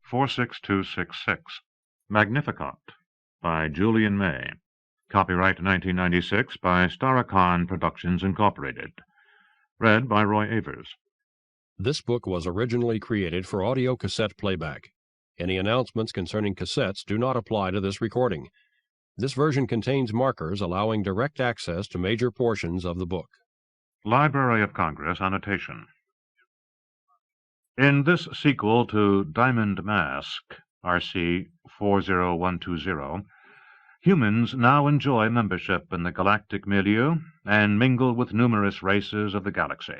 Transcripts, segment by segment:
46266. Magnificat by Julian May. Copyright 1996 by Staracon Productions, Incorporated. Read by Roy Avers. This book was originally created for audio cassette playback. Any announcements concerning cassettes do not apply to this recording. This version contains markers allowing direct access to major portions of the book. Library of Congress annotation. In this sequel to Diamond Mask, RC 40120, humans now enjoy membership in the galactic milieu and mingle with numerous races of the galaxy.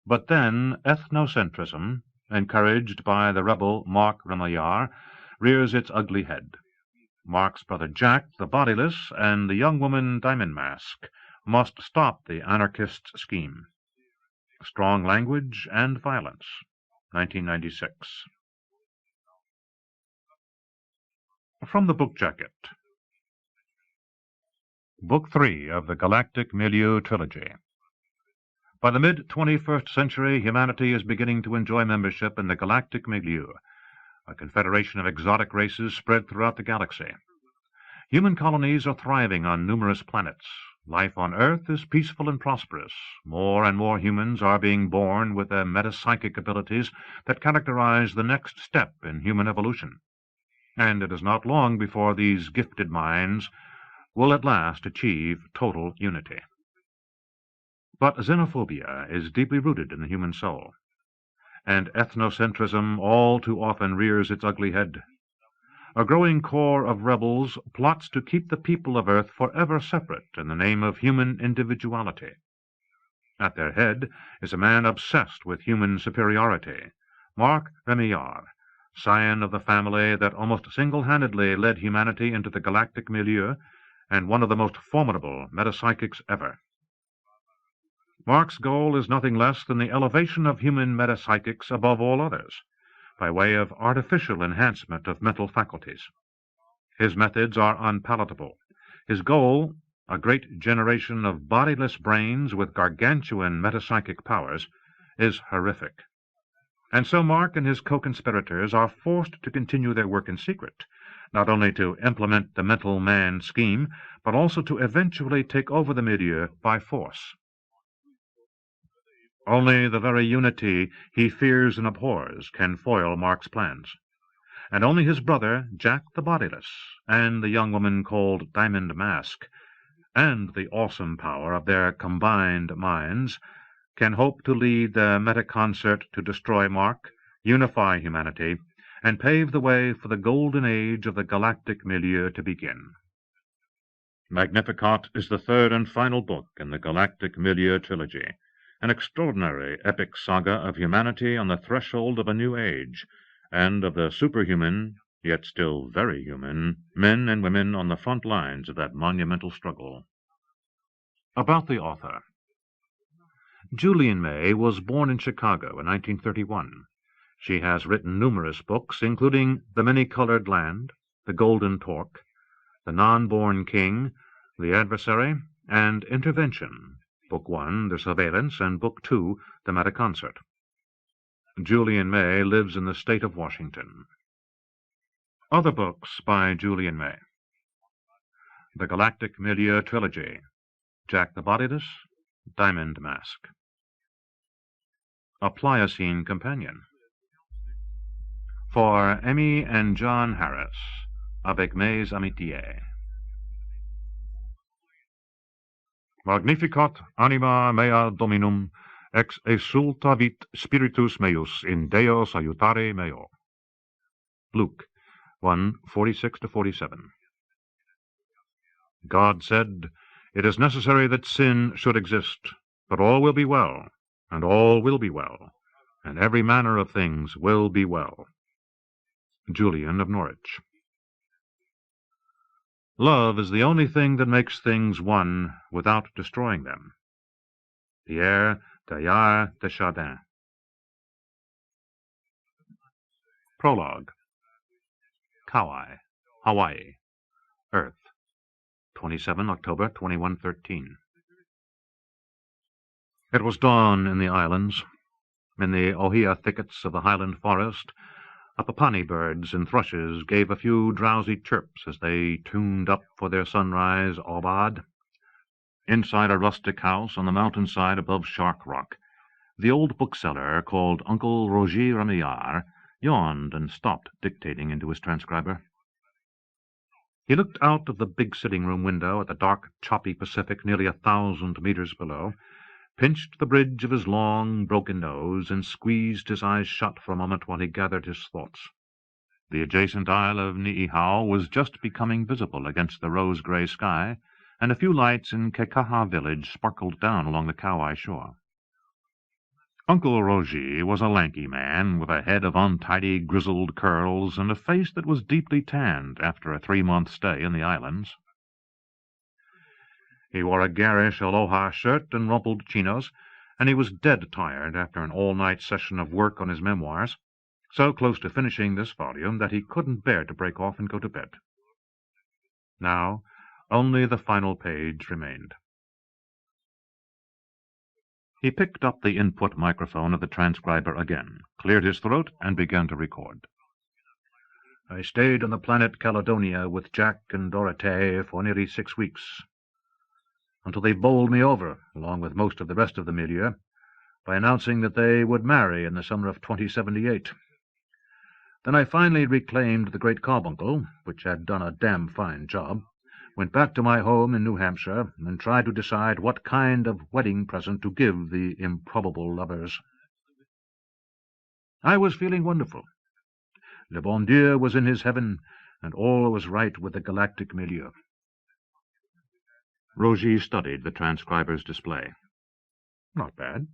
But then ethnocentrism, encouraged by the rebel Mark Remillard, rears its ugly head. Mark's brother Jack, the Bodiless, and the young woman Diamond Mask must stop the anarchist's scheme. Strong Language and Violence, 1996. From the book jacket. Book 3 of the Galactic Milieu Trilogy. By the mid-21st century, humanity is beginning to enjoy membership in the Galactic Milieu, a confederation of exotic races spread throughout the galaxy. Human colonies are thriving on numerous planets. Life on Earth is peaceful and prosperous. More and more humans are being born with the metapsychic abilities that characterize the next step in human evolution. And it is not long before these gifted minds will at last achieve total unity. But xenophobia is deeply rooted in the human soul, and ethnocentrism all too often rears its ugly head. A growing corps of rebels plots to keep the people of Earth forever separate in the name of human individuality. At their head is a man obsessed with human superiority, Mark Remillard, scion of the family that almost single-handedly led humanity into the galactic milieu, and one of the most formidable metapsychics ever. Mark's goal is nothing less than the elevation of human metapsychics above all others, by way of artificial enhancement of mental faculties. His methods are unpalatable. His goal, a great generation of bodiless brains with gargantuan metapsychic powers, is horrific. And so Mark and his co-conspirators are forced to continue their work in secret, not only to implement the mental man scheme, but also to eventually take over the milieu by force. Only the very unity he fears and abhors can foil Mark's plans, and only his brother, Jack the Bodiless, and the young woman called Diamond Mask, and the awesome power of their combined minds, can hope to lead the meta-concert to destroy Mark, unify humanity, and pave the way for the golden age of the galactic milieu to begin. Magnificat is the third and final book in the Galactic Milieu Trilogy, an extraordinary epic saga of humanity on the threshold of a new age, and of the superhuman, yet still very human, men and women on the front lines of that monumental struggle. About the author. Julian May was born in Chicago in 1931. She has written numerous books, including The Many-Colored Land, The Golden Torque, The Non-Born King, The Adversary, and Intervention, Book 1, The Surveillance, and Book 2, The Meta-Concert. Julian May lives in the state of Washington. Other books by Julian May. The Galactic Milieu Trilogy, Jack the Bodiless, Diamond Mask. A Pliocene Companion. For Emmy and John Harris, Avec mes amitiés. Magnificat anima mea dominum, ex exultavit spiritus meus in Deo salutare meo. Luke 1:46-47. God said, "It is necessary that sin should exist, but all will be well, and all will be well, and every manner of things will be well." Julian of Norwich. Love is the only thing that makes things one without destroying them. Pierre Teilhard de Chardin. Prologue. Kauai, Hawaii, Earth, 27 October 2113. It was dawn in the islands. In the ohia thickets of the highland forest, Apapani birds and thrushes gave a few drowsy chirps as they tuned up for their sunrise aubade. Inside a rustic house on the mountainside above Shark Rock, the old bookseller, called Uncle Roger Remillard, yawned and stopped dictating into his transcriber. He looked out of the big sitting-room window at the dark, choppy Pacific nearly 1,000 meters below, pinched the bridge of his long, broken nose, and squeezed his eyes shut for a moment while he gathered his thoughts. The adjacent isle of Niihau was just becoming visible against the rose-grey sky, and a few lights in Kekaha village sparkled down along the Kauai shore. Uncle Roger was a lanky man with a head of untidy, grizzled curls and a face that was deeply tanned after a 3-month stay in the islands. He wore a garish aloha shirt and rumpled chinos, and he was dead tired after an all-night session of work on his memoirs, so close to finishing this volume that he couldn't bear to break off and go to bed. Now, only the final page remained. He picked up the input microphone of the transcriber again, cleared his throat, and began to record. I stayed on the planet Caledonia with Jack and Dorothée for nearly 6 weeks, until they bowled me over, along with most of the rest of the milieu, by announcing that they would marry in the summer of 2078. Then I finally reclaimed the Great Carbuncle, which had done a damn fine job, went back to my home in New Hampshire, and tried to decide what kind of wedding present to give the improbable lovers. I was feeling wonderful. Le bon Dieu was in his heaven, and all was right with the galactic milieu. Roger studied the transcriber's display. Not bad.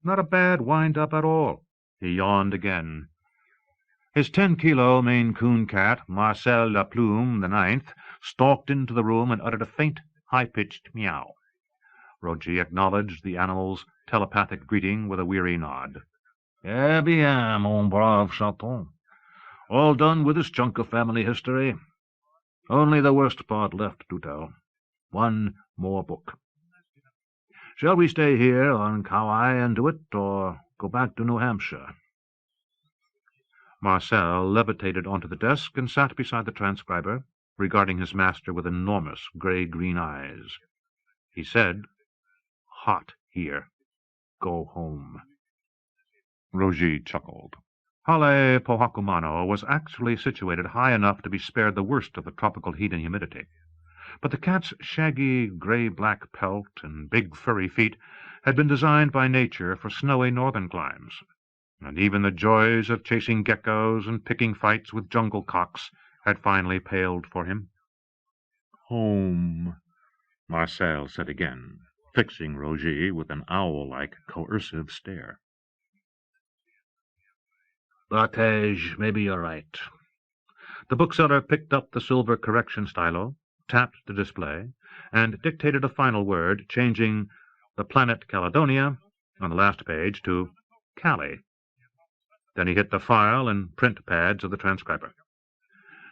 Not a bad wind-up at all. He yawned again. His 10-kilo Maine Coon cat, Marcel La Plume the Ninth, stalked into the room and uttered a faint, high-pitched meow. Roger acknowledged the animal's telepathic greeting with a weary nod. Eh bien, mon brave chaton. All done with this chunk of family history. Only the worst part left to tell. One more book. Shall we stay here on Kauai and do it, or go back to New Hampshire? Marcel levitated onto the desk and sat beside the transcriber, regarding his master with enormous gray-green eyes. He said, Hot here. Go home. Roger chuckled. Hale Pohakumano was actually situated high enough to be spared the worst of the tropical heat and humidity, but the cat's shaggy gray-black pelt and big furry feet had been designed by nature for snowy northern climes, and even the joys of chasing geckos and picking fights with jungle cocks had finally paled for him. Home, Marcel said again, fixing Roger with an owl-like coercive stare. Bartege, maybe you're right. The bookseller picked up the silver correction stylo, tapped the display, and dictated a final word, changing the planet Caledonia on the last page to Cali. Then he hit the file and print pads of the transcriber.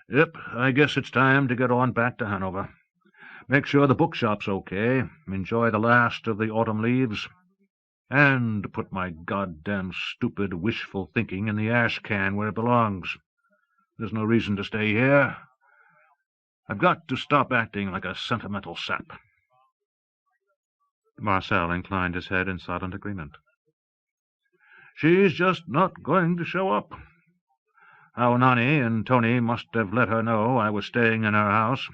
Yep, I guess it's time to get on back to Hanover. Make sure the bookshop's okay, enjoy the last of the autumn leaves, and put my goddamn stupid wishful thinking in the ash can where it belongs. There's no reason to stay here. I've got to stop acting like a sentimental sap. Marcel inclined his head in silent agreement. She's just not going to show up. Aonani and Tony must have let her know I was staying in her house.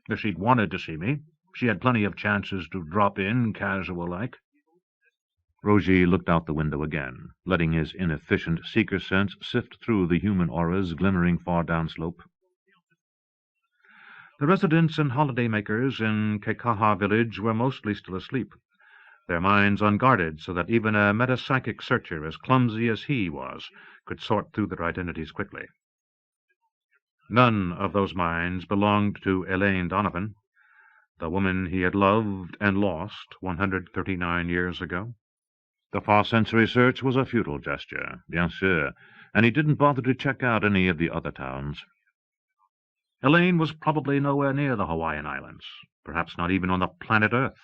If she'd wanted to see me, she had plenty of chances to drop in casual-like. Roger looked out the window again, letting his inefficient seeker sense sift through the human auras glimmering far downslope. The residents and holiday-makers in Kekaha village were mostly still asleep, their minds unguarded so that even a metapsychic searcher as clumsy as he was could sort through their identities quickly. None of those minds belonged to Elaine Donovan, the woman he had loved and lost 139 years ago. The far-sensory search was a futile gesture, bien sûr, and he didn't bother to check out any of the other towns. Elaine was probably nowhere near the Hawaiian Islands, perhaps not even on the planet Earth.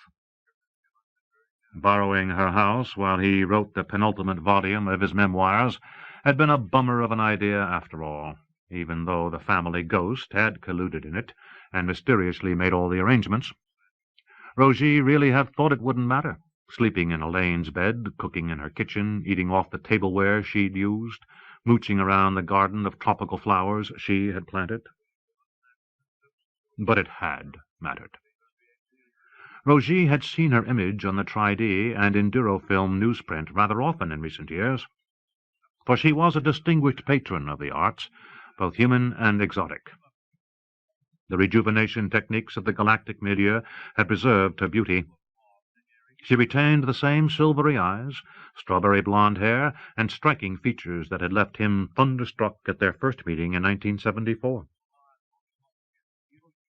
Borrowing her house while he wrote the penultimate volume of his memoirs, had been a bummer of an idea after all, even though the family ghost had colluded in it and mysteriously made all the arrangements. Rogie really had thought it wouldn't matter, sleeping in Elaine's bed, cooking in her kitchen, eating off the tableware she'd used, mooching around the garden of tropical flowers she had planted. But it had mattered. Rogie had seen her image on the Tri-D and in Durofilm newsprint rather often in recent years, for she was a distinguished patron of the arts, both human and exotic. The rejuvenation techniques of the galactic milieu had preserved her beauty. She retained the same silvery eyes, strawberry blonde hair, and striking features that had left him thunderstruck at their first meeting in 1974.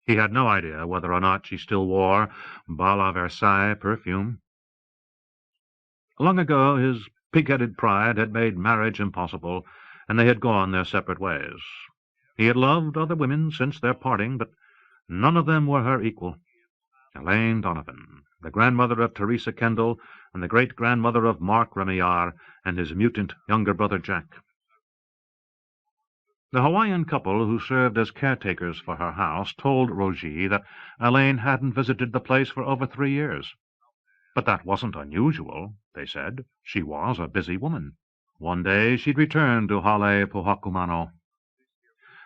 He had no idea whether or not she still wore Bal à Versailles perfume. Long ago his pig-headed pride had made marriage impossible, and they had gone their separate ways. He had loved other women since their parting, but none of them were her equal. Elaine Donovan, the grandmother of Teresa Kendall, and the great-grandmother of Mark Remillard and his mutant younger brother Jack. The Hawaiian couple who served as caretakers for her house told Rogie that Elaine hadn't visited the place for over 3 years. But that wasn't unusual, they said. She was a busy woman. One day she'd returned to Hale Pohakumano.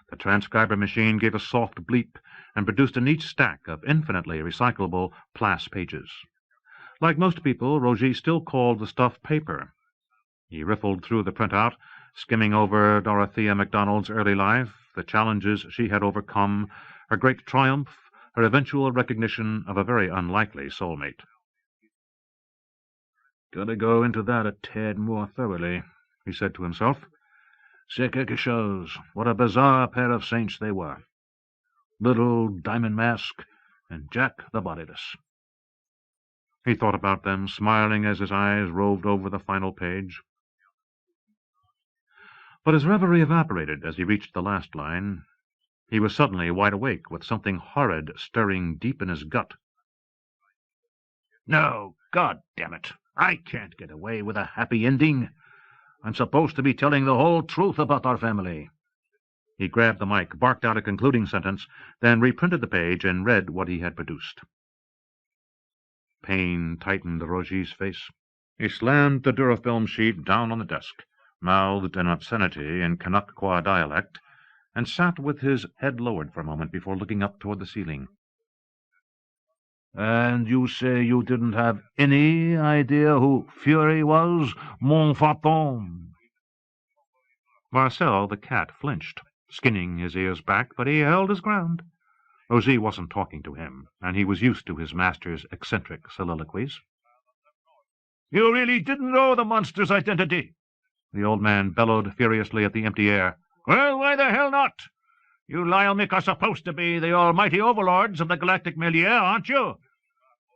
The transcriber machine gave a soft bleep and produced a neat stack of infinitely recyclable Plas pages. Like most people, Rogie still called the stuff paper. He riffled through the printout, skimming over Dorothea MacDonald's early life, the challenges she had overcome, her great triumph, her eventual recognition of a very unlikely soulmate. "Gotta go into that a tad more thoroughly," he said to himself. "Sekeke shows what a bizarre pair of saints they were. Little Diamond Mask and Jack the Bodiless." He thought about them, smiling as his eyes roved over the final page. But his reverie evaporated as he reached the last line. He was suddenly wide awake, with something horrid stirring deep in his gut. "No, God damn it! I can't get away with a happy ending. I'm supposed to be telling the whole truth about our family." He grabbed the mic, barked out a concluding sentence, then reprinted the page and read what he had produced. Pain tightened Rogie's face. He slammed the Durofilm sheet down on the desk, mouthed an obscenity in Kanakqua dialect, and sat with his head lowered for a moment before looking up toward the ceiling. "And you say you didn't have any idea who Fury was, mon fantôme?" Marcel the cat flinched, skinning his ears back, but he held his ground. Rosie wasn't talking to him, and he was used to his master's eccentric soliloquies. "You really didn't know the monster's identity?" the old man bellowed furiously at the empty air. "Well, why the hell not? You Lyelmik are supposed to be the almighty overlords of the galactic milieu, aren't you?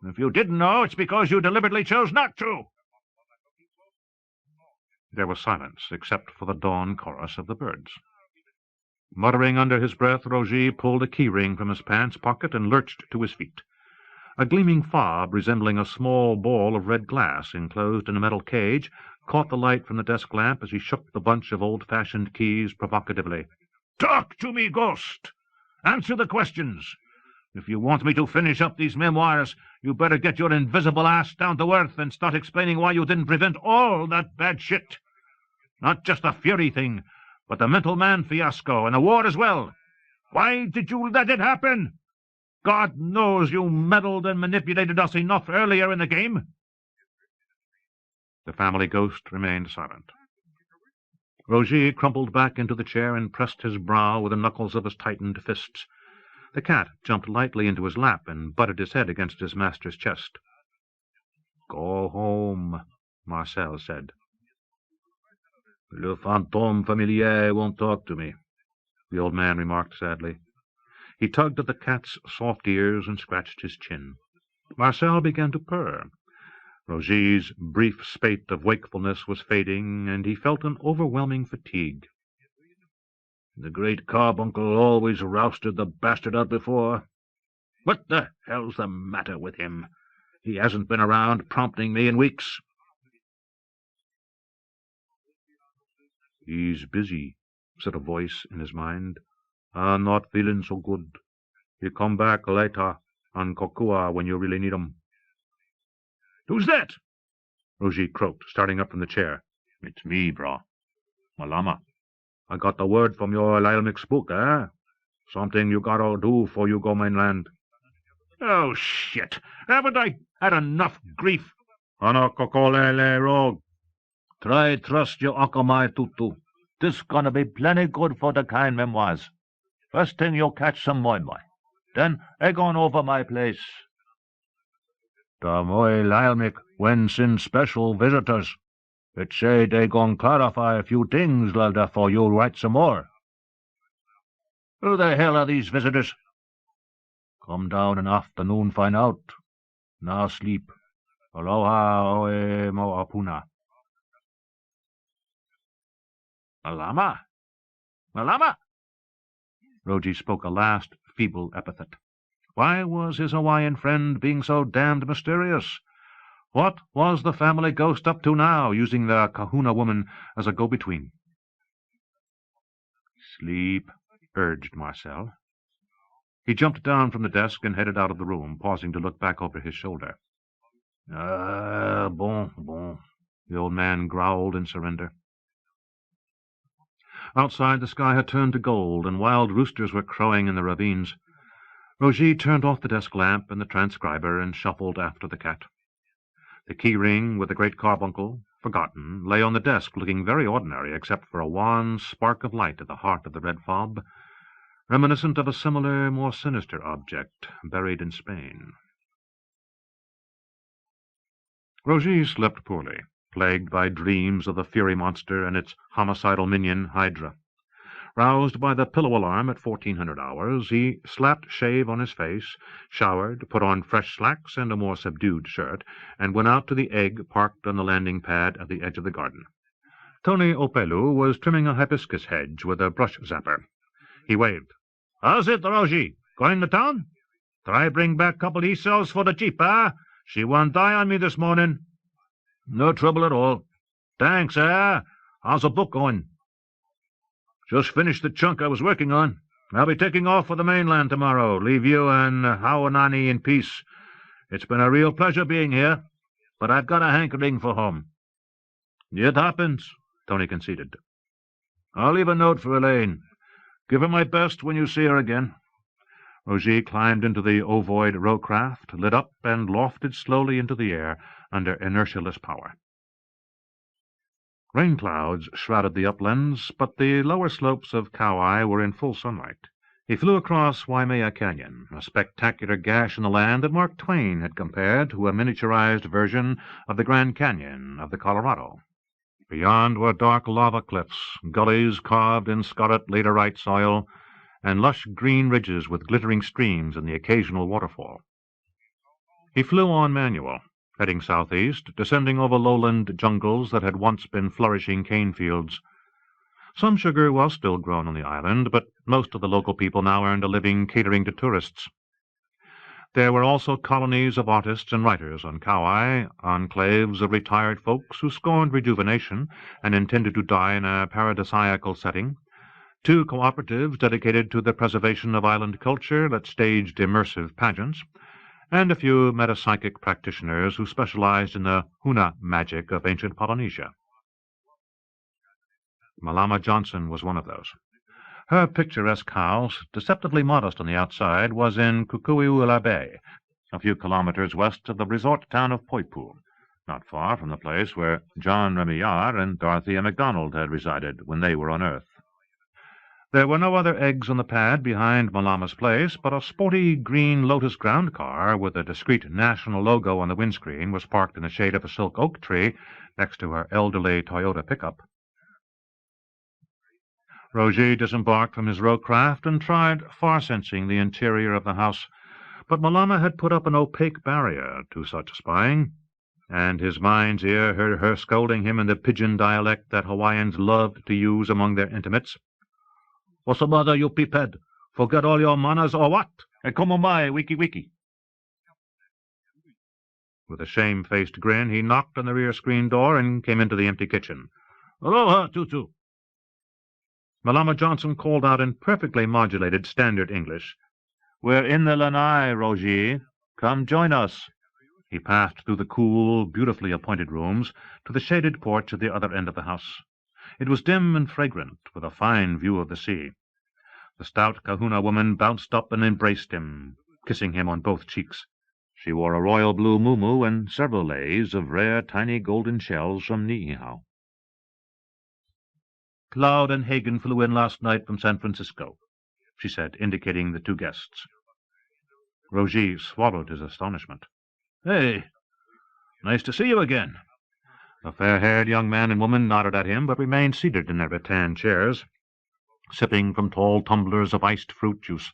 If you didn't know, it's because you deliberately chose not to." There was silence, except for the dawn chorus of the birds. Muttering under his breath, Rogie pulled a key-ring from his pants pocket and lurched to his feet. A gleaming fob, resembling a small ball of red glass enclosed in a metal cage, caught the light from the desk lamp as he shook the bunch of old-fashioned keys provocatively. "Talk to me, ghost! Answer the questions! If you want me to finish up these memoirs, you better get your invisible ass down to earth and start explaining why you didn't prevent all that bad shit. Not just the Fury thing, but the Mental Man fiasco and the war as well. Why did you let it happen? God knows you meddled and manipulated us enough earlier in the game." The family ghost remained silent. Rogie crumpled back into the chair and pressed his brow with the knuckles of his tightened fists. The cat jumped lightly into his lap and butted his head against his master's chest. "Go home," Marcel said. "Le fantôme familier won't talk to me," the old man remarked sadly. He tugged at the cat's soft ears and scratched his chin. Marcel began to purr. Rogie's brief spate of wakefulness was fading, and he felt an overwhelming fatigue. "The great carbuncle always rousted the bastard out before. What the hell's the matter with him? He hasn't been around prompting me in weeks." He's busy, said a voice in his mind. Not feeling so good. He'll come back later on Kokua when you really need him. Who's that? Rogie croaked, starting up from the chair. It's me, brah. Malama. I got the word from your Lilmic's book, eh? Something you gotta do before you go mainland. Oh, shit! Haven't I had enough grief? Anakokolele Rogue. Try trust your Akamai Tutu. This gonna be plenty good for the kind memoirs. First thing you'll catch some moi. Then egg on over my place. The moi Lilmic whence in special visitors. It say they gon' clarify a few things, Lelda, for you write some more. Who the hell are these visitors? Come down in afternoon, find out. Now sleep. Aloha oe mo'apuna. Malama? Malama? Rogie spoke a last feeble epithet. Why was his Hawaiian friend being so damned mysterious? What was the family ghost up to now, using the kahuna woman as a go-between? Sleep, urged Marcel. He jumped down from the desk and headed out of the room, pausing to look back over his shoulder. Bon, the old man growled in surrender. Outside, the sky had turned to gold, and wild roosters were crowing in the ravines. Rogie turned off the desk lamp and the transcriber and shuffled after the cat. The key-ring with the great carbuncle, forgotten, lay on the desk, looking very ordinary except for a wan spark of light at the heart of the red fob, reminiscent of a similar, more sinister object buried in Spain. Rogie slept poorly, plagued by dreams of the fury monster and its homicidal minion, Hydra. Roused by the pillow alarm at 1400 hours, he slapped shave on his face, showered, put on fresh slacks and a more subdued shirt, and went out to the egg parked on the landing pad at the edge of the garden. Tony Opelu was trimming a hibiscus hedge with a brush zapper. He waved. "How's it, Rogie? Going to town? Try bring back couple Esau's for the jeep, eh? She won't die on me this morning." "No trouble at all." "Thanks, eh? How's the book going?" "Just finished the chunk I was working on. I'll be taking off for the mainland tomorrow, leave you and Hawanani in peace. It's been a real pleasure being here, but I've got a hankering for home." "It happens," Tony conceded. "I'll leave a note for Elaine. Give her my best when you see her again." Rogie climbed into the ovoid rowcraft, lit up, and lofted slowly into the air under inertialess power. Rain clouds shrouded the uplands, but the lower slopes of Kauai were in full sunlight. He flew across Waimea Canyon, a spectacular gash in the land that Mark Twain had compared to a miniaturized version of the Grand Canyon of the Colorado. Beyond were dark lava cliffs, gullies carved in scarlet laterite soil, and lush green ridges with glittering streams and the occasional waterfall. He flew on manual, heading southeast, descending over lowland jungles that had once been flourishing cane fields. Some sugar was still grown on the island, but most of the local people now earned a living catering to tourists. There were also colonies of artists and writers on Kauai, enclaves of retired folks who scorned rejuvenation and intended to die in a paradisiacal setting, 2 cooperatives dedicated to the preservation of island culture that staged immersive pageants, and a few metapsychic practitioners who specialized in the huna magic of ancient Polynesia. Malama Johnson was one of those. Her picturesque house, deceptively modest on the outside, was in Kukui'ula Bay, a few kilometers west of the resort town of Poipu, not far from the place where John Remillard and Dorothea MacDonald had resided when they were on Earth. There were no other eggs on the pad behind Malama's place, but a sporty green Lotus ground car with a discreet national logo on the windscreen was parked in the shade of a silk oak tree next to her elderly Toyota pickup. Rogie disembarked from his rowcraft and tried far-sensing the interior of the house, but Malama had put up an opaque barrier to such spying, and his mind's ear heard her scolding him in the pidgin dialect that Hawaiians loved to use among their intimates. "What's the matter, you peephead? Forget all your manners or what? And come on by, wiki-wiki." With a shame-faced grin, he knocked on the rear screen door and came into the empty kitchen. "Aloha, Tutu." Malama Johnson called out in perfectly modulated standard English, "We're in the lanai, Roger. Come join us." He passed through the cool, beautifully appointed rooms to the shaded porch at the other end of the house. It was dim and fragrant, with a fine view of the sea. The stout kahuna woman bounced up and embraced him, kissing him on both cheeks. She wore a royal blue muumuu and several leis of rare tiny golden shells from Niihau. "Clyde and Hagen flew in last night from San Francisco," she said, indicating the two guests. Roger swallowed his astonishment. "Hey, nice to see you again." The fair-haired young man and woman nodded at him, but remained seated in their rattan chairs, sipping from tall tumblers of iced fruit juice.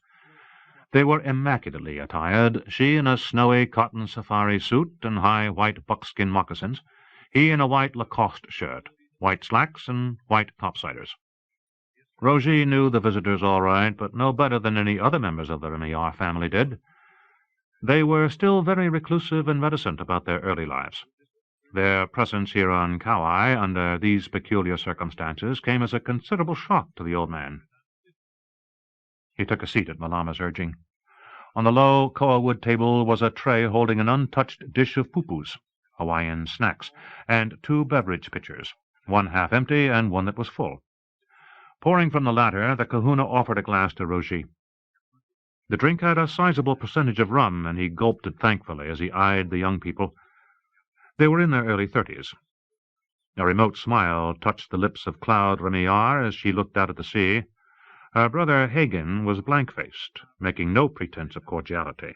They were immaculately attired, she in a snowy cotton safari suit and high white buckskin moccasins, he in a white Lacoste shirt, white slacks, and white topsiders. Roger knew the visitors all right, but no better than any other members of the Remillard family did. They were still very reclusive and reticent about their early lives. Their presence here on Kauai under these peculiar circumstances came as a considerable shock to the old man. He took a seat at Malama's urging. On the low koa wood table was a tray holding an untouched dish of pupus, Hawaiian snacks, and two beverage pitchers, one half empty and one that was full. Pouring from the latter, the kahuna offered a glass to Roger. The drink had a sizable percentage of rum, and he gulped it thankfully as he eyed the young people. They were in their early 30s. A remote smile touched the lips of Clyde Remillard as she looked out at the sea. Her brother Hagen was blank-faced, making no pretense of cordiality.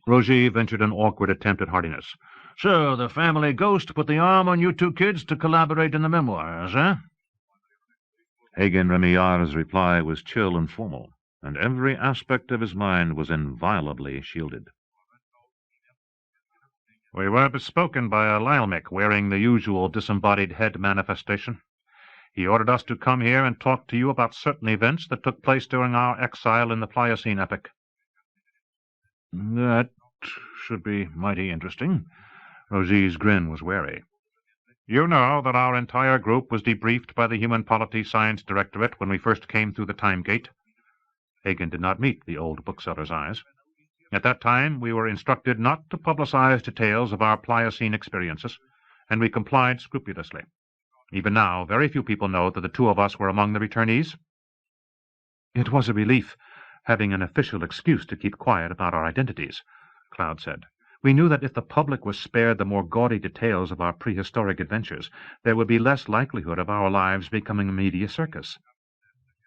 Roger ventured an awkward attempt at heartiness. "So the family ghost put the arm on you two kids to collaborate in the memoirs, eh?" Hagen Remillard's reply was chill and formal, and every aspect of his mind was inviolably shielded. "We were bespoken by a Lilemic wearing the usual disembodied head manifestation. He ordered us to come here and talk to you about certain events that took place during our exile in the Pliocene epoch." "That should be mighty interesting." Roger's grin was wary. "You know that our entire group was debriefed by the Human Polity Science Directorate when we first came through the time gate." Hagen did not meet the old bookseller's eyes. "At that time we were instructed not to publicize details of our Pliocene experiences, and we complied scrupulously. Even now, very few people know that the two of us were among the returnees." "It was a relief, having an official excuse to keep quiet about our identities," Clyde said. "We knew that if the public was spared the more gaudy details of our prehistoric adventures, there would be less likelihood of our lives becoming a media circus.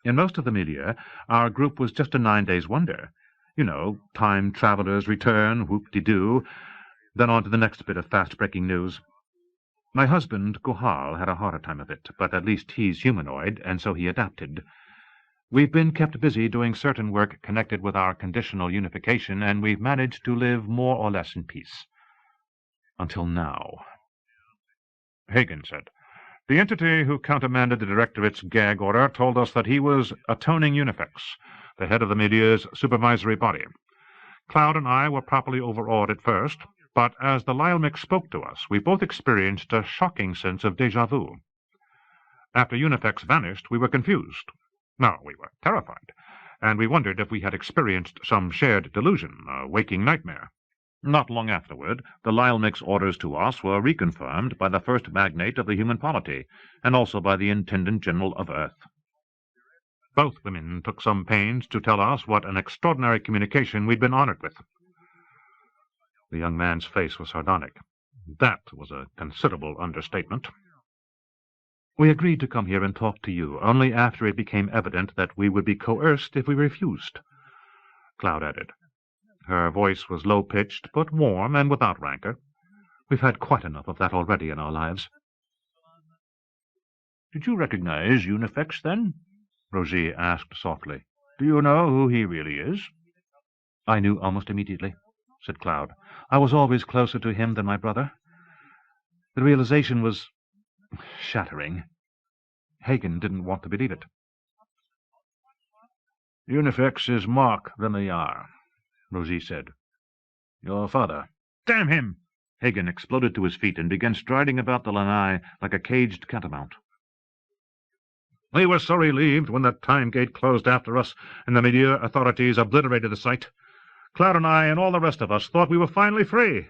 In most of the media, our group was just a 9 days wonder. You know, time travelers return, whoop-de-doo, then on to the next bit of fast-breaking news. My husband, Guhal, had a harder time of it, but at least he's humanoid, and so he adapted. We've been kept busy doing certain work connected with our conditional unification, and we've managed to live more or less in peace. Until now." Hagen said, "The entity who countermanded the Directorate's gag order told us that he was Atoning Unifex, the head of the media's supervisory body. Clyde and I were properly overawed at first, but as the Lilemic spoke to us, we both experienced a shocking sense of déjà vu. After Unifex vanished, we were confused. No, we were terrified, and we wondered if we had experienced some shared delusion, a waking nightmare. Not long afterward, the Lilemic's orders to us were reconfirmed by the first magnate of the Human Polity, and also by the Intendant General of Earth. Both women took some pains to tell us what an extraordinary communication we'd been honored with." The young man's face was sardonic. That was a considerable understatement. "We agreed to come here and talk to you only after it became evident that we would be coerced if we refused," Clyde added. Her voice was low-pitched, but warm and without rancor. "We've had quite enough of that already in our lives." "Did you recognize Unifex, then?" Roger asked softly. "Do you know who he really is?" "I knew almost immediately," said Clyde. "I was always closer to him than my brother. The realization was shattering. Hagen didn't want to believe it." "Unifex is Mark Remillard," Roger said. "Your father." "Damn him!" Hagen exploded to his feet and began striding about the lanai like a caged catamount. We were so relieved when the time gate closed after us and the milieu authorities obliterated the site. Clyde and I and all the rest of us thought we were finally free.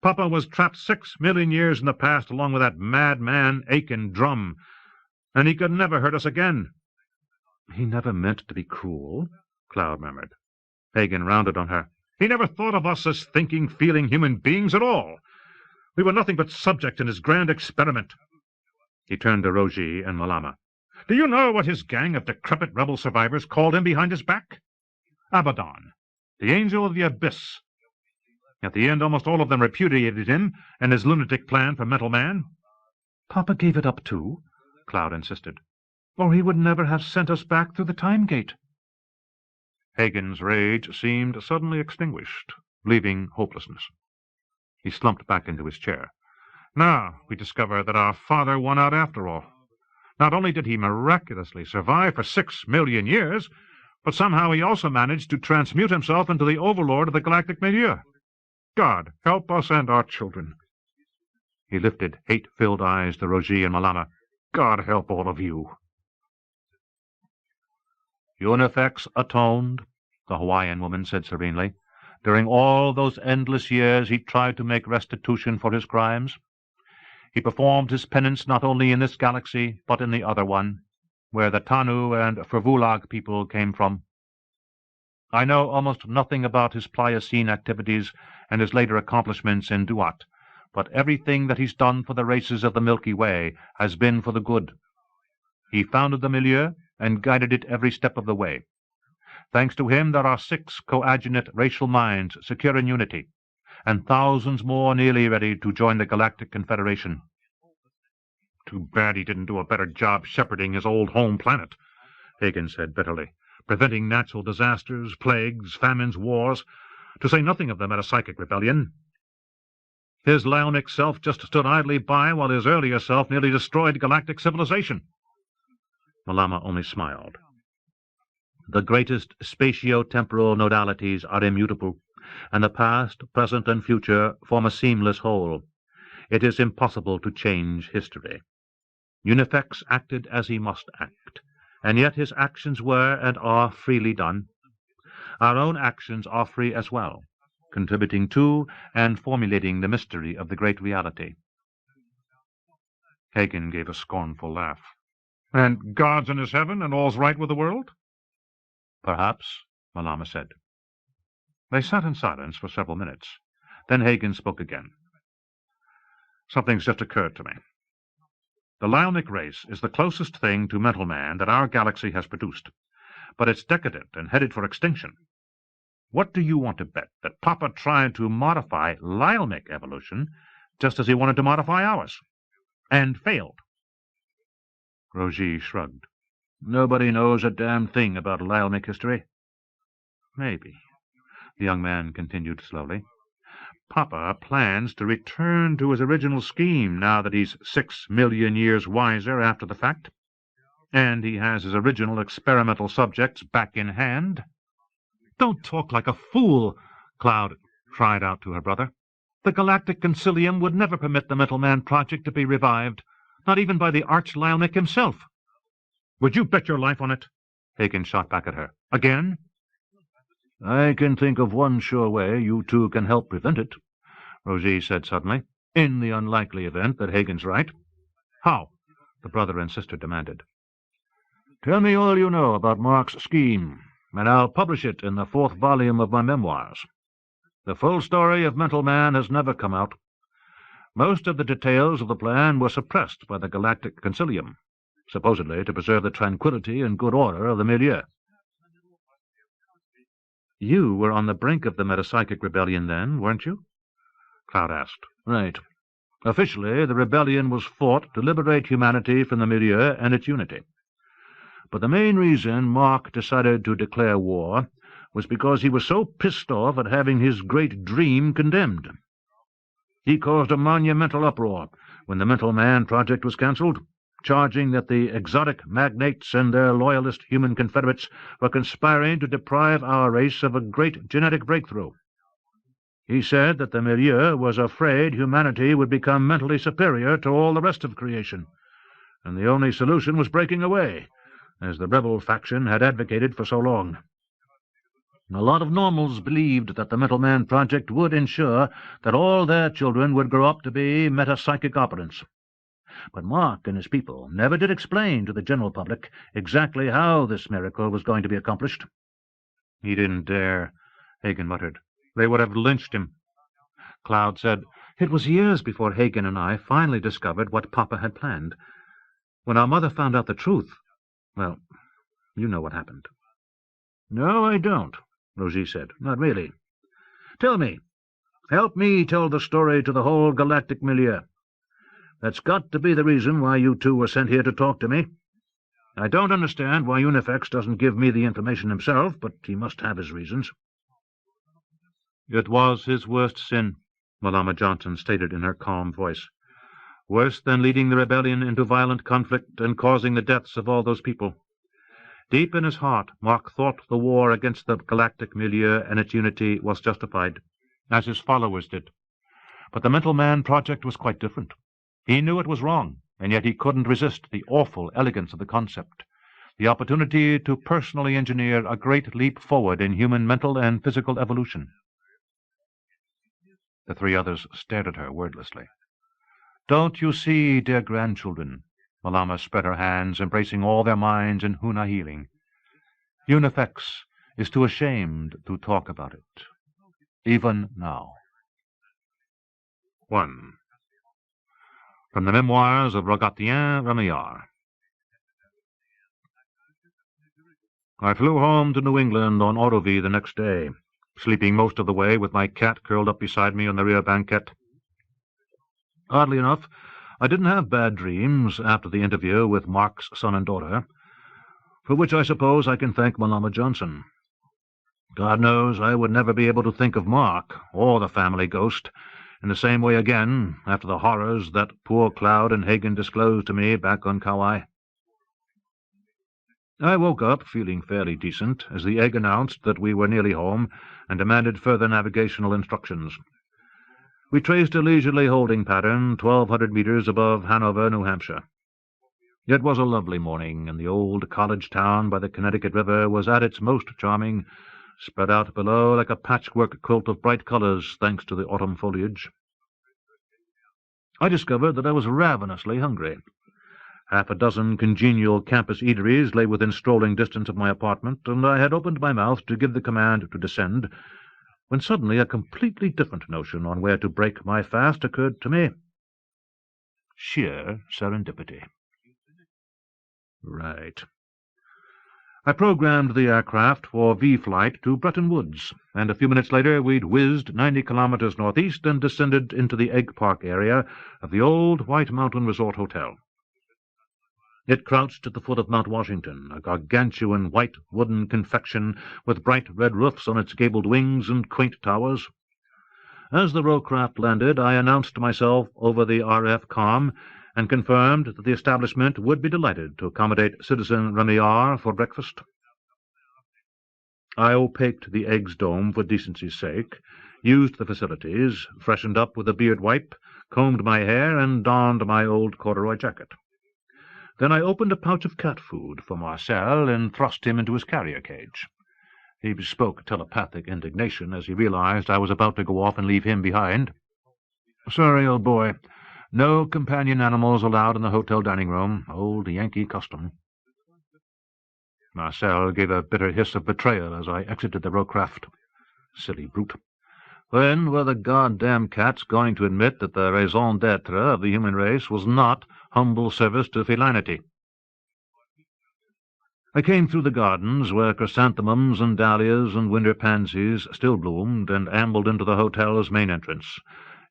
Papa was trapped 6 million years in the past along with that madman Aiken Drum, and he could never hurt us again." "He never meant to be cruel," Clyde murmured. Hagen rounded on her. "He never thought of us as thinking, feeling human beings at all. We were nothing but subjects in his grand experiment." He turned to Rogie and Malama. "Do you know what his gang of decrepit rebel survivors called him behind his back? Abaddon, the angel of the abyss. At the end, almost all of them repudiated him and his lunatic plan for Metal Man." "Papa gave it up too," Clyde insisted, "or he would never have sent us back through the time gate." Hagen's rage seemed suddenly extinguished, leaving hopelessness. He slumped back into his chair. "Now we discover that our father won out after all. Not only did he miraculously survive for 6 million years, but somehow he also managed to transmute himself into the overlord of the galactic milieu. God help us and our children." He lifted hate-filled eyes to Rogie and Malama. "God help all of you." "Unifex atoned," the Hawaiian woman said serenely. "During all those endless years he tried to make restitution for his crimes. He performed his penance not only in this galaxy, but in the other one, where the Tanu and Fervulag people came from. I know almost nothing about his Pliocene activities and his later accomplishments in Duat, but everything that he's done for the races of the Milky Way has been for the good. He founded the milieu and guided it every step of the way. Thanks to him, there are 6 coadjunate racial minds secure in unity, and thousands more nearly ready to join the Galactic Confederation." "Too bad he didn't do a better job shepherding his old home planet," Hagen said bitterly, "preventing natural disasters, plagues, famines, wars, to say nothing of the metapsychic rebellion. His Lyonic self just stood idly by while his earlier self nearly destroyed galactic civilization." Malama only smiled. "The greatest spatio-temporal nodalities are immutable, and the past, present, and future form a seamless whole. It is impossible to change history. Unifex acted as he must act, and yet his actions were and are freely done. Our own actions are free as well, contributing to and formulating the mystery of the great reality." Hagen gave a scornful laugh. "And God's in his heaven, and all's right with the world?" "Perhaps," Malama said. They sat in silence for several minutes. Then Hagen spoke again. "Something's just occurred to me. The Lyonic race is the closest thing to mental man that our galaxy has produced, but it's decadent and headed for extinction. What do you want to bet that Papa tried to modify Lyonic evolution just as he wanted to modify ours, and failed?" Rogie shrugged. "Nobody knows a damn thing about Lyonic history." "Maybe," the young man continued slowly. "Papa plans to return to his original scheme now that he's 6 million years wiser after the fact, and he has his original experimental subjects back in hand." "Don't talk like a fool," Clyde cried out to her brother. "The Galactic Concilium would never permit the Metal Man project to be revived, not even by the Arch-Lyonic himself." "Would you bet your life on it?" Hagen shot back at her. "Again?" "I can think of one sure way you two can help prevent it," Rogie said suddenly, "in the unlikely event that Hagen's right." "How?" the brother and sister demanded. "Tell me all you know about Mark's scheme, and I'll publish it in the 4th volume of my memoirs. The full story of Mental Man has never come out. Most of the details of the plan were suppressed by the Galactic Concilium, supposedly to preserve the tranquility and good order of the milieu." "You were on the brink of the metapsychic rebellion then, weren't you?" Clyde asked. "Right. Officially, the rebellion was fought to liberate humanity from the milieu and its unity. But the main reason Mark decided to declare war was because he was so pissed off at having his great dream condemned. He caused a monumental uproar when the Mental Man project was cancelled, charging that the exotic magnates and their loyalist human confederates were conspiring to deprive our race of a great genetic breakthrough. He said that the milieu was afraid humanity would become mentally superior to all the rest of creation, and the only solution was breaking away, as the rebel faction had advocated for so long. A lot of normals believed that the Mental Man Project would ensure that all their children would grow up to be metapsychic operants. But Mark and his people never did explain to the general public exactly how this miracle was going to be accomplished. "He didn't dare," Hagen muttered. "They would have lynched him." Cloud said, "It was years before Hagen and I finally discovered what Papa had planned. When our mother found out the truth, well, you know what happened." "No, I don't," Rosie said. "Not really. Tell me. Help me tell the story to the whole galactic milieu. That's got to be the reason why you two were sent here to talk to me. I don't understand why Unifex doesn't give me the information himself, but he must have his reasons." "It was his worst sin," Malama Johnson stated in her calm voice. "Worse than leading the rebellion into violent conflict and causing the deaths of all those people. Deep in his heart, Mark thought the war against the galactic milieu and its unity was justified, as his followers did. But the Mental Man Project was quite different. He knew it was wrong, and yet he couldn't resist the awful elegance of the concept, the opportunity to personally engineer a great leap forward in human mental and physical evolution." The three others stared at her wordlessly. "Don't you see, dear grandchildren?" Malama spread her hands, embracing all their minds in Huna healing. "Unifex is too ashamed to talk about it, even now." 1. From the Memoirs of Rogatien, Remillarad. I flew home to New England on Autovie the next day, sleeping most of the way with my cat curled up beside me on the rear banquette. Oddly enough, I didn't have bad dreams after the interview with Mark's son and daughter, for which I suppose I can thank Malama Johnson. God knows I would never be able to think of Mark or the family ghost in the same way again after the horrors that poor Cloud and Hagen disclosed to me back on Kauai. I woke up feeling fairly decent as the egg announced that we were nearly home and demanded further navigational instructions. We traced a leisurely holding pattern 1,200 meters above Hanover, New Hampshire. It was a lovely morning, and the old college town by the Connecticut River was at its most charming, spread out below like a patchwork quilt of bright colors thanks to the autumn foliage. I discovered that I was ravenously hungry. Half a dozen congenial campus eateries lay within strolling distance of my apartment, and I had opened my mouth to give the command to descend, when suddenly a completely different notion on where to break my fast occurred to me. Sheer serendipity. Right. I programmed the aircraft for V-flight to Bretton Woods, and a few minutes later we'd whizzed 90 kilometers northeast and descended into the Egg Park area of the old White Mountain Resort Hotel. It crouched at the foot of Mount Washington, a gargantuan white wooden confection with bright red roofs on its gabled wings and quaint towers. As the rowcraft landed, I announced myself over the RF comm and confirmed that the establishment would be delighted to accommodate Citizen Remillard for breakfast. I opaqued the Egg's dome for decency's sake, used the facilities, freshened up with a beard wipe, combed my hair, and donned my old corduroy jacket. Then I opened a pouch of cat food for Marcel and thrust him into his carrier cage. He bespoke telepathic indignation as he realized I was about to go off and leave him behind. "Sorry, old boy. No companion animals allowed in the hotel dining room. Old Yankee custom." Marcel gave a bitter hiss of betrayal as I exited the rowcraft. Silly brute. When were the goddamn cats going to admit that the raison d'etre of the human race was not humble service to felinity? I came through the gardens where chrysanthemums and dahlias and winter pansies still bloomed, and ambled into the hotel's main entrance,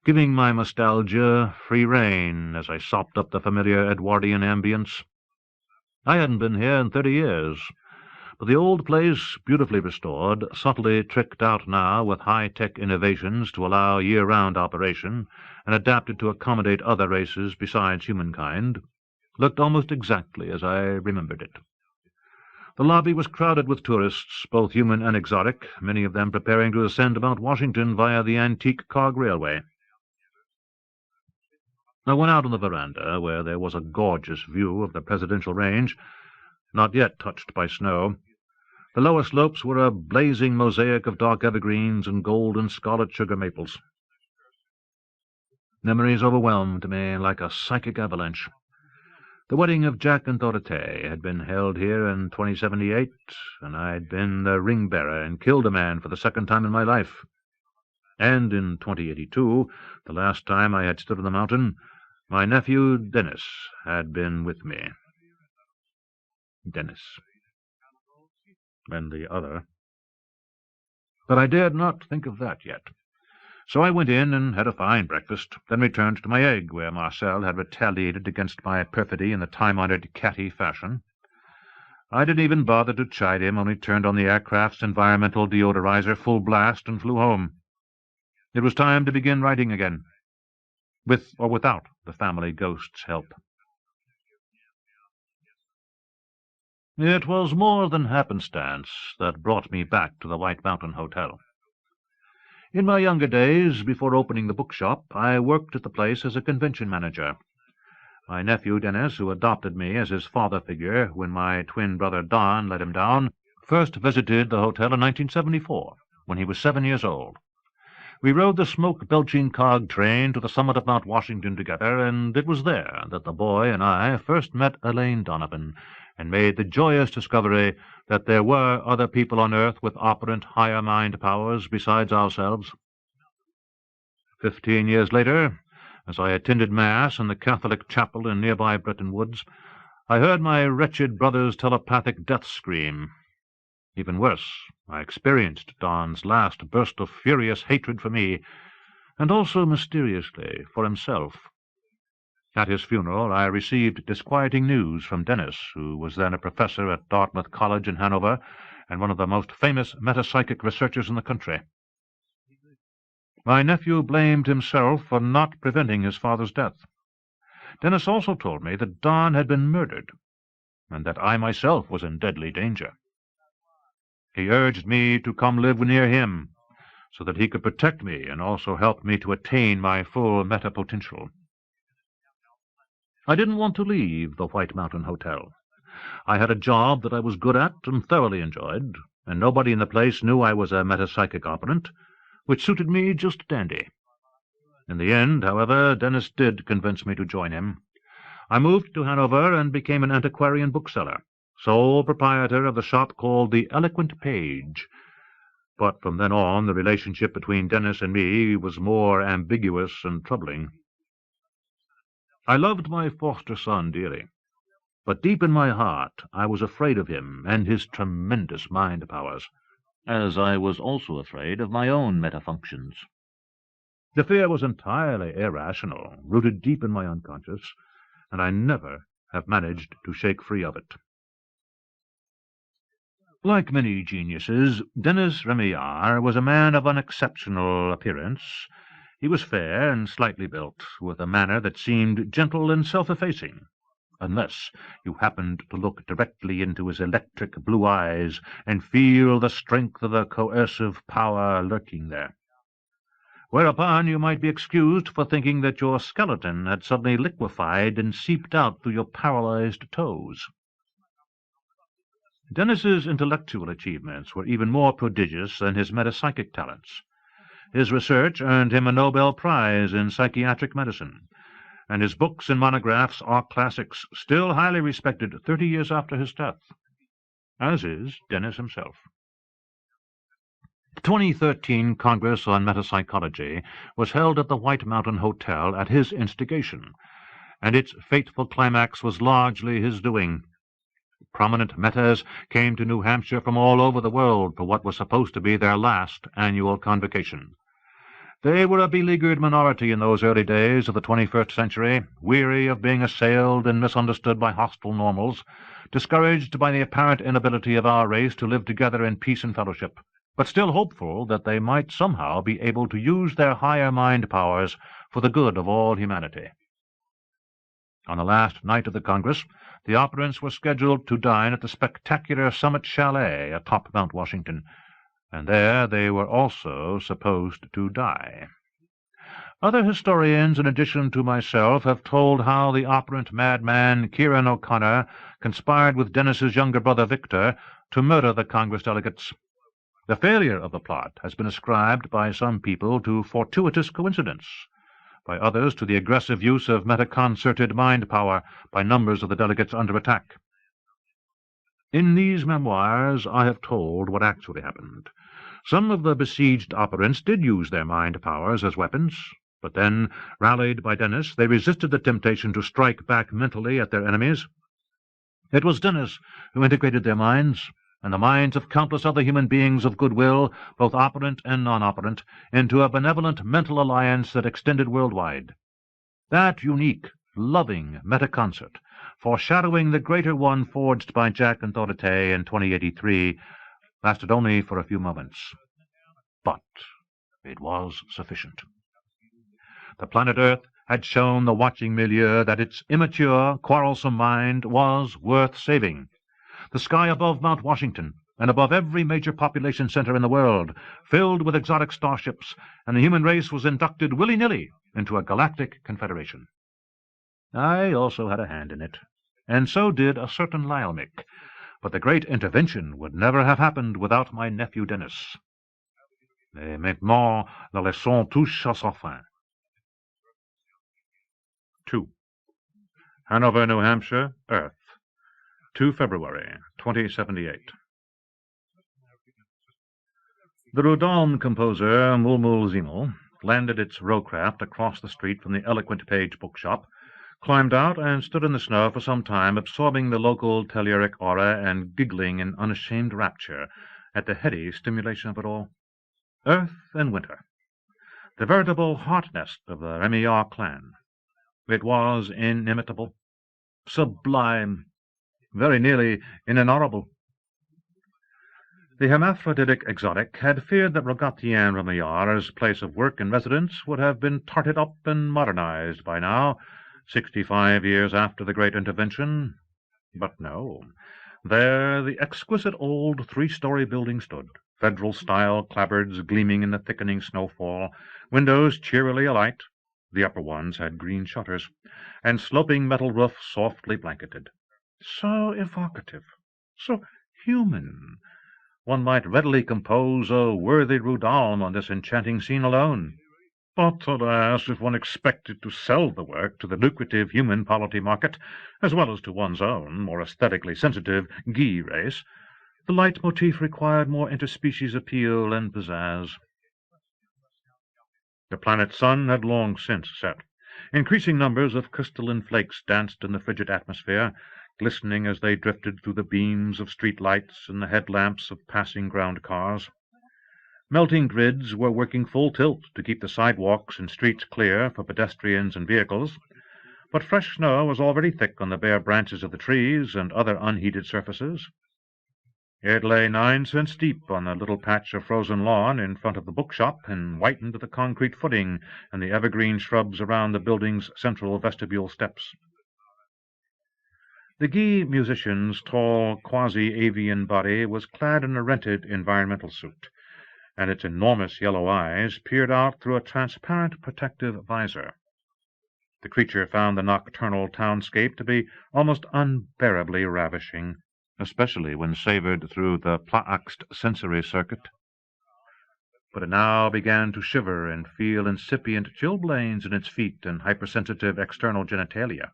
giving my nostalgia free rein as I sopped up the familiar Edwardian ambience. I hadn't been here in 30 years, but the old place, beautifully restored, subtly tricked out now with high-tech innovations to allow year-round operation, and adapted to accommodate other races besides humankind, looked almost exactly as I remembered it. The lobby was crowded with tourists, both human and exotic, many of them preparing to ascend Mount Washington via the antique cog railway. I went out on the veranda, where there was a gorgeous view of the presidential range, not yet touched by snow. The lower slopes were a blazing mosaic of dark evergreens and gold and scarlet sugar maples. Memories overwhelmed me like a psychic avalanche. The wedding of Jack and Dorothée had been held here in 2078, and I'd been the ring-bearer and killed a man for the second time in my life. And in 2082, the last time I had stood on the mountain, my nephew Dennis had been with me. Dennis. And the other. But I dared not think of that yet. So I went in and had a fine breakfast, then returned to my egg, where Marcel had retaliated against my perfidy in the time-honored catty fashion. I didn't even bother to chide him, only turned on the aircraft's environmental deodorizer full blast and flew home. It was time to begin writing again, with or without the family ghost's help. It was more than happenstance that brought me back to the White Mountain Hotel. In my younger days, before opening the bookshop, I worked at the place as a convention manager. My nephew Dennis, who adopted me as his father figure when my twin brother Don let him down, first visited the hotel in 1974, when he was 7 years old. We rode the smoke-belching cog train to the summit of Mount Washington together, and it was there that the boy and I first met Elaine Donovan, and made the joyous discovery that there were other people on earth with operant higher mind powers besides ourselves. 15 years later, as I attended Mass in the Catholic chapel in nearby Bretton Woods, I heard my wretched brother's telepathic death scream. Even worse, I experienced Don's last burst of furious hatred for me, and also, mysteriously, for himself. At his funeral I received disquieting news from Dennis, who was then a professor at Dartmouth College in Hanover, and one of the most famous metapsychic researchers in the country. My nephew blamed himself for not preventing his father's death. Dennis also told me that Don had been murdered, and that I myself was in deadly danger. He urged me to come live near him, so that he could protect me and also help me to attain my full meta-potential. I didn't want to leave the White Mountain Hotel. I had a job that I was good at and thoroughly enjoyed, and nobody in the place knew I was a metapsychic operant, which suited me just dandy. In the end, however, Dennis did convince me to join him. I moved to Hanover and became an antiquarian bookseller, sole proprietor of the shop called the Eloquent Page. But from then on, the relationship between Dennis and me was more ambiguous and troubling. I loved my foster son dearly, but deep in my heart I was afraid of him and his tremendous mind powers, as I was also afraid of my own metafunctions. The fear was entirely irrational, rooted deep in my unconscious, and I never have managed to shake free of it. Like many geniuses, Dennis Remillard was a man of unexceptional appearance. He was fair and slightly built, with a manner that seemed gentle and self-effacing, unless you happened to look directly into his electric blue eyes and feel the strength of the coercive power lurking there. Whereupon you might be excused for thinking that your skeleton had suddenly liquefied and seeped out through your paralyzed toes. Dennis's intellectual achievements were even more prodigious than his metapsychic talents. His research earned him a Nobel Prize in psychiatric medicine, and his books and monographs are classics, still highly respected 30 years after his death, as is Dennis himself. The 2013 Congress on Metapsychology was held at the White Mountain Hotel at his instigation, and its fateful climax was largely his doing. Prominent metas came to New Hampshire from all over the world for what was supposed to be their last annual convocation. They were a beleaguered minority in those early days of the 21st century, weary of being assailed and misunderstood by hostile normals, discouraged by the apparent inability of our race to live together in peace and fellowship, but still hopeful that they might somehow be able to use their higher mind powers for the good of all humanity. On the last night of the Congress, the operants were scheduled to dine at the spectacular Summit Chalet atop Mount Washington, and there they were also supposed to die. Other historians, in addition to myself, have told how the operant madman Kieran O'Connor conspired with Dennis's younger brother Victor to murder the Congress delegates. The failure of the plot has been ascribed by some people to fortuitous coincidence, by others to the aggressive use of metaconcerted mind power by numbers of the delegates under attack. In these memoirs I have told what actually happened. Some of the besieged operants did use their mind powers as weapons, but then, rallied by Dennis, they resisted the temptation to strike back mentally at their enemies. It was Dennis who integrated their minds, and the minds of countless other human beings of goodwill, both operant and non-operant, into a benevolent mental alliance that extended worldwide. That unique, loving metaconcert, foreshadowing the greater one forged by Jack and Dorothy in 2083, lasted only for a few moments. But it was sufficient. The planet Earth had shown the watching milieu that its immature, quarrelsome mind was worth saving. The sky above Mount Washington, and above every major population center in the world, filled with exotic starships, and the human race was inducted willy-nilly into a galactic confederation. I also had a hand in it, and so did a certain Lyelmick, but the great intervention would never have happened without my nephew Dennis. Et maintenant, la leçon touche à sa fin. 2. Hanover, New Hampshire, Earth, 2 February, 2078. The Rudolph composer Mulmul landed its rowcraft across the street from the Eloquent Page bookshop, climbed out, and stood in the snow for some time, absorbing the local telluric aura and giggling in unashamed rapture at the heady stimulation of it all. Earth and winter, the veritable heart-nest of the Remillard clan. It was inimitable, sublime, very nearly inenarrable. The hermaphroditic exotic had feared that Rogatien Remillard's place of work and residence would have been tarted up and modernized by now, 65 years after the Great Intervention. But no. There the exquisite old three-story building stood, federal-style clapboards gleaming in the thickening snowfall, windows cheerily alight — the upper ones had green shutters — and sloping metal roof softly blanketed. So evocative, so human. One might readily compose a worthy Rudolph on this enchanting scene alone. But, alas, if one expected to sell the work to the lucrative human polity market, as well as to one's own, more aesthetically sensitive, Guy race, the leitmotif required more interspecies appeal and pizzazz. The planet's sun had long since set. Increasing numbers of crystalline flakes danced in the frigid atmosphere, glistening as they drifted through the beams of street lights and the headlamps of passing ground cars. Melting grids were working full tilt to keep the sidewalks and streets clear for pedestrians and vehicles, but fresh snow was already thick on the bare branches of the trees and other unheated surfaces. It lay 9 cents deep on the little patch of frozen lawn in front of the bookshop, and whitened the concrete footing and the evergreen shrubs around the building's central vestibule steps. The Guy musician's tall, quasi-avian body was clad in a rented environmental suit, and its enormous yellow eyes peered out through a transparent protective visor. The creature found the nocturnal townscape to be almost unbearably ravishing, especially when savored through the plaaxed sensory circuit. But it now began to shiver and feel incipient chilblains in its feet and hypersensitive external genitalia.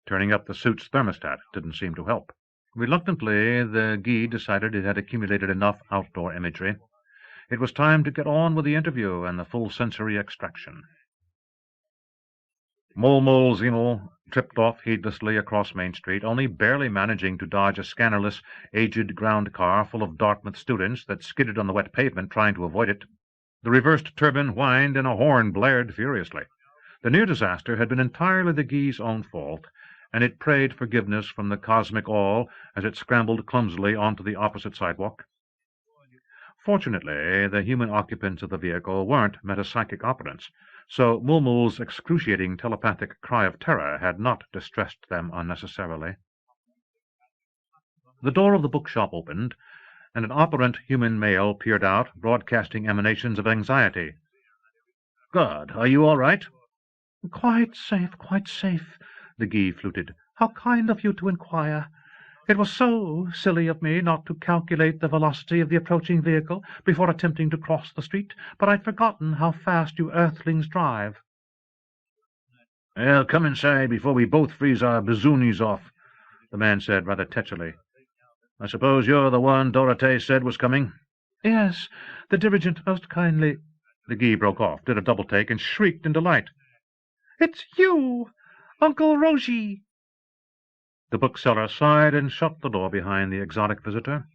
Turning up the suit's thermostat didn't seem to help. Reluctantly, the Guy decided it had accumulated enough outdoor imagery. It was time to get on with the interview and the full sensory extraction. Mulmul tripped off heedlessly across Main Street, only barely managing to dodge a scannerless, aged ground car full of Dartmouth students that skidded on the wet pavement trying to avoid it. The reversed turbine whined and a horn blared furiously. The near disaster had been entirely the Guy's own fault, and it prayed forgiveness from the cosmic all as it scrambled clumsily onto the opposite sidewalk. Fortunately, the human occupants of the vehicle weren't metapsychic operants, so Mulmul's excruciating telepathic cry of terror had not distressed them unnecessarily. The door of the bookshop opened, and an operant human male peered out, broadcasting emanations of anxiety. "Good. Are you all right?" Quite safe, the Guy fluted. How kind of you to inquire. It was so silly of me not to calculate the velocity of the approaching vehicle before attempting to cross the street, but I'd forgotten how fast you earthlings drive. "Well, come inside before we both freeze our bazoonis off," the man said rather tetchily. "I suppose you're the one Dorothée said was coming?" Yes, the dirigent most kindly— The Guy broke off, did a double-take, and shrieked in delight. It's you, Uncle Rogie! The bookseller sighed and shut the door behind the exotic visitor.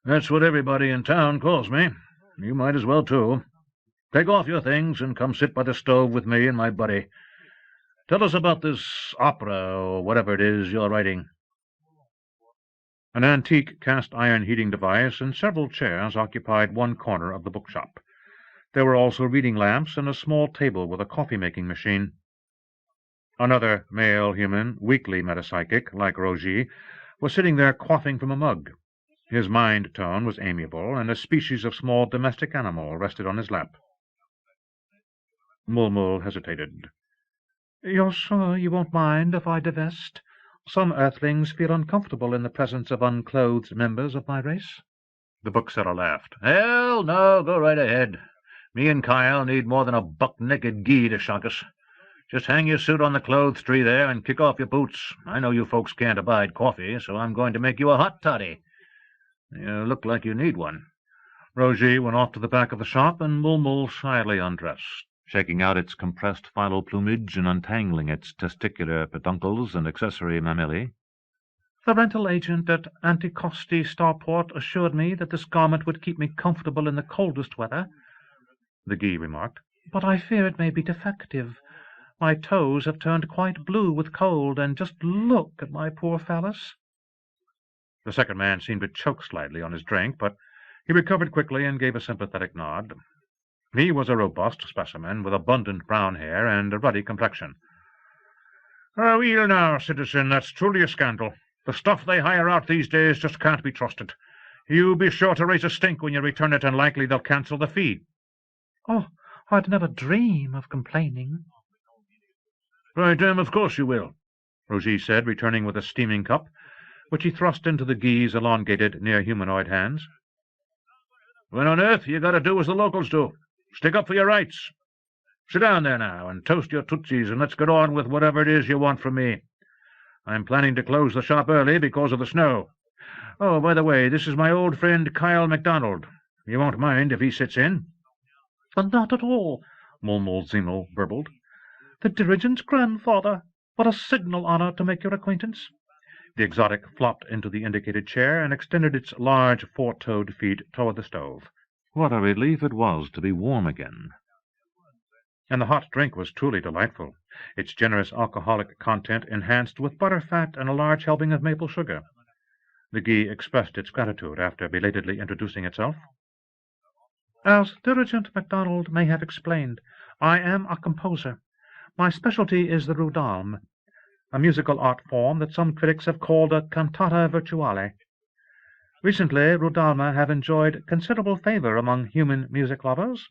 "That's what everybody in town calls me. You might as well, too. Take off your things and come sit by the stove with me and my buddy. Tell us about this opera, or whatever it is you're writing." An antique cast-iron heating device and several chairs occupied one corner of the bookshop. There were also reading lamps and a small table with a coffee-making machine. Another male human, weakly metapsychic, like Rogie, was sitting there quaffing from a mug. His mind tone was amiable, and a species of small domestic animal rested on his lap. Mulmul hesitated. You're sure you won't mind if I divest? Some earthlings feel uncomfortable in the presence of unclothed members of my race. The bookseller laughed. "Hell, no, go right ahead. Me and Kyle need more than a buck-naked Guy to shock us. Just hang your suit on the clothes tree there and kick off your boots. I know you folks can't abide coffee, so I'm going to make you a hot toddy. You look like you need one." Rogie went off to the back of the shop, and Mulmul shyly undressed, shaking out its compressed philo plumage and untangling its testicular peduncles and accessory mammae. The rental agent at Anticosti Starport assured me that this garment would keep me comfortable in the coldest weather, the Guy remarked. But I fear it may be defective. My toes have turned quite blue with cold, and just look at my poor phallus. The second man seemed to choke slightly on his drink, but he recovered quickly and gave a sympathetic nod. He was a robust specimen, with abundant brown hair and a ruddy complexion. "Oh, well now, citizen, that's truly a scandal. The stuff they hire out these days just can't be trusted. You be sure to raise a stink when you return it, and likely they'll cancel the fee." Oh, I'd never dream of complaining. "Right, of course you will," Rogie said, returning with a steaming cup, which he thrust into the Guy's elongated, near-humanoid hands. "What on earth you got to do as the locals do? Stick up for your rights. Sit down there now, and toast your tootsies, and let's get on with whatever it is you want from me. I'm planning to close the shop early because of the snow. Oh, by the way, this is my old friend Kyle MacDonald. You won't mind if he sits in?" Not at all, Mulmul burbled. The dirigent's grandfather. What a signal honor to make your acquaintance. The exotic flopped into the indicated chair and extended its large four-toed feet toward the stove. What a relief it was to be warm again. And the hot drink was truly delightful, its generous alcoholic content enhanced with butterfat and a large helping of maple sugar. The Guy expressed its gratitude after belatedly introducing itself. As Dirigent MacDonald may have explained, I am a composer. My specialty is the rudalm, a musical art form that some critics have called a cantata virtuale. Recently, rudalma have enjoyed considerable favor among human music lovers.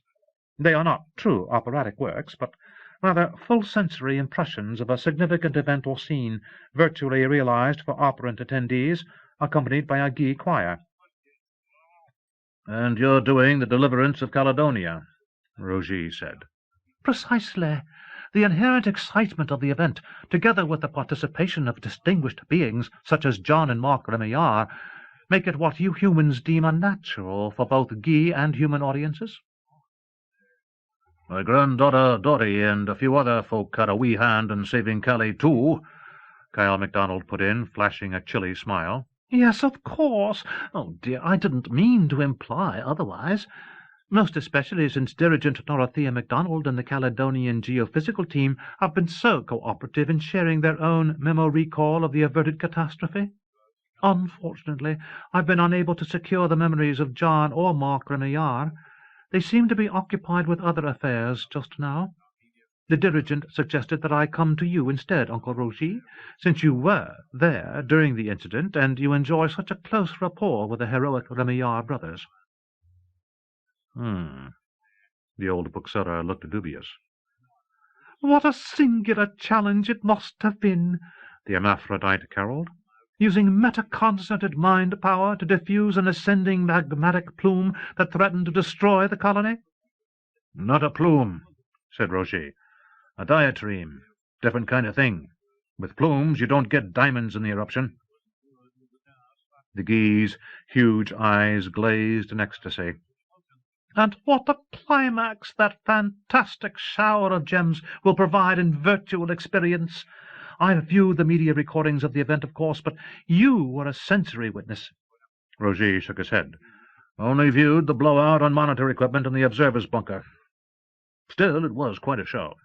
They are not true operatic works, but rather full-sensory impressions of a significant event or scene, virtually realized for operant attendees, accompanied by a Guy choir. "And you're doing the deliverance of Caledonia," Rogie said. Precisely. The inherent excitement of the event, together with the participation of distinguished beings such as John and Mark Remillard, make it what you humans deem unnatural for both Guy and human audiences. My granddaughter Dottie and a few other folk had a wee hand in saving Calais too, Kyle MacDonald put in, flashing a chilly smile. Yes, of course. Oh, dear, I didn't mean to imply otherwise. Most especially since Dirigent Dorothea MacDonald and the Caledonian geophysical team have been so cooperative in sharing their own memo-recall of the averted catastrophe. Unfortunately, I've been unable to secure the memories of John or Mark Remillard. They seem to be occupied with other affairs just now. The dirigent suggested that I come to you instead, Uncle Rogie, since you were there during the incident, and you enjoy such a close rapport with the heroic Remillard brothers. The old bookseller looked dubious. "What a singular challenge it must have been," the hermaphrodite caroled. "using meta-concentrated mind power to diffuse an ascending magmatic plume that threatened to destroy the colony." "Not a plume," said Roger. "A diatreme. Different kind of thing. With plumes you don't get diamonds in the eruption." The Guy's huge eyes glazed in ecstasy. "And what a climax that fantastic shower of gems will provide in virtual experience! I've viewed the media recordings of the event, of course, but you were a sensory witness." Roger shook his head. "Only viewed the blowout on monitor equipment in the observer's bunker. Still, it was quite a show."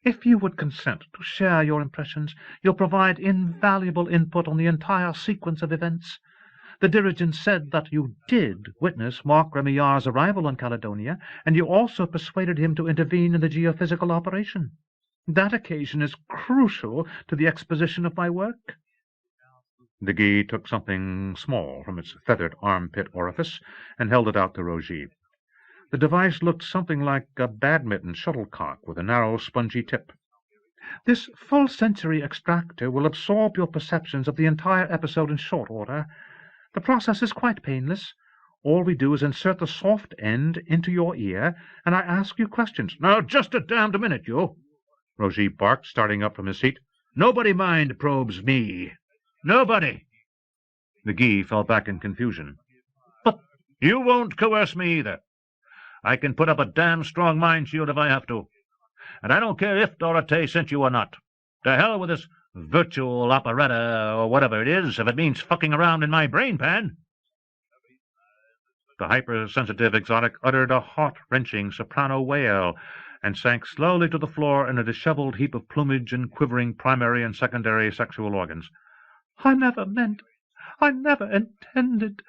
"If you would consent to share your impressions, you'll provide invaluable input on the entire sequence of events. The dirigent said that you did witness Mark Remillard's arrival on Caledonia, and you also persuaded him to intervene in the geophysical operation. That occasion is crucial to the exposition of my work." The Guy took something small from its feathered armpit orifice and held it out to Roger. The device looked something like a badminton shuttlecock with a narrow, spongy tip. "This full-sensory extractor will absorb your perceptions of the entire episode in short order. The process is quite painless. All we do is insert the soft end into your ear, and I ask you questions." "Now, just a damned minute, you!" Roger barked, starting up from his seat. "Nobody mind probes me. Nobody!" The Guy fell back in confusion. "But you won't coerce me either. I can put up a damn strong mind shield if I have to. And I don't care if Dorothée sent you or not. To hell with this virtual operetta or whatever it is, if it means fucking around in my brain pan." The hypersensitive exotic uttered a heart-wrenching soprano wail and sank slowly to the floor in a disheveled heap of plumage and quivering primary and secondary sexual organs. "I never intended.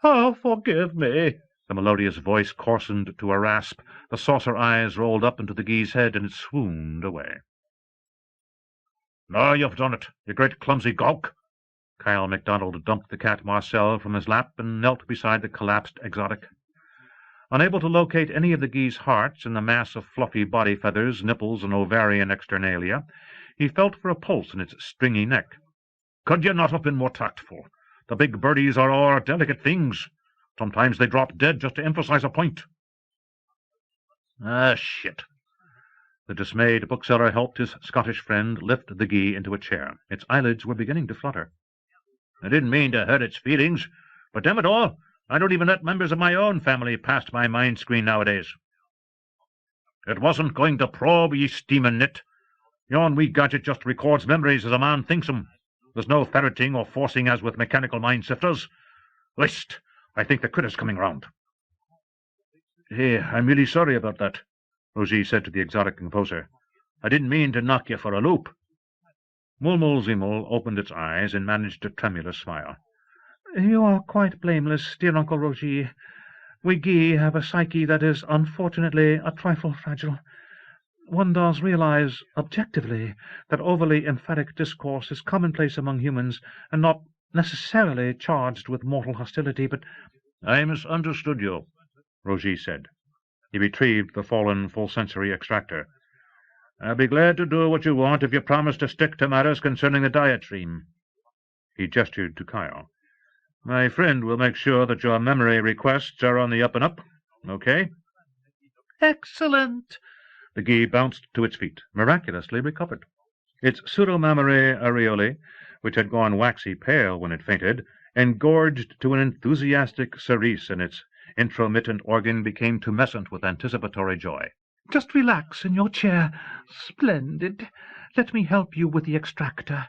Oh, forgive me." The melodious voice coarsened to a rasp. The saucer eyes rolled up into the Guy's head, and it swooned away. "Now you've done it, you great clumsy gawk!" Kyle MacDonald dumped the cat Marcel from his lap and knelt beside the collapsed exotic. Unable to locate any of the Guy's hearts in the mass of fluffy body feathers, nipples, and ovarian externalia, he felt for a pulse in its stringy neck. "Could you not have been more tactful? The big birdies are all delicate things. Sometimes they drop dead just to emphasize a point." "Ah, shit." The dismayed bookseller helped his Scottish friend lift the Guy into a chair. Its eyelids were beginning to flutter. "I didn't mean to hurt its feelings, but damn it all, I don't even let members of my own family past my mind screen nowadays. It wasn't going to probe, ye steaming nit. Yon wee gadget just records memories as a man thinks 'em. There's no ferreting or forcing as with mechanical mind sifters. List, I think the critter's coming round." "Hey, I'm really sorry about that," Roger said to the exotic composer. "I didn't mean to knock you for a loop." Mulmulzimul opened its eyes and managed a tremulous smile. "You are quite blameless, dear Uncle Roger. We Guy have a psyche that is unfortunately a trifle fragile. One does realize objectively that overly emphatic discourse is commonplace among humans and not necessarily charged with mortal hostility, but—" "I misunderstood you," Roger said. He retrieved the fallen full-sensory extractor. "I'll be glad to do what you want if you promise to stick to matters concerning the diatreme." He gestured to Kyle. "My friend will make sure that your memory requests are on the up and up. Okay?" "Excellent!" The Guy bounced to its feet, miraculously recovered. Its pseudo-mammary areolae, which had gone waxy pale when it fainted, engorged to an enthusiastic cerise, and its intromittent organ became tumescent with anticipatory joy. "Just relax in your chair. Splendid. Let me help you with the extractor.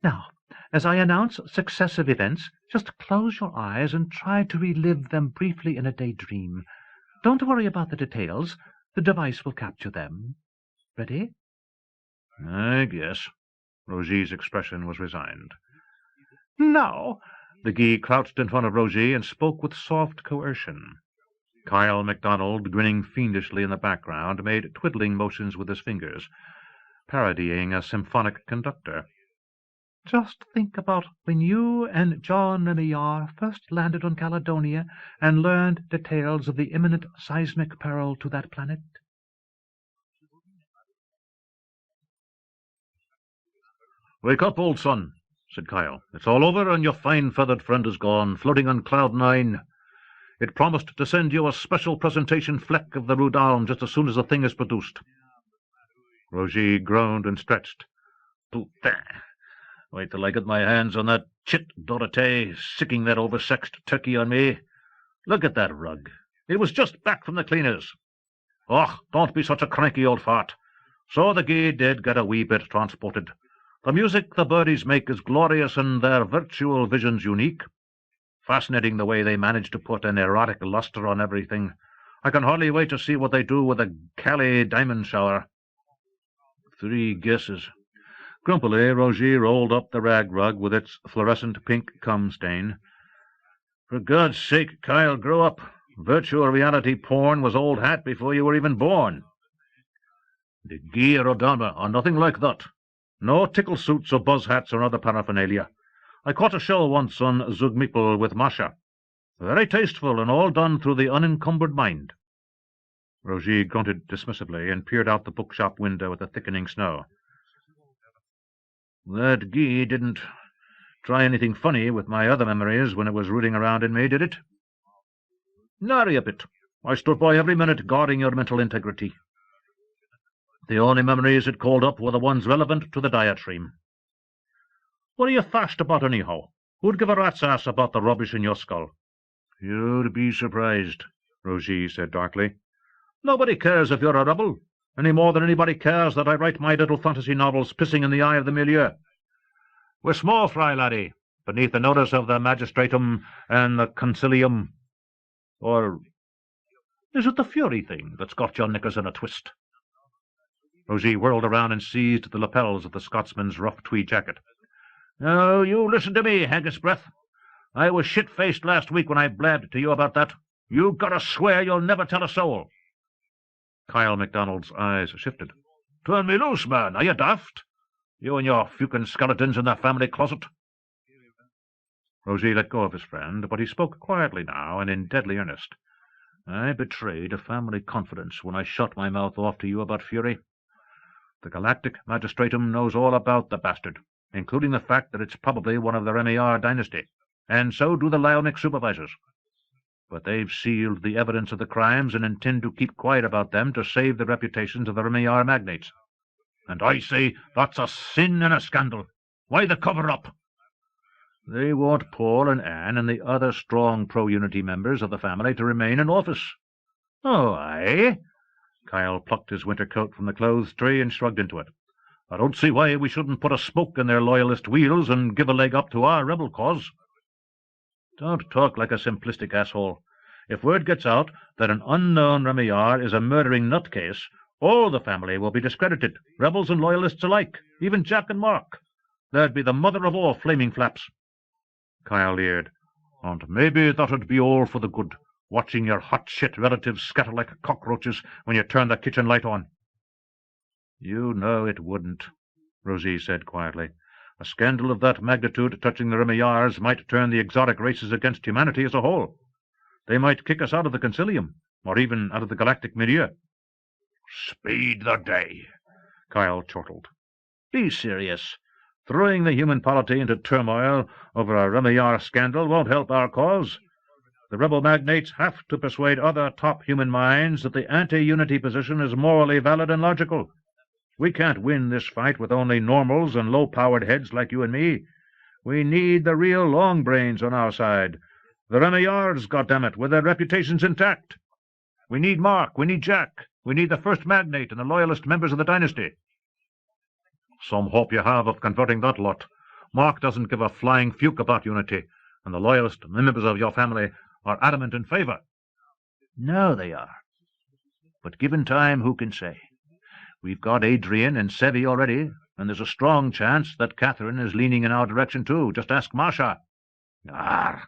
Now, as I announce successive events, just close your eyes and try to relive them briefly in a daydream. Don't worry about the details. The device will capture them. Ready?" "I guess." Roger's expression was resigned. "Now." The Guy crouched in front of Roger and spoke with soft coercion. Kyle MacDonald, grinning fiendishly in the background, made twiddling motions with his fingers, parodying a symphonic conductor. Just think about when you and John Remillard first landed on Caledonia and learned details of the imminent seismic peril to that planet. "Wake up, old son," said Kyle. "It's all over, and your fine feathered friend is gone, floating on cloud 9. It promised to send you a special presentation fleck of the Rudalm just as soon as the thing is produced." Roger groaned and stretched. "Putain! Wait till I get my hands on that chit Dorothée sicking that oversexed turkey on me. Look at that rug. It was just back from the cleaners. Och, don't be such a cranky old fart. So the gee did get a wee bit transported. The music the birdies make is glorious and their virtual visions unique. Fascinating the way they manage to put an erotic lustre on everything. I can hardly wait to see what they do with a Calais diamond shower." 3 guesses. Grumpily, Roger rolled up the rag rug with its fluorescent pink cum stain. "For God's sake, Kyle, grow up. Virtual reality porn was old hat before you were even born. The gee Rodama are nothing like that. No tickle suits or buzz hats or other paraphernalia. I caught a show once on Zugmipel with Masha. Very tasteful and all done through the unencumbered mind." Roger grunted dismissively and peered out the bookshop window at the thickening snow. "That gee didn't try anything funny with my other memories when it was rooting around in me, did it?" "Nary a bit. I stood by every minute guarding your mental integrity. The only memories it called up were the ones relevant to the diatribe. What are you fashed about, anyhow? Who'd give a rat's ass about the rubbish in your skull?" "You'd be surprised," Roger said darkly. "Nobody cares if you're a rebel, any more than anybody cares that I write my little fantasy novels pissing in the eye of the milieu. We're small fry, laddie, beneath the notice of the magistratum and the concilium. Or is it the fury thing that's got your knickers in a twist?" Roger whirled around and seized the lapels of the Scotsman's rough tweed jacket. "Now, you listen to me, Haggis Breath. I was shit-faced last week when I blabbed to you about that. You gotta swear you'll never tell a soul." Kyle MacDonald's eyes shifted. "Turn me loose, man. Are you daft? You and your fucking skeletons in the family closet." Roger let go of his friend, but he spoke quietly now and in deadly earnest. "I betrayed a family confidence when I shut my mouth off to you about fury. The Galactic Magistratum knows all about the bastard, including the fact that it's probably one of the Remillard dynasty, and so do the Lyonic supervisors. But they've sealed the evidence of the crimes and intend to keep quiet about them to save the reputations of the Remillard magnates. And I say that's a sin and a scandal. Why the cover-up? They want Paul and Anne and the other strong pro-unity members of the family to remain in office." "Oh, aye?" Kyle plucked his winter coat from the clothes tree and shrugged into it. "I don't see why we shouldn't put a spoke in their loyalist wheels and give a leg up to our rebel cause." "Don't talk like a simplistic asshole. If word gets out that an unknown Remillard is a murdering nutcase, all the family will be discredited, rebels and loyalists alike, even Jack and Mark. There'd be the mother of all flaming flaps." Kyle leered. "And maybe that'd be all for the good, watching your hot shit relatives scatter like cockroaches when you turn the kitchen light on." "You know it wouldn't," Rosie said quietly. "A scandal of that magnitude touching the Remillards might turn the exotic races against humanity as a whole. They might kick us out of the concilium, or even out of the galactic milieu." "Speed the day," Kyle chortled. "Be serious. Throwing the human polity into turmoil over a Remillard scandal won't help our cause. The rebel magnates have to persuade other top human minds that the anti-unity position is morally valid and logical. We can't win this fight with only normals and low-powered heads like you and me. We need the real long brains on our side. The Remillards, goddammit, with their reputations intact. We need Mark, we need Jack, we need the first magnate and the loyalist members of the dynasty." "Some hope you have of converting that lot. Mark doesn't give a flying fuke about unity, and the loyalist members of your family are adamant in favour." "No, they are. But given time, who can say? We've got Adrian and Sevi already, and there's a strong chance that Catherine is leaning in our direction too. Just ask Masha." "Arr!"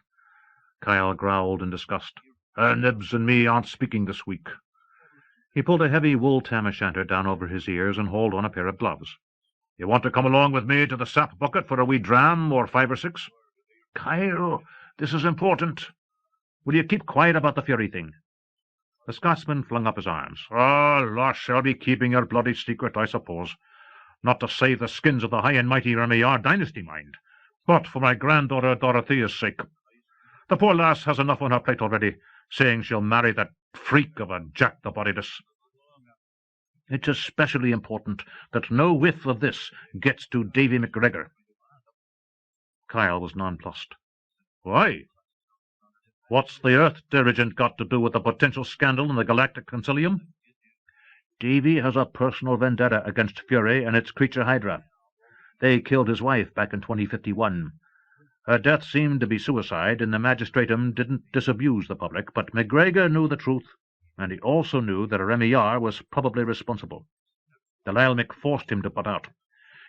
Kyle growled in disgust. "Her nibs and me aren't speaking this week." He pulled a heavy wool tam-o'-shanter down over his ears and hauled on a pair of gloves. You want to come along with me to the sap bucket for a wee dram, or 5 or 6? Kyle, this is important. Will you keep quiet about the Fury thing? The Scotsman flung up his arms. Oh, losh, I'll be keeping your bloody secret, I suppose. Not to save the skins of the high and mighty Remillarad dynasty, mind, but for my granddaughter Dorothea's sake. The poor lass has enough on her plate already, saying she'll marry that freak of a Jack the Bodiless. It's especially important that no whiff of this gets to Davy MacGregor. Kyle was nonplussed. Why? What's the Earth Dirigent got to do with the potential scandal in the Galactic Concilium? Davy has a personal vendetta against Fury and its creature Hydra. They killed his wife back in 2051. Her death seemed to be suicide, and the magistratum didn't disabuse the public, but MacGregor knew the truth, and he also knew that a Remillard was probably responsible. The Lylmic forced him to put out.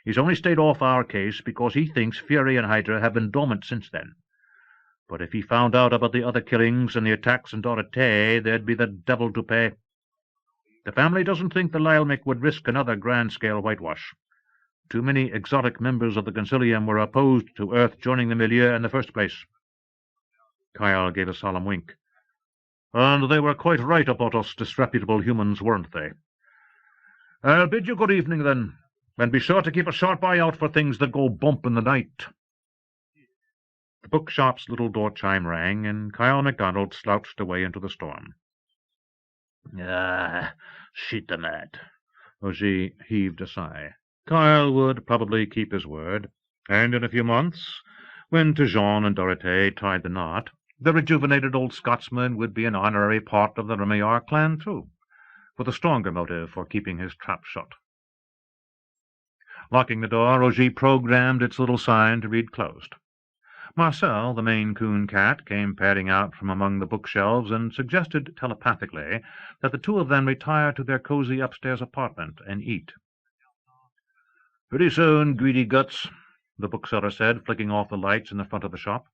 He's only stayed off our case because he thinks Fury and Hydra have been dormant since then. But if he found out about the other killings and the attacks in Dorothea, there'd be the devil to pay. The family doesn't think the Lylmic would risk another grand-scale whitewash. Too many exotic members of the Concilium were opposed to Earth joining the milieu in the first place. Kyle gave a solemn wink. And they were quite right about us disreputable humans, weren't they? I'll bid you good evening, then, and be sure to keep a sharp eye out for things that go bump in the night. The bookshop's little door chime rang, and Kyle MacDonald slouched away into the storm. Shit the mad. Roger heaved a sigh. Kyle would probably keep his word, and in a few months, when Tejon and Dorothea tied the knot, the rejuvenated old Scotsman would be an honorary part of the Remillard clan, too, with a stronger motive for keeping his trap shut. Locking the door, Roger programmed its little sign to read closed. Marcel, the Maine Coon cat, came padding out from among the bookshelves and suggested telepathically that the two of them retire to their cozy upstairs apartment and eat. "Pretty soon, greedy guts," the bookseller said, flicking off the lights in the front of the shop.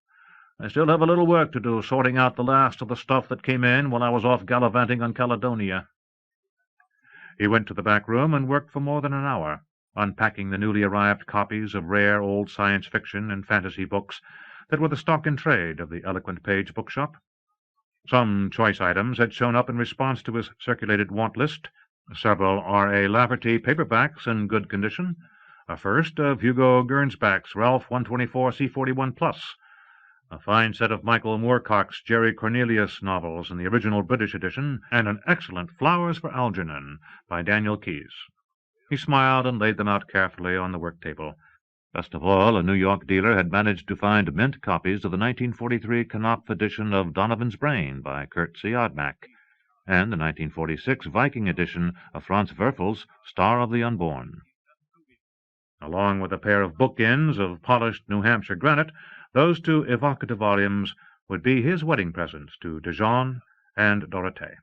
"I still have a little work to do, sorting out the last of the stuff that came in while I was off gallivanting on Caledonia." He went to the back room and worked for more than an hour, unpacking the newly arrived copies of rare old science fiction and fantasy books that were the stock in trade of the Eloquent Page bookshop. Some choice items had shown up in response to his circulated want list: several R.A. Lafferty paperbacks in good condition, a first of Hugo Gernsback's Ralph 124 C41+, a fine set of Michael Moorcock's Jerry Cornelius novels in the original British edition, and an excellent Flowers for Algernon by Daniel Keyes. He smiled and laid them out carefully on the work table. Best of all, a New York dealer had managed to find mint copies of the 1943 Knopf edition of Donovan's Brain by Kurt Siodmak, and the 1946 Viking edition of Franz Werfel's Star of the Unborn. Along with a pair of bookends of polished New Hampshire granite, those two evocative volumes would be his wedding presents to Tejon and Dorothea.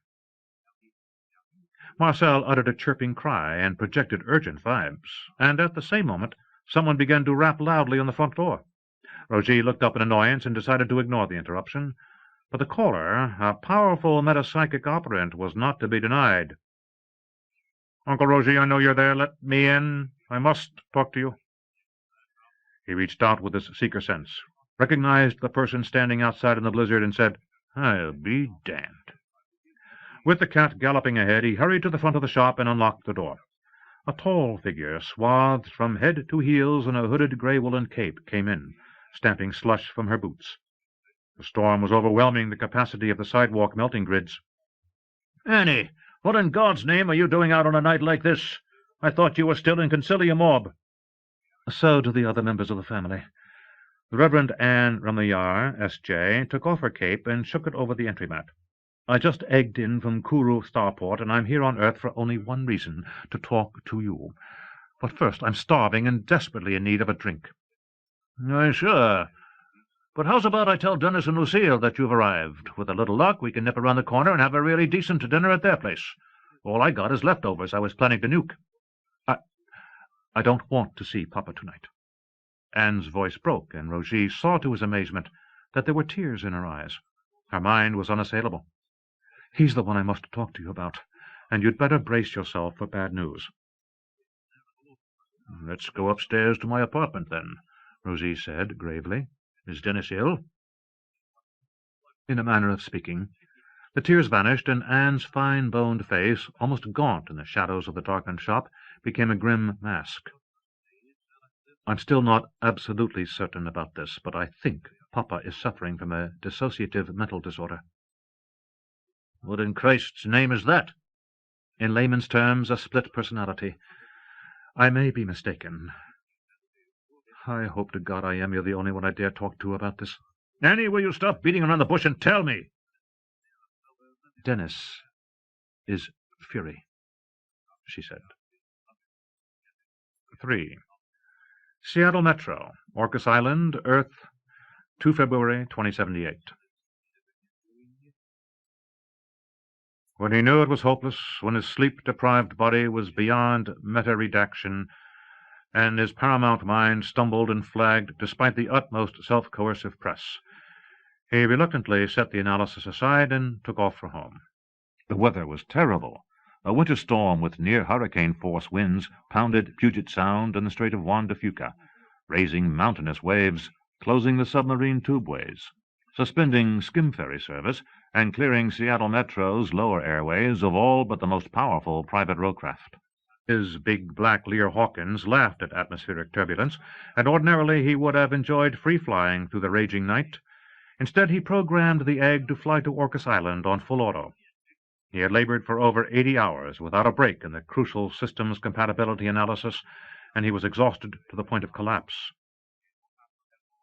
Marcel uttered a chirping cry and projected urgent vibes, and at the same moment someone began to rap loudly on the front door. Roger looked up in annoyance and decided to ignore the interruption, but the caller, a powerful metapsychic operant, was not to be denied. "Uncle Roger, I know you're there. Let me in. I must talk to you." He reached out with his seeker sense, recognized the person standing outside in the blizzard, and said, "I'll be damned." With the cat galloping ahead, he hurried to the front of the shop and unlocked the door. A tall figure, swathed from head to heels in a hooded gray woolen cape, came in, stamping slush from her boots. The storm was overwhelming the capacity of the sidewalk melting grids. "Annie, what in God's name are you doing out on a night like this? I thought you were still in Concilium Orb." "So do the other members of the family." The Reverend Anne Remillard, S.J., took off her cape and shook it over the entry mat. "I just egged in from Kourou Starport, and I'm here on Earth for only one reason, to talk to you. But first, I'm starving and desperately in need of a drink." "Why, sure. But how's about I tell Dennis and Lucille that you've arrived? With a little luck, we can nip around the corner and have a really decent dinner at their place. All I got is leftovers I was planning to nuke." I don't want to see Papa tonight." Anne's voice broke, and Roger saw to his amazement that there were tears in her eyes. Her mind was unassailable. "He's the one I must talk to you about, and you'd better brace yourself for bad news." "Let's go upstairs to my apartment, then," Rosie said gravely. "Is Dennis ill?" In a manner of speaking. The tears vanished, and Anne's fine-boned face, almost gaunt in the shadows of the darkened shop, became a grim mask. "I'm still not absolutely certain about this, but I think Papa is suffering from a dissociative mental disorder." "What in Christ's name is that?" "In layman's terms, a split personality. I may be mistaken. I hope to God you're the only one I dare talk to about this." "Annie, will you stop beating around the bush and tell me?" "Dennis is Fury," she said. 3. Seattle Metro, Orcas Island, Earth, 2 February 2078. When he knew it was hopeless, when his sleep-deprived body was beyond meta-redaction, and his paramount mind stumbled and flagged despite the utmost self-coercive press, he reluctantly set the analysis aside and took off for home. The weather was terrible. A winter storm with near-hurricane-force winds pounded Puget Sound and the Strait of Juan de Fuca, raising mountainous waves, closing the submarine tubeways, suspending skim-ferry service, and clearing Seattle Metro's lower airways of all but the most powerful private roadcraft. His big black Lear Hawkins laughed at atmospheric turbulence, and ordinarily he would have enjoyed free-flying through the raging night. Instead, he programmed the Egg to fly to Orcas Island on full auto. He had labored for over 80 hours without a break in the crucial systems compatibility analysis, and he was exhausted to the point of collapse.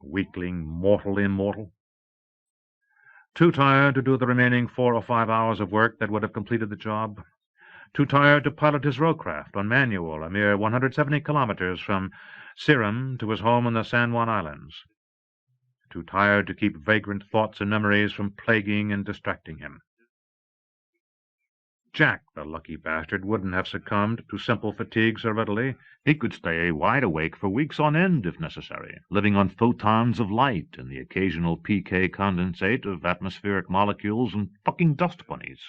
Weakling, mortal immortal. Too tired to do the remaining 4 or 5 hours of work that would have completed the job. Too tired to pilot his roadcraft on manual a mere 170 kilometers from Siram to his home in the San Juan Islands. Too tired to keep vagrant thoughts and memories from plaguing and distracting him. Jack, the lucky bastard, wouldn't have succumbed to simple fatigue so readily. He could stay wide awake for weeks on end, if necessary, living on photons of light and the occasional PK condensate of atmospheric molecules and fucking dust bunnies.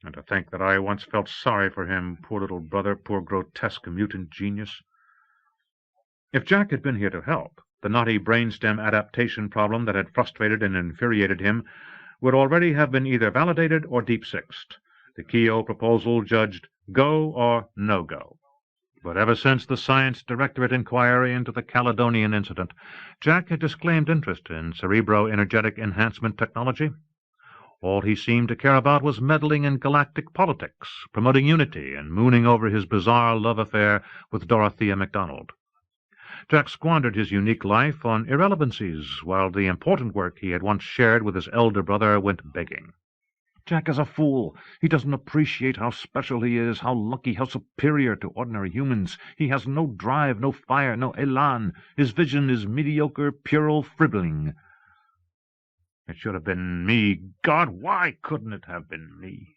And to think that I once felt sorry for him, poor little brother, poor grotesque mutant genius. If Jack had been here to help, the knotty brainstem adaptation problem that had frustrated and infuriated him would already have been either validated or deep-sixed. The Keogh proposal judged go or no-go. But ever since the Science Directorate inquiry into the Caledonian incident, Jack had disclaimed interest in cerebro-energetic enhancement technology. All he seemed to care about was meddling in galactic politics, promoting unity, and mooning over his bizarre love affair with Dorothea MacDonald. Jack squandered his unique life on irrelevancies, while the important work he had once shared with his elder brother went begging. Jack is a fool. He doesn't appreciate how special he is, how lucky, how superior to ordinary humans. He has no drive, no fire, no elan. His vision is mediocre, puerile fribbling. It should have been me. God, why couldn't it have been me?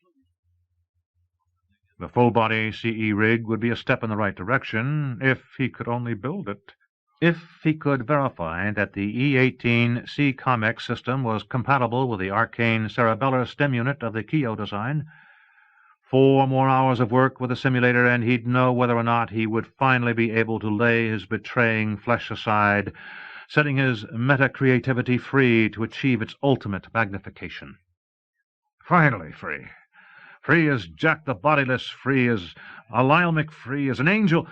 The full-body CE rig would be a step in the right direction, if he could only build it. If he could verify that the E-18 C-COMEX system was compatible with the arcane cerebellar stem unit of the Keogh design. 4 more hours of work with the simulator, and he'd know whether or not he would finally be able to lay his betraying flesh aside, setting his meta-creativity free to achieve its ultimate magnification. Finally free. Free as Jack the Bodiless, free as Alilmic, free as an angel,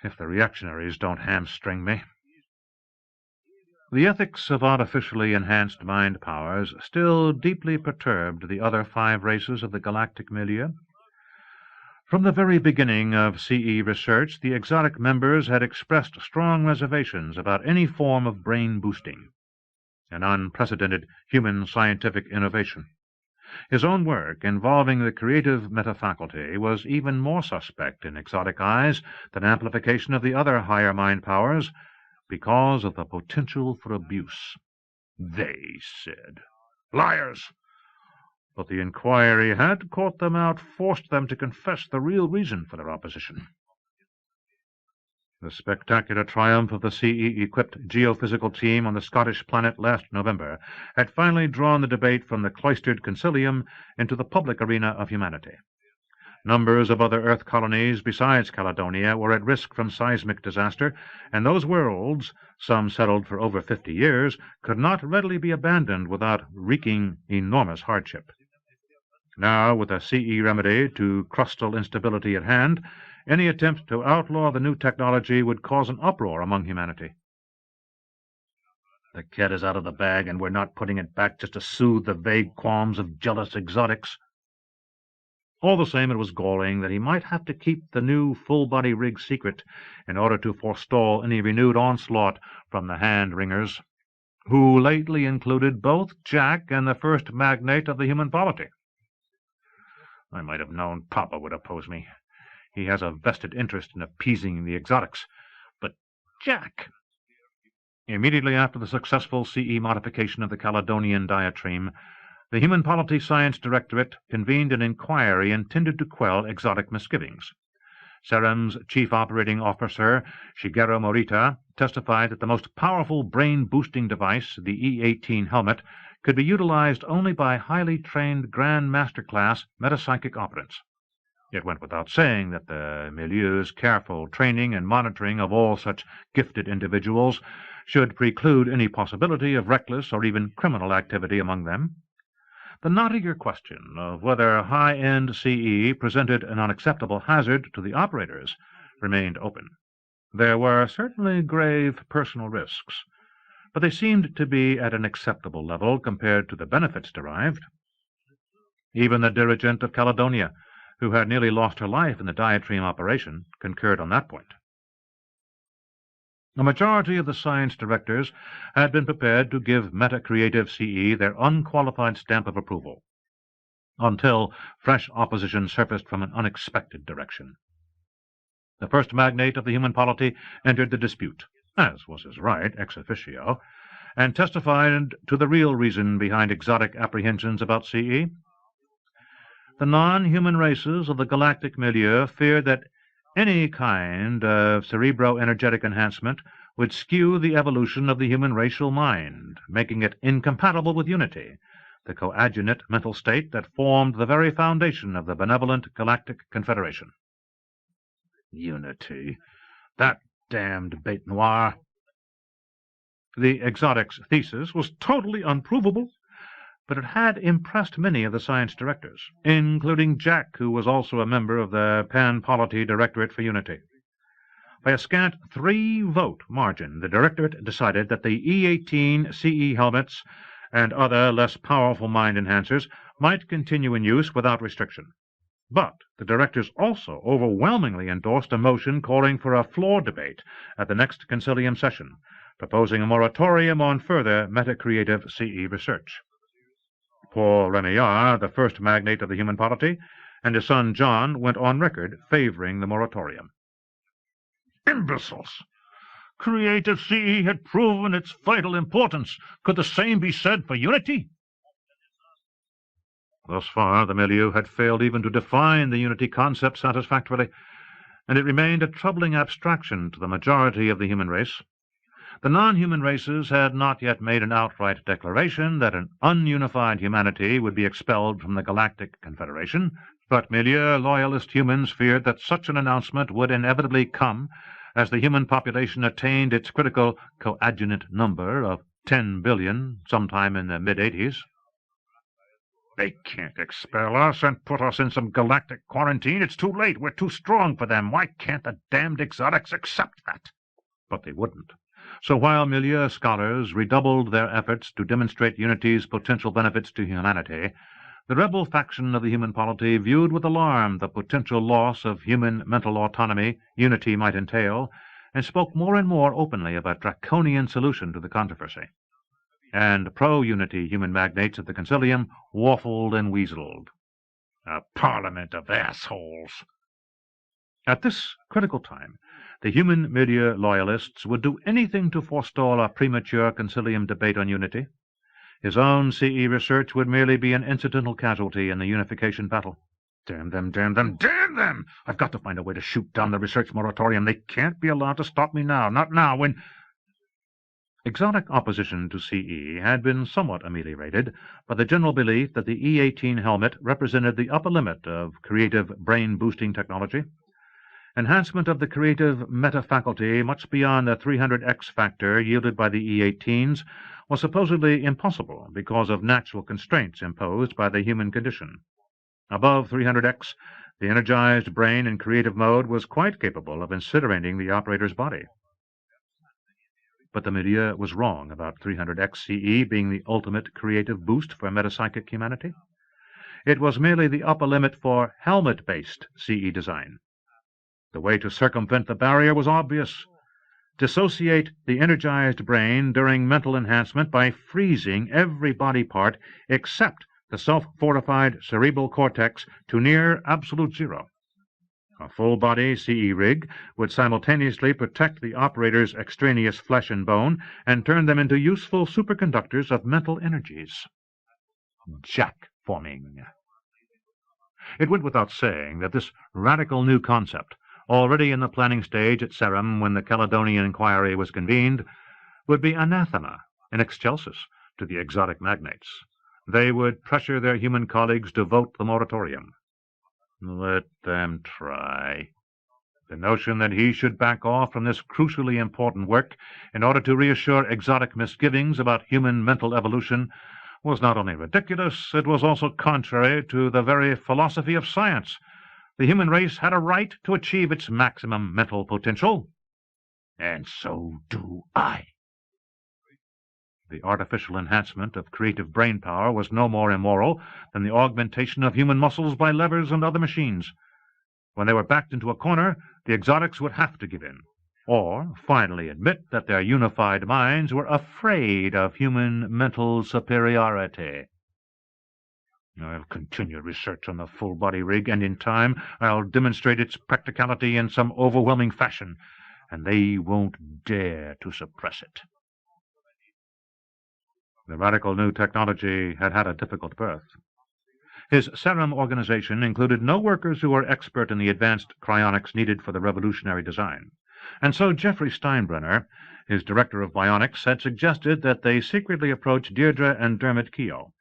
if the reactionaries don't hamstring me. The ethics of artificially enhanced mind powers still deeply perturbed the other 5 races of the galactic milieu. From the very beginning of CE research, the exotic members had expressed strong reservations about any form of brain boosting, an unprecedented human scientific innovation. His own work involving the creative metafaculty was even more suspect in exotic eyes than amplification of the other higher mind powers because of the potential for abuse. They said. Liars! But the inquiry had caught them out, forced them to confess the real reason for their opposition. The spectacular triumph of the CE-equipped geophysical team on the Scottish planet last November had finally drawn the debate from the cloistered concilium into the public arena of humanity. Numbers of other Earth colonies besides Caledonia were at risk from seismic disaster, and those worlds, some settled for over 50 years, could not readily be abandoned without wreaking enormous hardship. Now, with a CE remedy to crustal instability at hand, any attempt to outlaw the new technology would cause an uproar among humanity. The cat is out of the bag, and we're not putting it back just to soothe the vague qualms of jealous exotics. All the same, it was galling that he might have to keep the new full-body rig secret in order to forestall any renewed onslaught from the hand-wringers, who lately included both Jack and the first magnate of the human polity. I might have known Papa would oppose me. He has a vested interest in appeasing the exotics. But Jack... Immediately after the successful CE modification of the Caledonian diatreme, the Human Polity Science Directorate convened an inquiry intended to quell exotic misgivings. Serum's chief operating officer, Shigeru Morita, testified that the most powerful brain-boosting device, the E-18 helmet, could be utilized only by highly trained Grand Master-class metapsychic operants. It went without saying that the milieu's careful training and monitoring of all such gifted individuals should preclude any possibility of reckless or even criminal activity among them. The knottier question of whether high-end CE presented an unacceptable hazard to the operators remained open. There were certainly grave personal risks, but they seemed to be at an acceptable level compared to the benefits derived. Even the dirigent of Caledonia, who had nearly lost her life in the diatreme operation, concurred on that point. A majority of the science directors had been prepared to give Meta-Creative CE their unqualified stamp of approval, until fresh opposition surfaced from an unexpected direction. The first magnate of the human polity entered the dispute, as was his right ex officio, and testified to the real reason behind exotic apprehensions about CE. The non-human races of the galactic milieu feared that any kind of cerebro-energetic enhancement would skew the evolution of the human racial mind, making it incompatible with unity, the coadjunate mental state that formed the very foundation of the benevolent Galactic Confederation. Unity. That damned bête noire. The exotic's thesis was totally unprovable, but it had impressed many of the science directors, including Jack, who was also a member of the Pan-Polity Directorate for Unity. By a scant 3-vote margin, the Directorate decided that the E-18 CE helmets and other less powerful mind enhancers might continue in use without restriction. But the directors also overwhelmingly endorsed a motion calling for a floor debate at the next concilium session, proposing a moratorium on further meta-creative CE research. Paul Remillard, the first magnate of the human polity, and his son John went on record favoring the moratorium. Imbeciles! Creative CE had proven its vital importance. Could the same be said for unity? Thus far, the milieu had failed even to define the unity concept satisfactorily, and it remained a troubling abstraction to the majority of the human race. The non-human races had not yet made an outright declaration that an ununified humanity would be expelled from the Galactic Confederation, but milieu-loyalist humans feared that such an announcement would inevitably come as the human population attained its critical coadjunate number of 10 billion sometime in the mid-'80s. They can't expel us and put us in some galactic quarantine. It's too late. We're too strong for them. Why can't the damned exotics accept that? But they wouldn't. So while milieu scholars redoubled their efforts to demonstrate Unity's potential benefits to humanity, the rebel faction of the human polity viewed with alarm the potential loss of human mental autonomy Unity might entail, and spoke more and more openly of a draconian solution to the controversy. And pro-Unity human magnates at the concilium waffled and weaseled. A parliament of assholes! At this critical time, the human milieu loyalists would do anything to forestall a premature concilium debate on unity. His own CE research would merely be an incidental casualty in the unification battle. Damn them, damn them, damn them! I've got to find a way to shoot down the research moratorium. They can't be allowed to stop me now. Not now, when... Exotic opposition to CE had been somewhat ameliorated by the general belief that the E-18 helmet represented the upper limit of creative brain-boosting technology. Enhancement of the creative meta-faculty much beyond the 300X factor yielded by the E-18s was supposedly impossible because of natural constraints imposed by the human condition. Above 300X, the energized brain in creative mode was quite capable of incinerating the operator's body. But the milieu was wrong about 300X CE being the ultimate creative boost for metapsychic humanity. It was merely the upper limit for helmet-based CE design. The way to circumvent the barrier was obvious. Dissociate the energized brain during mental enhancement by freezing every body part except the self-fortified cerebral cortex to near absolute zero. A full-body CE rig would simultaneously protect the operator's extraneous flesh and bone and turn them into useful superconductors of mental energies. Jack-forming. It went without saying that this radical new concept, already in the planning stage at Serum when the Caledonian inquiry was convened, would be anathema in excelsis to the exotic magnates. They would pressure their human colleagues to vote the moratorium. Let them try. The notion that he should back off from this crucially important work in order to reassure exotic misgivings about human mental evolution was not only ridiculous, it was also contrary to the very philosophy of science. The human race had a right to achieve its maximum mental potential, and so do I. The artificial enhancement of creative brain power was no more immoral than the augmentation of human muscles by levers and other machines. When they were backed into a corner, the exotics would have to give in, or finally admit that their unified minds were afraid of human mental superiority. I'll continue research on the full-body rig, and in time I'll demonstrate its practicality in some overwhelming fashion, and they won't dare to suppress it. The radical new technology had had a difficult birth. His Serum organization included no workers who were expert in the advanced cryonics needed for the revolutionary design, and so Geoffrey Steinbrenner, his director of bionics, had suggested that they secretly approach Deirdre and Dermot Keogh,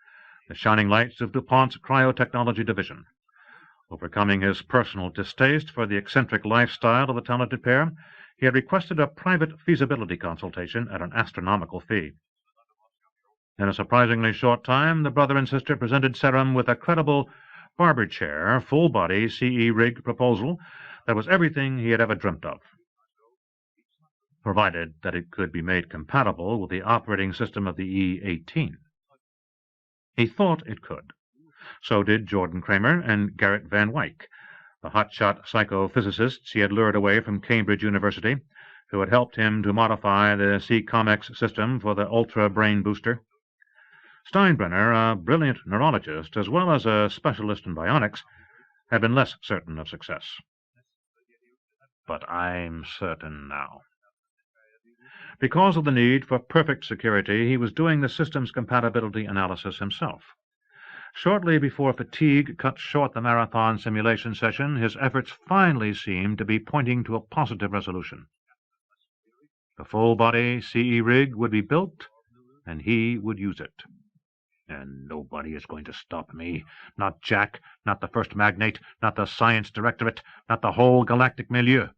the shining lights of DuPont's cryotechnology division. Overcoming his personal distaste for the eccentric lifestyle of the talented pair, he had requested a private feasibility consultation at an astronomical fee. In a surprisingly short time, the brother and sister presented Serum with a credible barber chair, full-body CE rig proposal that was everything he had ever dreamt of, provided that it could be made compatible with the operating system of the E-18. He thought it could. So did Jordan Kramer and Garrett Van Wyck, the hotshot psychophysicists he had lured away from Cambridge University, who had helped him to modify the C-COMEX system for the Ultra Brain Booster. Steinbrenner, a brilliant neurologist as well as a specialist in bionics, had been less certain of success. But I'm certain now. Because of the need for perfect security, he was doing the system's compatibility analysis himself. Shortly before fatigue cut short the marathon simulation session, his efforts finally seemed to be pointing to a positive resolution. The full-body CE rig would be built, and he would use it. And nobody is going to stop me. Not Jack, not the first magnate, not the science directorate, not the whole galactic milieu.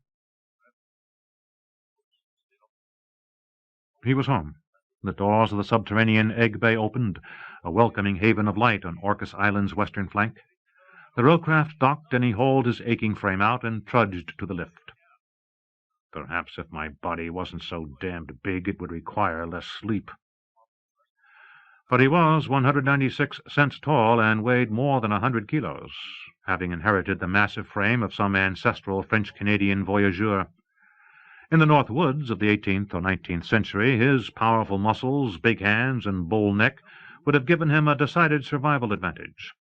He was home. The doors of the subterranean egg bay opened, a welcoming haven of light on Orcas Island's western flank. The rowcraft docked, and he hauled his aching frame out and trudged to the lift. Perhaps if my body wasn't so damned big, it would require less sleep. But he was 196 cents tall and weighed more than 100 kilos, having inherited the massive frame of some ancestral French-Canadian voyageur. In the North Woods of the 18th or 19th century, his powerful muscles, big hands, and bull neck would have given him a decided survival advantage.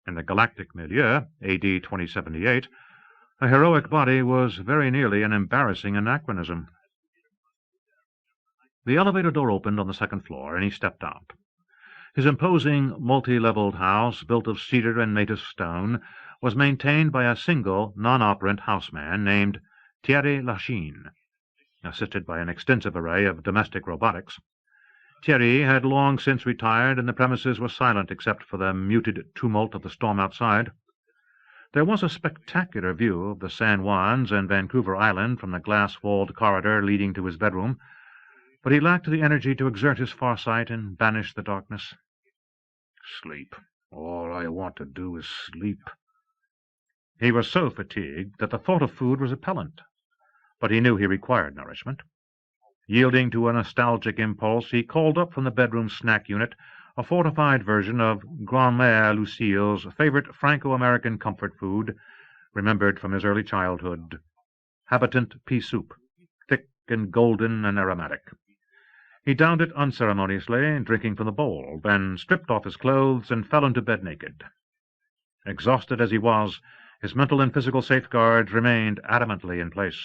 In the galactic milieu, A.D. 2078, a heroic body was very nearly an embarrassing anachronism. The elevator door opened on the second floor, and he stepped out. His imposing, multi-leveled house, built of cedar and native stone, was maintained by a single, non-operant houseman named Thierry Lachine, assisted by an extensive array of domestic robotics. Thierry had long since retired, and the premises were silent except for the muted tumult of the storm outside. There was a spectacular view of the San Juans and Vancouver Island from the glass-walled corridor leading to his bedroom, but he lacked the energy to exert his farsight and banish the darkness. Sleep. All I want to do is sleep. He was so fatigued that the thought of food was repellent, but he knew he required nourishment. Yielding to a nostalgic impulse, he called up from the bedroom snack unit a fortified version of Grandmère Lucille's favorite Franco-American comfort food, remembered from his early childhood, habitant pea soup, thick and golden and aromatic. He downed it unceremoniously, drinking from the bowl, then stripped off his clothes and fell into bed naked. Exhausted as he was, his mental and physical safeguards remained adamantly in place.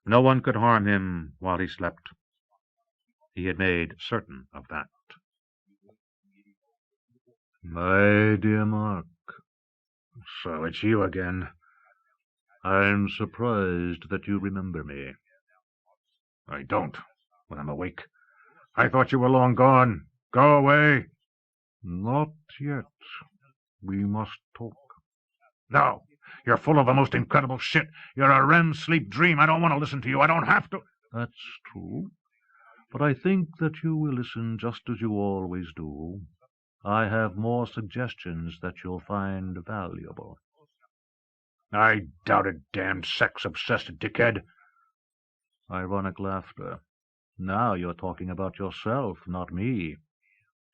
No one could harm him while he slept. He had made certain of that. My dear Mark, so it's you again. I'm surprised that you remember me. I don't, when I'm awake. I thought you were long gone. Go away. Not yet. We must talk. No, you're full of the most incredible shit. You're a REM sleep dream. I don't want to listen to you. I don't have to. That's true. But I think that you will listen just as you always do. I have more suggestions that you'll find valuable. I doubt it, damned sex-obsessed dickhead. Ironic laughter. Now you're talking about yourself, not me.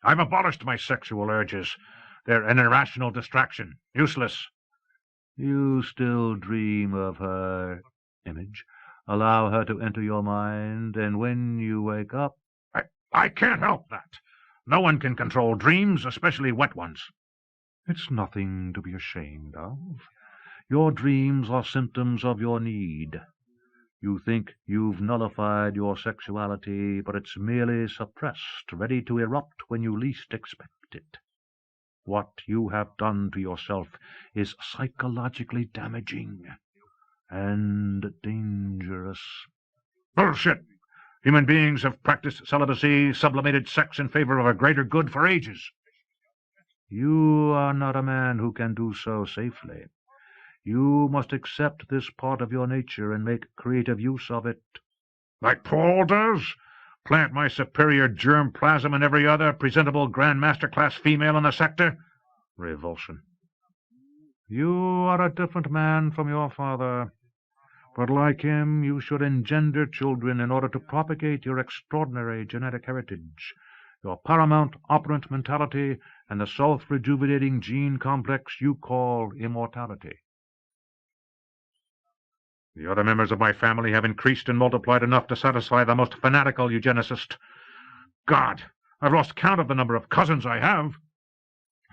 I've abolished my sexual urges. They're an irrational distraction. Useless. You still dream of her image. Allow her to enter your mind, and when you wake up... I can't help that. No one can control dreams, especially wet ones. It's nothing to be ashamed of. Your dreams are symptoms of your need. You think you've nullified your sexuality, but it's merely suppressed, ready to erupt when you least expect it. What you have done to yourself is psychologically damaging and dangerous. Bullshit! Human beings have practiced celibacy, sublimated sex in favor of a greater good for ages. You are not a man who can do so safely. You must accept this part of your nature and make creative use of it. Like Paul does? Plant my superior germ plasm in every other presentable Grandmaster class female in the sector? Revulsion. You are a different man from your father. But like him, you should engender children in order to propagate your extraordinary genetic heritage, your paramount operant mentality, and the self-rejuvenating gene complex you call immortality. The other members of my family have increased and multiplied enough to satisfy the most fanatical eugenicist. God, I've lost count of the number of cousins I have.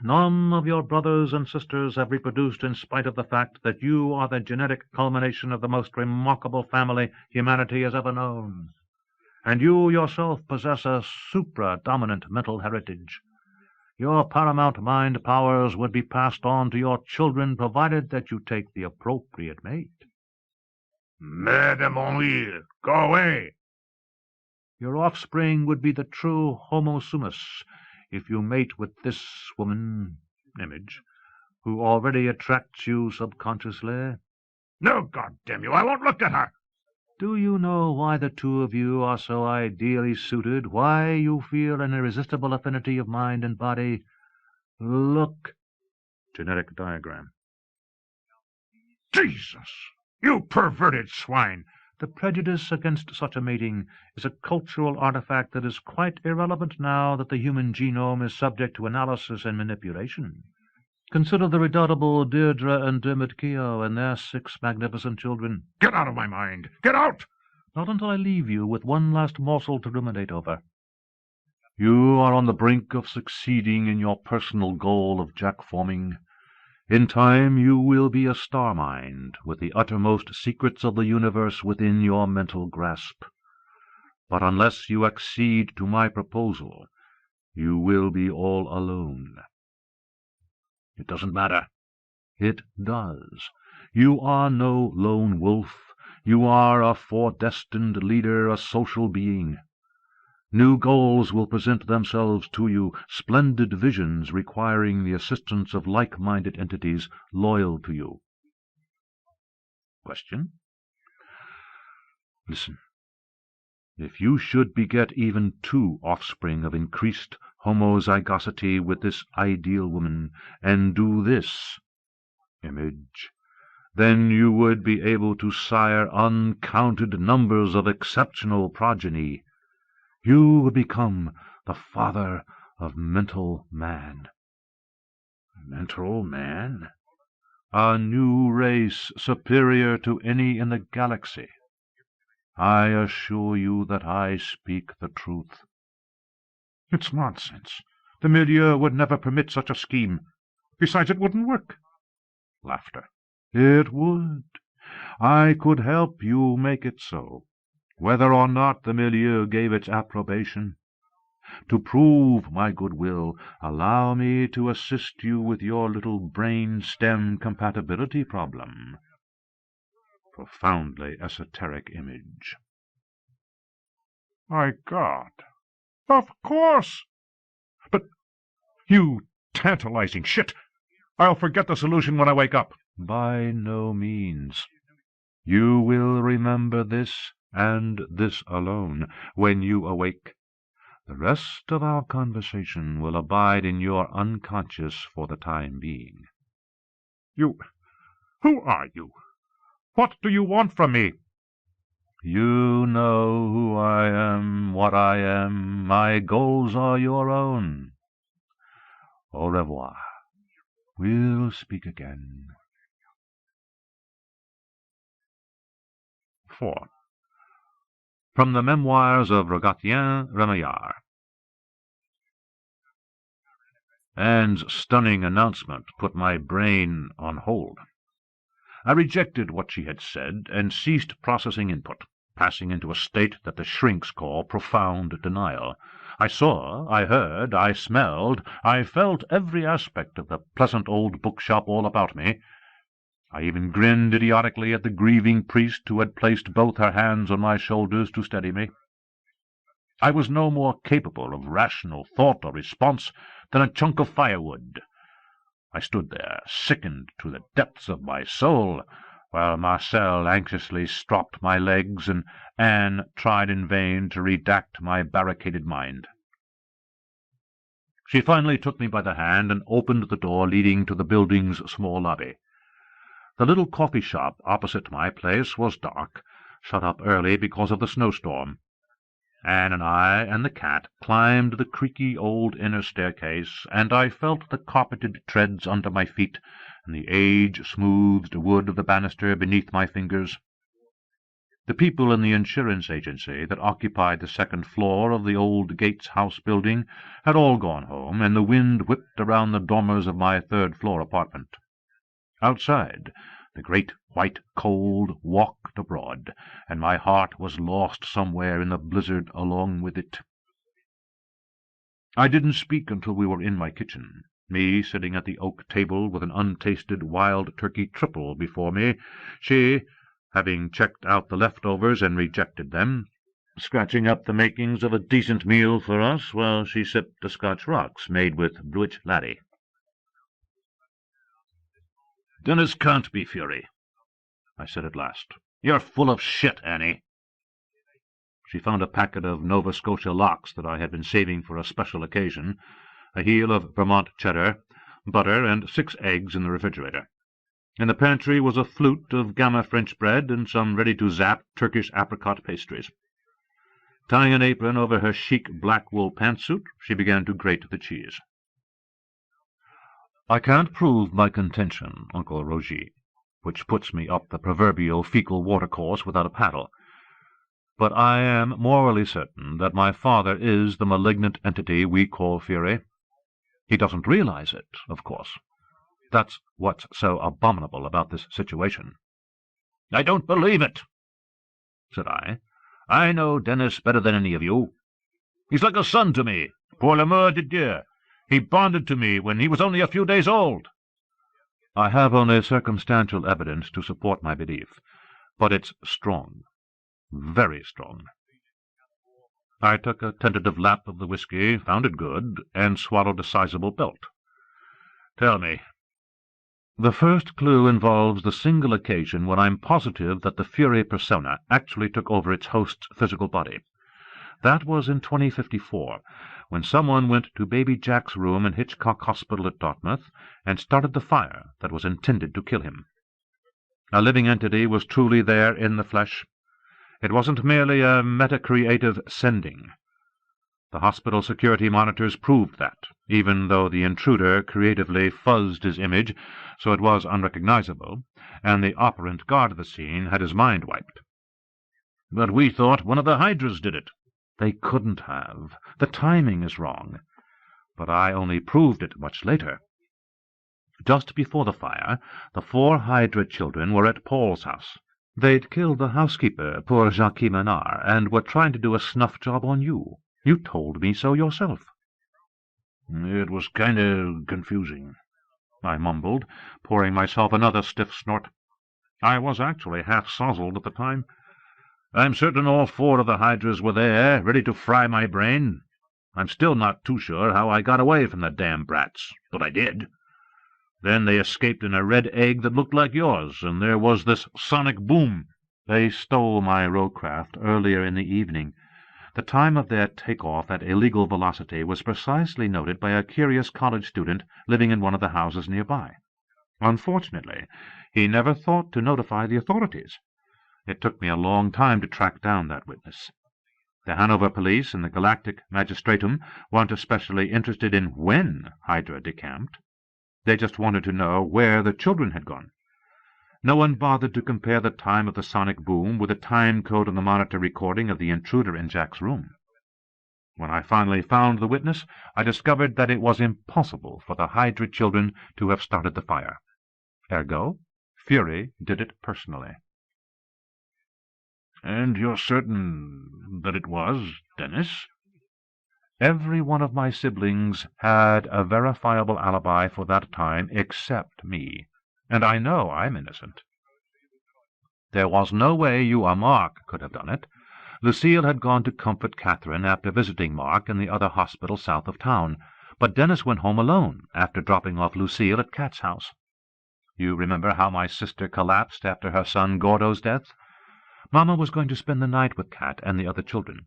None of your brothers and sisters have reproduced in spite of the fact that you are the genetic culmination of the most remarkable family humanity has ever known. And you yourself possess a supra-dominant mental heritage. Your paramount mind powers would be passed on to your children provided that you take the appropriate mate. Mademoiselle, go away! Your offspring would be the true Homo sumus, if you mate with this woman, Image, who already attracts you subconsciously. No, goddamn you, I won't look at her! Do you know why the two of you are so ideally suited? Why you feel an irresistible affinity of mind and body? Look. Genetic diagram. Jesus! You perverted swine! The prejudice against such a mating is a cultural artifact that is quite irrelevant now that the human genome is subject to analysis and manipulation. Consider the redoubtable Deirdre and Dermot Keogh and their 6 magnificent children. Get out of my mind! Get out! Not until I leave you with one last morsel to ruminate over. You are on the brink of succeeding in your personal goal of jack-forming. In time you will be a star mind, with the uttermost secrets of the universe within your mental grasp. But unless you accede to my proposal, you will be all alone. It doesn't matter. It does. You are no lone wolf. You are a foredestined leader, a social being. New goals will present themselves to you, splendid visions requiring the assistance of like-minded entities loyal to you. Question? Listen. If you should beget even 2 offspring of increased homozygosity with this ideal woman, and do this, image, then you would be able to sire uncounted numbers of exceptional progeny. You would become the father of mental man. Mental man? A new race superior to any in the galaxy. I assure you that I speak the truth. It's nonsense. The milieu would never permit such a scheme. Besides, it wouldn't work. Laughter. It would. I could help you make it so, whether or not the milieu gave its approbation. To prove my goodwill, allow me to assist you with your little brain-stem compatibility problem. Profoundly esoteric image. My God! Of course! But, you tantalizing shit! I'll forget the solution when I wake up. By no means. You will remember this, and this alone, when you awake. The rest of our conversation will abide in your unconscious for the time being. Who are you? What do you want from me? You know who I am, what I am. My goals are your own. Au revoir. We'll speak again. 4. From the Memoirs of Rogatien, Remillarad. Anne's stunning announcement put my brain on hold. I rejected what she had said and ceased processing input, passing into a state that the shrinks call profound denial. I saw, I heard, I smelled, I felt every aspect of the pleasant old bookshop all about me. I even grinned idiotically at the grieving priest who had placed both her hands on my shoulders to steady me. I was no more capable of rational thought or response than a chunk of firewood. I stood there, sickened to the depths of my soul, while Marcel anxiously stropped my legs and Anne tried in vain to redact my barricaded mind. She finally took me by the hand and opened the door leading to the building's small lobby. The little coffee shop opposite my place was dark, shut up early because of the snowstorm. Anne and I and the cat climbed the creaky old inner staircase, and I felt the carpeted treads under my feet and the age-smoothed wood of the banister beneath my fingers. The people in the insurance agency that occupied the second floor of the old Gates House building had all gone home, and the wind whipped around the dormers of my third-floor apartment. Outside, the great white cold walked abroad, and my heart was lost somewhere in the blizzard along with it. I didn't speak until we were in my kitchen, me sitting at the oak table with an untasted wild turkey triple before me, she, having checked out the leftovers and rejected them, scratching up the makings of a decent meal for us while she sipped a Scotch rocks made with bluich laddie. "Dennis can't be Fury," I said at last. "You're full of shit, Annie." She found a packet of Nova Scotia locks that I had been saving for a special occasion, a heel of Vermont cheddar, butter, and 6 eggs in the refrigerator. In the pantry was a flute of Gamma French bread and some ready-to-zap Turkish apricot pastries. Tying an apron over her chic black wool pantsuit, she began to grate the cheese. "I can't prove my contention, Uncle Roger, which puts me up the proverbial fecal watercourse without a paddle. But I am morally certain that my father is the malignant entity we call Fury. He doesn't realize it, of course. That's what's so abominable about this situation." "I don't believe it," said I. "I know Dennis better than any of you. He's like a son to me, pour l'amour de Dieu. He bonded to me when he was only a few days old." "I have only circumstantial evidence to support my belief, but it's strong, very strong." I took a tentative lap of the whiskey, found it good, and swallowed a sizable belt. Tell me. The first clue involves the single occasion when I'm positive that the Fury persona actually took over its host's physical body. That was in 2054, when someone went to baby Jack's room in Hitchcock Hospital at Dartmouth and started the fire that was intended to kill him. A living entity was truly there in the flesh. It wasn't merely a metacreative sending. The hospital security monitors proved that, even though the intruder creatively fuzzed his image so it was unrecognizable, and the operant guard of the scene had his mind wiped. But we thought one of the Hydras did it. They couldn't have. The timing is wrong. But I only proved it much later. Just before the fire, the 4 Hydra children were at Paul's house. They'd killed the housekeeper, poor Chewelah, and were trying to do a snuff job on you. You told me so yourself. It was kind of confusing, I mumbled, pouring myself another stiff snort. I was actually half sozzled at the time. I'm certain all 4 of the Hydras were there, ready to fry my brain. I'm still not too sure how I got away from the damn brats, but I did. Then they escaped in a red egg that looked like yours, and there was this sonic boom. They stole my roadcraft earlier in the evening. The time of their take-off at illegal velocity was precisely noted by a curious college student living in one of the houses nearby. Unfortunately, he never thought to notify the authorities. It took me a long time to track down that witness. The Hanover police and the Galactic Magistratum weren't especially interested in when Hydra decamped. They just wanted to know where the children had gone. No one bothered to compare the time of the sonic boom with the time code on the monitor recording of the intruder in Jack's room. When I finally found the witness, I discovered that it was impossible for the Hydra children to have started the fire. Ergo, Fury did it personally. And you're certain that it was Dennis? Every one of my siblings had a verifiable alibi for that time except me, and I know I'm innocent. There was no way you or Mark could have done it. Lucille had gone to comfort Catherine after visiting Mark in the other hospital south of town, but Dennis went home alone after dropping off Lucille at Kat's house. You remember how my sister collapsed after her son Gordo's death? Mama was going to spend the night with Kat and the other children.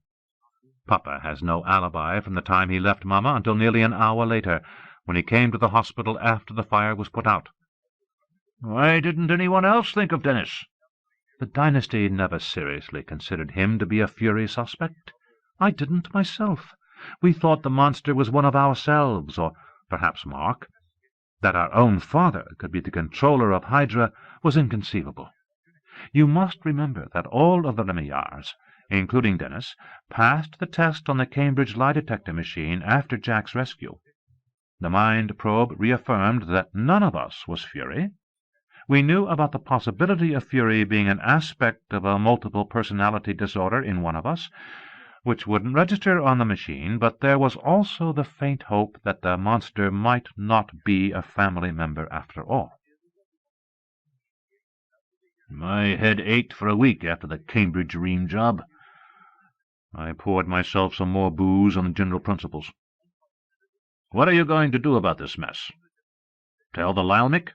Papa has no alibi from the time he left Mama until nearly an hour later, when he came to the hospital after the fire was put out. Why didn't anyone else think of Dennis? The dynasty never seriously considered him to be a Fury suspect. I didn't myself. We thought the monster was one of ourselves, or perhaps Mark. That our own father could be the controller of Hydra was inconceivable. You must remember that all of the Remillards, including Dennis, passed the test on the Cambridge lie detector machine after Jack's rescue. The mind probe reaffirmed that none of us was Fury. We knew about the possibility of Fury being an aspect of a multiple personality disorder in one of us, which wouldn't register on the machine, but there was also the faint hope that the monster might not be a family member after all. My head ached for a week after the Cambridge ream job. I poured myself some more booze on the general principles. What are you going to do about this mess? Tell the Lyalmic?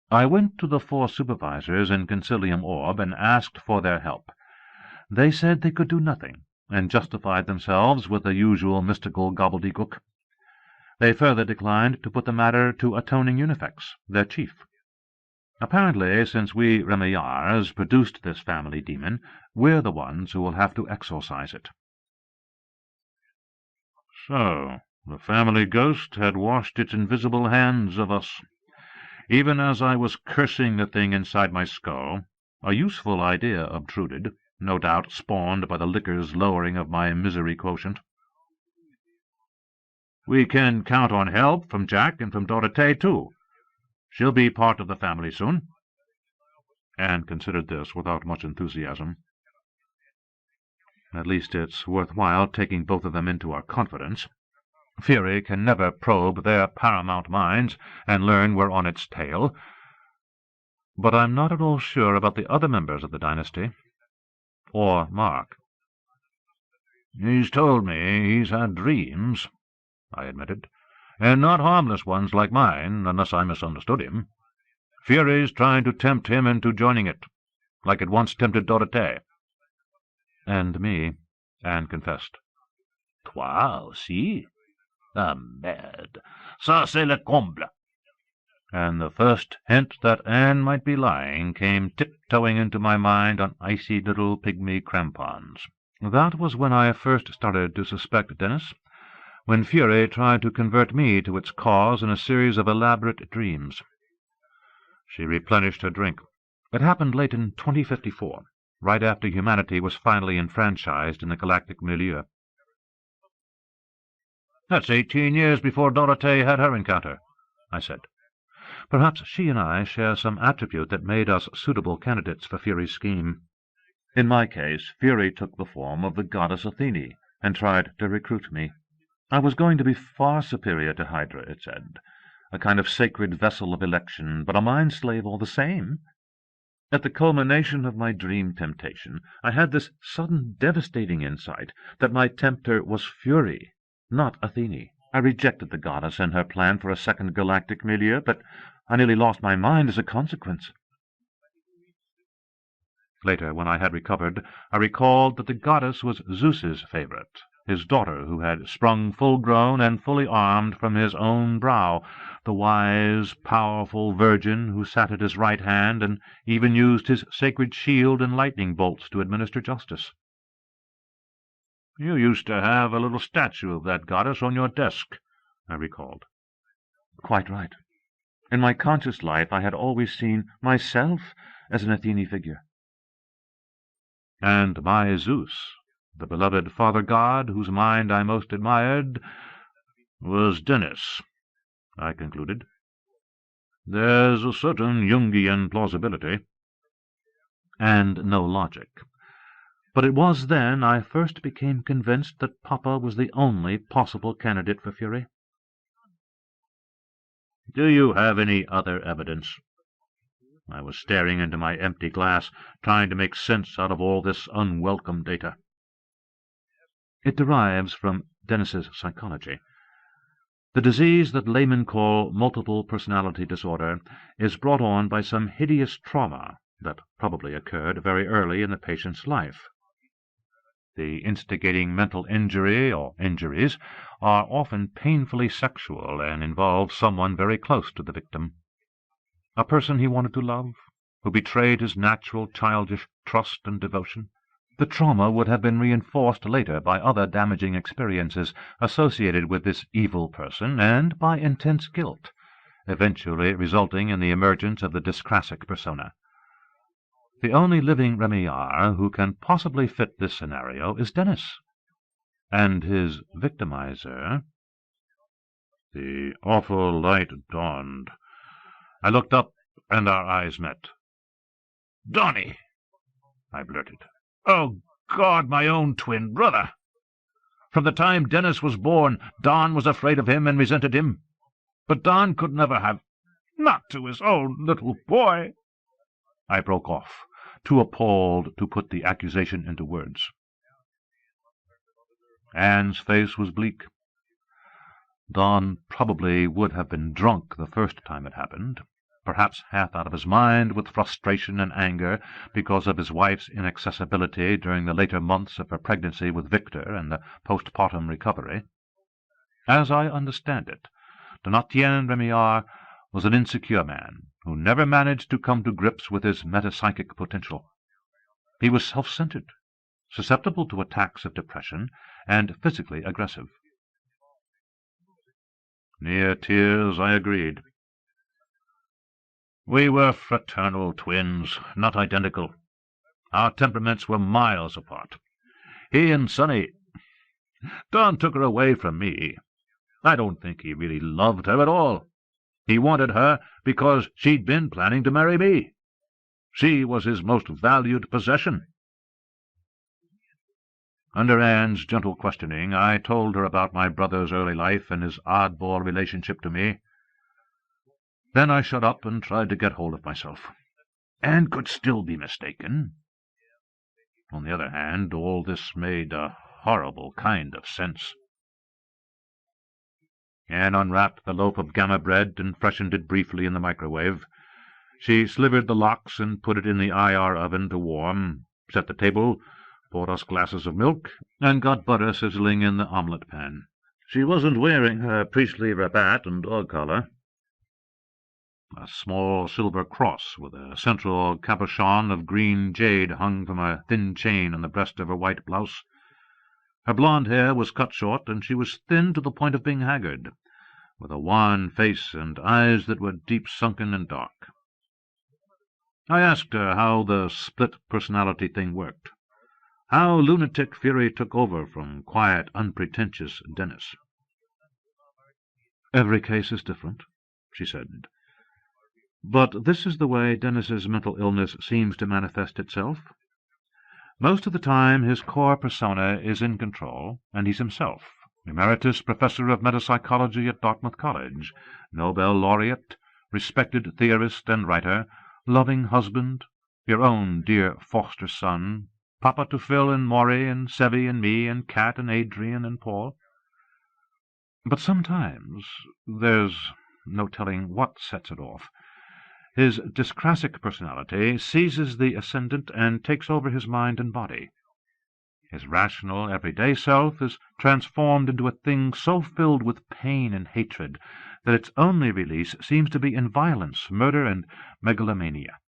I went to the 4 supervisors in Concilium Orb and asked for their help. They said they could do nothing, and justified themselves with the usual mystical gobbledygook. They further declined to put the matter to Atoning Unifex, their chief. Apparently, since we Remillards produced this family demon, we're the ones who will have to exorcise it. So, the family ghost had washed its invisible hands of us. Even as I was cursing the thing inside my skull, a useful idea obtruded, no doubt spawned by the liquor's lowering of my misery quotient. We can count on help from Jack and from Dorothée, too. She'll be part of the family soon. Anne considered this without much enthusiasm. At least it's worthwhile taking both of them into our confidence. Fury can never probe their paramount minds and learn we're on its tail. But I'm not at all sure about the other members of the dynasty. Or Mark. "He's told me he's had dreams," I admitted, "and not harmless ones like mine, unless I misunderstood him. Furies trying to tempt him into joining it, like it once tempted Dorothée." "And me," Anne confessed. "Toi aussi? Ah, merde! Ça, c'est le comble!" And the first hint that Anne might be lying came tiptoeing into my mind on icy little pygmy crampons. That was when I first started to suspect Dennis, when Fury tried to convert me to its cause in a series of elaborate dreams. She replenished her drink. It happened late in 2054, right after humanity was finally enfranchised in the galactic milieu. "That's 18 years before Dorothée had her encounter," I said. Perhaps she and I share some attribute that made us suitable candidates for Fury's scheme. In my case, Fury took the form of the goddess Athene and tried to recruit me. I was going to be far superior to Hydra, it said, a kind of sacred vessel of election, but a mind-slave all the same. At the culmination of my dream temptation, I had this sudden devastating insight that my tempter was Fury, not Athene. I rejected the goddess and her plan for a second galactic milieu, but I nearly lost my mind as a consequence. Later, when I had recovered, I recalled that the goddess was Zeus's favorite, his daughter, who had sprung full-grown and fully armed from his own brow, the wise, powerful virgin who sat at his right hand and even used his sacred shield and lightning bolts to administer justice. "You used to have a little statue of that goddess on your desk," I recalled. Quite right. In my conscious life I had always seen myself as an Athene figure. And my Zeus, the beloved father-god whose mind I most admired, was Dennis, I concluded. There's a certain Jungian plausibility. And no logic. But it was then I first became convinced that Papa was the only possible candidate for Fury. "Do you have any other evidence?" I was staring into my empty glass, trying to make sense out of all this unwelcome data. It derives from Dennis's psychology. The disease that laymen call multiple personality disorder is brought on by some hideous trauma that probably occurred very early in the patient's life. The instigating mental injury or injuries are often painfully sexual and involve someone very close to the victim. A person he wanted to love, who betrayed his natural childish trust and devotion. The trauma would have been reinforced later by other damaging experiences associated with this evil person and by intense guilt, eventually resulting in the emergence of the dyscrasic persona. The only living Remillarad who can possibly fit this scenario is Dennis, and his victimizer. The awful light dawned. I looked up, and our eyes met. "Donny!" I blurted. "Oh, God, my own twin brother! From the time Dennis was born, Don was afraid of him and resented him. But Don could never have, not to his own little boy." I broke off, too appalled to put the accusation into words. Anne's face was bleak. Don probably would have been drunk the first time it happened, perhaps half out of his mind with frustration and anger because of his wife's inaccessibility during the later months of her pregnancy with Victor and the postpartum recovery. As I understand it, Donatien Remillard was an insecure man who never managed to come to grips with his metapsychic potential. He was self-centered, susceptible to attacks of depression, and physically aggressive. Near tears, I agreed. We were fraternal twins, not identical. Our temperaments were miles apart. He and Sonny. Don took her away from me. I don't think he really loved her at all. He wanted her because she'd been planning to marry me. She was his most valued possession. Under Anne's gentle questioning, I told her about my brother's early life and his oddball relationship to me. Then I shut up and tried to get hold of myself. Anne could still be mistaken. On the other hand, all this made a horrible kind of sense. Anne unwrapped the loaf of gamma bread and freshened it briefly in the microwave. She slivered the lox and put it in the IR oven to warm, set the table, poured us glasses of milk, and got butter sizzling in the omelette pan. She wasn't wearing her priestly rabat and dog collar. A small silver cross with a central cabochon of green jade hung from a thin chain on the breast of her white blouse. Her blonde hair was cut short, and she was thin to the point of being haggard, with a wan face and eyes that were deep-sunken and dark. I asked her how the split personality thing worked, how lunatic fury took over from quiet, unpretentious Dennis. "Every case is different," she said. "But this is the way Dennis's mental illness seems to manifest itself. Most of the time his core persona is in control, and he's himself, emeritus professor of metapsychology at Dartmouth College, Nobel laureate, respected theorist and writer, loving husband, your own dear foster son, papa to Phil and Maury and Sevy and me and Kat and Adrian and Paul. But sometimes there's no telling what sets it off. His dyscrasic personality seizes the ascendant and takes over his mind and body. His rational, everyday self is transformed into a thing so filled with pain and hatred that its only release seems to be in violence, murder, and megalomania.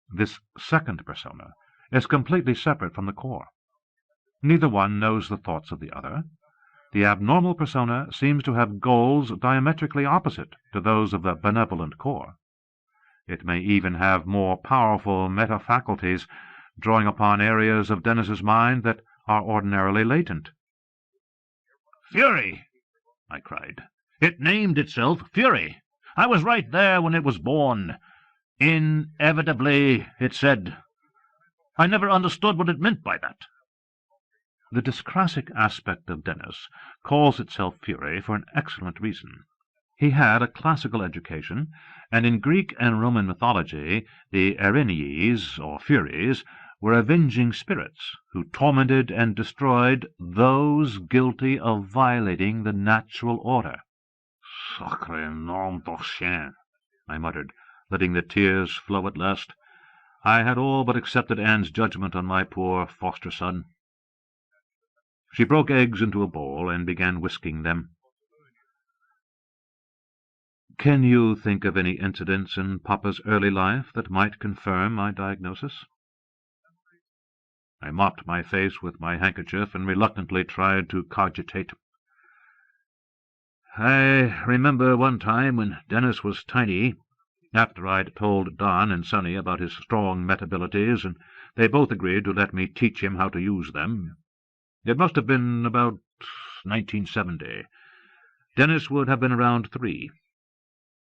This second persona is completely separate from the core. Neither one knows the thoughts of the other. The abnormal persona seems to have goals diametrically opposite to those of the benevolent core. It may even have more powerful meta-faculties, drawing upon areas of Dennis's mind that are ordinarily latent. "Fury!" I cried. "It named itself Fury. I was right there when it was born. Inevitably, it said. I never understood what it meant by that." The dyscrasic aspect of Dennis calls itself Fury for an excellent reason. He had a classical education, and in Greek and Roman mythology the Erinyes, or Furies, were avenging spirits who tormented and destroyed those guilty of violating the natural order. "Sacre nom de chien," I muttered, letting the tears flow at last. I had all but accepted Anne's judgment on my poor foster son. She broke eggs into a bowl and began whisking them. "Can you think of any incidents in Papa's early life that might confirm my diagnosis?" I mopped my face with my handkerchief and reluctantly tried to cogitate. "I remember one time when Dennis was tiny, after I'd told Don and Sonny about his strong metabilities, and they both agreed to let me teach him how to use them. It must have been about 1970. Dennis would have been around 3.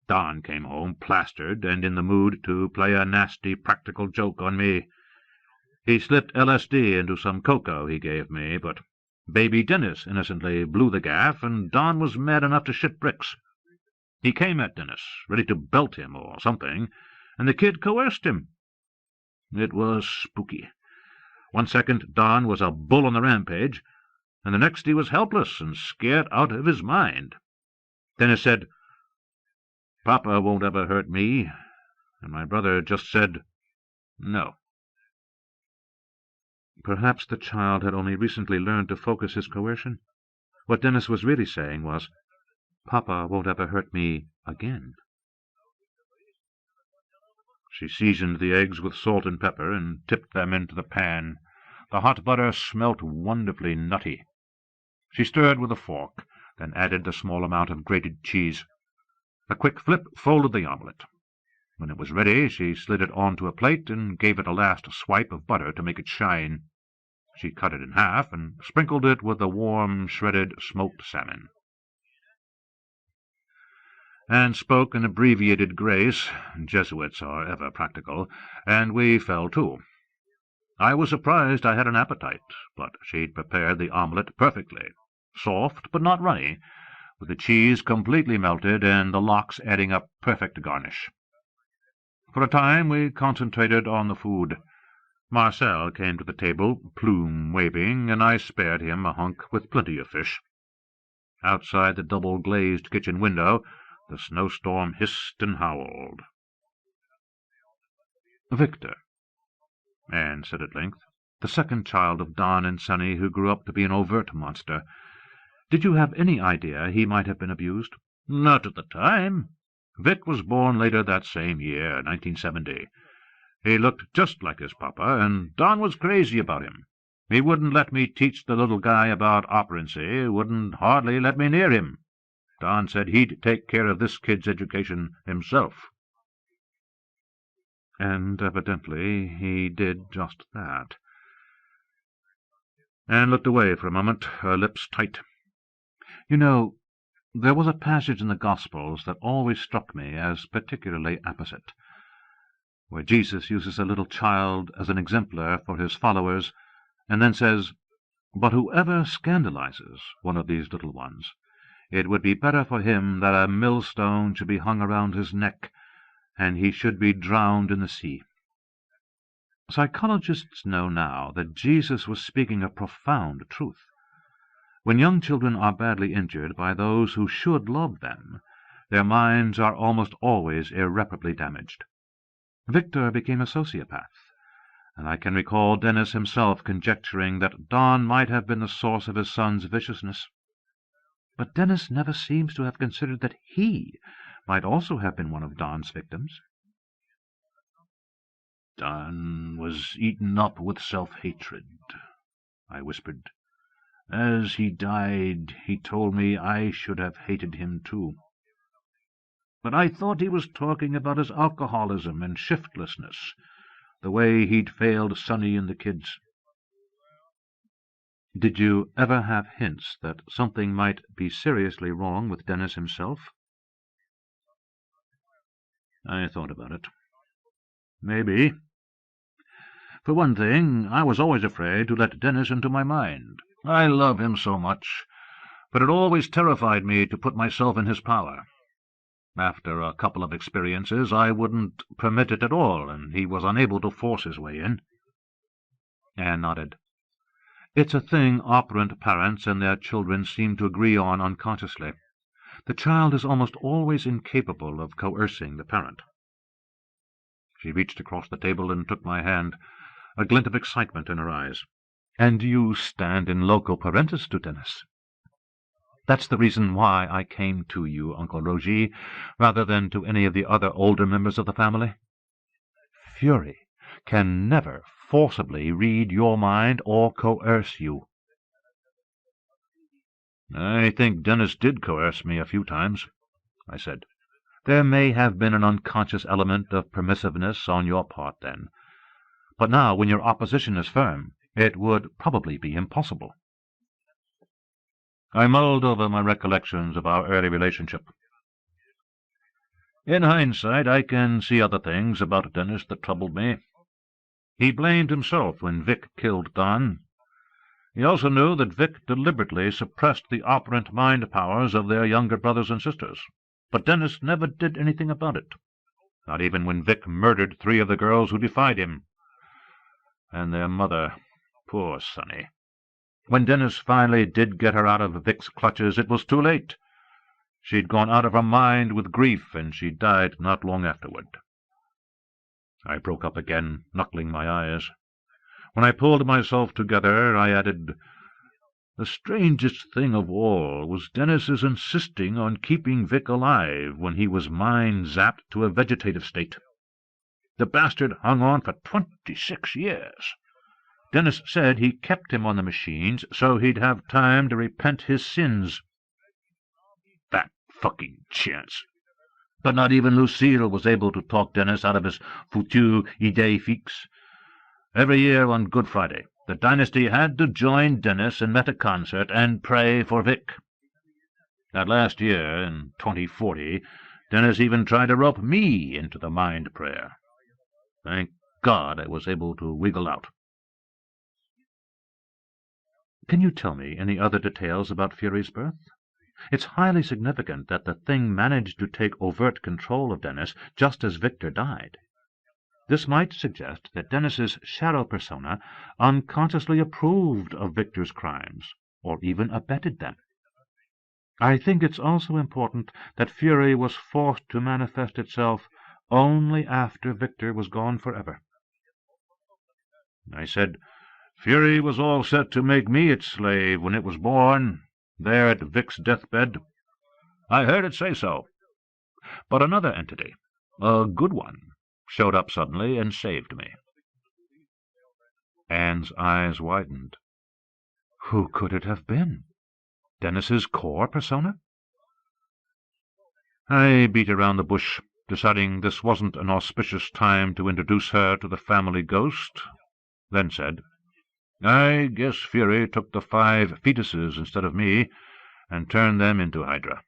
Don came home plastered and in the mood to play a nasty practical joke on me. He slipped LSD into some cocoa he gave me, but baby Dennis innocently blew the gaff, and Don was mad enough to shit bricks. He came at Dennis, ready to belt him or something, and the kid coerced him. It was spooky. One second Don was a bull on the rampage, and the next he was helpless and scared out of his mind. Dennis said, 'Papa won't ever hurt me,' and my brother just said, 'No.'" Perhaps the child had only recently learned to focus his coercion. What Dennis was really saying was, "Papa won't ever hurt me again." She seasoned the eggs with salt and pepper and tipped them into the pan. The hot butter smelt wonderfully nutty. She stirred with a fork, then added a small amount of grated cheese. A quick flip folded the omelette. When it was ready, she slid it onto a plate and gave it a last swipe of butter to make it shine. She cut it in half and sprinkled it with the warm, shredded smoked salmon. Anne spoke an abbreviated grace. Jesuits are ever practical, and we fell to. I was surprised I had an appetite, but she'd prepared the omelette perfectly, soft but not runny, with the cheese completely melted and the lox adding a perfect garnish. For a time we concentrated on the food. Marcel came to the table, plume waving, and I spared him a hunk with plenty of fish. Outside the double-glazed kitchen window, the snowstorm hissed and howled. "Victor," Anne said at length, "the second child of Don and Sonny, who grew up to be an overt monster, did you have any idea he might have been abused?" "Not at the time. Vic was born later that same year, 1970. He looked just like his papa, and Don was crazy about him. He wouldn't let me teach the little guy about operancy, wouldn't hardly let me near him. Don said he'd take care of this kid's education himself." And evidently he did just that. Anne looked away for a moment, her lips tight. "You know, there was a passage in the Gospels that always struck me as particularly apposite, where Jesus uses a little child as an exemplar for his followers, and then says, 'But whoever scandalizes one of these little ones, it would be better for him that a millstone should be hung around his neck, and he should be drowned in the sea.' Psychologists know now that Jesus was speaking a profound truth. When young children are badly injured by those who should love them, their minds are almost always irreparably damaged. Victor became a sociopath, and I can recall Dennis himself conjecturing that Don might have been the source of his son's viciousness. But Dennis never seems to have considered that he might also have been one of Don's victims." "Don was eaten up with self-hatred," I whispered. "As he died, he told me I should have hated him too. But I thought he was talking about his alcoholism and shiftlessness, the way he'd failed Sonny and the kids." "Did you ever have hints that something might be seriously wrong with Dennis himself?" I thought about it. Maybe. For one thing, I was always afraid to let Dennis into my mind. I love him so much, but it always terrified me to put myself in his power. After a couple of experiences, I wouldn't permit it at all, and he was unable to force his way in." Anne nodded. "It's a thing operant parents and their children seem to agree on unconsciously. The child is almost always incapable of coercing the parent." She reached across the table and took my hand, a glint of excitement in her eyes. "And you stand in loco parentis to Dennis. That's the reason why I came to you, Uncle Roger, rather than to any of the other older members of the family. Fury can never forcibly read your mind or coerce you." "I think Dennis did coerce me a few times," I said. "There may have been an unconscious element of permissiveness on your part then. But now, when your opposition is firm, it would probably be impossible." I mulled over my recollections of our early relationship. In hindsight, I can see other things about Dennis that troubled me. He blamed himself when Vic killed Don. He also knew that Vic deliberately suppressed the operant mind powers of their younger brothers and sisters, but Dennis never did anything about it, not even when Vic murdered 3 of the girls who defied him. And their mother, poor Sonny. When Dennis finally did get her out of Vic's clutches, it was too late. She'd gone out of her mind with grief, and she died not long afterward. I broke up again, knuckling my eyes. When I pulled myself together, I added, "The strangest thing of all was Dennis's insisting on keeping Vic alive when he was mind-zapped to a vegetative state. The bastard hung on for 26 years. Dennis said he kept him on the machines so he'd have time to repent his sins. That fucking chance. But not even Lucille was able to talk Dennis out of his foutu idée fixe. Every year on Good Friday, the dynasty had to join Dennis in meta-concert and pray for Vic. That last year, in 2040, Dennis even tried to rope me into the mind prayer. Thank God I was able to wiggle out." "Can you tell me any other details about Fury's birth? It's highly significant that the thing managed to take overt control of Dennis just as Victor died. This might suggest that Dennis's shadow persona unconsciously approved of Victor's crimes, or even abetted them. I think it's also important that fury was forced to manifest itself only after Victor was gone forever. I said, fury was all set to make me its slave when it was born, there at Vic's deathbed. I heard it say so. But another entity, a good one, showed up suddenly and saved me. Anne's eyes widened. Who could it have been? Dennis's core persona? I beat around the bush, deciding this wasn't an auspicious time to introduce her to the family ghost, then said, I guess Fury took the 5 fetuses instead of me and turned them into Hydra.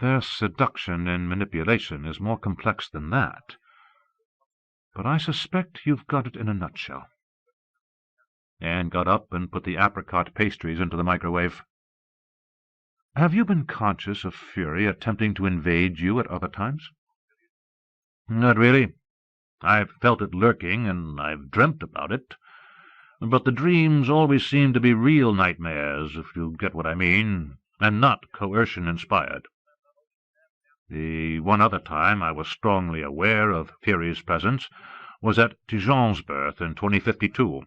Their seduction and manipulation is more complex than that, but I suspect you've got it in a nutshell. Anne got up and put the apricot pastries into the microwave. Have you been conscious of Fury attempting to invade you at other times? Not really. I've felt it lurking, and I've dreamt about it. But the dreams always seem to be real nightmares, if you get what I mean, and not coercion-inspired. The one other time I was strongly aware of Fury's presence was at Tijon's birth in 2052.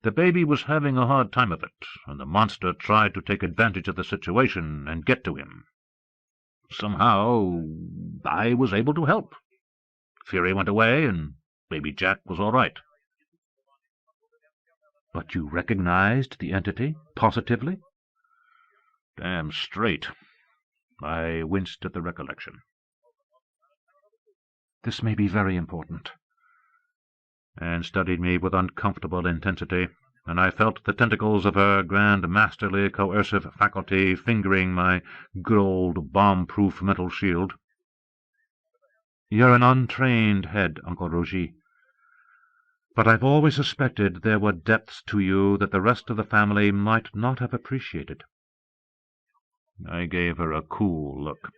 The baby was having a hard time of it, and the monster tried to take advantage of the situation and get to him. Somehow I was able to help. Fury went away, and baby Jack was all right. But you recognized the entity, positively? Damn straight. I winced at the recollection. This may be very important. Anne studied me with uncomfortable intensity, and I felt the tentacles of her grand masterly coercive faculty fingering my good old bomb-proof mental shield. You're an untrained head, Uncle Rogie, but I've always suspected there were depths to you that the rest of the family might not have appreciated. I gave her a cool look.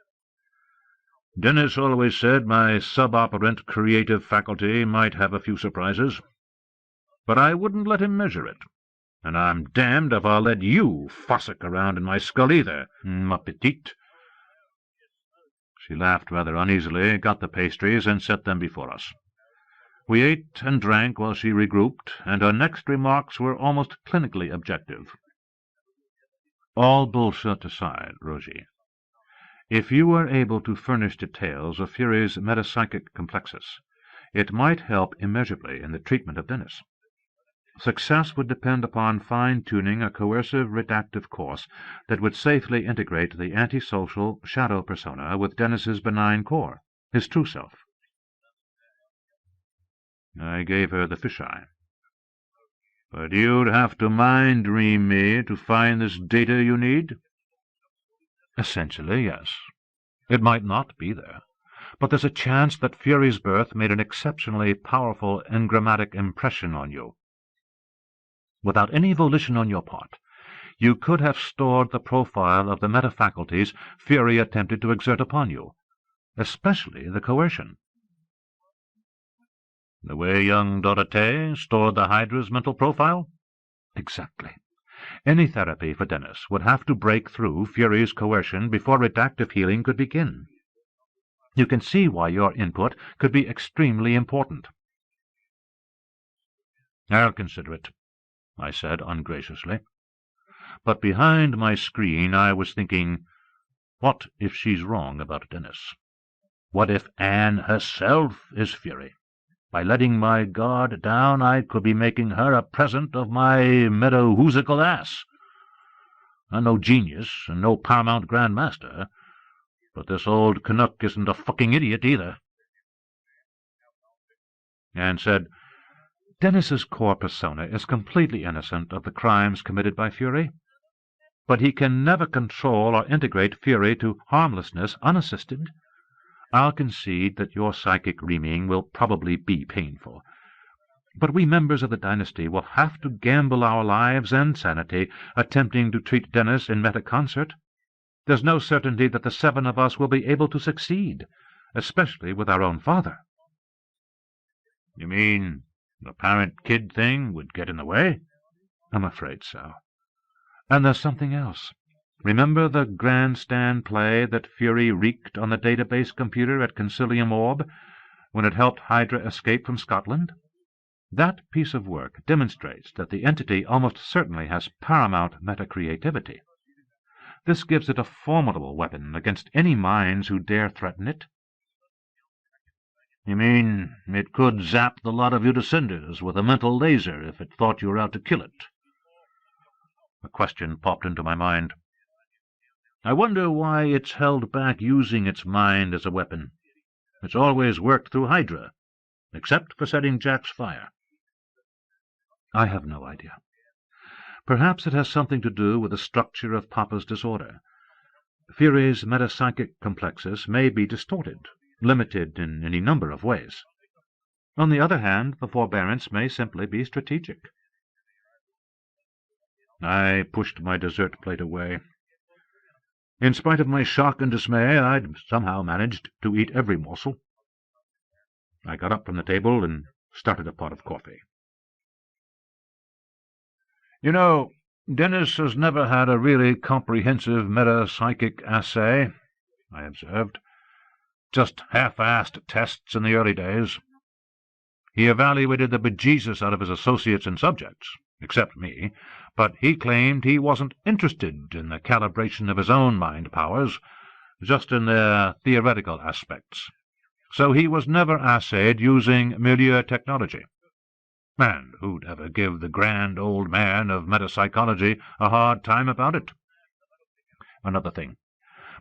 Dennis always said my suboperant creative faculty might have a few surprises, but I wouldn't let him measure it, and I'm damned if I'll let you fossick around in my skull either, ma petite. She laughed rather uneasily, got the pastries, and set them before us. We ate and drank while she regrouped, and her next remarks were almost clinically objective. All bullshit aside, Rogie, if you were able to furnish details of Fury's metapsychic complexus, it might help immeasurably in the treatment of Dennis. Success would depend upon fine-tuning a coercive redactive course that would safely integrate the antisocial shadow persona with Dennis's benign core, his true self. I gave her the fisheye. But you'd have to mind-dream me to find this data you need? Essentially, yes. It might not be there, but there's a chance that Fury's birth made an exceptionally powerful engrammatic impression on you. Without any volition on your part, you could have stored the profile of the metafaculties Fury attempted to exert upon you, especially the coercion. The way young Dorothée stored the Hydra's mental profile? Exactly. Any therapy for Dennis would have to break through Fury's coercion before redactive healing could begin. You can see why your input could be extremely important. I'll consider it, I said ungraciously. But behind my screen I was thinking, what if she's wrong about Dennis? What if Anne herself is Fury? By letting my guard down, I could be making her a present of my metaphysical ass. I'm no genius and no paramount Grand Master, but this old Canuck isn't a fucking idiot either. Anne said, Dennis's core persona is completely innocent of the crimes committed by Fury, but he can never control or integrate Fury to harmlessness unassisted. I'll concede that your psychic reaming will probably be painful, but we members of the dynasty will have to gamble our lives and sanity attempting to treat Dennis in meta-concert. There's no certainty that the 7 of us will be able to succeed, especially with our own father." "You mean the parent-kid thing would get in the way?" "I'm afraid so. And there's something else. Remember the grandstand play that Fury wreaked on the database computer at Concilium Orb when it helped Hydra escape from Scotland? That piece of work demonstrates that the entity almost certainly has paramount metacreativity. This gives it a formidable weapon against any minds who dare threaten it." "You mean it could zap the lot of you to cinders with a mental laser if it thought you were out to kill it?" A question popped into my mind. "I wonder why it's held back using its mind as a weapon. It's always worked through Hydra, except for setting Jack's fire." "I have no idea. Perhaps it has something to do with the structure of Papa's disorder. Fury's metapsychic complexus may be distorted, limited in any number of ways. On the other hand, the forbearance may simply be strategic." I pushed my dessert plate away. In spite of my shock and dismay, I'd somehow managed to eat every morsel. I got up from the table and started a pot of coffee. "You know, Dennis has never had a really comprehensive metapsychic assay," I observed. "Just half-assed tests in the early days. He evaluated the bejesus out of his associates and subjects, except me, but he claimed he wasn't interested in the calibration of his own mind powers, just in their theoretical aspects. So he was never assayed using milieu technology. And who'd ever give the grand old man of metapsychology a hard time about it? Another thing,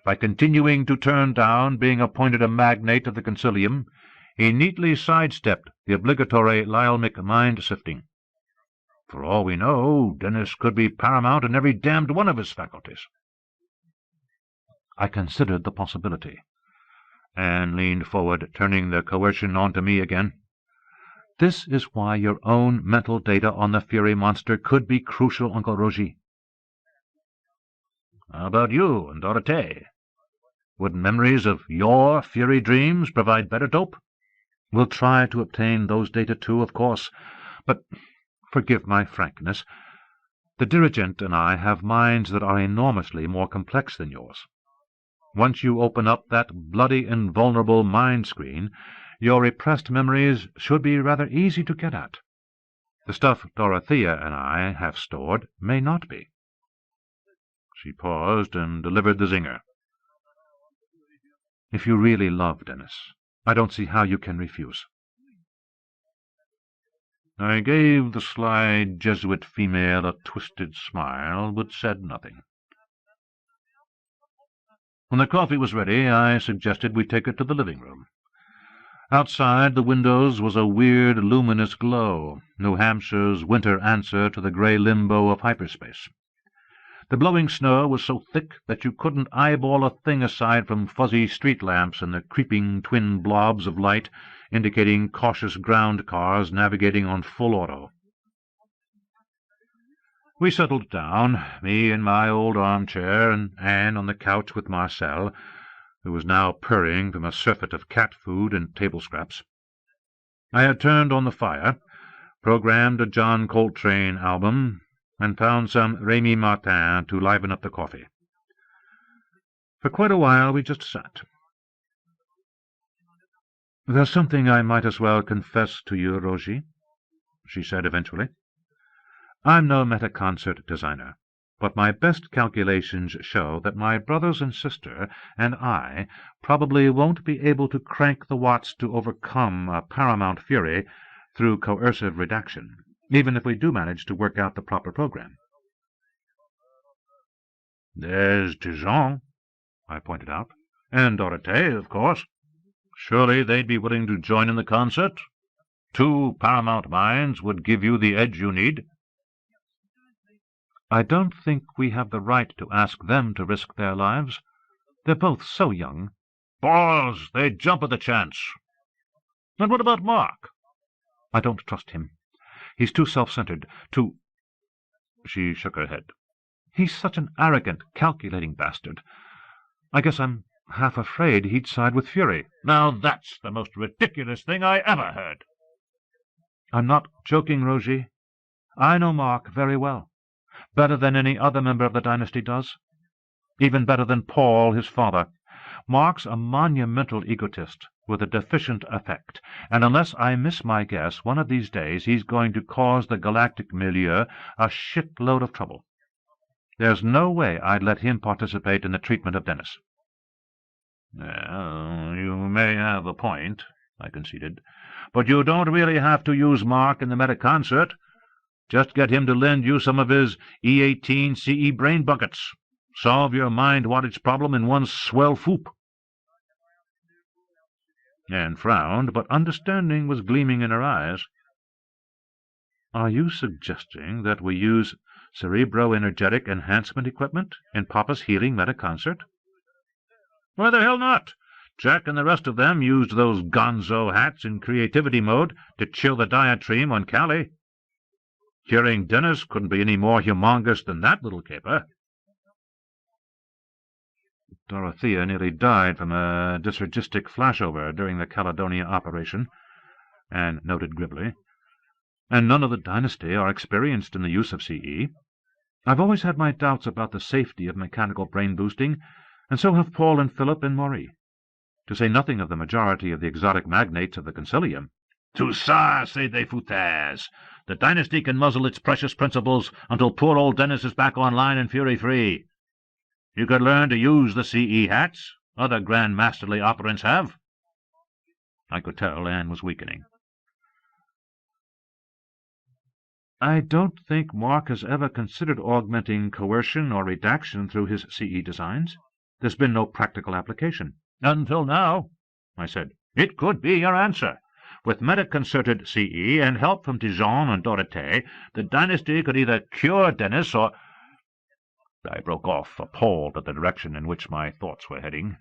by continuing to turn down being appointed a magnate of the Concilium, he neatly sidestepped the obligatory Lyelmic mind-sifting. For all we know, Dennis could be paramount in every damned one of his faculties." I considered the possibility. Anne leaned forward, turning the coercion on to me again. "This is why your own mental data on the Fury monster could be crucial, Uncle Roger." "How about you and Dorothée? Would memories of your Fury dreams provide better dope?" "We'll try to obtain those data too, of course, but forgive my frankness. The dirigent and I have minds that are enormously more complex than yours. Once you open up that bloody invulnerable mind-screen, your repressed memories should be rather easy to get at. The stuff Dorothea and I have stored may not be." She paused and delivered the zinger. "If you really love Dennis, I don't see how you can refuse." I gave the sly Jesuit female a twisted smile, but said nothing. When the coffee was ready, I suggested we take it to the living-room. Outside the windows was a weird, luminous glow, New Hampshire's winter answer to the grey limbo of hyperspace. The blowing snow was so thick that you couldn't eyeball a thing aside from fuzzy street lamps and the creeping twin blobs of light indicating cautious ground cars navigating on full auto. We settled down, me in my old armchair, and Anne on the couch with Marcel, who was now purring from a surfeit of cat food and table scraps. I had turned on the fire, programmed a John Coltrane album, and found some Rémy Martin to liven up the coffee. For quite a while we just sat. "There's something I might as well confess to you, Roger," she said eventually. "I'm no metaconcert designer, but my best calculations show that my brothers and sister and I probably won't be able to crank the watts to overcome a paramount fury through coercive redaction, even if we do manage to work out the proper program." "There's Dijon," I pointed out, "and Dorothée, of course. Surely they'd be willing to join in the concert? 2 paramount minds would give you the edge you need." "I don't think we have the right to ask them to risk their lives. They're both so young." "Balls! They'd jump at the chance." "And what about Mark?" "I don't trust him. He's too self-centered, too—" She shook her head. "He's such an arrogant, calculating bastard. I guess I'm half afraid he'd side with Fury. Now that's the most ridiculous thing I ever heard. I'm not joking, Rogie. I know Mark very well, better than any other member of the dynasty does, even better than Paul, his father. Mark's a monumental egotist with a deficient affect, and unless I miss my guess, one of these days he's going to cause the galactic milieu a shitload of trouble. There's no way I'd let him participate in the treatment of Dennis. Well, you may have a point, I conceded, but you don't really have to use Mark in the meta-concert. Just get him to lend you some of his E18 CE brain buckets. Solve your mind wattage problem in one swell foop. Anne frowned, but understanding was gleaming in her eyes. Are you suggesting that we use cerebro-energetic enhancement equipment in Papa's healing meta-concert? Why the hell not? Jack and the rest of them used those gonzo hats in creativity mode to chill the diatribe on Callie. Curing Dennis couldn't be any more humongous than that little caper. Dorothea nearly died from a dysregistic flashover during the Caledonia operation, Anne noted grimly, and none of the dynasty are experienced in the use of CE. I've always had my doubts about the safety of mechanical brain boosting, and so have Paul and Philip and Maury, to say nothing of the majority of the exotic magnates of the Concilium. Tout ça, say they foutaise. The dynasty can muzzle its precious principles until poor old Dennis is back online and fury-free. You could learn to use the CE hats. Other Grand Masterly operants have. I could tell Anne was weakening. I don't think Mark has ever considered augmenting coercion or redaction through his CE designs. There's been no practical application. Until now, I said. It could be your answer. With meta-concerted CE and help from Dijon and Dorothée, the dynasty could either cure Dennis or... I broke off, appalled at the direction in which my thoughts were heading.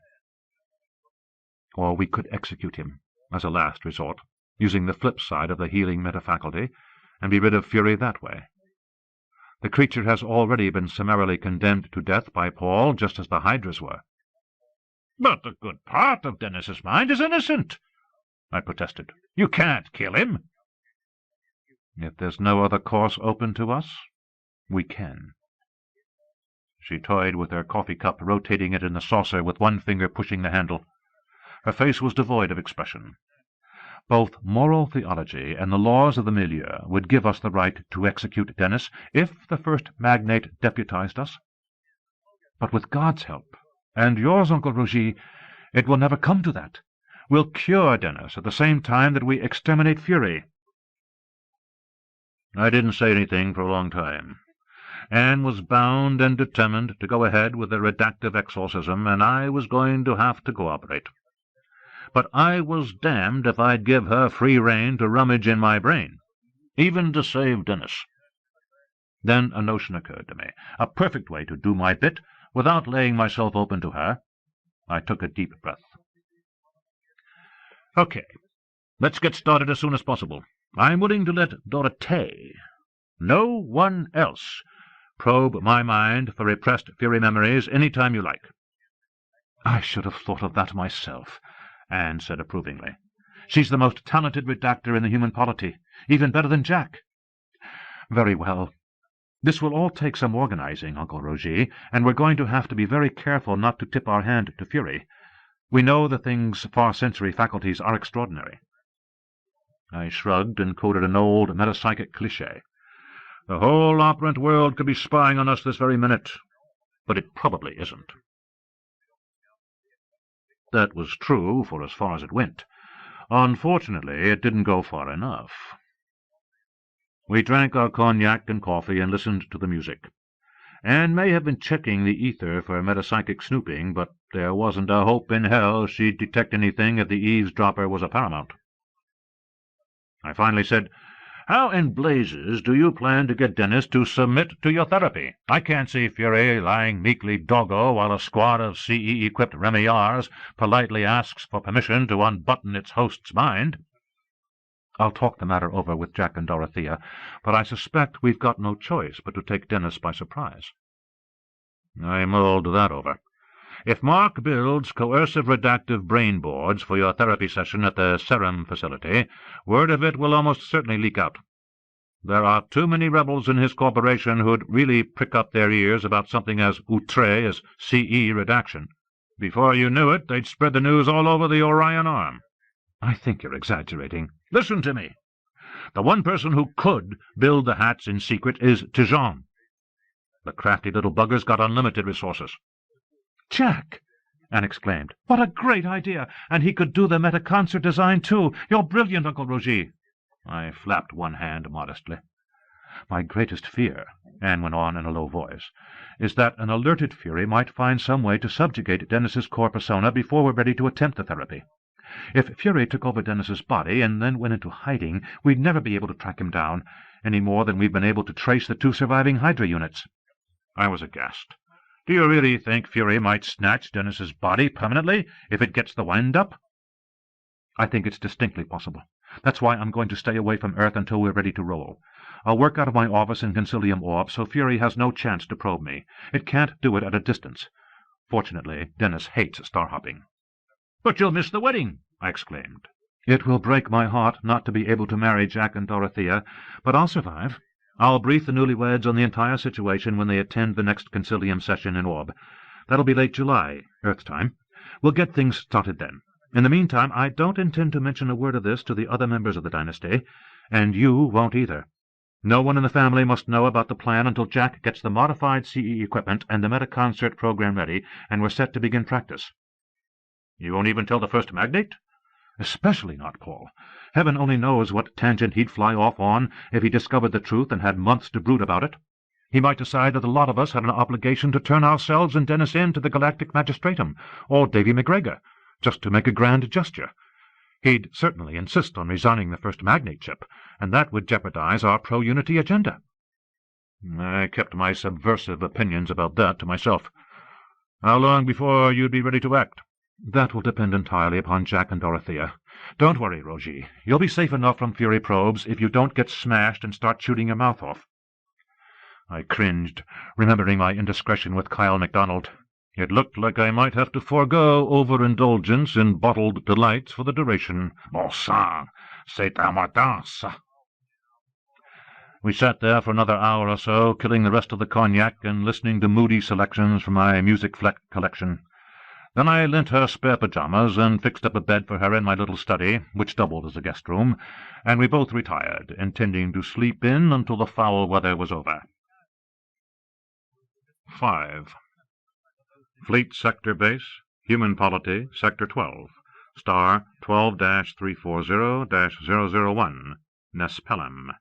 Or we could execute him, as a last resort, using the flip side of the healing metafaculty, and be rid of Fury that way. The creature has already been summarily condemned to death by Paul, just as the Hydras were. But a good part of Dennis's mind is innocent, I protested. You can't kill him. If there's no other course open to us, we can. She toyed with her coffee cup, rotating it in the saucer with one finger pushing the handle. Her face was devoid of expression. Both moral theology and the laws of the milieu would give us the right to execute Dennis if the first magnate deputized us. But with God's help, and yours, Uncle Roger, it will never come to that. We'll cure Dennis at the same time that we exterminate Fury. I didn't say anything for a long time. Anne was bound and determined to go ahead with the redactive exorcism, and I was going to have to cooperate. But I was damned if I'd give her free rein to rummage in my brain, even to save Dennis. Then a notion occurred to me, a perfect way to do my bit without laying myself open to her. I took a deep breath. Okay, let's get started as soon as possible. I'm willing to let Dorothée, no one else, probe my mind for repressed Fury memories any time you like. I should have thought of that myself, Anne said approvingly. She's the most talented redactor in the human polity, even better than Jack. Very well. This will all take some organizing, Uncle Roger, and we're going to have to be very careful not to tip our hand to Fury. We know the thing's far-sensory faculties are extraordinary. I shrugged and quoted an old metapsychic cliché. The whole operant world could be spying on us this very minute, but it probably isn't. That was true for as far as it went. Unfortunately, it didn't go far enough. We drank our cognac and coffee and listened to the music. Anne may have been checking the ether for metapsychic snooping, but there wasn't a hope in hell she'd detect anything if the eavesdropper was a paramount. I finally said, "How in blazes do you plan to get Dennis to submit to your therapy? I can't see Fury lying meekly doggo while a squad of CE-equipped Remillards politely asks for permission to unbutton its host's mind." I'll talk the matter over with Jack and Dorothea, but I suspect we've got no choice but to take Dennis by surprise. I mulled that over. If Mark builds coercive redactive brain boards for your therapy session at the Serum facility, word of it will almost certainly leak out. There are too many rebels in his corporation who'd really prick up their ears about something as outré as CE redaction. Before you knew it, they'd spread the news all over the Orion Arm. I think you're exaggerating. Listen to me. The one person who could build the hats in secret is Tijan. The crafty little bugger's got unlimited resources. Jack! Anne exclaimed. What a great idea! And he could do the meta-concert design, too. You're brilliant, Uncle Roger. I flapped one hand modestly. My greatest fear, Anne went on in a low voice, is that an alerted Fury might find some way to subjugate Dennis's core persona before we're ready to attempt the therapy. If Fury took over Dennis's body and then went into hiding, we'd never be able to track him down, any more than we've been able to trace the 2 surviving Hydra units. I was aghast. Do you really think Fury might snatch Dennis's body permanently if it gets the wind up? I think it's distinctly possible. That's why I'm going to stay away from Earth until we're ready to roll. I'll work out of my office in Concilium Orb, so Fury has no chance to probe me. It can't do it at a distance. Fortunately, Dennis hates star-hopping. But you'll miss the wedding, I exclaimed. It will break my heart not to be able to marry Jack and Dorothea, but I'll survive. I'll brief the newlyweds on the entire situation when they attend the next Concilium session in Orb. That'll be late July, Earth time. We'll get things started then. In the meantime, I don't intend to mention a word of this to the other members of the dynasty, and you won't either. No one in the family must know about the plan until Jack gets the modified CE equipment and the meta-concert program ready, and we're set to begin practice. You won't even tell the first magnate? Especially not Paul. Heaven only knows what tangent he'd fly off on if he discovered the truth and had months to brood about it. He might decide that a lot of us had an obligation to turn ourselves and Dennis in to the Galactic Magistratum, or Davy McGregor, just to make a grand gesture. He'd certainly insist on resigning the first magnateship, and that would jeopardize our pro-unity agenda. I kept my subversive opinions about that to myself. How long before you'd be ready to act? That will depend entirely upon Jack and Dorothea. Don't worry, Roger. You'll be safe enough from Fury probes if you don't get smashed and start shooting your mouth off. I cringed, remembering my indiscretion with Kyle MacDonald. It looked like I might have to forego overindulgence in bottled delights for the duration. Bon sang, c'est un matin, ça. We sat there for another hour or so, killing the rest of the cognac and listening to moody selections from my music fleck collection. Then I lent her spare pajamas and fixed up a bed for her in my little study, which doubled as a guest room, and we both retired, intending to sleep in until the foul weather was over. 5. Fleet Sector Base, Human Polity, Sector 12, Star 12-340-001, Nespelem.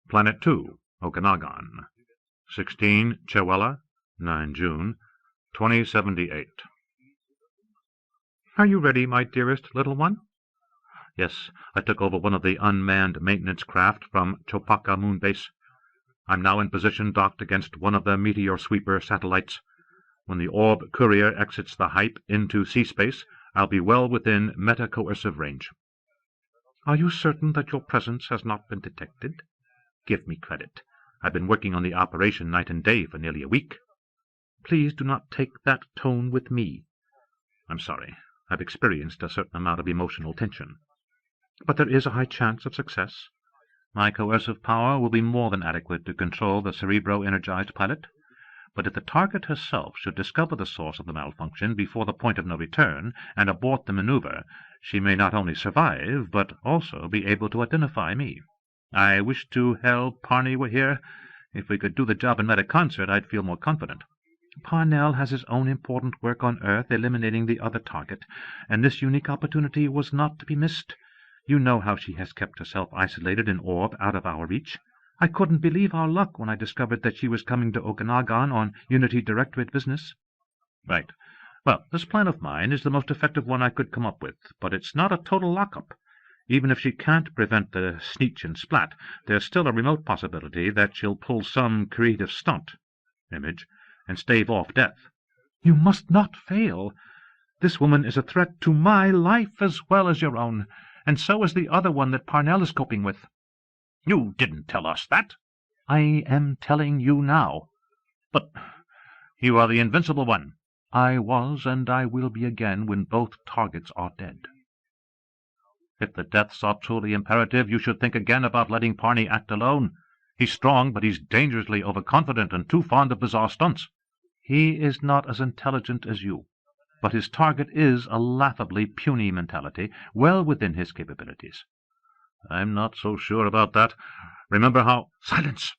Planet 2, Okanagon. 16 Chewelah, 9 June, 2078. Are you ready, my dearest little one? Yes, I took over one of the unmanned maintenance craft from Chopaka Moon Base. I'm now in position docked against one of the meteor sweeper satellites. When the orb courier exits the hype into sea-space, I'll be well within meta-coercive range. Are you certain that your presence has not been detected? Give me credit. I've been working on the operation night and day for nearly a week. Please do not take that tone with me. I'm sorry. I've experienced a certain amount of emotional tension. But there is a high chance of success. My coercive power will be more than adequate to control the cerebro-energized pilot. But if the target herself should discover the source of the malfunction before the point of no return and abort the maneuver, she may not only survive, but also be able to identify me. I wish to hell Parney were here. If we could do the job in meta-concert, I'd feel more confident. Parnell has his own important work on Earth eliminating the other target, and this unique opportunity was not to be missed. You know how she has kept herself isolated in Orb out of our reach. I couldn't believe our luck when I discovered that she was coming to Okanagon on Unity Directorate business. Right. Well, this plan of mine is the most effective one I could come up with, but it's not a total lock-up. Even if she can't prevent the sneetch and splat, there's still a remote possibility that she'll pull some creative stunt, Image, and stave off death. You must not fail. This woman is a threat to my life as well as your own, and so is the other one that Parnell is coping with. You didn't tell us that. I am telling you now. But you are the invincible one. I was, and I will be again when both targets are dead. If the deaths are truly imperative, you should think again about letting Parney act alone. He's strong, but he's dangerously overconfident and too fond of bizarre stunts. He is not as intelligent as you, but his target is a laughably puny mentality, well within his capabilities. I'm not so sure about that. Remember how— Silence!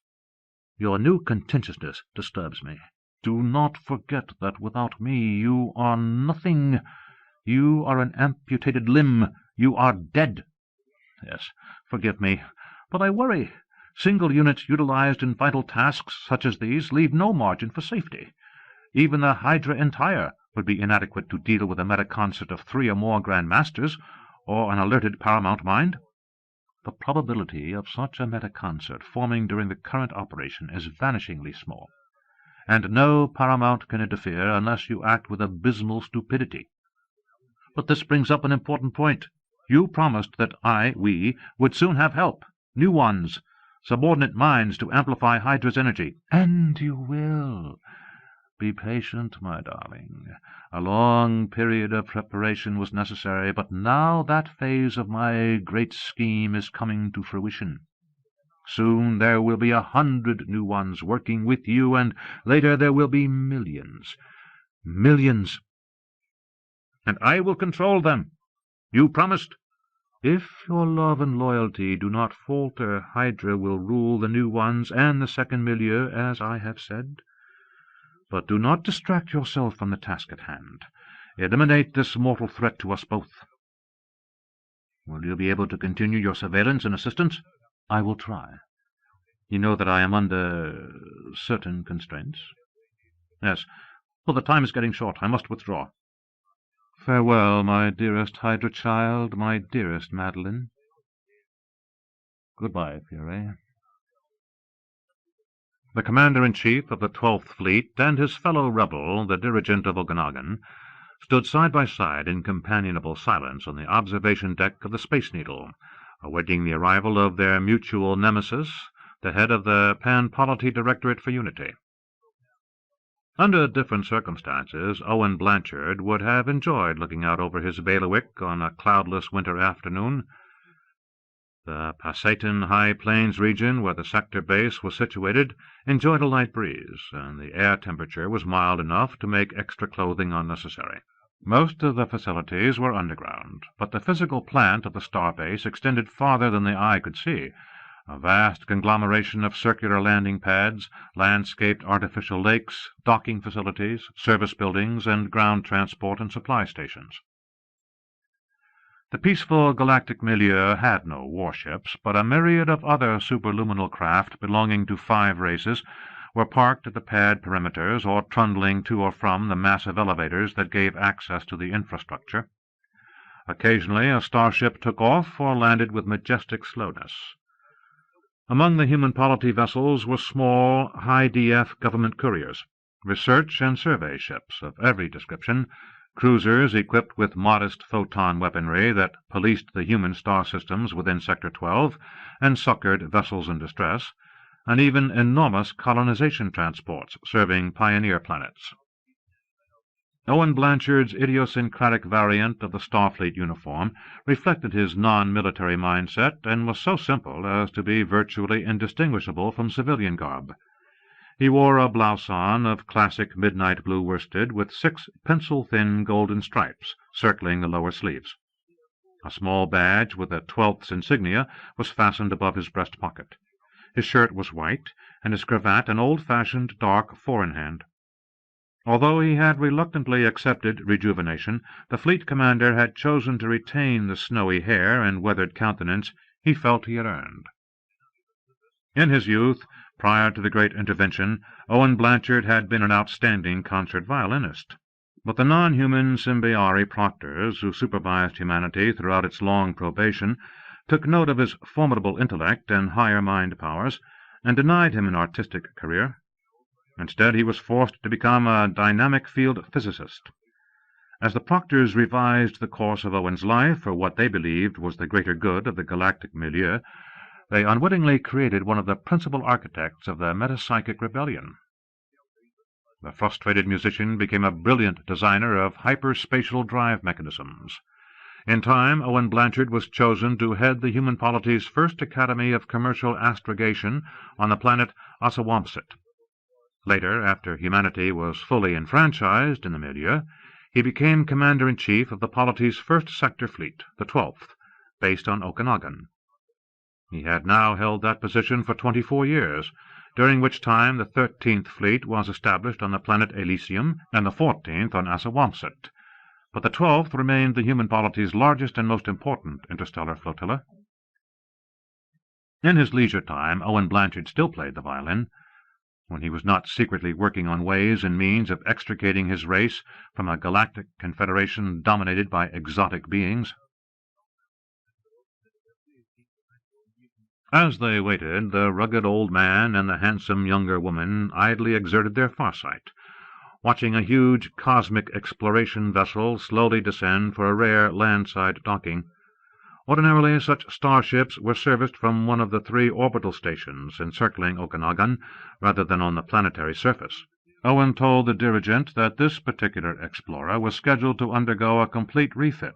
Your new contentiousness disturbs me. Do not forget that without me you are nothing. You are an amputated limb. You are dead. Yes, forgive me, but I worry. Single units utilized in vital tasks such as these leave no margin for safety. Even the Hydra entire would be inadequate to deal with a metaconcert of 3 or more Grand Masters, or an alerted paramount mind. The probability of such a metaconcert forming during the current operation is vanishingly small, and no paramount can interfere unless you act with abysmal stupidity. But this brings up an important point. You promised that we would soon have help, new ones, subordinate minds to amplify Hydra's energy. And you will. Be patient, my darling. A long period of preparation was necessary, but now that phase of my great scheme is coming to fruition. Soon there will be 100 new ones working with you, and later there will be millions. Millions. And I will control them. You promised. If your love and loyalty do not falter, Hydra will rule the new ones and the second milieu, as I have said. But do not distract yourself from the task at hand. Eliminate this mortal threat to us both. Will you be able to continue your surveillance and assistance? I will try. You know that I am under certain constraints. Yes. Well, the time is getting short. I must withdraw. Farewell, my dearest Hydra child, my dearest Madeline. Goodbye, Fury. The commander-in-chief of the 12th Fleet and his fellow rebel, the dirigent of Okanagon, stood side by side in companionable silence on the observation deck of the Space Needle, awaiting the arrival of their mutual nemesis, the head of the Polity Directorate for Unity. Under different circumstances, Owen Blanchard would have enjoyed looking out over his bailiwick on a cloudless winter afternoon. The Pasayten High Plains region, where the sector base was situated, enjoyed a light breeze, and the air temperature was mild enough to make extra clothing unnecessary. Most of the facilities were underground, but the physical plant of the star base extended farther than the eye could see, a vast conglomeration of circular landing pads, landscaped artificial lakes, docking facilities, service buildings, and ground transport and supply stations. The peaceful galactic milieu had no warships, but a myriad of other superluminal craft belonging to 5 races were parked at the pad perimeters or trundling to or from the massive elevators that gave access to the infrastructure. Occasionally a starship took off or landed with majestic slowness. Among the human polity vessels were small, high-DF government couriers, research and survey ships of every description, cruisers equipped with modest photon weaponry that policed the human star systems within Sector 12 and succored vessels in distress, and even enormous colonization transports serving pioneer planets. Owen Blanchard's idiosyncratic variant of the Starfleet uniform reflected his non-military mindset and was so simple as to be virtually indistinguishable from civilian garb. He wore a blouson of classic midnight blue worsted with 6 pencil-thin golden stripes circling the lower sleeves. A small badge with a 12th's insignia was fastened above his breast pocket. His shirt was white, and his cravat an old-fashioned dark four-in-hand. Although he had reluctantly accepted rejuvenation, the fleet commander had chosen to retain the snowy hair and weathered countenance he felt he had earned. In his youth, prior to the Great Intervention, Owen Blanchard had been an outstanding concert violinist, but the non-human Symbiari proctors who supervised humanity throughout its long probation took note of his formidable intellect and higher mind powers, and denied him an artistic career. Instead, he was forced to become a dynamic field physicist. As the proctors revised the course of Owen's life for what they believed was the greater good of the galactic milieu, they unwittingly created one of the principal architects of the metapsychic rebellion. The frustrated musician became a brilliant designer of hyperspatial drive mechanisms. In time, Owen Blanchard was chosen to head the Human Polity's first Academy of Commercial Astrogation on the planet Assawampset. Later, after humanity was fully enfranchised in the milieu, he became Commander-in-Chief of the Polity's first sector fleet, the 12th, based on Okanagon. He had now held that position for 24 years, during which time the 13th Fleet was established on the planet Elysium and the 14th on Assawampset, but the 12th remained the Human Polity's largest and most important interstellar flotilla. In his leisure time, Owen Blanchard still played the violin, when he was not secretly working on ways and means of extricating his race from a galactic confederation dominated by exotic beings. As they waited, the rugged old man and the handsome younger woman idly exerted their farsight, watching a huge cosmic exploration vessel slowly descend for a rare landside docking. Ordinarily, such starships were serviced from one of the 3 orbital stations encircling Okanagon, rather than on the planetary surface. Owen told the dirigent that this particular explorer was scheduled to undergo a complete refit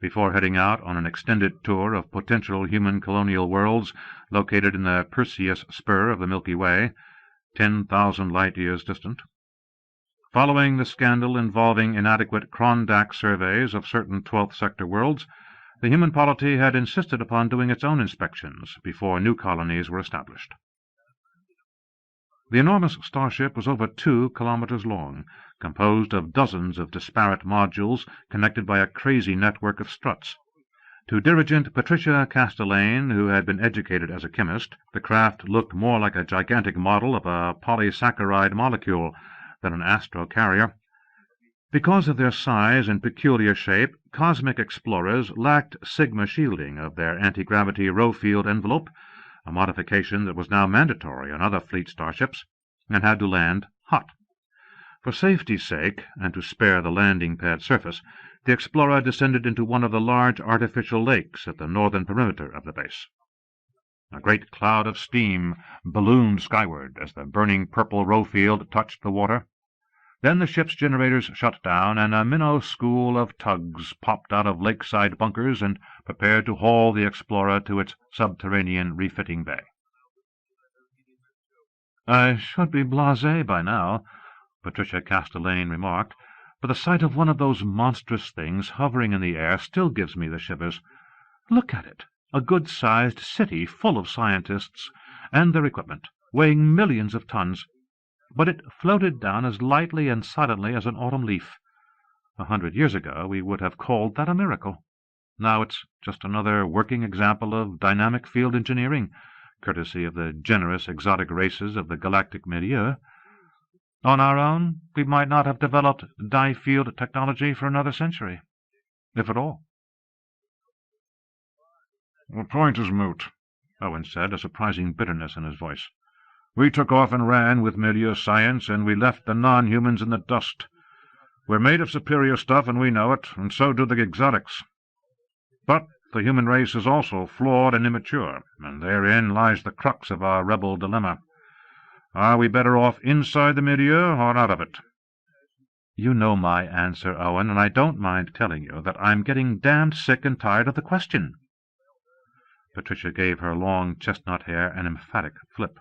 before heading out on an extended tour of potential human colonial worlds located in the Perseus spur of the Milky Way, 10,000 light-years distant. Following the scandal involving inadequate Crondac surveys of certain 12th Sector worlds, the Human Polity had insisted upon doing its own inspections before new colonies were established. The enormous starship was over 2 kilometers long, composed of dozens of disparate modules connected by a crazy network of struts. To dirigent Patricia Castelaine, who had been educated as a chemist, the craft looked more like a gigantic model of a polysaccharide molecule than an astro-carrier. Because of their size and peculiar shape, cosmic explorers lacked sigma shielding of their anti-gravity row-field envelope, a modification that was now mandatory on other fleet starships, and had to land hot. For safety's sake, and to spare the landing pad surface, the explorer descended into one of the large artificial lakes at the northern perimeter of the base. A great cloud of steam ballooned skyward as the burning purple row-field touched the water. Then the ship's generators shut down, and a minnow school of tugs popped out of lakeside bunkers and prepared to haul the explorer to its subterranean refitting bay. "I should be blasé by now," Patricia Castelaine remarked, "but the sight of one of those monstrous things hovering in the air still gives me the shivers. Look at it, a good-sized city full of scientists and their equipment, weighing millions of tons. But it floated down as lightly and silently as an autumn leaf. 100 years ago we would have called that a miracle. Now it's just another working example of dynamic field engineering, courtesy of the generous exotic races of the galactic milieu. On our own, we might not have developed dye-field technology for another century, if at all." "The point is moot," Owen said, a surprising bitterness in his voice. "We took off and ran with milieu science, and we left the non-humans in the dust. We're made of superior stuff, and we know it, and so do the exotics. But the human race is also flawed and immature, and therein lies the crux of our rebel dilemma. Are we better off inside the milieu or out of it?" "You know my answer, Owen, and I don't mind telling you that I'm getting damned sick and tired of the question." Patricia gave her long chestnut hair an emphatic flip.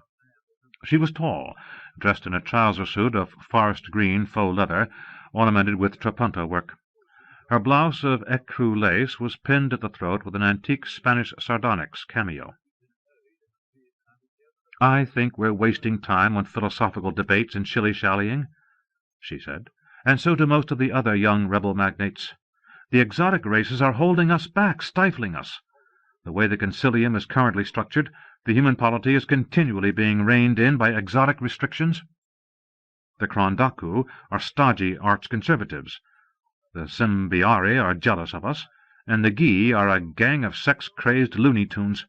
She was tall, dressed in a trouser suit of forest green faux leather, ornamented with trapunto work. Her blouse of ecru lace was pinned at the throat with an antique Spanish sardonyx cameo. "I think we're wasting time on philosophical debates and shilly-shallying," she said, "and so do most of the other young rebel magnates. The exotic races are holding us back, stifling us. The way the concilium is currently structured, the Human Polity is continually being reined in by exotic restrictions. The Krondaku are stodgy arch-conservatives. The Symbiari are jealous of us, and the Gi are a gang of sex-crazed Looney Tunes.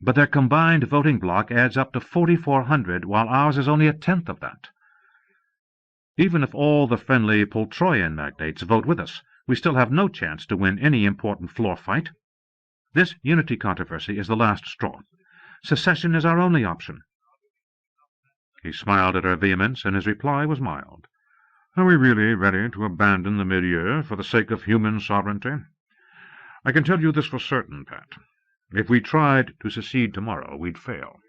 But their combined voting bloc adds up to 4,400, while ours is only a tenth of that. Even if all the friendly Poltroyan magnates vote with us, we still have no chance to win any important floor fight. This unity controversy is the last straw. Secession is our only option." He smiled at her vehemence, and his reply was mild. Are we really ready to abandon the milieu for the sake of human sovereignty? I can tell you this for certain, Pat. If we tried to secede tomorrow, we'd fail.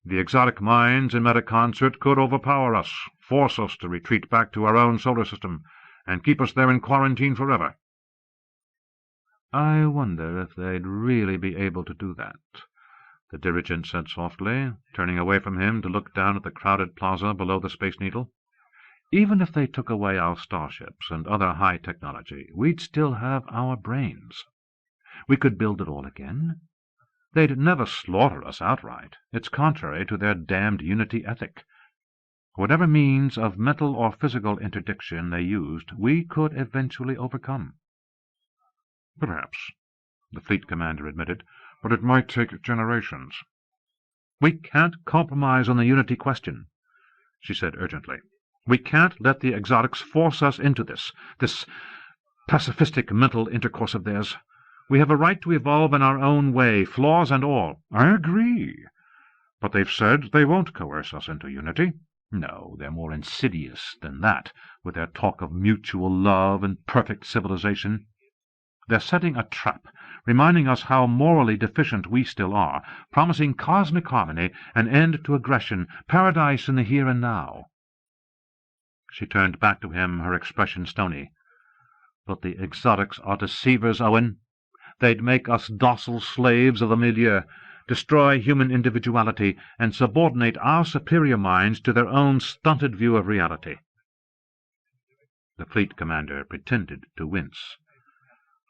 The exotic minds in meta-concert could overpower us, force us to retreat back to our own solar system, and keep us there in quarantine forever. I wonder if they'd really be able to do that, the dirigent said softly, turning away from him to look down at the crowded plaza below the Space Needle. Even if they took away our starships and other high technology, we'd still have our brains. We could build it all again. They'd never slaughter us outright. It's contrary to their damned unity ethic. Whatever means of mental or physical interdiction they used, we could eventually overcome. Perhaps, the fleet commander admitted, but it might take generations. We can't compromise on the unity question, she said urgently. We can't let the exotics force us into this pacifistic mental intercourse of theirs. We have a right to evolve in our own way, flaws and all. I agree. But they've said they won't coerce us into unity. No, they're more insidious than that, with their talk of mutual love and perfect civilization. They're setting a trap, reminding us how morally deficient we still are, promising cosmic harmony, an end to aggression, paradise in the here and now. She turned back to him, her expression stony. But the exotics are deceivers, Owen. They'd make us docile slaves of the milieu, destroy human individuality, and subordinate our superior minds to their own stunted view of reality. The fleet commander pretended to wince.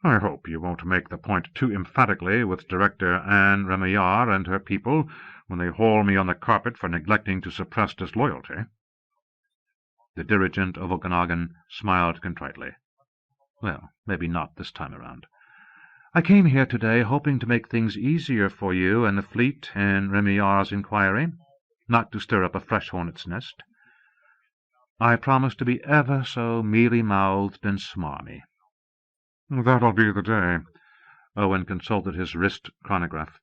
I hope you won't make the point too emphatically with Director Anne Remillard and her people when they haul me on the carpet for neglecting to suppress disloyalty. The dirigent of Okanagon smiled contritely. Well, maybe not this time around. I came here today hoping to make things easier for you and the fleet in Remillard's inquiry, not to stir up a fresh hornet's nest. I promise to be ever so mealy-mouthed and smarmy. That'll be the day. Owen consulted his wrist chronograph.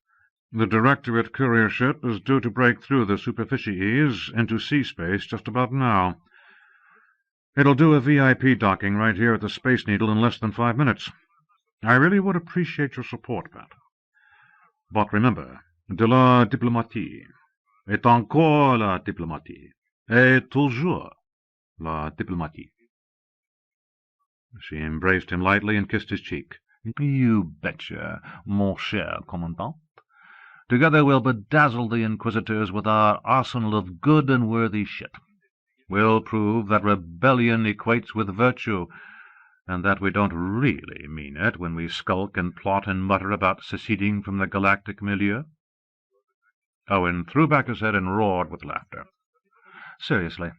The Directorate courier ship is due to break through the superficies into sea space just about now. It'll do a VIP docking right here at the Space Needle in less than 5 minutes. I really would appreciate your support, Pat. But remember, de la diplomatie, et encore la diplomatie, et toujours la diplomatie. She embraced him lightly and kissed his cheek. You betcha, mon cher commandant. Together we'll bedazzle the Inquisitors with our arsenal of good and worthy shit. We'll prove that rebellion equates with virtue, and that we don't really mean it when we skulk and plot and mutter about seceding from the galactic milieu. Owen threw back his head and roared with laughter. Seriously,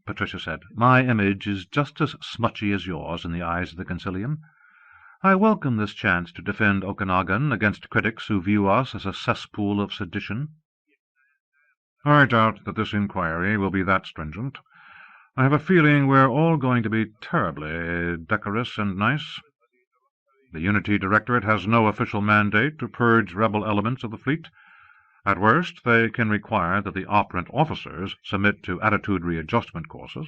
Patricia said, my image is just as smutchy as yours in the eyes of the Concilium. I welcome this chance to defend Okanagon against critics who view us as a cesspool of sedition. I doubt that this inquiry will be that stringent. I have a feeling we're all going to be terribly decorous and nice. The Unity Directorate has no official mandate to purge rebel elements of the fleet. At worst, they can require that the operant officers submit to attitude readjustment courses.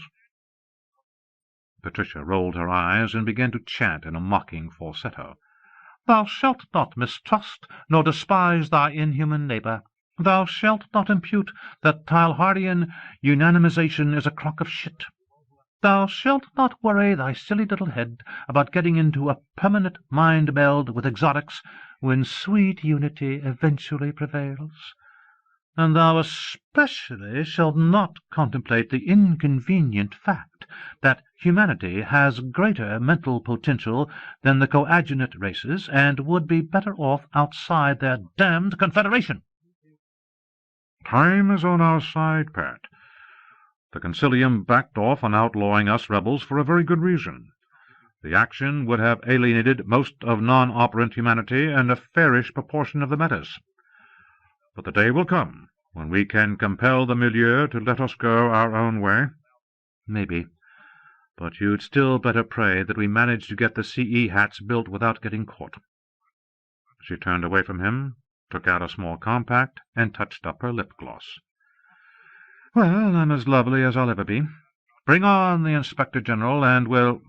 Patricia rolled her eyes and began to chant in a mocking falsetto. Thou shalt not mistrust, nor despise thy inhuman neighbour. Thou shalt not impute that Teilhardian unanimization is a crock of shit. Thou shalt not worry thy silly little head about getting into a permanent mind meld with exotics when sweet unity eventually prevails. And thou especially shalt not contemplate the inconvenient fact that humanity has greater mental potential than the coadjunate races, and would be better off outside their damned confederation. Time is on our side, Pat. The Concilium backed off on outlawing us rebels for a very good reason. The action would have alienated most of non-operant humanity and a fairish proportion of the metas. But the day will come when we can compel the milieu to let us go our own way. Maybe. But you'd still better pray that we manage to get the CE hats built without getting caught. She turned away from him, took out a small compact, and touched up her lip gloss. Well, I'm as lovely as I'll ever be. Bring on the Inspector General, and we'll—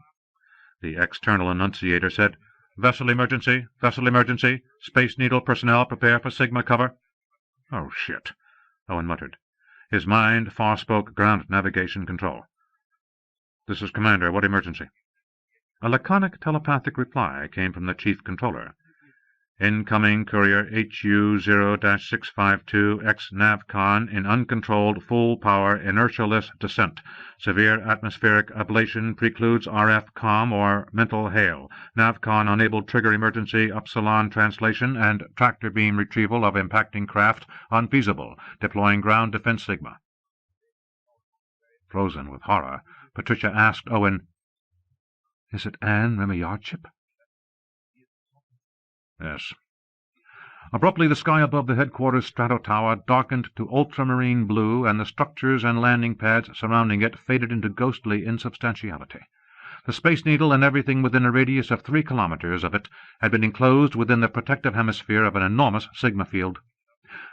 The external annunciator said, Vessel emergency, Space Needle personnel prepare for Sigma cover. Oh, shit, Owen muttered. His mind far spoke ground navigation control. This is Commander. What emergency? A laconic telepathic reply came from the Chief Controller. Incoming courier HU-0-652 ex-NavCon in uncontrolled, full-power, inertialess descent. Severe atmospheric ablation precludes RF comm or mental hail. NavCon unable trigger emergency upsilon translation and tractor beam retrieval of impacting craft unfeasible. Deploying ground defense Sigma. Frozen with horror, Patricia asked Owen, Is it Anne Remillard's ship? Yes. Abruptly, the sky above the headquarters strato tower darkened to ultramarine blue, and the structures and landing pads surrounding it faded into ghostly insubstantiality. The Space Needle and everything within a radius of 3 kilometers of it had been enclosed within the protective hemisphere of an enormous Sigma field.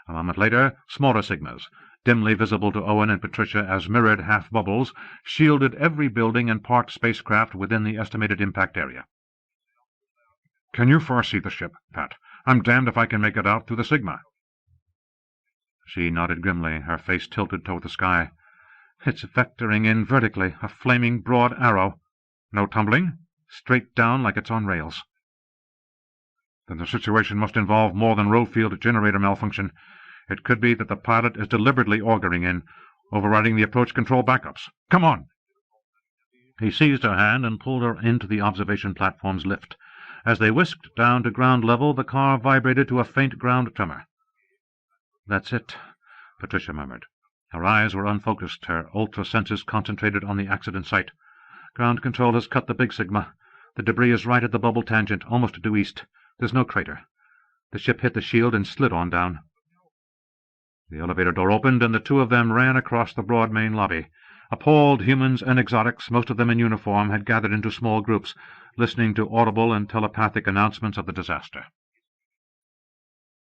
A moment later, smaller Sigmas, dimly visible to Owen and Patricia as mirrored half-bubbles, shielded every building and parked spacecraft within the estimated impact area. Can you foresee the ship, Pat? I'm damned if I can make it out through the Sigma. She nodded grimly, her face tilted toward the sky. It's vectoring in vertically, a flaming broad arrow. No tumbling, straight down like it's on rails. Then the situation must involve more than row-field generator malfunction. It could be that the pilot is deliberately auguring in, overriding the approach control backups. Come on! He seized her hand and pulled her into the observation platform's lift. As they whisked down to ground level, the car vibrated to a faint ground tremor. That's it, Patricia murmured. Her eyes were unfocused, her ultra-senses concentrated on the accident site. Ground control has cut the big Sigma. The debris is right at the bubble tangent, almost due east. There's no crater. The ship hit the shield and slid on down. The elevator door opened, and the two of them ran across the broad main lobby. Appalled humans and exotics, most of them in uniform, had gathered into small groups, listening to audible and telepathic announcements of the disaster.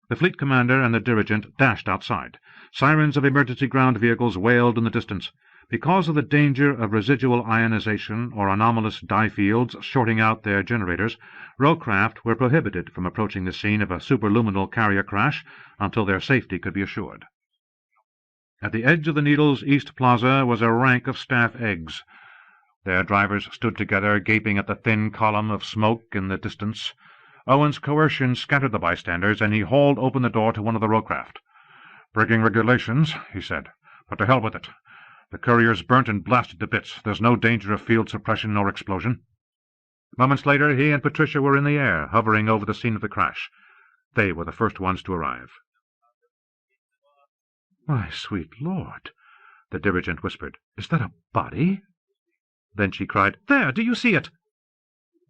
The fleet commander and the dirigent dashed outside. Sirens of emergency ground vehicles wailed in the distance. Because of the danger of residual ionization or anomalous dye fields shorting out their generators, rowcraft were prohibited from approaching the scene of a superluminal carrier crash until their safety could be assured. At the edge of the Needle's east plaza was a rank of staff eggs. Their drivers stood together, gaping at the thin column of smoke in the distance. Owen's coercion scattered the bystanders, and he hauled open the door to one of the rowcraft. "Breaking regulations," he said, "but to hell with it. The courier's burnt and blasted to bits. There's no danger of field suppression or explosion." Moments later, he and Patricia were in the air, hovering over the scene of the crash. They were the first ones to arrive. "My sweet lord," the dirigent whispered, "is that a body?" Then she cried, "There, do you see it?"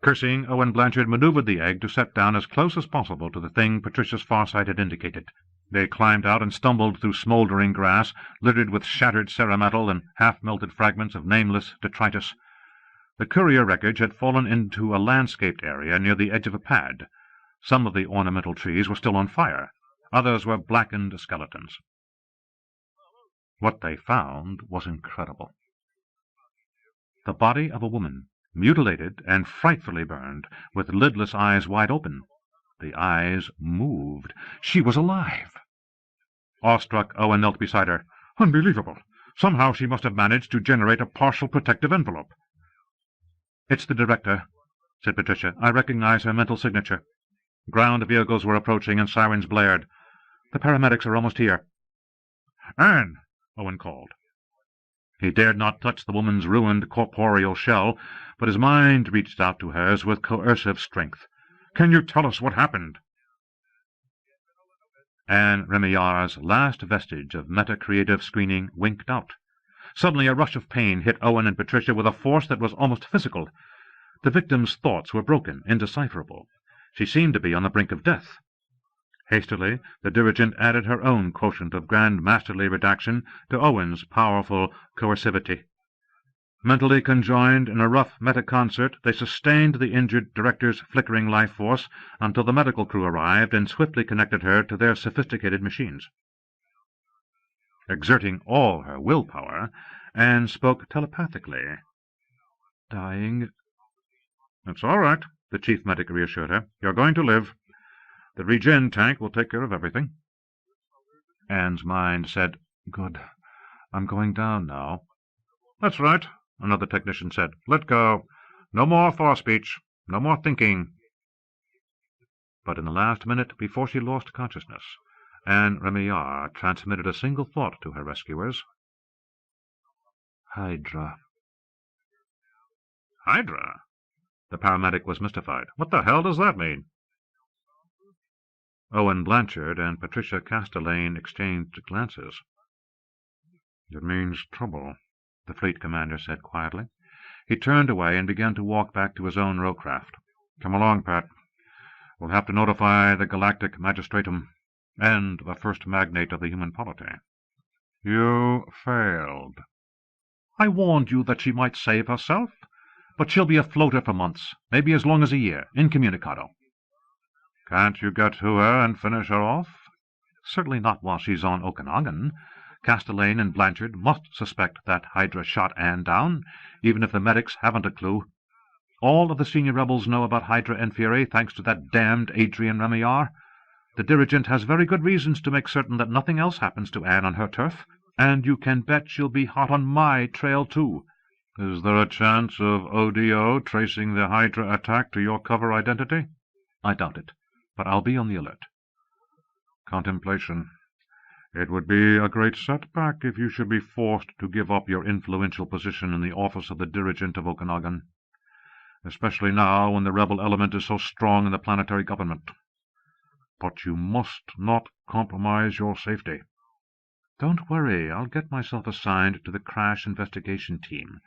Cursing, Owen Blanchard maneuvered the egg to set down as close as possible to the thing Patricia's farsight had indicated. They climbed out and stumbled through smoldering grass, littered with shattered cerametal and half-melted fragments of nameless detritus. The courier wreckage had fallen into a landscaped area near the edge of a pad. Some of the ornamental trees were still on fire. Others were blackened skeletons. What they found was incredible. The body of a woman, mutilated and frightfully burned, with lidless eyes wide open. The eyes moved. She was alive. Awestruck, Owen knelt beside her. "Unbelievable! Somehow she must have managed to generate a partial protective envelope." "It's the director," said Patricia. "I recognize her mental signature." Ground vehicles were approaching, and sirens blared. "The paramedics are almost here." "Anne!" Owen called. He dared not touch the woman's ruined corporeal shell, but his mind reached out to hers with coercive strength. "Can you tell us what happened?" Anne Remillard's last vestige of meta-creative screening winked out. Suddenly a rush of pain hit Owen and Patricia with a force that was almost physical. The victim's thoughts were broken, indecipherable. She seemed to be on the brink of death. Hastily, the dirigent added her own quotient of grand masterly redaction to Owen's powerful coercivity. Mentally conjoined in a rough meta-concert, they sustained the injured director's flickering life force until the medical crew arrived and swiftly connected her to their sophisticated machines. exerting all her willpower, and spoke telepathically. Dying. "It's all right," the chief medic reassured her. "You're going to live. The regen tank will take care of everything." Anne's mind said, "Good. I'm going down now." "That's right," another technician said. "Let go. No more fore-speech. No more thinking." But in the last minute before she lost consciousness, Anne Remillard transmitted a single thought to her rescuers. Hydra. "Hydra?" The paramedic was mystified. "What the hell does that mean?" Owen Blanchard and Patricia Castelaine exchanged glances. "It means trouble," the fleet commander said quietly. He turned away and began to walk back to his own rowcraft. "Come along, Pat. We'll have to notify the Galactic Magistratum and the First Magnate of the Human Polity." "You failed." "I warned you that she might save herself. But she'll be a floater for months, maybe as long as a year, incommunicado." "Can't you get to her and finish her off?" "Certainly not while she's on Okanagon. Castelaine and Blanchard must suspect that Hydra shot Anne down, even if the medics haven't a clue. All of the senior rebels know about Hydra and Fury, thanks to that damned Adrian Remillard. The dirigent has very good reasons to make certain that nothing else happens to Anne on her turf, and you can bet she'll be hot on my trail, too." "Is there a chance of ODO tracing the Hydra attack to your cover identity?" "I doubt it, but I'll be on the alert." "Contemplation. It would be a great setback if you should be forced to give up your influential position in the office of the dirigent of Okanagon, especially now when the rebel element is so strong in the planetary government. But you must not compromise your safety." "Don't worry. I'll get myself assigned to the crash investigation team.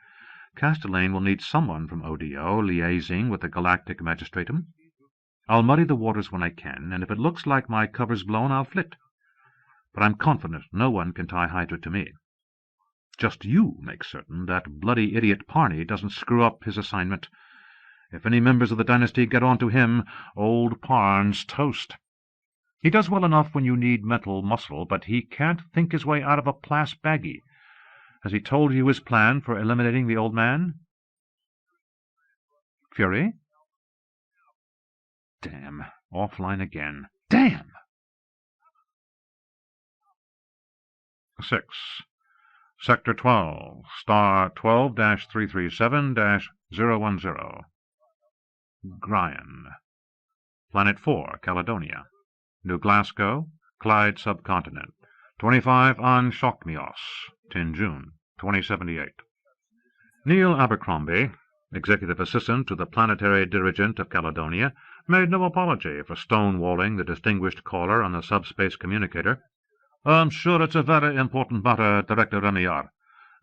Castelaine will need someone from ODO liaising with the Galactic Magistratum. I'll muddy the waters when I can, and if it looks like my cover's blown, I'll flit. But I'm confident no one can tie Hydra to me. Just you make certain that bloody idiot Parney doesn't screw up his assignment. If any members of the dynasty get on to him, old Parn's toast. He does well enough when you need mental muscle, but he can't think his way out of a plas baggie. Has he told you his plan for eliminating the old man?" "Fury?" Damn. Offline again. Damn! 6. Sector 12, star 12-337-010. Grian. Planet 4, Caledonia. New Glasgow, Clyde Subcontinent. 25 on Seachdmhios, 10 June, 2078. Neil Abercrombie, executive assistant to the planetary dirigent of Caledonia, made no apology for stonewalling the distinguished caller on the subspace communicator. "I'm sure it's a very important matter, Director Remillard,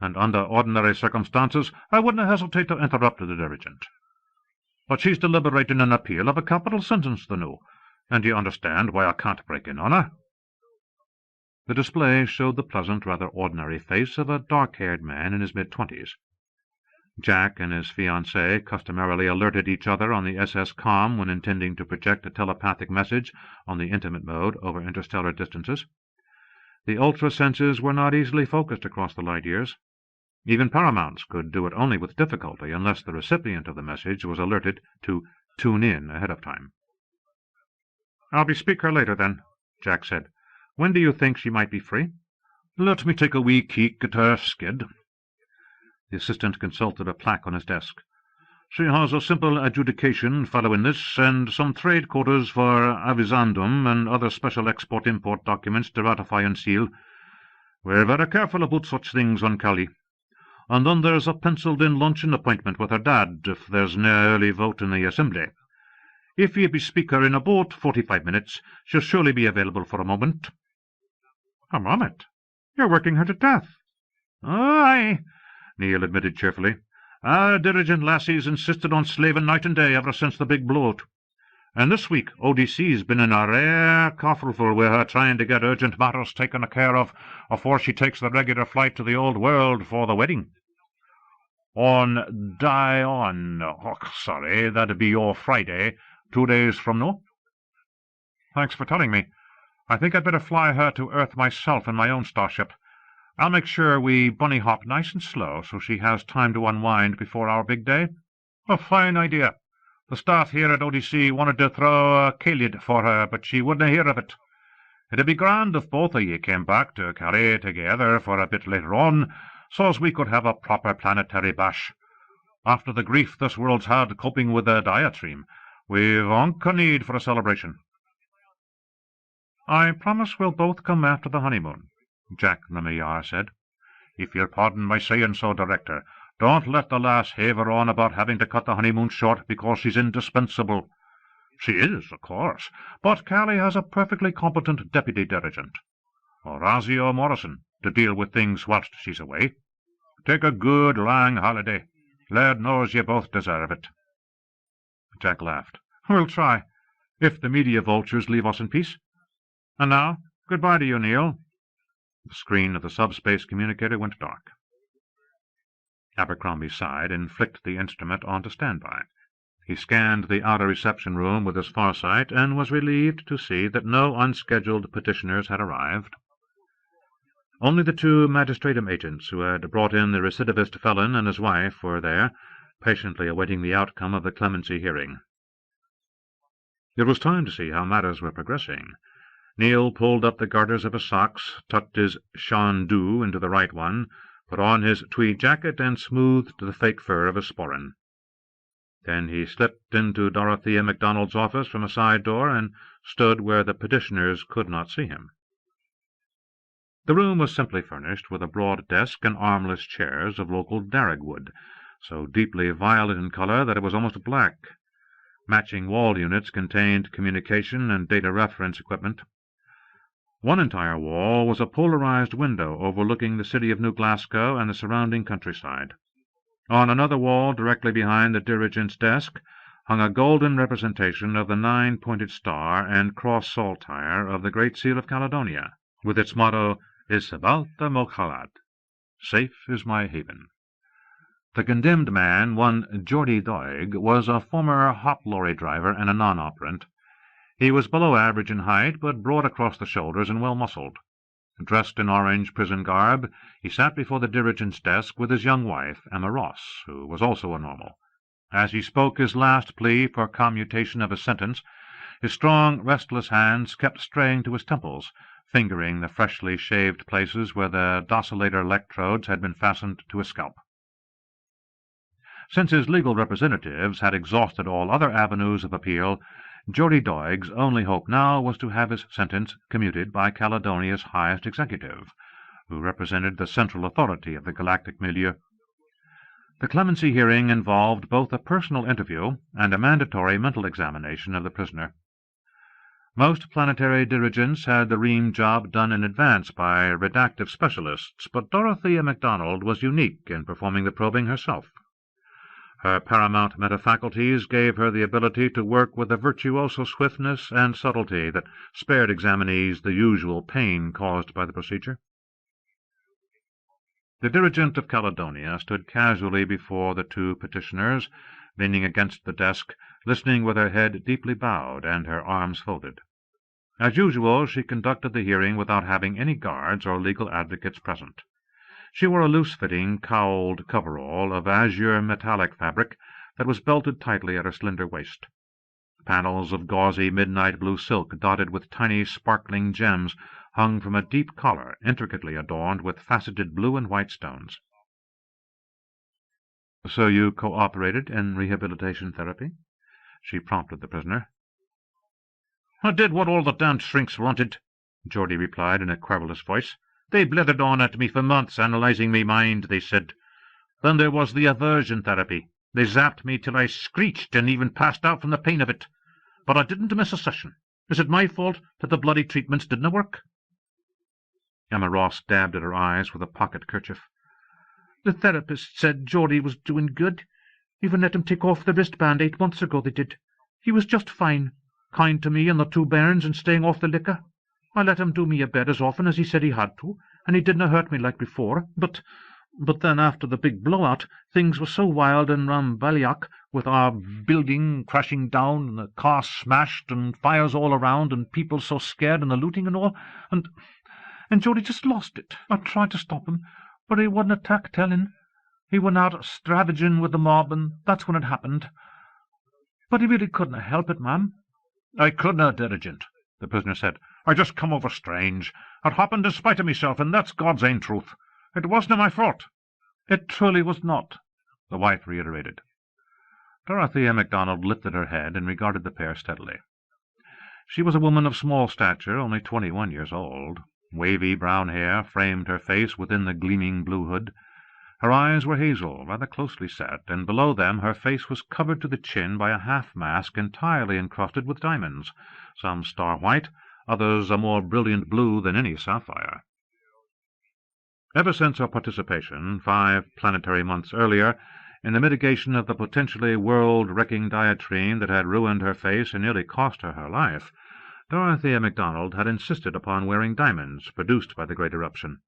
and under ordinary circumstances I wouldn't hesitate to interrupt the dirigent. But she's deliberating an appeal of a capital sentence, the new, and you understand why I can't break in on her." The display showed the pleasant, rather ordinary face of a dark-haired man in his mid-20s. Jack and his fiancée customarily alerted each other on the SS Com when intending to project a telepathic message on the intimate mode over interstellar distances. The ultra-senses were not easily focused across the light years. Even paramounts could do it only with difficulty unless the recipient of the message was alerted to tune in ahead of time. "I'll bespeak her later, then," Jack said. "When do you think she might be free?" "Let me take a wee keek at her skid." The assistant consulted a plaque on his desk. "She has a simple adjudication following this, and some trade quotas for avisandum and other special export-import documents to ratify and seal. We're very careful about such things on Cali. And then there's a penciled-in luncheon appointment with her dad if there's no early vote in the Assembly. If you bespeak her in about 45 minutes, she'll surely be available for a moment." "A moment? You're working her to death." "Aye," Neil admitted cheerfully. "Our dirigent lassies insisted on slaving night and day ever since the big blowout. And this week ODC's been in a rare kerfuffle with her trying to get urgent matters taken care of afore she takes the regular flight to the old world for the wedding. On Dion, that'd be your Friday, 2 days from now." "Thanks for telling me. I think I'd better fly her to Earth myself in my own starship. I'll make sure we bunny hop nice and slow so she has time to unwind before our big day. A fine idea. The staff here at ODC wanted to throw a Caledonia for her, but she wouldn't hear of it. It'd be grand if both of ye came back to Calais together for a bit later on, so's we could have a proper planetary bash. After the grief this world's had coping with the diatreme, we've onca need for a celebration. I promise we'll both come after the honeymoon, Jack Remillard said. If you'll pardon my saying so, Director, don't let the lass haver on about having to cut the honeymoon short because she's indispensable. She is, of course, but Calais has a perfectly competent deputy dirigent, Horatio Morrison, to deal with things whilst she's away. Take a good long holiday. Lad knows you both deserve it. Jack laughed. We'll try, if the media vultures leave us in peace. And now, goodbye to you, Neil. The screen of the subspace communicator went dark. Abercrombie sighed and flicked the instrument onto standby. He scanned the outer reception room with his farsight and was relieved to see that no unscheduled petitioners had arrived. Only the two magistratum agents who had brought in the recidivist felon and his wife were there, patiently awaiting the outcome of the clemency hearing. It was time to see how matters were progressing. Neil pulled up the garters of his socks, tucked his shandu into the right one, put on his tweed jacket, and smoothed the fake fur of his sporran. Then he slipped into Dorothea MacDonald's office from a side door and stood where the petitioners could not see him. The room was simply furnished with a broad desk and armless chairs of local daragwood, so deeply violet in colour that it was almost black. Matching wall units contained communication and data reference equipment. One entire wall was a polarized window overlooking the city of New Glasgow and the surrounding countryside. On another wall, directly behind the dirigent's desk, hung a golden representation of the 9-pointed star and cross saltire of the Great Seal of Caledonia, with its motto, Isabalta Mochalad, safe is my haven. The condemned man, one Geordie Doig, was a former hop lorry driver and a non-operant. He was below average in height, but broad across the shoulders and well-muscled. Dressed in orange prison garb, he sat before the dirigent's desk with his young wife, Emma Ross, who was also a normal. As he spoke his last plea for commutation of his sentence, his strong, restless hands kept straying to his temples, fingering the freshly shaved places where the dosilator electrodes had been fastened to his scalp. Since his legal representatives had exhausted all other avenues of appeal, Geordie Doig's only hope now was to have his sentence commuted by Caledonia's highest executive, who represented the central authority of the galactic milieu. The clemency hearing involved both a personal interview and a mandatory mental examination of the prisoner. Most planetary dirigents had the ream job done in advance by redactive specialists, but Dorothea MacDonald was unique in performing the probing herself. Her paramount metafaculties gave her the ability to work with a virtuoso swiftness and subtlety that spared examinees the usual pain caused by the procedure. The dirigent of Caledonia stood casually before the two petitioners, leaning against the desk, listening with her head deeply bowed and her arms folded. As usual, she conducted the hearing without having any guards or legal advocates present. She wore a loose-fitting, cowled coverall of azure metallic fabric that was belted tightly at her slender waist. Panels of gauzy midnight blue silk dotted with tiny sparkling gems hung from a deep collar intricately adorned with faceted blue and white stones. "So you cooperated in rehabilitation therapy?" she prompted the prisoner. "I did what all the damned shrinks wanted," Geordie replied in a querulous voice. "They blittered on at me for months, analysing me mind, they said. Then there was the aversion therapy. They zapped me till I screeched and even passed out from the pain of it. But I didn't miss a session. Is it my fault that the bloody treatments didn't work?" Emma Ross dabbed at her eyes with a pocket kerchief. "The therapist said Geordie was doing good. Even let him take off the wristband 8 months ago, they did. He was just fine, kind to me and the two bairns and staying off the liquor. I let him do me a bed as often as he said he had to, and he didn't hurt me like before, but then after the big blowout, things were so wild in Rambaliak, with our building crashing down and the car smashed and fires all around and people so scared and the looting and all, and and Geordie just lost it. I tried to stop him, but he wouldn't attack telling. He went out stravaging with the mob, and that's when it happened. But he really couldn't help it, ma'am. I couldna, Dirigent, the prisoner said. I just come over strange. It happened in spite of myself, and that's God's ain truth. It wasna my fault. It truly was not, the wife reiterated. Dorothea MacDonald lifted her head and regarded the pair steadily. She was a woman of small stature, only 21 years old. Wavy brown hair framed her face within the gleaming blue hood. Her eyes were hazel, rather closely set, and below them her face was covered to the chin by a half-mask entirely encrusted with diamonds, some star-white, others a more brilliant blue than any sapphire. Ever since her participation, 5 planetary months earlier, in the mitigation of the potentially world-wrecking diatreme that had ruined her face and nearly cost her her life, Dorothea MacDonald had insisted upon wearing diamonds produced by the great eruption.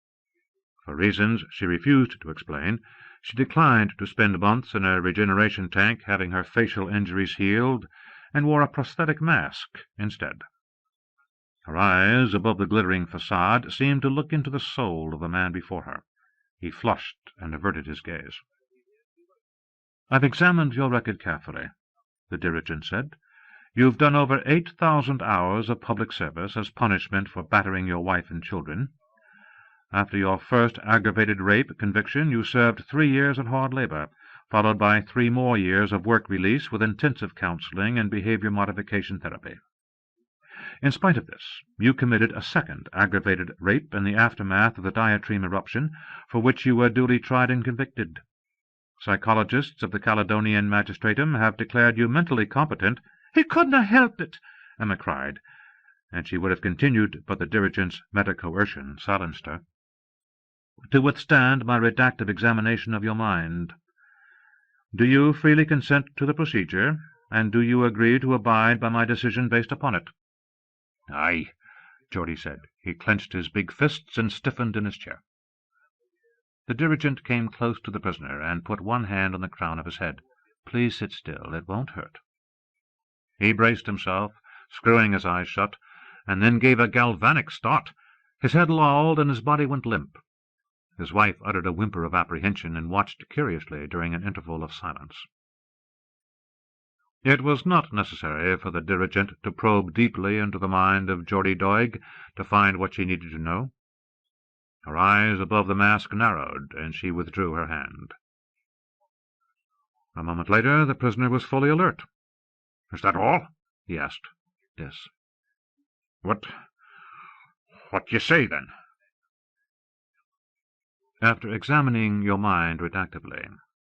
For reasons she refused to explain, she declined to spend months in a regeneration tank having her facial injuries healed, and wore a prosthetic mask instead. Her eyes, above the glittering facade, seemed to look into the soul of the man before her. He flushed and averted his gaze. "I've examined your record carefully," the dirigent said. "You've done over 8,000 hours of public service as punishment for battering your wife and children. After your first aggravated rape conviction, you served 3 years of hard labor, followed by 3 more years of work release with intensive counseling and behavior modification therapy. In spite of this, you committed a second aggravated rape in the aftermath of the diatreme eruption, for which you were duly tried and convicted. Psychologists of the Caledonian magistratum have declared you mentally competent." "He couldn't have helped it," Emma cried, and she would have continued, but the dirigent's meta-coercion silenced her. "To withstand my redactive examination of your mind. Do you freely consent to the procedure, and do you agree to abide by my decision based upon it?" "Aye," Geordie said. He clenched his big fists and stiffened in his chair. The dirigent came close to the prisoner and put one hand on the crown of his head. "Please sit still. It won't hurt." He braced himself, screwing his eyes shut, and then gave a galvanic start. His head lolled and his body went limp. His wife uttered a whimper of apprehension and watched curiously during an interval of silence. It was not necessary for the dirigent to probe deeply into the mind of Geordie Doig to find what she needed to know. Her eyes above the mask narrowed, and she withdrew her hand. A moment later the prisoner was fully alert. "Is that all?" he asked. "Yes." What you say, then?" "After examining your mind redactively,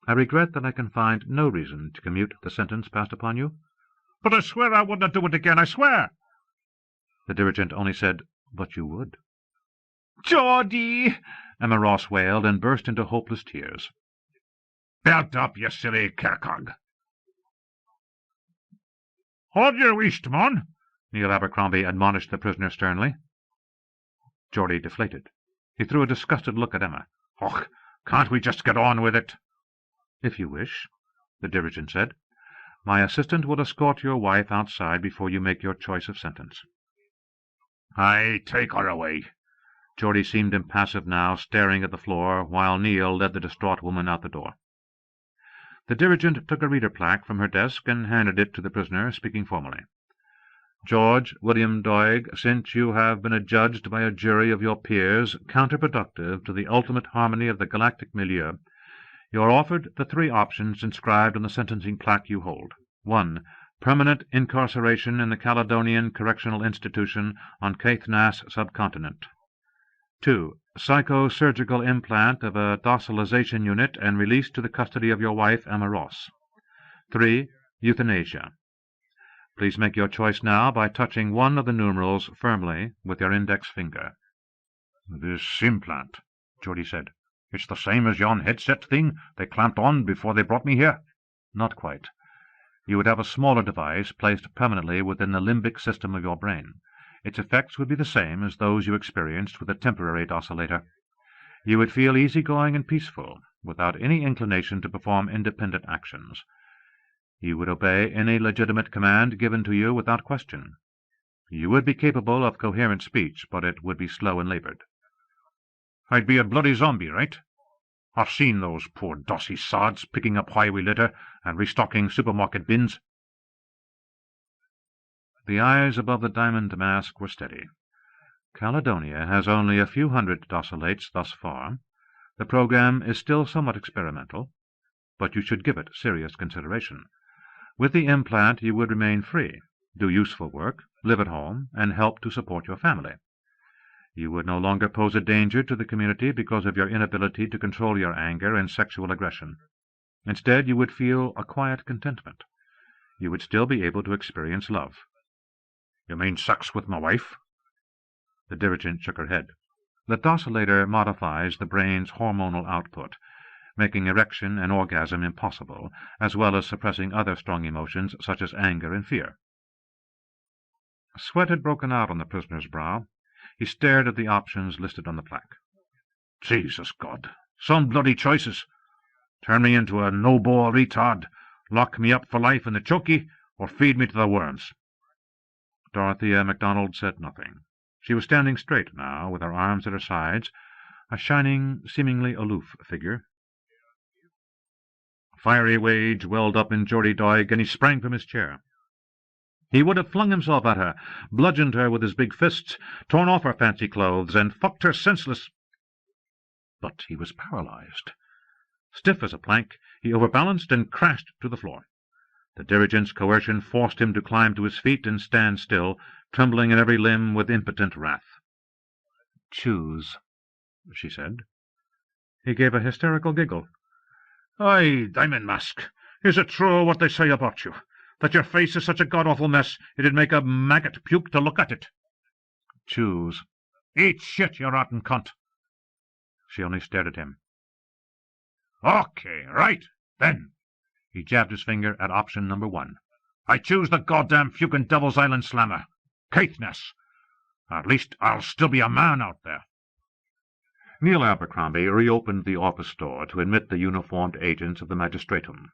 I regret that I can find no reason to commute the sentence passed upon you." "But I swear I wouldn't do it again, I swear." The dirigent only said, "But you would." "Geordie!" Emma Ross wailed, and burst into hopeless tears. "Belt up, you silly kercog." "Hold your wheest, mon," Neil Abercrombie admonished the prisoner sternly. Geordie deflated. He threw a disgusted look at Emma. "Och, can't we just get on with it?" "If you wish," the dirigent said. "My assistant will escort your wife outside before you make your choice of sentence." "Aye, take her away." Geordie seemed impassive now, staring at the floor, while Neil led the distraught woman out the door. The dirigent took a reader plaque from her desk and handed it to the prisoner, speaking formally. "George William Doig, since you have been adjudged by a jury of your peers counterproductive to the ultimate harmony of the galactic milieu, you are offered the 3 options inscribed on the sentencing plaque you hold. 1. Permanent incarceration in the Caledonian Correctional Institution on Caithness Subcontinent. 2. Psychosurgical implant of a docilization unit and release to the custody of your wife, Emma Ross. 3. Euthanasia. Please make your choice now by touching one of the numerals firmly with your index finger." "This implant," Geordie said. "It's the same as yon headset thing they clamped on before they brought me here?" "Not quite. You would have a smaller device placed permanently within the limbic system of your brain. Its effects would be the same as those you experienced with a temporary docillator. You would feel easy-going and peaceful, without any inclination to perform independent actions. You would obey any legitimate command given to you without question. You would be capable of coherent speech, but it would be slow and labored. I'd be a bloody zombie, right? I've seen those poor dossy sods picking up highway litter and restocking supermarket bins. The eyes above the diamond mask were steady. Caledonia has only a few hundred docilates thus far. The program is still somewhat experimental, but you should give it serious consideration. With the implant you would remain free, do useful work, live at home, and help to support your family. You would no longer pose a danger to the community because of your inability to control your anger and sexual aggression. Instead, you would feel a quiet contentment. You would still be able to experience love. You mean sex with my wife? The dirigent shook her head. The docilator modifies the brain's hormonal output, making erection and orgasm impossible, as well as suppressing other strong emotions such as anger and fear. Sweat had broken out on the prisoner's brow. He stared at the options listed on the plaque. Jesus God, some bloody choices. Turn me into a no-ball retard, lock me up for life in the chokey, or feed me to the worms. Dorothea MacDonald said nothing. She was standing straight now, with her arms at her sides, a shining, seemingly aloof figure. A fiery rage welled up in Geordie Doig, and he sprang from his chair. He would have flung himself at her, bludgeoned her with his big fists, torn off her fancy clothes, and fucked her senseless. But he was paralyzed. Stiff as a plank, he overbalanced and crashed to the floor. The dirigent's coercion forced him to climb to his feet and stand still, trembling in every limb with impotent wrath. "Choose," she said. He gave a hysterical giggle. "Aye, Diamond Mask, is it true what they say about you, that your face is such a god-awful mess it'd make a maggot puke to look at it?" "Choose." "Eat shit, you rotten cunt." She only stared at him. "Okay, right, then." He jabbed his finger at option number 1. "I choose the goddamn fucking Devil's Island Slammer. Caithness. At least I'll still be a man out there." Neil Abercrombie reopened the office door to admit the uniformed agents of the magistratum.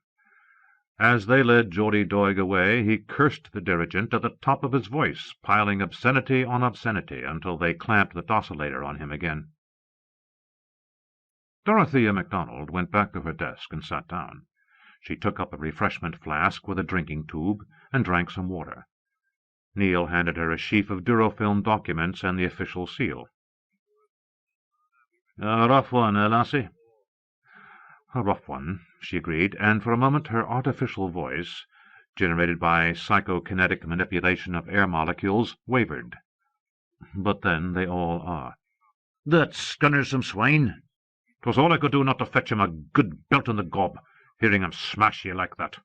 As they led Geordie Doig away, he cursed the dirigent at the top of his voice, piling obscenity on obscenity until they clamped the docilator on him again. Dorothea MacDonald went back to her desk and sat down. She took up a refreshment flask with a drinking tube and drank some water. Neil handed her a sheaf of durofilm documents and the official seal. "A rough one, lassie?" "A rough one," she agreed, and for a moment her artificial voice, generated by psychokinetic manipulation of air molecules, wavered. "But then they all are." "That scunner's some swine. 'Twas all I could do not to fetch him a good belt in the gob, hearing him smash ye like that."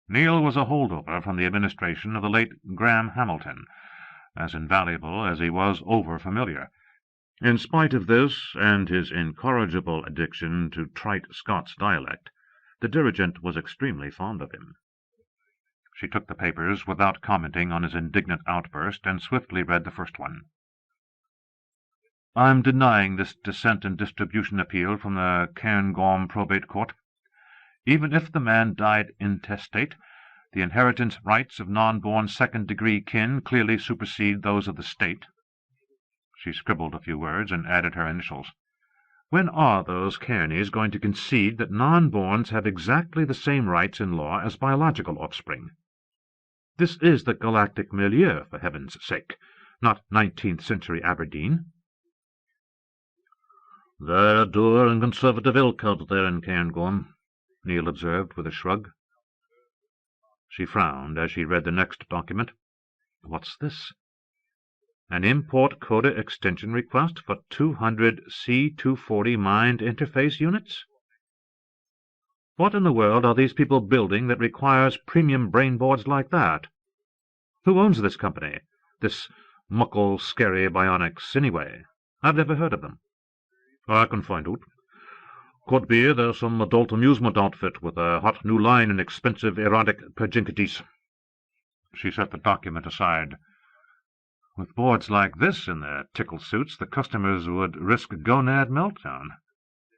Neil was a holdover from the administration of the late Graham Hamilton, as invaluable as he was over-familiar. In spite of this, and his incorrigible addiction to trite Scots dialect, the dirigent was extremely fond of him. She took the papers without commenting on his indignant outburst, and swiftly read the first one. "I'm denying this descent and distribution appeal from the Cairngorm probate court. Even if the man died intestate, the inheritance rights of non-born second-degree kin clearly supersede those of the state." She scribbled a few words and added her initials. "When are those Cairneys going to concede that non-borns have exactly the same rights in law as biological offspring? This is the galactic milieu, for heaven's sake, not 19th-century Aberdeen." "They're a dour and conservative ilk out there in Cairngorm," Neil observed with a shrug. She frowned as she read the next document. What's this? An import quota extension request for 200 C-240 mind interface units? What in the world are these people building that requires premium brain boards like that? Who owns this company, this muckle, scary bionics, anyway? I've never heard of them. "I can find out. Could be there's some adult amusement outfit with a hot new line in expensive erotic pajinkities." She set the document aside. With boards like this in their tickle suits, the customers would risk gonad meltdown.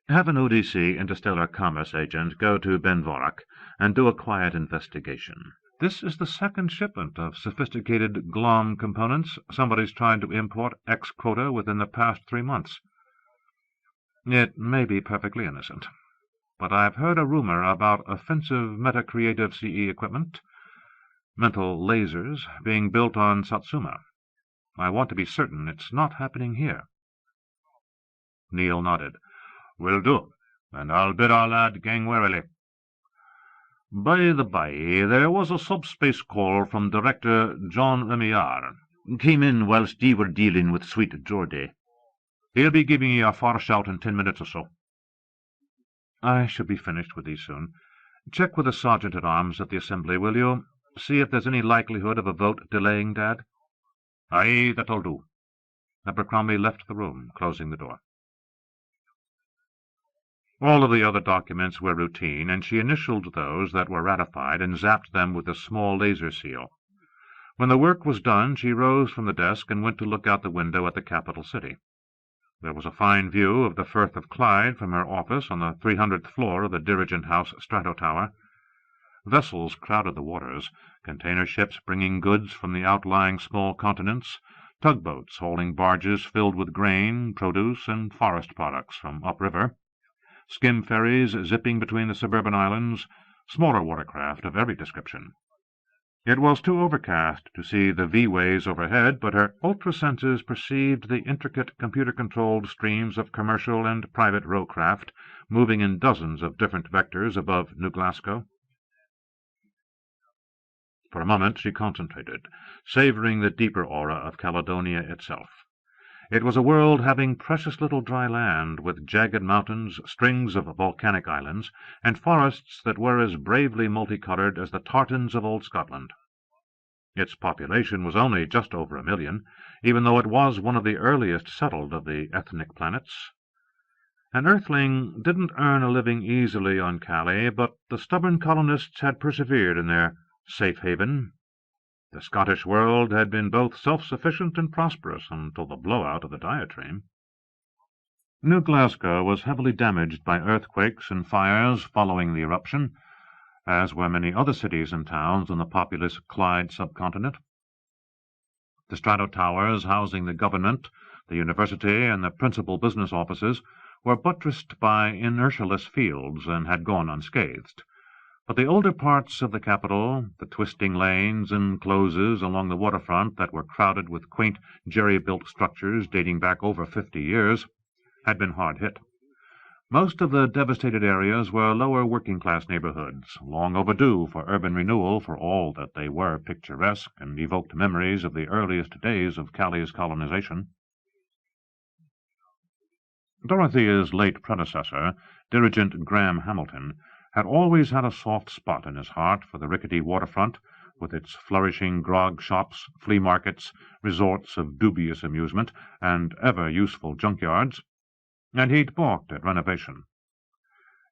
Have an ODC interstellar commerce agent go to Benvorak and do a quiet investigation. This is the second shipment of sophisticated glom components somebody's tried to import ex quota within the past 3 months. It may be perfectly innocent, but I've heard a rumor about offensive metacreative CE equipment, mental lasers, being built on Satsuma. I want to be certain it's not happening here. Neil nodded. Will do, and I'll bid our lad gang warily. By the by, there was a subspace call from Director John Remillard. Came in whilst ye were dealing with sweet Geordie. He'll be giving ye a far shout in 10 minutes or so. I shall be finished with these soon. Check with the Sergeant-at-Arms at the Assembly, will you? See if there's any likelihood of a vote delaying, Dad. Aye, that'll do. Abercrombie left the room, closing the door. All of the other documents were routine, and she initialed those that were ratified and zapped them with a small laser seal. When the work was done, she rose from the desk and went to look out the window at the capital city. There was a fine view of the Firth of Clyde from her office on the 300th floor of the Dirigent House Strato Tower. Vessels crowded the waters, container ships bringing goods from the outlying small continents, tugboats hauling barges filled with grain, produce, and forest products from upriver, skim ferries zipping between the suburban islands, smaller watercraft of every description. It was too overcast to see the V-ways overhead, but her ultra-senses perceived the intricate computer-controlled streams of commercial and private row-craft moving in dozens of different vectors above New Glasgow. For a moment she concentrated, savouring the deeper aura of Caledonia itself. It was a world having precious little dry land, with jagged mountains, strings of volcanic islands, and forests that were as bravely multicoloured as the tartans of old Scotland. Its population was only just over 1 million, even though it was one of the earliest settled of the ethnic planets. An earthling didn't earn a living easily on Calais, but the stubborn colonists had persevered in their safe haven. The Scottish world had been both self-sufficient and prosperous until the blowout of the diatribe. New Glasgow was heavily damaged by earthquakes and fires following the eruption, as were many other cities and towns on the populous Clyde subcontinent. The Strato Towers, housing the government, the university, and the principal business offices, were buttressed by inertialess fields and had gone unscathed. But the older parts of the capital, the twisting lanes and closes along the waterfront that were crowded with quaint jerry-built structures dating back over 50 years, had been hard hit. Most of the devastated areas were lower working-class neighborhoods, long overdue for urban renewal for all that they were picturesque and evoked memories of the earliest days of Callie's colonization. Dorothea's late predecessor, Dirigent Graham Hamilton, had always had a soft spot in his heart for the rickety waterfront, with its flourishing grog shops, flea markets, resorts of dubious amusement, and ever-useful junkyards, and he'd balked at renovation.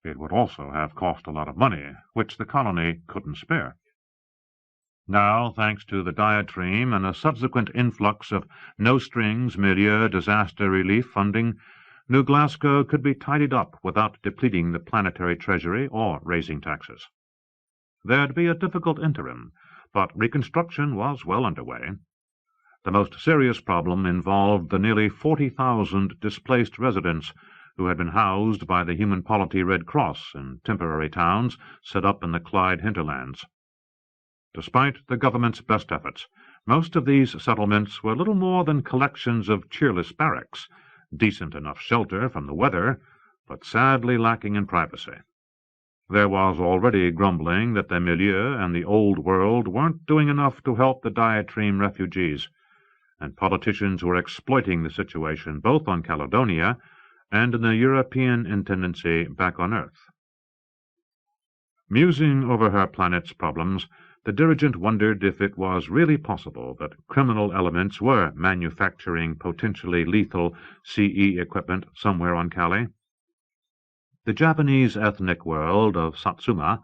It would also have cost a lot of money, which the colony couldn't spare. Now, thanks to the diatribe and a subsequent influx of no-strings milieu disaster relief funding, New Glasgow could be tidied up without depleting the planetary treasury or raising taxes. There'd be a difficult interim, but reconstruction was well underway. The most serious problem involved the nearly 40,000 displaced residents who had been housed by the Human Polity Red Cross in temporary towns set up in the Clyde hinterlands. Despite the government's best efforts, most of these settlements were little more than collections of cheerless barracks, decent enough shelter from the weather, but sadly lacking in privacy. There was already grumbling that the milieu and the old world weren't doing enough to help the diatribe refugees, and politicians were exploiting the situation both on Caledonia and in the European intendancy back on Earth. Musing over her planet's problems, the dirigent wondered if it was really possible that criminal elements were manufacturing potentially lethal CE equipment somewhere on Calais. The Japanese ethnic world of Satsuma,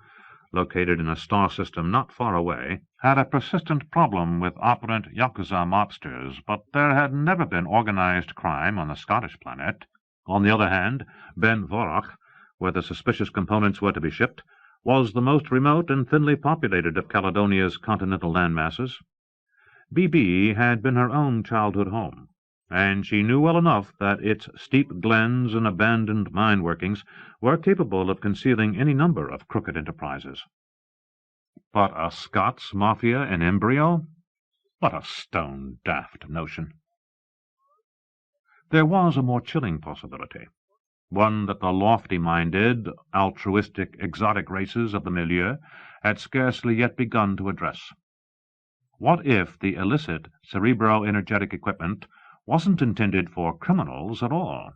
located in a star system not far away, had a persistent problem with operant Yakuza mobsters, but there had never been organized crime on the Scottish planet. On the other hand, Ben Vorach, where the suspicious components were to be shipped, was the most remote and thinly populated of Caledonia's continental landmasses. BB had been her own childhood home, and she knew well enough that its steep glens and abandoned mine workings were capable of concealing any number of crooked enterprises. But a Scots mafia in embryo? What a stone-daft notion! There was a more chilling possibility, one that the lofty-minded, altruistic, exotic races of the milieu had scarcely yet begun to address. What if the illicit cerebro-energetic equipment wasn't intended for criminals at all?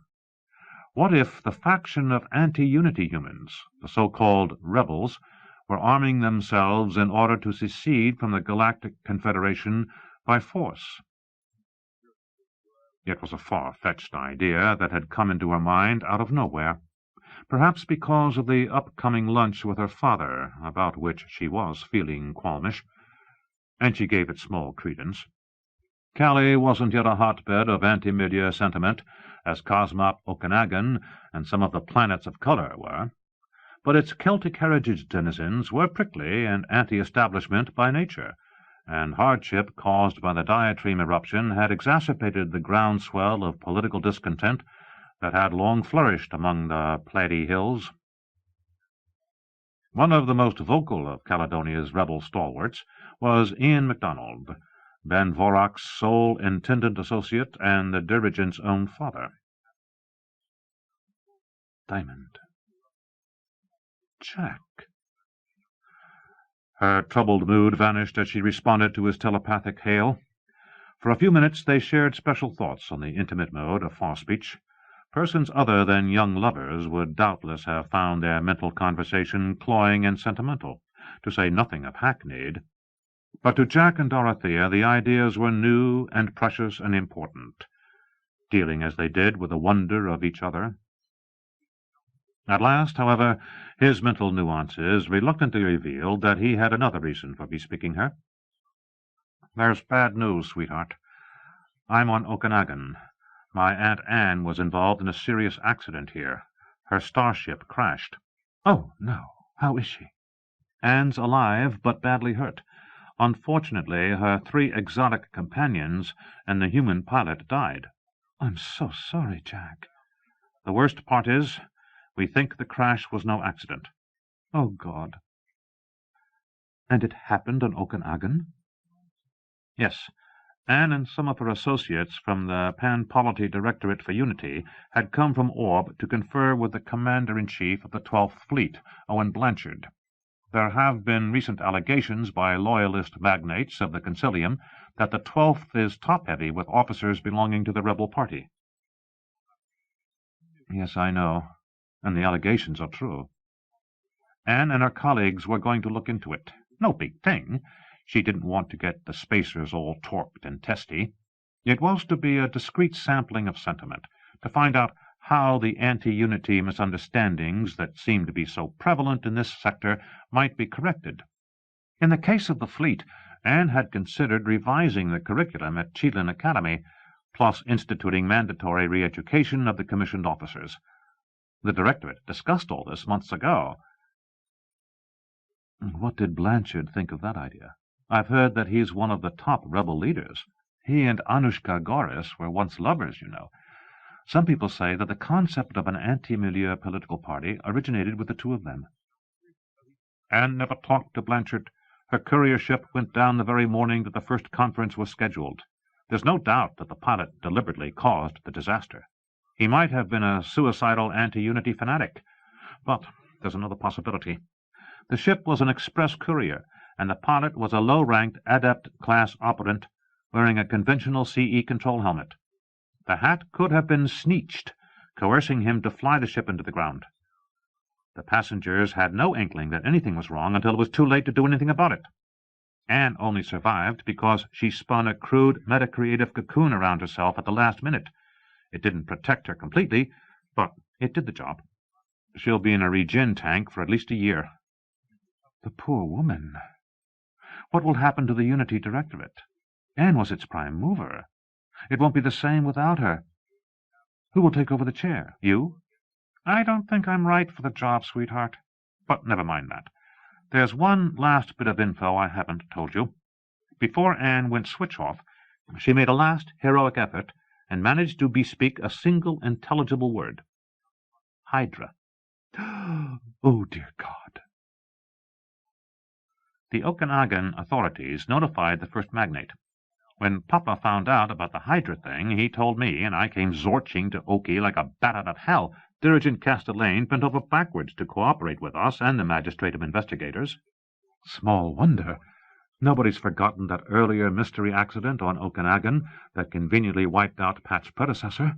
What if the faction of anti-unity humans, the so-called rebels, were arming themselves in order to secede from the Galactic Confederation by force? It was a far-fetched idea that had come into her mind out of nowhere, perhaps because of the upcoming lunch with her father, about which she was feeling qualmish, and she gave it small credence. Calais wasn't yet a hotbed of anti-milieu sentiment, as Cosmop Okanagon and some of the planets of color were, but its Celtic heritage denizens were prickly and anti-establishment by nature, and hardship caused by the diatreme eruption had exacerbated the groundswell of political discontent that had long flourished among the Pleiade Hills. One of the most vocal of Caledonia's rebel stalwarts was Ian MacDonald, Ben Vorach's sole intendant associate and the dirigent's own father. Diamond. Jack. Her troubled mood vanished as she responded to his telepathic hail. For a few minutes they shared special thoughts on the intimate mode of far speech. Persons other than young lovers would doubtless have found their mental conversation cloying and sentimental, to say nothing of hackneyed. But to Jack and Dorothea the ideas were new and precious and important, dealing as they did with the wonder of each other. At last, however, his mental nuances reluctantly revealed that he had another reason for bespeaking her. "There's bad news, sweetheart. I'm on Okanagon. My Aunt Anne was involved in a serious accident here. Her starship crashed." "Oh, no. How is she?" "Anne's alive, but badly hurt. Unfortunately, her 3 exotic companions and the human pilot died." "I'm so sorry, Jack." "The worst part is, we think the crash was no accident." "Oh, God." "And it happened on Okanagon?" "Yes. Anne and some of her associates from the Polity Directorate for Unity had come from Orb to confer with the Commander-in-Chief of the 12th Fleet, Owen Blanchard. There have been recent allegations by loyalist magnates of the Concilium that the 12th is top-heavy with officers belonging to the rebel party." "Yes, I know. And the allegations are true." "Anne and her colleagues were going to look into it. No big thing. She didn't want to get the spacers all torqued and testy. It was to be a discreet sampling of sentiment, to find out how the anti-unity misunderstandings that seem to be so prevalent in this sector might be corrected. In the case of the fleet, Anne had considered revising the curriculum at Chewelah Academy, plus instituting mandatory re-education of the commissioned officers. The Directorate discussed all this months ago." "What did Blanchard think of that idea? I've heard that he's one of the top rebel leaders. He and Anushka Goris were once lovers, you know. Some people say that the concept of an anti-milieu political party originated with the two of them." "Anne never talked to Blanchard. Her courier ship went down the very morning that the first conference was scheduled. There's no doubt that the pilot deliberately caused the disaster. He might have been a suicidal anti-unity fanatic. But there's another possibility. The ship was an express courier, and the pilot was a low-ranked adept-class operant wearing a conventional CE control helmet. The hat could have been sneeched, coercing him to fly the ship into the ground. The passengers had no inkling that anything was wrong until it was too late to do anything about it. Anne only survived because she spun a crude metacreative cocoon around herself at the last minute. It didn't protect her completely, but it did the job. She'll be in a regen tank for at least a year." "The poor woman. What will happen to the Unity Directorate? Anne was its prime mover. It won't be the same without her. Who will take over the chair? You?" "I don't think I'm right for the job, sweetheart. But never mind that. There's one last bit of info I haven't told you. Before Anne went switch-off, she made a last heroic effort and managed to bespeak a single intelligible word. Hydra. Oh, dear God. The Okanagon authorities notified the first magnate. When Papa found out about the Hydra thing, he told me, and I came zorching to Oki like a bat out of hell. Dirigent Castellane bent over backwards to cooperate with us and the magistrative investigators. Small wonder. Nobody's forgotten that earlier mystery accident on Okanagon that conveniently wiped out Pat's predecessor.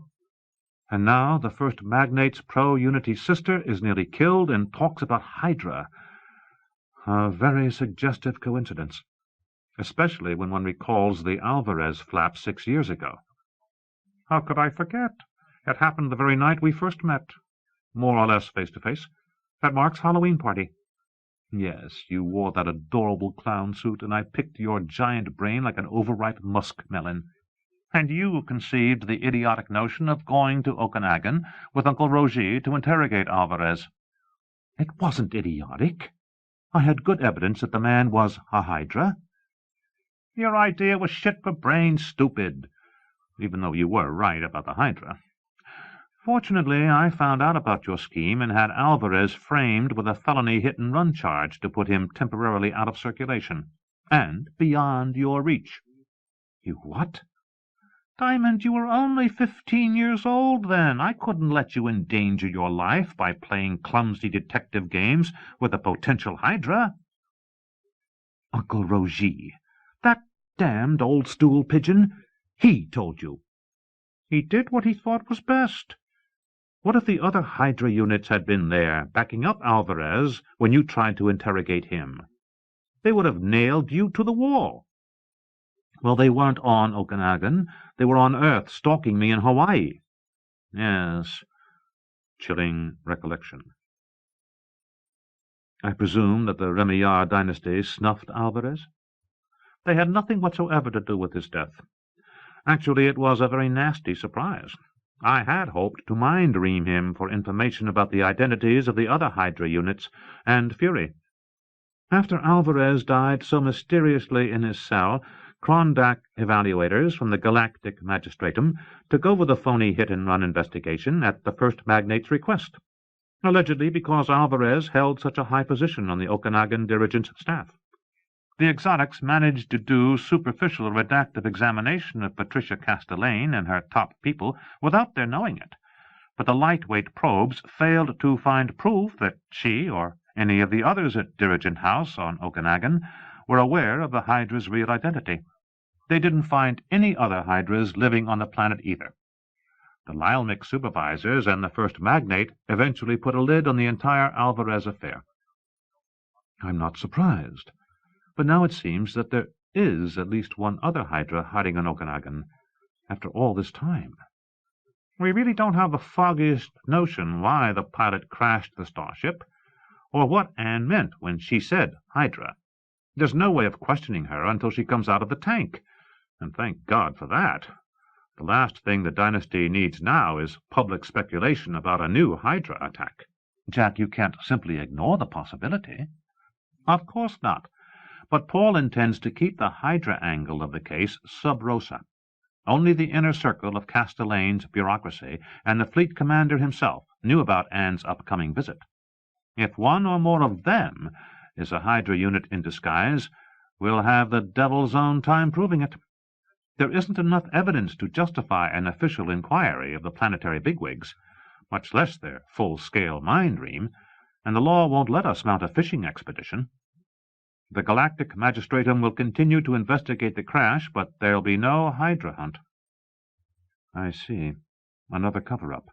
And now the first magnate's pro-unity sister is nearly killed and talks about Hydra. A very suggestive coincidence, especially when one recalls the Alvarez flap 6 years ago. How could I forget? It happened the very night we first met, more or less face-to-face, at Mark's Halloween party. Yes, you wore that adorable clown suit, and I picked your giant brain like an overripe muskmelon. And you conceived the idiotic notion of going to Okanagon with Uncle Roger to interrogate Alvarez. It wasn't idiotic. I had good evidence that the man was a Hydra. Your idea was shit for brains, stupid, even though you were right about the Hydra. Fortunately, I found out about your scheme and had Alvarez framed with a felony hit-and-run charge to put him temporarily out of circulation, and beyond your reach. You what? Diamond, you were only 15 years old then. I couldn't let you endanger your life by playing clumsy detective games with a potential Hydra. Uncle Roger, that damned old stool pigeon, he told you. He did what he thought was best. What if the other Hydra units had been there, backing up Alvarez when you tried to interrogate him? They would have nailed you to the wall. Well, they weren't on Okanagon. They were on Earth, stalking me in Hawaii. Yes, chilling recollection. I presume that the Remillard dynasty snuffed Alvarez? They had nothing whatsoever to do with his death. Actually, it was a very nasty surprise. I had hoped to mind-ream him for information about the identities of the other Hydra units and Fury. After Alvarez died so mysteriously in his cell, Klondike evaluators from the Galactic Magistratum took over the phony hit-and-run investigation at the first magnate's request, allegedly because Alvarez held such a high position on the Okanagon dirigent's staff. The exotics managed to do superficial redactive examination of Patricia Castellane and her top people without their knowing it, but the lightweight probes failed to find proof that she or any of the others at Dirigent House on Okanagon were aware of the Hydra's real identity. They didn't find any other Hydras living on the planet either. The Lyelmic supervisors and the first magnate eventually put a lid on the entire Alvarez affair. I'm not surprised, but now it seems that there is at least one other Hydra hiding on Okanagon after all this time. We really don't have the foggiest notion why the pilot crashed the starship, or what Anne meant when she said Hydra. There's no way of questioning her until she comes out of the tank, and thank God for that. The last thing the dynasty needs now is public speculation about a new Hydra attack. Jack, you can't simply ignore the possibility. Of course not, but Paul intends to keep the Hydra angle of the case sub rosa. Only the inner circle of Castellane's bureaucracy and the fleet commander himself knew about Anne's upcoming visit. If one or more of them is a Hydra unit in disguise, we'll have the devil's own time proving it. There isn't enough evidence to justify an official inquiry of the planetary bigwigs, much less their full-scale mind-ream, and the law won't let us mount a fishing expedition. The Galactic Magistratum will continue to investigate the crash, but there'll be no Hydra hunt. I see. Another cover-up.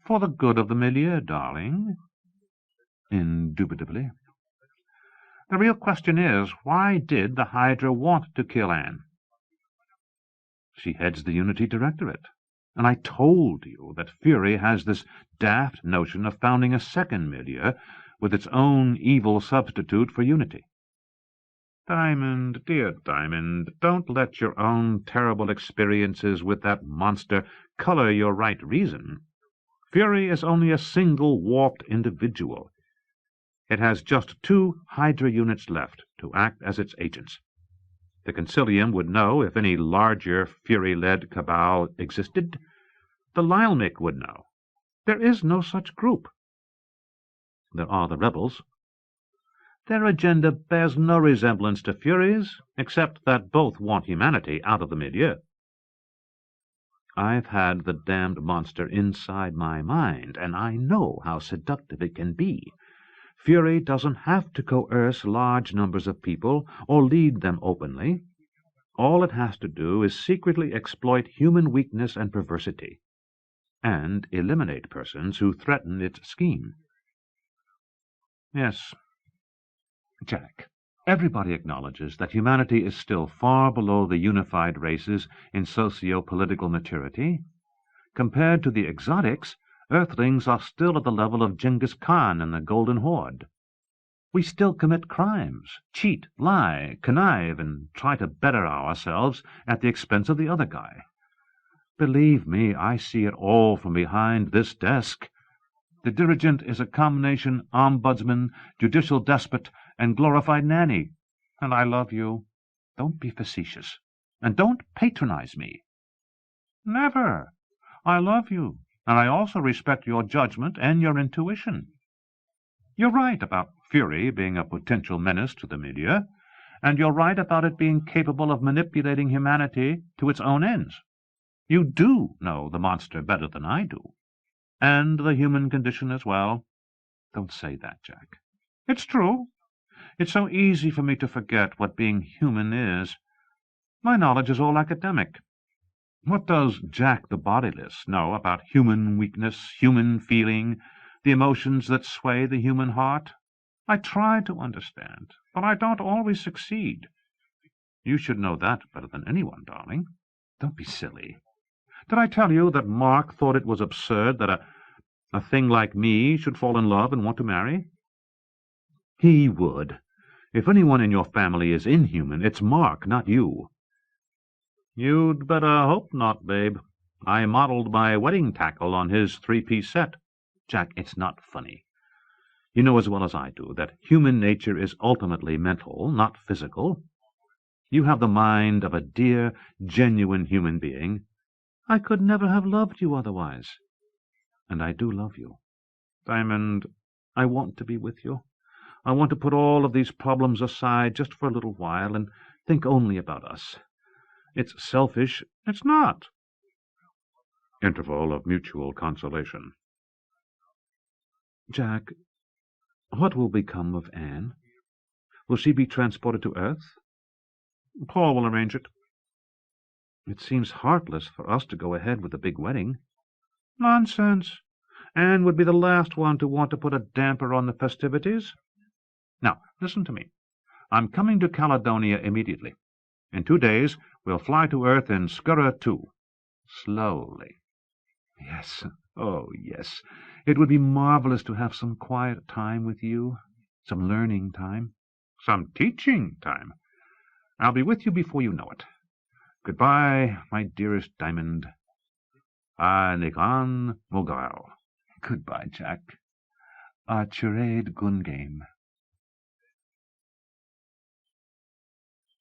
For the good of the milieu, darling. Indubitably. The real question is, why did the Hydra want to kill Anne? She heads the Unity Directorate, and I told you that Fury has this daft notion of founding a second milieu with its own evil substitute for Unity. Diamond, dear Diamond, don't let your own terrible experiences with that monster color your right reason. Fury is only a single warped individual. It has just 2 Hydra units left to act as its agents. The Concilium would know if any larger fury-led cabal existed. The Lyelmic would know. There is no such group. There are the rebels. Their agenda bears no resemblance to Fury's, except that both want humanity out of the milieu. I've had the damned monster inside my mind, and I know how seductive it can be. Fury doesn't have to coerce large numbers of people or lead them openly. All it has to do is secretly exploit human weakness and perversity, and eliminate persons who threaten its scheme. Yes, Jack, everybody acknowledges that humanity is still far below the unified races in socio-political maturity. Compared to the exotics, Earthlings are still at the level of Genghis Khan and the Golden Horde. We still commit crimes, cheat, lie, connive, and try to better ourselves at the expense of the other guy. Believe me, I see it all from behind this desk. The dirigent is a combination ombudsman, judicial despot, and glorified nanny. And I love you. Don't be facetious. And don't patronize me. Never. I love you, and I also respect your judgment and your intuition. You're right about Fury being a potential menace to the milieu, and you're right about it being capable of manipulating humanity to its own ends. You do know the monster better than I do, and the human condition as well. Don't say that, Jack. It's true. It's so easy for me to forget what being human is. My knowledge is all academic. What does Jack the Bodiless know about human weakness, human feeling, the emotions that sway the human heart? I try to understand, but I don't always succeed. You should know that better than anyone, darling. Don't be silly. Did I tell you that Mark thought it was absurd that a thing like me should fall in love and want to marry? He would. If anyone in your family is inhuman, it's Mark, not you. You'd better hope not, babe. I modeled my wedding tackle on his three-piece set. Jack, it's not funny. You know as well as I do that human nature is ultimately mental, not physical. You have the mind of a dear, genuine human being. I could never have loved you otherwise. And I do love you. Diamond, I want to be with you. I want to put all of these problems aside just for a little while and think only about us. It's selfish. It's not. Interval of mutual consolation. Jack, what will become of Anne? Will she be transported to Earth? Paul will arrange it. It seems heartless for us to go ahead with the big wedding. Nonsense. Anne would be the last one to want to put a damper on the festivities. Now, listen to me. I'm coming to Caledonia immediately. In 2 days, we'll fly to Earth in Scurra 2. Slowly. Yes, oh yes. It would be marvelous to have some quiet time with you, some learning time, some teaching time. I'll be with you before you know it. Goodbye, my dearest Diamond. Nigan Mogal. Goodbye, Jack. A Chiraid Gungame.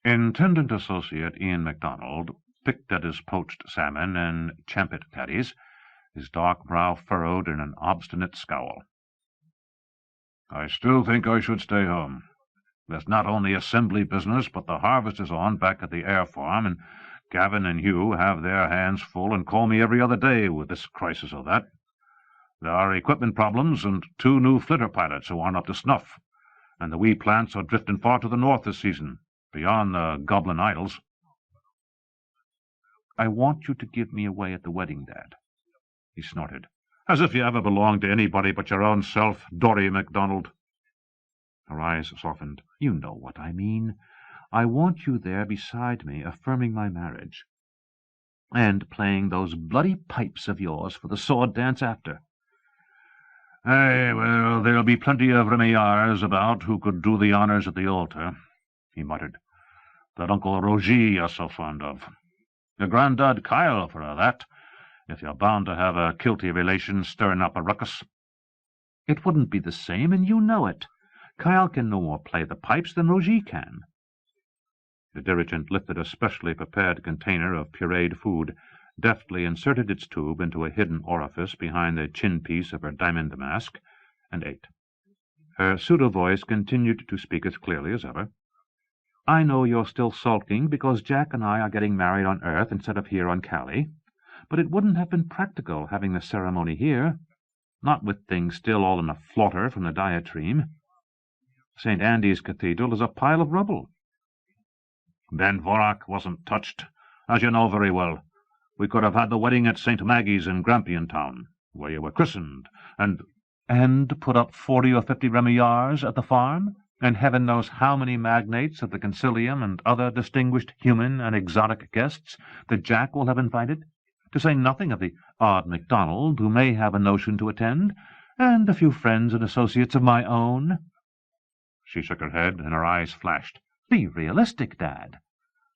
Intendant Associate Ian MacDonald picked at his poached salmon and champit patties, his dark brow furrowed in an obstinate scowl. I still think I should stay home. There's not only assembly business, but the harvest is on back at the air farm, and Gavin and Hugh have their hands full and call me every other day with this crisis or that. There are equipment problems and 2 new flitter pilots who aren't up to snuff, and the wee plants are drifting far to the north this season, beyond the Goblin Isles. I want you to give me away at the wedding, Dad. He snorted. As if you ever belonged to anybody but your own self, Dorry MacDonald. Her eyes softened. You know what I mean. I want you there beside me, affirming my marriage, and playing those bloody pipes of yours for the sword dance after. Aye, well, there'll be plenty of Remillards about who could do the honours at the altar, he muttered, that Uncle Roger you're so fond of. Your granddad Kyle for a that, if you're bound to have a kilty relation stirring up a ruckus. It wouldn't be the same, and you know it. Kyle can no more play the pipes than Roger can. The dirigent lifted a specially prepared container of pureed food, deftly inserted its tube into a hidden orifice behind the chin-piece of her diamond mask, and ate. Her pseudo-voice continued to speak as clearly as ever. "I know you're still sulking because Jack and I are getting married on Earth instead of here on Calais, but it wouldn't have been practical having the ceremony here, not with things still all in a flutter from the diatribe. St. Andy's Cathedral is a pile of rubble." "Ben Vorak wasn't touched, as you know very well. We could have had the wedding at St. Maggie's in Grampian Town, where you were christened, and put up 40 or 50 Remillards at the farm, and heaven knows how many magnates of the Concilium and other distinguished human and exotic guests that Jack will have invited, to say nothing of the odd MacDonald who may have a notion to attend, and a few friends and associates of my own." She shook her head, and her eyes flashed. "Be realistic, Dad.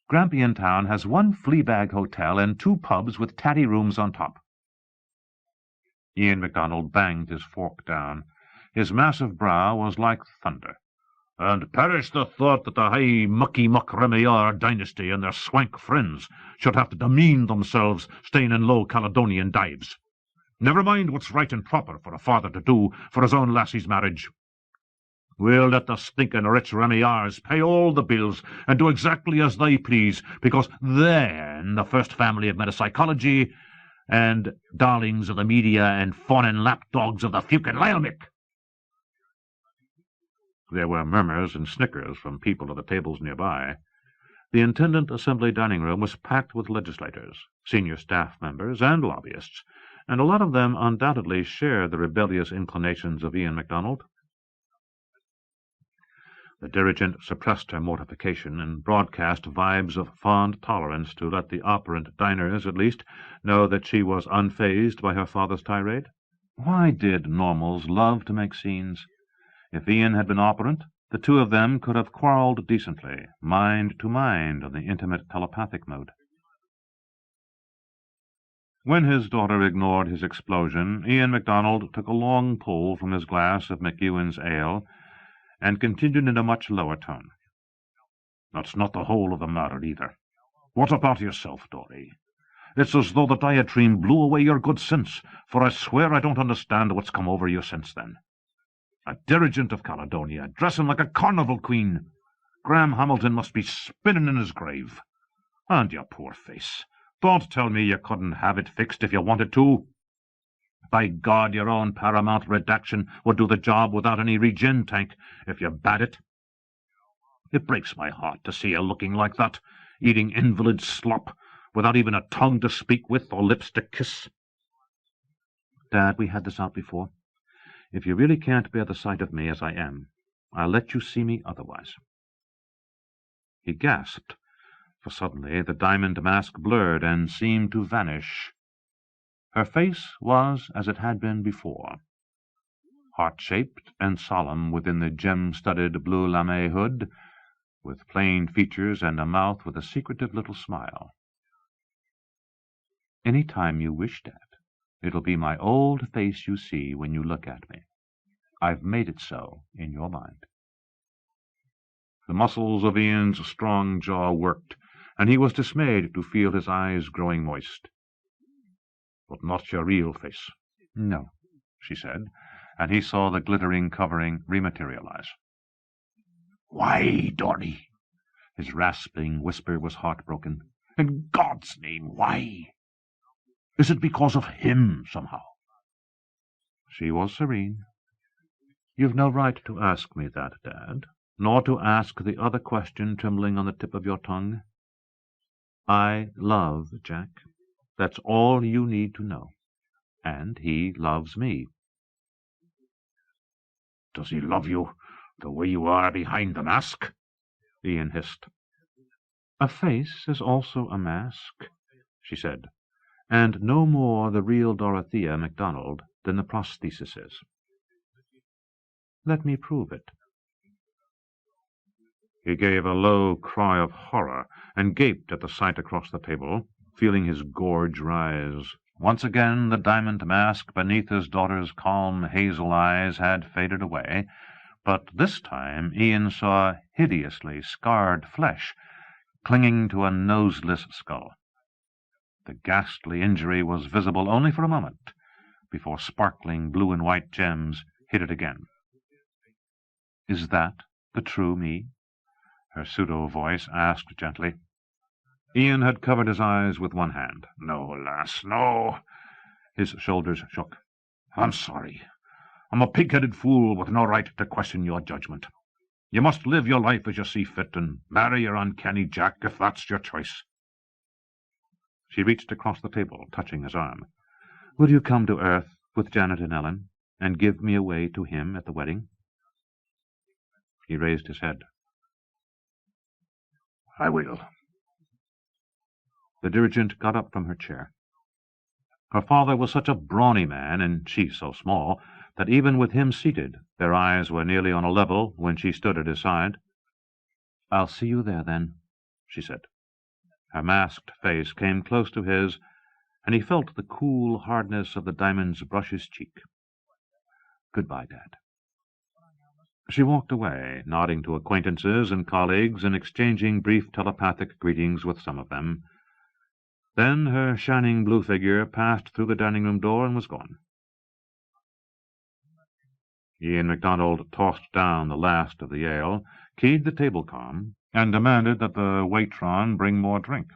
Grampian Town has one flea-bag hotel and 2 pubs with tatty rooms on top." Ian MacDonald banged his fork down. His massive brow was like thunder. "And perish the thought that the high mucky-muck Remillard dynasty and their swank friends should have to demean themselves staying in low Caledonian dives. Never mind what's right and proper for a father to do for his own lassie's marriage. We'll let the stinking rich Remillards pay all the bills and do exactly as they please, because they're the first family of metapsychology and darlings of the media and fawning lapdogs of the Fucking Lylemic." There were murmurs and snickers from people at the tables nearby. The Intendant Assembly dining room was packed with legislators, senior staff members, and lobbyists, and a lot of them undoubtedly shared the rebellious inclinations of Ian MacDonald. The dirigent suppressed her mortification and broadcast vibes of fond tolerance to let the operant diners, at least, know that she was unfazed by her father's tirade. Why did normals love to make scenes? If Ian had been operant, the two of them could have quarrelled decently, mind to mind, on the intimate telepathic mode. When his daughter ignored his explosion, Ian MacDonald took a long pull from his glass of McEwen's ale, and continued in a much lower tone. "That's not the whole of the matter, either. What about yourself, Dory? It's as though the diatribe blew away your good sense, for I swear I don't understand what's come over you since then. A dirigent of Caledonia, dressing like a carnival queen. Graham Hamilton must be spinning in his grave. And your poor face. Don't tell me you couldn't have it fixed if you wanted to. By God, your own paramount redaction would do the job without any regen tank if you bade it. It breaks my heart to see you looking like that, eating invalid slop, without even a tongue to speak with or lips to kiss." "Dad, we had this out before. If you really can't bear the sight of me as I am, I'll let you see me otherwise." He gasped, for suddenly the diamond mask blurred and seemed to vanish. Her face was as it had been before, heart-shaped and solemn within the gem-studded blue lame hood, with plain features and a mouth with a secretive little smile. "Any time you wish, Dad, it'll be my old face you see when you look at me. I've made it so in your mind." The muscles of Ian's strong jaw worked, and he was dismayed to feel his eyes growing moist. "But not your real face." "No," she said, and he saw the glittering covering rematerialize. "Why, Dory?" His rasping whisper was heartbroken. "In God's name, why? Is it because of him, somehow?" She was serene. "You've no right to ask me that, Dad, nor to ask the other question trembling on the tip of your tongue. I love Jack. That's all you need to know. And he loves me." "Does he love you the way you are behind the mask?" Ian hissed. "A face is also a mask," she said, "and no more the real Dorothea MacDonald than the prosthesis is. Let me prove it." He gave a low cry of horror and gaped at the sight across the table, feeling his gorge rise. Once again the diamond mask beneath his daughter's calm hazel eyes had faded away, but this time Ian saw hideously scarred flesh, clinging to a noseless skull. The ghastly injury was visible only for a moment, before sparkling blue and white gems hid it again. "Is that the true me?" her pseudo-voice asked gently. Ian had covered his eyes with one hand. "No, lass, no." His shoulders shook. "I'm sorry. I'm a pig-headed fool with no right to question your judgment. You must live your life as you see fit, and marry your uncanny Jack if that's your choice." She reached across the table, touching his arm. "Will you come to Earth with Janet and Ellen, and give me away to him at the wedding?" He raised his head. "I will." The dirigent got up from her chair. Her father was such a brawny man, and she so small, that even with him seated, their eyes were nearly on a level when she stood at his side. "I'll see you there, then," she said. Her masked face came close to his, and he felt the cool hardness of the diamonds brush his cheek. "Goodbye, Dad." She walked away, nodding to acquaintances and colleagues and exchanging brief telepathic greetings with some of them. Then her shining blue figure passed through the dining-room door and was gone. Ian MacDonald tossed down the last of the ale, keyed the table-com, and demanded that the waitron bring more drink.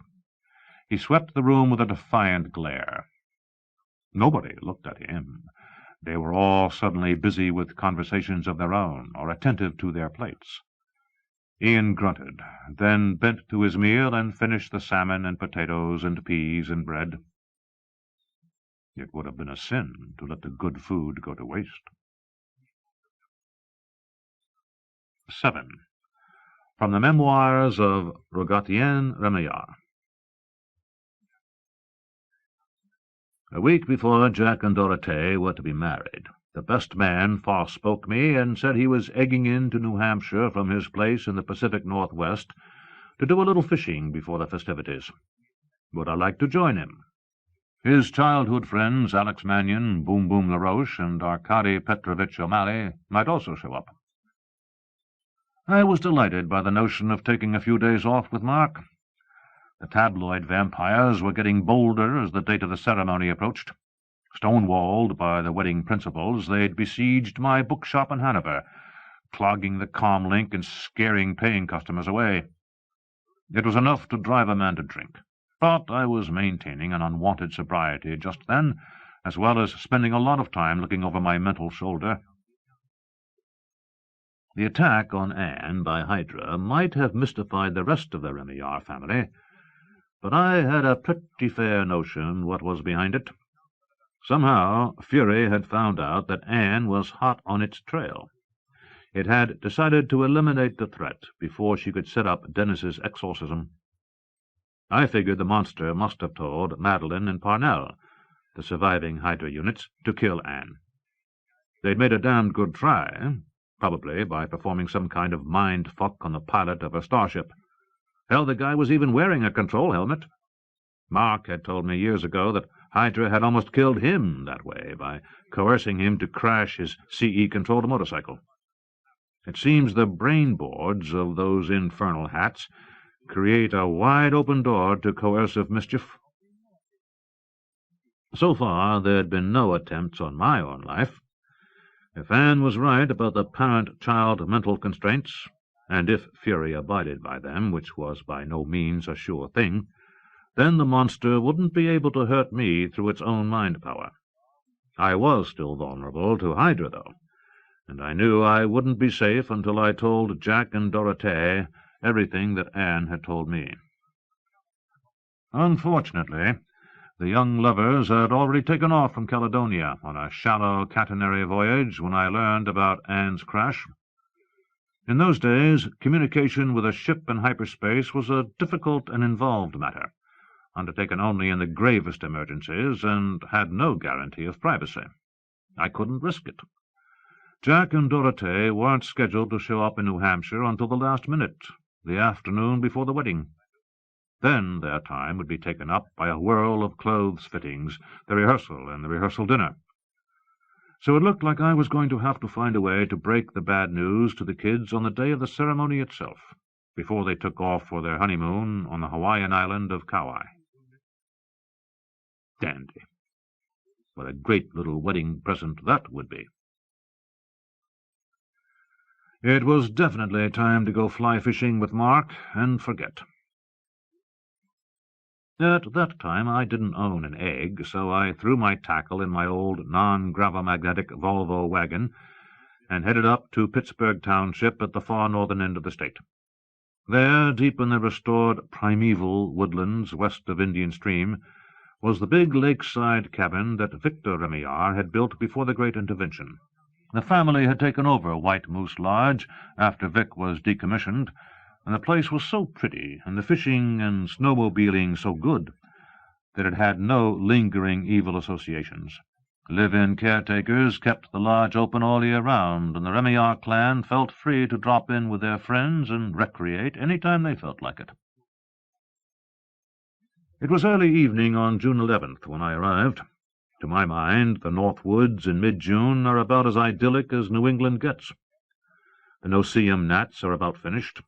He swept the room with a defiant glare. Nobody looked at him. They were all suddenly busy with conversations of their own, or attentive to their plates. Ian grunted, then bent to his meal and finished the salmon and potatoes and peas and bread. It would have been a sin to let the good food go to waste. 7. From the Memoirs of Rogatien Remillarad. A week before Jack and Dorothée were to be married, the best man forspoke me and said he was egging into New Hampshire from his place in the Pacific Northwest to do a little fishing before the festivities. Would I like to join him? His childhood friends, Alex Mannion, Boom Boom LaRoche, and Arkady Petrovich O'Malley, might also show up. I was delighted by the notion of taking a few days off with Mark. The tabloid vampires were getting bolder as the date of the ceremony approached. Stonewalled by the wedding principals, they'd besieged my bookshop in Hanover, clogging the com link and scaring paying customers away. It was enough to drive a man to drink, but I was maintaining an unwanted sobriety just then, as well as spending a lot of time looking over my mental shoulder. The attack on Anne by Hydra might have mystified the rest of the Remillard family, but I had a pretty fair notion what was behind it. Somehow Fury had found out that Anne was hot on its trail. It had decided to eliminate the threat before she could set up Dennis's exorcism. I figured the monster must have told Madeline and Parnell, the surviving Hydra units, to kill Anne. They'd made a damned good try, probably by performing some kind of mind-fuck on the pilot of her starship. Hell, the guy was even wearing a control helmet. Mark had told me years ago that Hydra had almost killed him that way by coercing him to crash his CE-controlled motorcycle. It seems the brain boards of those infernal hats create a wide-open door to coercive mischief. So far, there had been no attempts on my own life. If Anne was right about the parent-child mental constraints, and if Fury abided by them, which was by no means a sure thing, then the monster wouldn't be able to hurt me through its own mind power. I was still vulnerable to Hydra, though, and I knew I wouldn't be safe until I told Jack and Dorothée everything that Anne had told me. Unfortunately, the young lovers had already taken off from Caledonia on a shallow catenary voyage when I learned about Anne's crash. In those days, communication with a ship in hyperspace was a difficult and involved matter, undertaken only in the gravest emergencies, and had no guarantee of privacy. I couldn't risk it. Jack and Dorothée weren't scheduled to show up in New Hampshire until the last minute, the afternoon before the wedding. Then their time would be taken up by a whirl of clothes fittings, the rehearsal and the rehearsal dinner. So it looked like I was going to have to find a way to break the bad news to the kids on the day of the ceremony itself, before they took off for their honeymoon on the Hawaiian island of Kauai. Dandy. What a great little wedding present that would be. It was definitely time to go fly fishing with Mark and forget. At that time I didn't own an egg, so I threw my tackle in my old non-gravomagnetic Volvo wagon and headed up to Pittsburgh Township at the far northern end of the state. There, deep in the restored primeval woodlands west of Indian Stream, was the big lakeside cabin that Victor Remillard had built before the Great Intervention. The family had taken over White Moose Lodge after Vic was decommissioned, and the place was so pretty and the fishing and snowmobiling so good that it had no lingering evil associations. Live-in caretakers kept the lodge open all year round, and the Remillard clan felt free to drop in with their friends and recreate any time they felt like it. It was early evening on June 11th when I arrived. To my mind, the North Woods in mid-June are about as idyllic as New England gets. The no-see-um gnats are about finished.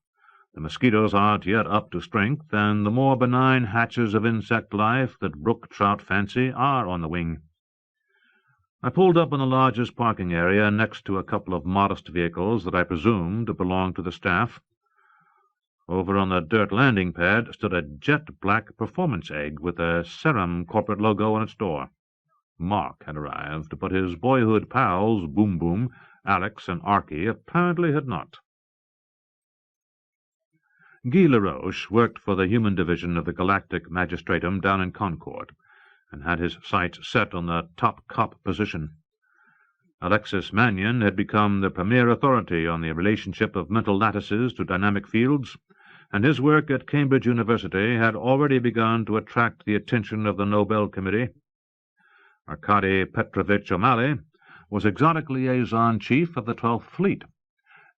The mosquitoes aren't yet up to strength, and the more benign hatches of insect life that brook trout fancy are on the wing. I pulled up in the lodge's parking area next to a couple of modest vehicles that I presumed belonged to the staff. Over on the dirt landing pad stood a jet-black performance egg with a Serum corporate logo on its door. Mark had arrived, but his boyhood pals, Boom Boom, Alex, and Archie, apparently had not. Guy LaRoche worked for the human division of the Galactic Magistratum down in Concord, and had his sights set on the top cop position. Alexis Mannion had become the premier authority on the relationship of mental lattices to dynamic fields, and his work at Cambridge University had already begun to attract the attention of the Nobel Committee. Arkady Petrovich O'Malley was exotic liaison chief of the 12th Fleet,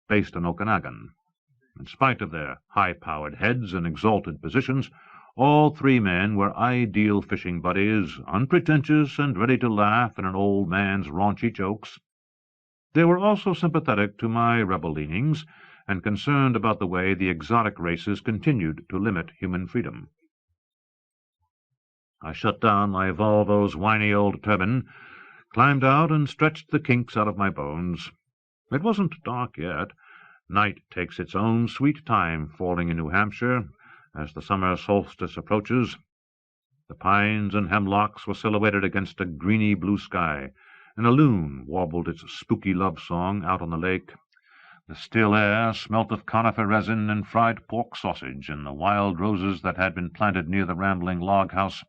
based on Okanagon. In spite of their high-powered heads and exalted positions, all three men were ideal fishing buddies, unpretentious and ready to laugh at an old man's raunchy jokes. They were also sympathetic to my rebel leanings, and concerned about the way the exotic races continued to limit human freedom. I shut down my Volvo's whiny old turbine, climbed out, and stretched the kinks out of my bones. It wasn't dark yet. Night takes its own sweet time falling in New Hampshire as the summer solstice approaches. The pines and hemlocks were silhouetted against a greeny blue sky, and a loon warbled its spooky love song out on the lake. The still air smelt of conifer resin and fried pork sausage and the wild roses that had been planted near the rambling log house.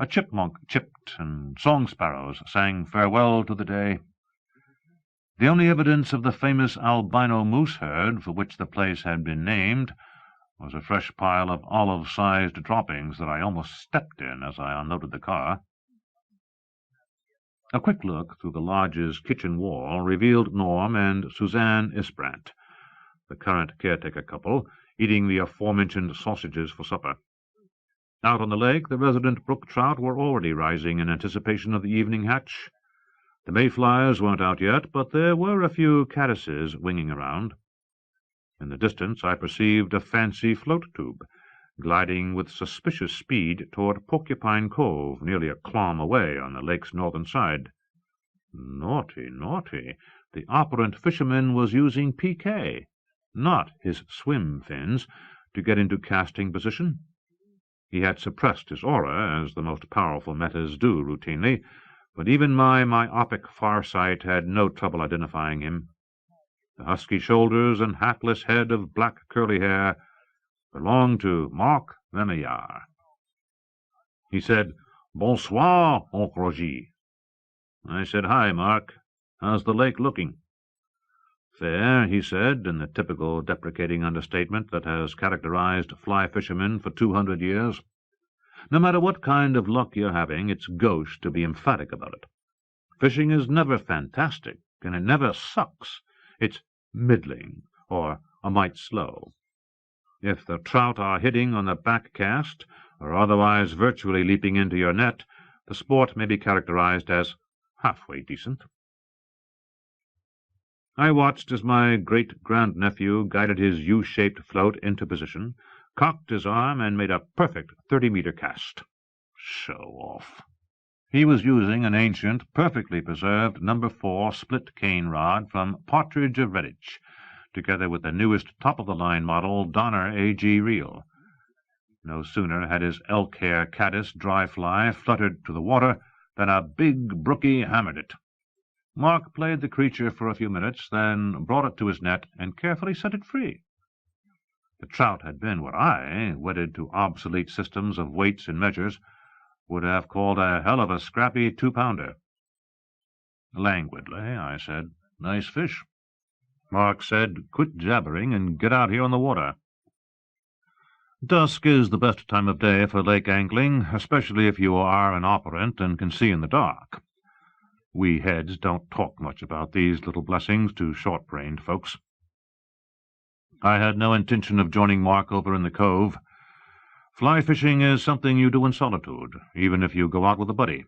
A chipmunk chipped, and song sparrows sang farewell to the day. The only evidence of the famous albino moose herd for which the place had been named was a fresh pile of olive-sized droppings that I almost stepped in as I unloaded the car. A quick look through the lodge's kitchen wall revealed Norm and Suzanne Isbrandt, the current caretaker couple, eating the aforementioned sausages for supper. Out on the lake, the resident brook trout were already rising in anticipation of the evening hatch. The mayflies weren't out yet, but there were a few caddises winging around. In the distance I perceived a fancy float tube, gliding with suspicious speed toward Porcupine Cove, nearly a clom away on the lake's northern side. Naughty, naughty! The operant fisherman was using PK, not his swim fins, to get into casting position. He had suppressed his aura, as the most powerful metas do routinely, but even my myopic farsight had no trouble identifying him. The husky shoulders and hatless head of black curly hair belonged to Mark Remillard. He said, "Bonsoir, Oncle Roger." I said, "Hi, Mark. How's the lake looking?" "Fair," he said, in the typical deprecating understatement that has characterized fly fishermen for 200 years. No matter what kind of luck you're having, it's gauche to be emphatic about it. Fishing is never fantastic, and it never sucks. It's middling, or a mite slow. If the trout are hitting on the back cast, or otherwise virtually leaping into your net, the sport may be characterized as halfway decent. I watched as my great-grandnephew guided his U-shaped float into position, cocked his arm, and made a perfect 30-meter cast. Show off. He was using an ancient, perfectly preserved No. 4 split cane rod from Partridge of Redditch, together with the newest top-of-the-line model Donner A.G. reel. No sooner had his elk-hair caddis dry fly fluttered to the water than a big brookie hammered it. Mark played the creature for a few minutes, then brought it to his net and carefully set it free. The trout had been what I, wedded to obsolete systems of weights and measures, would have called a hell of a scrappy 2-pounder. Languidly, I said, "Nice fish." Mark said, "Quit jabbering and get out here on the water." Dusk is the best time of day for lake angling, especially if you are an operant and can see in the dark. We heads don't talk much about these little blessings to short-brained folks. I had no intention of joining Mark over in the cove. Fly fishing is something you do in solitude, even if you go out with a buddy.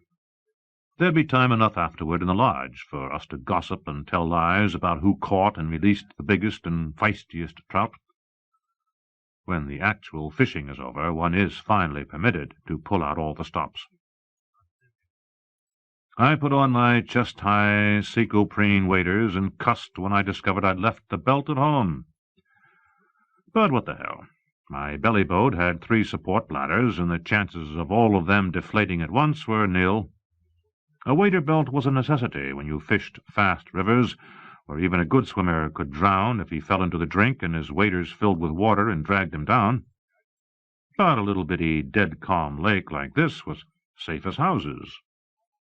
There'd be time enough afterward in the lodge for us to gossip and tell lies about who caught and released the biggest and feistiest trout. When the actual fishing is over, one is finally permitted to pull out all the stops. I put on my chest-high secoprene waders and cussed when I discovered I'd left the belt at home. But what the hell? My belly boat had 3 support bladders, and the chances of all of them deflating at once were nil. A wader belt was a necessity when you fished fast rivers, where even a good swimmer could drown if he fell into the drink and his waders filled with water and dragged him down. But a little bitty dead-calm lake like this was safe as houses,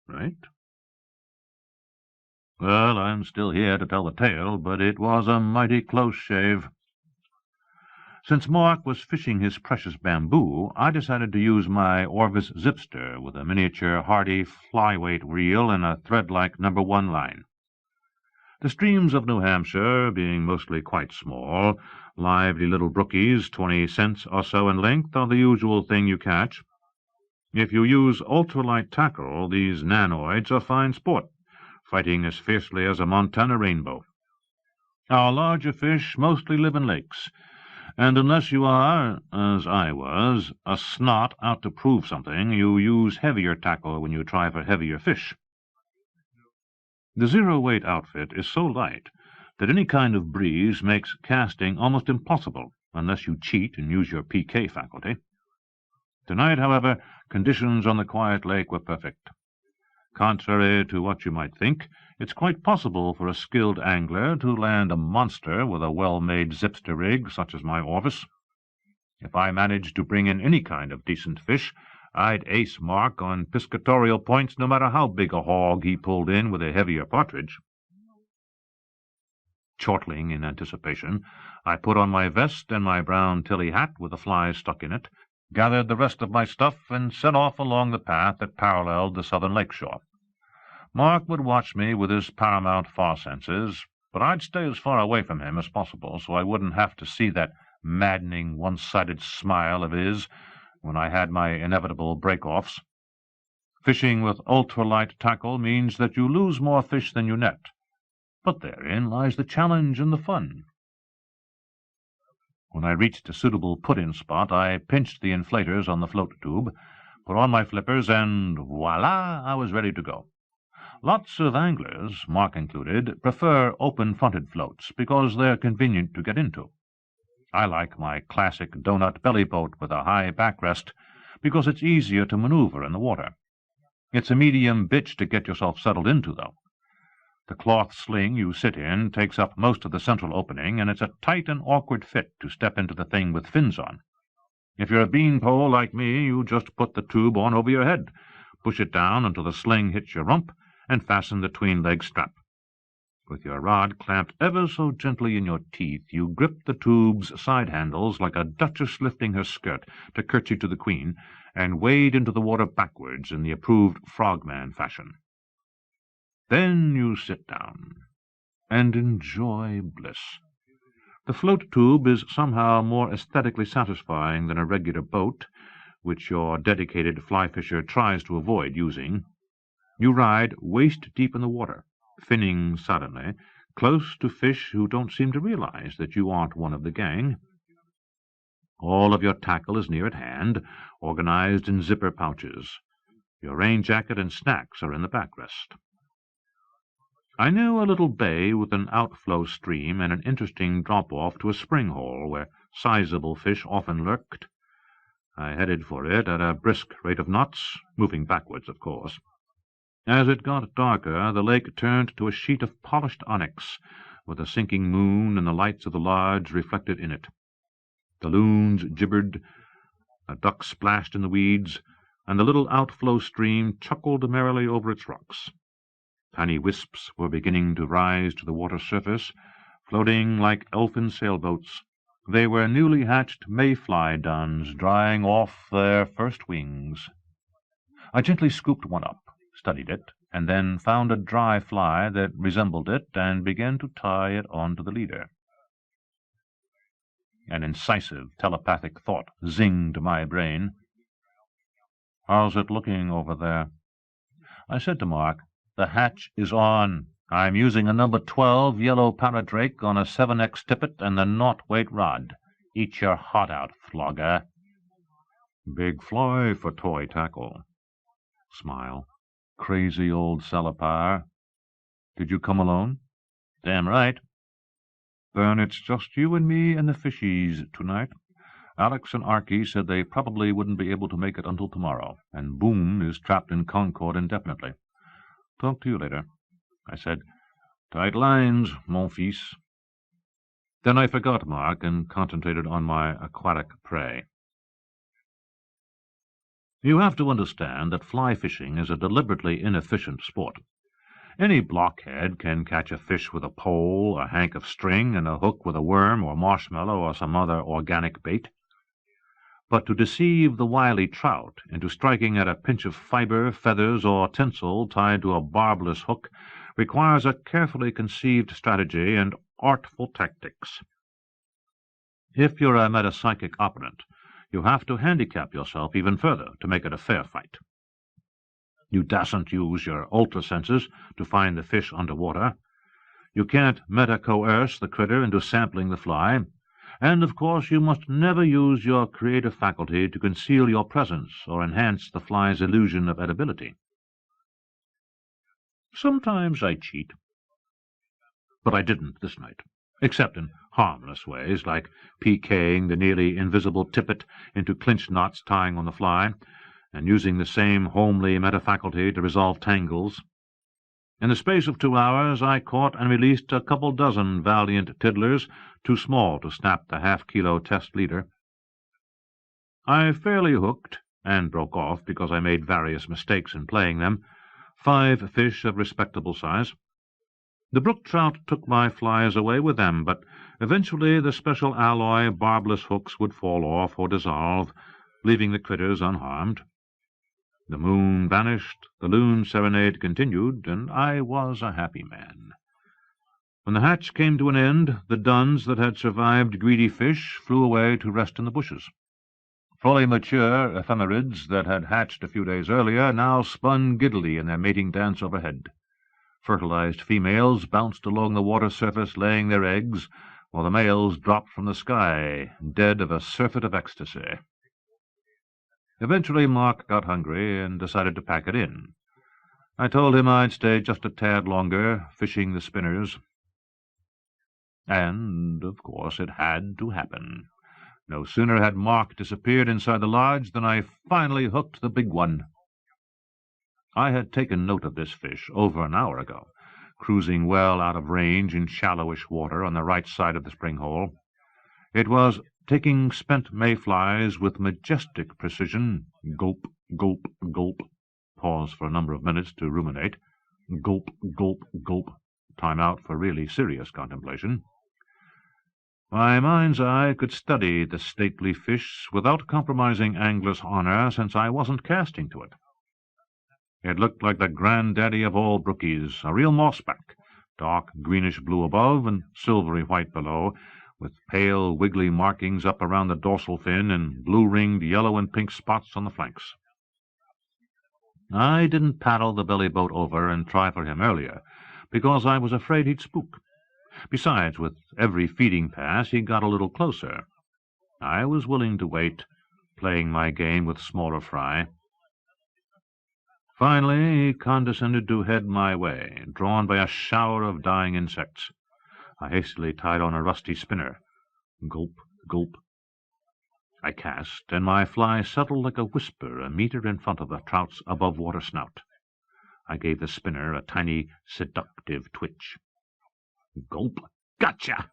right? Well, I'm still here to tell the tale, but it was a mighty close shave. Since Mark was fishing his precious bamboo, I decided to use my Orvis zipster with a miniature Hardy flyweight reel and a thread-like No. 1 line. The streams of New Hampshire, being mostly quite small, lively little brookies, 20 cents or so in length, are the usual thing you catch. If you use ultralight tackle, these nanoids are fine sport, fighting as fiercely as a Montana rainbow. Our larger fish mostly live in lakes, and unless you are, as I was, a snot out to prove something, you use heavier tackle when you try for heavier fish. The zero-weight outfit is so light that any kind of breeze makes casting almost impossible unless you cheat and use your PK faculty. Tonight, however, conditions on the quiet lake were perfect. Contrary to what you might think, it's quite possible for a skilled angler to land a monster with a well-made zipster rig such as my Orvis. If I managed to bring in any kind of decent fish, I'd ace Mark on piscatorial points no matter how big a hog he pulled in with a heavier partridge. Chortling in anticipation, I put on my vest and my brown tilly hat with the flies stuck in it, gathered the rest of my stuff, and set off along the path that paralleled the southern lake shore. Mark would watch me with his paramount far senses, but I'd stay as far away from him as possible so I wouldn't have to see that maddening one-sided smile of his when I had my inevitable break-offs. Fishing with ultralight tackle means that you lose more fish than you net, but therein lies the challenge and the fun. When I reached a suitable put-in spot, I pinched the inflators on the float tube, put on my flippers, and voila, I was ready to go. Lots of anglers, Mark included, prefer open-fronted floats because they're convenient to get into. I like my classic donut belly boat with a high backrest because it's easier to maneuver in the water. It's a medium bitch to get yourself settled into, though. The cloth sling you sit in takes up most of the central opening, and it's a tight and awkward fit to step into the thing with fins on. If you're a beanpole like me, you just put the tube on over your head, push it down until the sling hits your rump, and fasten the tween-leg strap. With your rod clamped ever so gently in your teeth, you grip the tube's side handles like a duchess lifting her skirt to curtsy to the queen, and wade into the water backwards in the approved frogman fashion. Then you sit down and enjoy bliss. The float tube is somehow more aesthetically satisfying than a regular boat, which your dedicated fly fisher tries to avoid using. You ride waist-deep in the water, finning suddenly, close to fish who don't seem to realize that you aren't one of the gang. All of your tackle is near at hand, organized in zipper pouches. Your rain jacket and snacks are in the backrest. I knew a little bay with an outflow stream and an interesting drop-off to a spring hole where sizable fish often lurked. I headed for it at a brisk rate of knots, moving backwards, of course. As it got darker, the lake turned to a sheet of polished onyx, with a sinking moon and the lights of the lodge reflected in it. The loons gibbered, a duck splashed in the weeds, and the little outflow stream chuckled merrily over its rocks. Tiny wisps were beginning to rise to the water's surface, floating like elfin sailboats. They were newly hatched mayfly duns drying off their first wings. I gently scooped one up, studied it, and then found a dry fly that resembled it and began to tie it on to the leader. An incisive telepathic thought zinged my brain. "How's it looking over there?" I said to Mark, "The hatch is on. I'm using a number 12 yellow paradrake on a 7X tippet and the naught-weight rod. Eat your heart out, flogger." "Big fly for toy tackle." Smile. "Crazy old salapar. Did you come alone?" "Damn right." "Then it's just you and me and the fishies tonight. Alex and Archie said they probably wouldn't be able to make it until tomorrow, and Boone is trapped in Concord indefinitely. Talk to you later," I said. "Tight lines, mon fils." Then I forgot Mark and concentrated on my aquatic prey. You have to understand that fly fishing is a deliberately inefficient sport. Any blockhead can catch a fish with a pole, a hank of string, and a hook with a worm or marshmallow or some other organic bait. But to deceive the wily trout into striking at a pinch of fiber, feathers, or tinsel tied to a barbless hook requires a carefully conceived strategy and artful tactics. If you're a metapsychic operant, you have to handicap yourself even further to make it a fair fight. You dasn't use your ultra-senses to find the fish underwater. You can't meta-coerce the critter into sampling the fly. And, of course, you must never use your creative faculty to conceal your presence or enhance the fly's illusion of edibility. Sometimes I cheat. But I didn't this night, except in harmless ways, like PKing the nearly invisible tippet into clinch knots tying on the fly, and using the same homely metafaculty to resolve tangles. In the space of 2 hours I caught and released a couple dozen valiant tiddlers, too small to snap the half-kilo test leader. I fairly hooked, and broke off because I made various mistakes in playing them, 5 fish of respectable size. The brook trout took my flies away with them, but eventually the special alloy barbless hooks would fall off or dissolve, leaving the critters unharmed. The moon vanished, the loon serenade continued, and I was a happy man. When the hatch came to an end, the duns that had survived greedy fish flew away to rest in the bushes. Fully mature ephemerids that had hatched a few days earlier now spun giddily in their mating dance overhead. Fertilized females bounced along the water surface laying their eggs, while the males dropped from the sky, dead of a surfeit of ecstasy. Eventually Mark got hungry and decided to pack it in. I told him I'd stay just a tad longer, fishing the spinners. And, of course, it had to happen. No sooner had Mark disappeared inside the lodge than I finally hooked the big one. I had taken note of this fish over an hour ago, cruising well out of range in shallowish water on the right side of the spring hole. It was taking spent mayflies with majestic precision, gulp, gulp, gulp, pause for a number of minutes to ruminate, gulp, gulp, gulp, time out for really serious contemplation. My mind's eye could study the stately fish without compromising angler's honor, since I wasn't casting to it. It looked like the granddaddy of all brookies, a real mossback, dark greenish-blue above and silvery white below, with pale, wiggly markings up around the dorsal fin and blue-ringed yellow and pink spots on the flanks. I didn't paddle the belly boat over and try for him earlier, because I was afraid he'd spook. Besides, with every feeding pass, he got a little closer. I was willing to wait, playing my game with smaller fry. Finally, he condescended to head my way, drawn by a shower of dying insects. I hastily tied on a rusty spinner. Gulp, gulp. I cast, and my fly settled like a whisper a meter in front of the trout's above-water snout. I gave the spinner a tiny, seductive twitch. Gulp. Gotcha!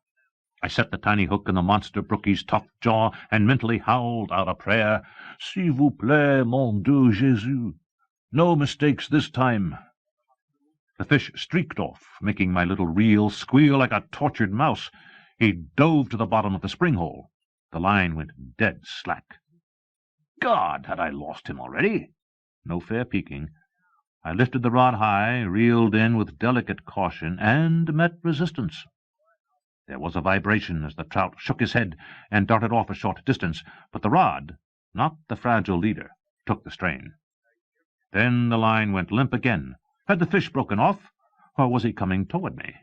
I set the tiny hook in the monster brookie's tough jaw and mentally howled out a prayer. S'il vous plaît, mon Dieu Jésus. No mistakes this time. The fish streaked off, making my little reel squeal like a tortured mouse. He dove to the bottom of the spring-hole. The line went dead slack. God, had I lost him already? No fair peeking. I lifted the rod high, reeled in with delicate caution, and met resistance. There was a vibration as the trout shook his head and darted off a short distance, but the rod, not the fragile leader, took the strain. Then the line went limp again. Had the fish broken off, or was he coming toward me?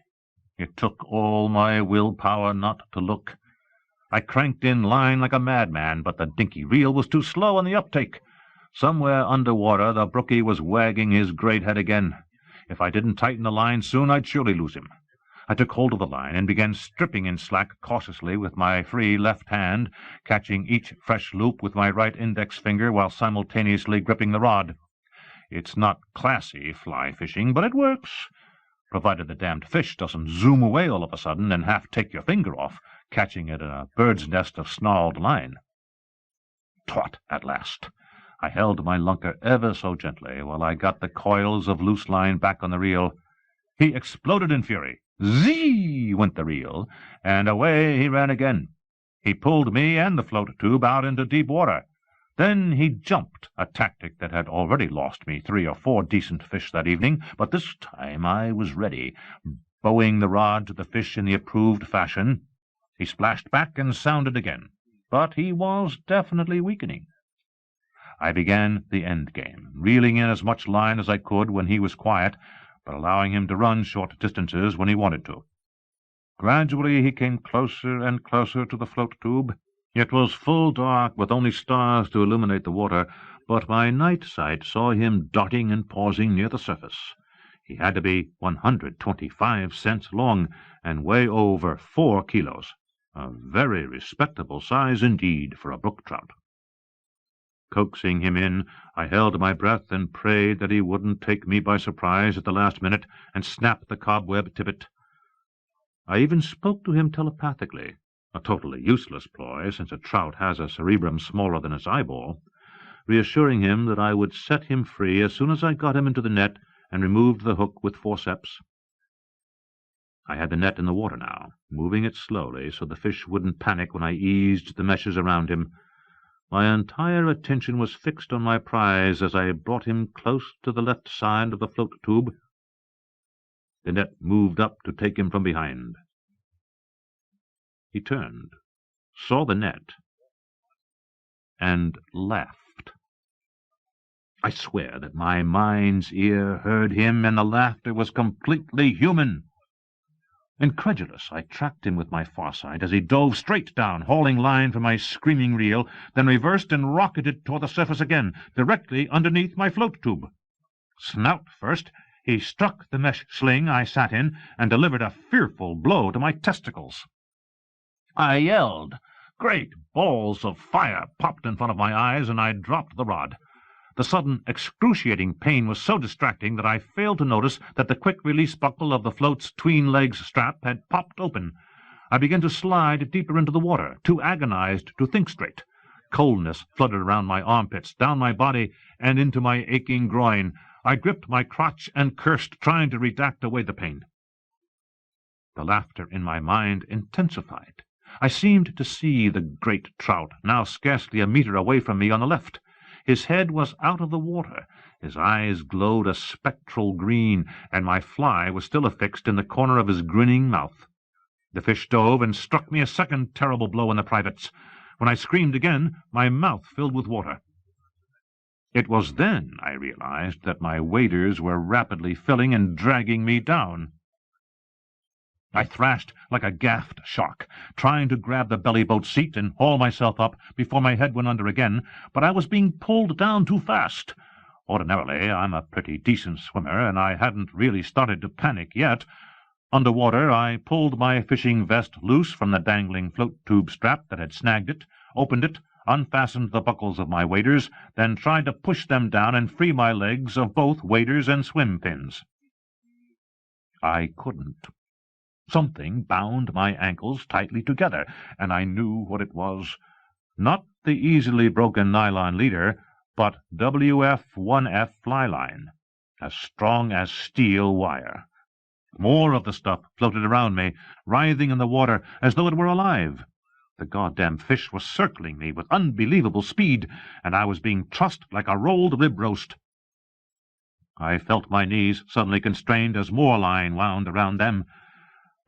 It took all my willpower not to look. I cranked in line like a madman, but the dinky reel was too slow on the uptake. Somewhere underwater the brookie was wagging his great head again. If I didn't tighten the line soon, I'd surely lose him. I took hold of the line and began stripping in slack cautiously with my free left hand, catching each fresh loop with my right index finger while simultaneously gripping the rod. It's not classy fly fishing, but it works, provided the damned fish doesn't zoom away all of a sudden and half take your finger off, catching it in a bird's nest of snarled line. Taut at last. I held my lunker ever so gently while I got the coils of loose line back on the reel. He exploded in fury. Zee went the reel, and away he ran again. He pulled me and the float tube out into deep water. Then he jumped, a tactic that had already lost me 3 or 4 decent fish that evening, but this time I was ready, bowing the rod to the fish in the approved fashion. He splashed back and sounded again, but he was definitely weakening. I began the end game, reeling in as much line as I could when he was quiet, but allowing him to run short distances when he wanted to. Gradually he came closer and closer to the float tube. It was full dark, with only stars to illuminate the water, but my night sight saw him darting and pausing near the surface. He had to be 125 cents long and weigh over 4 kilos, a very respectable size indeed for a brook trout. Coaxing him in, I held my breath and prayed that he wouldn't take me by surprise at the last minute and snap the cobweb tippet. I even spoke to him telepathically, a totally useless ploy since a trout has a cerebrum smaller than its eyeball, reassuring him that I would set him free as soon as I got him into the net and removed the hook with forceps. I had the net in the water now, moving it slowly so the fish wouldn't panic when I eased the meshes around him. My entire attention was fixed on my prize as I brought him close to the left side of the float tube. The net moved up to take him from behind. He turned, saw the net, and laughed. I swear that my mind's ear heard him, and the laughter was completely human. Incredulous, I tracked him with my foresight as he dove straight down, hauling line from my screaming reel, then reversed and rocketed toward the surface again, directly underneath my float tube. Snout first, he struck the mesh sling I sat in and delivered a fearful blow to my testicles. I yelled. Great balls of fire popped in front of my eyes, and I dropped the rod. The sudden, excruciating pain was so distracting that I failed to notice that the quick-release buckle of the float's tween-legs strap had popped open. I began to slide deeper into the water, too agonized to think straight. Coldness flooded around my armpits, down my body, and into my aching groin. I gripped my crotch and cursed, trying to redact away the pain. The laughter in my mind intensified. I seemed to see the great trout, now scarcely a meter away from me on the left. His head was out of the water, his eyes glowed a spectral green, and my fly was still affixed in the corner of his grinning mouth. The fish dove and struck me a second terrible blow in the privates. When I screamed again, my mouth filled with water. It was then I realized that my waders were rapidly filling and dragging me down. I thrashed like a gaffed shark, trying to grab the belly-boat seat and haul myself up before my head went under again, but I was being pulled down too fast. Ordinarily, I'm a pretty decent swimmer, and I hadn't really started to panic yet. Underwater, I pulled my fishing vest loose from the dangling float-tube strap that had snagged it, opened it, unfastened the buckles of my waders, then tried to push them down and free my legs of both waders and swim pins. I couldn't. Something bound my ankles tightly together, and I knew what it was. Not the easily broken nylon leader, but WF-1F fly line, as strong as steel wire. More of the stuff floated around me, writhing in the water as though it were alive. The goddamn fish was circling me with unbelievable speed, and I was being trussed like a rolled rib roast. I felt my knees suddenly constrained as more line wound around them.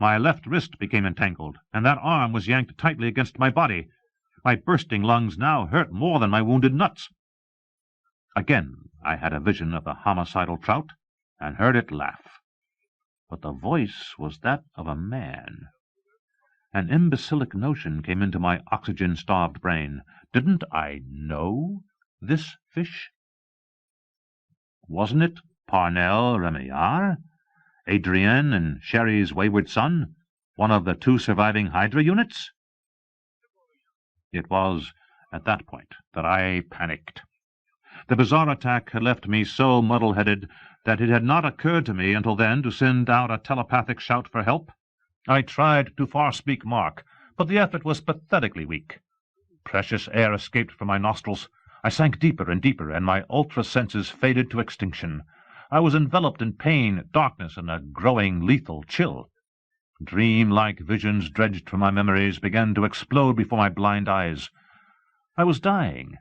My left wrist became entangled, and that arm was yanked tightly against my body. My bursting lungs now hurt more than my wounded nuts. Again I had a vision of the homicidal trout, and heard it laugh. But the voice was that of a man. An imbecilic notion came into my oxygen-starved brain. Didn't I know this fish? Wasn't it Parnell Remillard, Adrienne and Sherry's wayward son, one of the 2 surviving Hydra units? It was at that point that I panicked. The bizarre attack had left me so muddle-headed that it had not occurred to me until then to send out a telepathic shout for help. I tried to far-speak Mark, but the effort was pathetically weak. Precious air escaped from my nostrils. I sank deeper and deeper, and my ultra-senses faded to extinction. I was enveloped in pain, darkness, and a growing lethal chill. Dream-like visions dredged from my memories began to explode before my blind eyes. I was dying,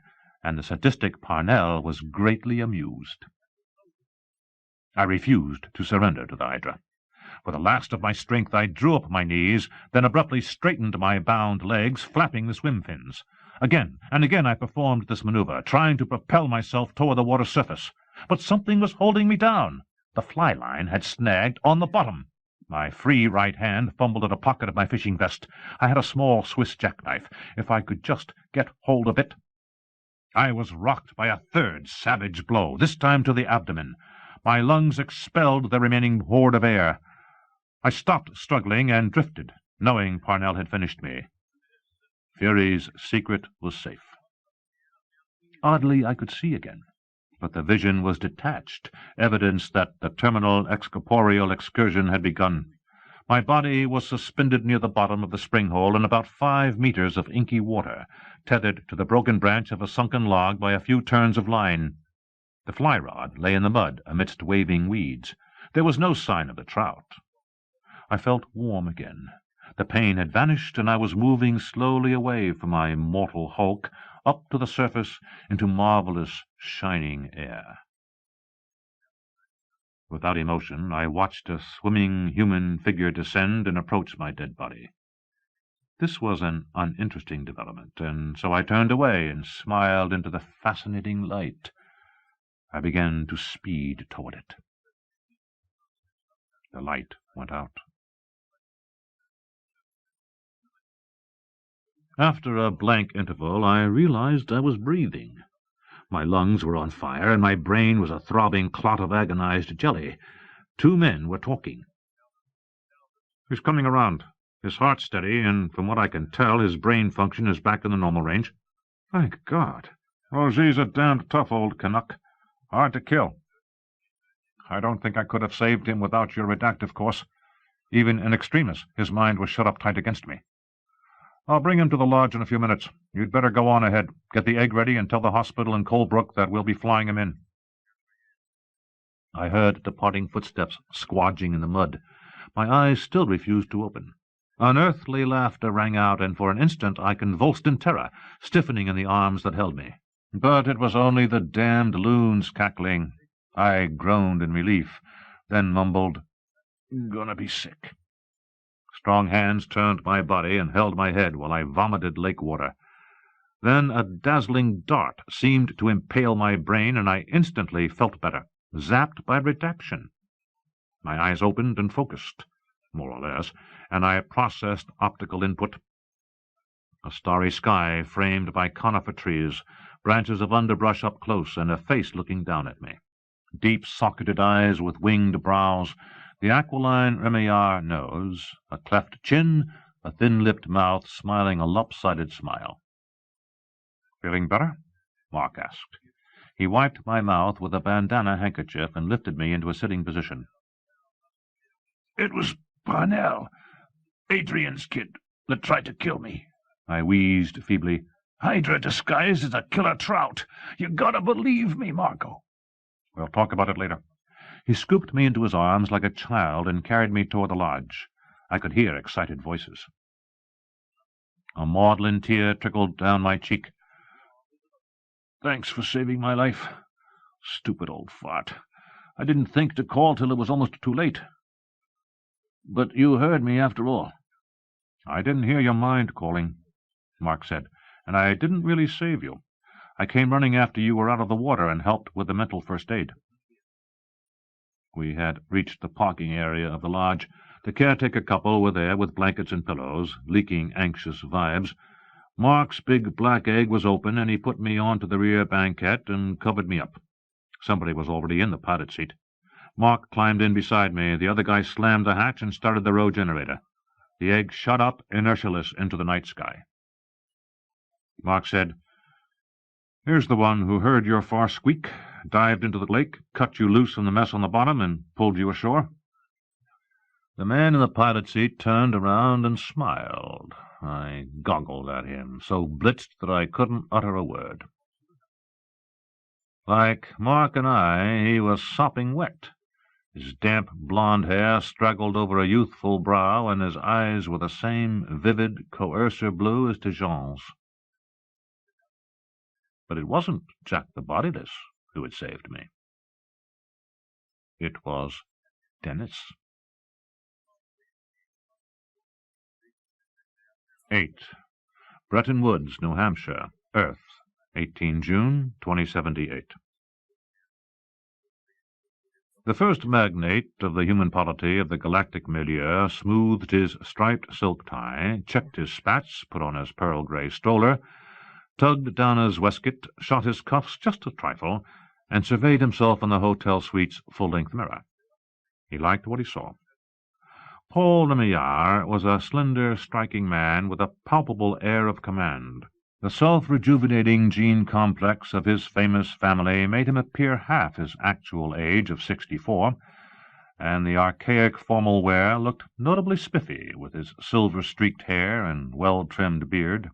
and the sadistic Parnell was greatly amused. I refused to surrender to the Hydra. With the last of my strength I drew up my knees, then abruptly straightened my bound legs, flapping the swim fins. Again and again I performed this maneuver, trying to propel myself toward the water's surface. But something was holding me down. The fly line had snagged on the bottom. My free right hand fumbled at a pocket of my fishing vest. I had a small Swiss jackknife. If I could just get hold of it. I was rocked by a third savage blow, this time to the abdomen. My lungs expelled the remaining hoard of air. I stopped struggling and drifted, knowing Parnell had finished me. Fury's secret was safe. Oddly, I could see again, but the vision was detached, evidence that the terminal excorporeal excursion had begun. My body was suspended near the bottom of the spring-hole in about 5 meters of inky water, tethered to the broken branch of a sunken log by a few turns of line. The fly-rod lay in the mud amidst waving weeds. There was no sign of the trout. I felt warm again. The pain had vanished, and I was moving slowly away from my mortal hulk, up to the surface, into marvelous, shining air. Without emotion, I watched a swimming human figure descend and approach my dead body. This was an uninteresting development, and so I turned away and smiled into the fascinating light. I began to speed toward it. The light went out. After a blank interval, I realized I was breathing. My lungs were on fire, and my brain was a throbbing clot of agonized jelly. 2 men were talking. "He's coming around. His heart's steady, and from what I can tell, his brain function is back in the normal range." "Thank God." "Oh, he's a damned tough old Canuck. Hard to kill. I don't think I could have saved him without your redactive course. Even in extremis, his mind was shut up tight against me. I'll bring him to the lodge in a few minutes. You'd better go on ahead. Get the egg ready and tell the hospital in Colebrook that we'll be flying him in." I heard departing footsteps squodging in the mud. My eyes still refused to open. Unearthly laughter rang out, and for an instant I convulsed in terror, stiffening in the arms that held me. But it was only the damned loons cackling. I groaned in relief, then mumbled, "Gonna be sick." Strong hands turned my body and held my head while I vomited lake water. Then a dazzling dart seemed to impale my brain, and I instantly felt better, zapped by redaction. My eyes opened and focused. more or less, and I processed optical input. A starry sky framed by conifer trees, branches of underbrush up close, and a face looking down at me. Deep-socketed eyes with winged brows, the aquiline Remillard nose, a cleft chin, a thin-lipped mouth smiling a lopsided smile. "Feeling better?" Mark asked. He wiped my mouth with a bandana handkerchief and lifted me into a sitting position. "It was Parnell, Adrian's kid, that tried to kill me," I wheezed feebly. "Hydra disguised as a killer trout. You gotta believe me, Marco." "We'll talk about it later." He scooped me into his arms like a child and carried me toward the lodge. I could hear excited voices. A maudlin tear trickled down my cheek. "Thanks for saving my life. Stupid old fart. I didn't think to call till it was almost too late. But you heard me after all." "I didn't hear your mind calling," Mark said, "and I didn't really save you. I came running after you were out of the water and helped with the mental first aid." We had reached the parking area of the lodge. The caretaker couple were there with blankets and pillows, leaking anxious vibes. Mark's big black egg was open, and he put me onto the rear banquette and covered me up. Somebody was already in the pilot seat. Mark climbed in beside me. The other guy slammed the hatch and started the row generator. The egg shot up, inertialess, into the night sky. Mark said, "Here's the one who heard your far squeak, dived into the lake, cut you loose from the mess on the bottom, and pulled you ashore." The man in the pilot seat turned around and smiled. I goggled at him, so blitzed that I couldn't utter a word. Like Mark and I, he was sopping wet. His damp blonde hair straggled over a youthful brow, and his eyes were the same vivid, coercer blue as Dijon's. But it wasn't Jack the Bodiless who had saved me. It was Dennis. 8. Bretton Woods, New Hampshire, Earth, 18 June, 2078. The first magnate of the human polity of the galactic milieu smoothed his striped silk tie, checked his spats, put on his pearl-grey stroller, tugged down his waistcoat, shot his cuffs just a trifle, and surveyed himself in the hotel suite's full-length mirror. He liked what he saw. Paul Remillard was a slender, striking man with a palpable air of command. The self-rejuvenating gene complex of his famous family made him appear half his actual age of 64, and the archaic formal wear looked notably spiffy with his silver-streaked hair and well-trimmed beard.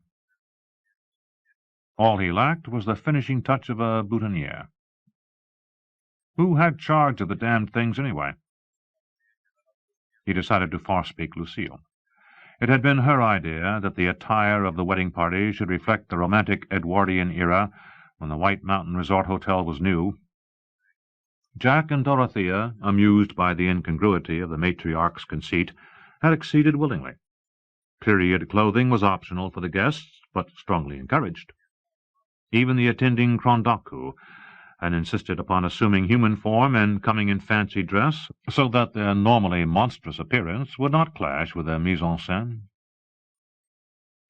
All he lacked was the finishing touch of a boutonniere. Who had charge of the damned things, anyway? He decided to forespeak Lucille. It had been her idea that the attire of the wedding party should reflect the romantic Edwardian era when the White Mountain Resort Hotel was new. Jack and Dorothea, amused by the incongruity of the matriarch's conceit, had acceded willingly. Period clothing was optional for the guests, but strongly encouraged. Even the attending Krondaku had insisted upon assuming human form and coming in fancy dress, so that their normally monstrous appearance would not clash with their mise-en-scène.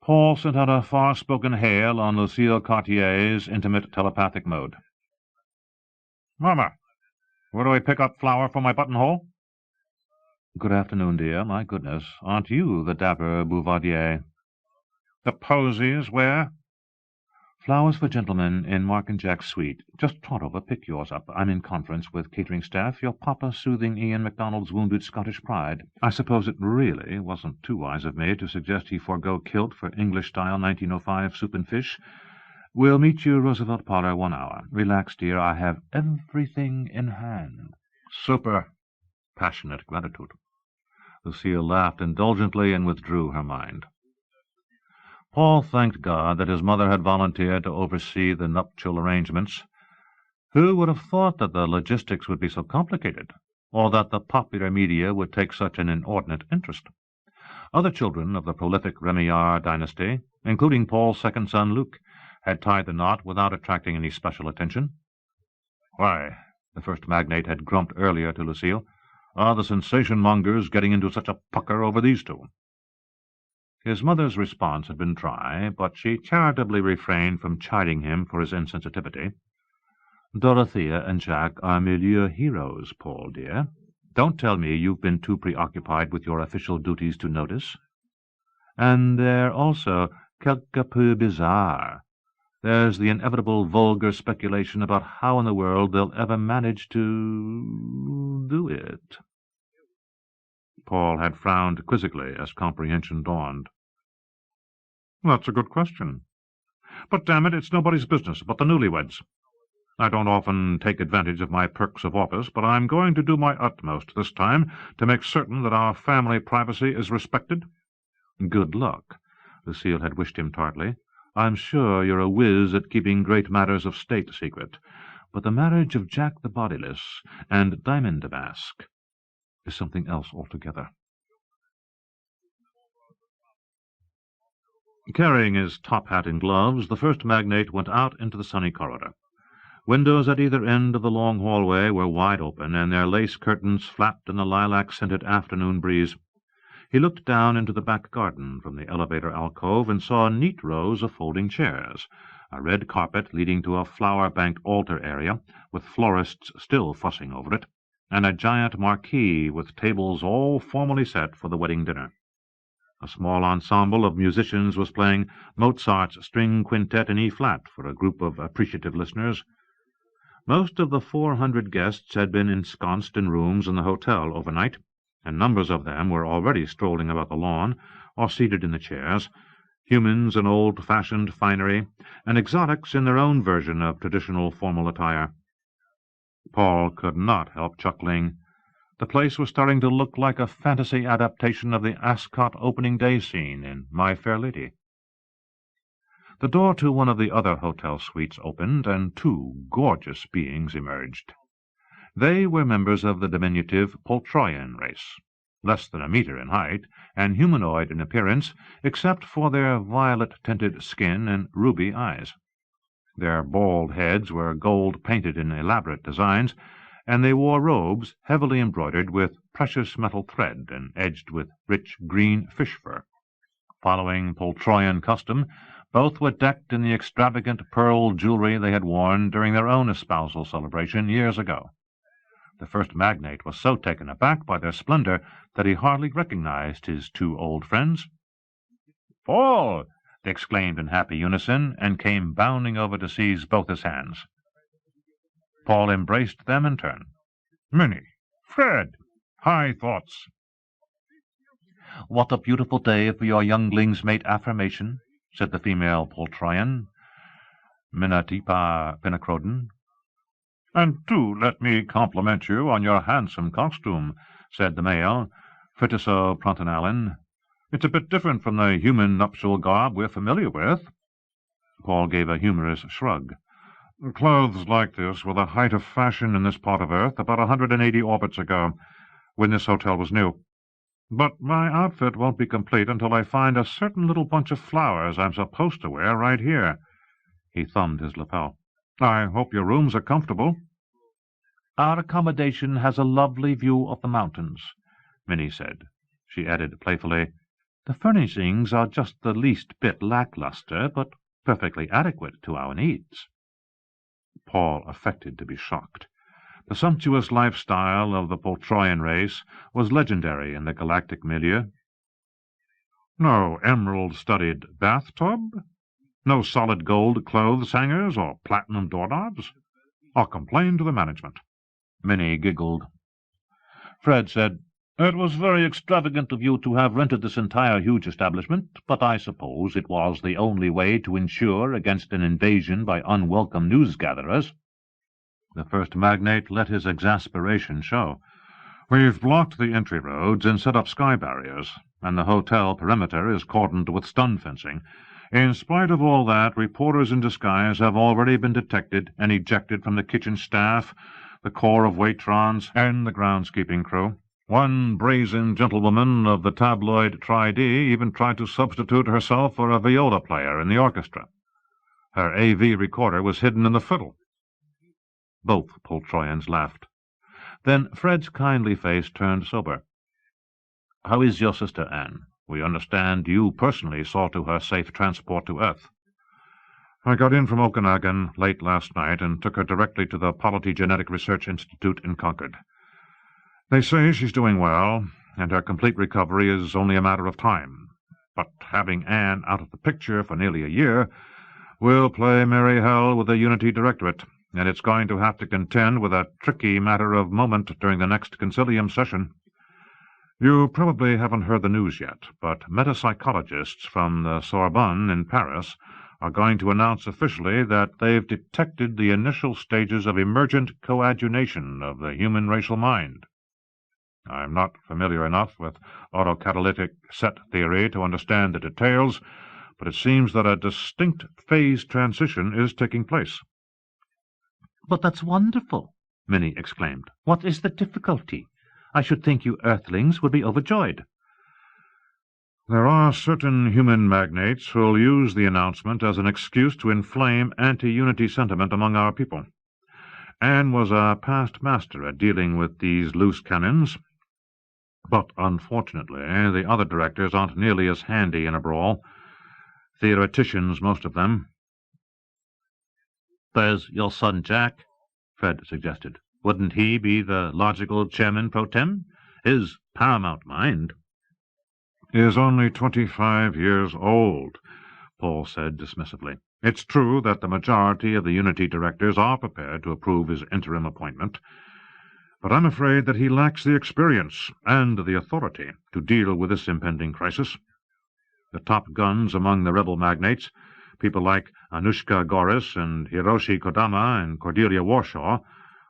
Paul sent out a far-spoken hail on Lucille Cartier's intimate telepathic mode. "Mama, where do I pick up flour for my buttonhole?" "Good afternoon, dear. My goodness, aren't you the dapper Bouvardier?" "The posies where?" "Flowers for gentlemen in Mark and Jack's suite. Just trot over, pick yours up. I'm in conference with catering staff. Your papa soothing Ian MacDonald's wounded Scottish pride. I suppose it really wasn't too wise of me to suggest he forego kilt for English-style 1905 soup and fish. We'll meet you, Roosevelt Parlor, 1 hour. Relax, dear. I have everything in hand." "Super." Passionate gratitude. Lucille laughed indulgently and withdrew her mind. Paul thanked God that his mother had volunteered to oversee the nuptial arrangements. Who would have thought that the logistics would be so complicated, or that the popular media would take such an inordinate interest? Other children of the prolific Remillard dynasty, including Paul's second son Luke, had tied the knot without attracting any special attention. "Why," the first magnate had grumped earlier to Lucille, are the sensation-mongers getting into such a pucker over these two?" His mother's response had been dry, but she charitably refrained from chiding him for his insensitivity. "Dorothea and Jack are milieu heroes, Paul, dear. Don't tell me you've been too preoccupied with your official duties to notice. And they're also quelque peu bizarre. There's the inevitable vulgar speculation about how in the world they'll ever manage to do it." Paul had frowned quizzically as comprehension dawned. "That's a good question. But, damn it, it's nobody's business but the newlyweds. I don't often take advantage of my perks of office, but I'm going to do my utmost this time to make certain that our family privacy is respected." "Good luck," Lucille had wished him tartly. "I'm sure you're a whiz at keeping great matters of state secret, but the marriage of Jack the Bodiless and Diamond Damask is something else altogether." Carrying his top hat and gloves, the first magnate went out into the sunny corridor. Windows at either end of the long hallway were wide open, and their lace curtains flapped in the lilac-scented afternoon breeze. He looked down into the back garden from the elevator alcove and saw neat rows of folding chairs, a red carpet leading to a flower-banked altar area, with florists still fussing over it, and a giant marquee with tables all formally set for the wedding dinner. A small ensemble of musicians was playing Mozart's string quintet in E-flat for a group of appreciative listeners. Most of the 400 guests had been ensconced in rooms in the hotel overnight, and numbers of them were already strolling about the lawn or seated in the chairs, humans in old-fashioned finery, and exotics in their own version of traditional formal attire. Paul could not help chuckling. The place was starting to look like a fantasy adaptation of the Ascot opening day scene in My Fair Lady. The door to one of the other hotel suites opened, and two gorgeous beings emerged. They were members of the diminutive Poltroyan race, less than a meter in height, and humanoid in appearance, except for their violet-tinted skin and ruby eyes. Their bald heads were gold-painted in elaborate designs, and they wore robes heavily embroidered with precious metal thread and edged with rich green fish fur. Following Poltroyan custom, both were decked in the extravagant pearl jewelry they had worn during their own espousal celebration years ago. The first magnate was so taken aback by their splendor that he hardly recognized his two old friends. "Paul!" they exclaimed in happy unison, and came bounding over to seize both his hands. Paul embraced them in turn. "Minnie! Fred! High thoughts!" "What a beautiful day for your youngling's mate affirmation," said the female Poltroyan, Minatipa Pinacrodon. "And do let me compliment you on your handsome costume," said the male, Fritiso Prontonalin. "It's a bit different from the human nuptial garb we're familiar with." Paul gave a humorous shrug. "Clothes like this were the height of fashion in this part of Earth about 180 orbits ago, when this hotel was new. But my outfit won't be complete until I find a certain little bunch of flowers I'm supposed to wear right here." He thumbed his lapel. "I hope your rooms are comfortable." "Our accommodation has a lovely view of the mountains," Minnie said. She added playfully, "The furnishings are just the least bit lackluster, but perfectly adequate to our needs." Paul affected to be shocked. The sumptuous lifestyle of the Poltroyan race was legendary in the galactic milieu. "No emerald-studded bathtub? No solid gold clothes hangers or platinum doorknobs? I'll complain to the management." Minnie giggled. Fred said, "It was very extravagant of you to have rented this entire huge establishment, but I suppose it was the only way to insure against an invasion by unwelcome news-gatherers." The first magnate let his exasperation show. "We've blocked the entry roads and set up sky barriers, and the hotel perimeter is cordoned with stun fencing. In spite of all that, reporters in disguise have already been detected and ejected from the kitchen staff, the corps of waitrons, and the groundskeeping crew. One brazen gentlewoman of the tabloid Tri-D even tried to substitute herself for a viola player in the orchestra. Her AV recorder was hidden in the fiddle." Both Poltroyans laughed. Then Fred's kindly face turned sober. "How is your sister, Anne? We understand you personally saw to her safe transport to Earth." "I got in from Okanagon late last night and took her directly to the Polity Genetic Research Institute in Concord. They say she's doing well, and her complete recovery is only a matter of time. But having Anne out of the picture for nearly a year will play merry hell with the Unity Directorate, and it's going to have to contend with a tricky matter of moment during the next concilium session. You probably haven't heard the news yet, but metapsychologists from the Sorbonne in Paris are going to announce officially that they've detected the initial stages of emergent coadjunation of the human racial mind. I'm not familiar enough with autocatalytic set theory to understand the details, but it seems that a distinct phase transition is taking place." "But that's wonderful," Minnie exclaimed. "What is the difficulty? I should think you Earthlings would be overjoyed." "There are certain human magnates who'll use the announcement as an excuse to inflame anti-unity sentiment among our people. Anne was a past master at dealing with these loose cannons. But, unfortunately, the other directors aren't nearly as handy in a brawl. Theoreticians, most of them." "There's your son Jack," Fred suggested. "Wouldn't he be the logical chairman pro tem? His paramount mind—" "Is only 25 years old," Paul said dismissively. "It's true that the majority of the Unity directors are prepared to approve his interim appointment, but I'm afraid that he lacks the experience and the authority to deal with this impending crisis. The top guns among the rebel magnates, people like Anushka Goris and Hiroshi Kodama and Cordelia Warshaw,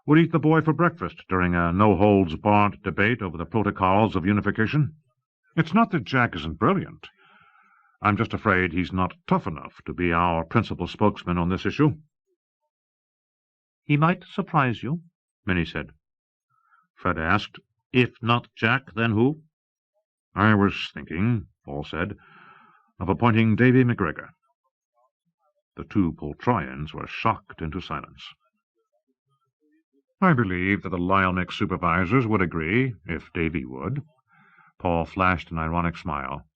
would eat the boy for breakfast during a no-holds-barred debate over the protocols of unification. It's not that Jack isn't brilliant. I'm just afraid he's not tough enough to be our principal spokesman on this issue." "He might surprise you," Minnie said. Fred asked, "If not Jack, then who?" "I was thinking," Paul said, "of appointing Davy McGregor." The two Poltroians were shocked into silence. "I believe that the Lyelnick supervisors would agree, if Davy would." Paul flashed an ironic smile.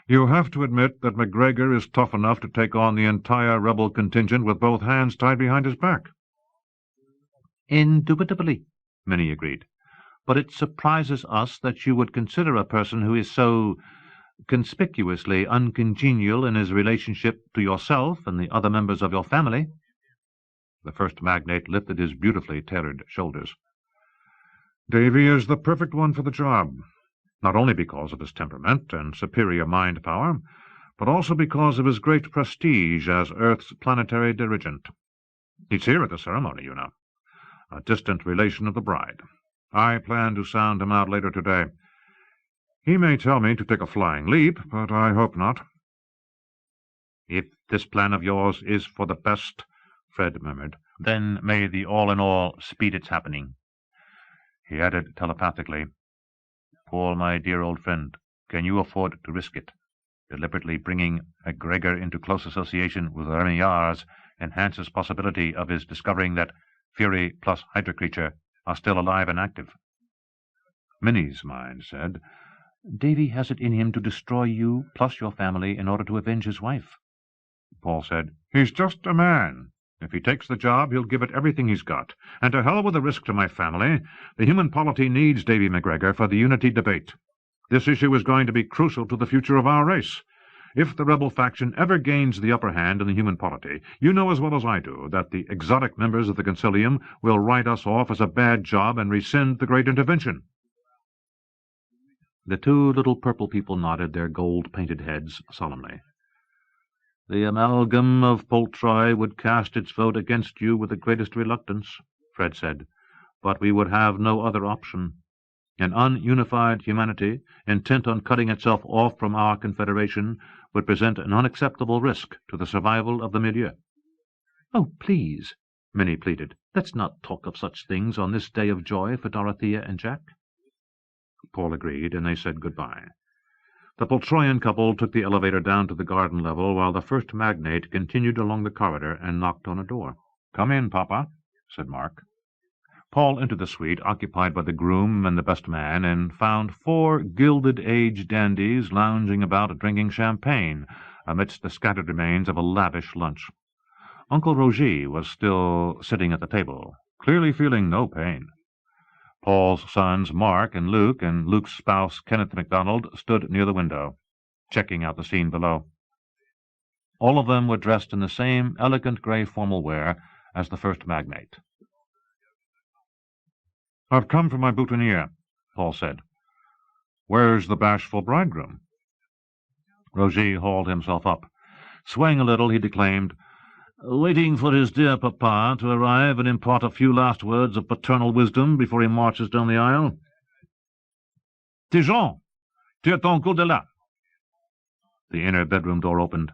"You have to admit that McGregor is tough enough to take on the entire rebel contingent with both hands tied behind his back." "Indubitably," Minnie agreed. "But it surprises us that you would consider a person who is so conspicuously uncongenial in his relationship to yourself and the other members of your family." The first magnate lifted his beautifully tailored shoulders. "Davy is the perfect one for the job, not only because of his temperament and superior mind power, but also because of his great prestige as Earth's planetary dirigent. He's here at the ceremony, you know, a distant relation of the bride. I plan to sound him out later today. He may tell me to take a flying leap, but I hope not." "If this plan of yours is for the best," Fred murmured, "then may the all-in-all speed its happening." He added telepathically, "Paul, my dear old friend, can you afford to risk it? Deliberately bringing McGregor into close association with Remillards enhances possibility of his discovering that Fury plus Hydra creature are still alive and active." Minnie's mind said, "Davy has it in him to destroy you plus your family in order to avenge his wife." Paul said, "He's just a man. If he takes the job, he'll give it everything he's got. And to hell with the risk to my family. The human polity needs Davy McGregor for the Unity debate. This issue is going to be crucial to the future of our race. If the rebel faction ever gains the upper hand in the human polity, you know as well as I do that the exotic members of the concilium will write us off as a bad job and rescind the great intervention." The two little purple people nodded their gold-painted heads solemnly. "The amalgam of Poltroy would cast its vote against you with the greatest reluctance," Fred said, "but we would have no other option. An ununified humanity, intent on cutting itself off from our confederation, would present an unacceptable risk to the survival of the milieu." "Oh, please," Minnie pleaded, "let's not talk of such things on this day of joy for Dorothea and Jack." Paul agreed, and they said goodbye. The Poltroian couple took the elevator down to the garden level, while the first magnate continued along the corridor and knocked on a door. "Come in, Papa," said Mark. Paul entered the suite occupied by the groom and the best man, and found 4 gilded-age dandies lounging about drinking champagne amidst the scattered remains of a lavish lunch. Uncle Roger was still sitting at the table, clearly feeling no pain. Paul's sons Mark and Luke's spouse Kenneth MacDonald stood near the window, checking out the scene below. All of them were dressed in the same elegant grey formal wear as the first magnate. "I've come for my boutonniere," Paul said. "Where's the bashful bridegroom?" Roger hauled himself up. Swaying a little, he declaimed, "Waiting for his dear papa to arrive and impart a few last words of paternal wisdom before he marches down the aisle." "Tigeon, tire ton coup de là." The inner bedroom door opened.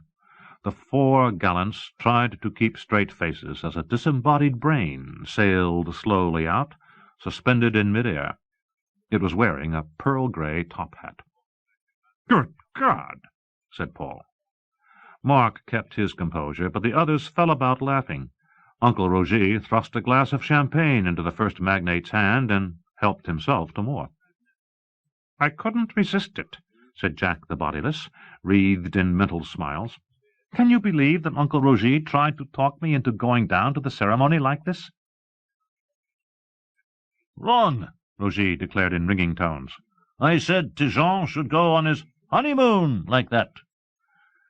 The 4 gallants tried to keep straight faces as a disembodied brain sailed slowly out, suspended in mid-air. It was wearing a pearl-grey top-hat. "Good God!" said Paul. Mark kept his composure, but the others fell about laughing. Uncle Roger thrust a glass of champagne into the first magnate's hand and helped himself to more. "I couldn't resist it," said Jack the Bodiless, wreathed in mental smiles. "Can you believe that Uncle Roger tried to talk me into going down to the ceremony like this?" "Wrong," Roger declared in ringing tones. "I said Tigeon should go on his honeymoon like that."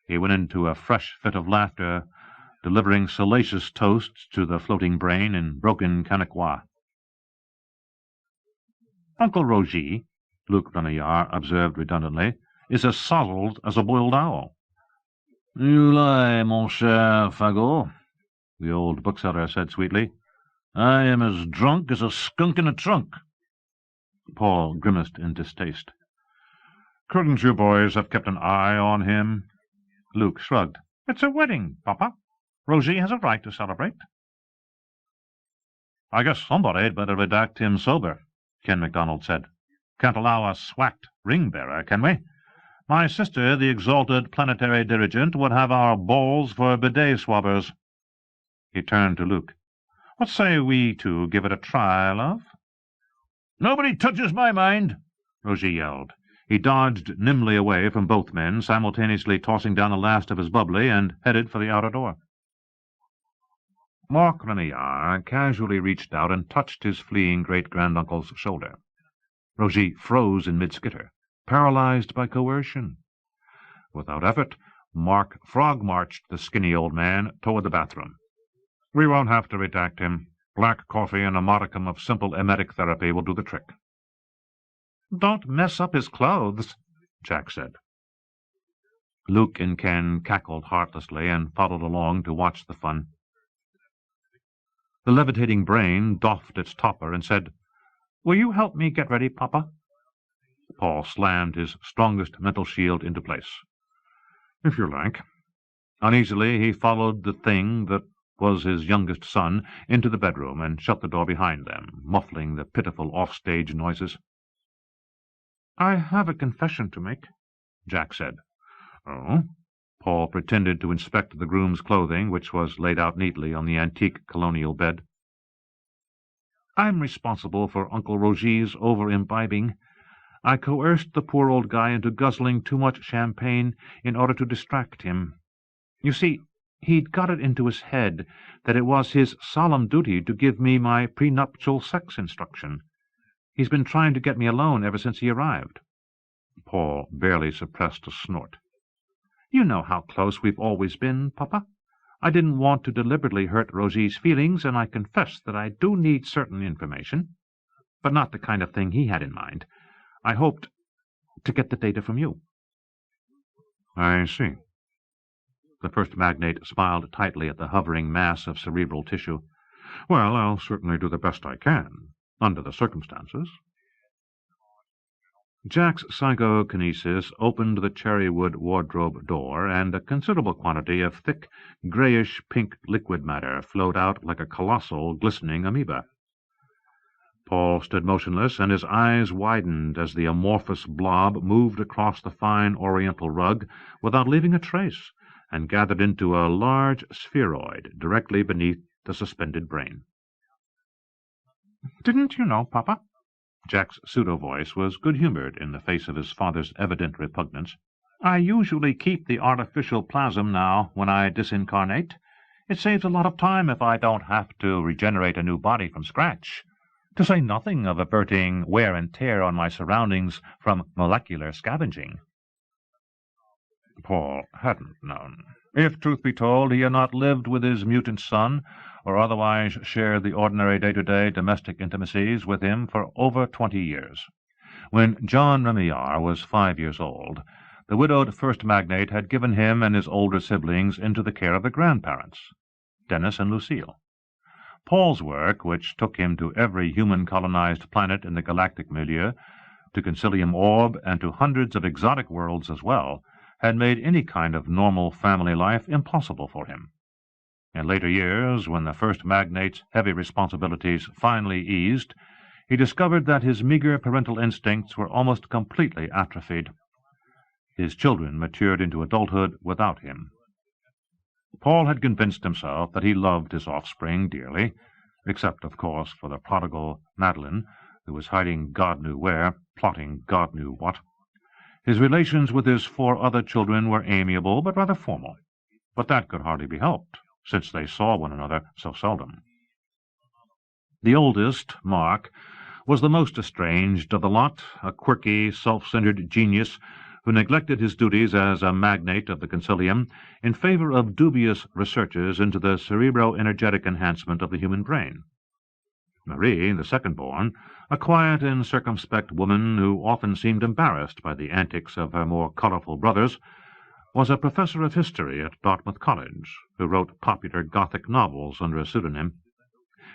He went into a fresh fit of laughter, delivering salacious toasts to the floating brain in broken Kanakwa. "Uncle Roger," Luke Remillard observed redundantly, "is as sozzled as a boiled owl." "You lie, mon cher Fagot," the old bookseller said sweetly. "I am as drunk as a skunk in a trunk." Paul grimaced in distaste. "Couldn't you boys have kept an eye on him?" Luke shrugged. "It's a wedding, Papa. Roger has a right to celebrate." "I guess somebody'd better redact him sober," Ken MacDonald said. "Can't allow a swacked ring-bearer, can we? My sister, the exalted planetary dirigent, would have our balls for bidet swabbers." He turned to Luke. "What say we 2 give it a try, love?" "Nobody touches my mind," Roger yelled. He dodged nimbly away from both men, simultaneously tossing down the last of his bubbly, and headed for the outer door. Mark Remillard casually reached out and touched his fleeing great-granduncle's shoulder. Roger froze in mid-skitter, paralyzed by coercion. Without effort, Mark frog-marched the skinny old man toward the bathroom. "We won't have to redact him. Black coffee and a modicum of simple emetic therapy will do the trick." "Don't mess up his clothes," Jack said. Luke and Ken cackled heartlessly and followed along to watch the fun. The levitating brain doffed its topper and said, "Will you help me get ready, Papa?" Paul slammed his strongest mental shield into place. "If you like." Uneasily he followed the thing that was his youngest son into the bedroom and shut the door behind them, muffling the pitiful off-stage noises. "I have a confession to make," Jack said. "Oh?" Paul pretended to inspect the groom's clothing, which was laid out neatly on the antique colonial bed. "I'm responsible for Uncle Roger's over-imbibing. I coerced the poor old guy into guzzling too much champagne in order to distract him. You see, he'd got it into his head that it was his solemn duty to give me my prenuptial sex instruction. He's been trying to get me alone ever since he arrived." Paul barely suppressed a snort. "You know how close we've always been, Papa. I didn't want to deliberately hurt Roger's feelings, and I confess that I do need certain information, but not the kind of thing he had in mind. I hoped to get the data from you." "I see." The first magnate smiled tightly at the hovering mass of cerebral tissue. "Well, I'll certainly do the best I can, under the circumstances." Jack's psychokinesis opened the cherrywood wardrobe door, and a considerable quantity of thick, greyish-pink liquid matter flowed out like a colossal, glistening amoeba. Paul stood motionless, and his eyes widened as the amorphous blob moved across the fine oriental rug without leaving a trace, and gathered into a large spheroid directly beneath the suspended brain. Didn't you know, Papa? Jack's pseudo-voice was good-humored in the face of his father's evident repugnance. I usually keep the artificial plasm now when I disincarnate. It saves a lot of time if I don't have to regenerate a new body from scratch, to say nothing of averting wear and tear on my surroundings from molecular scavenging. Paul hadn't known. If truth be told, he had not lived with his mutant son, or otherwise shared the ordinary day-to-day domestic intimacies with him for over 20 years. When John Remillard was 5 years old, the widowed first magnate had given him and his older siblings into the care of the grandparents, Dennis and Lucille. Paul's work, which took him to every human-colonized planet in the galactic milieu, to Concilium Orb, and to hundreds of exotic worlds as well, had made any kind of normal family life impossible for him. In later years, when the first magnate's heavy responsibilities finally eased, he discovered that his meager parental instincts were almost completely atrophied. His children matured into adulthood without him. Paul had convinced himself that he loved his offspring dearly, except, of course, for the prodigal Madeline, who was hiding God knew where, plotting God knew what. His relations with his 4 other children were amiable but rather formal, but that could hardly be helped, since they saw one another so seldom. The oldest, Mark, was the most estranged of the lot, a quirky, self-centered genius who neglected his duties as a magnate of the Concilium in favor of dubious researches into the cerebro-energetic enhancement of the human brain. Marie, the second-born, a quiet and circumspect woman who often seemed embarrassed by the antics of her more colorful brothers, was a professor of history at Dartmouth College, who wrote popular Gothic novels under a pseudonym.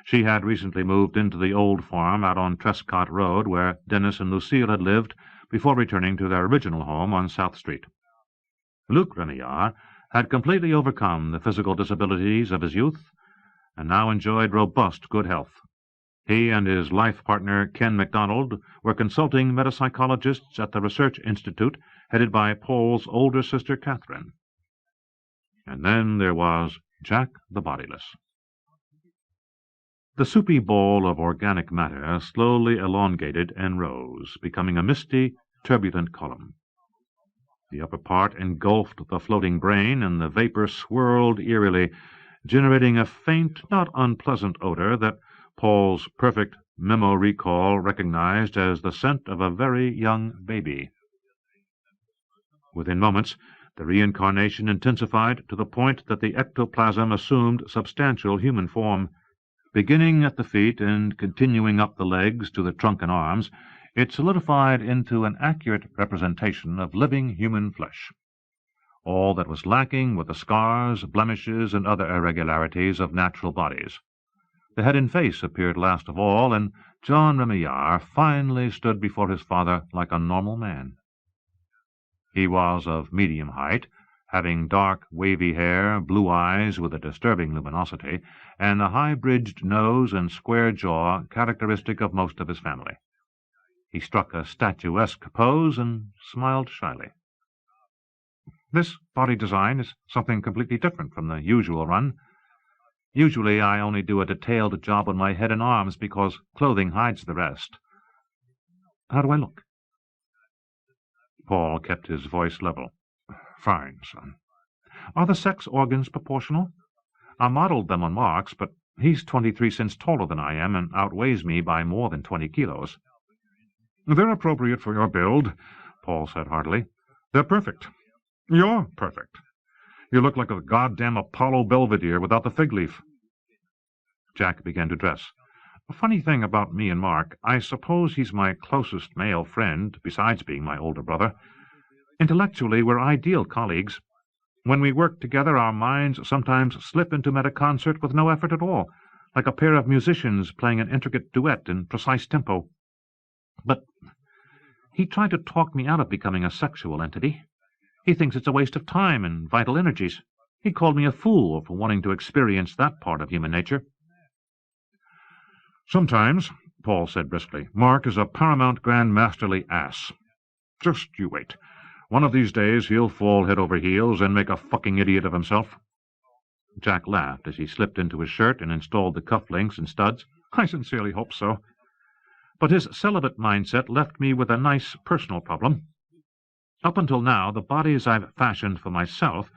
She had recently moved into the old farm out on Trescott Road, where Dennis and Lucille had lived before returning to their original home on South Street. Luc Remillard had completely overcome the physical disabilities of his youth, and now enjoyed robust good health. He and his life partner, Ken MacDonald, were consulting metapsychologists at the Research Institute, headed by Paul's older sister, Catherine. And then there was Jack the Bodiless. The soupy bowl of organic matter slowly elongated and rose, becoming a misty, turbulent column. The upper part engulfed the floating brain, and the vapor swirled eerily, generating a faint, not unpleasant odor that Paul's perfect memo-recall recognized as the scent of a very young baby. Within moments, the reincarnation intensified to the point that the ectoplasm assumed substantial human form. Beginning at the feet and continuing up the legs to the trunk and arms, it solidified into an accurate representation of living human flesh. All that was lacking were the scars, blemishes, and other irregularities of natural bodies. The head and face appeared last of all, and John Remillard finally stood before his father like a normal man. He was of medium height, having dark, wavy hair, blue eyes with a disturbing luminosity, and the high-bridged nose and square jaw characteristic of most of his family. He struck a statuesque pose and smiled shyly. This body design is something completely different from the usual run. Usually I only do a detailed job on my head and arms because clothing hides the rest. How do I look? Paul kept his voice level. Fine, son. Are the sex organs proportional? I modeled them on Mark's, but he's 23 cents taller than I am and outweighs me by more than 20 kilos. They're appropriate for your build, Paul said heartily. They're perfect. You're perfect. You look like a goddamn Apollo Belvedere without the fig leaf. Jack began to dress. A funny thing about me and Mark, I suppose he's my closest male friend, besides being my older brother. Intellectually, we're ideal colleagues. When we work together, our minds sometimes slip into meta-concert with no effort at all, like a pair of musicians playing an intricate duet in precise tempo. But he tried to talk me out of becoming a sexual entity. He thinks it's a waste of time and vital energies. He called me a fool for wanting to experience that part of human nature. Sometimes, Paul said briskly, Mark is a paramount grand masterly ass. Just you wait. One of these days he'll fall head over heels and make a fucking idiot of himself. Jack laughed as he slipped into his shirt and installed the cufflinks and studs. I sincerely hope so. But his celibate mindset left me with a nice personal problem. Up until now, the bodies I've fashioned for myself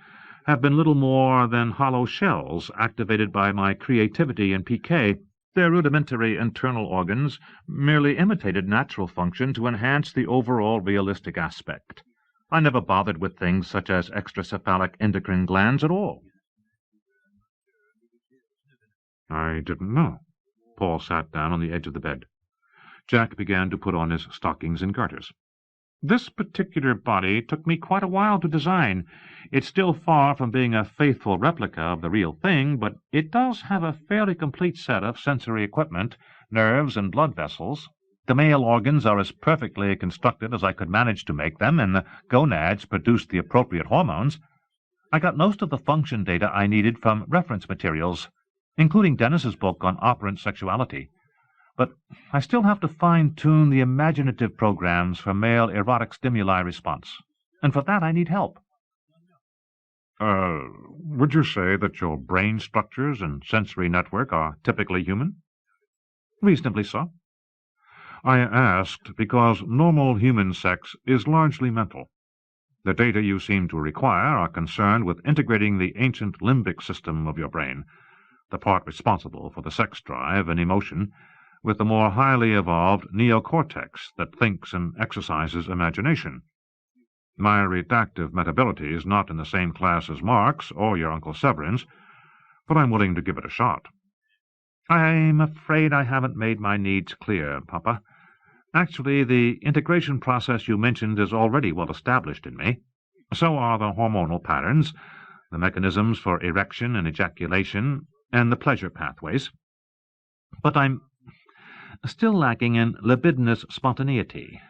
have been little more than hollow shells activated by my creativity and piquet. Their rudimentary internal organs merely imitated natural function to enhance the overall realistic aspect. I never bothered with things such as extracephalic endocrine glands at all. I didn't know. Paul sat down on the edge of the bed. Jack began to put on his stockings and garters. This particular body took me quite a while to design. It's still far from being a faithful replica of the real thing, but it does have a fairly complete set of sensory equipment, nerves and blood vessels. The male organs are as perfectly constructed as I could manage to make them, and the gonads produce the appropriate hormones. I got most of the function data I needed from reference materials, including Dennis's book on operant sexuality. But I still have to fine-tune the imaginative programs for male erotic stimuli response, and for that I need help. Would you say that your brain structures and sensory network are typically human? Reasonably so. I asked because normal human sex is largely mental. The data you seem to require are concerned with integrating the ancient limbic system of your brain, the part responsible for the sex drive and emotion, with the more highly evolved neocortex that thinks and exercises imagination. My reductive metability is not in the same class as Mark's or your Uncle Severin's, but I'm willing to give it a shot. I'm afraid I haven't made my needs clear, Papa. Actually, the integration process you mentioned is already well established in me. So are the hormonal patterns, the mechanisms for erection and ejaculation, and the pleasure pathways. But I'm still lacking in libidinous spontaneity.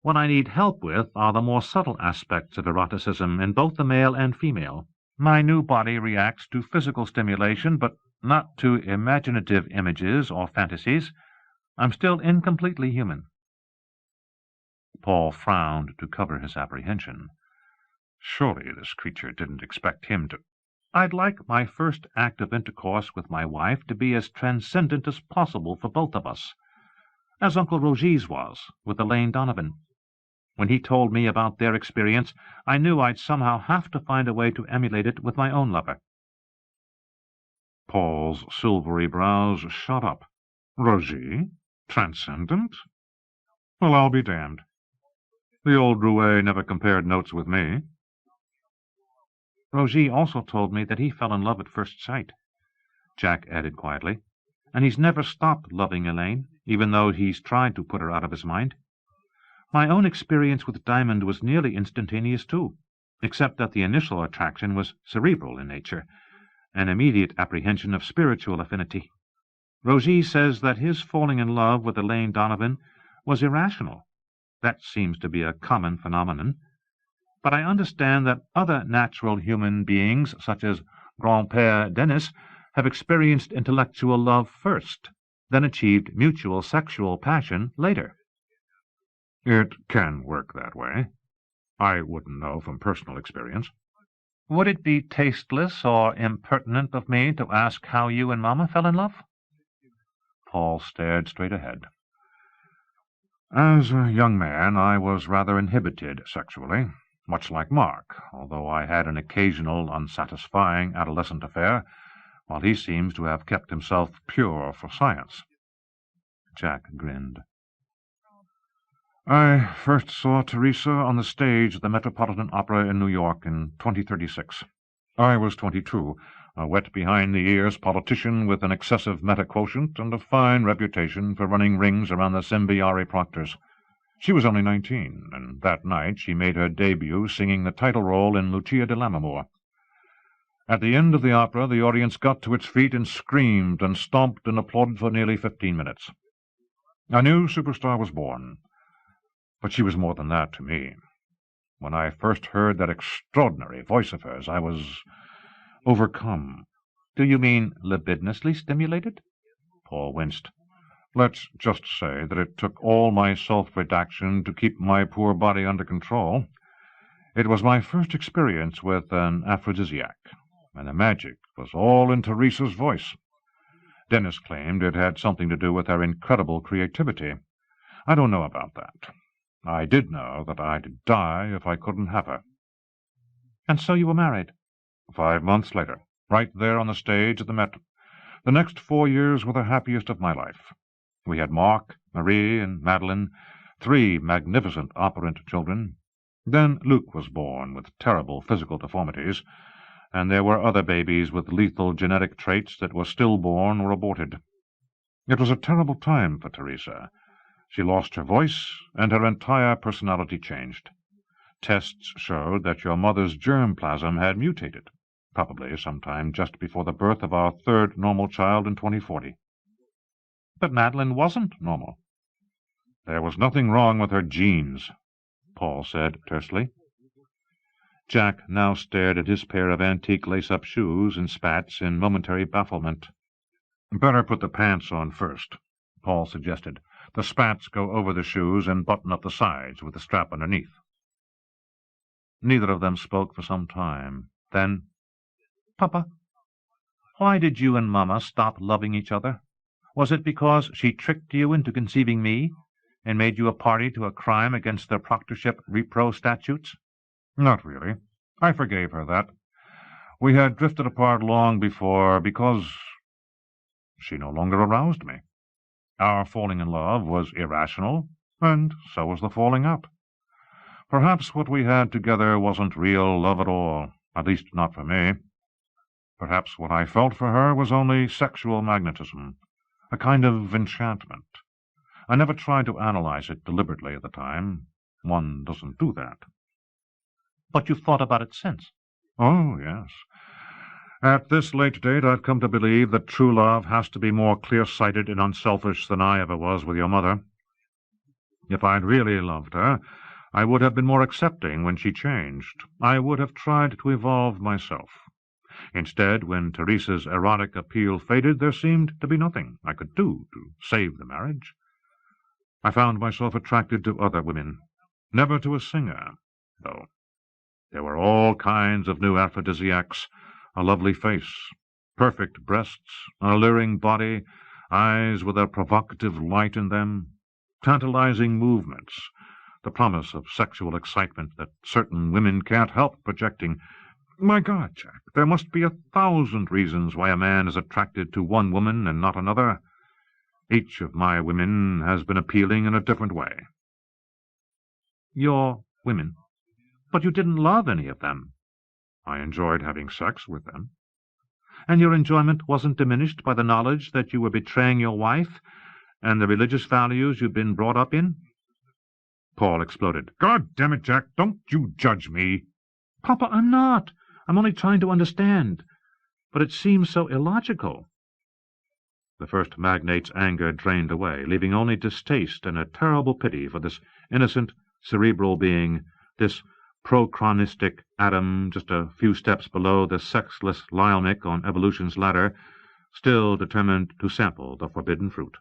What I need help with are the more subtle aspects of eroticism in both the male and female. My new body reacts to physical stimulation, but not to imaginative images or fantasies. I'm still incompletely human. Paul frowned to cover his apprehension. Surely this creature didn't expect him to— I'd like my first act of intercourse with my wife to be as transcendent as possible for both of us, as Uncle Rogier's was with Elaine Donovan. When he told me about their experience, I knew I'd somehow have to find a way to emulate it with my own lover. Paul's silvery brows shot up. Rogier? Transcendent? Well, I'll be damned. The old roue never compared notes with me. Rogier also told me that he fell in love at first sight, Jack added quietly, and he's never stopped loving Elaine, even though he's tried to put her out of his mind. My own experience with Diamond was nearly instantaneous, too, except that the initial attraction was cerebral in nature, an immediate apprehension of spiritual affinity. Rogier says that his falling in love with Elaine Donovan was irrational. That seems to be a common phenomenon. But I understand that other natural human beings, such as Grand-Père Dennis, have experienced intellectual love first, then achieved mutual sexual passion later. It can work that way. I wouldn't know from personal experience. Would it be tasteless or impertinent of me to ask how you and Mama fell in love? Paul stared straight ahead. As a young man, I was rather inhibited sexually, much like Mark, although I had an occasional unsatisfying adolescent affair, while he seems to have kept himself pure for science. Jack grinned. I first saw Teresa on the stage at the Metropolitan Opera in New York in 2036. I was 22, a wet behind-the-ears politician with an excessive meta-quotient and a fine reputation for running rings around the Sembiari proctors. She was only 19, and that night she made her debut singing the title role in Lucia di Lammermoor. At the end of the opera, the audience got to its feet and screamed and stomped and applauded for nearly 15 minutes. I knew Superstar was born, but she was more than that to me. When I first heard that extraordinary voice of hers, I was overcome. Do you mean libidinously stimulated? Paul winced. Let's just say that it took all my self-redaction to keep my poor body under control. It was my first experience with an aphrodisiac, and the magic was all in Teresa's voice. Dennis claimed it had something to do with her incredible creativity. I don't know about that. I did know that I'd die if I couldn't have her. And so you were married? 5 months later, right there on the stage at the Met. The next 4 years were the happiest of my life. We had Mark, Marie, and Madeleine, 3 magnificent operant children. Then Luke was born with terrible physical deformities, and there were other babies with lethal genetic traits that were stillborn or aborted. It was a terrible time for Teresa. She lost her voice, and her entire personality changed. Tests showed that your mother's germ plasm had mutated, probably sometime just before the birth of our 3rd normal child in 2040. But Madeleine wasn't normal. There was nothing wrong with her genes, Paul said tersely. Jack now stared at his pair of antique lace-up shoes and spats in momentary bafflement. "Better put the pants on first," Paul suggested. "The spats go over the shoes and button up the sides with the strap underneath." Neither of them spoke for some time. Then, "Papa, why did you and Mamma stop loving each other? Was it because she tricked you into conceiving me and made you a party to a crime against the proctorship repro statutes?" "Not really. I forgave her that. We had drifted apart long before because she no longer aroused me. Our falling in love was irrational, and so was the falling out. Perhaps what we had together wasn't real love at all, at least not for me. Perhaps what I felt for her was only sexual magnetism, a kind of enchantment. I never tried to analyze it deliberately at the time. One doesn't do that." "But you've thought about it since?" "Oh, yes. At this late date, I've come to believe that true love has to be more clear-sighted and unselfish than I ever was with your mother. If I'd really loved her, I would have been more accepting when she changed. I would have tried to evolve myself. Instead, when Teresa's erotic appeal faded, there seemed to be nothing I could do to save the marriage. I found myself attracted to other women, never to a singer, though. There were all kinds of new aphrodisiacs, a lovely face, perfect breasts, an alluring body, eyes with a provocative light in them, tantalizing movements, the promise of sexual excitement that certain women can't help projecting. My God, Jack, there must be 1,000 reasons why a man is attracted to one woman and not another. Each of my women has been appealing in a different way." "Your women? But you didn't love any of them." "I enjoyed having sex with them." "And your enjoyment wasn't diminished by the knowledge that you were betraying your wife and the religious values you'd been brought up in?" Paul exploded. "God damn it, Jack, don't you judge me." "Papa, I'm not. I'm only trying to understand. But it seems so illogical." The first magnate's anger drained away, leaving only distaste and a terrible pity for this innocent, cerebral being, this prochronistic atom just a few steps below the sexless Lyelmic on evolution's ladder, still determined to sample the forbidden fruit.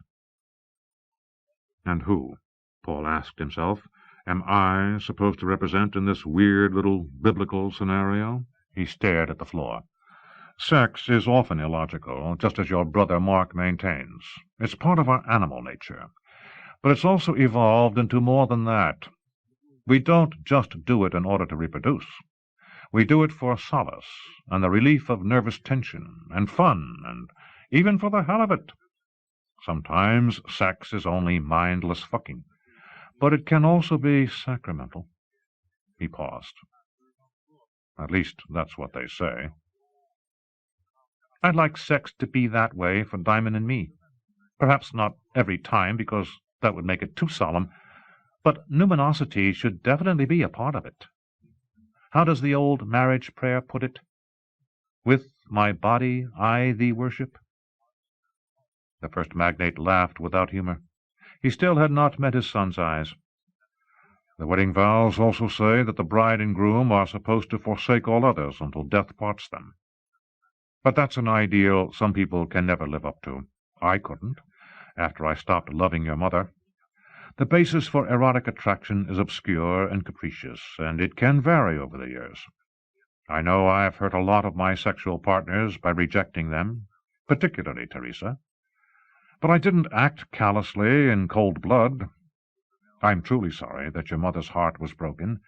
"And who," Paul asked himself, "am I supposed to represent in this weird little biblical scenario?" He stared at the floor. "Sex is often illogical, just as your brother Mark maintains. It's part of our animal nature. But it's also evolved into more than that. We don't just do it in order to reproduce. We do it for solace and the relief of nervous tension and fun and even for the hell of it. Sometimes sex is only mindless fucking, but it can also be sacramental." He paused. "At least that's what they say." "I'd like sex to be that way for Diamond and me. Perhaps not every time, because that would make it too solemn, but numinosity should definitely be a part of it. How does the old marriage prayer put it? 'With my body I thee worship'?" The first magnate laughed without humor. He still had not met his son's eyes. "The wedding vows also say that the bride and groom are supposed to forsake all others until death parts them. But that's an ideal some people can never live up to. I couldn't, after I stopped loving your mother. The basis for erotic attraction is obscure and capricious, and it can vary over the years. I know I've hurt a lot of my sexual partners by rejecting them, particularly Teresa. But I didn't act callously in cold blood. I'm truly sorry that your mother's heart was broken,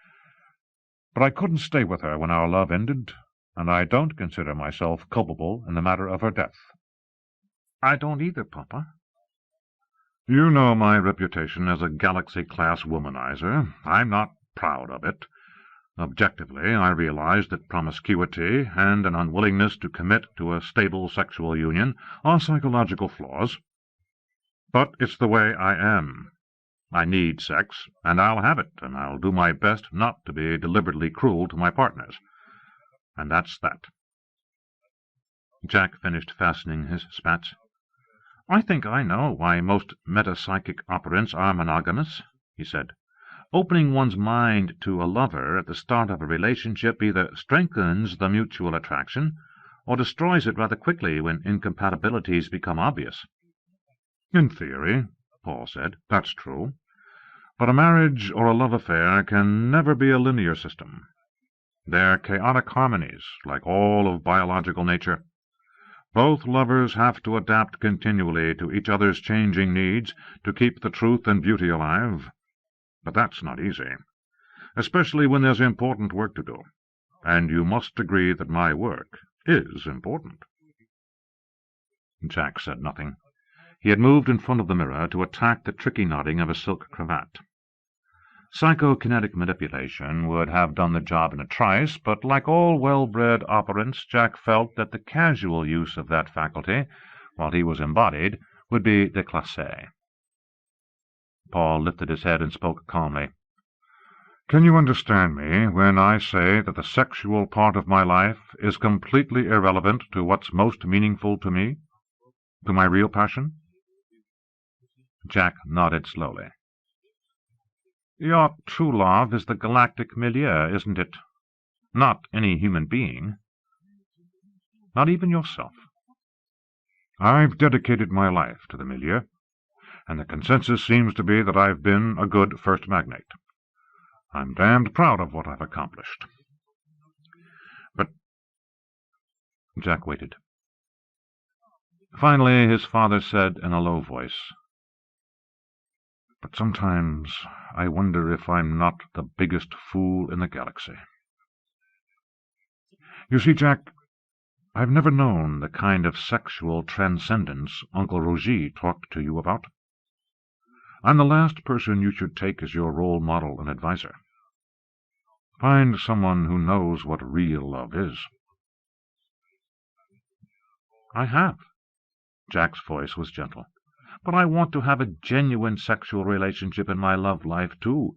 but I couldn't stay with her when our love ended, and I don't consider myself culpable in the matter of her death. I don't either, Papa. You know my reputation as a galaxy-class womanizer. I'm not proud of it. Objectively, I realize that promiscuity and an unwillingness to commit to a stable sexual union are psychological flaws. But it's the way I am. I need sex, and I'll have it, and I'll do my best not to be deliberately cruel to my partners. And that's that. Jack finished fastening his spats. I think I know why most metapsychic operants are monogamous, he said. Opening one's mind to a lover at the start of a relationship either strengthens the mutual attraction or destroys it rather quickly when incompatibilities become obvious. In theory, Paul said, that's true. But a marriage or a love affair can never be a linear system. They're chaotic harmonies, like all of biological nature. Both lovers have to adapt continually to each other's changing needs to keep the truth and beauty alive. But that's not easy, especially when there's important work to do, and you must agree that my work is important. Jack said nothing. He had moved in front of the mirror to attack the tricky knotting of a silk cravat. Psychokinetic manipulation would have done the job in a trice, but like all well-bred operants, Jack felt that the casual use of that faculty, while he was embodied, would be déclassé. Paul lifted his head and spoke calmly. Can you understand me when I say that the sexual part of my life is completely irrelevant to what's most meaningful to me, to my real passion? Jack nodded slowly. Your true love is the galactic milieu, isn't it? Not any human being. Not even yourself. I've dedicated my life to the milieu, and the consensus seems to be that I've been a good first magnate. I'm damned proud of what I've accomplished. But Jack waited. Finally his father said in a low voice, but sometimes I wonder if I'm not the biggest fool in the galaxy. You see, Jack, I've never known the kind of sexual transcendence Uncle Roger talked to you about. I'm the last person you should take as your role model and adviser. Find someone who knows what real love is. I have. Jack's voice was gentle. But I want to have a genuine sexual relationship in my love life, too.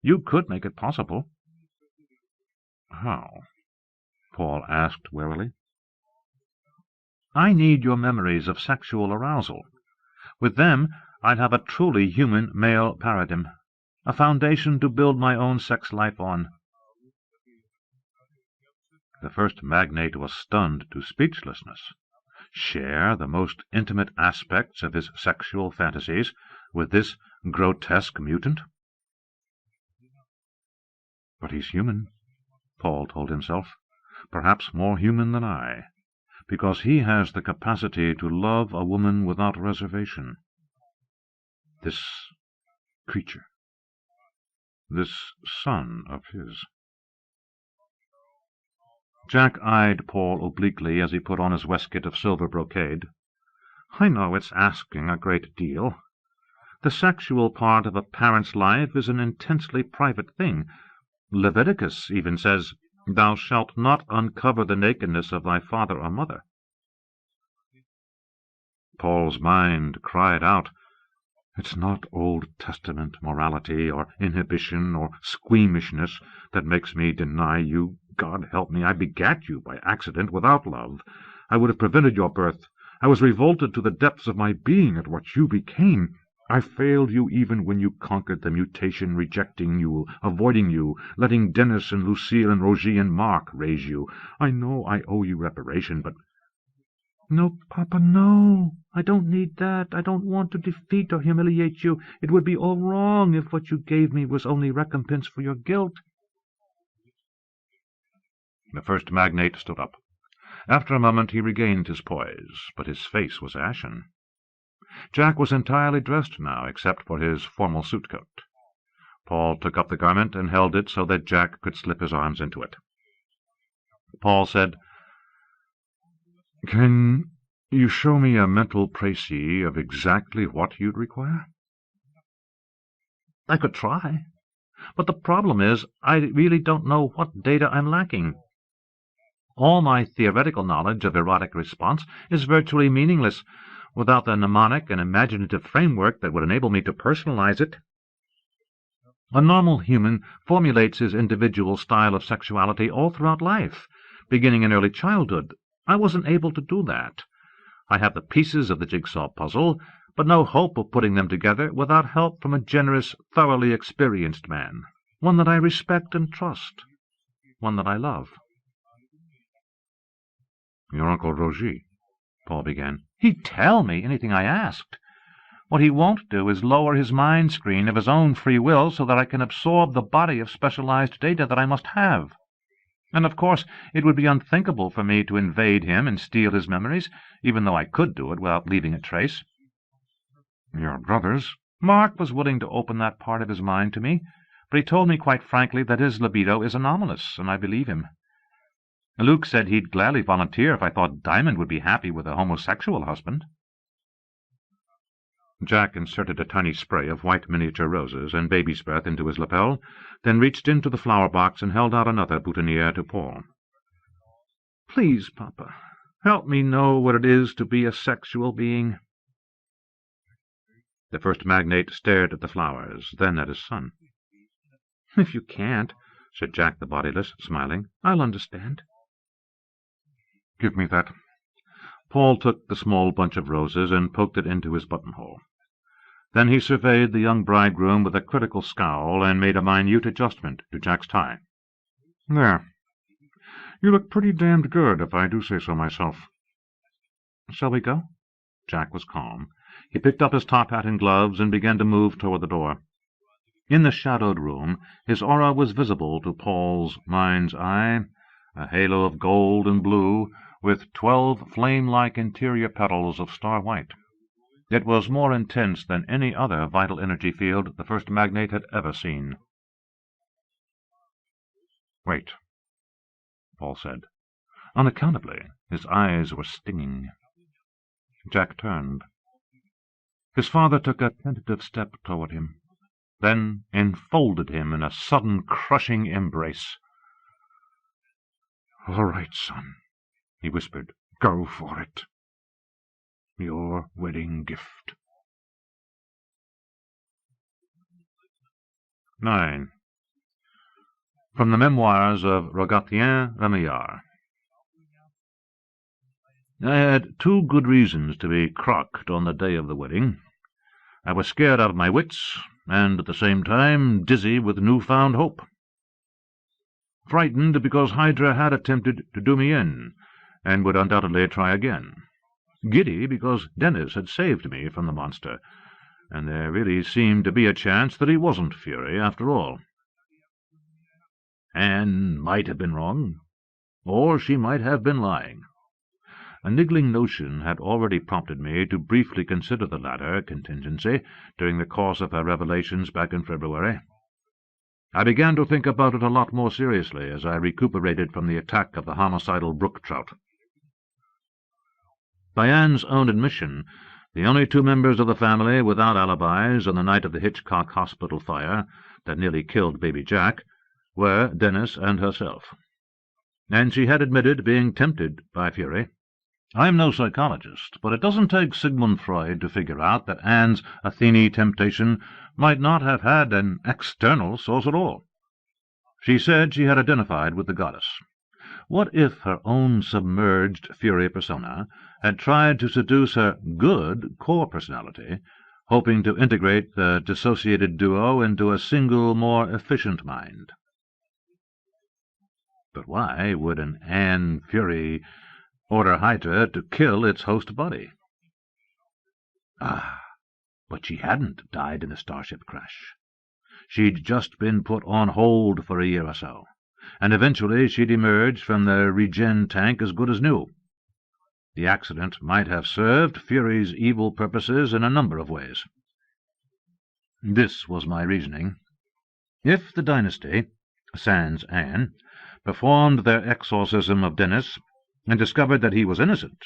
You could make it possible. How? Paul asked warily. I need your memories of sexual arousal. With them, I'd have a truly human male paradigm, a foundation to build my own sex life on. The first magnate was stunned to speechlessness. Share the most intimate aspects of his sexual fantasies with this grotesque mutant? But he's human, Paul told himself, perhaps more human than I, because he has the capacity to love a woman without reservation. This creature, this son of his. Jack eyed Paul obliquely as he put on his waistcoat of silver brocade. I know it's asking a great deal. The sexual part of a parent's life is an intensely private thing. Leviticus even says, Thou shalt not uncover the nakedness of thy father or mother. Paul's mind cried out, It's not Old Testament morality or inhibition or squeamishness that makes me deny you. God help me, I begat you by accident without love. I would have prevented your birth. I was revolted to the depths of my being at what you became. I failed you even when you conquered the mutation, rejecting you, avoiding you, letting Dennis and Lucille and Rogie and Mark raise you. I know I owe you reparation, but... No, Papa, no. I don't need that. I don't want to defeat or humiliate you. It would be all wrong if what you gave me was only recompense for your guilt. The first magnate stood up. After a moment he regained his poise, but his face was ashen. Jack was entirely dressed now, except for his formal suit coat. Paul took up the garment and held it so that Jack could slip his arms into it. Paul said, "Can you show me a mental précis of exactly what you'd require?" I could try, but the problem is I really don't know what data I'm lacking. All my theoretical knowledge of erotic response is virtually meaningless without the mnemonic and imaginative framework that would enable me to personalize it. A normal human formulates his individual style of sexuality all throughout life, beginning in early childhood. I wasn't able to do that. I have the pieces of the jigsaw puzzle, but no hope of putting them together without help from a generous, thoroughly experienced man, one that I respect and trust, one that I love. "Your Uncle Roger," Paul began. He'd tell me anything I asked. What he won't do is lower his mind screen of his own free will so that I can absorb the body of specialized data that I must have. And, of course, it would be unthinkable for me to invade him and steal his memories, even though I could do it without leaving a trace. "Your brothers?" Mark was willing to open that part of his mind to me, but he told me quite frankly that his libido is anomalous, and I believe him. Luke said he'd gladly volunteer if I thought Diamond would be happy with a homosexual husband. Jack inserted a tiny spray of white miniature roses and baby's breath into his lapel, then reached into the flower box and held out another boutonniere to Paul. "Please, Papa, help me know what it is to be a sexual being." The first magnate stared at the flowers, then at his son. "If you can't," said Jack the bodiless, smiling, "I'll understand." "Give me that." Paul took the small bunch of roses and poked it into his buttonhole. Then he surveyed the young bridegroom with a critical scowl and made a minute adjustment to Jack's tie. "There. You look pretty damned good, if I do say so myself." "Shall we go?" Jack was calm. He picked up his top hat and gloves and began to move toward the door. In the shadowed room, his aura was visible to Paul's mind's eye, a halo of gold and blue, with 12 flame-like interior petals of star-white. It was more intense than any other vital energy field the first magnate had ever seen. "Wait," Paul said. Unaccountably, his eyes were stinging. Jack turned. His father took a tentative step toward him, then enfolded him in a sudden crushing embrace. "All right, son," he whispered. "Go for it. Your wedding gift." 9. From the Memoirs of Rogatien, Remillarad. I had 2 good reasons to be crocked on the day of the wedding. I was scared out of my wits, and at the same time dizzy with new-found hope. Frightened because Hydra had attempted to do me in, and would undoubtedly try again. Giddy because Dennis had saved me from the monster, and there really seemed to be a chance that he wasn't Fury after all. Anne might have been wrong, or she might have been lying. A niggling notion had already prompted me to briefly consider the latter contingency during the course of her revelations back in February. I began to think about it a lot more seriously as I recuperated from the attack of the homicidal brook trout. By Anne's own admission, the only 2 members of the family without alibis on the night of the Hitchcock Hospital fire that nearly killed baby Jack were Dennis and herself. And she had admitted being tempted by Fury. I'm no psychologist, but it doesn't take Sigmund Freud to figure out that Anne's Athene temptation might not have had an external source at all. She said she had identified with the goddess. What if her own submerged Fury persona had tried to seduce her good core personality, hoping to integrate the dissociated duo into a single, more efficient mind? But why would an Anne Fury order Hydra to kill its host body? But she hadn't died in the starship crash. She'd just been put on hold for a year or so, and eventually she'd emerge from the regen tank as good as new. The accident might have served Fury's evil purposes in a number of ways. This was my reasoning. If the dynasty, sans Anne, performed their exorcism of Dennis and discovered that he was innocent,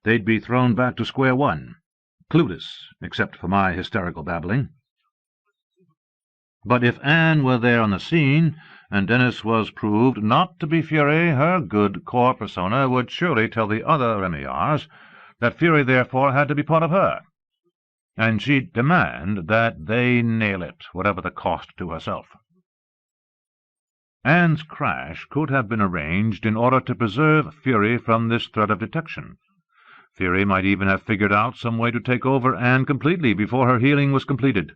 they'd be thrown back to square one, clueless except for my hysterical babbling. But if Anne were there on the scene, and Dennis was proved not to be Fury, her good core persona would surely tell the other Remillards that Fury therefore had to be part of her, and she'd demand that they nail it, whatever the cost to herself. Anne's crash could have been arranged in order to preserve Fury from this threat of detection. Fury might even have figured out some way to take over Anne completely before her healing was completed.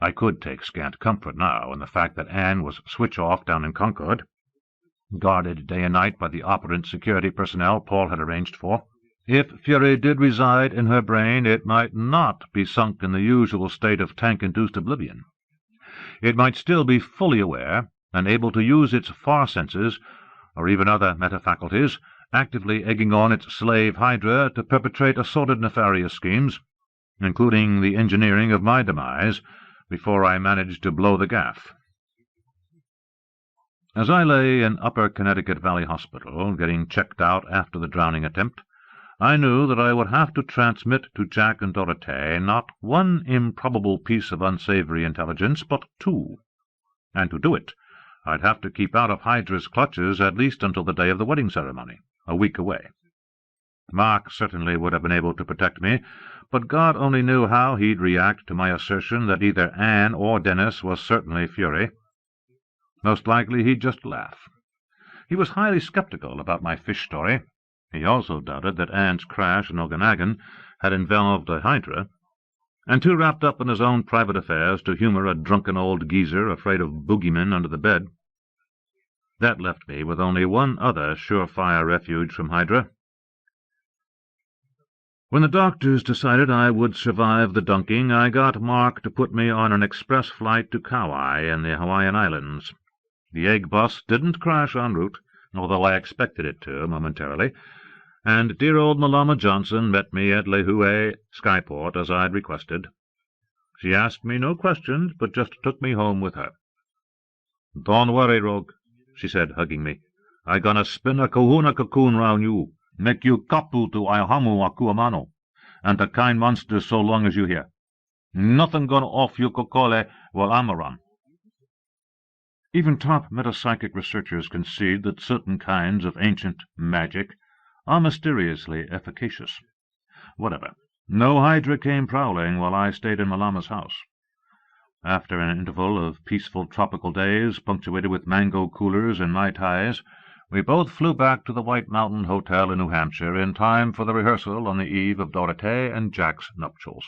I could take scant comfort now in the fact that Anne was switch-off down in Concord, guarded day and night by the operant security personnel Paul had arranged for. If Fury did reside in her brain, it might not be sunk in the usual state of tank-induced oblivion. It might still be fully aware and able to use its far senses, or even other metafaculties, actively egging on its slave Hydra to perpetrate assorted nefarious schemes, including the engineering of my demise, before I managed to blow the gaff. As I lay in Upper Connecticut Valley Hospital, getting checked out after the drowning attempt, I knew that I would have to transmit to Jack and Dorothée not one improbable piece of unsavory intelligence, but two. And to do it, I'd have to keep out of Hydra's clutches at least until the day of the wedding ceremony, a week away. Mark certainly would have been able to protect me, but God only knew how he'd react to my assertion that either Anne or Dennis was certainly Fury. Most likely he'd just laugh. He was highly skeptical about my fish story. He also doubted that Anne's crash in Okanagon had involved a Hydra, and too wrapped up in his own private affairs to humor a drunken old geezer afraid of boogeymen under the bed. That left me with only one other surefire refuge from Hydra. When the doctors decided I would survive the dunking, I got Mark to put me on an express flight to Kauai in the Hawaiian Islands. The egg bus didn't crash en route, although I expected it to momentarily, and dear old Malama Johnson met me at Lehue Skyport as I'd requested. She asked me no questions, but just took me home with her. "Don't worry, Rogue," she said, hugging me. "I gonna spin a kahuna cocoon round you, make you kapu to Aihamu Akuamano, and a kind monster so long as you here. Nothing gonna off you kokole while I'm around." Even top metapsychic researchers concede that certain kinds of ancient magic are mysteriously efficacious. Whatever. No Hydra came prowling while I stayed in Malama's house. After an interval of peaceful tropical days, punctuated with mango coolers and mai tais, we both flew back to the White Mountain Hotel in New Hampshire in time for the rehearsal on the eve of Dorothée and Jack's nuptials.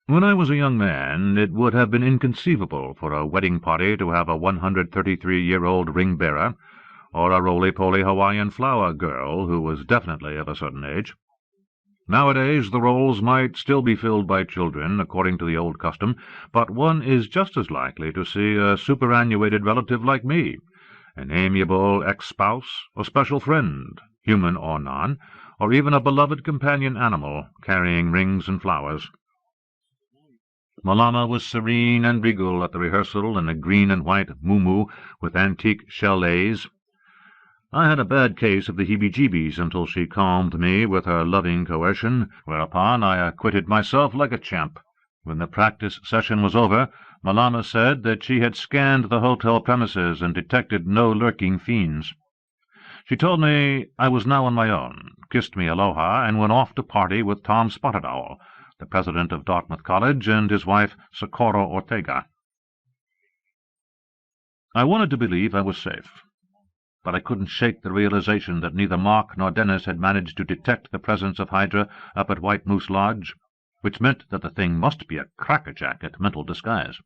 When I was a young man, it would have been inconceivable for a wedding party to have a 133-year-old ring-bearer, or a roly-poly Hawaiian flower girl who was definitely of a certain age. Nowadays the roles might still be filled by children, according to the old custom, but one is just as likely to see a superannuated relative like me, an amiable ex-spouse or special friend, human or non, or even a beloved companion animal carrying rings and flowers. Malama was serene and regal at the rehearsal in a green and white muumuu with antique shell-lace. I had a bad case of the heebie-jeebies until she calmed me with her loving coercion, whereupon I acquitted myself like a champ. When the practice session was over, Malama said that she had scanned the hotel premises and detected no lurking fiends. She told me I was now on my own, kissed me aloha, and went off to party with Tom Spotted Owl, the president of Dartmouth College, and his wife Socorro Ortega. I wanted to believe I was safe, but I couldn't shake the realization that neither Mark nor Dennis had managed to detect the presence of Hydra up at White Moose Lodge, which meant that the thing must be a crackerjack at mental disguise.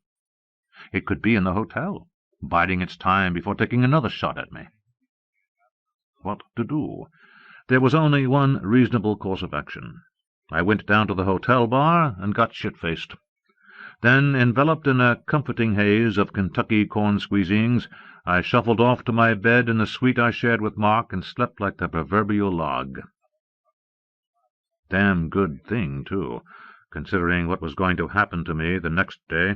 It could be in the hotel, biding its time before taking another shot at me. What to do? There was only one reasonable course of action. I went down to the hotel bar and got shit-faced. Then, enveloped in a comforting haze of Kentucky corn-squeezings, I shuffled off to my bed in the suite I shared with Mark and slept like the proverbial log. Damn good thing, too, considering what was going to happen to me the next day.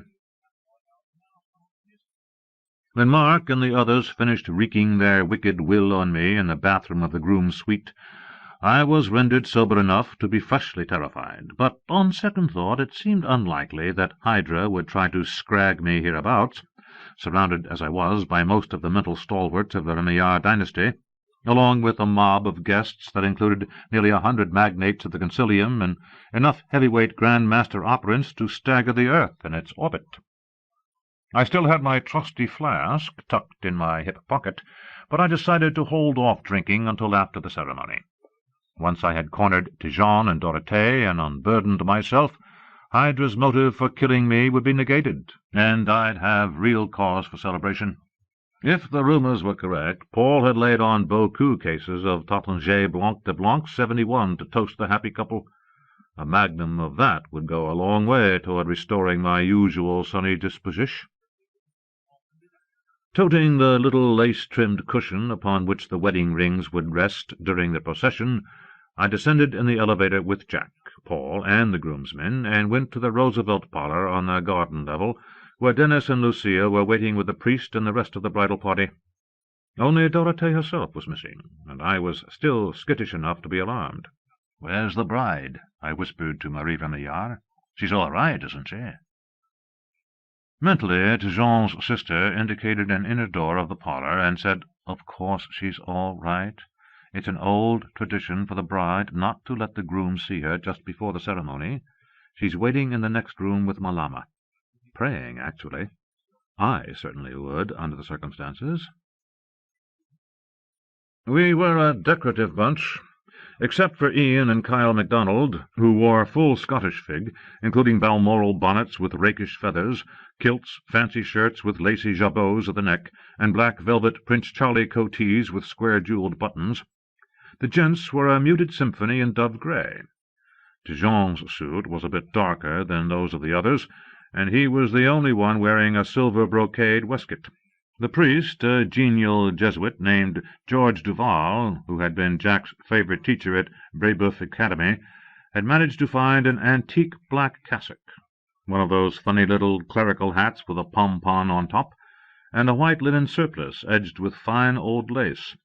When Mark and the others finished wreaking their wicked will on me in the bathroom of the groom's suite, I was rendered sober enough to be freshly terrified, but on second thought it seemed unlikely that Hydra would try to scrag me hereabouts, surrounded as I was by most of the mental stalwarts of the Remillard dynasty, along with a mob of guests that included nearly 100 magnates of the Concilium and enough heavyweight Grand Master operants to stagger the earth in its orbit. I still had my trusty flask tucked in my hip pocket, but I decided to hold off drinking until after the ceremony. Once I had cornered Tijon and Dorothée and unburdened myself, Hydra's motive for killing me would be negated, and I'd have real cause for celebration. If the rumors were correct, Paul had laid on beaucoup cases of Taittinger Blanc de Blanc 71 to toast the happy couple. A magnum of that would go a long way toward restoring my usual sunny disposition. Toting the little lace-trimmed cushion upon which the wedding rings would rest during the procession, I descended in the elevator with Jack, Paul, and the groomsmen, and went to the Roosevelt parlor on the garden level, where Dennis and Lucia were waiting with the priest and the rest of the bridal party. Only Dorothée herself was missing, and I was still skittish enough to be alarmed. "Where's the bride?" I whispered to Marie Remillard. "She's all right, isn't she?" Mentally, Tijon's sister indicated an inner door of the parlor and said, "Of course she's all right. It's an old tradition for the bride not to let the groom see her just before the ceremony. She's waiting in the next room with Malama. Praying, actually. I certainly would, under the circumstances." We were a decorative bunch, except for Ian and Kyle MacDonald, who wore full Scottish fig, including Balmoral bonnets with rakish feathers, kilts, fancy shirts with lacy jabots at the neck, and black velvet Prince Charlie coatees with square jewelled buttons. The gents were a muted symphony in dove grey. Tijon's suit was a bit darker than those of the others, and he was the only one wearing a silver brocade waistcoat. The priest, a genial Jesuit named George Duval, who had been Jack's favourite teacher at Brébeuf Academy, had managed to find an antique black cassock, one of those funny little clerical hats with a pompon on top, and a white linen surplice edged with fine old lace.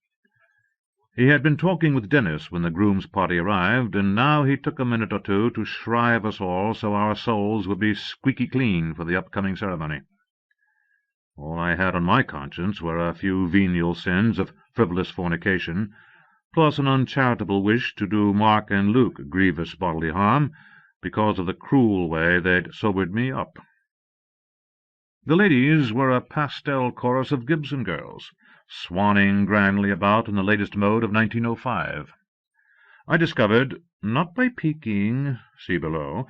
He had been talking with Dennis when the groom's party arrived, and now he took a minute or two to shrive us all so our souls would be squeaky clean for the upcoming ceremony. All I had on my conscience were a few venial sins of frivolous fornication, plus an uncharitable wish to do Mark and Luke grievous bodily harm, because of the cruel way they'd sobered me up. The ladies were a pastel chorus of Gibson girls, swanning grandly about in the latest mode of 1905. I discovered, not by peeking, see below,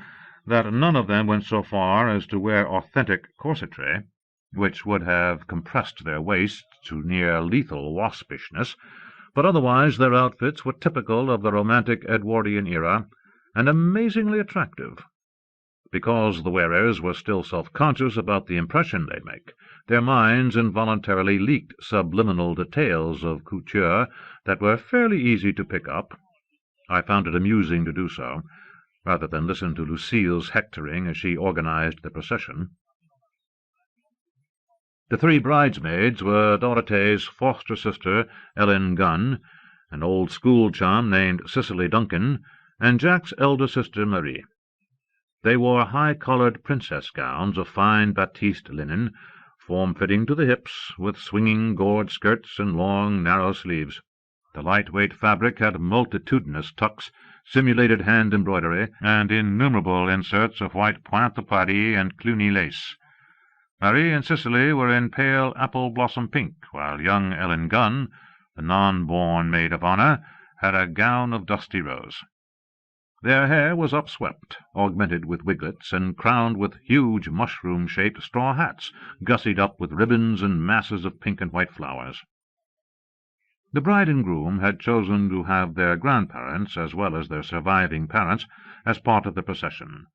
that none of them went so far as to wear authentic corsetry, which would have compressed their waists to near lethal waspishness, but otherwise their outfits were typical of the romantic Edwardian era, and amazingly attractive. Because the wearers were still self-conscious about the impression they'd make, their minds involuntarily leaked subliminal details of couture that were fairly easy to pick up. I found it amusing to do so, rather than listen to Lucille's hectoring as she organized the procession. The three bridesmaids were Dorothee's foster sister, Ellen Gunn, an old school chum named Cicely Duncan, and Jack's elder sister, Marie. They wore high-collared princess gowns of fine batiste linen, form-fitting to the hips, with swinging gored skirts and long, narrow sleeves. The light-weight fabric had multitudinous tucks, simulated hand embroidery, and innumerable inserts of white pointe de Paris and Cluny lace. Marie and Cicely were in pale apple-blossom pink, while young Ellen Gunn, the non-born maid of honour, had a gown of dusty rose. Their hair was upswept, augmented with wiglets, and crowned with huge mushroom-shaped straw hats, gussied up with ribbons and masses of pink and white flowers. The bride and groom had chosen to have their grandparents, as well as their surviving parents, as part of the procession.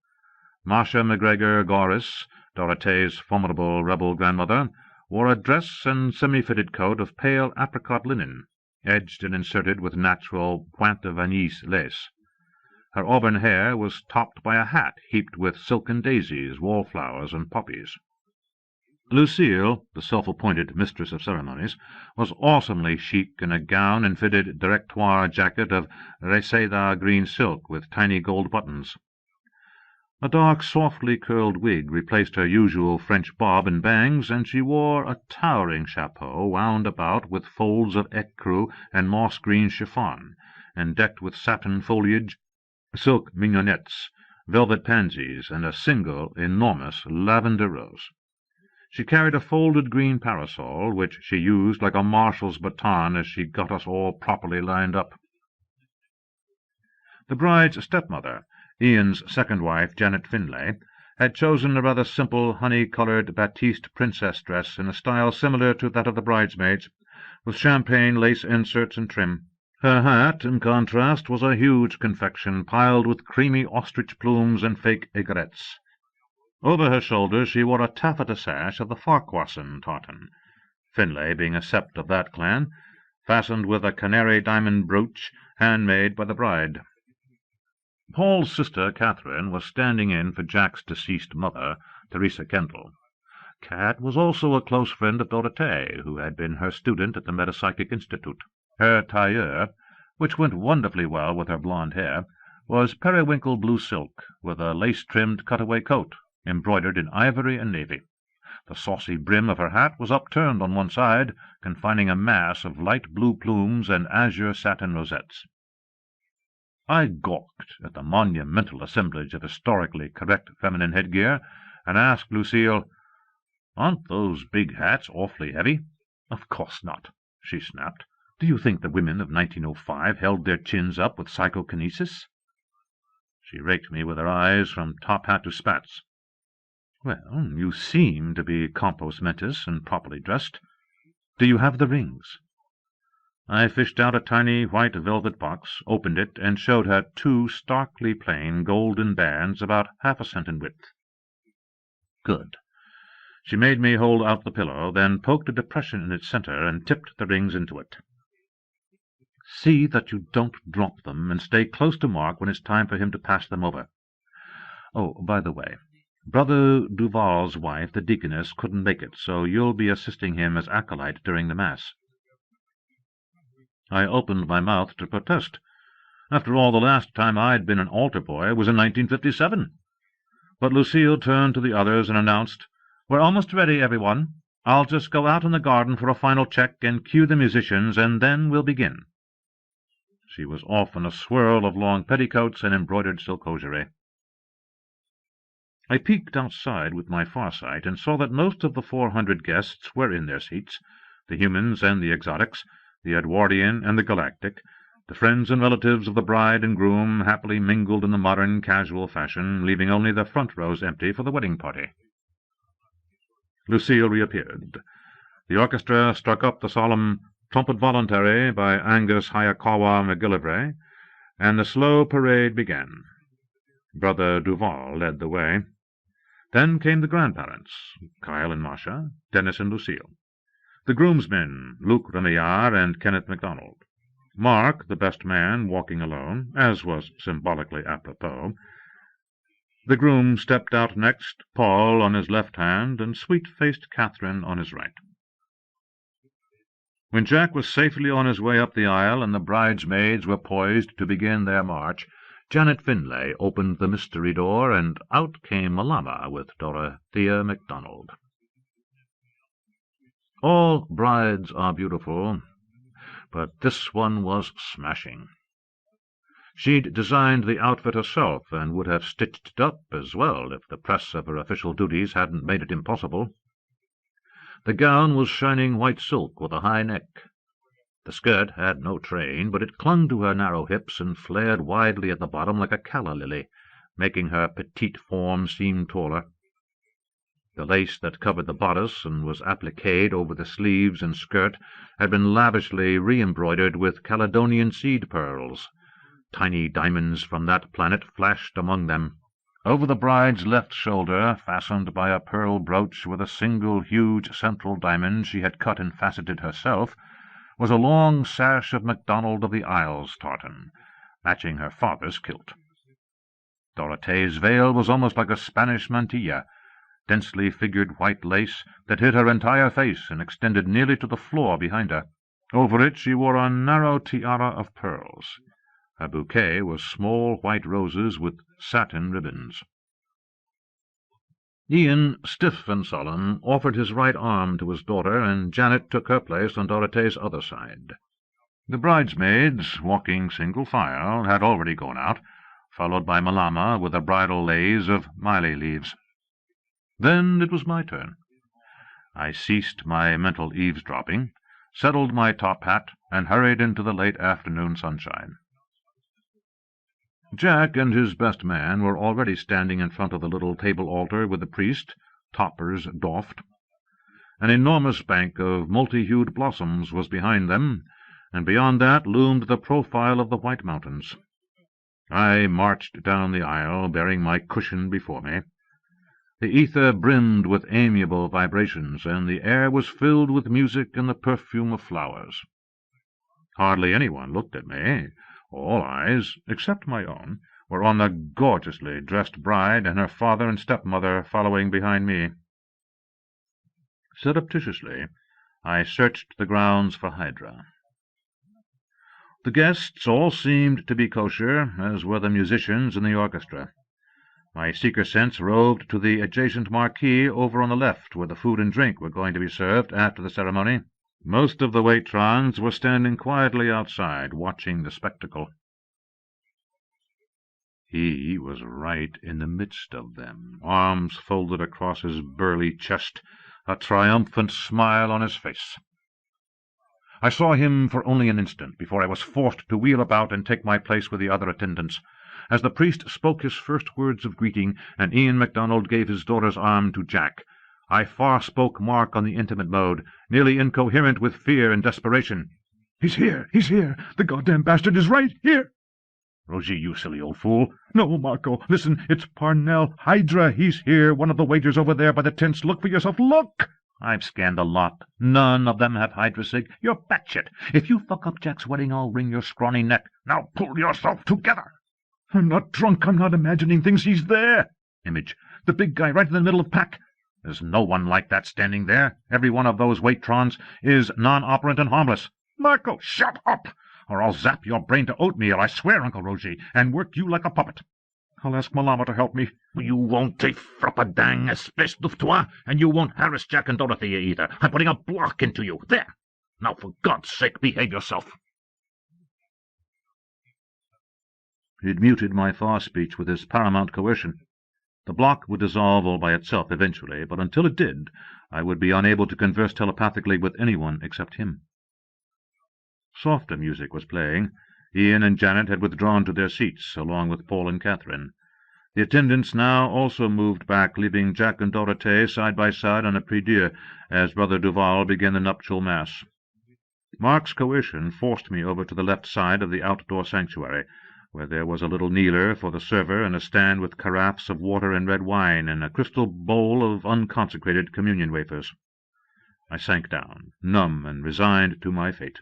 Marcia MacGregor Goris, Dorothee's formidable rebel grandmother, wore a dress and semi-fitted coat of pale apricot linen, edged and inserted with natural pointe de Venise lace. Her auburn hair was topped by a hat heaped with silken daisies, wallflowers, and poppies. Lucille, the self-appointed mistress of ceremonies, was awesomely chic in a gown and fitted directoire jacket of reseda green silk with tiny gold buttons. A dark, softly curled wig replaced her usual French bob and bangs, and she wore a towering chapeau wound about with folds of ecru and moss-green chiffon, and decked with satin foliage, silk mignonettes, velvet pansies, and a single enormous lavender rose. She carried a folded green parasol, which she used like a marshal's baton as she got us all properly lined up. The bride's stepmother, Ian's second wife, Janet Finlay, had chosen a rather simple honey-coloured batiste princess dress in a style similar to that of the bridesmaids, with champagne lace inserts and trim. Her hat, in contrast, was a huge confection piled with creamy ostrich plumes and fake aigrettes. Over her shoulders she wore a taffeta sash of the Farquharson tartan, Finlay being a sept of that clan, fastened with a canary diamond brooch handmade by the bride. Paul's sister, Catherine, was standing in for Jack's deceased mother, Teresa Kendall. Cat was also a close friend of Dorothée, who had been her student at the Metapsychic Institute. Her tailleur, which went wonderfully well with her blonde hair, was periwinkle blue silk, with a lace-trimmed cutaway coat, embroidered in ivory and navy. The saucy brim of her hat was upturned on one side, confining a mass of light blue plumes and azure satin rosettes. I gawked at the monumental assemblage of historically correct feminine headgear, and asked Lucille, "Aren't those big hats awfully heavy?" "Of course not," she snapped. "Do you think the women of 1905 held their chins up with psychokinesis?" She raked me with her eyes from top hat to spats. "Well, you seem to be compos mentis and properly dressed. Do you have the rings?" I fished out a tiny white velvet box, opened it, and showed her two starkly plain golden bands about half a cent in width. "Good." She made me hold out the pillow, then poked a depression in its center and tipped the rings into it. "See that you don't drop them, and stay close to Mark when it's time for him to pass them over. Oh, by the way, Brother Duval's wife, the deaconess, couldn't make it, so you'll be assisting him as acolyte during the Mass." I opened my mouth to protest. After all, the last time I'd been an altar boy was in 1957. But Lucille turned to the others and announced, "We're almost ready, everyone. I'll just go out in the garden for a final check and cue the musicians, and then we'll begin." She was off in a swirl of long petticoats and embroidered silk hosiery. I peeked outside with my farsight and saw that most of the 400 guests were in their seats, the humans and the exotics, the Edwardian and the galactic, the friends and relatives of the bride and groom happily mingled in the modern casual fashion, leaving only the front rows empty for the wedding party. Lucille reappeared. The orchestra struck up the solemn Trumpet Voluntary by Angus Hayakawa McGillivray, and the slow parade began. Brother Duval led the way. Then came the grandparents, Kyle and Marcia, Dennis and Lucille. The groomsmen, Luke Remillard and Kenneth MacDonald. Mark, the best man, walking alone, as was symbolically apropos. The groom stepped out next, Paul on his left hand, and sweet-faced Catherine on his right. When Jack was safely on his way up the aisle and the bridesmaids were poised to begin their march, Janet Finlay opened the mystery door, and out came Malama with Dorothea MacDonald. All brides are beautiful, but this one was smashing. She'd designed the outfit herself, and would have stitched it up as well if the press of her official duties hadn't made it impossible. The gown was shining white silk with a high neck. The skirt had no train, but it clung to her narrow hips and flared widely at the bottom like a calla lily, making her petite form seem taller. The lace that covered the bodice and was appliqued over the sleeves and skirt had been lavishly re-embroidered with Caledonian seed pearls. Tiny diamonds from that planet flashed among them. Over the bride's left shoulder, fastened by a pearl brooch with a single huge central diamond she had cut and faceted herself, was a long sash of MacDonald of the Isles tartan, matching her father's kilt. Dorothea's veil was almost like a Spanish mantilla, densely figured white lace that hid her entire face and extended nearly to the floor behind her. Over it she wore a narrow tiara of pearls. Her bouquet was small white roses with satin ribbons. Ian, stiff and sullen, offered his right arm to his daughter, and Janet took her place on Dorothea's other side. The bridesmaids, walking single file, had already gone out, followed by Malama with a bridal lace of maile leaves. Then it was my turn. I ceased my mental eavesdropping, settled my top hat, and hurried into the late afternoon sunshine. Jack and his best man were already standing in front of the little table-altar with the priest, toppers doffed. An enormous bank of multi-hued blossoms was behind them, and beyond that loomed the profile of the White Mountains. I marched down the aisle, bearing my cushion before me. The ether brimmed with amiable vibrations, and the air was filled with music and the perfume of flowers. Hardly anyone looked at me. All eyes, except my own, were on the gorgeously dressed bride and her father and stepmother following behind me. Surreptitiously, I searched the grounds for Hydra. The guests all seemed to be kosher, as were the musicians and the orchestra. My seeker sense roved to the adjacent marquee over on the left, where the food and drink were going to be served after the ceremony. Most of the waitrons were standing quietly outside, watching the spectacle. He was right in the midst of them, arms folded across his burly chest, a triumphant smile on his face. I saw him for only an instant before I was forced to wheel about and take my place with the other attendants. As the priest spoke his first words of greeting, and Ian MacDonald gave his daughter's arm to Jack, I far-spoke Mark on the intimate mode, nearly incoherent with fear and desperation. "He's here! He's here! The goddamn bastard is right here!" "Rosie, you silly old fool." "No, Marco, listen, it's Parnell. Hydra, he's here, one of the waiters over there by the tents. Look for yourself, look!" "I've scanned a lot. None of them have Hydra-sig. You're batshit. If you fuck up Jack's wedding, I'll wring your scrawny neck. Now pull yourself together." "I'm not drunk. I'm not imagining things. He's there." "Image. The big guy right in the middle of pack." "There's no one like that standing there. Every one of those waitrons is non-operant and harmless." "Marco, shut up, or I'll zap your brain to oatmeal, I swear, Uncle Rosie, and work you like a puppet." "I'll ask Malama to help me." "You won't take frappadang, espèce de toi, and you won't harass Jack and Dorothea either. I'm putting a block into you. There! Now, for God's sake, behave yourself." He'd muted my far speech with his paramount coercion. The block would dissolve all by itself eventually, but until it did, I would be unable to converse telepathically with anyone except him. Softer music was playing. Ian and Janet had withdrawn to their seats, along with Paul and Catherine. The attendants now also moved back, leaving Jack and Dorothea side by side on a prie-dieu as Brother Duval began the nuptial mass. Mark's coercion forced me over to the left side of the outdoor sanctuary, where there was a little kneeler for the server and a stand with carafes of water and red wine and a crystal bowl of unconsecrated communion wafers. I sank down, numb and resigned to my fate.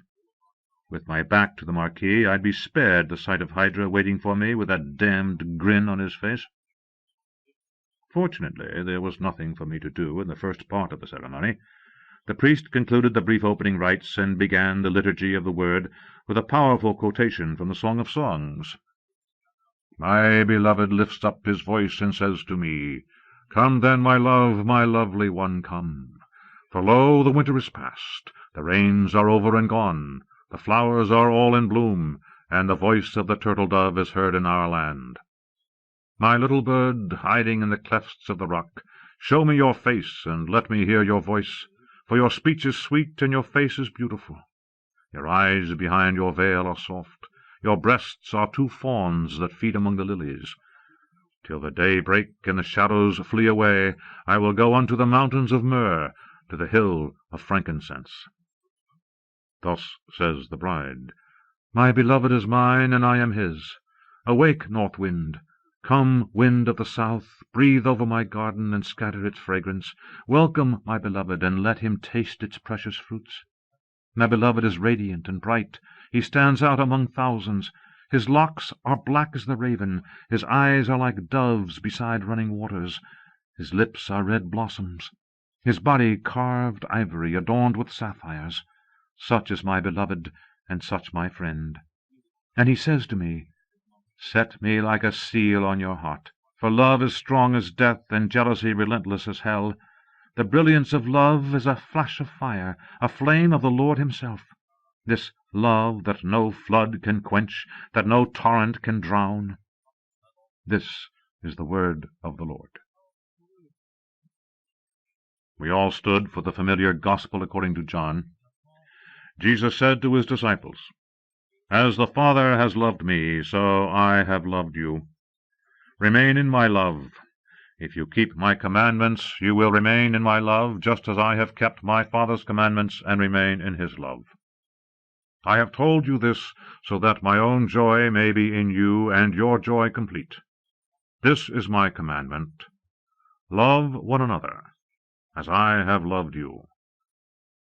With my back to the marquee, I'd be spared the sight of Hydra waiting for me with that damned grin on his face. Fortunately, there was nothing for me to do in the first part of the ceremony. The priest concluded the brief opening rites and began the liturgy of the word with a powerful quotation from the Song of Songs. "My beloved lifts up his voice and says to me, 'Come then, my love, my lovely one, come. For lo, the winter is past, the rains are over and gone, the flowers are all in bloom, and the voice of the turtle-dove is heard in our land. My little bird, hiding in the clefts of the rock, show me your face, and let me hear your voice, for your speech is sweet, and your face is beautiful. Your eyes behind your veil are soft, your breasts are two fawns that feed among the lilies. Till the day break and the shadows flee away, I will go unto the mountains of myrrh, to the hill of frankincense.' Thus says the bride, 'My beloved is mine, and I am his. Awake, north wind, Come, wind of the south, breathe over my garden and scatter its fragrance. Welcome my beloved, and let him taste its precious fruits. My beloved is radiant and bright. He stands out among thousands. His locks are black as the raven. His eyes are like doves beside running waters. His lips are red blossoms. His body carved ivory, adorned with sapphires. Such is my beloved, and such my friend. And he says to me, Set me like a seal on your heart, for love is strong as death, and jealousy relentless as hell. The brilliance of love is a flash of fire, a flame of the Lord himself. This love that no flood can quench, that no torrent can drown. This is the word of the Lord. We all stood for the familiar Gospel according to John. Jesus said to his disciples, As the Father has loved me, so I have loved you. Remain in my love. If you keep my commandments, you will remain in my love, just as I have kept my Father's commandments and remain in his love. I have told you this so that my own joy may be in you and your joy complete. This is my commandment. Love one another, as I have loved you.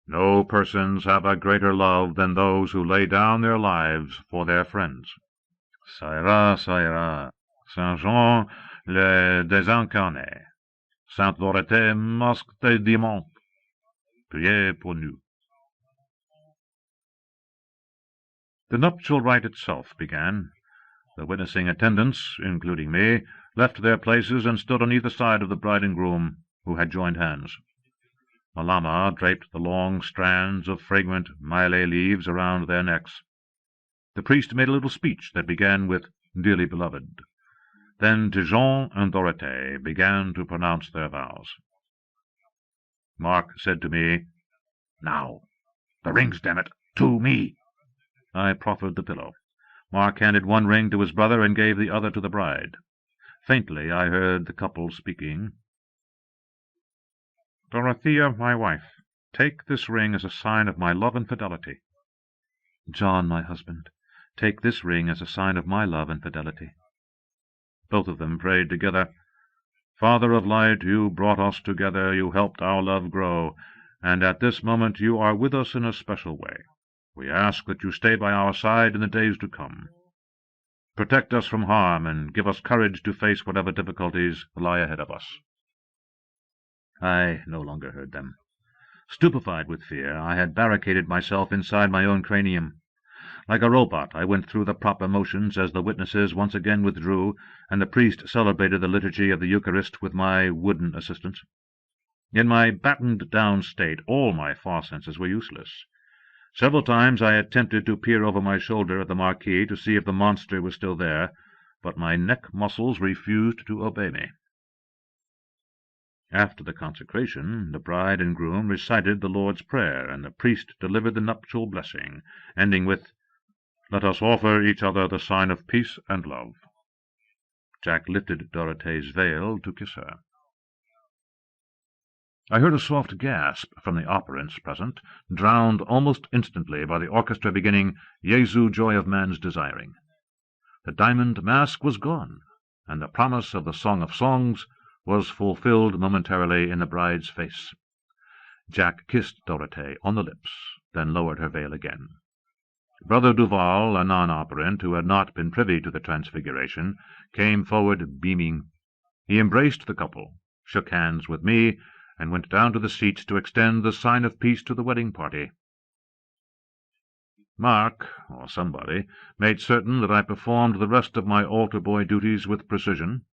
No persons have a greater love than those who lay down their lives for their friends. Ça ira, Saint Jean le Désincarné, Sainte Dorothée Masque des Diamants, priez pour nous. The nuptial rite itself began. The witnessing attendants, including me, left their places and stood on either side of the bride and groom, who had joined hands. Malama draped the long strands of fragrant maile leaves around their necks. The priest made a little speech that began with Dearly Beloved. Then Jean and Dorothée began to pronounce their vows. Mark said to me, Now, the rings, damn it, to me. I proffered the pillow. Mark handed one ring to his brother and gave the other to the bride. Faintly I heard the couple speaking. Dorothea, my wife, take this ring as a sign of my love and fidelity. John, my husband, take this ring as a sign of my love and fidelity. Both of them prayed together. Father of light, you brought us together, you helped our love grow, and at this moment you are with us in a special way. We ask that you stay by our side in the days to come. Protect us from harm, and give us courage to face whatever difficulties lie ahead of us. I no longer heard them. Stupefied with fear, I had barricaded myself inside my own cranium. Like a robot, I went through the proper motions as the witnesses once again withdrew, and the priest celebrated the liturgy of the Eucharist with my wooden assistance. In my battened-down state, all my far senses were useless. Several times I attempted to peer over my shoulder at the marquis to see if the monster was still there, but my neck muscles refused to obey me. After the consecration, the bride and groom recited the Lord's Prayer, and the priest delivered the nuptial blessing, ending with, Let us offer each other the sign of peace and love. Jack lifted Dorothee's veil to kiss her. I heard a soft gasp from the operants present, drowned almost instantly by the orchestra beginning Jesu, Joy of Man's Desiring. The diamond mask was gone, and the promise of the Song of Songs was fulfilled momentarily in the bride's face. Jack kissed Dorothée on the lips, then lowered her veil again. Brother Duval, a non-operant who had not been privy to the transfiguration, came forward beaming. He embraced the couple, shook hands with me, and went down to the seats to extend the sign of peace to the wedding party. Mark, or somebody, made certain that I performed the rest of my altar-boy duties with precision.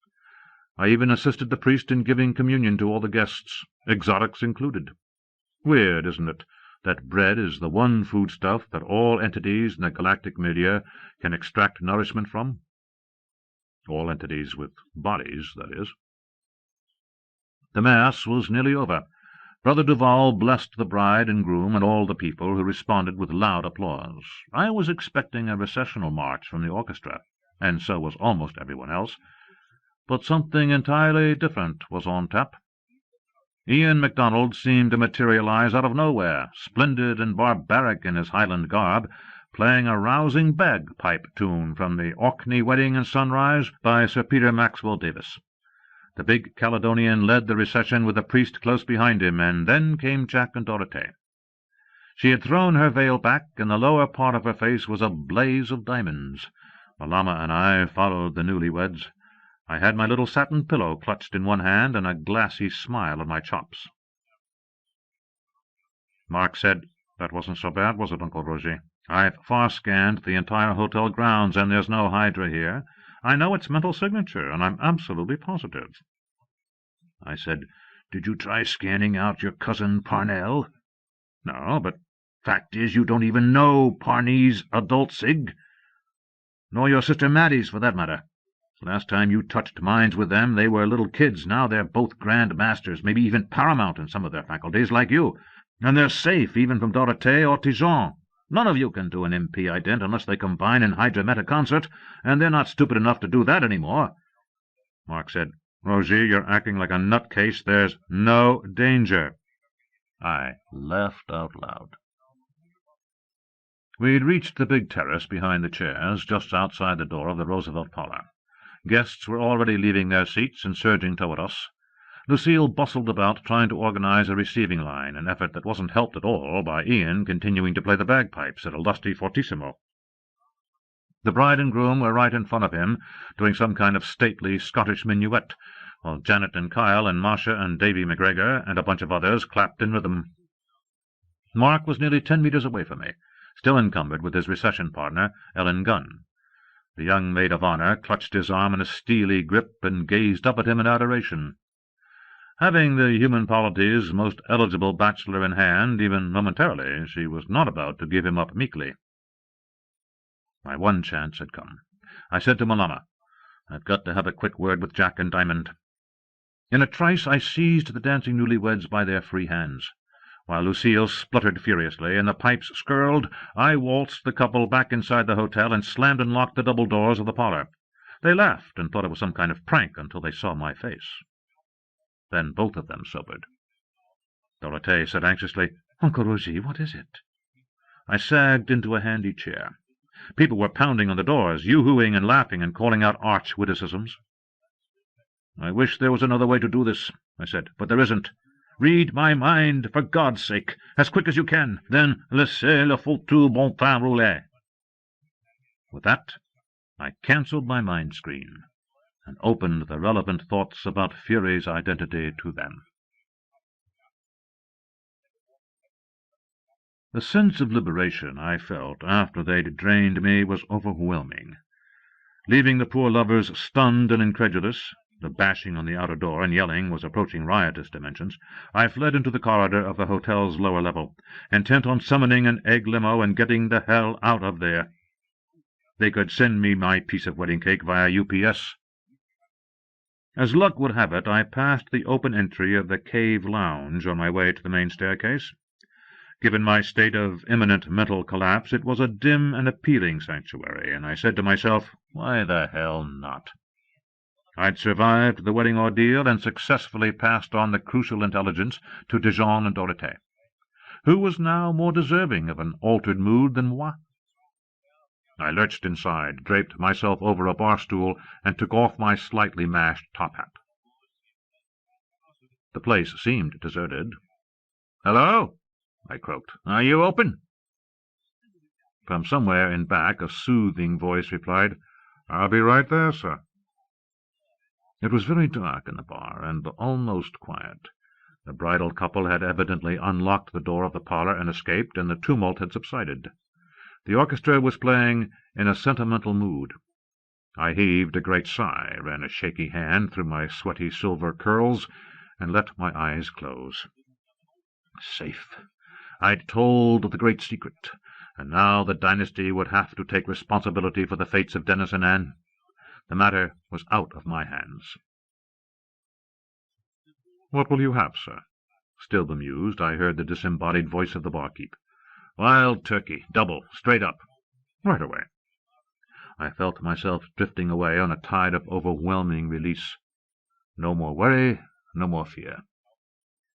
I even assisted the priest in giving communion to all the guests, exotics included. Weird, isn't it, that bread is the one foodstuff that all entities in the galactic milieu can extract nourishment from? All entities with bodies, that is. The Mass was nearly over. Brother Duval blessed the bride and groom and all the people, who responded with loud applause. I was expecting a recessional march from the orchestra, and so was almost everyone else. But something entirely different was on tap. Ian MacDonald seemed to materialize out of nowhere, splendid and barbaric in his Highland garb, playing a rousing bagpipe tune from the Orkney Wedding and Sunrise by Sir Peter Maxwell Davis. The big Caledonian led the recession with a priest close behind him, and then came Jack and Dorothée. She had thrown her veil back, and the lower part of her face was a blaze of diamonds. Malama and I followed the newlyweds. I had my little satin pillow clutched in one hand and a glassy smile on my chops. Mark said, "That wasn't so bad, was it, Uncle Roger? I've far-scanned the entire hotel grounds, and there's no hydra here. I know its mental signature, and I'm absolutely positive." I said, "Did you try scanning out your cousin Parnell?" "No, but fact is you don't even know Parney's adult sig, nor your sister Maddie's, for that matter. Last time you touched minds with them, they were little kids. Now they're both grand masters, maybe even paramount in some of their faculties, like you. And they're safe even from Dorothée or Tijon. None of you can do an MP ident unless they combine in hydra-meta concert, and they're not stupid enough to do that any more." Mark said, "Roger, you're acting like a nutcase. There's no danger." I laughed out loud. We'd reached the big terrace behind the chairs, just outside the door of the Roosevelt parlour. Guests were already leaving their seats and surging toward us. Lucille bustled about trying to organize a receiving line, an effort that wasn't helped at all by Ian continuing to play the bagpipes at a lusty fortissimo. The bride and groom were right in front of him, doing some kind of stately Scottish minuet, while Janet and Kyle and Marcia and Davy McGregor and a bunch of others clapped in rhythm. Mark was nearly 10 meters away from me, still encumbered with his recession partner, Ellen Gunn. The young maid of honor clutched his arm in a steely grip and gazed up at him in adoration. Having the human polity's most eligible bachelor in hand, even momentarily, she was not about to give him up meekly. My one chance had come. I said to Malama, "I've got to have a quick word with Jack and Diamond." In a trice I seized the dancing newlyweds by their free hands. While Lucille spluttered furiously and the pipes skirled, I waltzed the couple back inside the hotel and slammed and locked the double doors of the parlor. They laughed and thought it was some kind of prank until they saw my face. Then both of them sobered. Dorothée said anxiously, "Uncle Roger, what is it?" I sagged into a handy chair. People were pounding on the doors, yoo-hooing and laughing and calling out arch witticisms. "I wish there was another way to do this," I said, "but there isn't. Read my mind, for God's sake, as quick as you can. Then laissez le foutu bon temps rouler." With that, I cancelled my mind screen and opened the relevant thoughts about Fury's identity to them. The sense of liberation I felt after they'd drained me was overwhelming. Leaving the poor lovers stunned and incredulous, the bashing on the outer door and yelling was approaching riotous dimensions, I fled into the corridor of the hotel's lower level, intent on summoning an egg limo and getting the hell out of there. They could send me my piece of wedding cake via UPS. As luck would have it, I passed the open entry of the Cave Lounge on my way to the main staircase. Given my state of imminent mental collapse, it was a dim and appealing sanctuary, and I said to myself, why the hell not? I'd survived the wedding ordeal and successfully passed on the crucial intelligence to Dijon and Dorothée. Who was now more deserving of an altered mood than moi? I lurched inside, draped myself over a bar stool, and took off my slightly mashed top hat. The place seemed deserted. "Hello?" I croaked. "Are you open?" From somewhere in back a soothing voice replied, "I'll be right there, sir." It was very dark in the bar, and almost quiet. The bridal couple had evidently unlocked the door of the parlor and escaped, and the tumult had subsided. The orchestra was playing in a sentimental mood. I heaved a great sigh, ran a shaky hand through my sweaty silver curls, and let my eyes close. Safe. I'd told the great secret, and now the dynasty would have to take responsibility for the fates of Dennis and Anne. The matter was out of my hands. "What will you have, sir?" Still bemused, I heard the disembodied voice of the barkeep. "Wild turkey, double, straight up." "Right away." I felt myself drifting away on a tide of overwhelming release. No more worry, no more fear.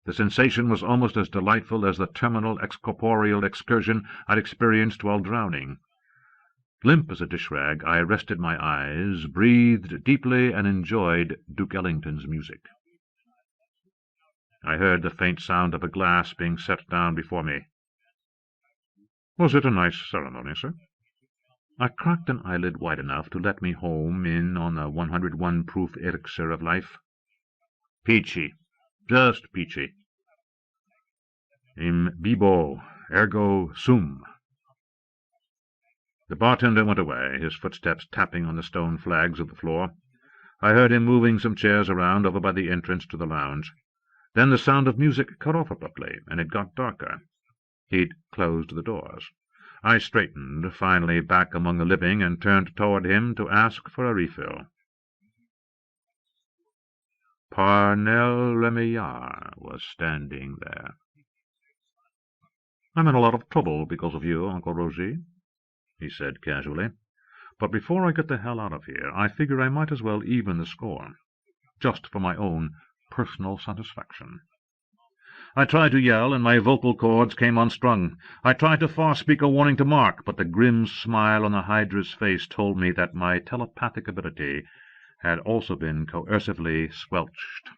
The sensation was almost as delightful as the terminal excorporeal excursion I'd experienced while drowning. Limp as a dish-rag, I rested my eyes, breathed deeply, and enjoyed Duke Ellington's music. I heard the faint sound of a glass being set down before me. Was it a nice ceremony, sir? I cracked an eyelid wide enough to let me home in on the 101 proof elixir of life. Peachy. Just peachy. Im bibo, ergo sum. The bartender went away, his footsteps tapping on the stone flags of the floor. I heard him moving some chairs around over by the entrance to the lounge. Then the sound of music cut off abruptly, and it got darker. He'd closed the doors. I straightened, finally back among the living, and turned toward him to ask for a refill. Parnell Remillard was standing there. "I'm in a lot of trouble because of you, Uncle Rosie," he said casually. "But before I get the hell out of here, I figure I might as well even the score, just for my own personal satisfaction." I tried to yell, and my vocal cords came unstrung. I tried to far-speak a warning to Mark, but the grim smile on the Hydra's face told me that my telepathic ability had also been coercively squelched.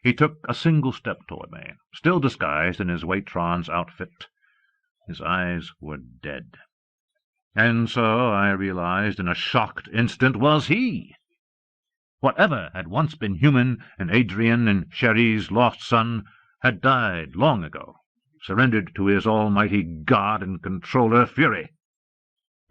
He took a single step toward me, still disguised in his Waitron's outfit. His eyes were dead. And so, I realized in a shocked instant, was he. Whatever had once been human in Adrian and Cherie's lost son had died long ago, surrendered to his almighty God and controller, Fury.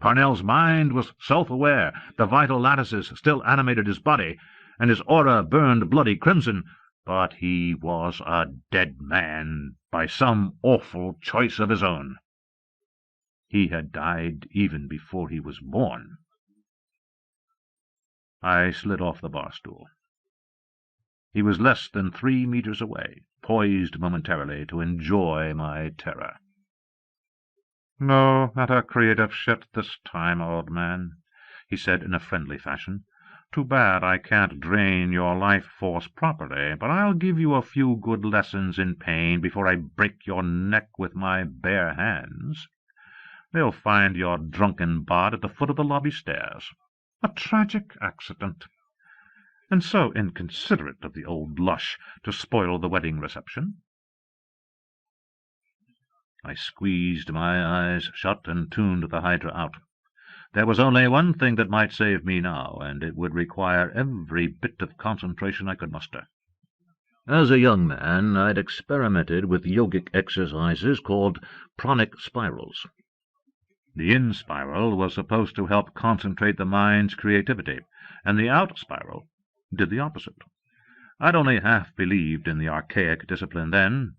Parnell's mind was self-aware, the vital lattices still animated his body, and his aura burned bloody crimson, but he was a dead man by some awful choice of his own. He had died even before he was born. I slid off the bar stool. He was less than 3 meters away, poised momentarily to enjoy my terror. "No, not a creative shit this time, old man," he said in a friendly fashion. "Too bad I can't drain your life force properly, but I'll give you a few good lessons in pain before I break your neck with my bare hands. They'll find your drunken bod at the foot of the lobby stairs. A tragic accident. And so inconsiderate of the old lush to spoil the wedding reception." I squeezed my eyes shut and tuned the Hydra out. There was only one thing that might save me now, and it would require every bit of concentration I could muster. As a young man, I'd experimented with yogic exercises called pranic spirals. The in spiral was supposed to help concentrate the mind's creativity, and the out spiral did the opposite. I'd only half believed in the archaic discipline then,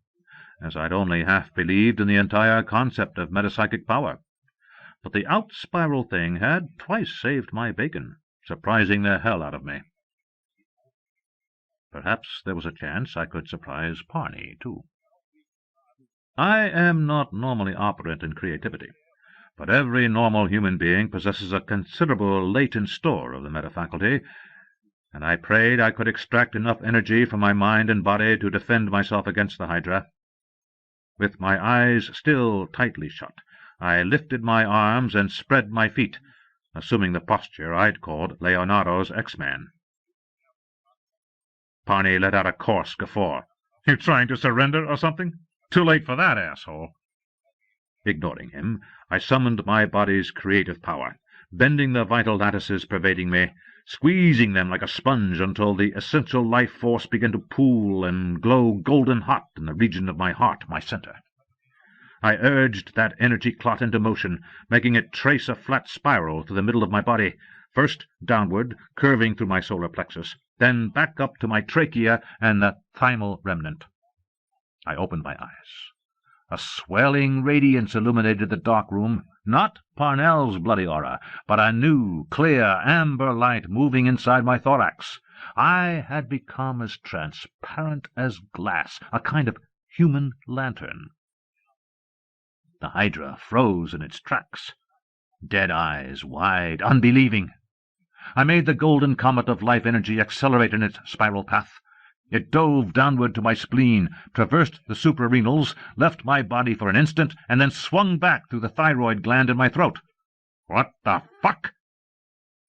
as I'd only half believed in the entire concept of metapsychic power. But the out spiral thing had twice saved my bacon, surprising the hell out of me. Perhaps there was a chance I could surprise Parney, too. I am not normally operant in creativity, but every normal human being possesses a considerable latent store of the meta-faculty, and I prayed I could extract enough energy from my mind and body to defend myself against the Hydra. With my eyes still tightly shut, I lifted my arms and spread my feet, assuming the posture I'd called Leonardo's X-Man. Parney let out a coarse guffaw. "You trying to surrender or something? Too late for that, asshole." Ignoring him, I summoned my body's creative power, bending the vital lattices pervading me, squeezing them like a sponge until the essential life force began to pool and glow golden hot in the region of my heart, my center. I urged that energy clot into motion, making it trace a flat spiral through the middle of my body, first downward, curving through my solar plexus, then back up to my trachea and the thymal remnant. I opened my eyes. A swelling radiance illuminated the dark room, not Parnell's bloody aura, but a new, clear, amber light moving inside my thorax. I had become as transparent as glass, a kind of human lantern. The Hydra froze in its tracks, dead eyes wide, unbelieving. I made the golden comet of life energy accelerate in its spiral path. It dove downward to my spleen, traversed the suprarenals, left my body for an instant, and then swung back through the thyroid gland in my throat. "What the fuck?"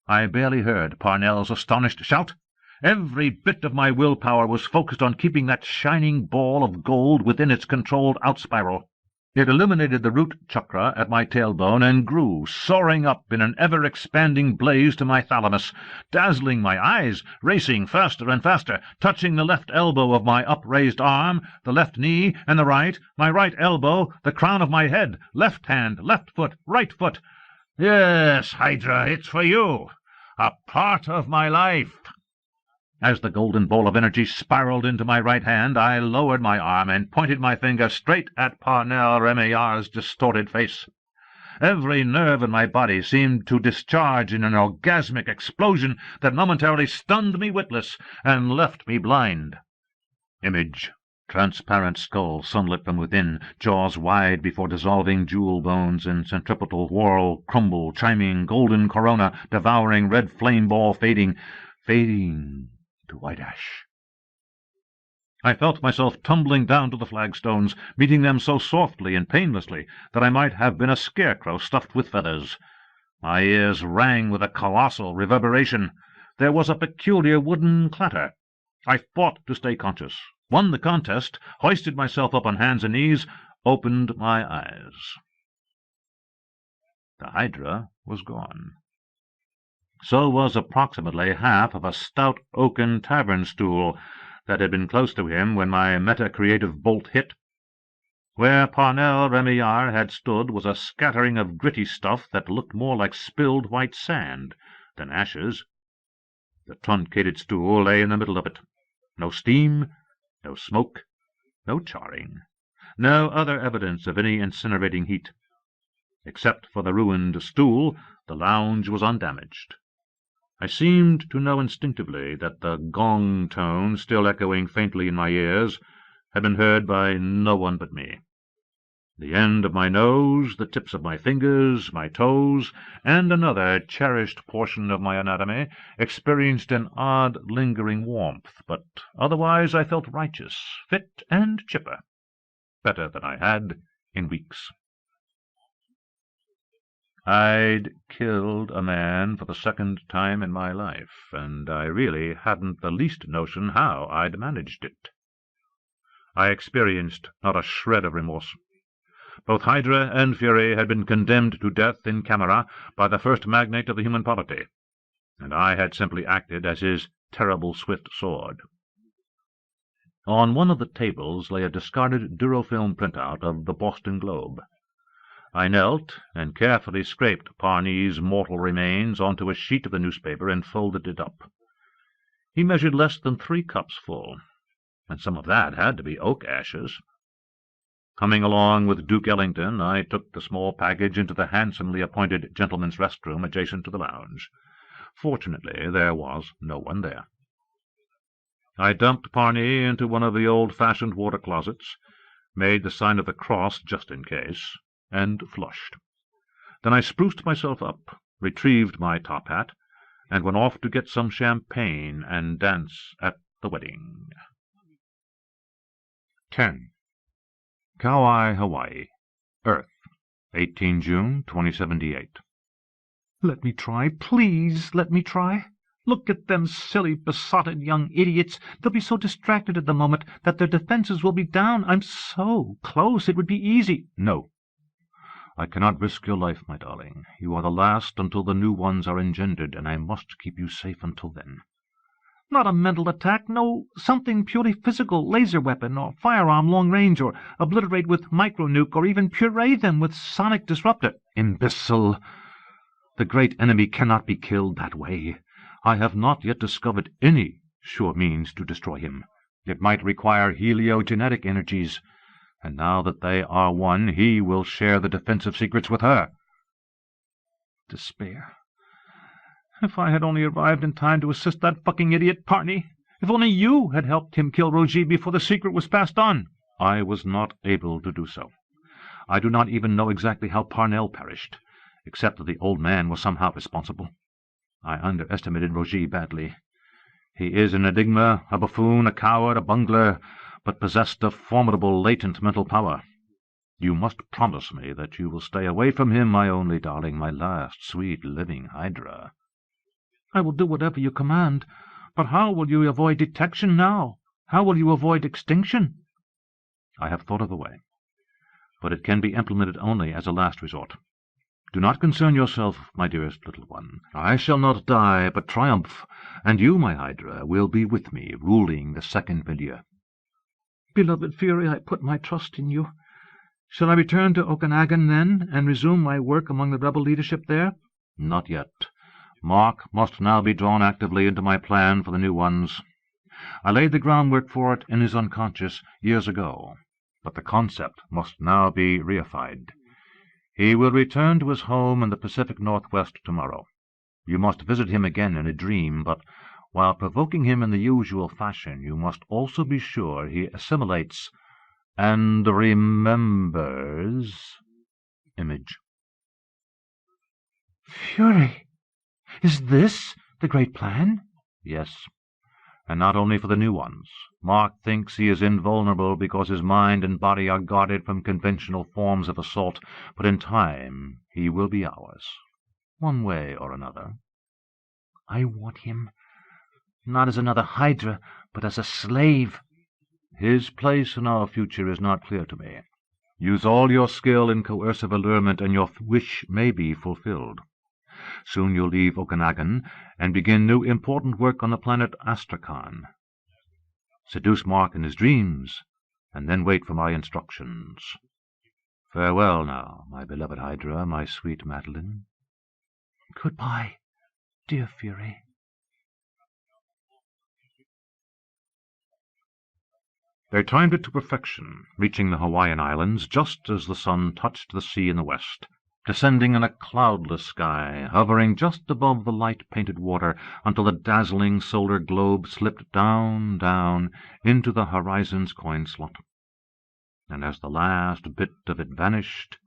I barely heard Parnell's astonished shout. Every bit of my willpower was focused on keeping that shining ball of gold within its controlled outspiral. It illuminated the root chakra at my tailbone and grew, soaring up in an ever-expanding blaze to my thalamus, dazzling my eyes, racing faster and faster, touching the left elbow of my upraised arm, the left knee, and the right, my right elbow, the crown of my head, left hand, left foot, right foot. Yes, Hydra, it's for you. A part of my life. As the golden ball of energy spiraled into my right hand, I lowered my arm and pointed my finger straight at Parnell Remillard's distorted face. Every nerve in my body seemed to discharge in an orgasmic explosion that momentarily stunned me witless and left me blind. Image. Transparent skull, sunlit from within, jaws wide before dissolving jewel bones in centripetal whirl, crumble, chiming, golden corona, devouring red flame ball, fading to white ash. I felt myself tumbling down to the flagstones, meeting them so softly and painlessly that I might have been a scarecrow stuffed with feathers. My ears rang with a colossal reverberation. There was a peculiar wooden clatter. I fought to stay conscious, won the contest, hoisted myself up on hands and knees, opened my eyes. The Hydra was gone. So was approximately half of a stout oaken tavern stool that had been close to him when my meta-creative bolt hit. Where Parnell Remillard had stood was a scattering of gritty stuff that looked more like spilled white sand than ashes. The truncated stool lay in the middle of it. No steam, no smoke, no charring, no other evidence of any incinerating heat. Except for the ruined stool, the lounge was undamaged. I seemed to know instinctively that the gong tone, still echoing faintly in my ears, had been heard by no one but me. The end of my nose, the tips of my fingers, my toes, and another cherished portion of my anatomy experienced an odd, lingering warmth, but otherwise I felt righteous, fit, and chipper, better than I had in weeks. I'd killed a man for the second time in my life, and I really hadn't the least notion how I'd managed it. I experienced not a shred of remorse. Both Hydra and Fury had been condemned to death in camera by the first magnate of the human polity, and I had simply acted as his terrible swift sword. On one of the tables lay a discarded durofilm printout of the Boston Globe. I knelt and carefully scraped Parney's mortal remains onto a sheet of the newspaper and folded it up. He measured less than 3 cups full, and some of that had to be oak ashes. Coming along with Duke Ellington, I took the small package into the handsomely appointed gentleman's restroom adjacent to the lounge. Fortunately, there was no one there. I dumped Parney into one of the old-fashioned water closets, made the sign of the cross just in case, and flushed. Then I spruced myself up, retrieved my top hat, and went off to get some champagne and dance at the wedding. 10. Kauai, Hawaii. Earth, 18 June, 2078. Let me try, please, let me try. Look at them silly, besotted young idiots. They'll be so distracted at the moment that their defenses will be down. I'm so close, it would be easy. No. I cannot risk your life, my darling. You are the last until the new ones are engendered, and I must keep you safe until then. Not a mental attack, no, something purely physical, laser weapon, or firearm long range, or obliterate with micro-nuke, or even puree them with sonic disruptor. Imbecile! The great enemy cannot be killed that way. I have not yet discovered any sure means to destroy him. It might require heliogenetic energies, and now that they are one, he will share the defensive secrets with her. Despair. If I had only arrived in time to assist that fucking idiot Parney. If only you had helped him kill Rogie before the secret was passed on. I was not able to do so. I do not even know exactly how Parnell perished, except that the old man was somehow responsible. I underestimated Rogie badly. He is an enigma, a buffoon, a coward, a bungler, but possessed of formidable latent mental power. You must promise me that you will stay away from him, my only darling, my last sweet living hydra." "I will do whatever you command. But how will you avoid detection now? How will you avoid extinction?" "I have thought of a way, but it can be implemented only as a last resort. Do not concern yourself, my dearest little one. I shall not die, but triumph, and you, my hydra, will be with me, ruling the second milieu." "Beloved Fury, I put my trust in you. Shall I return to Okanagon, then, and resume my work among the rebel leadership there?" "Not yet. Mark must now be drawn actively into my plan for the new ones. I laid the groundwork for it in his unconscious years ago, but the concept must now be reified. He will return to his home in the Pacific Northwest tomorrow. You must visit him again in a dream, but while provoking him in the usual fashion, you must also be sure he assimilates and remembers. Image. "Fury, is this the great plan?" "Yes, and not only for the new ones. Mark thinks he is invulnerable because his mind and body are guarded from conventional forms of assault, but in time he will be ours, one way or another." "I want him, not as another hydra, but as a slave." "His place in our future is not clear to me. Use all your skill in coercive allurement, and your wish may be fulfilled. Soon you'll leave Okanagon and begin new important work on the planet Astrakhan. Seduce Mark in his dreams, and then wait for my instructions. Farewell now, my beloved hydra, my sweet Madeline." "Goodbye, dear Fury." They timed it to perfection, reaching the Hawaiian Islands just as the sun touched the sea in the west, descending in a cloudless sky, hovering just above the light-painted water until the dazzling solar globe slipped down, down into the horizon's coin-slot. And as the last bit of it vanished,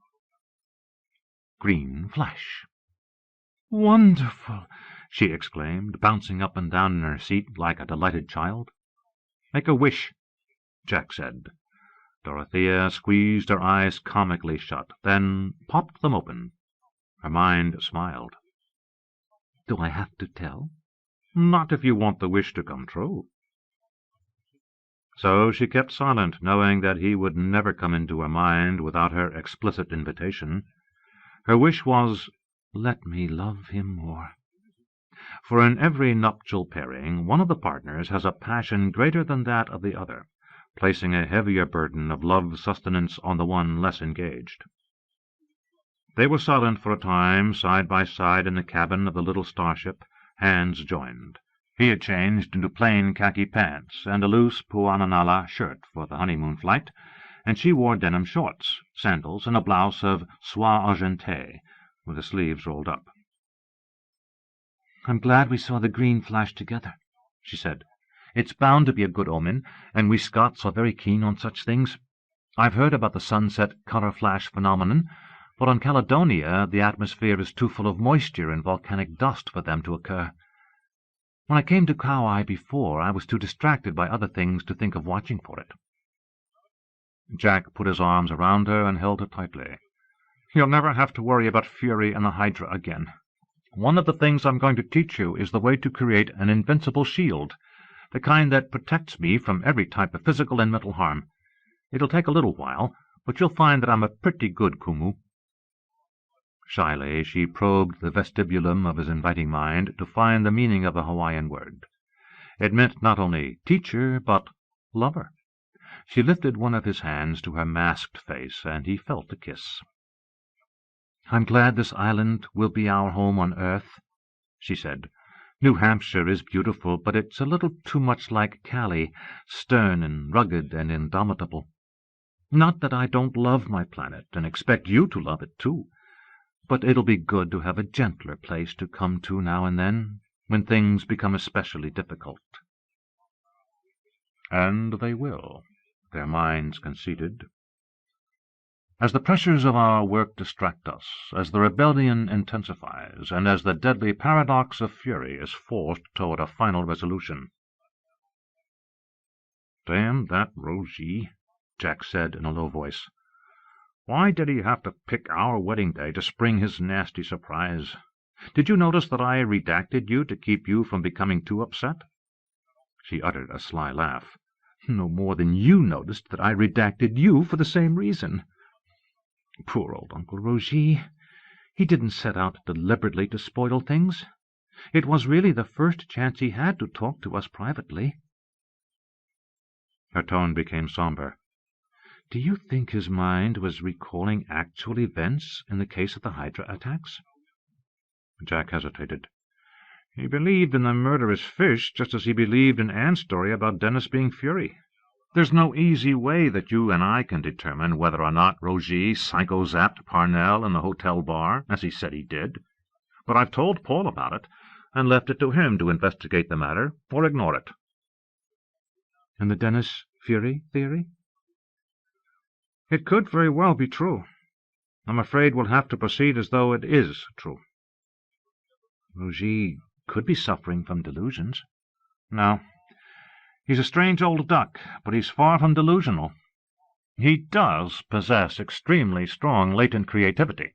green flash. "Wonderful!" she exclaimed, bouncing up and down in her seat like a delighted child. "Make a wish," Jack said. Dorothea squeezed her eyes comically shut, then popped them open. Her mind smiled. "Do I have to tell?" "Not if you want the wish to come true." So she kept silent, knowing that he would never come into her mind without her explicit invitation. Her wish was, "Let me love him more." For in every nuptial pairing, one of the partners has a passion greater than that of the other, placing a heavier burden of love-sustenance on the one less engaged. They were silent for a time, side by side in the cabin of the little starship, hands joined. He had changed into plain khaki pants and a loose puananala shirt for the honeymoon flight, and she wore denim shorts, sandals, and a blouse of soie argentée, with the sleeves rolled up. "I'm glad we saw the green flash together," she said. "It's bound to be a good omen, and we Scots are very keen on such things. I've heard about the sunset colour-flash phenomenon, but on Caledonia the atmosphere is too full of moisture and volcanic dust for them to occur. When I came to Kauai before, I was too distracted by other things to think of watching for it." Jack put his arms around her and held her tightly. "You'll never have to worry about Fury and the Hydra again. One of the things I'm going to teach you is the way to create an invincible shield, the kind that protects me from every type of physical and mental harm. It'll take a little while, but you'll find that I'm a pretty good kumu." Shyly she probed the vestibulum of his inviting mind to find the meaning of the Hawaiian word. It meant not only teacher, but lover. She lifted one of his hands to her masked face, and he felt a kiss. "I'm glad this island will be our home on earth," she said. "New Hampshire is beautiful, but it's a little too much like Cali, stern and rugged and indomitable. Not that I don't love my planet and expect you to love it too, but it'll be good to have a gentler place to come to now and then, when things become especially difficult." And they will, their minds conceded. As the pressures of our work distract us, as the rebellion intensifies, and as the deadly paradox of fury is forced toward a final resolution. "Damn that Rosie," Jack said in a low voice. Why did he have to pick our wedding day to spring his nasty surprise? Did you notice that I redacted you to keep you from becoming too upset?" She uttered a sly laugh. "No more than you noticed that I redacted you for the same reason. Poor old Uncle Roger. He didn't set out deliberately to spoil things. It was really the first chance he had to talk to us privately." Her tone became somber. "Do you think his mind was recalling actual events in the case of the Hydra attacks?" Jack hesitated. "He believed in the murderous fish just as he believed in Anne's story about Dennis being Fury. There's no easy way that you and I can determine whether or not Roger psycho-zapped Parnell in the hotel bar, as he said he did. But I've told Paul about it, and left it to him to investigate the matter or ignore it." "And the Dennis-Fury theory?" "It could very well be true. I'm afraid we'll have to proceed as though it is true." "Roger could be suffering from delusions." "No. He's a strange old duck, but he's far from delusional. He does possess extremely strong latent creativity,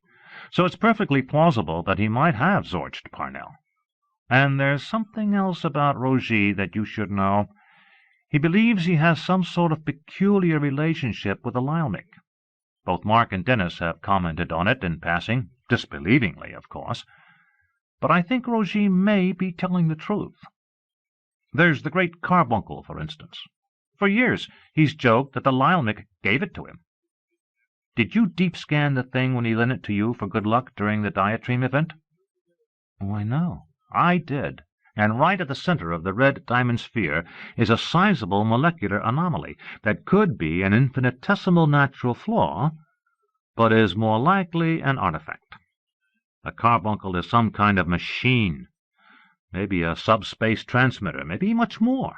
so it's perfectly plausible that he might have zorched Parnell. And there's something else about Roger that you should know. He believes he has some sort of peculiar relationship with the Lyelmik. Both Mark and Dennis have commented on it in passing, disbelievingly, of course. But I think Roger may be telling the truth. There's the great carbuncle, for instance. For years he's joked that the Lyelmik gave it to him. Did you deep-scan the thing when he lent it to you for good luck during the diatreme event?" "Why, no." "I did. And right at the center of the red diamond sphere is a sizable molecular anomaly that could be an infinitesimal natural flaw, but is more likely an artifact. The carbuncle is some kind of machine, maybe a subspace transmitter, maybe much more.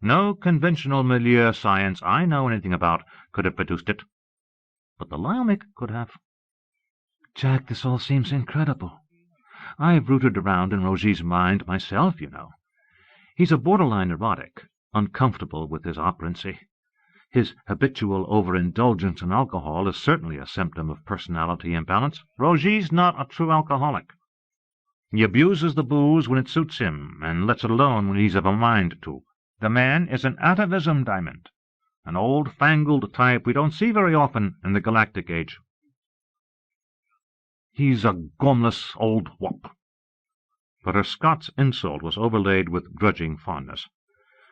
No conventional milieu science I know anything about could have produced it, but the Lyelmik could have." "Jack, this all seems incredible. I've rooted around in Roger's mind myself, you know. He's a borderline neurotic, uncomfortable with his operancy. His habitual overindulgence in alcohol is certainly a symptom of personality imbalance." "Roger's not a true alcoholic. He abuses the booze when it suits him, and lets it alone when he's of a mind to. The man is an atavism diamond, an old-fangled type we don't see very often in the galactic age." "He's a gumless old whup." But her Scots insult was overlaid with grudging fondness.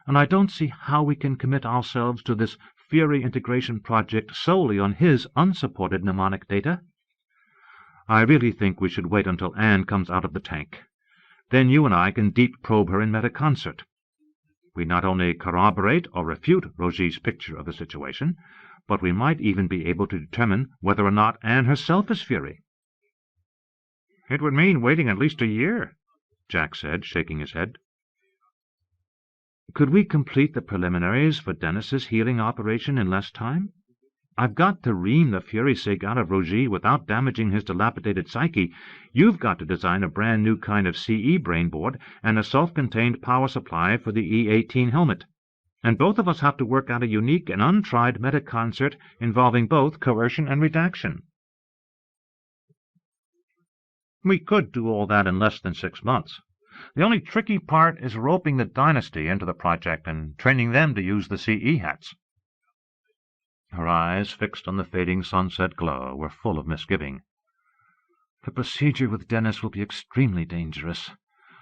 "And I don't see how we can commit ourselves to this Fury integration project solely on his unsupported mnemonic data. I really think we should wait until Anne comes out of the tank. Then you and I can deep probe her in meta-concert. We not only corroborate or refute Roger's picture of the situation, but we might even be able to determine whether or not Anne herself is Fury." "It would mean waiting at least a year," Jack said, shaking his head. "Could we complete the preliminaries for Dennis's healing operation in less time? I've got to ream the Fury sig out of Roger without damaging his dilapidated psyche. You've got to design a brand-new kind of CE brainboard and a self-contained power supply for the E-18 helmet. And both of us have to work out a unique and untried meta-concert involving both coercion and redaction." "We could do all that in less than 6 months. The only tricky part is roping the Dynasty into the project and training them to use the CE hats." Her eyes, fixed on the fading sunset glow, were full of misgiving. "The procedure with Dennis will be extremely dangerous.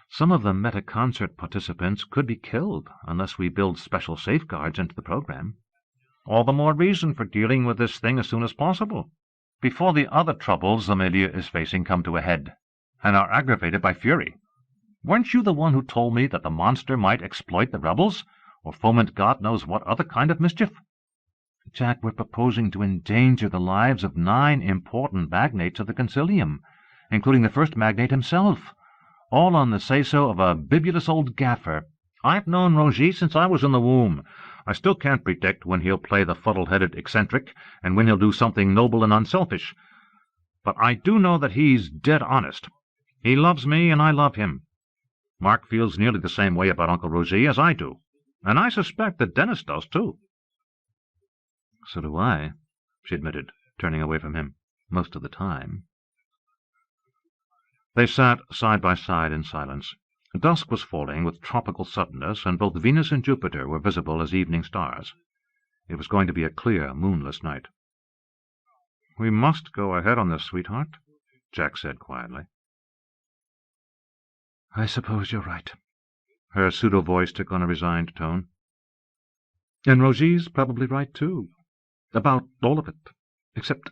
Some of the meta-concert participants could be killed unless we build special safeguards into the program." "All the more reason for dealing with this thing as soon as possible, before the other troubles the milieu is facing come to a head, and are aggravated by Fury. Weren't you the one who told me that the monster might exploit the rebels, or foment God knows what other kind of mischief?" "Jack, we're proposing to endanger the lives of 9 important magnates of the Concilium, including the first magnate himself, all on the say-so of a bibulous old gaffer." "I've known Roger since I was in the womb. I still can't predict when he'll play the fuddle-headed eccentric and when he'll do something noble and unselfish. But I do know that he's dead honest. He loves me, and I love him. Mark feels nearly the same way about Uncle Roger as I do, and I suspect that Dennis does, too." "So do I," she admitted, turning away from him most of the time. They sat side by side in silence. Dusk was falling with tropical suddenness, and both Venus and Jupiter were visible as evening stars. It was going to be a clear, moonless night. "We must go ahead on this, sweetheart," Jack said quietly. "I suppose you're right." Her pseudo-voice took on a resigned tone. "And Rogier's probably right, too. About all of it. Except,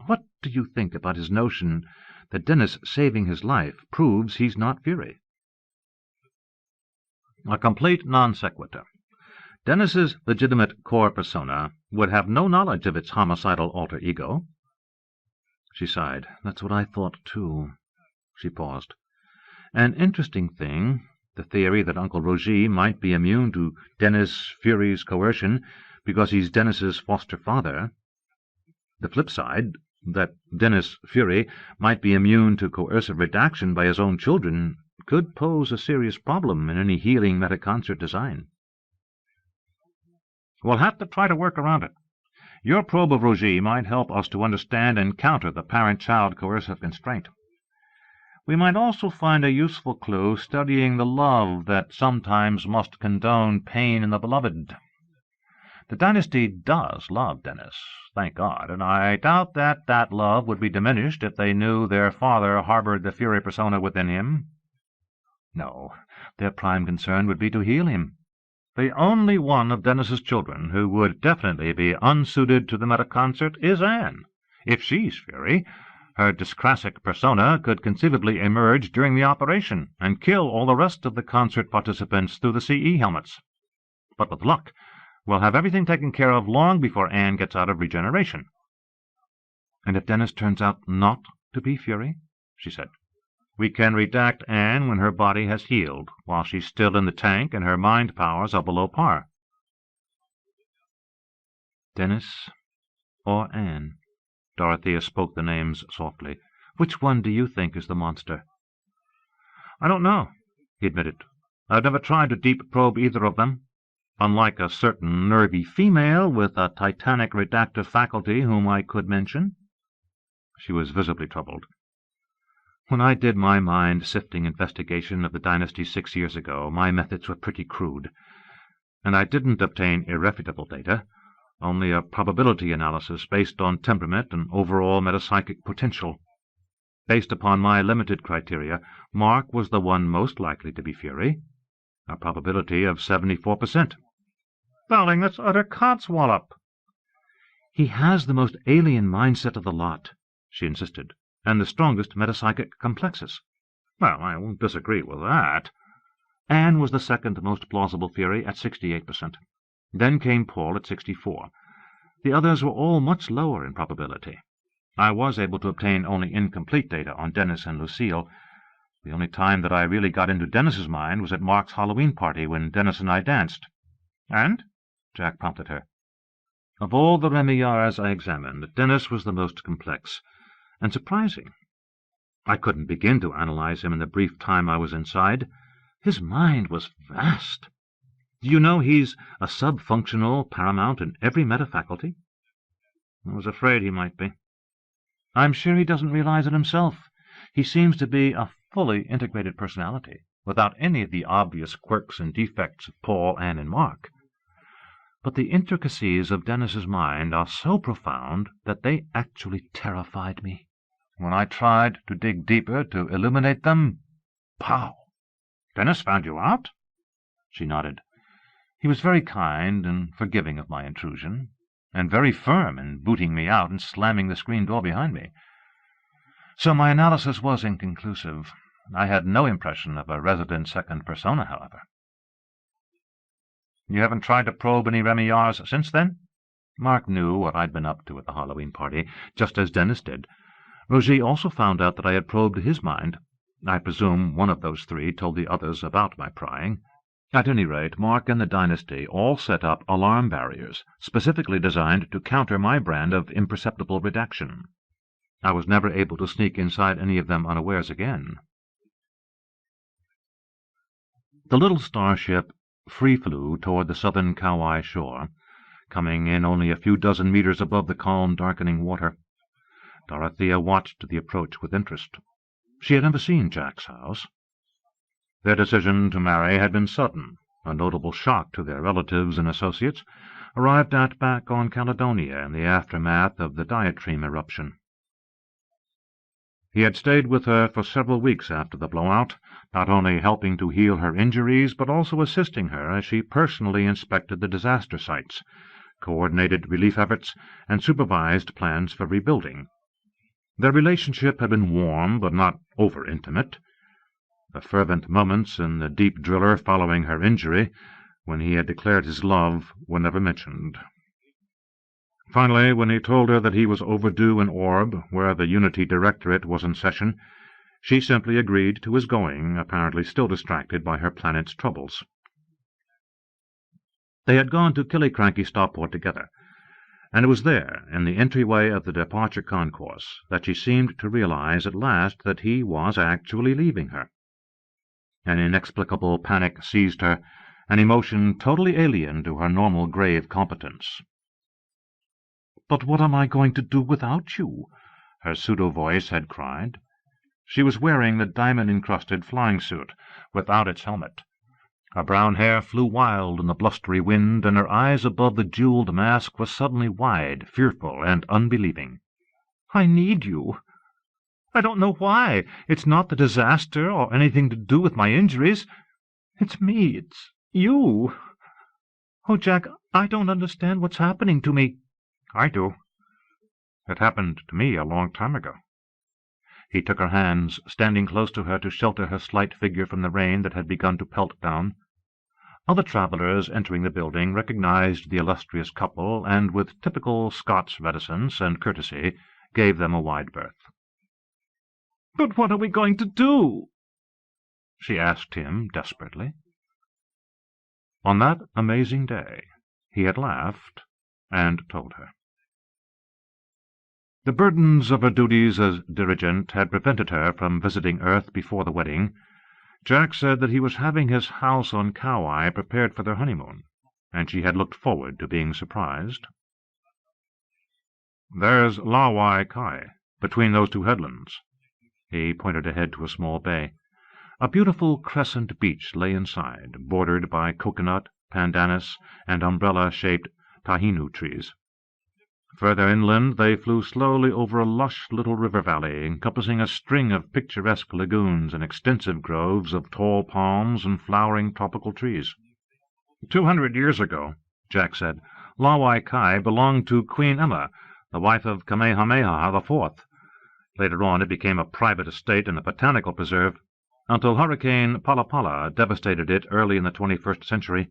what do you think about his notion that Dennis saving his life proves he's not Fury?" "A complete non sequitur. Dennis's legitimate core persona would have no knowledge of its homicidal alter ego." She sighed. "That's what I thought, too." She paused. "An interesting thing, the theory that Uncle Rogier might be immune to Dennis Fury's coercion because he's Dennis's foster father. The flip side, that Dennis Fury might be immune to coercive redaction by his own children, could pose a serious problem in any healing metaconcert design." "We'll have to try to work around it. Your probe of Rogier might help us to understand and counter the parent-child coercive constraint. We might also find a useful clue studying the love that sometimes must condone pain in the beloved. The dynasty does love Dennis, thank God, and I doubt that that love would be diminished if they knew their father harbored the Fury persona within him. No, their prime concern would be to heal him. The only one of Dennis's children who would definitely be unsuited to the metaconcert is Anne. If she's Fury, her dyscrasic persona could conceivably emerge during the operation and kill all the rest of the concert participants through the CE helmets. But with luck, we'll have everything taken care of long before Anne gets out of regeneration." "And if Dennis turns out not to be Fury?" she said. "We can redact Anne when her body has healed, while she's still in the tank and her mind powers are below par." "Dennis or Anne?" Dorothea spoke the names softly. "Which one do you think is the monster?" "I don't know," he admitted. "I've never tried to deep probe either of them. Unlike a certain nervy female with a titanic redactive faculty whom I could mention." She was visibly troubled. "When I did my mind-sifting investigation of the dynasty 6 years ago, my methods were pretty crude, and I didn't obtain irrefutable data, only a probability analysis based on temperament and overall metapsychic potential. Based upon my limited criteria, Mark was the one most likely to be Fury, a probability of 74%. "Darling, that's utter codswallop." "He has the most alien mindset of the lot," she insisted, "and the strongest metapsychic complexus." "Well, I won't disagree with that." "Anne was the second most plausible Fury at 68%. Then came Paul at 64. The others were all much lower in probability. I was able to obtain only incomplete data on Dennis and Lucille. The only time that I really got into Dennis's mind was at Mark's Halloween party when Dennis and I danced." "And?" Jack prompted her. "Of all the Remillards I examined, Dennis was the most complex and surprising. I couldn't begin to analyze him in the brief time I was inside. His mind was vast. Do you know he's a sub-functional paramount in every metafaculty?" "I was afraid he might be." "I'm sure he doesn't realize it himself. He seems to be a fully integrated personality, without any of the obvious quirks and defects of Paul, Anne, and Mark. But the intricacies of Dennis's mind are so profound that they actually terrified me. When I tried to dig deeper to illuminate them, pow!" "Dennis found you out?" She nodded. "He was very kind and forgiving of my intrusion, and very firm in booting me out and slamming the screen door behind me. So my analysis was inconclusive. I had no impression of a resident second persona, however." "You haven't tried to probe any Remillards since then?" Mark knew what I'd been up to at the Halloween party, just as Dennis did. Rogier also found out that I had probed his mind. I presume one of those three told the others about my prying. At any rate, Mark and the dynasty all set up alarm barriers, specifically designed to counter my brand of imperceptible redaction. I was never able to sneak inside any of them unawares again. The little starship free flew toward the southern Kauai shore, coming in only a few dozen meters above the calm, darkening water. Dorothea watched the approach with interest. She had never seen Jack's house. Their decision to marry had been sudden, a notable shock to their relatives and associates, arrived at back on Caledonia in the aftermath of the diatreme eruption. He had stayed with her for several weeks after the blowout, not only helping to heal her injuries, but also assisting her as she personally inspected the disaster sites, coordinated relief efforts, and supervised plans for rebuilding. Their relationship had been warm, but not over-intimate. The fervent moments in the deep driller following her injury, when he had declared his love, were never mentioned. Finally, when he told her that he was overdue in Orb, where the Unity Directorate was in session, she simply agreed to his going, apparently still distracted by her planet's troubles. They had gone to Killiecrankie Stopport together, and it was there, in the entryway of the departure concourse, that she seemed to realize at last that he was actually leaving her. An inexplicable panic seized her, an emotion totally alien to her normal grave competence. "But what am I going to do without you?" her pseudo-voice had cried. She was wearing the diamond-encrusted flying suit, without its helmet. Her brown hair flew wild in the blustery wind, and her eyes above the jeweled mask were suddenly wide, fearful, and unbelieving. "I need you. I don't know why. It's not the disaster or anything to do with my injuries. It's me. It's you. Oh, Jack, I don't understand what's happening to me." "I do. It happened to me a long time ago." He took her hands, standing close to her to shelter her slight figure from the rain that had begun to pelt down. Other travellers entering the building recognized the illustrious couple, and with typical Scots reticence and courtesy gave them a wide berth. "But what are we going to do?" she asked him desperately. On that amazing day he had laughed and told her. The burdens of her duties as dirigent had prevented her from visiting Earth before the wedding. Jack said that he was having his house on Kauai prepared for their honeymoon, and she had looked forward to being surprised. "There's Lawai Kai, between those two headlands." He pointed ahead to a small bay. A beautiful crescent beach lay inside, bordered by coconut, pandanus, and umbrella-shaped tahinu trees. Further inland they flew slowly over a lush little river valley, encompassing a string of picturesque lagoons and extensive groves of tall palms and flowering tropical trees. 200 years ago, Jack said, Lawai Kai belonged to Queen Emma, the wife of Kamehameha IV. Later on it became a private estate and a botanical preserve, until Hurricane Palapala devastated it early in the 21st century.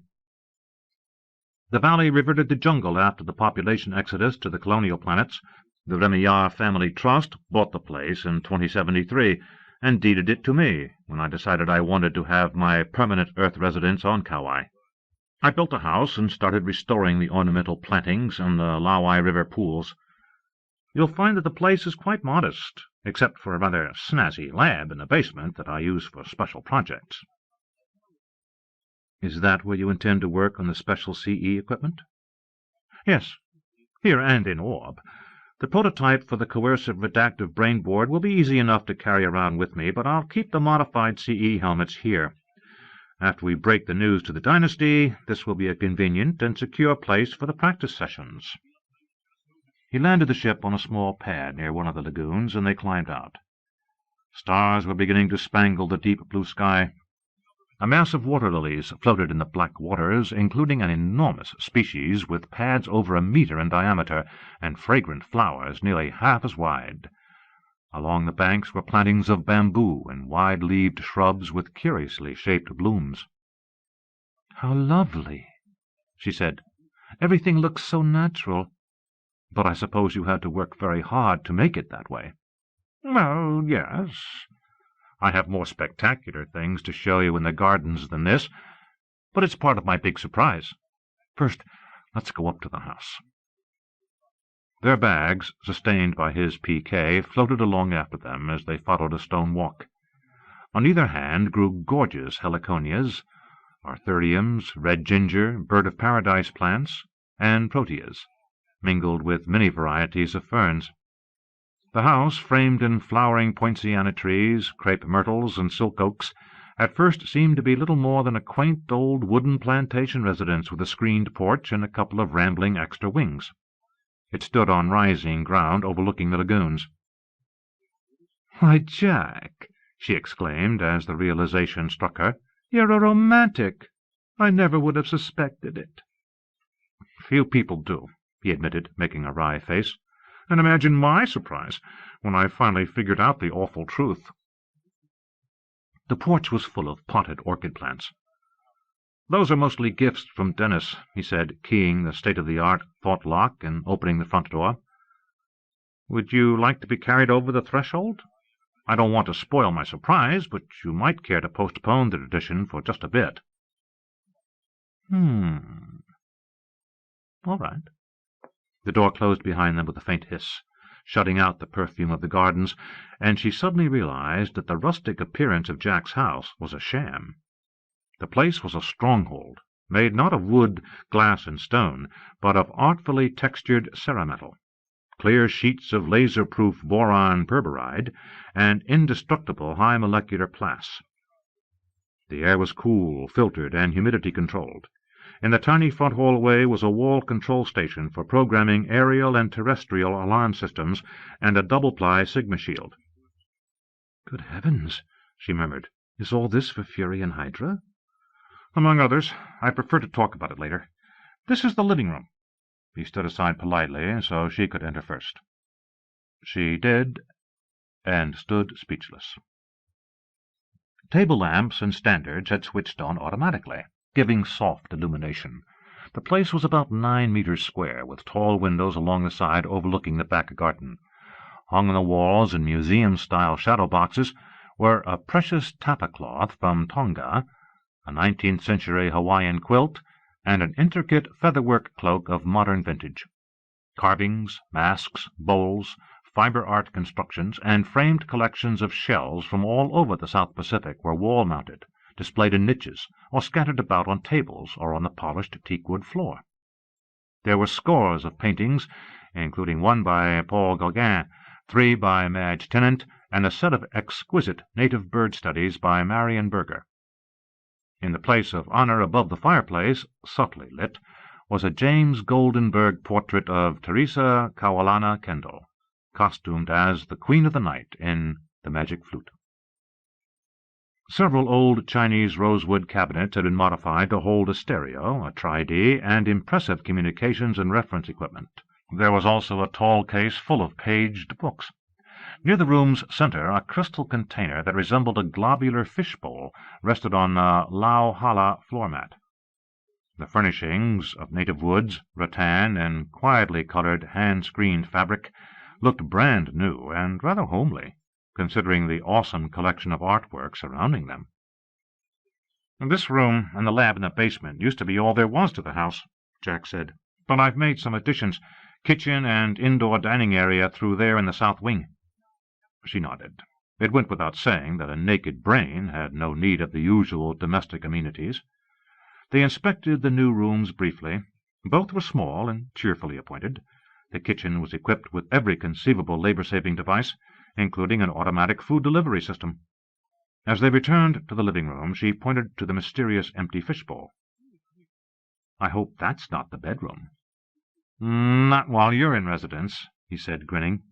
The valley reverted to jungle after the population exodus to the colonial planets. The Remillard Family Trust bought the place in 2073 and deeded it to me when I decided I wanted to have my permanent Earth residence on Kauai. I built a house and started restoring the ornamental plantings and the Lawai River pools. You'll find that the place is quite modest, except for a rather snazzy lab in the basement that I use for special projects. Is that where you intend to work on the special CE equipment? Yes, here and in Orb. The prototype for the coercive redactive brainboard will be easy enough to carry around with me, but I'll keep the modified CE helmets here. After we break the news to the Dynasty, this will be a convenient and secure place for the practice sessions. He landed the ship on a small pad near one of the lagoons, and they climbed out. Stars were beginning to spangle the deep blue sky. A mass of water lilies floated in the black waters, including an enormous species with pads over a meter in diameter and fragrant flowers nearly half as wide. Along the banks were plantings of bamboo and wide-leaved shrubs with curiously shaped blooms. "How lovely," she said. "Everything looks so natural. But I suppose you had to work very hard to make it that way." "Well, yes. I have more spectacular things to show you in the gardens than this, but it's part of my big surprise. First, let's go up to the house." Their bags, sustained by his PK, floated along after them as they followed a stone walk. On either hand grew gorgeous heliconias, arthuriums, red ginger, bird-of-paradise plants, and proteas, mingled with many varieties of ferns. The house, framed in flowering poinciana trees, crepe myrtles, and silk oaks, at first seemed to be little more than a quaint old wooden plantation residence with a screened porch and a couple of rambling extra wings. It stood on rising ground overlooking the lagoons. "Why, Jack," she exclaimed as the realization struck her, "you're a romantic. I never would have suspected it." "Few people do," he admitted, making a wry face. "And imagine my surprise when I finally figured out the awful truth." The porch was full of potted orchid plants. "Those are mostly gifts from Dennis," he said, keying the state-of-the-art thought lock and opening the front door. "Would you like to be carried over the threshold? I don't want to spoil my surprise, but you might care to postpone the tradition for just a bit." All right." The door closed behind them with a faint hiss, shutting out the perfume of the gardens, and she suddenly realized that the rustic appearance of Jack's house was a sham. The place was a stronghold, made not of wood, glass, and stone, but of artfully textured cerametal, clear sheets of laser-proof boron perboride, and indestructible high molecular plas. The air was cool, filtered, and humidity-controlled. In the tiny front hallway was a wall control station for programming aerial and terrestrial alarm systems and a double-ply Sigma shield. "Good heavens," she murmured. "Is all this for Fury and Hydra?" "Among others. I prefer to talk about it later. This is the living room." He stood aside politely so she could enter first. She did, and stood speechless. Table lamps and standards had switched on automatically, giving soft illumination. The place was about 9 meters square, with tall windows along the side overlooking the back garden. Hung on the walls in museum-style shadow boxes were a precious tapa cloth from Tonga, a 19th-century Hawaiian quilt, and an intricate featherwork cloak of modern vintage. Carvings, masks, bowls, fiber art constructions, and framed collections of shells from all over the South Pacific were wall-mounted, displayed in niches, or scattered about on tables or on the polished teakwood floor. There were scores of paintings, including one by Paul Gauguin, 3 by Madge Tennant, and a set of exquisite native bird studies by Marion Berger. In the place of honor above the fireplace, subtly lit, was a James Goldenberg portrait of Teresa Kauai Kendall, costumed as the Queen of the Night in The Magic Flute. Several old Chinese rosewood cabinets had been modified to hold a stereo, a tri-D, and impressive communications and reference equipment. There was also a tall case full of paged books. Near the room's center, a crystal container that resembled a globular fishbowl rested on a lauhala floor mat. The furnishings, of native woods, rattan, and quietly colored hand-screened fabric, looked brand new and rather homely, considering the awesome collection of artwork surrounding them. "This room and the lab in the basement used to be all there was to the house," Jack said, "but I've made some additions, kitchen and indoor dining area through there in the south wing." She nodded. It went without saying that a naked brain had no need of the usual domestic amenities. They inspected the new rooms briefly. Both were small and cheerfully appointed. The kitchen was equipped with every conceivable labor-saving device, including an automatic food delivery system. As they returned to the living room, she pointed to the mysterious empty fishbowl. "I hope that's not the bedroom." "Not while you're in residence," he said, grinning.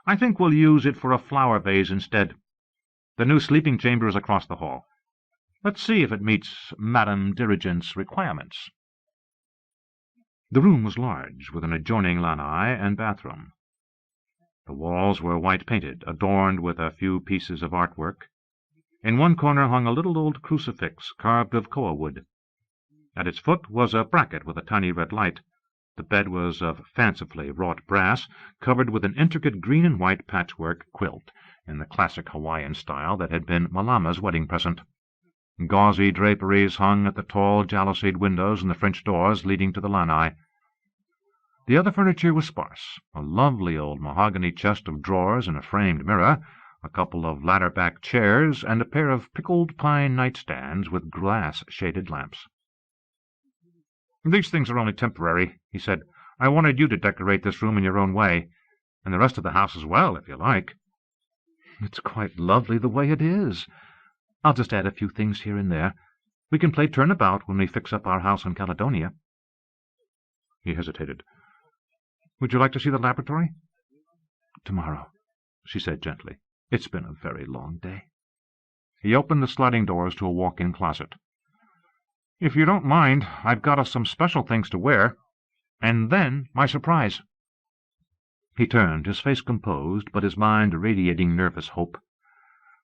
"I think we'll use it for a flower vase instead. The new sleeping chamber is across the hall. Let's see if it meets Madame Dirigent's requirements." The room was large, with an adjoining lanai and bathroom. The walls were white-painted, adorned with a few pieces of artwork. In one corner hung a little old crucifix carved of koa wood. At its foot was a bracket with a tiny red light. The bed was of fancifully wrought brass, covered with an intricate green and white patchwork quilt in the classic Hawaiian style that had been Malama's wedding present. Gauzy draperies hung at the tall jalousied windows and the French doors leading to the lanai. The other furniture was sparse, a lovely old mahogany chest of drawers and a framed mirror, a couple of ladder-back chairs, and a pair of pickled pine nightstands with glass-shaded lamps. "These things are only temporary," he said. "I wanted you to decorate this room in your own way, and the rest of the house as well, if you like." "It's quite lovely the way it is. I'll just add a few things here and there. We can play turnabout when we fix up our house in Caledonia." He hesitated. "Would you like to see the laboratory?" "Tomorrow," she said gently. "It's been a very long day." He opened the sliding doors to a walk-in closet. "If you don't mind, I've got us some special things to wear, and then my surprise." He turned, his face composed, but his mind radiating nervous hope.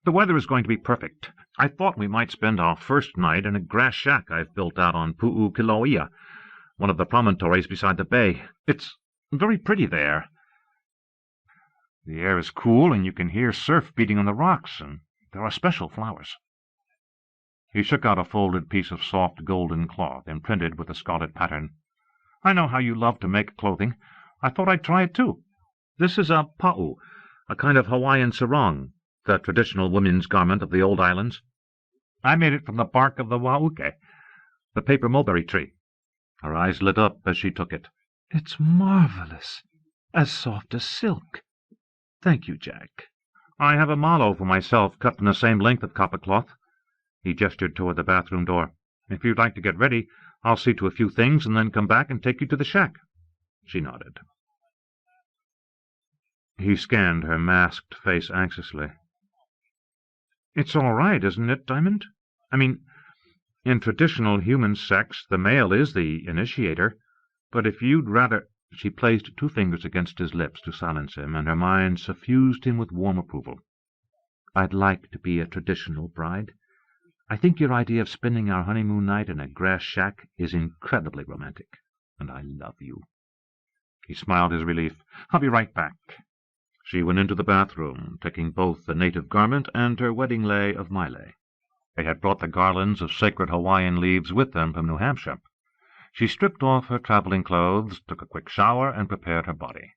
"The weather is going to be perfect. I thought we might spend our first night in a grass shack I've built out on Pu'ukiloia, one of the promontories beside the bay. It's very pretty there. The air is cool, and you can hear surf beating on the rocks, and there are special flowers." He shook out a folded piece of soft golden cloth, imprinted with a scarlet pattern. "I know how you love to make clothing. I thought I'd try it too. This is a pa'u, a kind of Hawaiian sarong, the traditional women's garment of the old islands. I made it from the bark of the wauke, the paper mulberry tree." Her eyes lit up as she took it. "It's marvelous, as soft as silk. Thank you, Jack." "I have a malo for myself cut from the same length of copper cloth." He gestured toward the bathroom door. "If you'd like to get ready, I'll see to a few things and then come back and take you to the shack." She nodded. He scanned her masked face anxiously. "It's all right, isn't it, Diamond? I mean, in traditional human sex, the male is the initiator, but if you'd rather—" She placed 2 fingers against his lips to silence him, and her mind suffused him with warm approval. "I'd like to be a traditional bride. I think your idea of spending our honeymoon night in a grass shack is incredibly romantic, and I love you." He smiled his relief. "I'll be right back." She went into the bathroom, taking both the native garment and her wedding lei of Maile. They had brought the garlands of sacred Hawaiian leaves with them from New Hampshire. She stripped off her travelling clothes, took a quick shower, and prepared her body.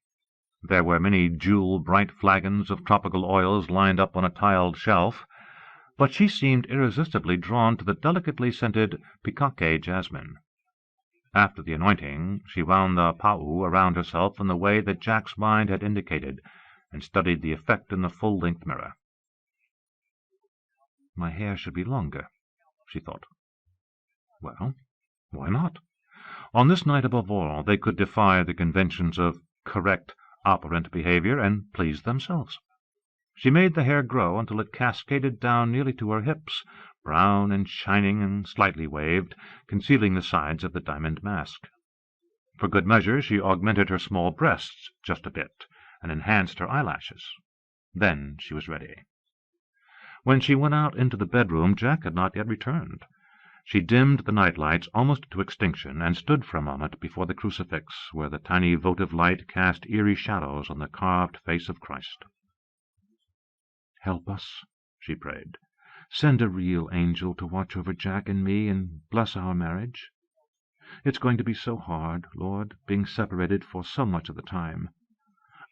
There were many jewel-bright flagons of tropical oils lined up on a tiled shelf, but she seemed irresistibly drawn to the delicately scented pikake jasmine. After the anointing, she wound the pa'u around herself in the way that Jack's mind had indicated, and studied the effect in the full-length mirror. "My hair should be longer," she thought. Well, why not? On this night above all, they could defy the conventions of correct, operant behavior and please themselves. She made the hair grow until it cascaded down nearly to her hips, brown and shining and slightly waved, concealing the sides of the diamond mask. For good measure, she augmented her small breasts just a bit, and enhanced her eyelashes. Then she was ready. When she went out into the bedroom, Jack had not yet returned. She dimmed the night lights almost to extinction, and stood for a moment before the crucifix, where the tiny votive light cast eerie shadows on the carved face of Christ. "Help us," she prayed. "Send a real angel to watch over Jack and me and bless our marriage. It's going to be so hard, Lord, being separated for so much of the time.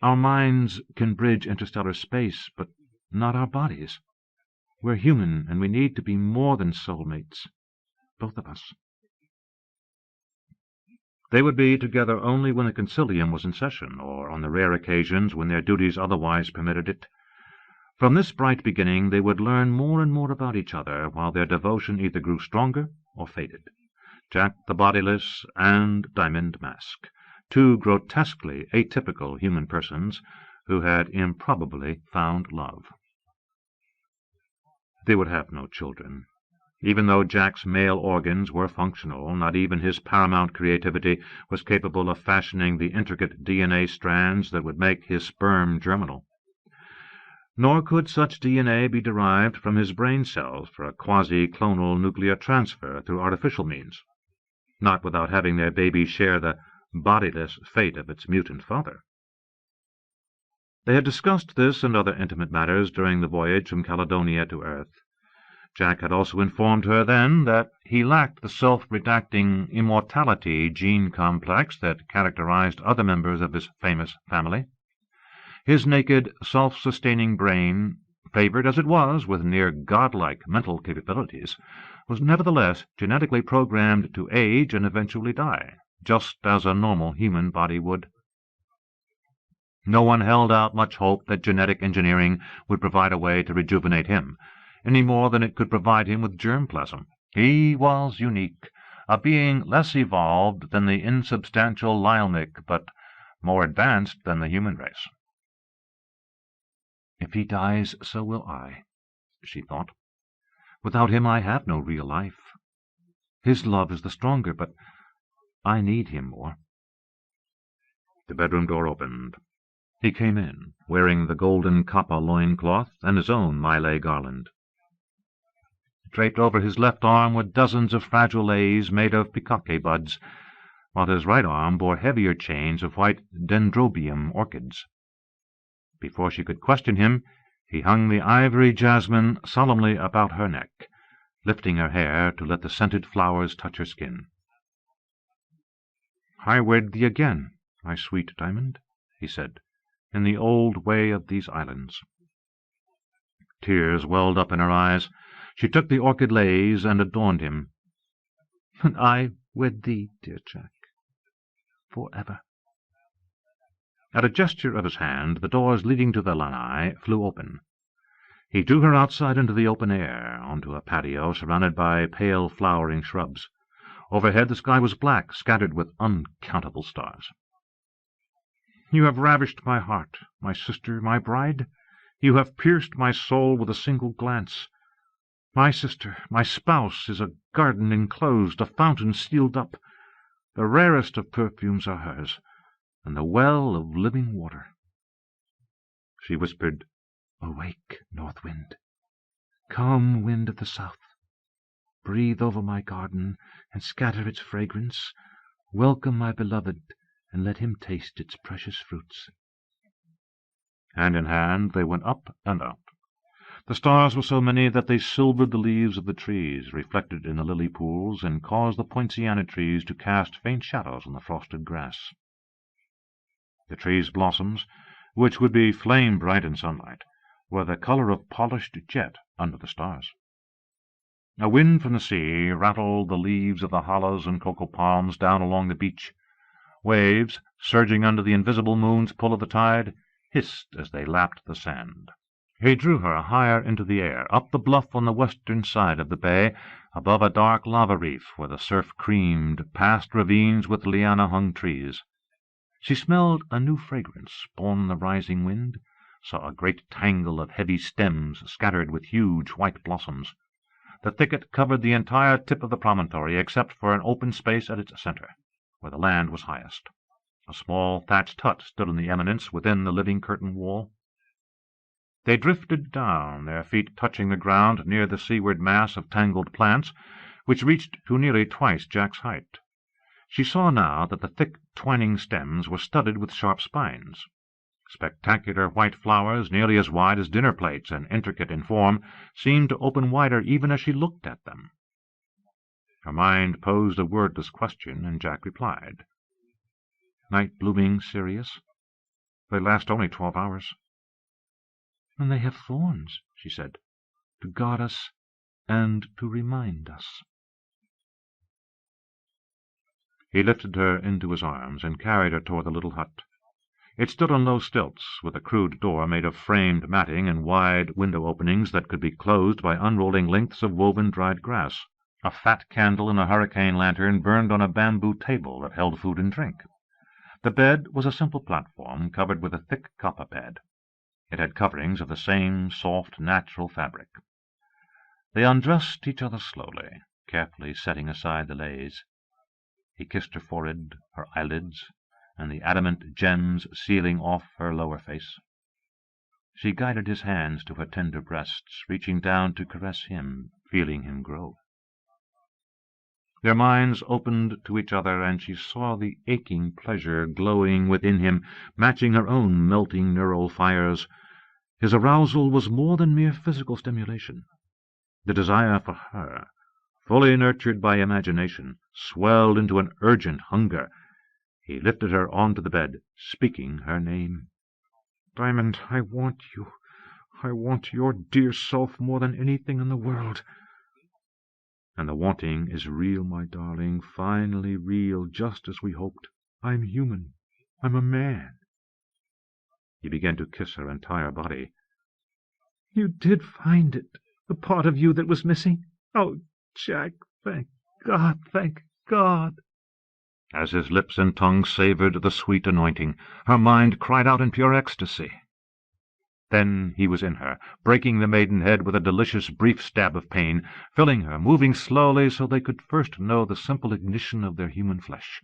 Our minds can bridge interstellar space, but not our bodies. We're human, and we need to be more than soulmates, both of us." They would be together only when the concilium was in session, or on the rare occasions when their duties otherwise permitted it. From this bright beginning they would learn more and more about each other, while their devotion either grew stronger or faded. Jack the Bodiless and Diamond Mask, 2 grotesquely atypical human persons who had improbably found love. They would have no children. Even though Jack's male organs were functional, not even his paramount creativity was capable of fashioning the intricate DNA strands that would make his sperm germinal. Nor could such DNA be derived from his brain cells for a quasi-clonal nuclear transfer through artificial means, not without having their baby share the bodiless fate of its mutant father. They had discussed this and other intimate matters during the voyage from Caledonia to Earth. Jack had also informed her then that he lacked the self-redacting immortality gene complex that characterized other members of his famous family. His naked, self-sustaining brain, favored as it was with near godlike mental capabilities, was nevertheless genetically programmed to age and eventually die, just as a normal human body would. No one held out much hope that genetic engineering would provide a way to rejuvenate him, any more than it could provide him with germplasm. He was unique, a being less evolved than the insubstantial Lyelmic, but more advanced than the human race. "If he dies, so will I," she thought. "Without him I have no real life. His love is the stronger, but I need him more." The bedroom door opened. He came in, wearing the golden kappa loincloth and his own Malay garland. Draped over his left arm were dozens of fragile leis made of pikake buds, while his right arm bore heavier chains of white dendrobium orchids. Before she could question him, he hung the ivory jasmine solemnly about her neck, lifting her hair to let the scented flowers touch her skin. "I wed thee again, my sweet Diamond," he said, "in the old way of these islands." Tears welled up in her eyes. She took the orchid leis and adorned him. "And I wed thee, dear Jack, forever." At a gesture of his hand, the doors leading to the lanai flew open. He drew her outside into the open air, onto a patio surrounded by pale flowering shrubs. Overhead the sky was black, scattered with uncountable stars. "You have ravished my heart, my sister, my bride. You have pierced my soul with a single glance. My sister, my spouse, is a garden enclosed, a fountain sealed up. The rarest of perfumes are hers, and the well of living water." She whispered, "Awake, north wind. Come, wind of the south. Breathe over my garden, and scatter its fragrance. Welcome my beloved, and let him taste its precious fruits." Hand in hand they went up and out. The stars were so many that they silvered the leaves of the trees, reflected in the lily pools, and caused the poinciana trees to cast faint shadows on the frosted grass. The trees' blossoms, which would be flame-bright in sunlight, were the colour of polished jet under the stars. A wind from the sea rattled the leaves of the hollows and cocoa palms down along the beach. Waves, surging under the invisible moon's pull of the tide, hissed as they lapped the sand. He drew her higher into the air, up the bluff on the western side of the bay, above a dark lava reef where the surf creamed, past ravines with liana-hung trees. She smelled a new fragrance borne on the rising wind, saw a great tangle of heavy stems scattered with huge white blossoms. The thicket covered the entire tip of the promontory, except for an open space at its centre, where the land was highest. A small thatched hut stood on the eminence within the living curtain wall. They drifted down, their feet touching the ground near the seaward mass of tangled plants, which reached to nearly twice Jack's height. She saw now that the thick, twining stems were studded with sharp spines. Spectacular white flowers, nearly as wide as dinner plates and intricate in form, seemed to open wider even as she looked at them. Her mind posed a wordless question, and Jack replied. "Night-blooming cereus. They last only 12 hours. "And they have thorns," she said, "to guard us and to remind us." He lifted her into his arms and carried her toward the little hut. It stood on low stilts, with a crude door made of framed matting and wide window openings that could be closed by unrolling lengths of woven dried grass. A fat candle in a hurricane lantern burned on a bamboo table that held food and drink. The bed was a simple platform covered with a thick kappa bed. It had coverings of the same soft, natural fabric. They undressed each other slowly, carefully setting aside the leis. He kissed her forehead, her eyelids, and the adamant gems sealing off her lower face. She guided his hands to her tender breasts, reaching down to caress him, feeling him grow. Their minds opened to each other, and she saw the aching pleasure glowing within him, matching her own melting neural fires. His arousal was more than mere physical stimulation. The desire for her, fully nurtured by imagination, swelled into an urgent hunger. He lifted her onto the bed, speaking her name. "Diamond, I want you. I want your dear self more than anything in the world." And the wanting is real, my darling, finally real, just as we hoped. I'm human. I'm a man. He began to kiss her entire body. You did find it, the part of you that was missing? Oh, Jack, thank God, thank God. As his lips and tongue savoured the sweet anointing, her mind cried out in pure ecstasy. Then he was in her, breaking the maidenhead with a delicious brief stab of pain, filling her, moving slowly so they could first know the simple ignition of their human flesh.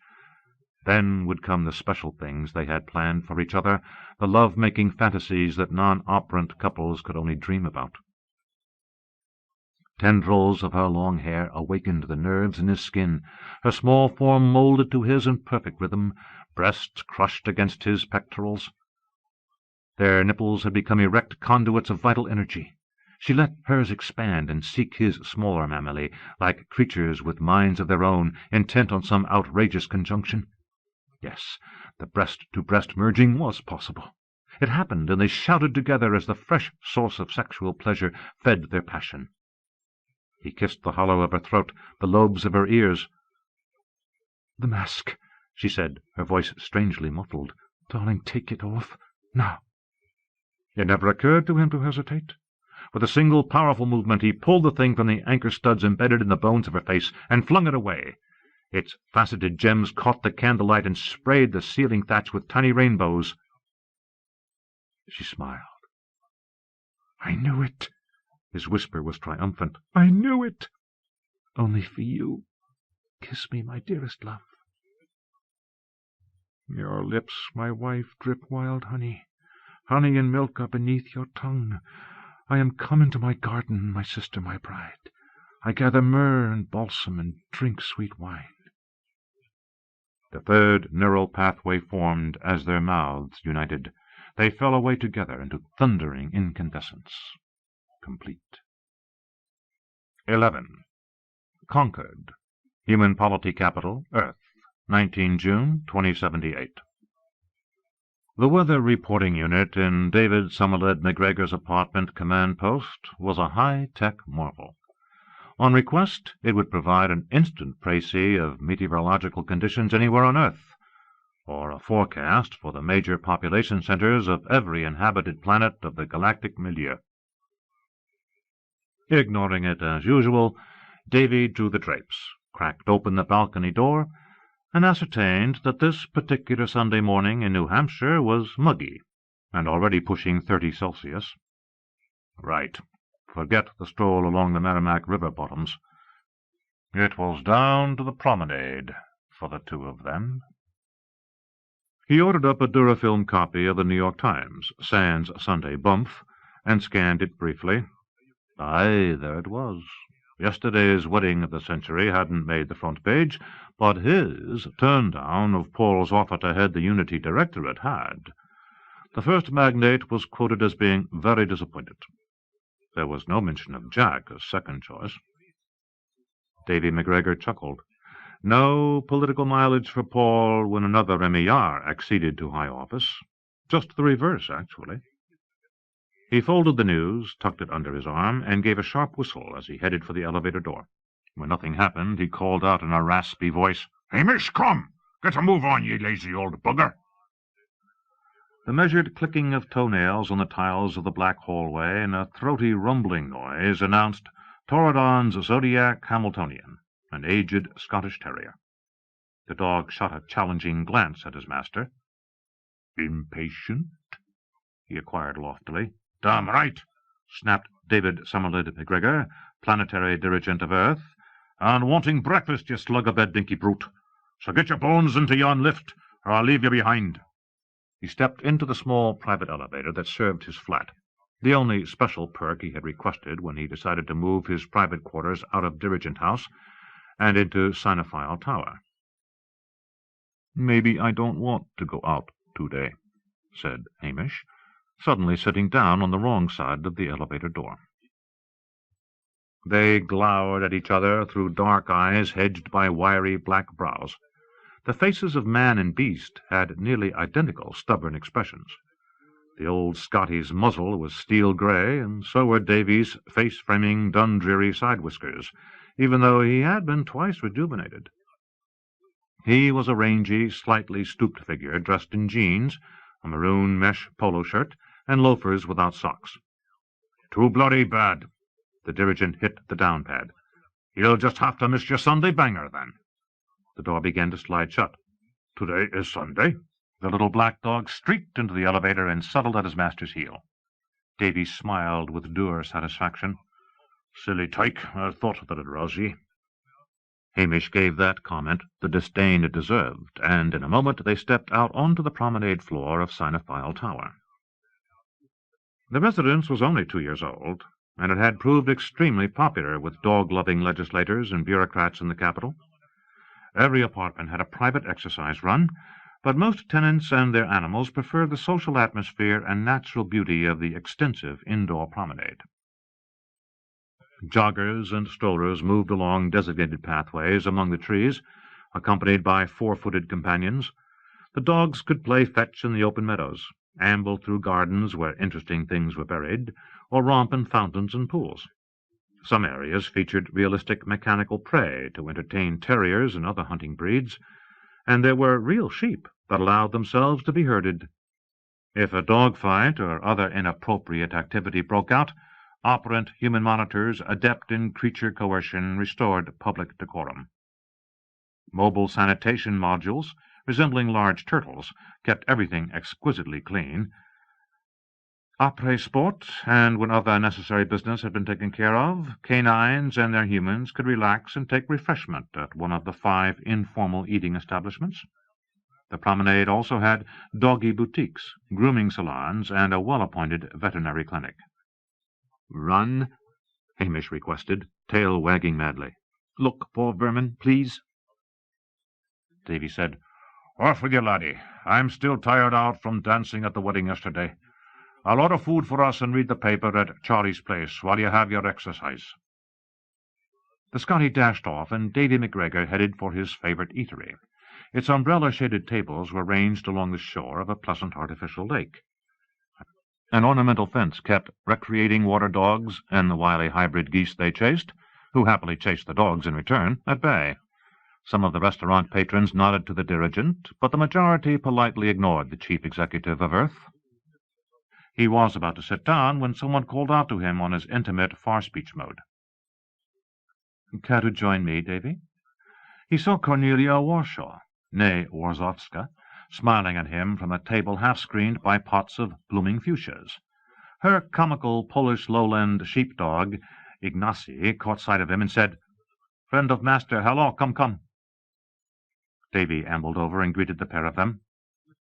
Then would come the special things they had planned for each other, the love-making fantasies that non-operant couples could only dream about. Tendrils of her long hair awakened the nerves in his skin, her small form moulded to his in perfect rhythm, breasts crushed against his pectorals. Their nipples had become erect conduits of vital energy. She let hers expand and seek his smaller mammally, like creatures with minds of their own, intent on some outrageous conjunction. Yes, the breast-to-breast merging was possible. It happened, and they shouted together as the fresh source of sexual pleasure fed their passion. He kissed the hollow of her throat, the lobes of her ears. "The mask," she said, her voice strangely muffled. "Darling, take it off. Now." It never occurred to him to hesitate. With a single powerful movement he pulled the thing from the anchor studs embedded in the bones of her face and flung it away. Its faceted gems caught the candlelight and sprayed the ceiling thatch with tiny rainbows. She smiled. "I knew it." His whisper was triumphant. "I knew it. Only for you. Kiss me, my dearest love." "Your lips, my wife, drip wild honey. Honey and milk are beneath your tongue. I am come into my garden, my sister, my bride. I gather myrrh and balsam and drink sweet wine." The third neural pathway formed as their mouths united. They fell away together into thundering incandescence. Complete. 11. Concord, Human Polity Capital, Earth, 19 June 2078. The Weather Reporting Unit in David Somerled McGregor's apartment command post was a high-tech marvel. On request, it would provide an instant précis of meteorological conditions anywhere on Earth, or a forecast for the major population centers of every inhabited planet of the galactic milieu. Ignoring it as usual, Davy drew the drapes, cracked open the balcony door, and ascertained that this particular Sunday morning in New Hampshire was muggy, and already pushing 30 Celsius. Right. Forget the stroll along the Merrimack River bottoms. It was down to the promenade for the two of them. He ordered up a Durafilm copy of the New York Times, sans Sunday bump, and scanned it briefly. Aye, there it was. Yesterday's wedding of the century hadn't made the front page, but his turn-down of Paul's offer to head the Unity Directorate had. The first magnate was quoted as being very disappointed. There was no mention of Jack as second choice. Davy McGregor chuckled. No political mileage for Paul when another Remillarad acceded to high office. Just the reverse, actually. He folded the news, tucked it under his arm, and gave a sharp whistle as he headed for the elevator door. When nothing happened, he called out in a raspy voice, "Hamish, come! Get a move on, ye lazy old bugger!" The measured clicking of toenails on the tiles of the black hallway and a throaty rumbling noise announced Torridon's Zodiac Hamiltonian, an aged Scottish terrier. The dog shot a challenging glance at his master. "Impatient?" he inquired loftily. "Damn right," snapped David Somerled McGregor, planetary dirigent of Earth, "and wanting breakfast, you slug-a-bed dinky brute. So get your bones into yon lift, or I'll leave you behind." He stepped into the small private elevator that served his flat, the only special perk he had requested when he decided to move his private quarters out of Dirigent House and into Cynophile Tower. "Maybe I don't want to go out today," said Hamish, suddenly sitting down on the wrong side of the elevator door. They glowered at each other through dark eyes hedged by wiry black brows. The faces of man and beast had nearly identical stubborn expressions. The old Scotty's muzzle was steel grey, and so were Davy's face-framing Dundreary side-whiskers, even though he had been twice rejuvenated. He was a rangy, slightly stooped figure, dressed in jeans, a maroon mesh polo shirt, and loafers without socks. "Too bloody bad." The dirigent hit the down pad. "You'll just have to miss your Sunday banger, then." The door began to slide shut. "Today is Sunday." The little black dog streaked into the elevator and settled at his master's heel. Davy smiled with dour satisfaction. "Silly tyke, I thought that'd rouse ye." Hamish gave that comment the disdain it deserved, and in a moment they stepped out onto the promenade floor of Cynophile Tower. The residence was only 2 years old, and it had proved extremely popular with dog-loving legislators and bureaucrats in the capital. Every apartment had a private exercise run, but most tenants and their animals preferred the social atmosphere and natural beauty of the extensive indoor promenade. Joggers and strollers moved along designated pathways among the trees, accompanied by four-footed companions. The dogs could play fetch in the open meadows, amble through gardens where interesting things were buried, or romp in fountains and pools. Some areas featured realistic mechanical prey to entertain terriers and other hunting breeds, and there were real sheep that allowed themselves to be herded. If a dog fight or other inappropriate activity broke out, operant human monitors, adept in creature coercion, restored public decorum. Mobile sanitation modules, resembling large turtles, kept everything exquisitely clean. Après sport, and when other necessary business had been taken care of, canines and their humans could relax and take refreshment at one of the 5 informal eating establishments. The promenade also had doggy boutiques, grooming salons, and a well-appointed veterinary clinic. "Run," Hamish requested, tail wagging madly. "Look for vermin, please." Davy said, "Off with you, laddie. I'm still tired out from dancing at the wedding yesterday. I'll order food for us and read the paper at Charlie's place while you have your exercise." The Scotty dashed off, and Davy McGregor headed for his favourite eatery. Its umbrella-shaded tables were ranged along the shore of a pleasant artificial lake. An ornamental fence kept recreating water dogs and the wily hybrid geese they chased, who happily chased the dogs in return, at bay. Some of the restaurant patrons nodded to the dirigent, but the majority politely ignored the chief executive of Earth. He was about to sit down when someone called out to him on his intimate far-speech mode. "Care to join me, Davy?" He saw Cornelia Warshaw, née Warzowska, smiling at him from a table half-screened by pots of blooming fuchsias. Her comical Polish lowland sheepdog, Ignacy, caught sight of him and said, "Friend of master, hello, come." Davy ambled over and greeted the pair of them.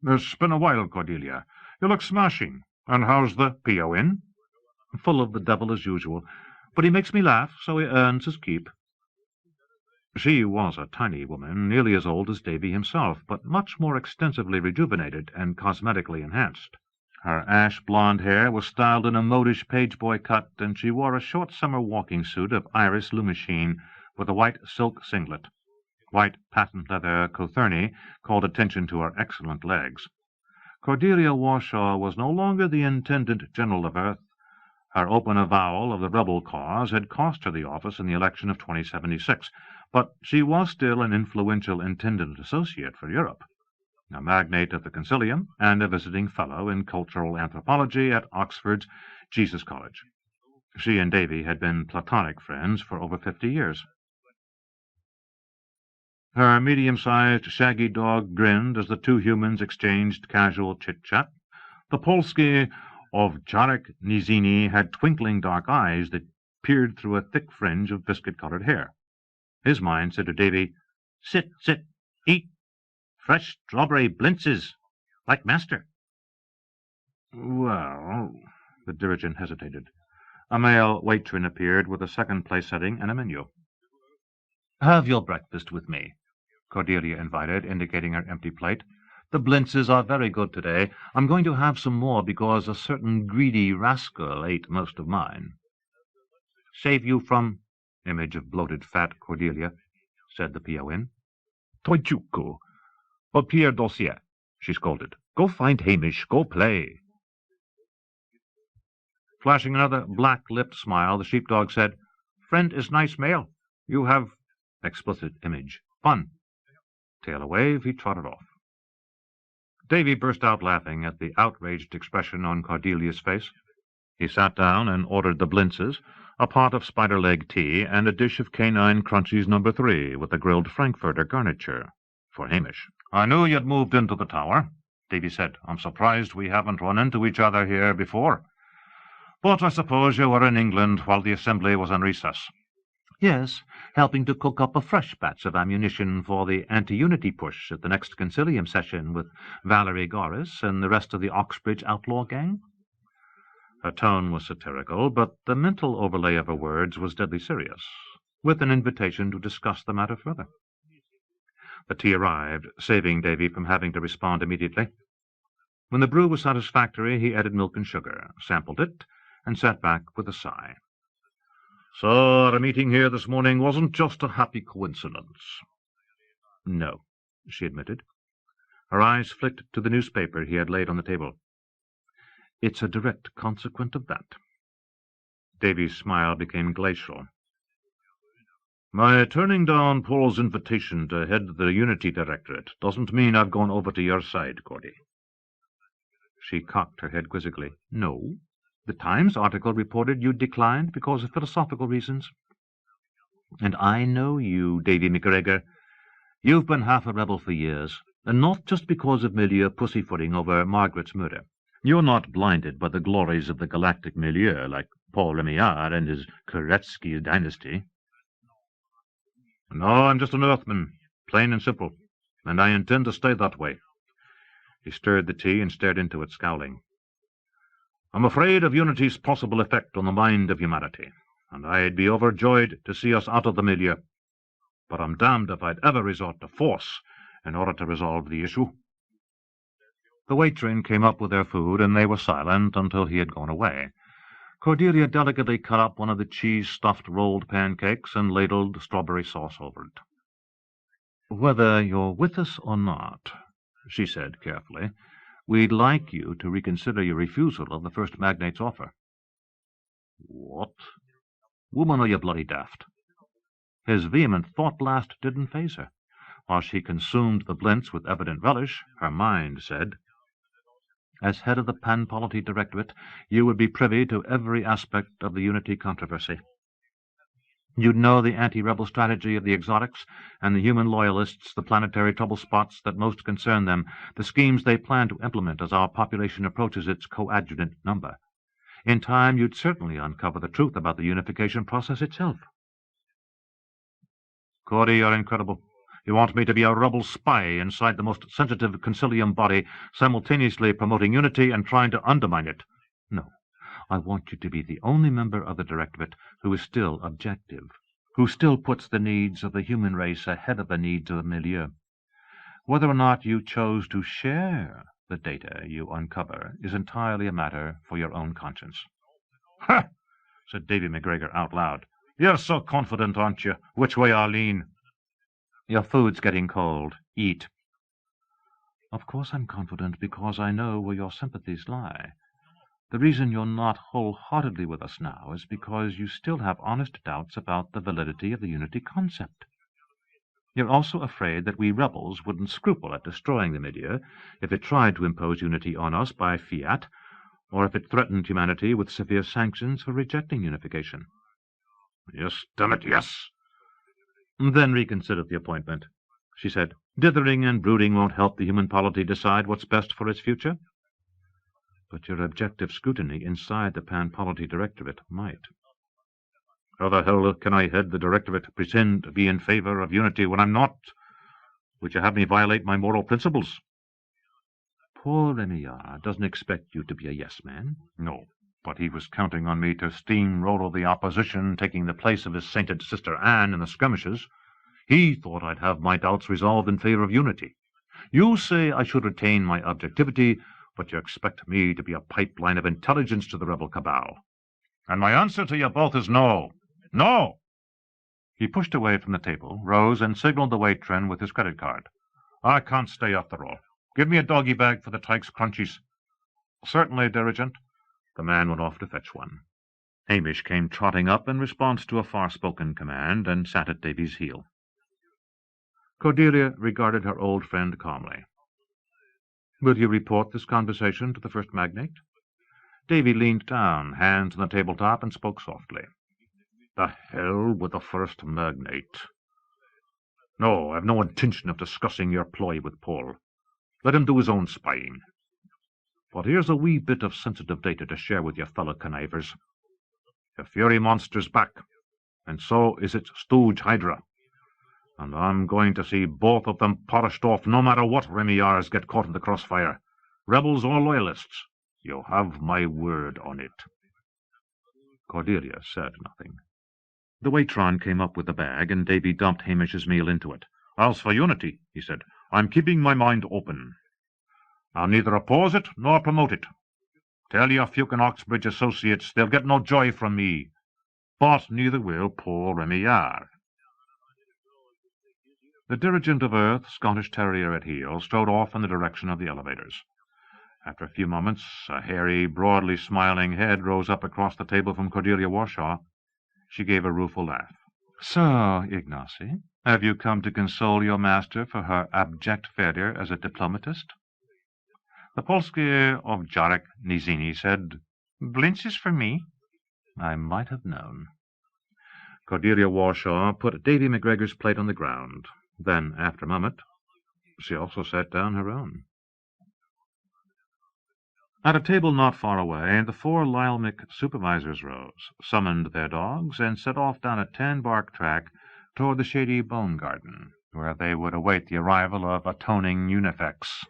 "It's been a while, Cordelia. You look smashing. And how's the P.O. in?" "Full of the devil as usual, but he makes me laugh, so he earns his keep." She was a tiny woman, nearly as old as Davy himself, but much more extensively rejuvenated and cosmetically enhanced. Her ash-blonde hair was styled in a modish page-boy cut, and she wore a short summer walking suit of iris lumishine with a white silk singlet. White patent-leather cothurni called attention to her excellent legs. Cordelia Warshaw was no longer the Intendant General of Earth. Her open avowal of the rebel cause had cost her the office in the election of 2076, but she was still an influential Intendant Associate for Europe, a magnate of the Concilium, and a visiting fellow in cultural anthropology at Oxford's Jesus College. She and Davy had been platonic friends for over 50 years. Her medium-sized, shaggy dog grinned as the two humans exchanged casual chit-chat. The Polski of Jarek Nizini had twinkling dark eyes that peered through a thick fringe of biscuit-colored hair. His mind said to Davy, "Sit, eat. Fresh strawberry blintzes, like master." "Well—" the dirigent hesitated. A male waitron appeared with a second-place setting and a menu. "Have your breakfast with me," Cordelia invited, indicating her empty plate. "The blintzes are very good today. I'm going to have some more because a certain greedy rascal ate most of mine." "Save you from—" image of bloated fat Cordelia, said the P.O.N. "Toichuku, but Pierre Dossier," she scolded. "Go find Hamish. Go play." Flashing another black-lipped smile, the sheepdog said, "Friend is nice male. You have explicit image. Fun. Tail a wave, he trotted off. Davy burst out laughing at the outraged expression on Cordelia's face. He sat down and ordered the blintzes, a pot of spider-leg tea, and a dish of canine crunchies No. 3, with a grilled frankfurter garniture, for Hamish. "I knew you'd moved into the tower," Davy said. "I'm surprised we haven't run into each other here before. But I suppose you were in England while the Assembly was on recess." "Yes, helping to cook up a fresh batch of ammunition for the anti-unity push at the next concilium session with Valerie Goris and the rest of the Oxbridge outlaw gang." Her tone was satirical, but the mental overlay of her words was deadly serious, with an invitation to discuss the matter further. The tea arrived, saving Davy from having to respond immediately. When the brew was satisfactory, he added milk and sugar, sampled it, and sat back with a sigh. "So our meeting here this morning wasn't just a happy coincidence." "No," she admitted. Her eyes flicked to the newspaper he had laid on the table. "It's a direct consequence of that." Davy's smile became glacial. "My turning down Paul's invitation to head the Unity Directorate doesn't mean I've gone over to your side, Cordy." She cocked her head quizzically. "No. The Times article reported you declined because of philosophical reasons. And I know you, Davy McGregor. You've been half a rebel for years, and not just because of milieu pussyfooting over Margaret's murder. You're not blinded by the glories of the galactic milieu like Paul Remillard and his Koretsky dynasty." "No, I'm just an Earthman, plain and simple, and I intend to stay that way." He stirred the tea and stared into it, scowling. "I'm afraid of Unity's possible effect on the mind of humanity, and I'd be overjoyed to see us out of the milieu. But I'm damned if I'd ever resort to force in order to resolve the issue." The waitrain came up with their food, and they were silent until he had gone away. Cordelia delicately cut up one of the cheese-stuffed rolled pancakes and ladled strawberry sauce over it. "Whether you're with us or not," she said carefully, "we'd like you to reconsider your refusal of the first magnate's offer." "What? Woman, are you bloody daft?" His vehement thought blast didn't faze her. While she consumed the blintz with evident relish, her mind said, "As head of the Polity Directorate, you would be privy to every aspect of the Unity controversy. You'd know the anti-rebel strategy of the exotics and the human loyalists, the planetary trouble spots that most concern them, the schemes they plan to implement as our population approaches its coadjutant number. In time, you'd certainly uncover the truth about the unification process itself." "Cordy, you're incredible. You want me to be a rebel spy inside the most sensitive concilium body, simultaneously promoting unity and trying to undermine it." "No. I want you to be the only member of the Directorate who is still objective, who still puts the needs of the human race ahead of the needs of the milieu. Whether or not you chose to share the data you uncover is entirely a matter for your own conscience." "Ha!" said Davy McGregor out loud. "You're so confident, aren't you? Which way I'll lean?" "Your food's getting cold. Eat." "Of course I'm confident, because I know where your sympathies lie. The reason you're not wholeheartedly with us now is because you still have honest doubts about the validity of the unity concept. You're also afraid that we rebels wouldn't scruple at destroying the milieu if it tried to impose unity on us by fiat, or if it threatened humanity with severe sanctions for rejecting unification." "Yes, damn it, yes." "Then reconsider the appointment," she said. "Dithering and brooding won't help the human polity decide what's best for its future. But your objective scrutiny inside the Polity Directorate might." "How the hell can I head the Directorate, pretend to be in favor of unity when I'm not? Would you have me violate my moral principles?" "Poor Remillard doesn't expect you to be a yes-man." "No, but he was counting on me to steamroll the opposition, taking the place of his sainted sister Anne in the skirmishes. He thought I'd have my doubts resolved in favor of unity. You say I should retain my objectivity, but you expect me to be a pipeline of intelligence to the rebel cabal. And my answer to you both is no. No!" He pushed away from the table, rose, and signaled the waitress with his credit card. "I can't stay after all. Give me a doggy bag for the Tykes crunchies." "Certainly, Dirigent." The man went off to fetch one. Hamish came trotting up in response to a far-spoken command, and sat at Davy's heel. Cordelia regarded her old friend calmly. "Will you report this conversation to the first magnate?" Davy leaned down, hands on the tabletop, and spoke softly. "The hell with the first magnate. No, I've no intention of discussing your ploy with Paul. Let him do his own spying. But here's a wee bit of sensitive data to share with your fellow connivers. The Fury Monster's back, and so is its stooge Hydra. And I'm going to see both of them polished off, no matter what Remillards get caught in the crossfire, rebels or loyalists. You have my word on it." Cordelia said nothing. The waitron came up with the bag, and Davy dumped Hamish's meal into it. "As for unity," he said, "I'm keeping my mind open. I'll neither oppose it nor promote it. Tell your Fucking Oxbridge associates they'll get no joy from me, but neither will Paul Remillard." The dirigent of Earth, Scottish terrier at heel, strode off in the direction of the elevators. After a few moments, a hairy, broadly smiling head rose up across the table from Cordelia Warshaw. She gave a rueful laugh. "So, Ignacy, have you come to console your master for her abject failure as a diplomatist?" The Polski of Jarek Nizini said, "Blintzes for me." "I might have known." Cordelia Warshaw put Davy McGregor's plate on the ground. Then, after a moment, she also set down her own. At a table not far away, the 4 Lyalmik supervisors rose, summoned their dogs, and set off down a tan-bark track toward the shady bone garden, where they would await the arrival of atoning unifex.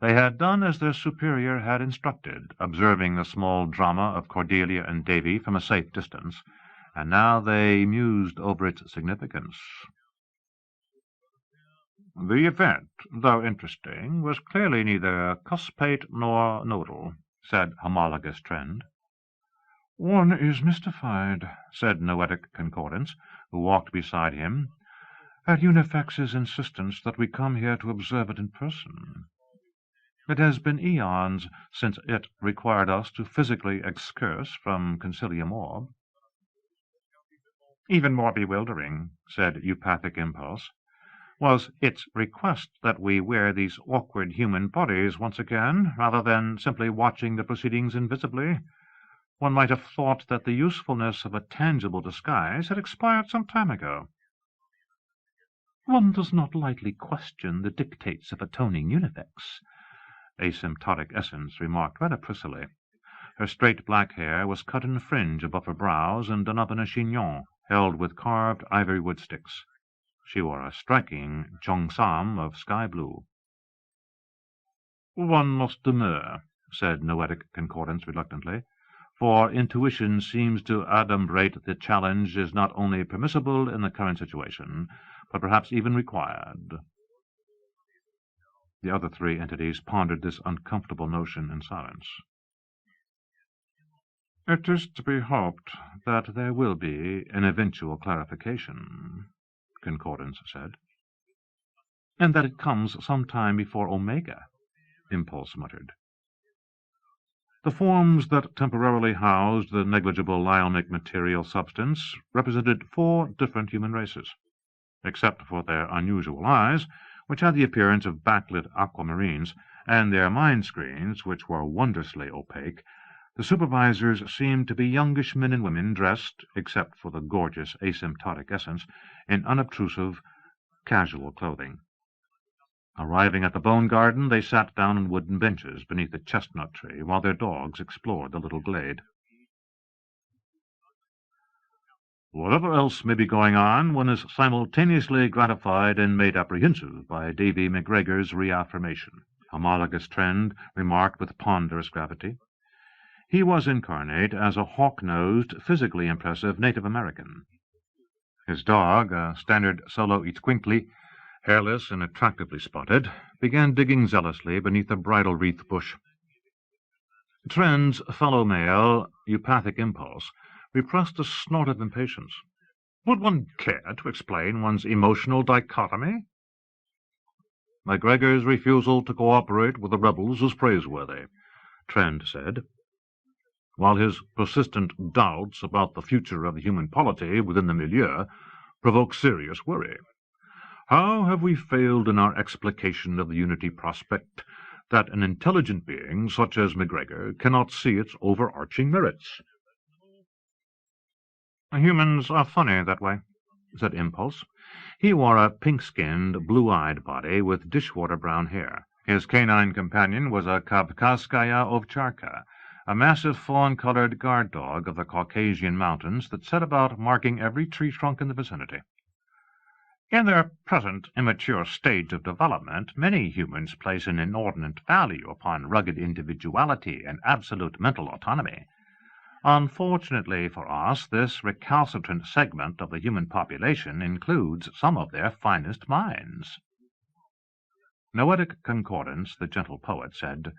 They had done as their superior had instructed, observing the small drama of Cordelia and Davy from a safe distance, and now they mused over its significance. "The event, though interesting, was clearly neither cuspate nor nodal," said homologous Trend. "One is mystified," said Noetic Concordance, who walked beside him, "at Unifex's insistence that we come here to observe it in person. It has been eons since it required us to physically excurse from Concilium Orb." "Even more bewildering," said Eupathic Impulse, "was its request that we wear these awkward human bodies once again, rather than simply watching the proceedings invisibly. One might have thought that the usefulness of a tangible disguise had expired some time ago." "One does not lightly question the dictates of atoning unifex," Asymptotic Essence remarked rather prissily. Her straight black hair was cut in a fringe above her brows and done up in a chignon, held with carved ivory wood sticks. She wore a striking cheongsam of sky blue. "One must demur," said Noetic Concordance reluctantly, "for intuition seems to adumbrate the challenge is not only permissible in the current situation, but perhaps even required." The other 3 entities pondered this uncomfortable notion in silence. "It is to be hoped that there will be an eventual clarification," Concordance said. "And that it comes some time before Omega," Impulse muttered. The forms that temporarily housed the negligible Lyalmic material substance represented 4 different human races. Except for their unusual eyes, which had the appearance of backlit aquamarines, and their mind screens, which were wondrously opaque, the supervisors seemed to be youngish men and women dressed, except for the gorgeous asymptotic essence, in unobtrusive, casual clothing. Arriving at the bone garden, they sat down on wooden benches beneath a chestnut tree while their dogs explored the little glade. "Whatever else may be going on, one is simultaneously gratified and made apprehensive by Davy McGregor's reaffirmation," Homologous Trend remarked with ponderous gravity. He was incarnate as a hawk-nosed, physically impressive Native American. His dog, a standard Solo Itzquinkli, hairless and attractively spotted, began digging zealously beneath a bridal wreath bush. Trend's fellow male, Eupathic Impulse, repressed a snort of impatience. Would one care to explain one's emotional dichotomy? McGregor's refusal to cooperate with the rebels is praiseworthy, Trend said. while his persistent doubts about the future of the human polity within the milieu provoke serious worry. How have we failed in our explication of the unity prospect that an intelligent being such as MacGregor cannot see its overarching merits? Humans are funny that way, said Impulse. He wore a pink-skinned, blue-eyed body with dishwater-brown hair. His canine companion was a Kavkazskaya ovcharka, a massive fawn-colored guard dog of the Caucasian mountains that set about marking every tree trunk in the vicinity. In their present immature stage of development, many humans place an inordinate value upon rugged individuality and absolute mental autonomy. Unfortunately for us, this recalcitrant segment of the human population includes some of their finest minds. Noetic Concordance, the gentle poet, said,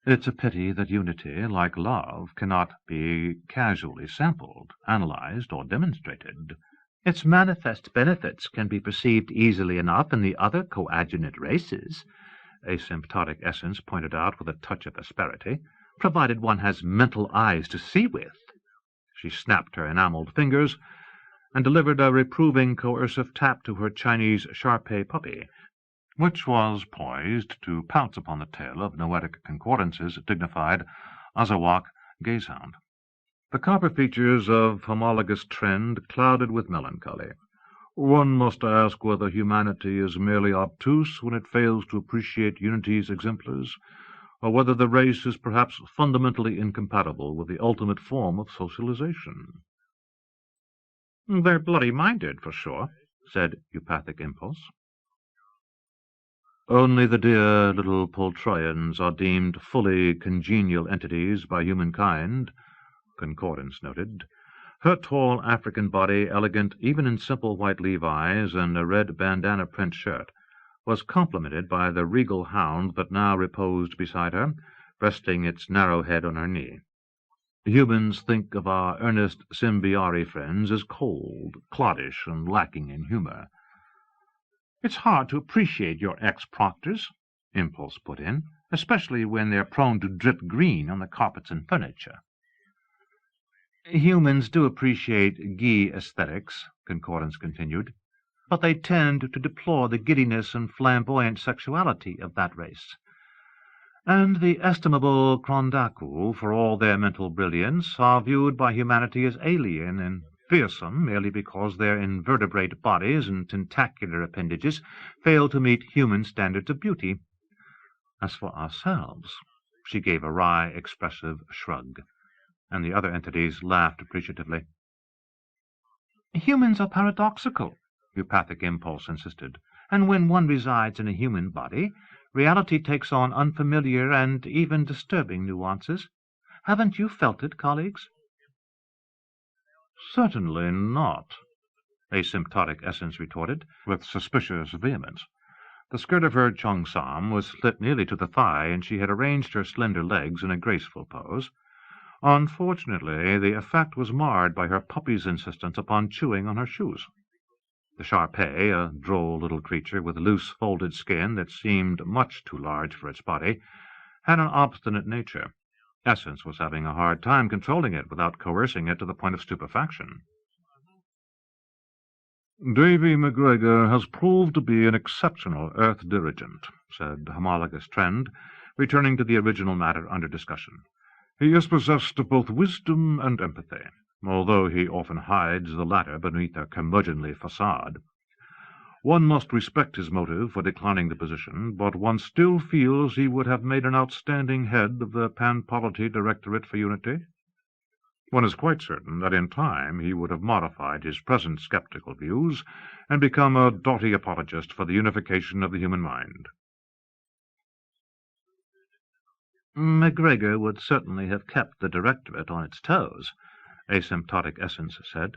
"It's a pity that unity, like love, cannot be casually sampled, analyzed, or demonstrated. Its manifest benefits can be perceived easily enough in the other coadjunate races," Asymptotic Essence pointed out with a touch of asperity, "provided one has mental eyes to see with." She snapped her enameled fingers and delivered a reproving coercive tap to her Chinese Shar-Pei puppy, which was poised to pounce upon the tail of Noetic Concordance's dignified Azawak gazehound. The copper features of homologous trend clouded with melancholy. One must ask whether humanity is merely obtuse when it fails to appreciate unity's exemplars, or whether the race is perhaps fundamentally incompatible with the ultimate form of socialization. "They're bloody-minded, for sure," said Eupathic Impulse. "Only the dear little Poltroyans are deemed fully congenial entities by humankind," Concordance noted. Her tall African body, elegant even in simple white levis and a red bandana print shirt, was complemented by the regal hound that now reposed beside her, resting its narrow head on her knee. Humans think of our earnest Symbiari friends as cold, cloddish, and lacking in humor. "It's hard to appreciate your ex-proctors," Impulse put in, "especially when they're prone to drip green on the carpets and furniture." "Humans do appreciate ghee aesthetics," Concordance continued, "but they tend to deplore the giddiness and flamboyant sexuality of that race. And the estimable Krondaku, for all their mental brilliance, are viewed by humanity as alien and fearsome merely because their invertebrate bodies and tentacular appendages fail to meet human standards of beauty. As for ourselves," she gave a wry, expressive shrug, and the other entities laughed appreciatively. "Humans are paradoxical," Eupathic Impulse insisted, "and when one resides in a human body, reality takes on unfamiliar and even disturbing nuances. Haven't you felt it, colleagues?" "Certainly not," Asymptotic Essence retorted, with suspicious vehemence. The skirt of her cheongsam was slit nearly to the thigh, and she had arranged her slender legs in a graceful pose. Unfortunately, the effect was marred by her puppy's insistence upon chewing on her shoes. The Shar-Pei, a droll little creature with loose folded skin that seemed much too large for its body, had an obstinate nature. Essence was having a hard time controlling it without coercing it to the point of stupefaction. "Davy MacGregor has proved to be an exceptional earth dirigent," said Homologous Trend, returning to the original matter under discussion. "He is possessed of both wisdom and empathy, although he often hides the latter beneath a curmudgeonly facade. One must respect his motive for declining the position, but one still feels he would have made an outstanding head of the Pan-Polity Directorate for Unity. One is quite certain that in time he would have modified his present skeptical views and become a doughty apologist for the unification of the human mind." "MacGregor would certainly have kept the Directorate on its toes," Asymptotic Essence said.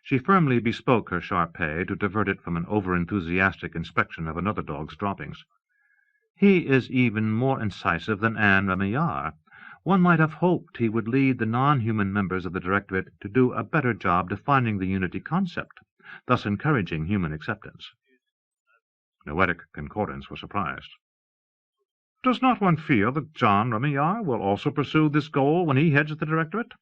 She firmly bespoke her Shar-Pei to divert it from an over-enthusiastic inspection of another dog's droppings. "He is even more incisive than Anne Remillard. One might have hoped he would lead the non-human members of the Directorate to do a better job defining the unity concept, thus encouraging human acceptance." Noetic Concordance was surprised. Does not one feel that John Remillard will also pursue this goal when he heads the Directorate?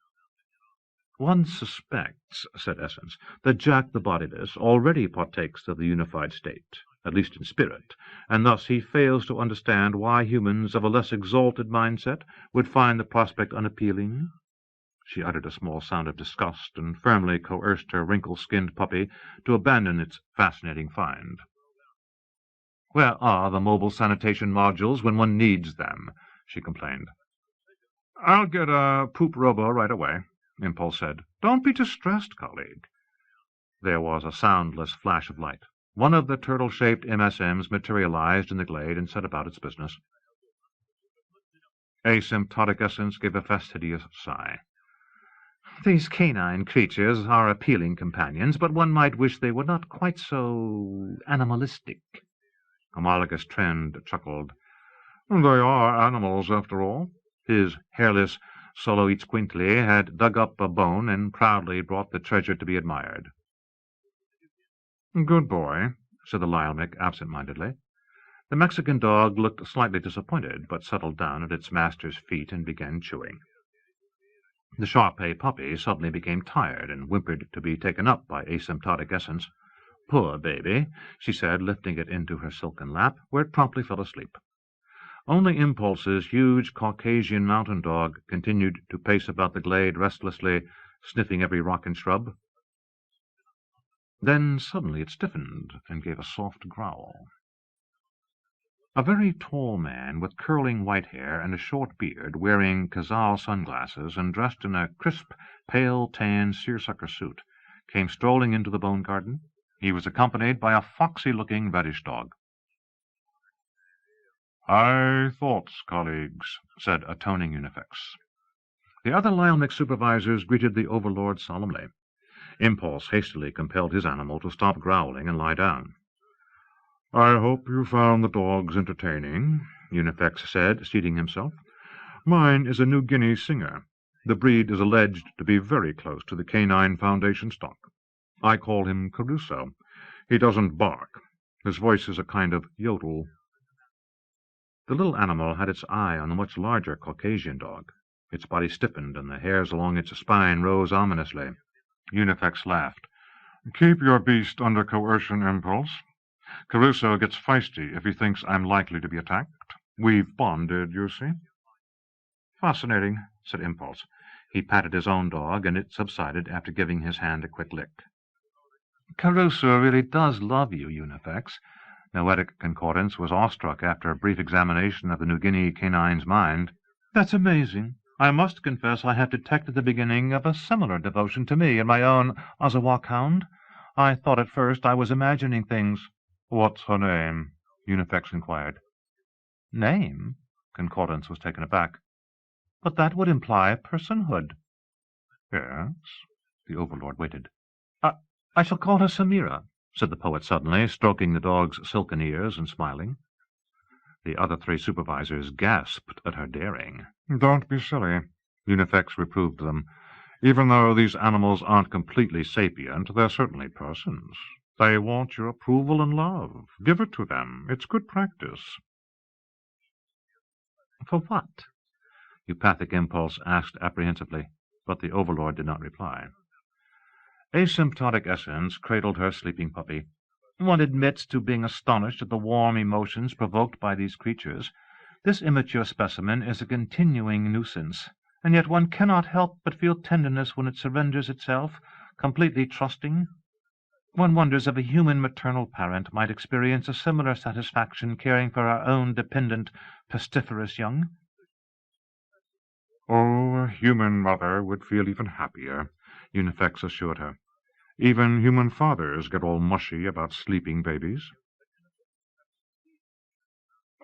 One suspects, said Essence, that Jack the Bodiless already partakes of the unified state, at least in spirit, and thus he fails to understand why humans of a less exalted mindset would find the prospect unappealing. She uttered a small sound of disgust and firmly coerced her wrinkle-skinned puppy to abandon its fascinating find. "Where are the mobile sanitation modules when one needs them?" she complained. "I'll get a poop robo right away," Impulse said. "Don't be distressed, colleague." There was a soundless flash of light. One of the turtle-shaped MSMs materialized in the glade and set about its business. Asymptotic Essence gave a fastidious sigh. "These canine creatures are appealing companions, but one might wish they were not quite so animalistic." Homologous Trend chuckled. "They are animals, after all." His hairless Soloitzcuintli had dug up a bone and proudly brought the treasure to be admired. "Good boy," said the Lyalmik absent-mindedly. The Mexican dog looked slightly disappointed, but settled down at its master's feet and began chewing. The Shar-Pei puppy suddenly became tired and whimpered to be taken up by Asymptotic Essence. "Poor baby," she said, lifting it into her silken lap, where it promptly fell asleep. Only Impulse's huge Caucasian mountain dog continued to pace about the glade restlessly, sniffing every rock and shrub. Then suddenly it stiffened and gave a soft growl. A very tall man with curling white hair and a short beard, wearing Cazal sunglasses and dressed in a crisp, pale tan seersucker suit, came strolling into the bone garden. He was accompanied by a foxy-looking reddish dog. "High thoughts, colleagues," said atoning Unifex. The other Lyalmik supervisors greeted the overlord solemnly. Impulse hastily compelled his animal to stop growling and lie down. "I hope you found the dogs entertaining," Unifex said, seating himself. "Mine is a New Guinea singer. The breed is alleged to be very close to the Canine Foundation stock. I call him Caruso. He doesn't bark. His voice is a kind of yodel." The little animal had its eye on the much larger Caucasian dog. Its body stiffened, and the hairs along its spine rose ominously. Unifex laughed. "Keep your beast under coercion, Impulse. Caruso gets feisty if he thinks I'm likely to be attacked. We've bonded, you see." "Fascinating," said Impulse. He patted his own dog, and it subsided after giving his hand a quick lick. "Caruso really does love you, Unifex." Noetic Concordance was awestruck after a brief examination of the New Guinea canine's mind. "That's amazing. I must confess I have detected the beginning of a similar devotion to me in my own Ozawa hound. I thought at first I was imagining things." "What's her name?" Unifex inquired. "Name?" Concordance was taken aback. "But that would imply personhood." "Yes." The overlord waited. I shall call her Samira," said the poet suddenly, stroking the dog's silken ears and smiling. The other three supervisors gasped at her daring. "Don't be silly," Unifex reproved them. "Even though these animals aren't completely sapient, they're certainly persons. They want your approval and love. Give it to them. It's good practice." "For what?" Eupathic Impulse asked apprehensively, but the overlord did not reply. Asymptotic Essence cradled her sleeping puppy. "One admits to being astonished at the warm emotions provoked by these creatures. This immature specimen is a continuing nuisance, and yet one cannot help but feel tenderness when it surrenders itself, completely trusting. One wonders if a human maternal parent might experience a similar satisfaction caring for our own dependent, pestiferous young." "Oh, a human mother would feel even happier," Unifex assured her. "Even human fathers get all mushy about sleeping babies."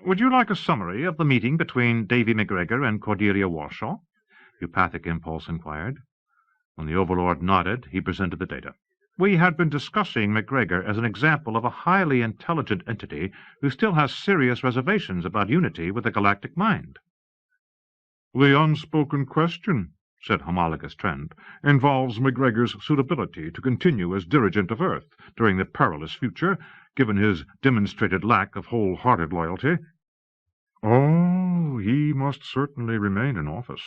"Would you like a summary of the meeting between Davy McGregor and Cordelia Warshaw?" Eupathic Impulse inquired. When the overlord nodded, he presented the data. "We had been discussing McGregor as an example of a highly intelligent entity who still has serious reservations about unity with the galactic mind." "The unspoken question," said Homologous Trend, "involves McGregor's suitability to continue as dirigent of Earth during the perilous future, given his demonstrated lack of wholehearted loyalty." Oh, he must certainly remain in office,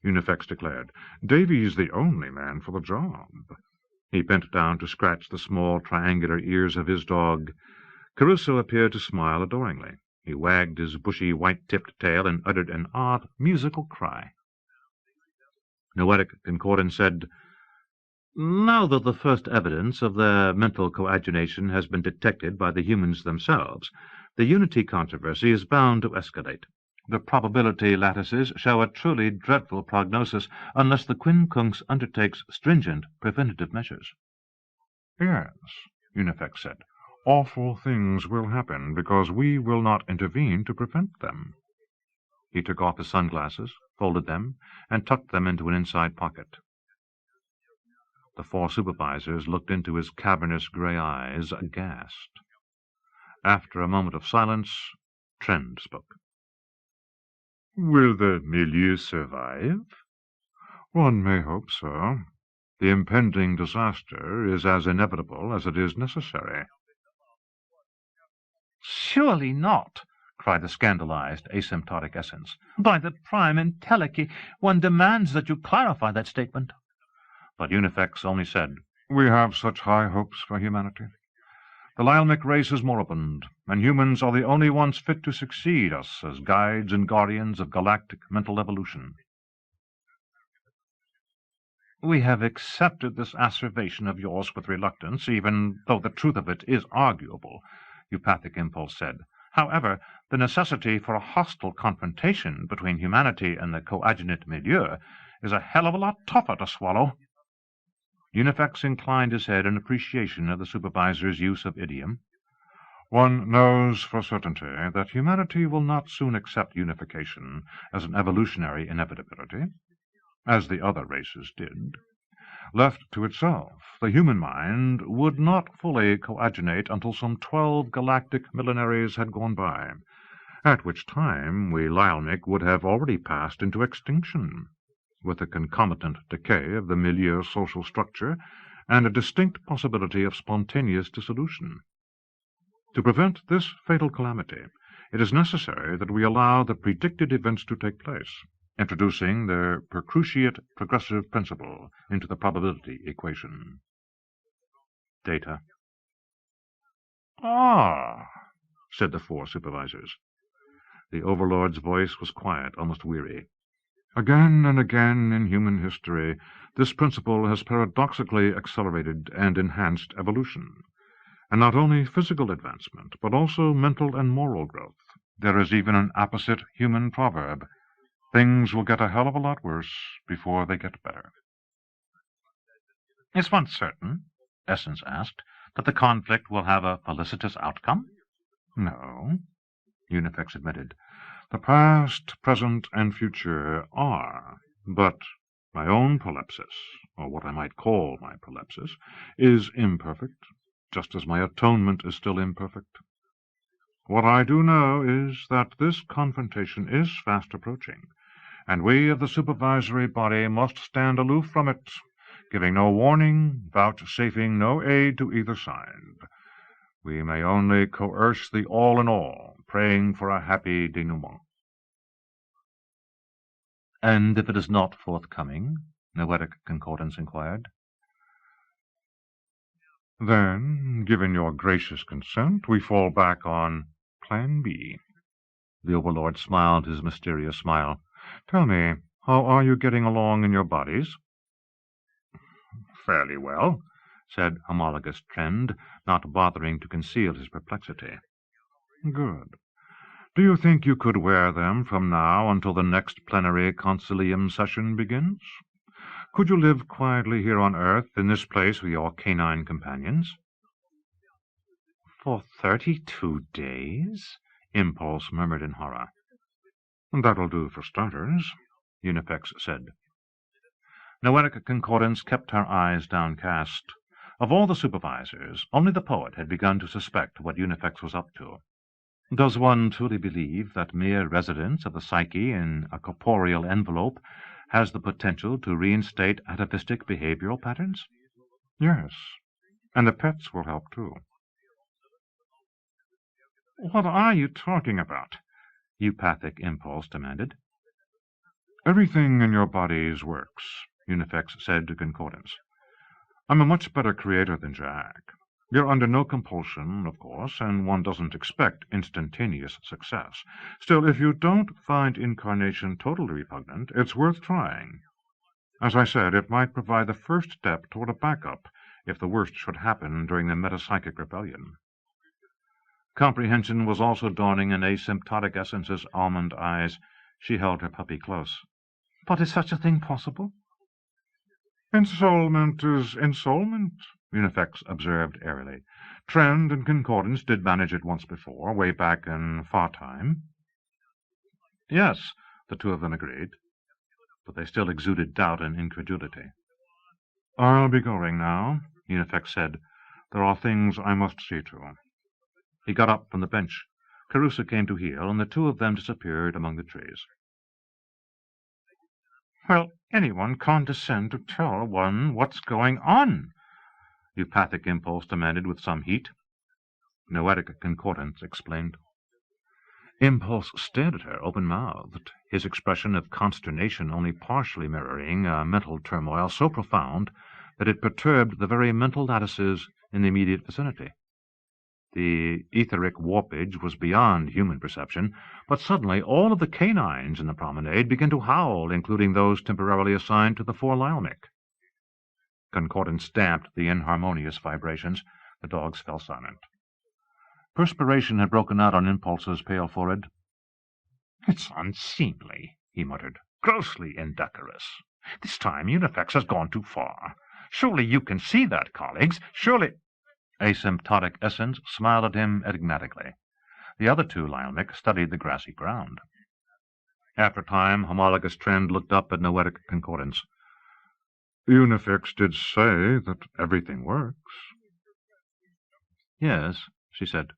Unifex declared. Davy's the only man for the job. He bent down to scratch the small triangular ears of his dog. Caruso appeared to smile adoringly. He wagged his bushy white-tipped tail and uttered an odd musical cry. Noetic Concordance said, "Now that the first evidence of their mental coagination has been detected by the humans themselves, the unity controversy is bound to escalate. The probability lattices show a truly dreadful prognosis unless the quincunx undertakes stringent preventative measures." Yes, Unifex said. Awful things will happen because we will not intervene to prevent them. He took off his sunglasses, folded them, and tucked them into an inside pocket. The four supervisors looked into his cavernous gray eyes, aghast. After a moment of silence, Trend spoke. "Will the milieu survive?" "One may hope so. The impending disaster is as inevitable as it is necessary." "Surely not," cried the scandalized asymptotic essence. "By the prime entelechy, one demands that you clarify that statement." But Unifex only said, "We have such high hopes for humanity. The Lyalmic race is moribund, and humans are the only ones fit to succeed us as guides and guardians of galactic mental evolution." "We have accepted this asseveration of yours with reluctance, even though the truth of it is arguable," Eupathic Impulse said. "However, the necessity for a hostile confrontation between humanity and the coaginate milieu is a hell of a lot tougher to swallow." Unifex inclined his head in appreciation of the supervisor's use of idiom. "One knows for certainty that humanity will not soon accept unification as an evolutionary inevitability, as the other races did. Left to itself, the human mind would not fully coaginate until some 12 galactic millenaries had gone by, at which time we Lyalmic would have already passed into extinction, with a concomitant decay of the milieu social structure and a distinct possibility of spontaneous dissolution. To prevent this fatal calamity, it is necessary that we allow the predicted events to take place, introducing the per cruciate progressive principle into the probability equation." Data. "Ah," said the four supervisors. The Overlord's voice was quiet, almost weary. "Again and again in human history, this principle has paradoxically accelerated and enhanced evolution, and not only physical advancement, but also mental and moral growth. There is even an apposite human proverb: things will get a hell of a lot worse before they get better." "Is one certain," Essence asked, "that the conflict will have a felicitous outcome?" "No," Unifex admitted. "The past, present, and future are, but my own prolepsis, or what I might call my prolepsis, is imperfect, just as my atonement is still imperfect. What I do know is that this confrontation is fast approaching, and we of the supervisory body must stand aloof from it, giving no warning, vouchsafing no aid to either side. We may only coerce the all-in-all, praying for a happy denouement." "And if it is not forthcoming?" Noetic Concordance inquired. "Then, given your gracious consent, we fall back on Plan B." The Overlord smiled his mysterious smile. "Tell me, how are you getting along in your bodies?" "Fairly well," said homologous Trend, not bothering to conceal his perplexity. "Good. Do you think you could wear them from now until the next plenary concilium session begins? Could you live quietly here on Earth, in this place with your canine companions?" "For 32 days?" Impulse murmured in horror. "That'll do for starters," Unifex said. Noetic Concordance kept her eyes downcast. Of all the supervisors, only the poet had begun to suspect what Unifex was up to. Does one truly believe that mere residence of the psyche in a corporeal envelope has the potential to reinstate atavistic behavioral patterns? "Yes, and the pets will help too." "What are you talking about?" Eupathic impulse demanded. Everything in your bodies works, Unifex said to Concordance. I'm a much better creator than Jack. You're under no compulsion, of course, and one doesn't expect instantaneous success. Still, if you don't find incarnation totally repugnant, it's worth trying. As I said, it might provide the first step toward a backup if the worst should happen during the metapsychic rebellion. Comprehension was also dawning in asymptotic Essence's almond eyes. She held her puppy close. But is such a thing possible? Ensoulment is ensoulment, Unifex observed airily. Trend and Concordance did manage it once before, way back in far time. Yes, the two of them agreed, but they still exuded doubt and incredulity. I'll be going now, Unifex said. There are things I must see to. He got up from the bench. Carusa came to heel, and the two of them disappeared among the trees. Will anyone condescend to tell one what's going on? Eupathic impulse demanded with some heat. Noetic concordance explained. Impulse stared at her, open-mouthed, his expression of consternation only partially mirroring a mental turmoil so profound that it perturbed the very mental lattices in the immediate vicinity. The etheric warpage was beyond human perception, but suddenly all of the canines in the promenade began to howl, including those temporarily assigned to the 4 Lyalmic. Concordance damped the inharmonious vibrations. The dogs fell silent. Perspiration had broken out on Impulse's pale forehead. "It's unseemly," he muttered. "Grossly indecorous. This time Unifex has gone too far. Surely you can see that, colleagues. Surely—" Asymptotic Essence smiled at him enigmatically. The other 2 Lyalmic studied the grassy ground. After a time, homologous Trend looked up at Noetic Concordance. Unifex did say that everything works. Yes, she said.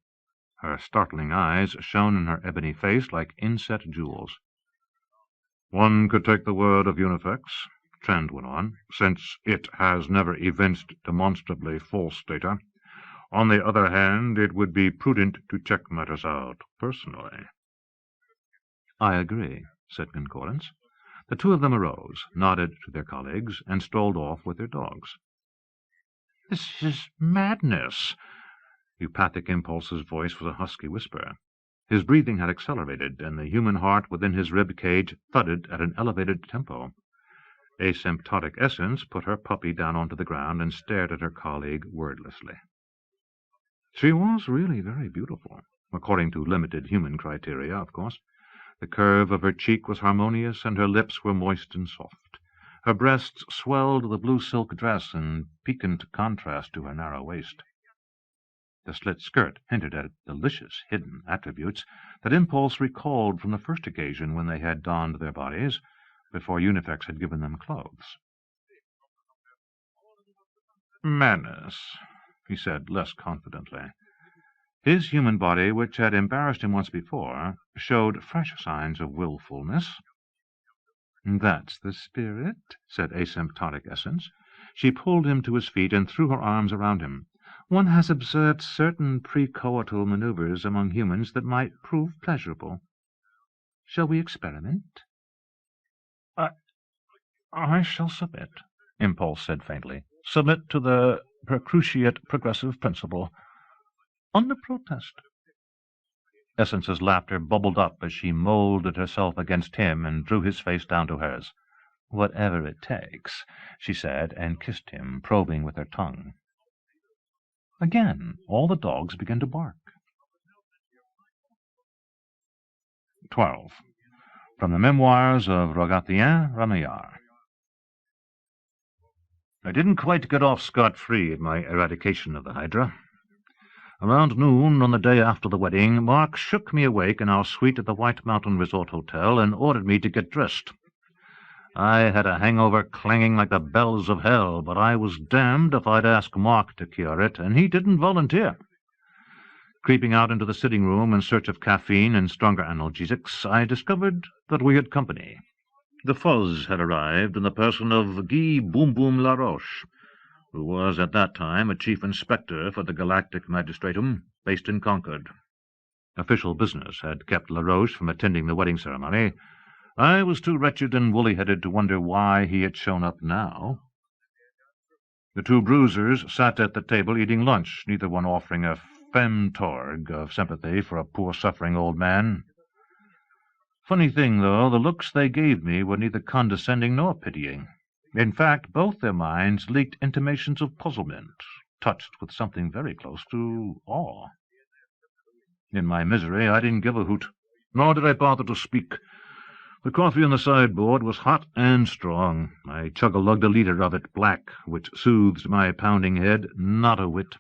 Her startling eyes shone in her ebony face like inset jewels. One could take the word of Unifex, Trend went on, since it has never evinced demonstrably false data. On the other hand, it would be prudent to check matters out personally. I agree, said Concordance. The 2 of them arose, nodded to their colleagues, and strolled off with their dogs. This is madness. Eupathic Impulse's voice was a husky whisper. His breathing had accelerated, and the human heart within his rib-cage thudded at an elevated tempo. Asymptotic Essence put her puppy down onto the ground and stared at her colleague wordlessly. She was really very beautiful, according to limited human criteria, of course. The curve of her cheek was harmonious, and her lips were moist and soft. Her breasts swelled the blue silk dress in piquant contrast to her narrow waist. The slit skirt hinted at delicious hidden attributes that Impulse recalled from the first occasion when they had donned their bodies, before Unifex had given them clothes. Madness, he said less confidently. His human body, which had embarrassed him once before, showed fresh signs of willfulness. That's the spirit, said Asymptotic Essence. She pulled him to his feet and threw her arms around him. One has observed certain precoital maneuvers among humans that might prove pleasurable. Shall we experiment? I shall submit, Impulse said faintly. Submit to the per cruciate progressive principle. Under protest. Essence's laughter bubbled up as she moulded herself against him and drew his face down to hers. Whatever it takes, she said, and kissed him, probing with her tongue. Again, all the dogs began to bark. 12. From the Memoirs of Rogatien, Remillarad. I didn't quite get off scot-free in my eradication of the Hydra. Around noon on the day after the wedding, Mark shook me awake in our suite at the White Mountain Resort Hotel and ordered me to get dressed. I had a hangover clanging like the bells of hell, but I was damned if I'd ask Mark to cure it, and he didn't volunteer. Creeping out into the sitting room in search of caffeine and stronger analgesics, I discovered that we had company. The fuzz had arrived in the person of Guy Boom Boom Laroche, who was at that time a chief inspector for the Galactic Magistratum, based in Concord. Official business had kept Laroche from attending the wedding ceremony. I was too wretched and woolly-headed to wonder why he had shown up now. The two bruisers sat at the table eating lunch, neither one offering a femtorg of sympathy for a poor suffering old man. Funny thing, though, the looks they gave me were neither condescending nor pitying. In fact, both their minds leaked intimations of puzzlement, touched with something very close to awe. In my misery, I didn't give a hoot, nor did I bother to speak. The coffee on the sideboard was hot and strong. I chug-a-lugged a liter of it black, which soothed my pounding head not a whit.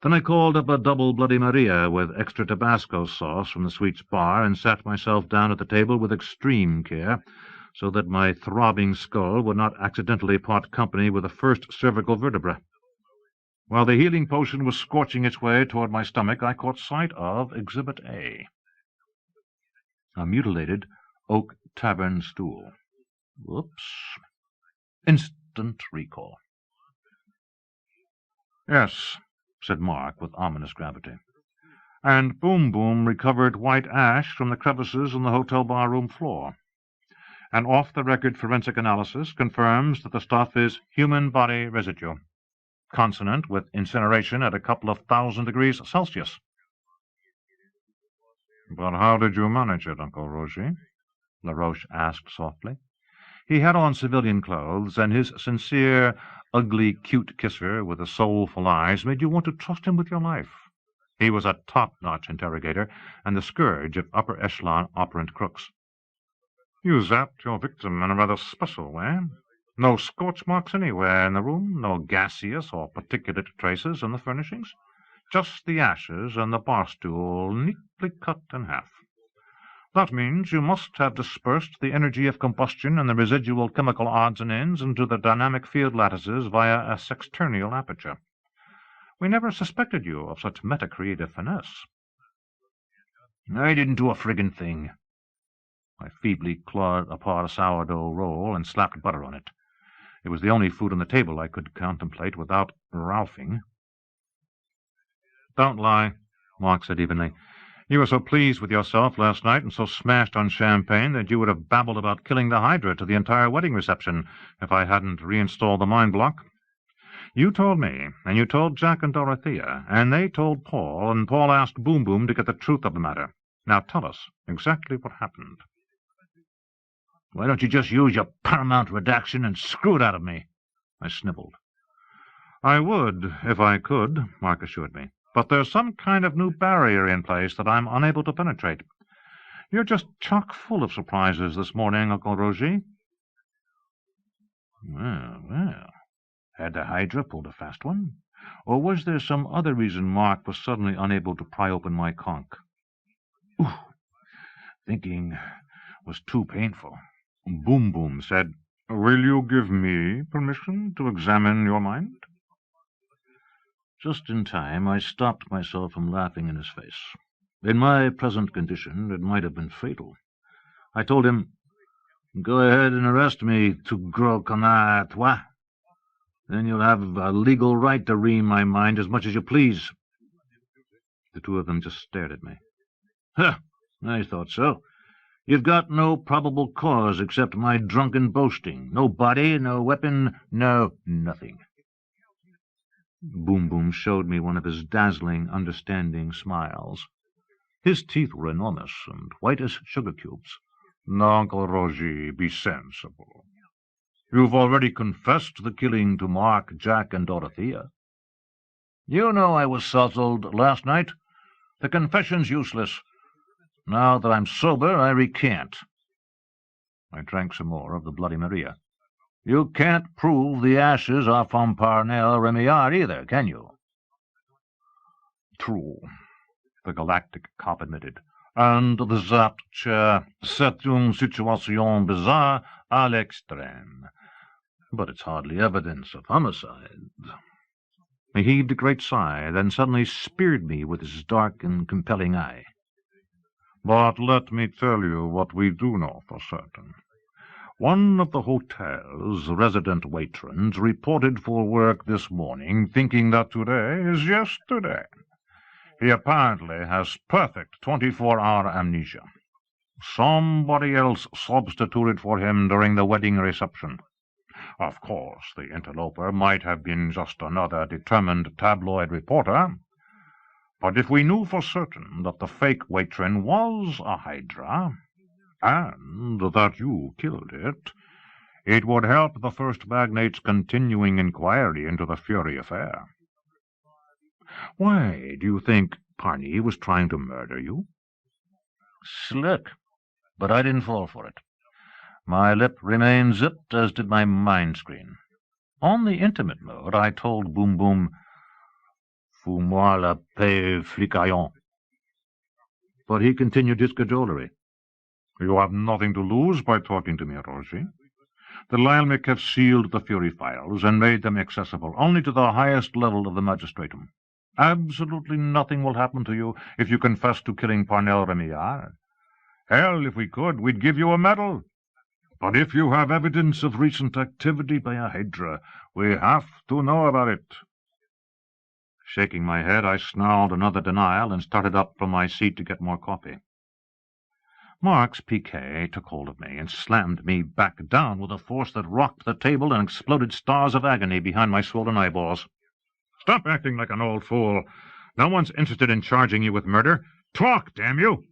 Then I called up a double Bloody Maria with extra Tabasco sauce from the sweets bar and sat myself down at the table with extreme care, so that my throbbing skull would not accidentally part company with the first cervical vertebra. While the healing potion was scorching its way toward my stomach, I caught sight of Exhibit A, a mutilated oak tavern stool. Whoops. Instant recall. "Yes," said Mark with ominous gravity. "And Boom Boom recovered white ash from the crevices in the hotel barroom floor. An off-the-record forensic analysis confirms that the stuff is human body residue, consonant with incineration at a couple of 1,000 degrees Celsius." "But how did you manage it, Uncle Roger?" Laroche asked softly. He had on civilian clothes, and his sincere, ugly, cute kisser with the soulful eyes made you want to trust him with your life. He was a top-notch interrogator, and the scourge of upper-echelon operant crooks. "You zapped your victim in a rather special way. No scorch marks anywhere in the room, no gaseous or particulate traces in the furnishings, just the ashes and the bar stool neatly cut in half. That means you must have dispersed the energy of combustion and the residual chemical odds and ends into the dynamic field lattices via a sexternal aperture. We never suspected you of such meta-creative finesse." "I didn't do a friggin' thing." I feebly clawed apart a sourdough roll and slapped butter on it. It was the only food on the table I could contemplate without ralphing. "Don't lie," Mark said evenly. "You were so pleased with yourself last night and so smashed on champagne that you would have babbled about killing the Hydra to the entire wedding reception if I hadn't reinstalled the mind block. You told me, and you told Jack and Dorothea, and they told Paul, and Paul asked Boom Boom to get the truth of the matter. Now tell us exactly what happened." "Why don't you just use your paramount redaction and screw it out of me?" I snibbled. "I would, if I could," Mark assured me. "But there's some kind of new barrier in place that I'm unable to penetrate. You're just chock full of surprises this morning, Uncle Roger." Well. Had the Hydra pulled a fast one? Or was there some other reason Mark was suddenly unable to pry open my conch? Thinking was too painful. Boom Boom said, "Will you give me permission to examine your mind?" Just in time, I stopped myself from laughing in his face. In my present condition, it might have been fatal. I told him, "Go ahead and arrest me, tout gros connard, toi. Then you'll have a legal right to ream my mind as much as you please." The two of them just stared at me. "Huh, I thought so. You've got no probable cause except my drunken boasting. No body, no weapon, no nothing." Boom Boom showed me one of his dazzling, understanding smiles. His teeth were enormous and white as sugar cubes. "Now, Uncle Roger, be sensible. You've already confessed the killing to Mark, Jack, and Dorothea." "You know I was sozzled last night. The confession's useless. Now that I'm sober, I recant." I drank some more of the Bloody Maria. "You can't prove the ashes are from Parnell Remillard either, can you?" "True," the galactic cop admitted. "And the zapped chair, c'est une situation bizarre à l'extrême. But it's hardly evidence of homicide." He heaved a great sigh, then suddenly speared me with his dark and compelling eye. "But let me tell you what we do know for certain. One of the hotel's resident watrons reported for work this morning, thinking that today is yesterday. He apparently has perfect 24-hour amnesia. Somebody else substituted for him during the wedding reception. Of course, the interloper might have been just another determined tabloid reporter, but if we knew for certain that the fake Waitrin was a hydra, and that you killed it, it would help the first magnate's continuing inquiry into the Fury affair. Why do you think Parney was trying to murder you? Slick, but I didn't fall for it. My lip remained zipped, as did my mind screen. On the intimate mode, I told Boom Boom, "Fous-moi la paix, flicaillon." But he continued his cajolery. You have nothing to lose by talking to me, Rosie. The Lilmic have sealed the Fury files and made them accessible only to the highest level of the magistratum. Absolutely nothing will happen to you if you confess to killing Parnell Remillard. Hell, if we could, we'd give you a medal. But if you have evidence of recent activity by a hydra, we have to know about it. Shaking my head, I snarled another denial and started up from my seat to get more coffee. Mark's piquet took hold of me and slammed me back down with a force that rocked the table and exploded stars of agony behind my swollen eyeballs. Stop acting like an old fool. No one's interested in charging you with murder. Talk, damn you!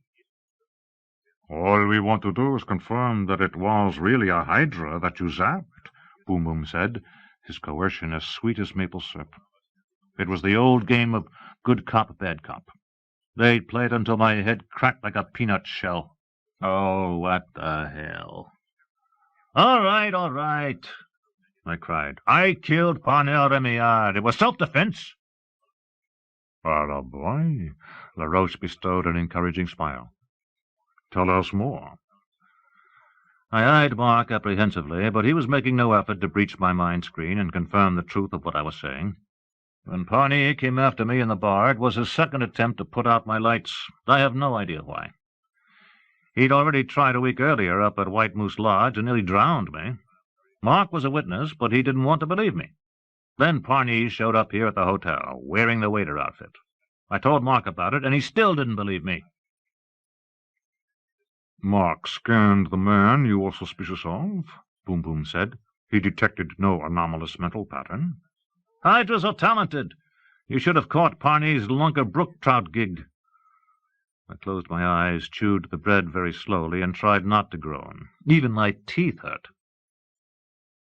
All we want to do is confirm that it was really a hydra that you zapped, Boom Boom said, his coercion as sweet as maple syrup. It was the old game of good cop, bad cop. They'd played until my head cracked like a peanut shell. Oh, what the hell. All right, I cried. I killed Parnell Remillard. It was self-defense. Ah, boy, LaRoche bestowed an encouraging smile. Tell us more. I eyed Mark apprehensively, but he was making no effort to breach my mind screen and confirm the truth of what I was saying. When Parney came after me in the bar, it was his second attempt to put out my lights. I have no idea why. He'd already tried a week earlier up at White Moose Lodge and nearly drowned me. Mark was a witness, but he didn't want to believe me. Then Parney showed up here at the hotel, wearing the waiter outfit. I told Mark about it, and he still didn't believe me. Mark scanned the man you were suspicious of, Boom Boom said. He detected no anomalous mental pattern. Hydras are talented. You should have caught Parney's Lunker Brook trout gig. I closed my eyes, chewed the bread very slowly, and tried not to groan. Even my teeth hurt.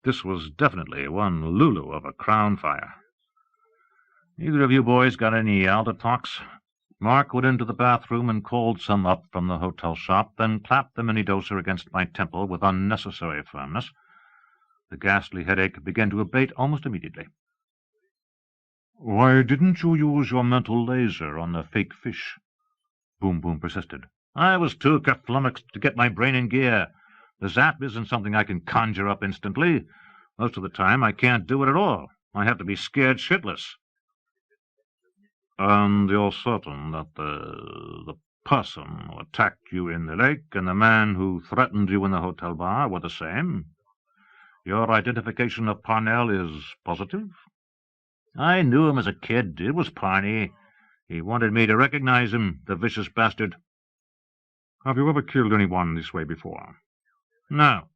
This was definitely one Lulu of a crown fire. Either of you boys got any Aldatox? Mark went into the bathroom and called some up from the hotel shop, then clapped the mini-doser against my temple with unnecessary firmness. The ghastly headache began to abate almost immediately. Why didn't you use your mental laser on the fake fish? Boom Boom persisted. I was too flummoxed to get my brain in gear. The zap isn't something I can conjure up instantly. Most of the time I can't do it at all. I have to be scared shitless. And you're certain that the person who attacked you in the lake and the man who threatened you in the hotel bar were the same? Your identification of Parnell is positive? I knew him as a kid. It was Parney. He wanted me to recognize him, the vicious bastard. Have you ever killed anyone this way before? No.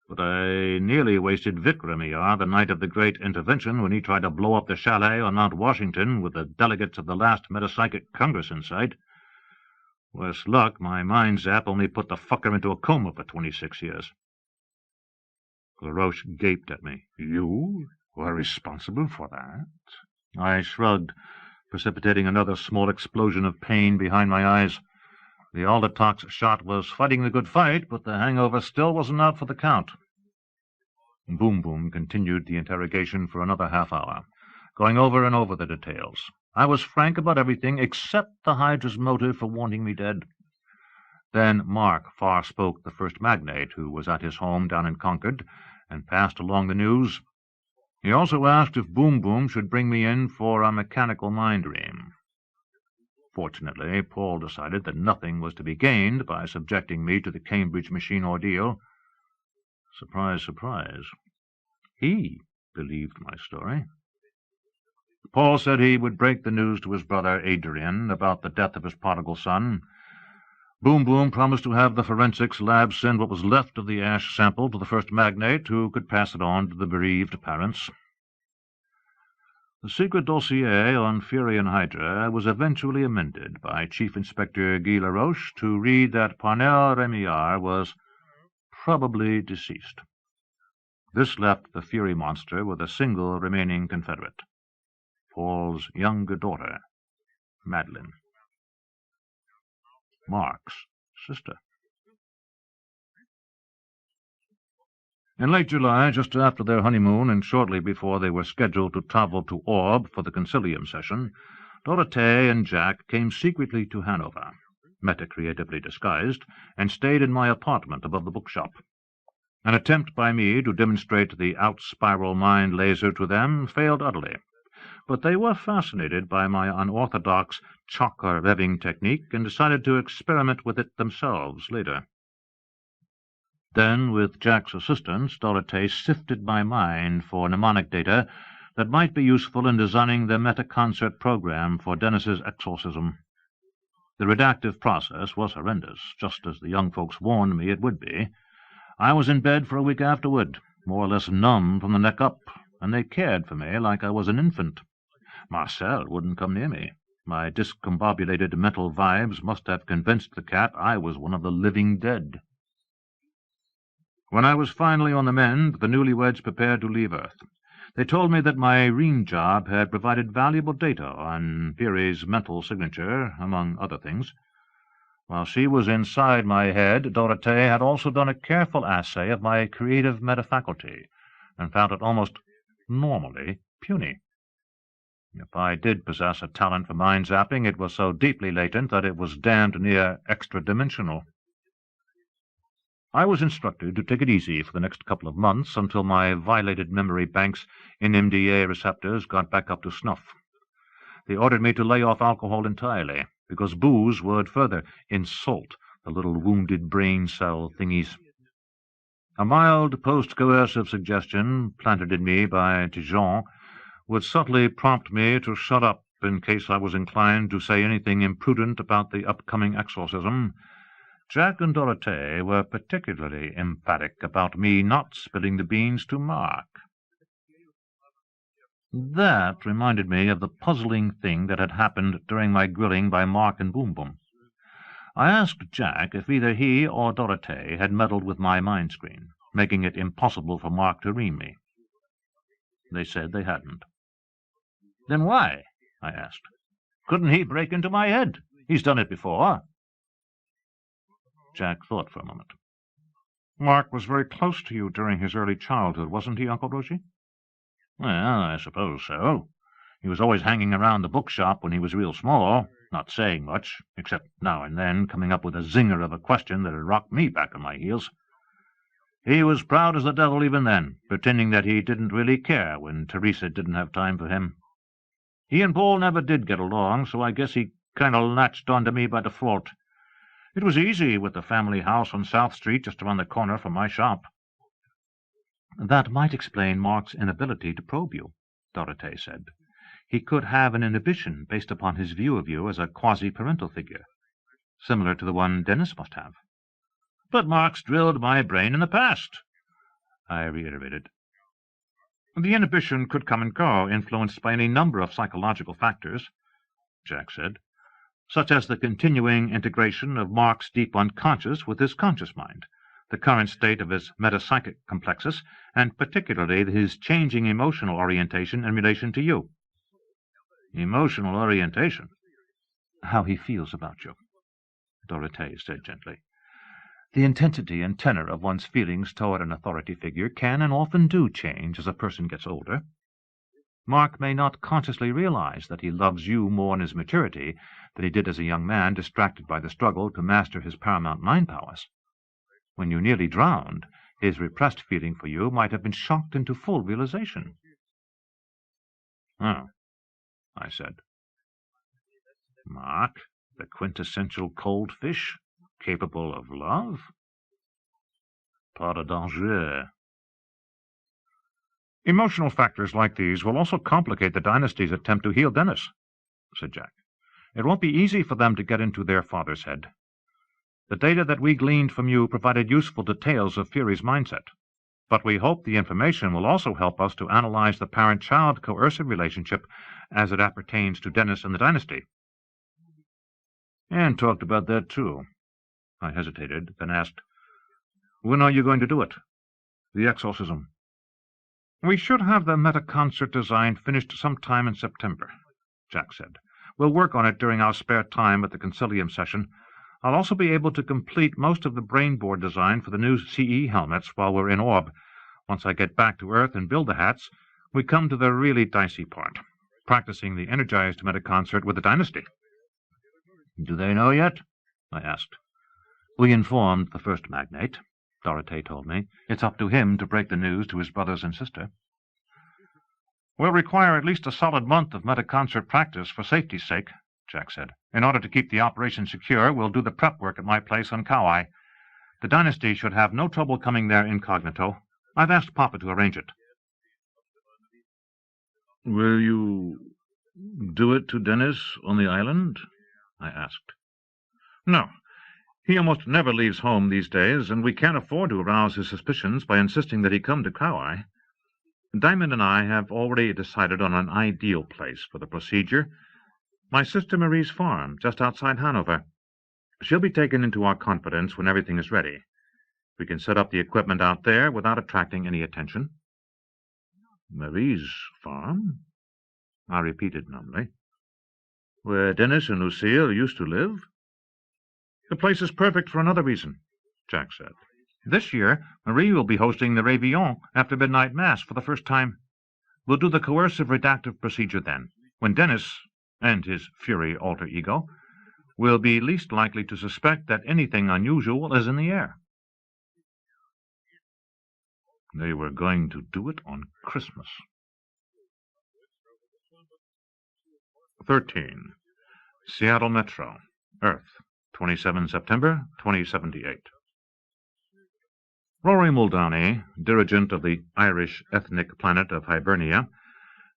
But I nearly wasted Vic Remillard the night of the Great Intervention when he tried to blow up the chalet on Mount Washington with the delegates of the last Metapsychic Congress in sight. Worse luck, my mind zap only put the fucker into a coma for 26 years. LaRoche gaped at me. You were responsible for that? I shrugged, precipitating another small explosion of pain behind my eyes. The Aldatox shot was fighting the good fight, but the hangover still wasn't out for the count. Boom Boom continued the interrogation for another half hour, going over and over the details. I was frank about everything except the Hydra's motive for wanting me dead. Then Mark far-spoke the first magnate, who was at his home down in Concord, and passed along the news. He also asked if Boom Boom should bring me in for a mechanical mind ream. Fortunately, Paul decided that nothing was to be gained by subjecting me to the Cambridge machine ordeal. Surprise, surprise. He believed my story. Paul said he would break the news to his brother Adrian about the death of his prodigal son. Boom Boom promised to have the forensics lab send what was left of the ash sample to the first magnate, who could pass it on to the bereaved parents. The secret dossier on Fury and Hydra was eventually amended by Chief Inspector Guy Laroche to read that Parnell Remillard was probably deceased. This left the Fury monster with a single remaining confederate, Paul's younger daughter, Madeline, Mark's sister. In late July, just after their honeymoon and shortly before they were scheduled to travel to Orb for the concilium session, Dorothée and Jack came secretly to Hanover, meta-creatively disguised, and stayed in my apartment above the bookshop. An attempt by me to demonstrate the out-spiral mind laser to them failed utterly, but they were fascinated by my unorthodox chakra revving technique and decided to experiment with it themselves later. Then, with Jack's assistance, Dorothée sifted my mind for mnemonic data that might be useful in designing the meta-concert program for Dennis's exorcism. The redactive process was horrendous, just as the young folks warned me it would be. I was in bed for a week afterward, more or less numb from the neck up, and they cared for me like I was an infant. Marcel wouldn't come near me. My discombobulated mental vibes must have convinced the cat I was one of the living dead. When I was finally on the mend, the newlyweds prepared to leave Earth. They told me that my Reen job had provided valuable data on Fury's mental signature, among other things. While she was inside my head, Dorothée had also done a careful assay of my creative metafaculty, and found it almost normally puny. If I did possess a talent for mind-zapping, it was so deeply latent that it was damned near extra-dimensional. I was instructed to take it easy for the next couple of months until my violated memory bank's NMDA receptors got back up to snuff. They ordered me to lay off alcohol entirely, because booze would further insult the little wounded brain cell thingies. A mild post-coercive suggestion, planted in me by Dijon, would subtly prompt me to shut up in case I was inclined to say anything imprudent about the upcoming exorcism. Jack and Dorothée were particularly emphatic about me not spilling the beans to Mark. That reminded me of the puzzling thing that had happened during my grilling by Mark and Boom Boom. I asked Jack if either he or Dorothée had meddled with my mind screen, making it impossible for Mark to ream me. They said they hadn't. Then why? I asked. Couldn't he break into my head? He's done it before. Jack thought for a moment. Mark was very close to you during his early childhood, wasn't he, Uncle Rosie? Well, I suppose so. He was always hanging around the bookshop when he was real small, not saying much, except now and then coming up with a zinger of a question that had rocked me back on my heels. He was proud as the devil even then, pretending that he didn't really care when Teresa didn't have time for him. He and Paul never did get along, so I guess he kind of latched onto me by default. It was easy with the family house on South Street just around the corner from my shop. That might explain Mark's inability to probe you, Dorothée said. He could have an inhibition based upon his view of you as a quasi-parental figure, similar to the one Dennis must have. But Mark's drilled my brain in the past, I reiterated. The inhibition could come and go, influenced by any number of psychological factors, Jack said, such as the continuing integration of Mark's deep unconscious with his conscious mind, the current state of his metapsychic complexus, and particularly his changing emotional orientation in relation to you. Emotional orientation? How he feels about you, Dorothée said gently. The intensity and tenor of one's feelings toward an authority figure can and often do change as a person gets older. Mark may not consciously realize that he loves you more in his maturity than he did as a young man distracted by the struggle to master his paramount mind powers. When you nearly drowned, his repressed feeling for you might have been shocked into full realization. Oh, I said. Mark, the quintessential cold fish, capable of love? Pas de danger. Emotional factors like these will also complicate the dynasty's attempt to heal Dennis, said Jack. It won't be easy for them to get into their father's head. The data that we gleaned from you provided useful details of Fury's mindset, but we hope the information will also help us to analyze the parent-child coercive relationship as it appertains to Dennis and the dynasty. Anne talked about that, too. I hesitated, then asked, when are you going to do it? The exorcism. We should have the meta-concert design finished sometime in September, Jack said. We'll work on it during our spare time at the Concilium session. I'll also be able to complete most of the brainboard design for the new CE helmets while we're in orb. Once I get back to Earth and build the hats, we come to the really dicey part, practicing the energized meta-concert with the dynasty. Do they know yet? I asked. We informed the first magnate, Dorothée told me. It's up to him to break the news to his brothers and sister. We'll require at least a solid month of meta-concert practice for safety's sake, Jack said. In order to keep the operation secure, we'll do the prep work at my place on Kauai. The dynasty should have no trouble coming there incognito. I've asked Papa to arrange it. Will you do it to Dennis on the island? I asked. No. He almost never leaves home these days, and we can't afford to arouse his suspicions by insisting that he come to Kauai. Diamond and I have already decided on an ideal place for the procedure. My sister Marie's farm, just outside Hanover. She'll be taken into our confidence when everything is ready. We can set up the equipment out there without attracting any attention. Marie's farm? I repeated numbly. Where Dennis and Lucille used to live? The place is perfect for another reason, Jack said. This year, Marie will be hosting the Réveillon after midnight mass for the first time. We'll do the coercive redactive procedure then, when Dennis, and his Fury alter ego, will be least likely to suspect that anything unusual is in the air. They were going to do it on Christmas. 13. Seattle Metro, Earth, 27 September 2078. Rory Muldowney, dirigent of the Irish ethnic planet of Hibernia,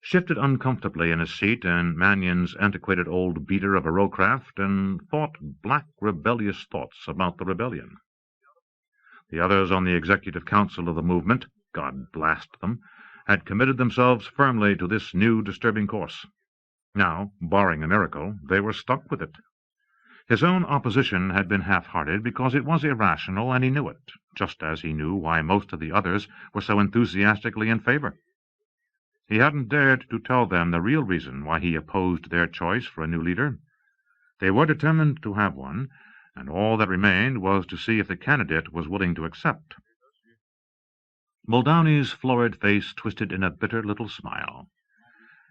shifted uncomfortably in his seat in Mannion's antiquated old beater of a rowcraft and thought black rebellious thoughts about the rebellion. The others on the executive council of the movement, God blast them, had committed themselves firmly to this new disturbing course. Now, barring a miracle, they were stuck with it. His own opposition had been half-hearted because it was irrational, and he knew it, just as he knew why most of the others were so enthusiastically in favor. He hadn't dared to tell them the real reason why he opposed their choice for a new leader. They were determined to have one, and all that remained was to see if the candidate was willing to accept. Muldowney's florid face twisted in a bitter little smile.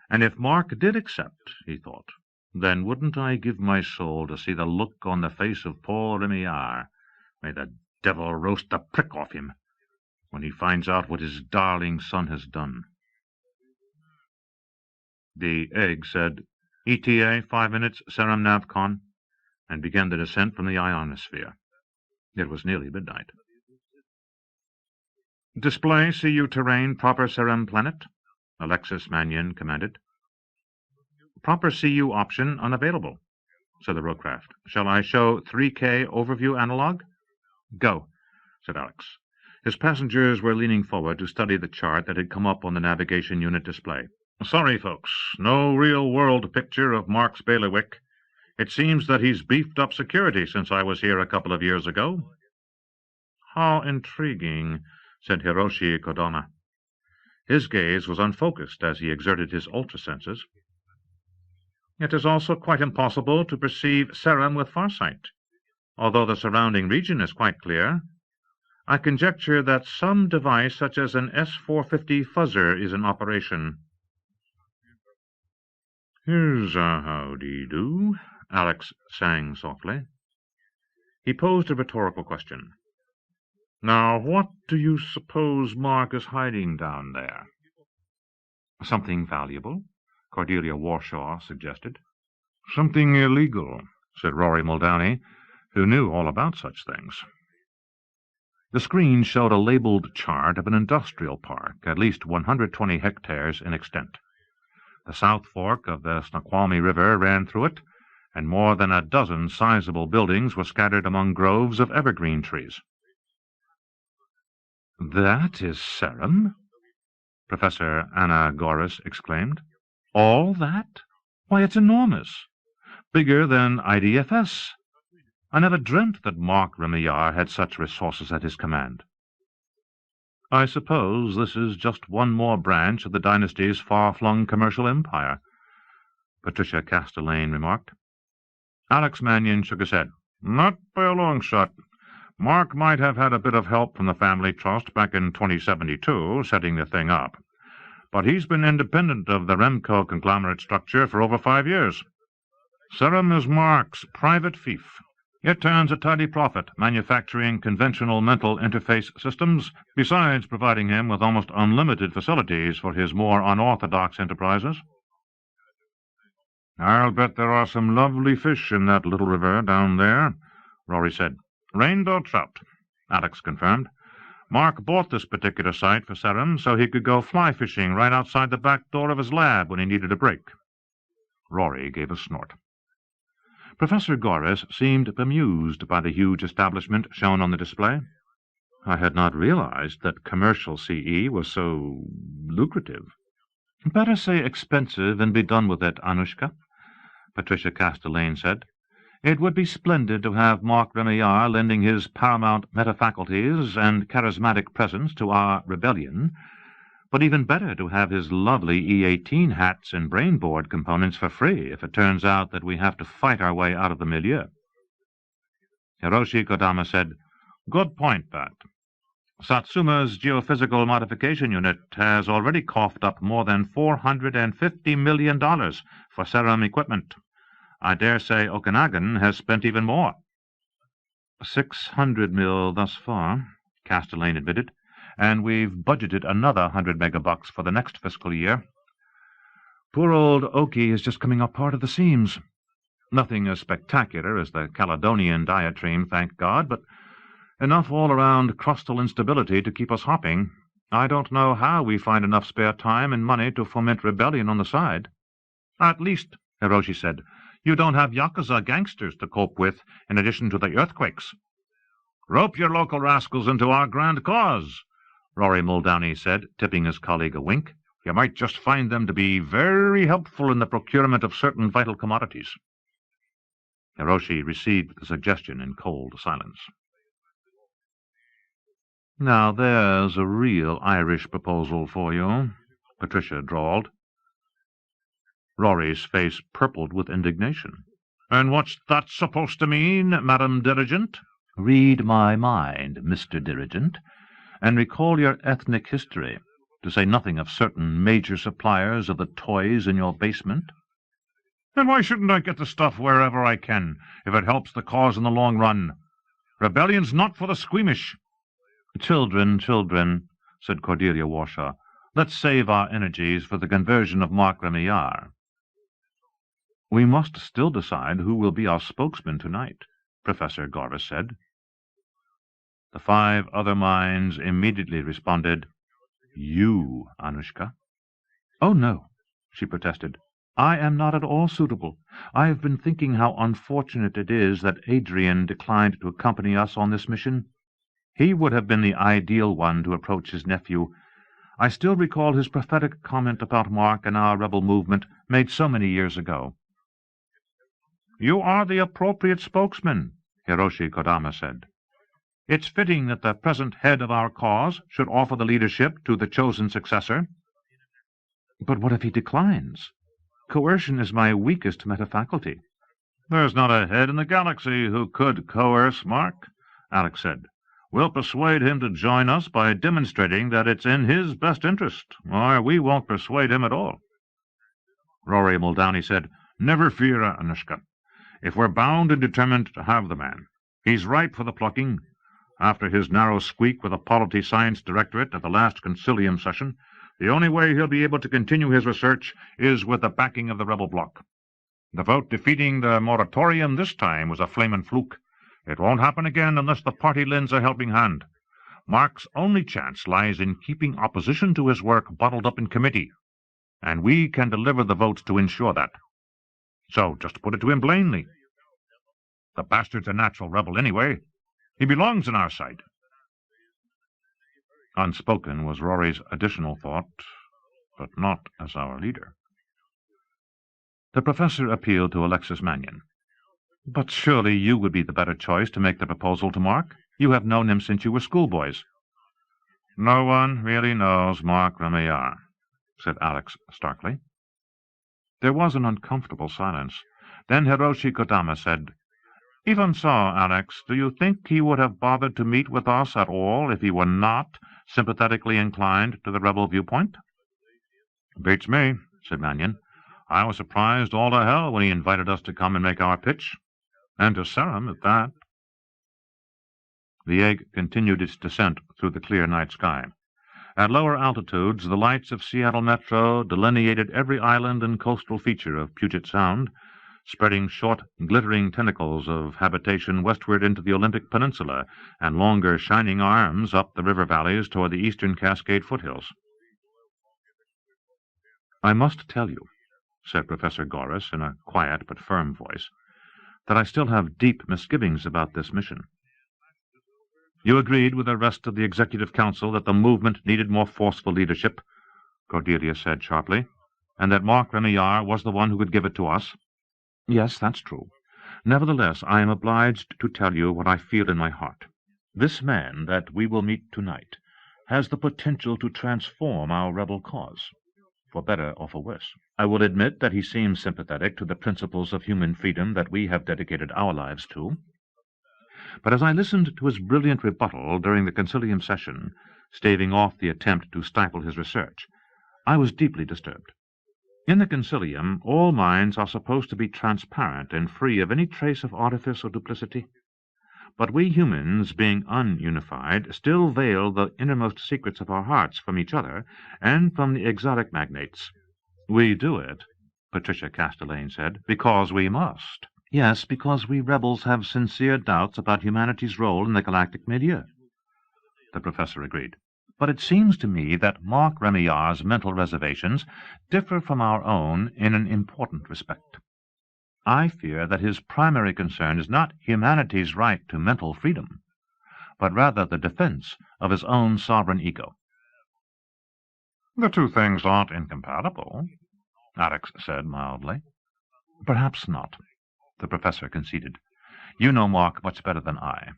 And if Mark did accept, he thought, then wouldn't I give my soul to see the look on the face of Paul Remillard? May the devil roast the prick off him when he finds out what his darling son has done. The egg said, ETA 5 minutes, Serum Navcon, and began the descent from the ionosphere. It was nearly midnight. Display CU terrain proper Serum planet, Alexis Mannion commanded. Proper CU option unavailable, said the rowcraft. Shall I show 3K overview analog? Go, said Alex. His passengers were leaning forward to study the chart that had come up on the navigation unit display. Sorry, folks, no real-world picture of Mark's bailiwick. It seems that he's beefed up security since I was here a couple of years ago. How intriguing, said Hiroshi Kodama. His gaze was unfocused as he exerted his ultrasenses. It is also quite impossible to perceive Serum with farsight. Although the surrounding region is quite clear, I conjecture that some device such as an S-450 fuzzer is in operation. Here's a howdy-do, Alex sang softly. He posed a rhetorical question. Now, what do you suppose Mark is hiding down there? Something valuable, Cordelia Warshaw suggested. Something illegal, said Rory Muldowney, who knew all about such things. The screen showed a labeled chart of an industrial park, at least 120 hectares in extent. The South Fork of the Snoqualmie River ran through it, and more than a dozen sizable buildings were scattered among groves of evergreen trees. "That is Serum," Professor Anagoras exclaimed. "All that? Why, it's enormous. Bigger than IDFS. I never dreamt that Mark Remillard had such resources at his command." "I suppose this is just one more branch of the dynasty's far-flung commercial empire," Patricia Castelaine remarked. Alex Mannion shook his head. "Not by a long shot. Mark might have had a bit of help from the family trust back in 2072, setting the thing up. But he's been independent of the Remco conglomerate structure for over 5 years. Serum is Mark's private fief. It turns a tidy profit, manufacturing conventional mental interface systems, besides providing him with almost unlimited facilities for his more unorthodox enterprises." "I'll bet there are some lovely fish in that little river down there," Rory said. "Rainbow trout," Alex confirmed. "Mark bought this particular site for Serum so he could go fly fishing right outside the back door of his lab when he needed a break." Rory gave a snort. Professor Goris seemed bemused by the huge establishment shown on the display. "I had not realized that commercial CE was so lucrative." "Better say expensive and be done with it, Anushka," Patricia Castelaine said. "It would be splendid to have Mark Remillard lending his paramount metafaculties and charismatic presence to our rebellion, but even better to have his lovely E-18 hats and brainboard components for free if it turns out that we have to fight our way out of the milieu." Hiroshi Kodama said, "Good point, Pat. Satsuma's geophysical modification unit has already coughed up more than $450 million for Serum equipment. I dare say Okanagon has spent even more." $600 million thus far," Castelaine admitted, "and we've budgeted another 100 megabucks for the next fiscal year. Poor old Oki is just coming up part of the seams. Nothing as spectacular as the Caledonian diatreme, thank God, but enough all-around crustal instability to keep us hopping. I don't know how we find enough spare time and money to foment rebellion on the side." "At least," Hiroshi said, "you don't have Yakuza gangsters to cope with in addition to the earthquakes." "Rope your local rascals into our grand cause," Rory Muldowney said, tipping his colleague a wink. "You might just find them to be very helpful in the procurement of certain vital commodities." Hiroshi received the suggestion in cold silence. "Now there's a real Irish proposal for you," Patricia drawled. Rory's face purpled with indignation. "And what's that supposed to mean, Madam Dirigent?" "Read my mind, Mr. Dirigent, and recall your ethnic history, to say nothing of certain major suppliers of the toys in your basement." "Then why shouldn't I get the stuff wherever I can, if it helps the cause in the long run? Rebellion's not for the squeamish." Children, said Cordelia Warshaw. "Let's save our energies for the conversion of Mark Remillard." "We must still decide who will be our spokesman tonight," Professor Goris said. The 5 other minds immediately responded, "You, Anushka." "Oh, no," she protested. "I am not at all suitable. I have been thinking how unfortunate it is that Adrian declined to accompany us on this mission. He would have been the ideal one to approach his nephew. I still recall his prophetic comment about Mark and our rebel movement made so many years ago." "You are the appropriate spokesman," Hiroshi Kodama said. "It's fitting that the present head of our cause should offer the leadership to the chosen successor." "But what if he declines? Coercion is my weakest metafaculty." "There's not a head in the galaxy who could coerce Mark," Alex said. "We'll persuade him to join us by demonstrating that it's in his best interest, or we won't persuade him at all." Rory Muldowney said, "Never fear, Anushka. If we're bound and determined to have the man, he's ripe for the plucking. After his narrow squeak with the Polity Science Directorate at the last concilium session, the only way he'll be able to continue his research is with the backing of the rebel bloc. The vote defeating the moratorium this time was a flamin' fluke. It won't happen again unless the party lends a helping hand. Mark's only chance lies in keeping opposition to his work bottled up in committee, and we can deliver the votes to ensure that. So, just put it to him plainly. The bastard's a natural rebel anyway. He belongs in our sight. Unspoken was Rory's additional thought, but not as our leader. The professor appealed to Alexis Mannion. But surely you would be the better choice to make the proposal to Mark. You have known him since you were schoolboys. No one really knows Mark Remillard, said Alex starkly. There was an uncomfortable silence. Then Hiroshi Kodama said, Even so, Alex, do you think he would have bothered to meet with us at all if he were not sympathetically inclined to the rebel viewpoint? Beats me, said Mannion. I was surprised all to hell when he invited us to come and make our pitch, and to Serum at that. The egg continued its descent through the clear night sky. At lower altitudes, the lights of Seattle Metro delineated every island and coastal feature of Puget Sound, spreading short, glittering tentacles of habitation westward into the Olympic Peninsula and longer, shining arms up the river valleys toward the eastern Cascade foothills. I must tell you, said Professor Goris in a quiet but firm voice, that I still have deep misgivings about this mission. You agreed with the rest of the Executive Council that the movement needed more forceful leadership, Cordelia said sharply, and that Mark Remillard was the one who could give it to us. Yes, that's true. Nevertheless, I am obliged to tell you what I feel in my heart. This man that we will meet tonight has the potential to transform our rebel cause, for better or for worse. I will admit that he seems sympathetic to the principles of human freedom that we have dedicated our lives to. But as I listened to his brilliant rebuttal during the concilium session, staving off the attempt to stifle his research, I was deeply disturbed. In the concilium, all minds are supposed to be transparent and free of any trace of artifice or duplicity. But we humans, being ununified, still veil the innermost secrets of our hearts from each other and from the exotic magnates. We do it, Patricia Castellane said, because we must. Yes, because we rebels have sincere doubts about humanity's role in the galactic milieu, the professor agreed. But it seems to me that Mark Remillard's mental reservations differ from our own in an important respect. I fear that his primary concern is not humanity's right to mental freedom, but rather the defense of his own sovereign ego. The two things aren't incompatible, Alex said mildly. Perhaps not, the professor conceded. You know Mark much better than I.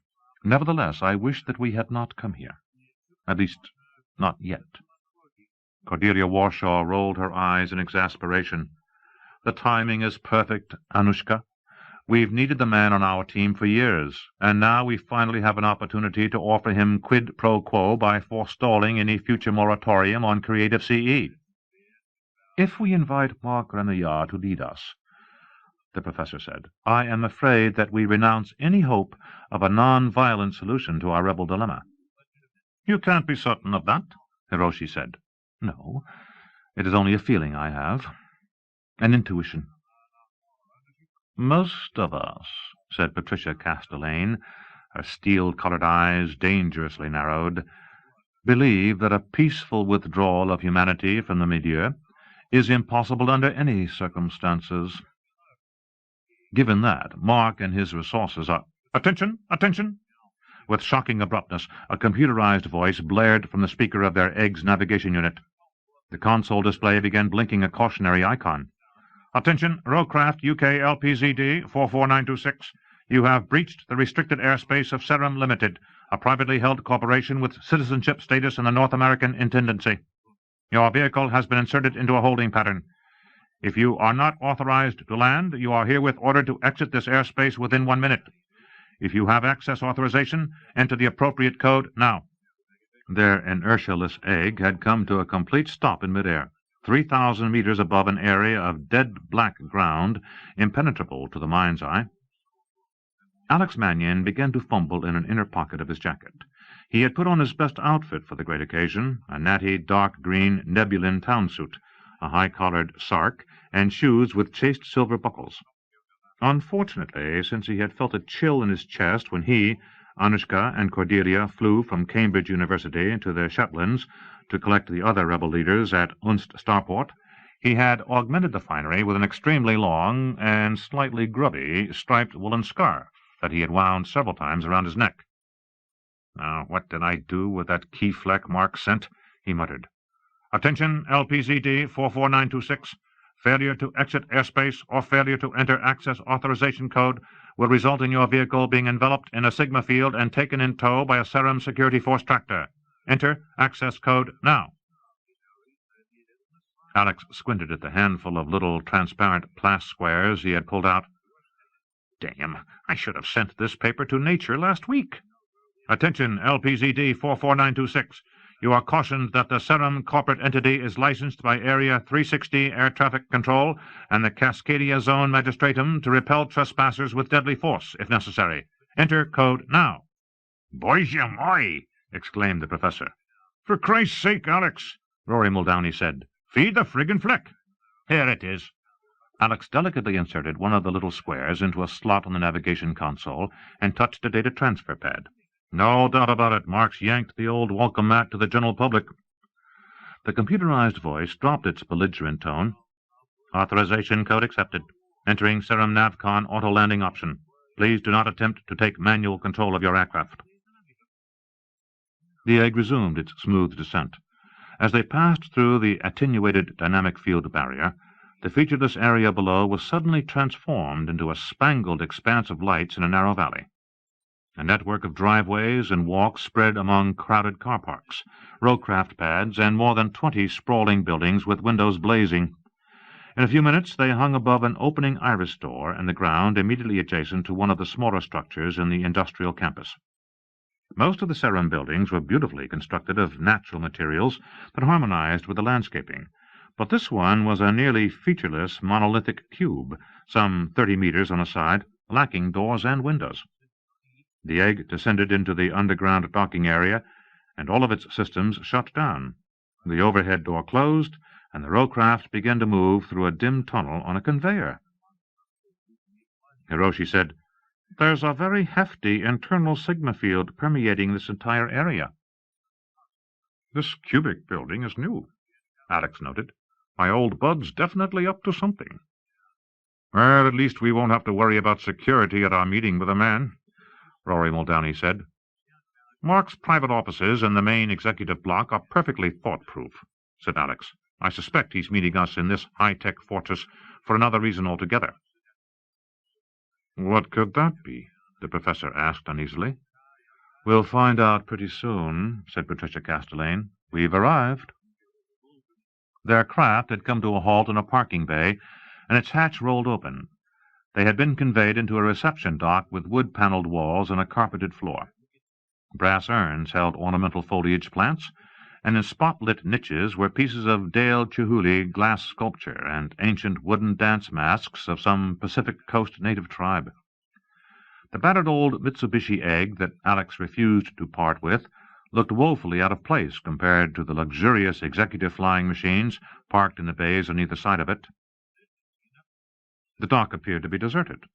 Nevertheless, I wish that we had not come here. At least, not yet. Cordelia Warshaw rolled her eyes in exasperation. The timing is perfect, Anushka. We've needed the man on our team for years, and now we finally have an opportunity to offer him quid pro quo by forestalling any future moratorium on creative CE. If we invite Mark Remillard to lead us, the professor said, I am afraid that we renounce any hope of a non-violent solution to our rebel dilemma. You can't be certain of that, Hiroshi said. No, it is only a feeling I have, an intuition. Most of us, said Patricia Castellane, her steel-colored eyes dangerously narrowed, believe that a peaceful withdrawal of humanity from the milieu is impossible under any circumstances. Given that, Mark and his resources are— Attention! Attention! With shocking abruptness, a computerized voice blared from the speaker of their EGG's navigation unit. The console display began blinking a cautionary icon. Attention, Rowcraft UK LPZD 44926. You have breached the restricted airspace of Serum Limited, a privately held corporation with citizenship status in the North American Intendancy. Your vehicle has been inserted into a holding pattern. If you are not authorized to land, you are herewith ordered to exit this airspace within 1 minute. If you have access authorization, enter the appropriate code now. Their inertialess egg had come to a complete stop in midair, 3,000 meters above an area of dead black ground impenetrable to the mind's eye. Alex Mannion began to fumble in an inner pocket of his jacket. He had put on his best outfit for the great occasion, a natty dark green Nebulin town suit, a high-collared sark, and shoes with chased silver buckles. Unfortunately, since he had felt a chill in his chest when he, Anushka and Cordelia flew from Cambridge University to the Shetlands to collect the other rebel leaders at Unst Starport, he had augmented the finery with an extremely long and slightly grubby striped woolen scarf that he had wound several times around his neck. "Now, what did I do with that key fleck Mark sent?" he muttered. "Attention, LPZD 44926. Failure to exit airspace or failure to enter access authorization code will result in your vehicle being enveloped in a Sigma field and taken in tow by a Serum Security Force tractor. Enter access code now." Alex squinted at the handful of little transparent plas squares he had pulled out. "Damn, I should have sent this paper to Nature last week. Attention, LPZD 44926. You are cautioned that the Serum corporate entity is licensed by Area 360 Air Traffic Control and the Cascadia Zone Magistratum to repel trespassers with deadly force, if necessary. Enter code now." "Boyja moi!" exclaimed the professor. "For Christ's sake, Alex," Rory Muldowney said, "feed the friggin' fleck. Here it is." Alex delicately inserted one of the little squares into a slot on the navigation console and touched a data transfer pad. No doubt about it, Mark's yanked the old welcome mat to the general public. The computerized voice dropped its belligerent tone. "Authorization code accepted. Entering Serum Navcon auto-landing option. Please do not attempt to take manual control of your aircraft." The egg resumed its smooth descent. As they passed through the attenuated dynamic field barrier, the featureless area below was suddenly transformed into a spangled expanse of lights in a narrow valley. A network of driveways and walks spread among crowded car parks, rowcraft pads, and more than 20 sprawling buildings with windows blazing. In a few minutes they hung above an opening iris door in the ground immediately adjacent to one of the smaller structures in the industrial campus. Most of the Serum buildings were beautifully constructed of natural materials that harmonized with the landscaping, but this one was a nearly featureless monolithic cube, some 30 meters on a side, lacking doors and windows. The egg descended into the underground docking area, and all of its systems shut down. The overhead door closed, and the rowcraft began to move through a dim tunnel on a conveyor. Hiroshi said, "There's a very hefty internal Sigma field permeating this entire area." "This cubic building is new," Alex noted. "My old bud's definitely up to something." "Well, at least we won't have to worry about security at our meeting with the man," Rory Muldowney said. "Mark's private offices in the main executive block are perfectly thought-proof," said Alex. "I suspect he's meeting us in this high-tech fortress for another reason altogether." "What could that be?" the professor asked uneasily. "We'll find out pretty soon," said Patricia Castelaine. "We've arrived." Their craft had come to a halt in a parking bay, and its hatch rolled open. They had been conveyed into a reception dock with wood-paneled walls and a carpeted floor. Brass urns held ornamental foliage plants, and in spot-lit niches were pieces of Dale Chihuly glass sculpture and ancient wooden dance masks of some Pacific Coast native tribe. The battered old Mitsubishi egg that Alex refused to part with looked woefully out of place compared to the luxurious executive flying machines parked in the bays on either side of it. The dock appeared to be deserted.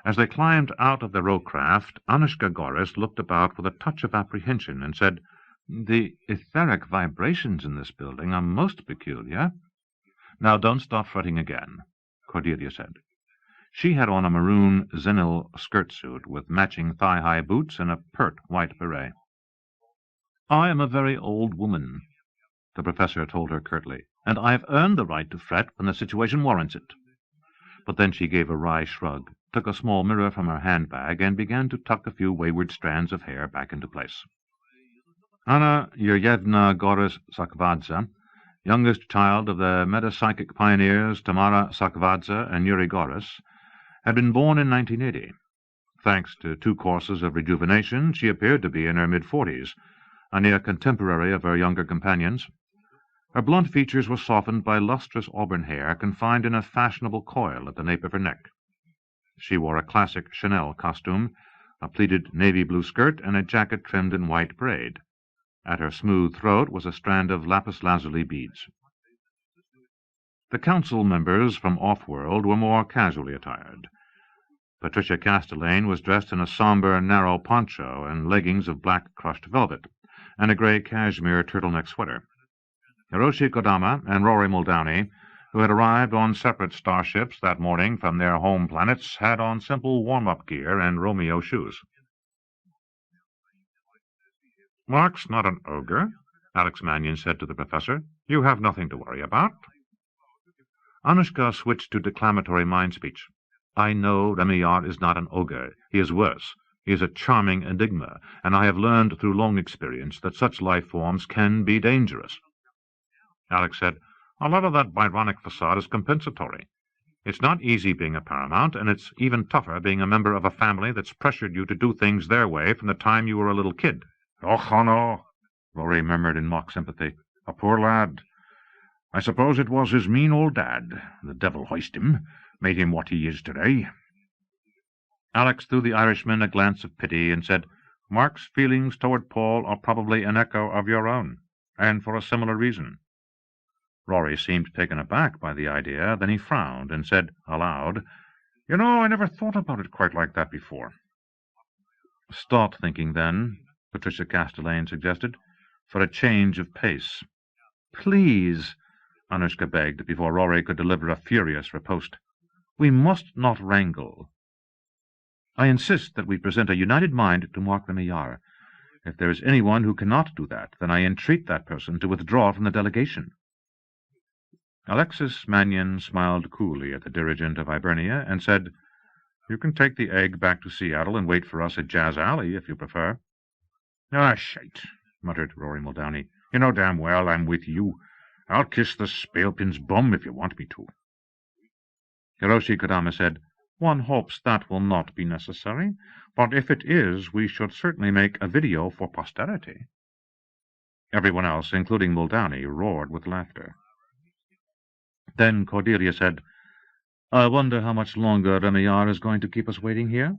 As they climbed out of the rowcraft, Anushka Goris looked about with a touch of apprehension and said, "The etheric vibrations in this building are most peculiar." "Now don't stop fretting again," Cordelia said. She had on a maroon zenil skirt suit with matching thigh-high boots and a pert white beret. "I am a very old woman," the professor told her curtly, "and I've earned the right to fret when the situation warrants it." But then she gave a wry shrug, took a small mirror from her handbag, and began to tuck a few wayward strands of hair back into place. Anna Yuryevna Goris Sakvadze, youngest child of the metapsychic pioneers Tamara Sakvadze and Yuri Goris, had been born in 1980. Thanks to 2 courses of rejuvenation, she appeared to be in her mid-40s, a near contemporary of her younger companions. Her blunt features were softened by lustrous auburn hair confined in a fashionable coil at the nape of her neck. She wore a classic Chanel costume, a pleated navy-blue skirt, and a jacket trimmed in white braid. At her smooth throat was a strand of lapis lazuli beads. The council members from off-world were more casually attired. Patricia Castelaine was dressed in a sombre, narrow poncho and leggings of black crushed velvet, and a grey cashmere turtleneck sweater. Hiroshi Kodama and Rory Muldowney, who had arrived on separate starships that morning from their home planets, had on simple warm-up gear and Romeo shoes. "Mark's not an ogre," Alex Mannion said to the professor. "You have nothing to worry about." Anushka switched to declamatory mind-speech. "I know Remillarad is not an ogre. He is worse. He is a charming enigma, and I have learned through long experience that such life forms can be dangerous." Alex said, "A lot of that Byronic facade is compensatory. It's not easy being a paramount, and it's even tougher being a member of a family that's pressured you to do things their way from the time you were a little kid." "Oh, no," Rory murmured in mock sympathy. "A poor lad. I suppose it was his mean old dad, the devil hoist him, made him what he is today." Alex threw the Irishman a glance of pity and said, "Mark's feelings toward Paul are probably an echo of your own, and for a similar reason." Rory seemed taken aback by the idea. Then he frowned and said aloud, "You know, I never thought about it quite like that before." "Start thinking, then," Patricia Castelaine suggested, "for a change of pace." "Please," Anushka begged, before Rory could deliver a furious riposte. "We must not wrangle. I insist that we present a united mind to Mark Remillard. If there is anyone who cannot do that, then I entreat that person to withdraw from the delegation." Alexis Mannion smiled coolly at the dirigent of Hibernia and said, "You can take the egg back to Seattle and wait for us at Jazz Alley, if you prefer." "Ah, shite," muttered Rory Muldowney. "You know damn well I'm with you. I'll kiss the spalepin's bum if you want me to." Hiroshi Kodama said, "One hopes that will not be necessary, but if it is, we should certainly make a video for posterity." Everyone else, including Muldowney, roared with laughter. Then Cordelia said, "I wonder how much longer Remillard is going to keep us waiting here?"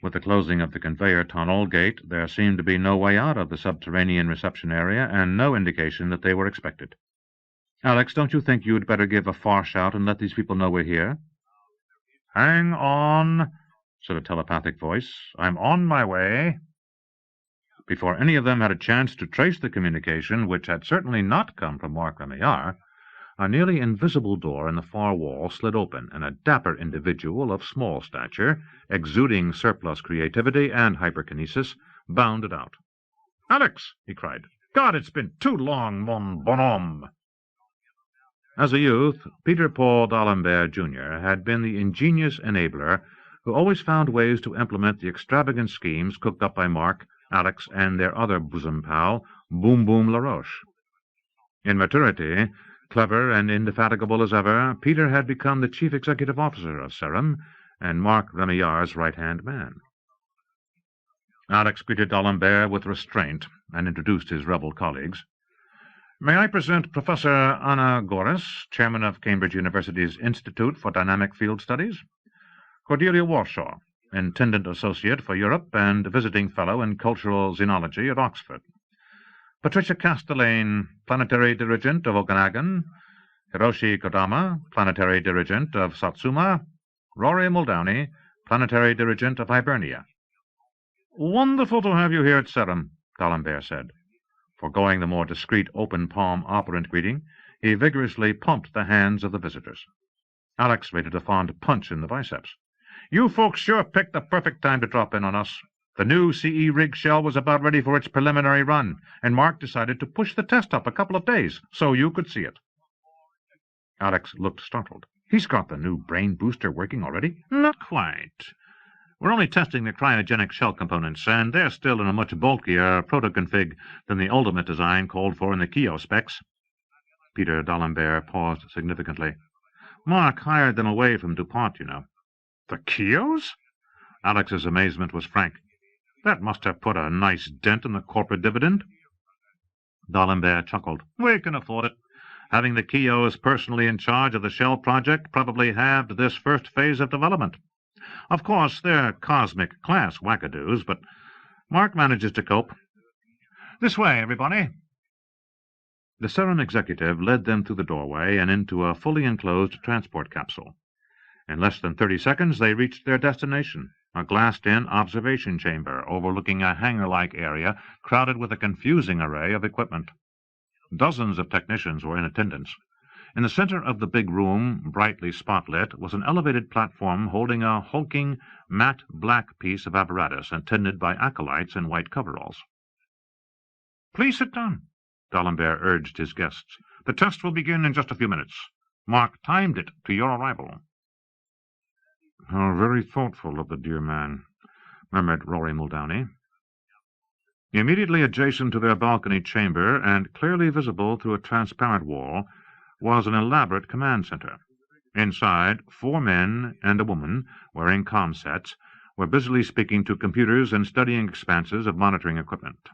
With the closing of the conveyor tunnel gate, there seemed to be no way out of the subterranean reception area, and no indication that they were expected. "Alex, don't you think you'd better give a far shout and let these people know we're here?" "Hang on," said a telepathic voice. "I'm on my way." Before any of them had a chance to trace the communication, which had certainly not come from Mark Remillard, a nearly invisible door in the far wall slid open, and a dapper individual of small stature, exuding surplus creativity and hyperkinesis, bounded out. "Alex!" he cried. "God, it's been too long, mon bonhomme!" As a youth, Peter Paul d'Alembert, Jr. had been the ingenious enabler who always found ways to implement the extravagant schemes cooked up by Mark, Alex, and their other bosom pal, Boom Boom LaRoche. In maturity, clever and indefatigable as ever, Peter had become the chief executive officer of Serum, and Mark Remillard's right-hand man. Alex greeted d'Alembert with restraint and introduced his rebel colleagues. "May I present Professor Anna Goris, chairman of Cambridge University's Institute for Dynamic Field Studies, Cordelia Warshaw, intendant associate for Europe and visiting fellow in cultural xenology at Oxford, Patricia Castelaine, planetary dirigent of Okanagon, Hiroshi Kodama, planetary dirigent of Satsuma, Rory Muldowney, planetary dirigent of Hibernia." "Wonderful to have you here at Serum," d'Alembert said. Foregoing the more discreet open-palm operant greeting, he vigorously pumped the hands of the visitors. Alex rated a fond punch in the biceps. "You folks sure picked the perfect time to drop in on us. The new CE rig shell was about ready for its preliminary run, and Mark decided to push the test up a couple of days so you could see it." Alex looked startled. "He's got the new brain booster working already?" "Not quite. We're only testing the cryogenic shell components, and they're still in a much bulkier proto-config than the ultimate design called for in the Keo specs." Peter d'Alembert paused significantly. "Mark hired them away from DuPont, you know." "The Keos?" Alex's amazement was frank. "That must have put a nice dent in the corporate dividend." D'Alembert chuckled. "We can afford it. Having the Keos personally in charge of the shell project probably halved this first phase of development. Of course, they're cosmic-class wackadoos, but Mark manages to cope. This way, everybody." The Serum executive led them through the doorway and into a fully enclosed transport capsule. In less than 30 seconds they reached their destination, a glassed-in observation chamber overlooking a hangar-like area crowded with a confusing array of equipment. Dozens of technicians were in attendance. In the center of the big room, brightly spotlit, was an elevated platform holding a hulking, matte black piece of apparatus attended by acolytes in white coveralls. "Please sit down," D'Alembert urged his guests. "The test will begin in just a few minutes. Mark timed it to your arrival." "How very thoughtful of the dear man," murmured Rory Muldowney. Immediately adjacent to their balcony chamber, and clearly visible through a transparent wall, was an elaborate command center. Inside, 4 men and a woman, wearing comm sets, were busily speaking to computers and studying expanses of monitoring equipment.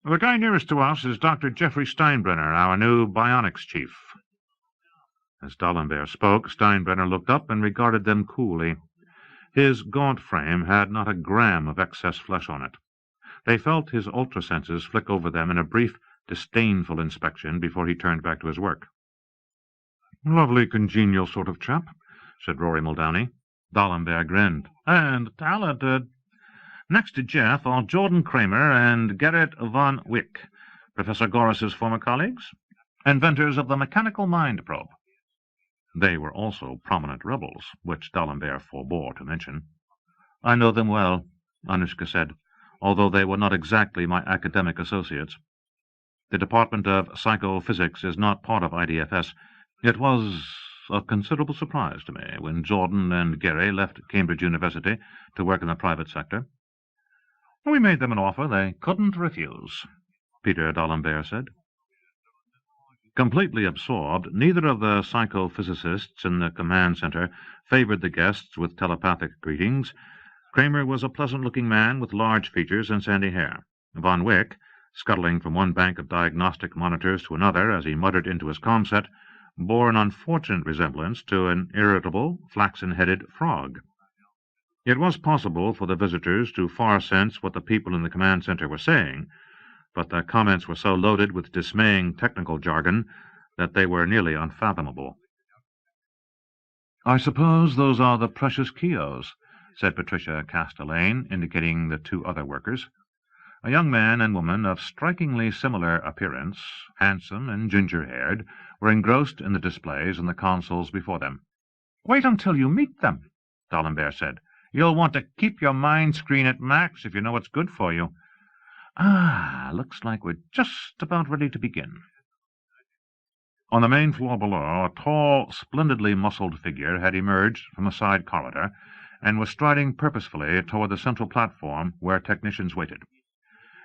"The guy nearest to us is Dr. Jeffrey Steinbrenner, our new bionics chief." As D'Alembert spoke, Steinbrenner looked up and regarded them coolly. His gaunt frame had not a gram of excess flesh on it. They felt his ultrasenses flick over them in a brief, disdainful inspection before he turned back to his work. "Lovely, congenial sort of chap," said Rory Muldowney. D'Alembert grinned. "And talented. Next to Jeff are Jordan Kramer and Gerrit von Wick, Professor Gorris's former colleagues, inventors of the mechanical mind probe." They were also prominent rebels, which D'Alembert forbore to mention. "I know them well," Anushka said, "although they were not exactly my academic associates. The Department of Psychophysics is not part of IDFS. It was a considerable surprise to me when Jordan and Gary left Cambridge University to work in the private sector." "We made them an offer they couldn't refuse," Peter D'Alembert said. Completely absorbed, neither of the psychophysicists in the command center favored the guests with telepathic greetings. Kramer was a pleasant-looking man with large features and sandy hair. Von Wick, scuttling from one bank of diagnostic monitors to another as he muttered into his comset, bore an unfortunate resemblance to an irritable, flaxen-headed frog. It was possible for the visitors to far sense what the people in the command center were saying, but their comments were so loaded with dismaying technical jargon that they were nearly unfathomable. "I suppose those are the precious Keos," said Patricia Castelaine, indicating the 2 other workers. A young man and woman of strikingly similar appearance, handsome and ginger-haired, were engrossed in the displays and the consoles before them. "Wait until you meet them," D'Alembert said. "You'll want to keep your mind screen at max if you know what's good for you. Looks like we're just about ready to begin." On the main floor below, a tall, splendidly muscled figure had emerged from a side corridor and was striding purposefully toward the central platform where technicians waited.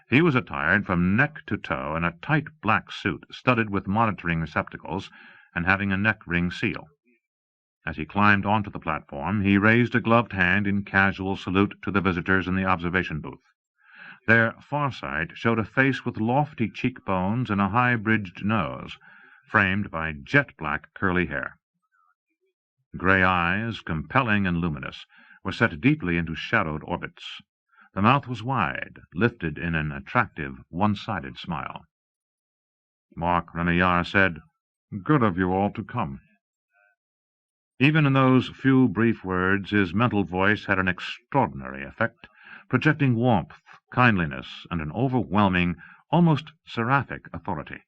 He was attired from neck to toe in a tight black suit studded with monitoring receptacles and having a neck-ring seal. As he climbed onto the platform, he raised a gloved hand in casual salute to the visitors in the observation booth. Their far side showed a face with lofty cheekbones and a high-bridged nose, framed by jet-black curly hair. Gray eyes, compelling and luminous, were set deeply into shadowed orbits. The mouth was wide, lifted in an attractive, one-sided smile. Mark Remillard said, "Good of you all to come." Even in those few brief words, his mental voice had an extraordinary effect, projecting warmth, kindliness, and an overwhelming, almost seraphic authority.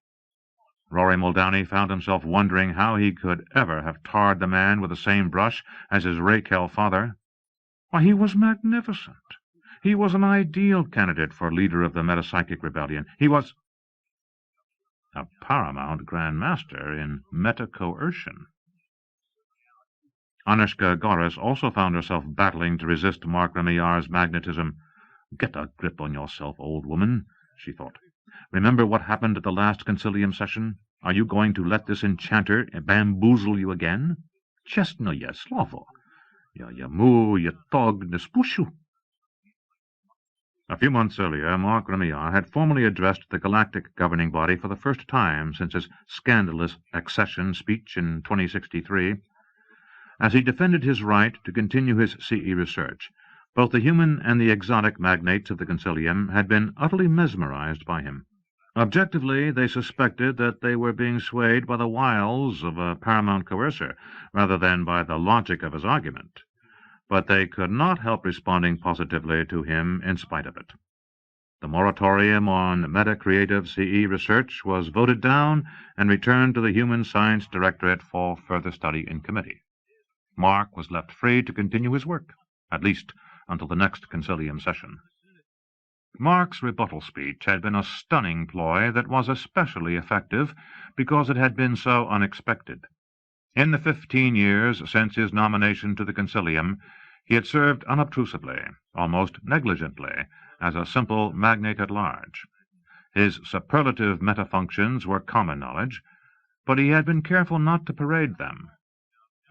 Rory Muldowney found himself wondering how he could ever have tarred the man with the same brush as his Raquel father. Why, he was magnificent. He was an ideal candidate for leader of the metapsychic rebellion. He was a paramount Grand Master in meta-coercion. Anushka Gorris also found herself battling to resist Mark Remillard's magnetism. "Get a grip on yourself, old woman," she thought. "Remember what happened at the last concilium session? Are you going to let this enchanter bamboozle you again? Chestno je slovo. Ya mu je tog ne spushu." A few months earlier, Mark Remillard had formally addressed the galactic governing body for the first time since his scandalous accession speech in 2063. As he defended his right to continue his CE research, both the human and the exotic magnates of the concilium had been utterly mesmerized by him. Objectively, they suspected that they were being swayed by the wiles of a paramount coercer, rather than by the logic of his argument. But they could not help responding positively to him in spite of it. The moratorium on meta-creative CE research was voted down and returned to the Human Science Directorate for further study in committee. Mark was left free to continue his work, at least until the next concilium session. Mark's rebuttal speech had been a stunning ploy that was especially effective because it had been so unexpected. In the 15 years since his nomination to the concilium, he had served unobtrusively, almost negligently, as a simple magnate at large. His superlative metafunctions were common knowledge, but he had been careful not to parade them.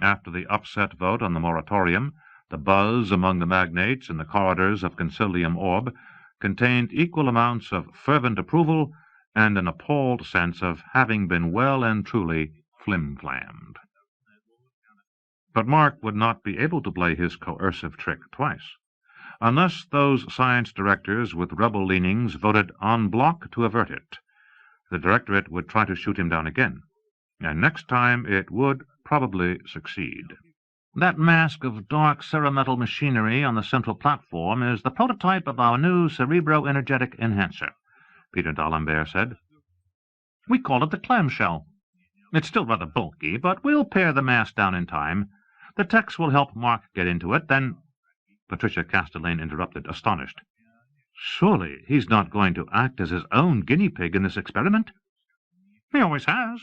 After the upset vote on the moratorium, the buzz among the magnates in the corridors of Concilium Orb contained equal amounts of fervent approval and an appalled sense of having been well and truly flim-flammed. But Mark would not be able to play his coercive trick twice. Unless those science directors with rebel leanings voted en bloc to avert it, the directorate would try to shoot him down again, and next time it would probably succeed. That mask of dark ceremetal machinery on the central platform is the prototype of our new cerebro-energetic enhancer, Peter D'Alembert said. We call it the clamshell. It's still rather bulky, but we'll pare the mass down in time. The techs will help Mark get into it, then— Patricia Castellane interrupted, astonished. Surely he's not going to act as his own guinea pig in this experiment? He always has,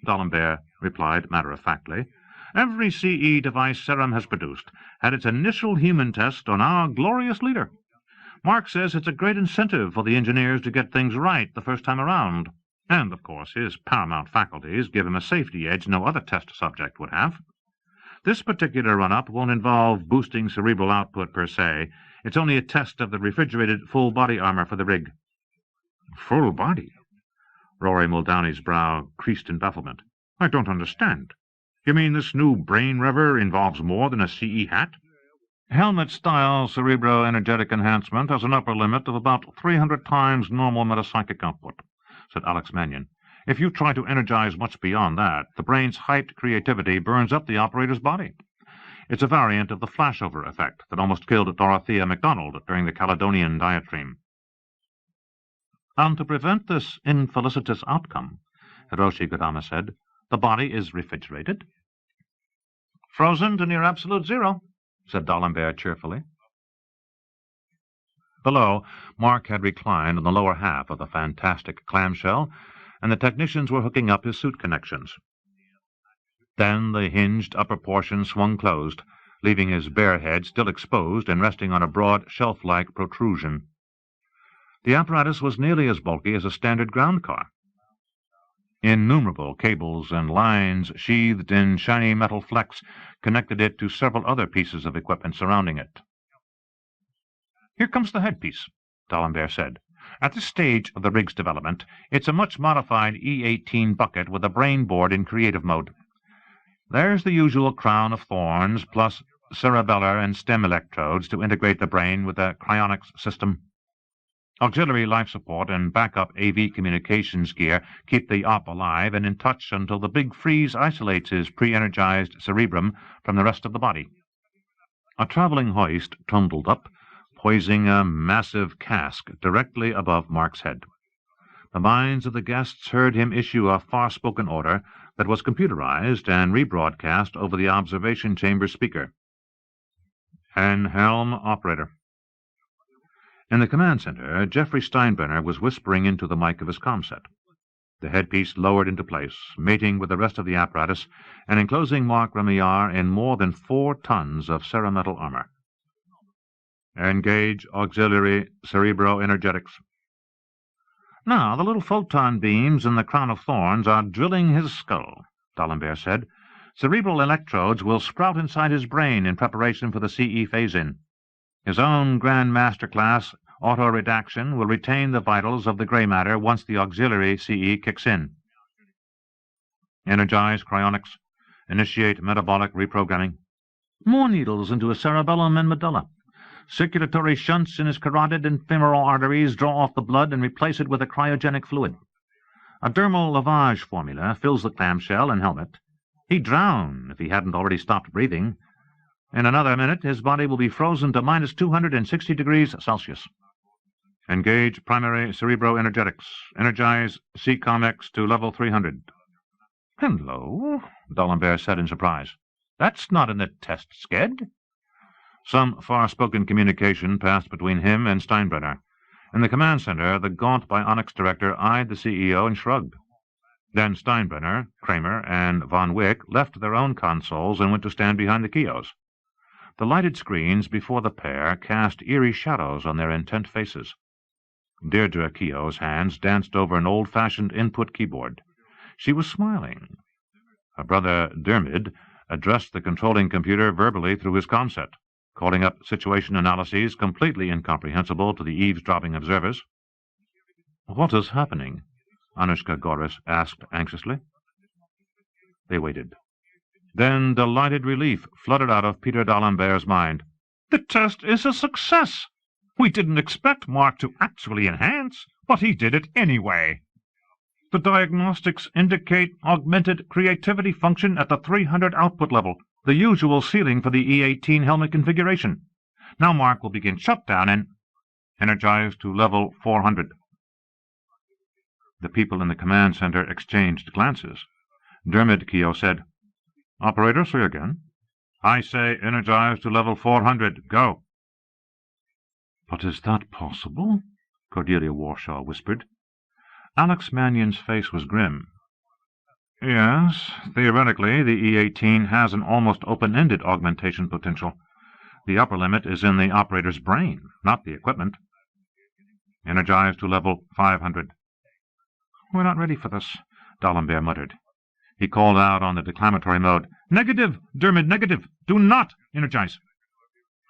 D'Alembert replied matter-of-factly. Every CE device Serum has produced had its initial human test on our glorious leader. Mark says it's a great incentive for the engineers to get things right the first time around. And, of course, his paramount faculties give him a safety edge no other test subject would have. This particular run-up won't involve boosting cerebral output per se. It's only a test of the refrigerated full-body armor for the rig. Full body? Rory Muldowney's brow creased in bafflement. I don't understand. You mean this new brain rever involves more than a CE hat? Helmet-style cerebro-energetic enhancement has an upper limit of about 300 times normal metapsychic output, said Alex Mannion. If you try to energize much beyond that, the brain's hyped creativity burns up the operator's body. It's a variant of the flashover effect that almost killed Dorothea MacDonald during the Caledonian diatribe. And to prevent this infelicitous outcome, Hiroshi Kodama said, the body is refrigerated. Frozen to near absolute zero, said D'Alembert cheerfully. Below, Mark had reclined on the lower half of the fantastic clamshell, and the technicians were hooking up his suit connections. Then the hinged upper portion swung closed, leaving his bare head still exposed and resting on a broad shelf-like protrusion. The apparatus was nearly as bulky as a standard ground car. Innumerable cables and lines sheathed in shiny metal flecks connected it to several other pieces of equipment surrounding it. Here comes the headpiece, D'Alembert said. At this stage of the rig's development, it's a much modified E18 bucket with a brain board in creative mode. There's the usual crown of thorns, plus cerebellar and stem electrodes to integrate the brain with the cryonics system. Auxiliary life support and backup AV communications gear keep the op alive and in touch until the big freeze isolates his pre-energized cerebrum from the rest of the body. A traveling hoist trundled up, poising a massive cask directly above Mark's head. The minds of the guests heard him issue a far-spoken order that was computerized and rebroadcast over the observation chamber speaker. Helm operator. In the command center, Jeffrey Steinbrenner was whispering into the mic of his comset. The headpiece lowered into place, mating with the rest of the apparatus and enclosing Mark Remillard in more than 4 tons of ceremetal armor. Engage auxiliary cerebro-energetics. Now, the little photon beams in the crown of thorns are drilling his skull, D'Alembert said. Cerebral electrodes will sprout inside his brain in preparation for the CE phase-in. His own Grand Master class auto-redaction will retain the vitals of the gray matter once the auxiliary CE kicks in. Energize cryonics. Initiate metabolic reprogramming. More needles into his cerebellum and medulla. Circulatory shunts in his carotid and femoral arteries draw off the blood and replace it with a cryogenic fluid. A dermal lavage formula fills the clamshell and helmet. He'd drown if he hadn't already stopped breathing. In another minute, his body will be frozen to minus 260 degrees Celsius. Engage primary cerebroenergetics. Energize CCOMX to level 300. Hello, D'Alembert said in surprise. That's not in the test sked. Some far-spoken communication passed between him and Steinbrenner. In the command center, the gaunt bionics director eyed the CEO and shrugged. Then Steinbrenner, Kramer, and Von Wick left their own consoles and went to stand behind the kiosks. The lighted screens before the pair cast eerie shadows on their intent faces. Deirdre Keogh's hands danced over an old-fashioned input keyboard. She was smiling. Her brother Dermid addressed the controlling computer verbally through his comset, calling up situation analyses completely incomprehensible to the eavesdropping observers. "What is happening?" Anushka Goris asked anxiously. They waited. Then delighted relief flooded out of Peter D'Alembert's mind. "The test is a success! We didn't expect Mark to actually enhance, but he did it anyway. The diagnostics indicate augmented creativity function at the 300 output level, the usual ceiling for the E-18 helmet configuration. Now Mark will begin shutdown and energize to level 400. The people in the command center exchanged glances. Dermid Keogh said, "Operator, say again." "I say energize to level 400. Go." "But is that possible?" Cordelia Warshaw whispered. Alex Mannion's face was grim. "Yes, theoretically, the E-18 has an almost open-ended augmentation potential. The upper limit is in the operator's brain, not the equipment. Energize to level 500. "We're not ready for this," D'Alembert muttered. He called out on the declamatory mode, "Negative, Dermid, negative! Do not energize!"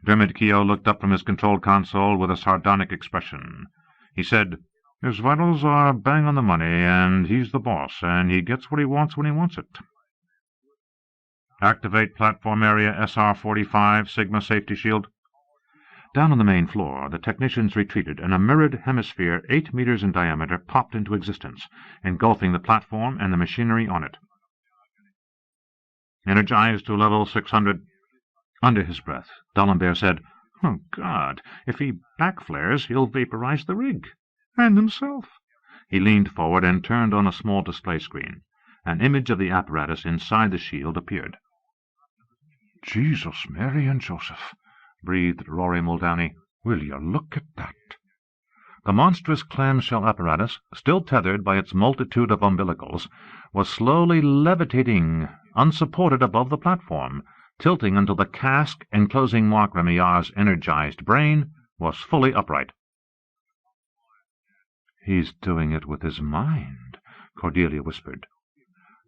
Dermid Keogh looked up from his control console with a sardonic expression. He said, "His vitals are bang on the money, and he's the boss, and he gets what he wants when he wants it." "Activate platform area SR-45 Sigma safety shield." Down on the main floor, the technicians retreated, and a mirrored hemisphere 8 meters in diameter popped into existence, engulfing the platform and the machinery on it. "Energize to level 600. Under his breath, D'Alembert said, "Oh, God, if he backflares, he'll vaporize the rig. And himself." He leaned forward and turned on a small display screen. An image of the apparatus inside the shield appeared. "Jesus, Mary and Joseph," breathed Rory Muldowney. "Will you look at that?" The monstrous clamshell apparatus, still tethered by its multitude of umbilicals, was slowly levitating, unsupported above the platform, tilting until the cask enclosing Mark Remillard's energized brain was fully upright. "He's doing it with his mind," Cordelia whispered.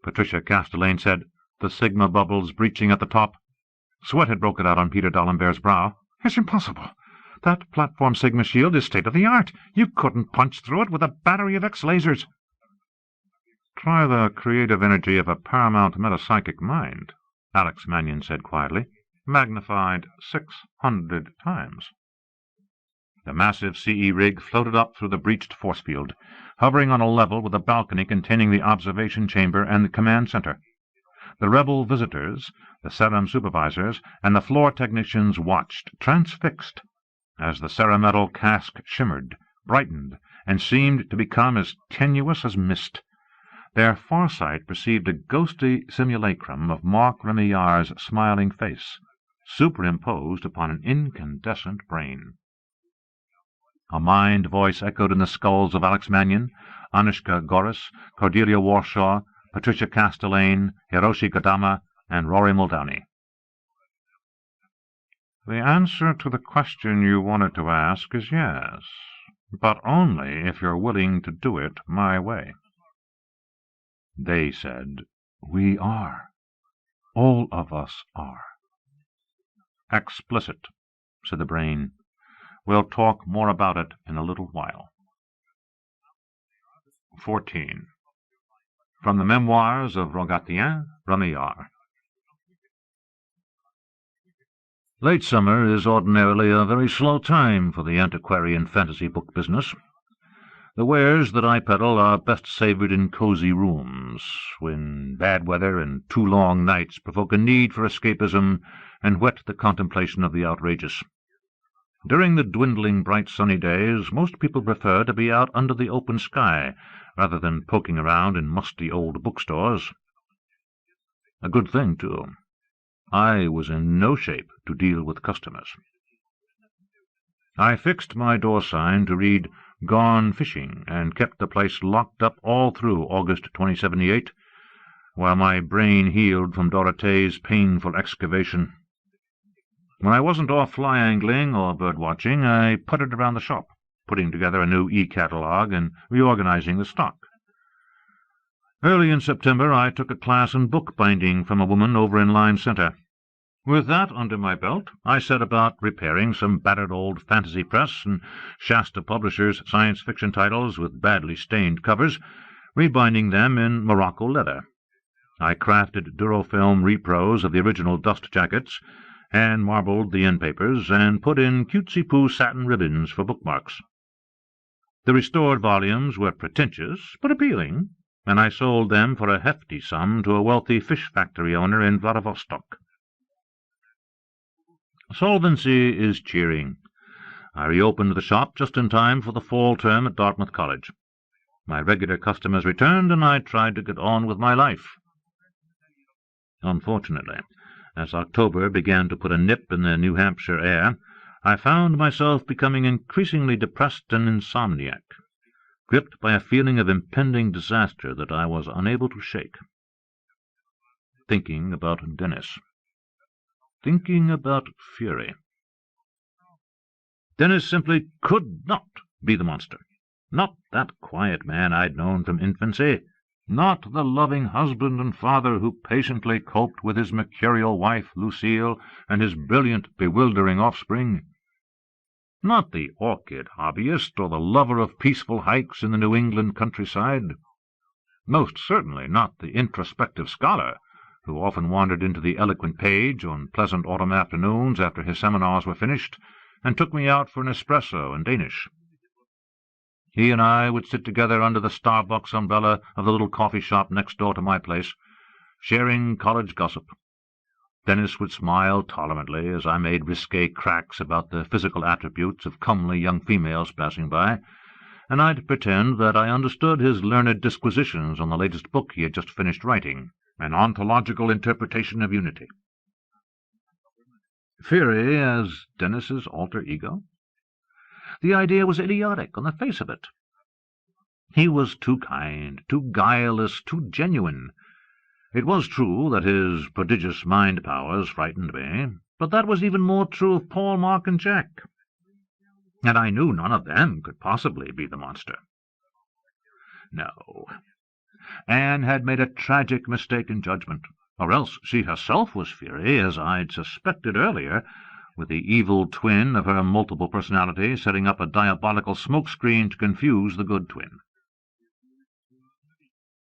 Patricia Castelaine said, "The Sigma bubbles breaching at the top." Sweat had broken out on Peter D'Alembert's brow. "It's impossible. That platform Sigma shield is state-of-the-art. You couldn't punch through it with a battery of X-lasers." "Try the creative energy of a paramount metapsychic mind," Alex Mannion said quietly, "magnified 600 times. The massive CE rig floated up through the breached force field, hovering on a level with a balcony containing the observation chamber and the command center. The rebel visitors, the serum supervisors, and the floor technicians watched, transfixed, as the cerametal cask shimmered, brightened, and seemed to become as tenuous as mist. Their farsight perceived a ghostly simulacrum of Mark Remillard's smiling face, superimposed upon an incandescent brain. A mind voice echoed in the skulls of Alex Mannion, Anushka Goris, Cordelia Warshaw, Patricia Castelaine, Hiroshi Kodama, and Rory Muldowney. "The answer to the question you wanted to ask is yes, but only if you're willing to do it my way." They said, "We are. All of us are." "Explicit," said the brain. "We'll talk more about it in a little while." 14. From the Memoirs of Rogatien, Remillard. Late summer is ordinarily a very slow time for the antiquarian fantasy book business. The wares that I peddle are best savoured in cosy rooms, when bad weather and too long nights provoke a need for escapism and whet the contemplation of the outrageous. During the dwindling bright sunny days, most people prefer to be out under the open sky, rather than poking around in musty old bookstores. A good thing, too. I was in no shape to deal with customers. I fixed my door sign to read "Gone Fishing," and kept the place locked up all through August 2078, while my brain healed from Dorothee's painful excavation. When I wasn't off fly angling or bird watching, I puttered around the shop, putting together a new e-catalogue and reorganizing the stock. Early in September I took a class in bookbinding from a woman over in Lime Center. With that under my belt, I set about repairing some battered old fantasy press and Shasta Publishers science fiction titles with badly stained covers, rebinding them in Morocco leather. I crafted durofilm repros of the original dust jackets, and marbled the end papers, and put in cutesy-poo satin ribbons for bookmarks. The restored volumes were pretentious but appealing, and I sold them for a hefty sum to a wealthy fish factory owner in Vladivostok. Solvency is cheering. I reopened the shop just in time for the fall term at Dartmouth College. My regular customers returned, and I tried to get on with my life. Unfortunately, as October began to put a nip in the New Hampshire air, I found myself becoming increasingly depressed and insomniac, gripped by a feeling of impending disaster that I was unable to shake. Thinking about Dennis. Thinking about Fury. Dennis simply could not be the monster. Not that quiet man I'd known from infancy. Not the loving husband and father who patiently coped with his mercurial wife, Lucille, and his brilliant, bewildering offspring. Not the orchid hobbyist or the lover of peaceful hikes in the New England countryside. Most certainly not the introspective scholar who often wandered into the eloquent page on pleasant autumn afternoons after his seminars were finished, and took me out for an espresso and Danish. He and I would sit together under the Starbucks umbrella of the little coffee shop next door to my place, sharing college gossip. Dennis would smile tolerantly as I made risque cracks about the physical attributes of comely young females passing by, and I'd pretend that I understood his learned disquisitions on the latest book he had just finished writing, an ontological interpretation of unity. Fury as Dennis's alter ego? The idea was idiotic on the face of it. He was too kind, too guileless, too genuine. It was true that his prodigious mind powers frightened me, but that was even more true of Paul, Mark, and Jack. And I knew none of them could possibly be the monster. No. Anne had made a tragic mistake in judgment, or else she herself was Fury, as I'd suspected earlier, with the evil twin of her multiple personality setting up a diabolical smokescreen to confuse the good twin.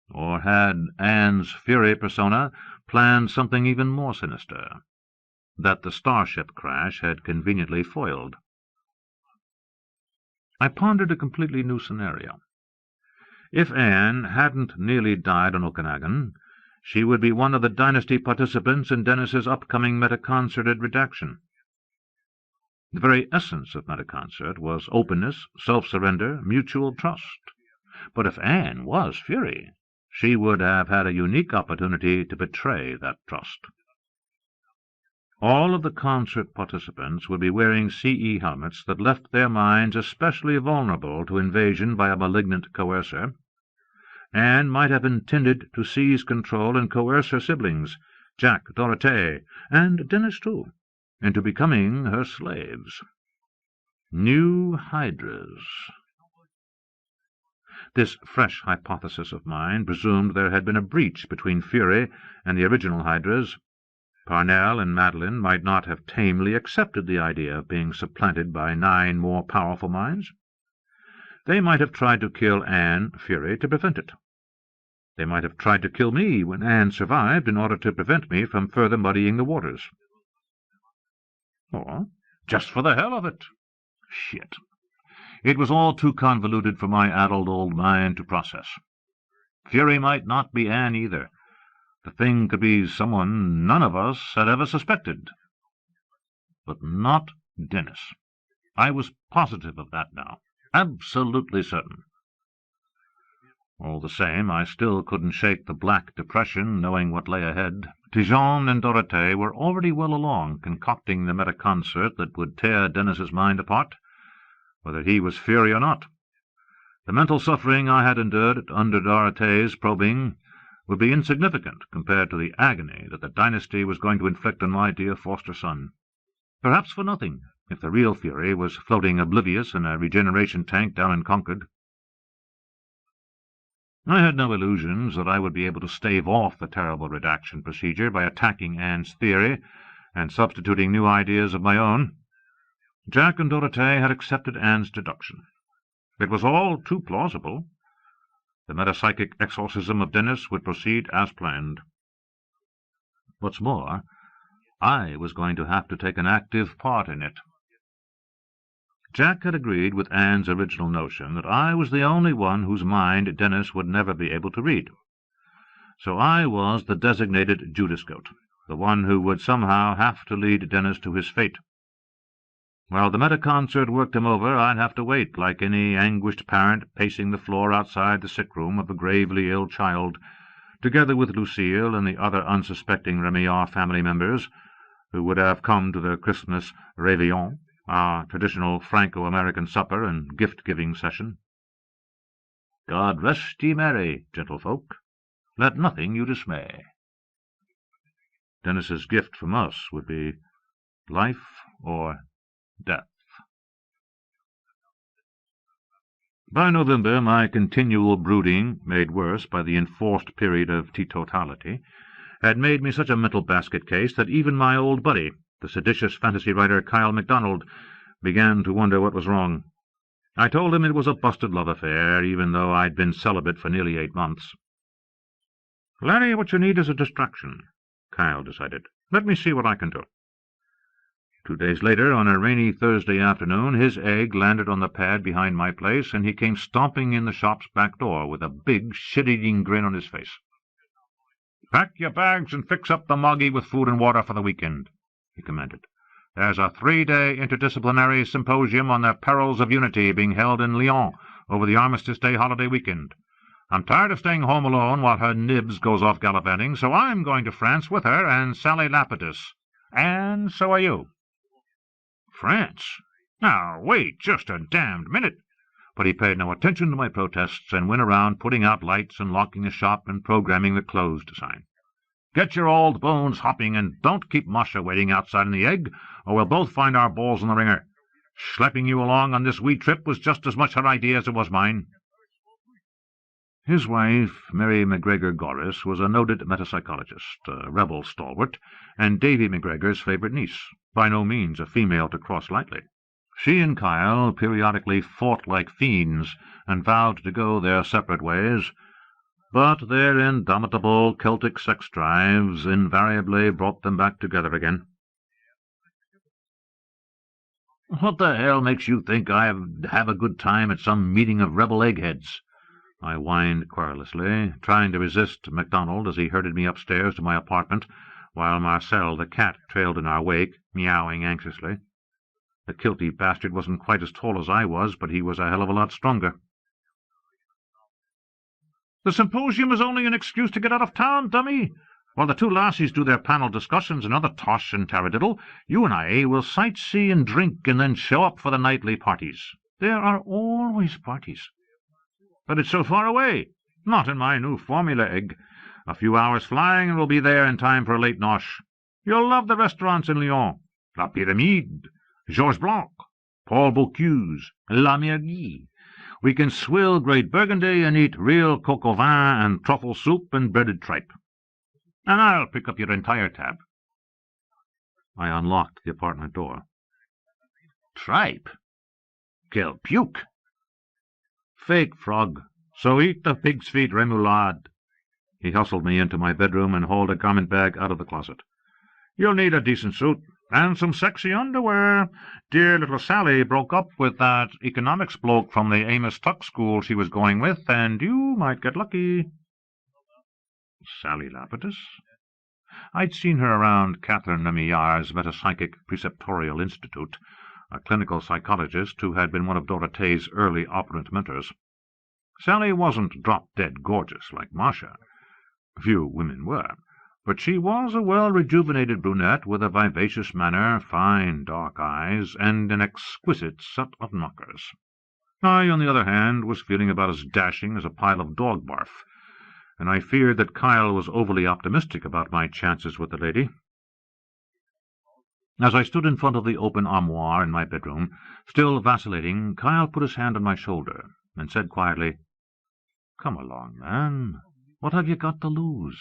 Or had Anne's Fury persona planned something even more sinister, that the starship crash had conveniently foiled? I pondered a completely new scenario. If Anne hadn't nearly died on Okanagon, she would be one of the dynasty participants in Dennis's upcoming metaconcerted redaction. The very essence of metaconcert was openness, self-surrender, mutual trust. But if Anne was Fury, she would have had a unique opportunity to betray that trust. All of the concert participants would be wearing CE helmets that left their minds especially vulnerable to invasion by a malignant coercer. Anne might have intended to seize control and coerce her siblings, Jack, Dorothée, and Dennis too, into becoming her slaves. New hydras. This fresh hypothesis of mine presumed there had been a breach between Fury and the original hydras. Parnell and Madeline might not have tamely accepted the idea of being supplanted by 9 more powerful minds. They might have tried to kill Anne, Fury, to prevent it. They might have tried to kill me when Anne survived in order to prevent me from further muddying the waters. Or, just for the hell of it. Shit. It was all too convoluted for my addled old mind to process. Fury might not be Anne either. The thing could be someone none of us had ever suspected. But not Dennis. I was positive of that now. Absolutely certain. All the same, I still couldn't shake the black depression, knowing what lay ahead. Tigeon and Dorothée were already well along, concocting the metaconcert that would tear Dennis's mind apart, whether he was Fury or not. The mental suffering I had endured under Dorothee's probing would be insignificant compared to the agony that the dynasty was going to inflict on my dear foster son. Perhaps for nothing, if the real Fury was floating oblivious in a regeneration tank down in Concord. I had no illusions that I would be able to stave off the terrible redaction procedure by attacking Anne's theory and substituting new ideas of my own. Jack and Dorothée had accepted Anne's deduction. It was all too plausible. The metapsychic exorcism of Dennis would proceed as planned. What's more, I was going to have to take an active part in it. Jack had agreed with Anne's original notion that I was the only one whose mind Dennis would never be able to read. So I was the designated Judas goat, the one who would somehow have to lead Dennis to his fate. While the metaconcert worked him over, I'd have to wait, like any anguished parent pacing the floor outside the sick room of a gravely ill child, together with Lucille and the other unsuspecting Remillard family members, who would have come to the Christmas réveillon, our traditional Franco-American supper and gift-giving session. God rest ye merry, gentlefolk. Let nothing you dismay. Dennis's gift from us would be life or death. By November, my continual brooding, made worse by the enforced period of teetotality, had made me such a mental basket case that even my old buddy, the seditious fantasy writer Kyle MacDonald, began to wonder what was wrong. I told him it was a busted love affair, even though I'd been celibate for nearly 8 months. "Larry, what you need is a distraction," Kyle decided. "Let me see what I can do." 2 days later, on a rainy Thursday afternoon, his egg landed on the pad behind my place, and he came stomping in the shop's back door with a big, shit-eating grin on his face. "Pack your bags and fix up the moggy with food and water for the weekend," he commanded. "There's a 3-day interdisciplinary symposium on the perils of unity being held in Lyon over the Armistice Day holiday weekend. I'm tired of staying home alone while her nibs goes off gallivanting, so I'm going to France with her and Sally Lapidus. And so are you." "France? Now, wait just a damned minute." But he paid no attention to my protests and went around putting out lights and locking the shop and programming the closed sign. "Get your old bones hopping, and don't keep Masha waiting outside in the egg, or we'll both find our balls in the ringer. Schlepping you along on this wee trip was just as much her idea as it was mine." His wife, Mary MacGregor Goris, was a noted metapsychologist, a rebel stalwart, and Davy MacGregor's favourite niece, by no means a female to cross lightly. She and Kyle periodically fought like fiends and vowed to go their separate ways, but their indomitable Celtic sex drives invariably brought them back together again. "What the hell makes you think I'd have a good time at some meeting of rebel eggheads?" I whined querulously, trying to resist MacDonald as he herded me upstairs to my apartment, while Marcel the cat trailed in our wake, meowing anxiously. The kilty bastard wasn't quite as tall as I was, but he was a hell of a lot stronger. "The symposium is only an excuse to get out of town, dummy. While the 2 lassies do their panel discussions and other tosh and taradiddle, you and I will sightsee and drink and then show up for the nightly parties. There are always parties." "But it's so far away." "Not in my new formula egg. A few hours flying and we'll be there in time for a late nosh. You'll love the restaurants in Lyon. La Pyramide, Georges Blanc, Paul Bocuse, La Mairie. We can swill great Burgundy and eat real coq au vin and truffle soup and breaded tripe. And I'll pick up your entire tab." I unlocked the apartment door. "Tripe? Quel puke!" "Fake frog. So eat the pig's feet, Remillarad." He hustled me into my bedroom and hauled a garment bag out of the closet. "You'll need a decent suit. And some sexy underwear. Dear little Sally broke up with that economics bloke from the Amos Tuck school she was going with, and you might get lucky. Sally Lapidus? I'd seen her around Catherine Remillard's Metapsychic Preceptorial Institute, a clinical psychologist who had been one of Dorothee's early operant mentors. Sally wasn't drop-dead gorgeous like Marcia. Few women were, but she was a well-rejuvenated brunette with a vivacious manner, fine dark eyes, and an exquisite set of knockers. I, on the other hand, was feeling about as dashing as a pile of dog barf, and I feared that Kyle was overly optimistic about my chances with the lady. As I stood in front of the open armoire in my bedroom, still vacillating, Kyle put his hand on my shoulder and said quietly, "Come along, man. What have you got to lose?"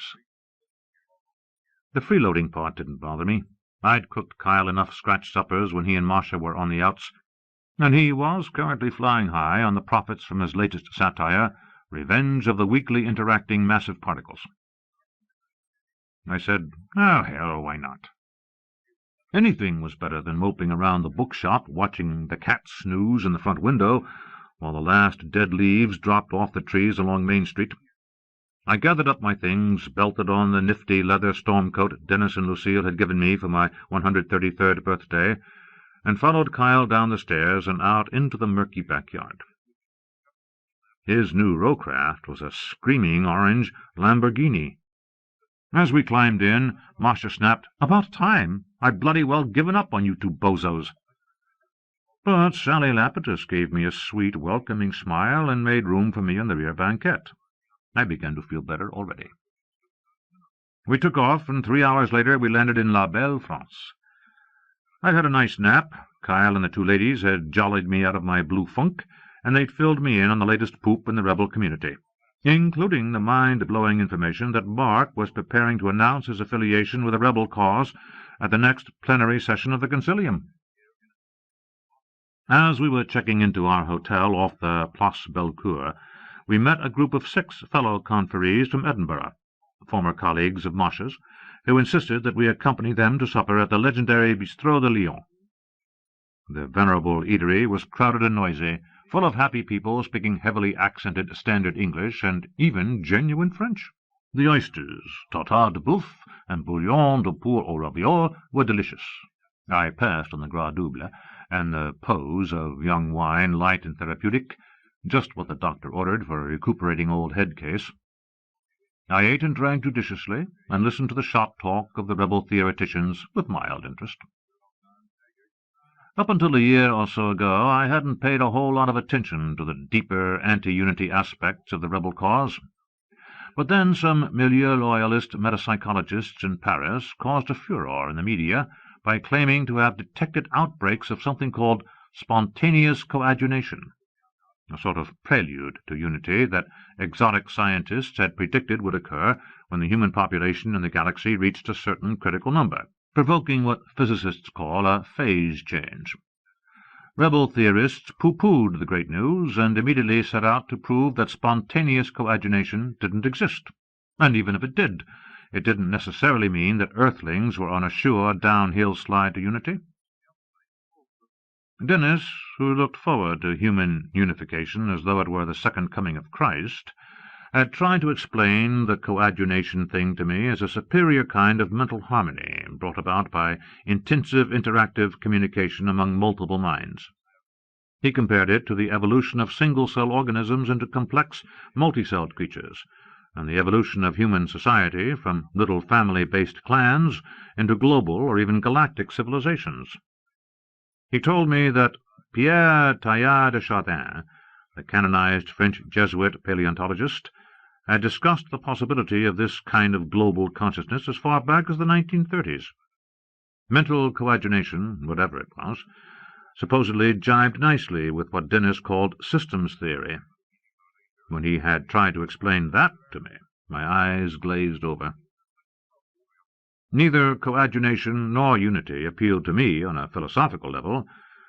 The freeloading part didn't bother me. I'd cooked Kyle enough scratch suppers when he and Marcia were on the outs, and he was currently flying high on the profits from his latest satire, Revenge of the Weakly Interacting Massive Particles. I said, "Oh, hell, why not?" Anything was better than moping around the bookshop, watching the cats snooze in the front window, while the last dead leaves dropped off the trees along Main Street. I gathered up my things, belted on the nifty leather storm coat Dennis and Lucille had given me for my 133rd birthday, and followed Kyle down the stairs and out into the murky backyard. His new rowcraft was a screaming orange Lamborghini. As we climbed in, Marcia snapped, "About time! I'd bloody well given up on you two bozos." But Sally Lapidus gave me a sweet, welcoming smile and made room for me on the rear banquette. I began to feel better already. We took off, and 3 hours later we landed in La Belle France. I'd had a nice nap. Kyle and the two ladies had jollied me out of my blue funk, and they'd filled me in on the latest poop in the rebel community, including the mind-blowing information that Mark was preparing to announce his affiliation with the rebel cause at the next plenary session of the Concilium. As we were checking into our hotel off the Place Bellecour, we met a group of 6 fellow conferees from Edinburgh, former colleagues of Marcia's, who insisted that we accompany them to supper at the legendary Bistrot de Lyon. The venerable eatery was crowded and noisy, full of happy people speaking heavily accented standard English and even genuine French. The oysters, tartare de boeuf, and bouillon de pour au raviol were delicious. I passed on the gras double, and the pose of young wine, light and therapeutic, just what the doctor ordered for a recuperating old head case. I ate and drank judiciously, and listened to the shop talk of the rebel theoreticians with mild interest. Up until a year or so ago, I hadn't paid a whole lot of attention to the deeper anti-unity aspects of the rebel cause. But then some milieu-loyalist metapsychologists in Paris caused a furor in the media by claiming to have detected outbreaks of something called spontaneous coagulation, a sort of prelude to unity that exotic scientists had predicted would occur when the human population in the galaxy reached a certain critical number, provoking what physicists call a phase change. Rebel theorists pooh-poohed the great news and immediately set out to prove that spontaneous coagulation didn't exist, and even if it didn't necessarily mean that Earthlings were on a sure downhill slide to unity. Dennis, who looked forward to human unification as though it were the second coming of Christ, had tried to explain the coagulation thing to me as a superior kind of mental harmony brought about by intensive interactive communication among multiple minds. He compared it to the evolution of single-cell organisms into complex, multi-celled creatures, and the evolution of human society from little family-based clans into global or even galactic civilizations. He told me that Pierre Teilhard de Chardin, the canonized French Jesuit paleontologist, had discussed the possibility of this kind of global consciousness as far back as the 1930s. Mental coagulation, whatever it was, supposedly jibed nicely with what Dennis called systems theory. When he had tried to explain that to me, my eyes glazed over. Neither coagulation nor unity appealed to me on a philosophical level,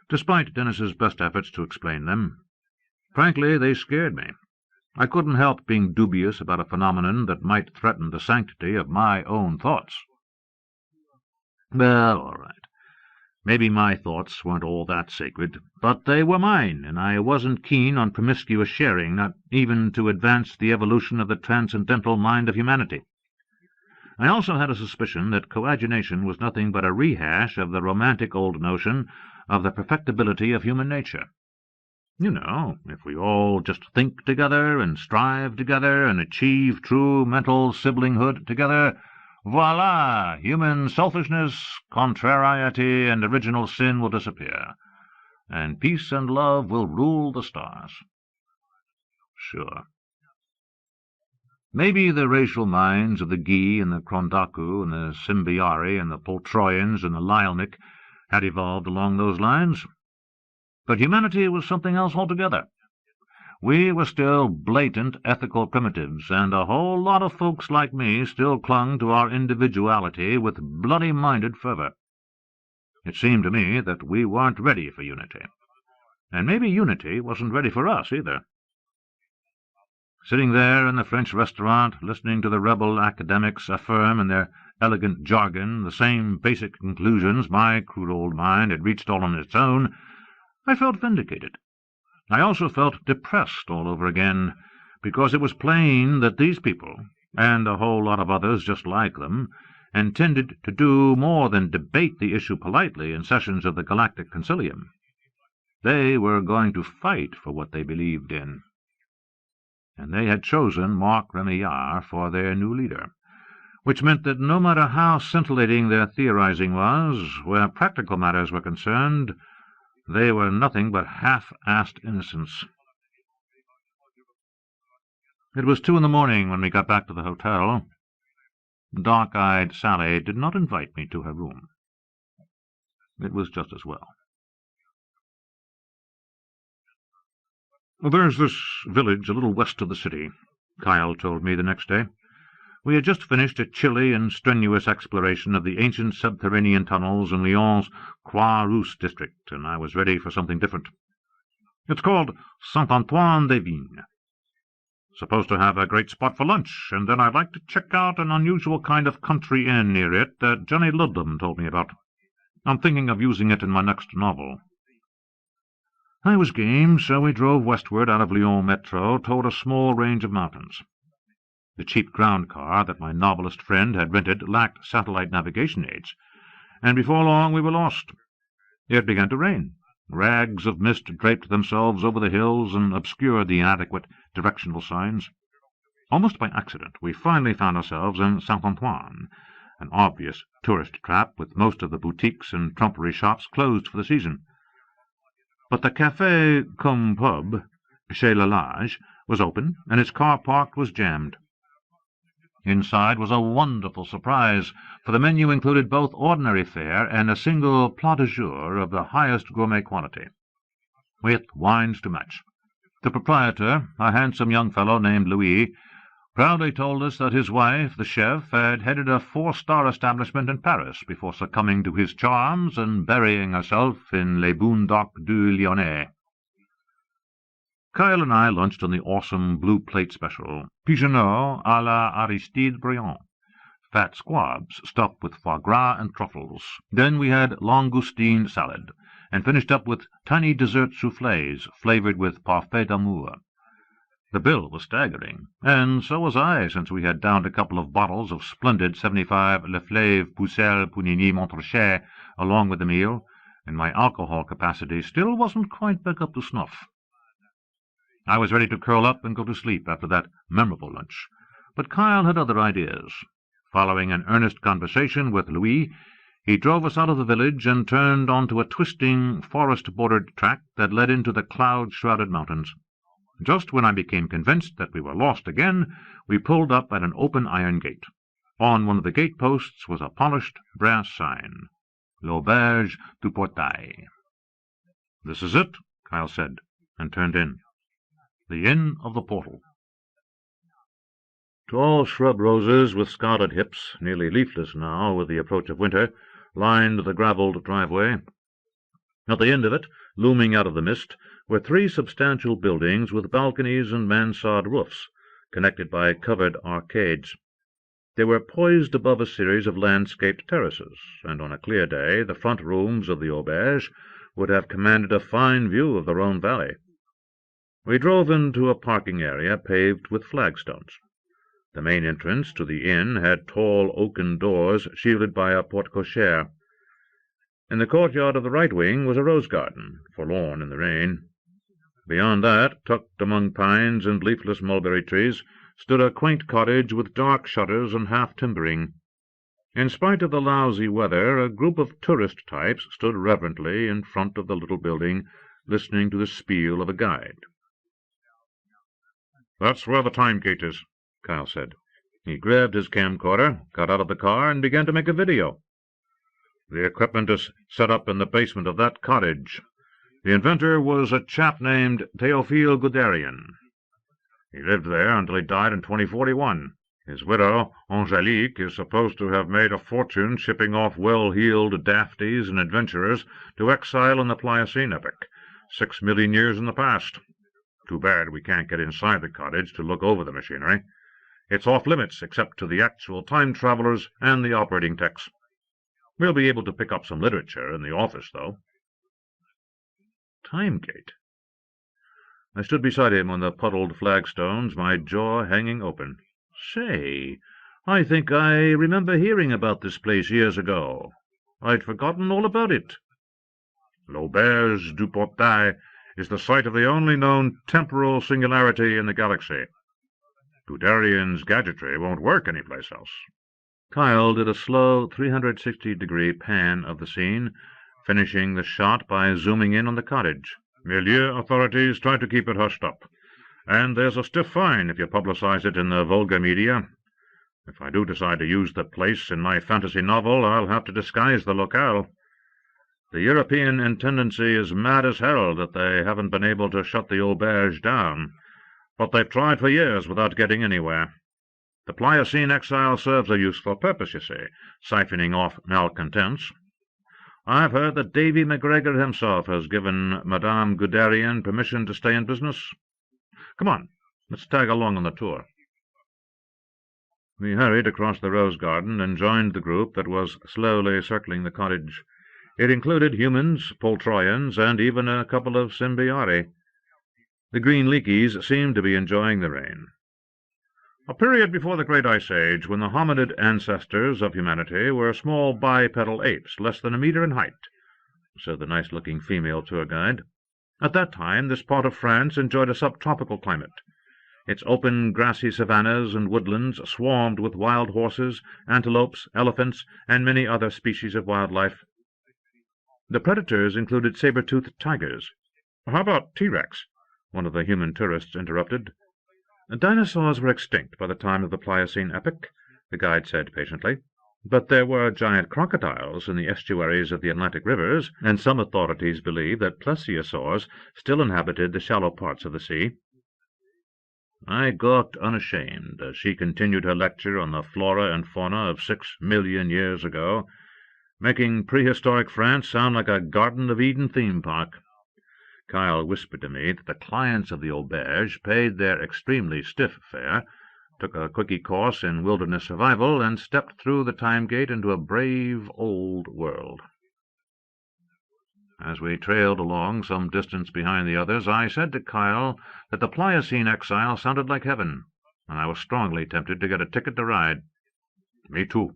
despite Dennis's best efforts to explain them. Frankly, they scared me. I couldn't help being dubious about a phenomenon that might threaten the sanctity of my own thoughts. Well, all right. Maybe my thoughts weren't all that sacred, but they were mine, and I wasn't keen on promiscuous sharing, not even to advance the evolution of the transcendental mind of humanity. I also had a suspicion that coagination was nothing but a rehash of the romantic old notion of the perfectibility of human nature. You know, if we all just think together and strive together and achieve true mental siblinghood together, voila! Human selfishness, contrariety, and original sin will disappear, and peace and love will rule the stars. Sure. Maybe the racial minds of the Gi and the Krondaku and the Symbiari and the Poltroyans and the Lyelnik had evolved along those lines, but humanity was something else altogether. We were still blatant ethical primitives, and a whole lot of folks like me still clung to our individuality with bloody-minded fervor. It seemed to me that we weren't ready for unity, and maybe unity wasn't ready for us either. Sitting there in the French restaurant, listening to the rebel academics affirm in their elegant jargon the same basic conclusions my crude old mind had reached all on its own, I felt vindicated. I also felt depressed all over again, because it was plain that these people, and a whole lot of others just like them, intended to do more than debate the issue politely in sessions of the Galactic Concilium. They were going to fight for what they believed in. And they had chosen Marc Remillard for their new leader, which meant that no matter how scintillating their theorizing was, where practical matters were concerned, they were nothing but half-assed innocents. It was 2 a.m. when we got back to the hotel. Dark-eyed Sally did not invite me to her room. It was just as well. "There's this village a little west of the city," Kyle told me the next day. We had just finished a chilly and strenuous exploration of the ancient subterranean tunnels in Lyon's Croix-Rousse district, and I was ready for something different. "It's called Saint-Antoine-des-Vignes. Supposed to have a great spot for lunch, and then I'd like to check out an unusual kind of country inn near it that Johnny Ludlam told me about. I'm thinking of using it in my next novel." I was game, so we drove westward out of Lyon Metro toward a small range of mountains. The cheap ground car that my novelist friend had rented lacked satellite navigation aids, and before long we were lost. It began to rain. Rags of mist draped themselves over the hills and obscured the inadequate directional signs. Almost by accident, we finally found ourselves in Saint-Antoine, an obvious tourist trap with most of the boutiques and trumpery shops closed for the season. But the café cum pub, chez Lalage, was open, and its car parked was jammed. Inside was a wonderful surprise, for the menu included both ordinary fare and a single plat du jour of the highest gourmet quality, with wines to match. The proprietor, a handsome young fellow named Louis, proudly told us that his wife, the chef, had headed a 4-star establishment in Paris before succumbing to his charms and burying herself in Les Boondocks du Lyonnais. Kyle and I lunched on the awesome blue plate special, pigeonneau à la Aristide Briand, fat squabs stuffed with foie gras and truffles. Then we had langoustine salad, and finished up with tiny dessert soufflés flavored with parfait d'amour. The bill was staggering, and so was I, since we had downed a couple of bottles of splendid 75 Le Fleuve Pucelle Punini Montrachet along with the meal, and my alcohol capacity still wasn't quite back up to snuff. I was ready to curl up and go to sleep after that memorable lunch, but Kyle had other ideas. Following an earnest conversation with Louis, he drove us out of the village and turned onto a twisting, forest-bordered track that led into the cloud-shrouded mountains. Just when I became convinced that we were lost again, we pulled up at an open iron gate. On one of the gate-posts was a polished brass sign, L'Auberge du Portail. "This is it," Kyle said, and turned in. The Inn of the Portal. Tall shrub roses with scarlet hips, nearly leafless now with the approach of winter, lined the gravelled driveway. At the end of it, looming out of the mist, were 3 substantial buildings with balconies and mansard roofs, connected by covered arcades. They were poised above a series of landscaped terraces, and on a clear day the front rooms of the auberge would have commanded a fine view of the Rhone Valley. We drove into a parking area paved with flagstones. The main entrance to the inn had tall oaken doors shielded by a porte-cochere. In the courtyard of the right wing was a rose garden, forlorn in the rain. Beyond that, tucked among pines and leafless mulberry trees, stood a quaint cottage with dark shutters and half-timbering. In spite of the lousy weather, a group of tourist types stood reverently in front of the little building, listening to the spiel of a guide. "That's where the time gate is," Kyle said. He grabbed his camcorder, got out of the car, and began to make a video. "The equipment is set up in the basement of that cottage. The inventor was a chap named Théophile Guderian. He lived there until he died in 2041. His widow, Angélique, is supposed to have made a fortune shipping off well-heeled dafties and adventurers to exile in the Pliocene epoch, 6 million years in the past. Too bad we can't get inside the cottage to look over the machinery. It's off-limits except to the actual time-travelers and the operating techs. We'll be able to pick up some literature in the office, though." Timegate. I stood beside him on the puddled flagstones, my jaw hanging open. "Say, I think I remember hearing about this place years ago. I'd forgotten all about it." "L'Auberge du Portail is the site of the only known temporal singularity in the galaxy. Guderian's gadgetry won't work anyplace else." Kyle did a slow 360-degree pan of the scene, finishing the shot by zooming in on the cottage. "Milieu authorities try to keep it hushed up, and there's a stiff fine if you publicize it in the vulgar media. If I do decide to use the place in my fantasy novel, I'll have to disguise the locale. The European intendancy is mad as hell that they haven't been able to shut the auberge down, but they've tried for years without getting anywhere. The Pliocene exile serves a useful purpose, you see, siphoning off malcontents. I've heard that Davy McGregor himself has given Madame Guderian permission to stay in business. Come on, let's tag along on the tour." We hurried across the rose garden and joined the group that was slowly circling the cottage. It included humans, Poltroyans, and even a couple of Symbiari. The green leakies seemed to be enjoying the rain. "A period before the Great Ice Age, when the hominid ancestors of humanity were small bipedal apes, less than a meter in height," said the nice-looking female tour guide. "At that time, this part of France enjoyed a subtropical climate. Its open, grassy savannas and woodlands swarmed with wild horses, antelopes, elephants, and many other species of wildlife. The predators included saber-toothed tigers." "How about T-Rex?" one of the human tourists interrupted. "Dinosaurs were extinct by the time of the Pliocene epoch," the guide said patiently, "but there were giant crocodiles in the estuaries of the Atlantic rivers, and some authorities believe that plesiosaurs still inhabited the shallow parts of the sea." I gawked unashamed as she continued her lecture on the flora and fauna of 6 million years ago, making prehistoric France sound like a Garden of Eden theme park. Kyle whispered to me that the clients of the auberge paid their extremely stiff fare, took a quickie course in wilderness survival, and stepped through the time gate into a brave old world. As we trailed along some distance behind the others, I said to Kyle that the Pliocene exile sounded like heaven, and I was strongly tempted to get a ticket to ride. "Me too,"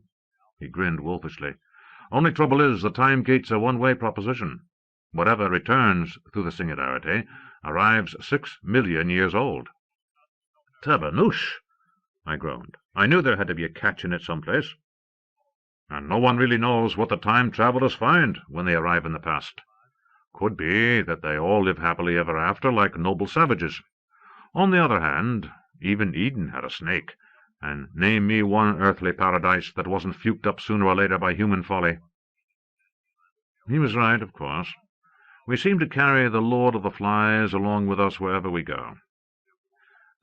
he grinned wolfishly. "Only trouble is, the time gate's a one-way proposition. Whatever returns through the singularity arrives 6 million years old." "Tabarnouche!" I groaned. "I knew there had to be a catch in it someplace." "And no one really knows what the time-travelers find when they arrive in the past. Could be that they all live happily ever after like noble savages. On the other hand, even Eden had a snake, and name me one earthly paradise that wasn't fuked up sooner or later by human folly." He was right, of course. We seem to carry the Lord of the Flies along with us wherever we go.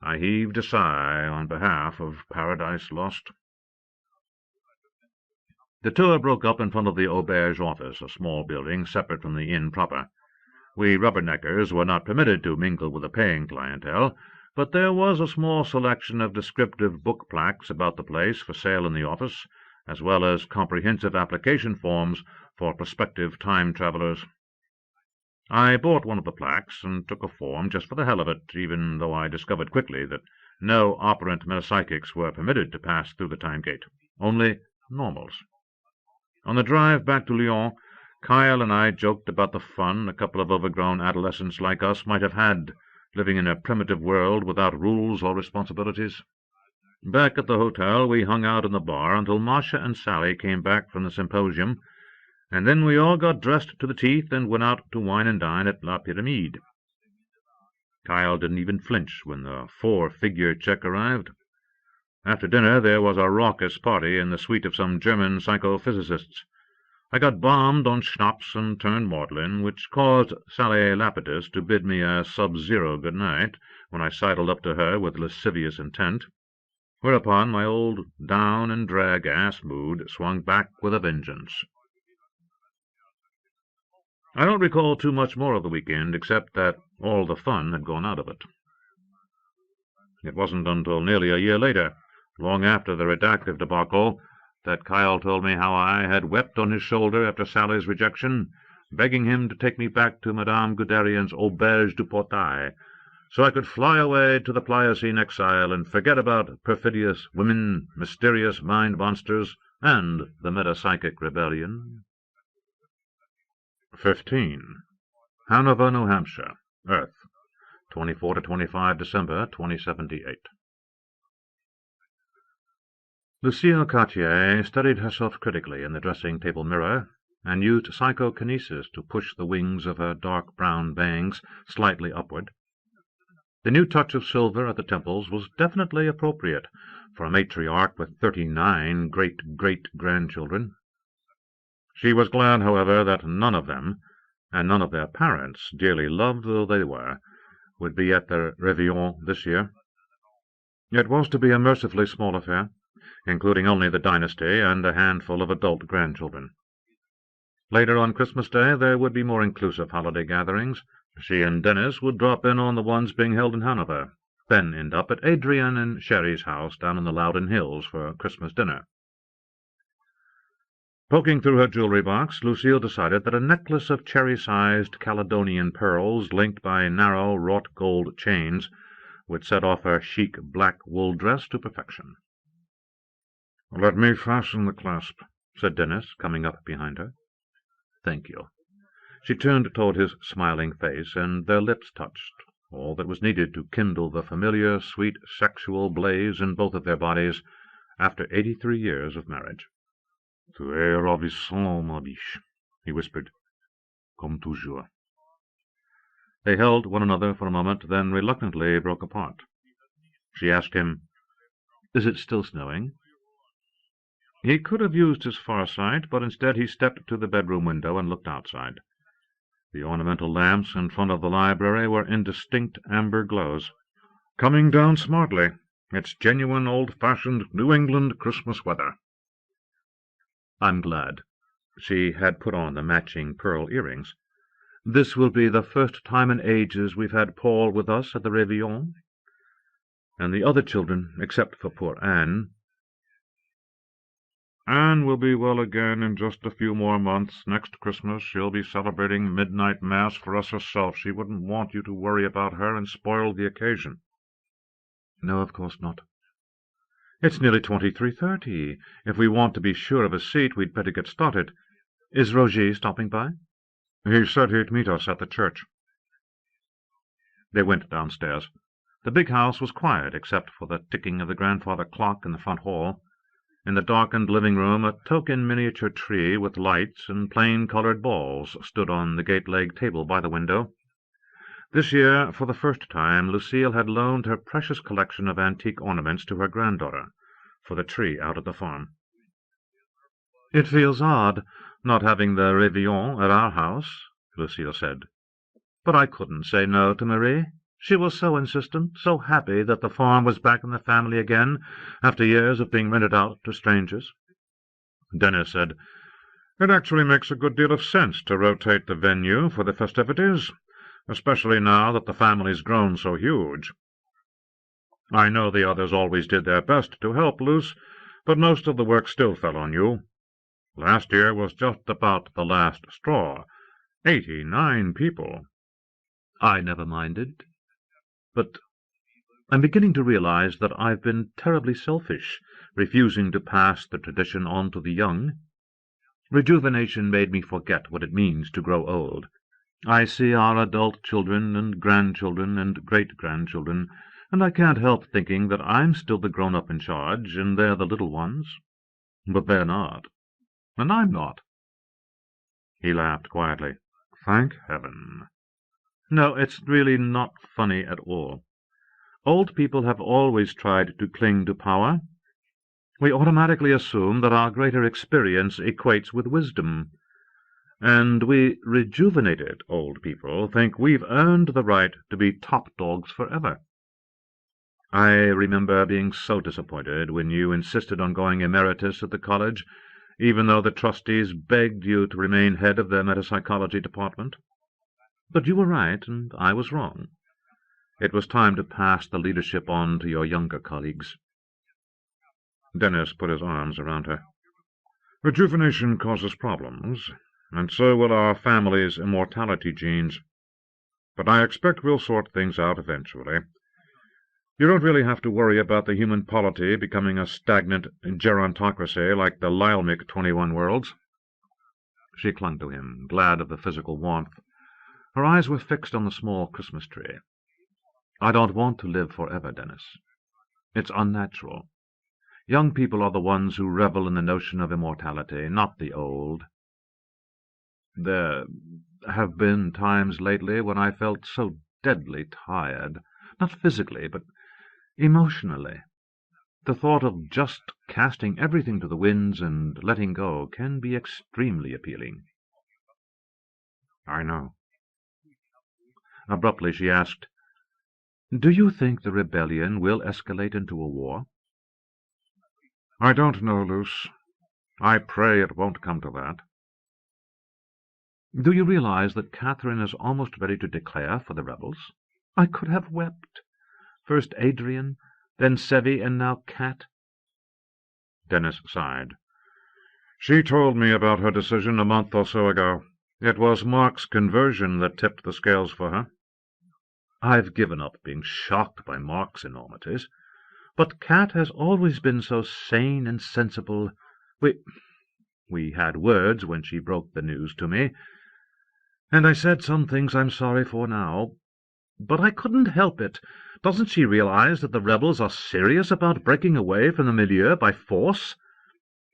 I heaved a sigh on behalf of Paradise Lost. The tour broke up in front of the auberge office, a small building separate from the inn proper. We rubberneckers were not permitted to mingle with the paying clientele, but there was a small selection of descriptive book plaques about the place for sale in the office, as well as comprehensive application forms for prospective time-travellers. I bought one of the plaques and took a form just for the hell of it, even though I discovered quickly that no operant metapsychics were permitted to pass through the time gate, only normals. On the drive back to Lyon, Kyle and I joked about the fun a couple of overgrown adolescents like us might have had, living in a primitive world without rules or responsibilities. Back at the hotel, we hung out in the bar until Marcia and Sally came back from the symposium, and then we all got dressed to the teeth and went out to wine and dine at La Pyramide. Kyle didn't even flinch when the 4-figure check arrived. After dinner there was a raucous party in the suite of some German psychophysicists. I got bombed on schnapps and turned maudlin, which caused Sally Lapidus to bid me a sub-zero good night when I sidled up to her with lascivious intent, whereupon my old down-and-drag-ass mood swung back with a vengeance. I don't recall too much more of the weekend, except that all the fun had gone out of it. It wasn't until nearly a year later, long after the redactive debacle, that Kyle told me how I had wept on his shoulder after Sally's rejection, begging him to take me back to Madame Guderian's Auberge du Portail, so I could fly away to the Pliocene exile and forget about perfidious women, mysterious mind monsters, and the metapsychic rebellion. 15. Hanover, New Hampshire, Earth, 24 to 25 December 2078. Lucille Cartier studied herself critically in the dressing-table mirror, and used psychokinesis to push the wings of her dark brown bangs slightly upward. The new touch of silver at the temples was definitely appropriate for a matriarch with 39 great-great-grandchildren. She was glad, however, that none of them, and none of their parents, dearly loved though they were, would be at the Réveillon this year. It was to be a mercifully small affair, including only the dynasty and a handful of adult grandchildren. Later on Christmas Day there would be more inclusive holiday gatherings. She and Dennis would drop in on the ones being held in Hanover, then end up at Adrian and Sherry's house down in the Loudon Hills for Christmas dinner. Poking through her jewelry box, Lucille decided that a necklace of cherry-sized Caledonian pearls linked by narrow wrought gold chains would set off her chic black wool dress to perfection. "Let me fasten the clasp," said Dennis, coming up behind her. "Thank you." She turned toward his smiling face, and their lips touched, all that was needed to kindle the familiar, sweet, sexual blaze in both of their bodies after 83 years of marriage. "Tu es ravissant, ma biche," he whispered, "comme toujours." They held one another for a moment, then reluctantly broke apart. She asked him, "Is it still snowing?" He could have used his farsight, but instead he stepped to the bedroom window and looked outside. The ornamental lamps in front of the library were indistinct amber glows. "Coming down smartly. It's genuine old-fashioned New England Christmas weather." "I'm glad." She had put on the matching pearl earrings. "This will be the first time in ages we've had Paul with us at the Réveillon. And the other children, except for poor Anne." "Anne will be well again in just a few more months. Next Christmas she'll be celebrating midnight mass for us herself. She wouldn't want you to worry about her and spoil the occasion." "No, of course not." "It's nearly 23:30. If we want to be sure of a seat, we'd better get started. Is Roger stopping by?" "He said he'd meet us at the church." They went downstairs. The big house was quiet, except for the ticking of the grandfather clock in the front hall. In the darkened living room, a token miniature tree with lights and plain-colored balls stood on the gate-leg table by the window. This year, for the first time, Lucille had loaned her precious collection of antique ornaments to her granddaughter for the tree out at the farm. "It feels odd, not having the Réveillon at our house," Lucille said. "But I couldn't say no to Marie. She was so insistent, so happy that the farm was back in the family again, after years of being rented out to strangers." Dennis said, "It actually makes a good deal of sense to rotate the venue for the festivities, especially now that the family's grown so huge." I know the others always did their best to help, Luce, but most of the work still fell on you. Last year was just about the last straw. 89 people. I never minded. But I'm beginning to realize that I've been terribly selfish, refusing to pass the tradition on to the young. Rejuvenation made me forget what it means to grow old. I see our adult children and grandchildren and great-grandchildren, and I can't help thinking that I'm still the grown-up in charge, and they're the little ones. But they're not. And I'm not. He laughed quietly. Thank heaven. No, it's really not funny at all. Old people have always tried to cling to power. We automatically assume that our greater experience equates with wisdom. And we rejuvenated old people think we've earned the right to be top dogs forever. I remember being so disappointed when you insisted on going emeritus at the college, even though the trustees begged you to remain head of their metapsychology department. But you were right, and I was wrong. It was time to pass the leadership on to your younger colleagues. Dennis put his arms around her. Rejuvenation causes problems, and so will our family's immortality genes. But I expect we'll sort things out eventually. You don't really have to worry about the human polity becoming a stagnant gerontocracy like the Lyelmic 21 worlds. She clung to him, glad of the physical warmth. Her eyes were fixed on the small Christmas tree. I don't want to live forever, Dennis. It's unnatural. Young people are the ones who revel in the notion of immortality, not the old. There have been times lately when I felt so deadly tired, not physically, but emotionally. The thought of just casting everything to the winds and letting go can be extremely appealing. I know. Abruptly she asked, "Do you think the rebellion will escalate into a war?" I don't know, Luce. I pray it won't come to that. Do you realize that Catherine is almost ready to declare for the rebels? I could have wept. First Adrian, then Sevi, and now Cat. Dennis sighed. She told me about her decision a month or so ago. It was Mark's conversion that tipped the scales for her. I've given up being shocked by Mark's enormities. But Cat has always been so sane and sensible. We had words when she broke the news to me, and I said some things I'm sorry for now. But I couldn't help it. Doesn't she realize that the rebels are serious about breaking away from the milieu by force?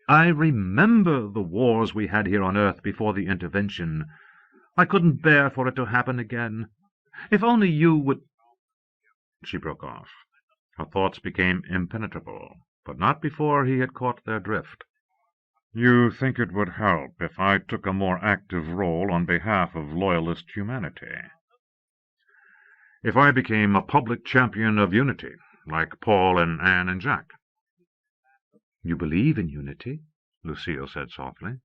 I remember the wars we had here on Earth before the intervention. I couldn't bear for it to happen again. If only you would— She broke off. Her thoughts became impenetrable, but not before he had caught their drift. You think it would help if I took a more active role on behalf of loyalist humanity? If I became a public champion of unity, like Paul and Anne and Jack? You believe in unity, Lucille said softly.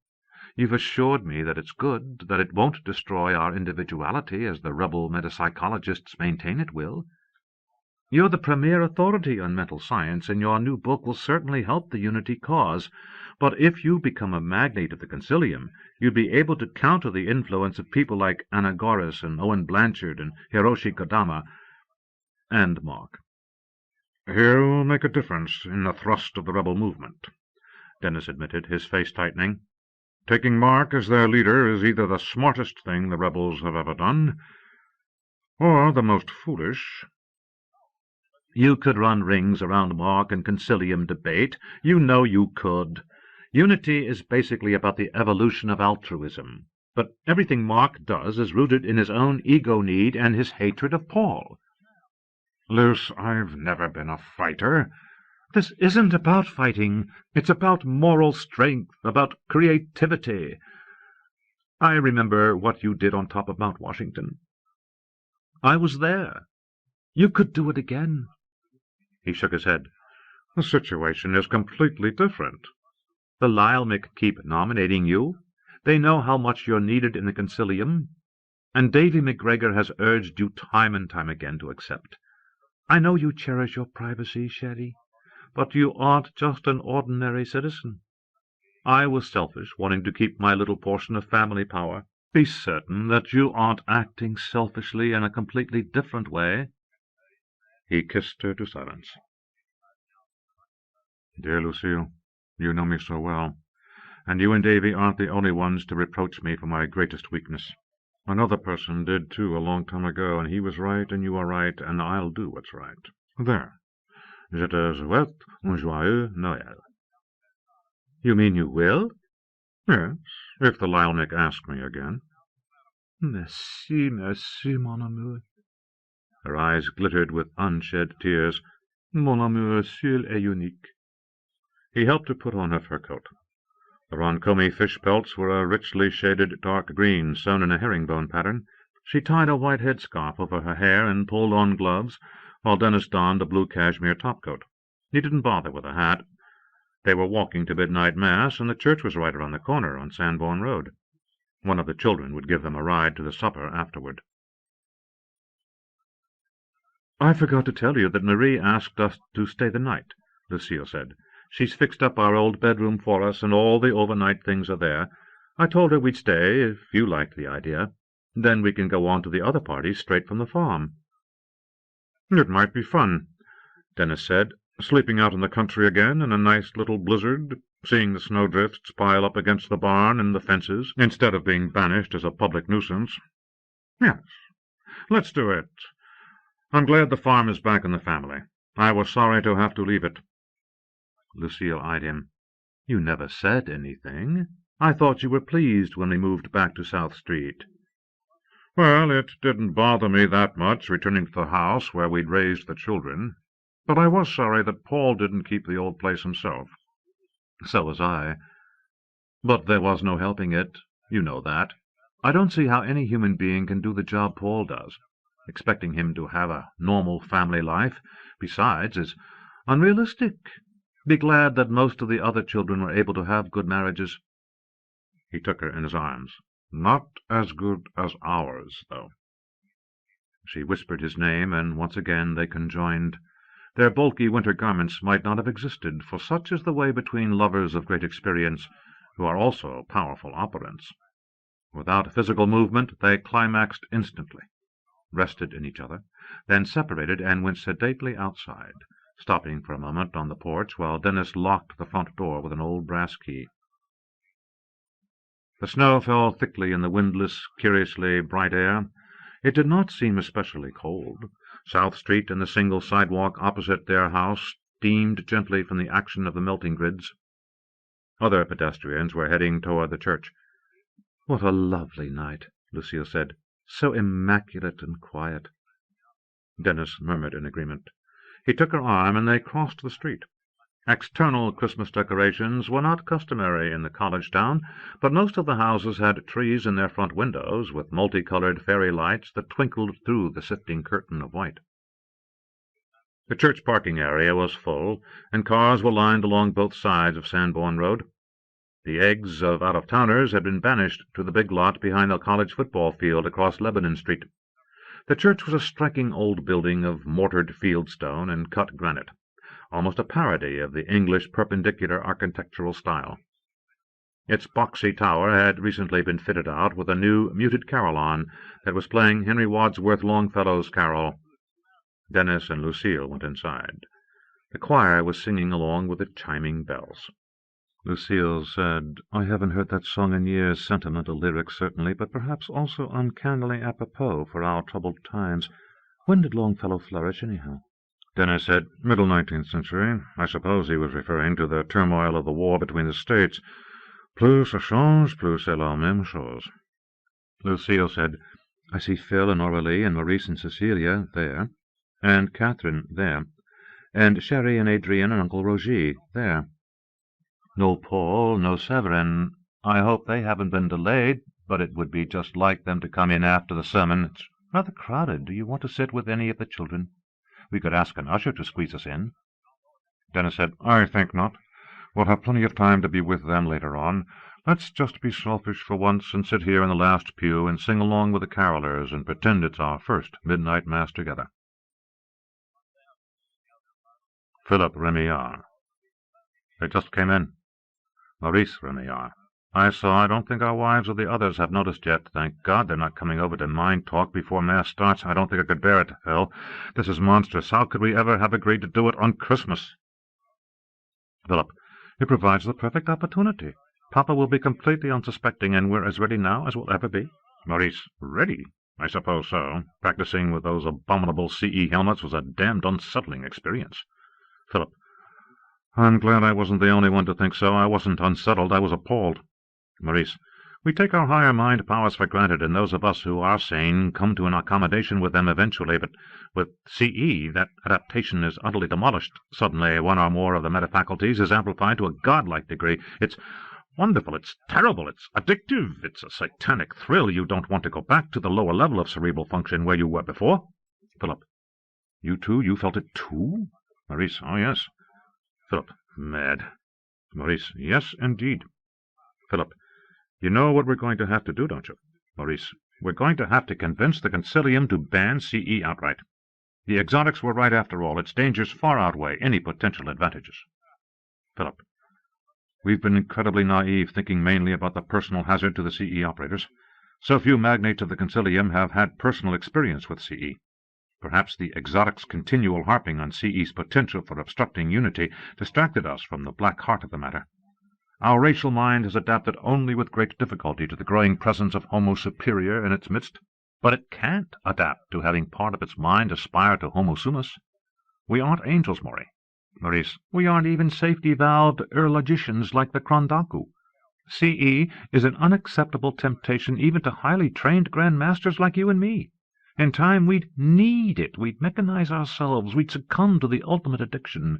You've assured me that it's good, that it won't destroy our individuality as the rebel metapsychologists maintain it will. You're the premier authority on mental science, and your new book will certainly help the unity cause. But if you become a magnate of the concilium, you'd be able to counter the influence of people like Anagoras and Owen Blanchard and Hiroshi Kodama and Mark. He'll make a difference in the thrust of the rebel movement, Dennis admitted, his face tightening. Taking Mark as their leader is either the smartest thing the rebels have ever done, or the most foolish. You could run rings around Mark and concilium debate. You know you could. Unity is basically about the evolution of altruism. But everything Mark does is rooted in his own ego need and his hatred of Paul. Luce, I've never been a fighter. This isn't about fighting. It's about moral strength, about creativity. I remember what you did on top of Mount Washington. I was there. You could do it again. He shook his head. The situation is completely different. The Lyelmic keep nominating you. They know how much you're needed in the concilium. And Davy McGregor has urged you time and time again to accept. I know you cherish your privacy, Sherry, but you aren't just an ordinary citizen. I was selfish, wanting to keep my little portion of family power. Be certain that you aren't acting selfishly in a completely different way." He kissed her to silence. "Dear Lucille, you know me so well, and you and Davy aren't the only ones to reproach me for my greatest weakness. Another person did, too, a long time ago, and he was right, and you are right, and I'll do what's right. There. Je te souhaite un joyeux Noël." "You mean you will?" "Yes, if the Lyelnick asks me again." "Merci, merci, mon amour." Her eyes glittered with unshed tears. "Mon amour seul et unique." He helped her put on her fur coat. The Roncomi fish pelts were a richly shaded dark green, sewn in a herringbone pattern. She tied a white headscarf over her hair and pulled on gloves, while Dennis donned a blue cashmere topcoat. He didn't bother with a hat. They were walking to midnight mass, and the church was right around the corner on Sanborn Road. One of the children would give them a ride to the supper afterward. "I forgot to tell you that Marie asked us to stay the night," Lucille said. "She's fixed up our old bedroom for us, and all the overnight things are there. I told her we'd stay, if you liked the idea. Then we can go on to the other parties straight from the farm." "It might be fun," Dennis said, "sleeping out in the country again in a nice little blizzard, seeing the snowdrifts pile up against the barn and the fences, instead of being banished as a public nuisance. Yes, let's do it. I'm glad the farm is back in the family. I was sorry to have to leave it." Lucille eyed him. "You never said anything. I thought you were pleased when we moved back to South Street." "Well, it didn't bother me that much, returning to the house where we'd raised the children. But I was sorry that Paul didn't keep the old place himself." "So was I. But there was no helping it. You know that. I don't see how any human being can do the job Paul does. Expecting him to have a normal family life, besides, is unrealistic. Be glad that most of the other children were able to have good marriages." He took her in his arms. "Not as good as ours, though." She whispered his name, and once again they conjoined. Their bulky winter garments might not have existed, for such is the way between lovers of great experience, who are also powerful operants. Without physical movement, they climaxed instantly, rested in each other, then separated and went sedately outside, stopping for a moment on the porch while Dennis locked the front door with an old brass key. The snow fell thickly in the windless, curiously bright air. It did not seem especially cold. South Street and the single sidewalk opposite their house steamed gently from the action of the melting grids. Other pedestrians were heading toward the church. "What a lovely night," Lucille said. "So immaculate and quiet." Dennis murmured in agreement. He took her arm, and they crossed the street. External Christmas decorations were not customary in the college town, but most of the houses had trees in their front windows, with multicolored fairy lights that twinkled through the sifting curtain of white. The church parking area was full, and cars were lined along both sides of Sanborn Road. The eggs of out-of-towners had been banished to the big lot behind the college football field across Lebanon Street. The church was a striking old building of mortared fieldstone and cut granite, almost a parody of the English perpendicular architectural style. Its boxy tower had recently been fitted out with a new muted carillon that was playing Henry Wadsworth Longfellow's carol. Dennis and Lucille went inside. The choir was singing along with the chiming bells. Lucille said, "I haven't heard that song in years. Sentimental lyrics, certainly, but perhaps also uncannily apropos for our troubled times. When did Longfellow flourish, anyhow?" Dennis said, "Middle 19th century. I suppose he was referring to the turmoil of the war between the states. Plus ça change, plus c'est la même chose." Lucille said, "I see Phil and Aurélie and Maurice and Cecilia there, and Catherine there, and Sherry and Adrian and Uncle Roger there. No Paul, no Severin. I hope they haven't been delayed, but it would be just like them to come in after the sermon. It's rather crowded. Do you want to sit with any of the children? We could ask an usher to squeeze us in." Dennis said, "I think not. We'll have plenty of time to be with them later on. Let's just be selfish for once and sit here in the last pew and sing along with the carolers and pretend it's our first midnight mass together." Philip Remillard. They just came in. Maurice Remillard. I saw. I don't think our wives or the others have noticed yet. Thank God they're not coming over to mind talk before Mass starts. I don't think I could bear it, Phil. This is monstrous. How could we ever have agreed to do it on Christmas? Philip. It provides the perfect opportunity. Papa will be completely unsuspecting, and we're as ready now as we'll ever be. Maurice. Ready? I suppose so. Practicing with those abominable CE helmets was a damned unsettling experience. Philip. I'm glad I wasn't the only one to think so. I wasn't unsettled. I was appalled. Maurice. We take our higher mind powers for granted, and those of us who are sane come to an accommodation with them eventually, but with CE, that adaptation is utterly demolished. Suddenly, one or more of the metafaculties is amplified to a godlike degree. It's wonderful, it's terrible, it's addictive, it's a satanic thrill. You don't want to go back to the lower level of cerebral function where you were before. Philip. You too? You felt it too? Maurice. Oh, yes. Philip. Mad. Maurice. Yes, indeed. Philip. You know what we're going to have to do, don't you? Maurice. We're going to have to convince the Concilium to ban CE outright. The exotics were right after all. Its dangers far outweigh any potential advantages. Philip. We've been incredibly naive, thinking mainly about the personal hazard to the CE operators. So few magnates of the Concilium have had personal experience with CE. Perhaps the exotics' continual harping on CE's potential for obstructing unity distracted us from the black heart of the matter. Our racial mind has adapted only with great difficulty to the growing presence of Homo superior in its midst, but it can't adapt to having part of its mind aspire to Homo sumus. We aren't angels, Maury. Maurice. We aren't even safety-valved logicians like the Krondaku. CE is an unacceptable temptation even to highly trained Grand Masters like you and me. In time we'd need it. We'd mechanize ourselves. We'd succumb to the ultimate addiction.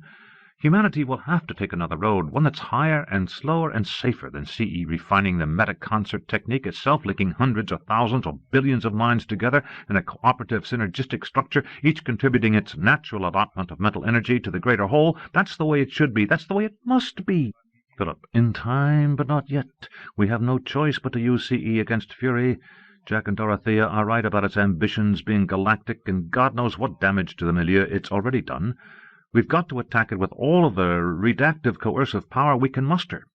Humanity will have to take another road, one that's higher and slower and safer than CE, refining the meta-concert technique itself, linking hundreds or thousands or billions of minds together in a cooperative synergistic structure, each contributing its natural allotment of mental energy to the greater whole. That's the way it should be. That's the way it must be. Philip. In time, but not yet. We have no choice but to use CE against Fury. Jack and Dorothea are right about its ambitions being galactic, and God knows what damage to the milieu it's already done. We've got to attack it with all of the redactive coercive power we can muster.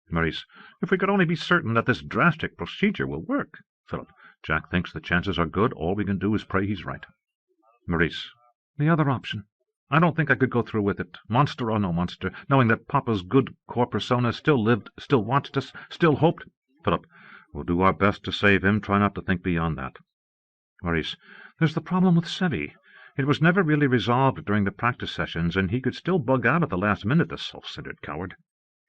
Maurice. If we could only be certain that this drastic procedure will work. Philip. Jack thinks the chances are good. All we can do is pray he's right. Maurice. The other option. I don't think I could go through with it, monster or no monster, knowing that Papa's good core persona still lived, still watched us, still hoped. Philip. We'll do our best to save him. Try not to think beyond that. Maurice. There's the problem with Sevi. It was never really resolved during the practice sessions, and he could still bug out at the last minute, the self-centered coward.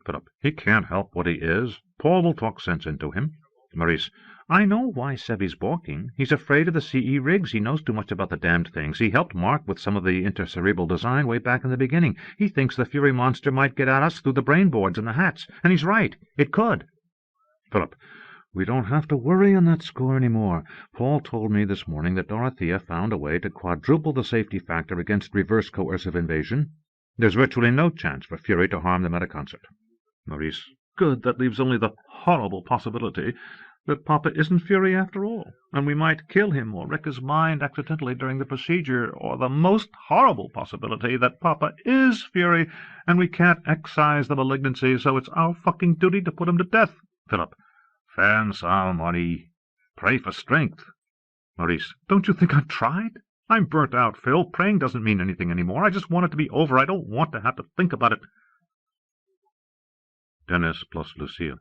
Philip. He can't help what he is. Paul will talk sense into him. Maurice. I know why Sevi's balking. He's afraid of the CE rigs. He knows too much about the damned things. He helped Mark with some of the intercerebral design way back in the beginning. He thinks the Fury monster might get at us through the brain boards and the hats, and he's right. It could. Philip. We don't have to worry on that score any more. Paul told me this morning that Dorothea found a way to quadruple the safety factor against reverse coercive invasion. There's virtually no chance for Fury to harm the metaconcert. Maurice. Good. That leaves only the horrible possibility that Papa isn't Fury after all, and we might kill him or wreck his mind accidentally during the procedure, or the most horrible possibility that Papa is Fury, and we can't excise the malignancy, so it's our fucking duty to put him to death. Philip. Fan sal, Marie. Pray for strength. Maurice. Don't you think I've tried? I'm burnt out, Phil. Praying doesn't mean anything anymore. I just want it to be over. I don't want to have to think about it. Dennis plus Lucille.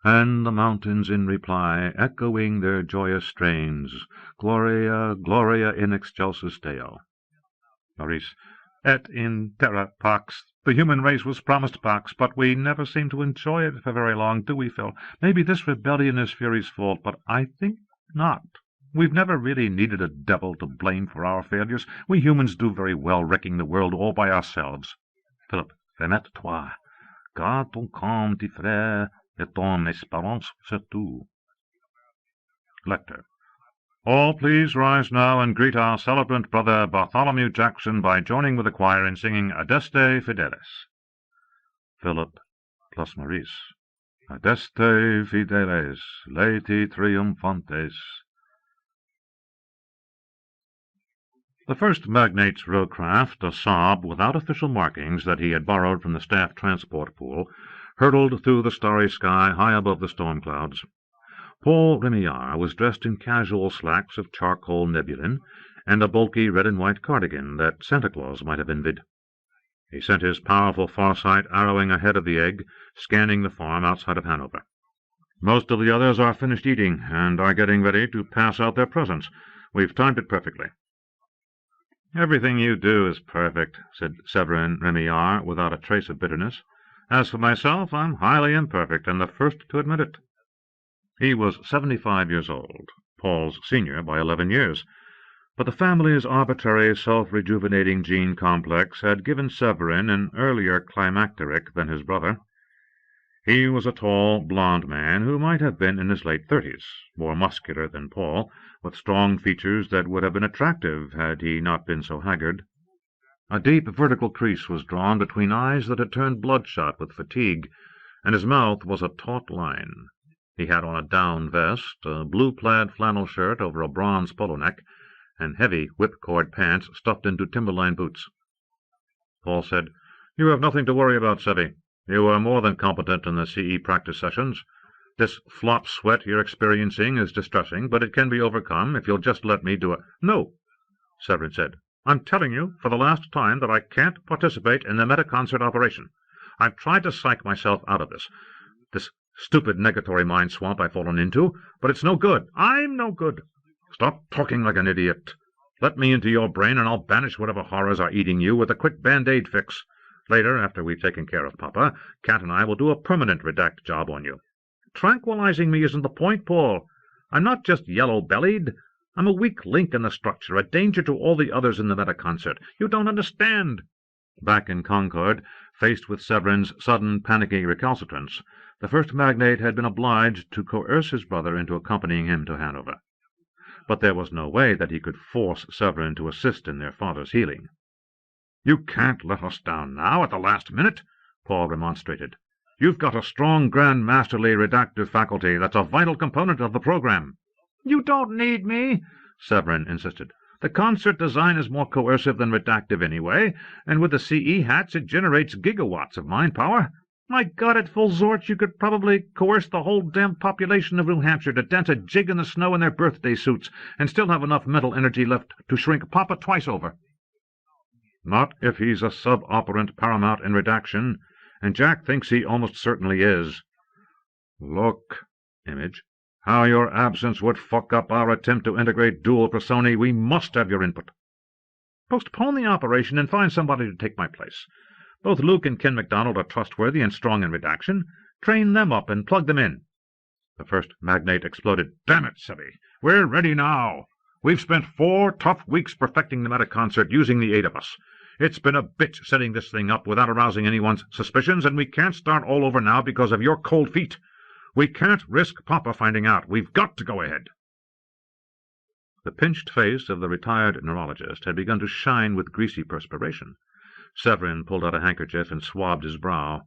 And the mountains in reply, echoing their joyous strains, Gloria, Gloria in excelsis Deo. Maurice. Et in terra pax. The human race was promised pax, but we never seem to enjoy it for very long, do we, Phil? Maybe this rebellion is Fury's fault, but I think not. We've never really needed a devil to blame for our failures. We humans do very well wrecking the world all by ourselves. Philip. Remets-toi. Garde ton calme, petit frère, et ton espérance surtout. Lector. All please rise now and greet our celebrant brother Bartholomew Jackson by joining with the choir in singing Adeste Fideles. Philip plus Maurice. Adeste Fideles, laeti triumphantes. The first magnate's rowcraft, a Saab without official markings that he had borrowed from the staff transport pool, hurtled through the starry sky high above the storm clouds. Paul Remillard was dressed in casual slacks of charcoal nebulin and a bulky red and white cardigan that Santa Claus might have envied. He sent his powerful foresight arrowing ahead of the egg, scanning the farm outside of Hanover. "Most of the others are finished eating, and are getting ready to pass out their presents. We've timed it perfectly." "Everything you do is perfect," said Severin Remillard without a trace of bitterness. "As for myself, I'm highly imperfect, and the first to admit it." He was 75 years old, Paul's senior by 11 years, but the family's arbitrary, self-rejuvenating gene complex had given Severin an earlier climacteric than his brother. He was a tall, blond man who might have been in his late 30s, more muscular than Paul, with strong features that would have been attractive had he not been so haggard. A deep vertical crease was drawn between eyes that had turned bloodshot with fatigue, and his mouth was a taut line. He had on a down vest, a blue-plaid flannel shirt over a bronze polo neck, and heavy whipcord pants stuffed into timberline boots. Paul said, "You have nothing to worry about, Sevy. You are more than competent in the CE practice sessions. This flop sweat you're experiencing is distressing, but it can be overcome if you'll just let me do it." "No," Severin said. "I'm telling you for the last time that I can't participate in the metaconcert operation. I've tried to psych myself out of this stupid negatory mind swamp I've fallen into, but it's no good. I'm no good. Stop talking like an idiot. Let me into your brain, and I'll banish whatever horrors are eating you with a quick Band-Aid fix. Later, after we've taken care of Papa, Cat and I will do a permanent redact job on you." "Tranquilizing me isn't the point, Paul. I'm not just yellow-bellied. I'm a weak link in the structure, a danger to all the others in the metaconcert. You don't understand." Back in Concord, faced with Severin's sudden panicky recalcitrance, the first magnate had been obliged to coerce his brother into accompanying him to Hanover. But there was no way that he could force Severin to assist in their father's healing. "You can't let us down now, at the last minute," Paul remonstrated. "You've got a strong, grand, masterly redactive faculty that's a vital component of the program." "You don't need me," Severin insisted. "The concert design is more coercive than redactive anyway, and with the CE hats it generates gigawatts of mind power. My God, at full Zorch you could probably coerce the whole damned population of New Hampshire to dance a jig in the snow in their birthday suits, and still have enough mental energy left to shrink Papa twice over." "Not if he's a sub-operant paramount in redaction, and Jack thinks he almost certainly is." "Look, Image, how your absence would fuck up our attempt to integrate dual personae. We must have your input." "Postpone the operation and find somebody to take my place. Both Luke and Ken MacDonald are trustworthy and strong in redaction. Train them up and plug them in." The first magnate exploded. "Damn it, Sevy, we're ready now. We've spent 4 tough weeks perfecting the metaconcert using the 8 of us. It's been a bitch setting this thing up without arousing anyone's suspicions, and we can't start all over now because of your cold feet. We can't risk Papa finding out. We've got to go ahead." The pinched face of the retired neurologist had begun to shine with greasy perspiration. Severin pulled out a handkerchief and swabbed his brow.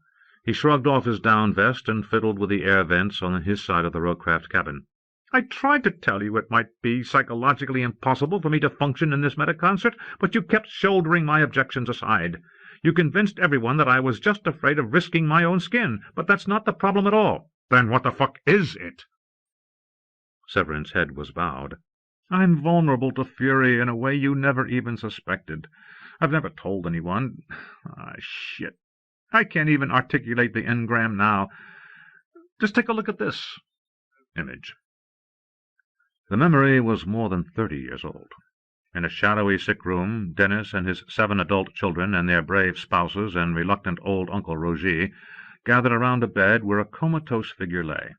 He shrugged off his down vest and fiddled with the air vents on his side of the rowcraft cabin. "I tried to tell you it might be psychologically impossible for me to function in this metaconcert, but you kept shouldering my objections aside. You convinced everyone that I was just afraid of risking my own skin, but that's not the problem at all." "Then what the fuck is it?" Severin's head was bowed. "I'm vulnerable to fury in a way you never even suspected. I've never told anyone. Shit. I can't even articulate the engram now. Just take a look at this." Image. The memory was more than 30 years old. In a shadowy sick room, Dennis and his 7 adult children and their brave spouses and reluctant old Uncle Roger gathered around a bed where a comatose figure lay.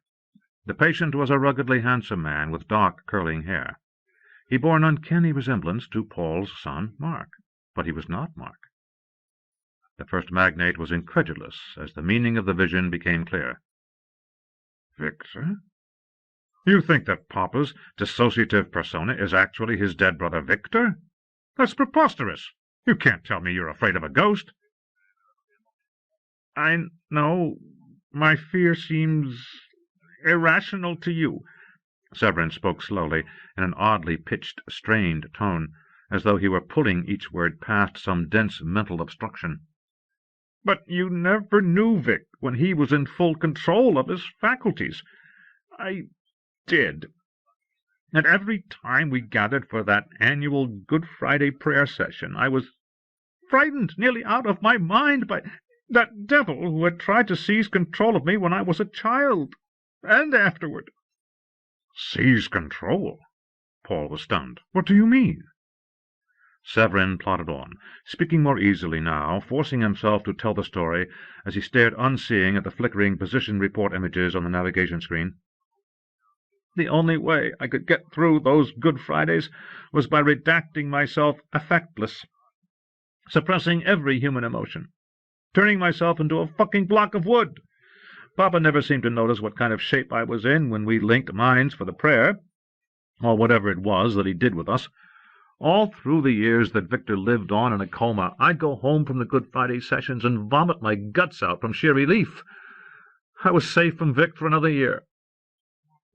The patient was a ruggedly handsome man with dark, curling hair. He bore an uncanny resemblance to Paul's son, Mark, but he was not Mark. The first magnate was incredulous as the meaning of the vision became clear. "Victor? You think that Papa's dissociative persona is actually his dead brother Victor? That's preposterous. You can't tell me you're afraid of a ghost." "I know. My fear seems irrational to you." Severin spoke slowly, in an oddly pitched, strained tone. as though he were pulling each word past some dense mental obstruction. "But you never knew Vic when he was in full control of his faculties." "I did. And every time we gathered for that annual Good Friday prayer session, I was frightened nearly out of my mind by that devil who had tried to seize control of me when I was a child, and afterward." "Seize control?" Paul was stunned. "What do you mean?" Severin plodded on, speaking more easily now, forcing himself to tell the story as he stared unseeing at the flickering position report images on the navigation screen. "The only way I could get through those Good Fridays was by redacting myself affectless, suppressing every human emotion, turning myself into a fucking block of wood. Papa never seemed to notice what kind of shape I was in when we linked minds for the prayer, or whatever it was that he did with us. All through the years that Victor lived on in a coma, I'd go home from the Good Friday sessions and vomit my guts out from sheer relief. I was safe from Vic for another year.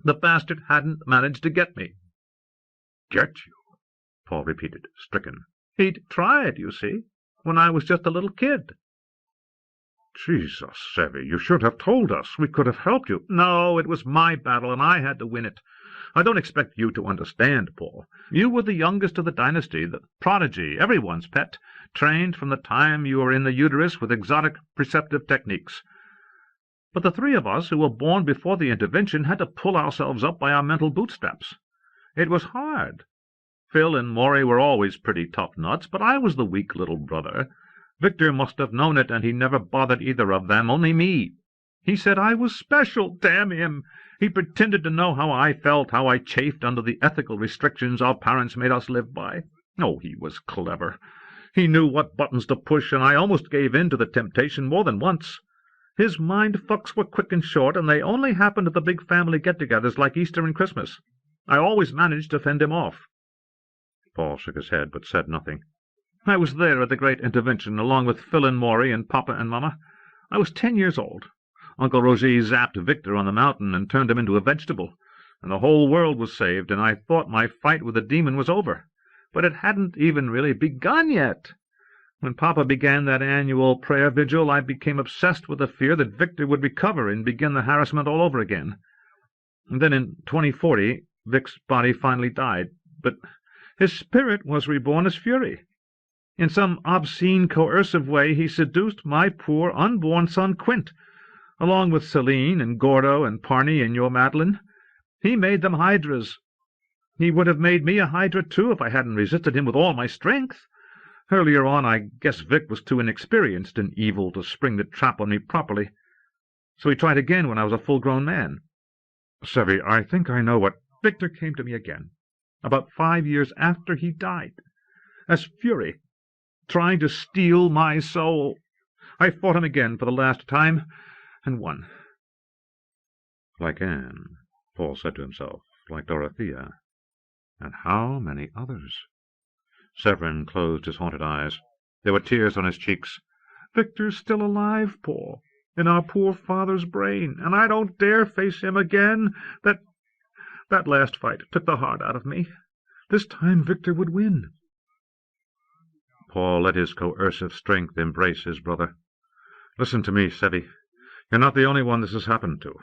The bastard hadn't managed to get me." "Get you?" Paul repeated, stricken. "He'd tried, you see, when I was just a little kid." "Jesus, Sevy, you should have told us. We could have helped you." "No, it was my battle, and I had to win it. I don't expect you to understand, Paul. You were the youngest of the dynasty, the prodigy, everyone's pet, trained from the time you were in the uterus with exotic preceptive techniques. But the three of us who were born before the intervention had to pull ourselves up by our mental bootstraps. It was hard. Phil and Maury were always pretty tough nuts, but I was the weak little brother. Victor must have known it, and he never bothered either of them, only me. He said I was special, damn him. He pretended to know how I felt, how I chafed under the ethical restrictions our parents made us live by. Oh, he was clever. He knew what buttons to push, and I almost gave in to the temptation more than once. His mind-fucks were quick and short, and they only happened at the big family get-togethers like Easter and Christmas. I always managed to fend him off." Paul shook his head, but said nothing. "I was there at the great intervention, along with Phil and Maury and Papa and Mama. I was 10 years old. Uncle Roger zapped Victor on the mountain and turned him into a vegetable, and the whole world was saved, and I thought my fight with the demon was over. But it hadn't even really begun yet. When Papa began that annual prayer vigil, I became obsessed with the fear that Victor would recover and begin the harassment all over again. And then in 2040, Vic's body finally died, but his spirit was reborn as fury. In some obscene, coercive way, he seduced my poor, unborn son Quint, along with Celine and Gordo and Parney and your Madeline. He made them hydras. He would have made me a hydra, too, if I hadn't resisted him with all my strength. Earlier on, I guess Vic was too inexperienced in evil to spring the trap on me properly, so he tried again when I was a full-grown man. Sevy, I think I know what— Victor came to me again, about 5 years after he died, as Fury, trying to steal my soul. I fought him again for the last time, and won." Like Anne, Paul said to himself, like Dorothea, and how many others? Severin closed his haunted eyes. There were tears on his cheeks. "Victor's still alive, Paul, in our poor father's brain, and I don't dare face him again. That last fight took the heart out of me. This time Victor would win." Paul let his coercive strength embrace his brother. "Listen to me, Sevy. You're not the only one this has happened to.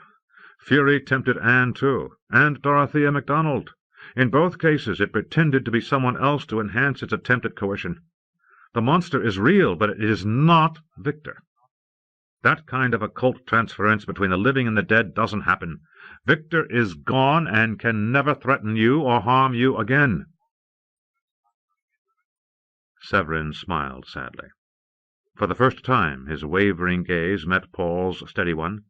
Fury tempted Anne, too, and Dorothea MacDonald. In both cases it pretended to be someone else to enhance its attempt at coercion. The monster is real, but it is not Victor. That kind of occult transference between the living and the dead doesn't happen. Victor is gone and can never threaten you or harm you again." Severin smiled sadly. For the first time his wavering gaze met Paul's steady one.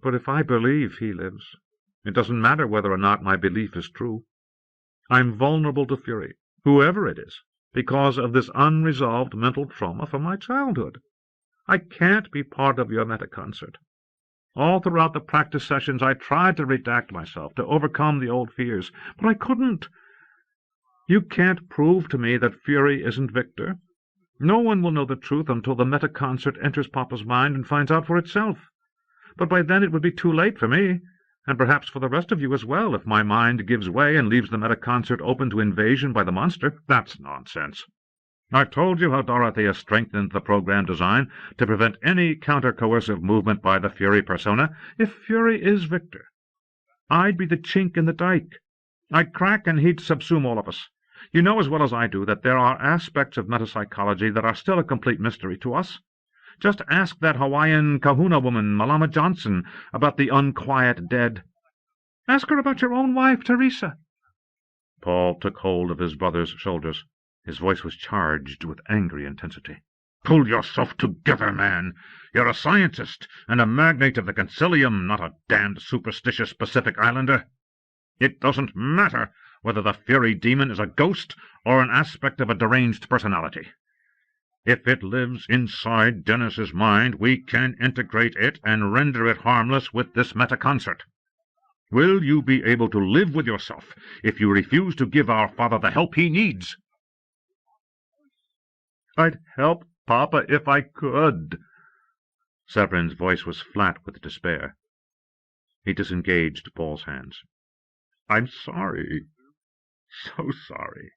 "But if I believe he lives, it doesn't matter whether or not my belief is true. I'm vulnerable to fury, whoever it is, because of this unresolved mental trauma from my childhood. I can't be part of your metaconcert. All throughout the practice sessions I tried to redact myself, to overcome the old fears, but I couldn't. You can't prove to me that Fury isn't Victor. No one will know the truth until the metaconcert enters Papa's mind and finds out for itself. But by then it would be too late for me, and perhaps for the rest of you as well, if my mind gives way and leaves the meta-concert open to invasion by the monster. That's nonsense. I've told you how Dorothea strengthened the program design to prevent any counter-coercive movement by the Fury persona. If Fury is victor, I'd be the chink in the dike. I'd crack and he'd subsume all of us. You know as well as I do that there are aspects of metapsychology that are still a complete mystery to us. Just ask that Hawaiian kahuna woman, Malama Johnson, about the unquiet dead. Ask her about your own wife, Teresa. Paul took hold of his brother's shoulders. His voice was charged with angry intensity. Pull yourself together, man. You're a scientist and a magnate of the Concilium, not a damned superstitious Pacific Islander. It doesn't matter whether the Fury demon is a ghost or an aspect of a deranged personality. If it lives inside Dennis's mind, we can integrate it and render it harmless with this meta-concert. Will you be able to live with yourself if you refuse to give our father the help he needs? I'd help Papa if I could. Severin's voice was flat with despair. He disengaged Paul's hands. I'm sorry. So sorry.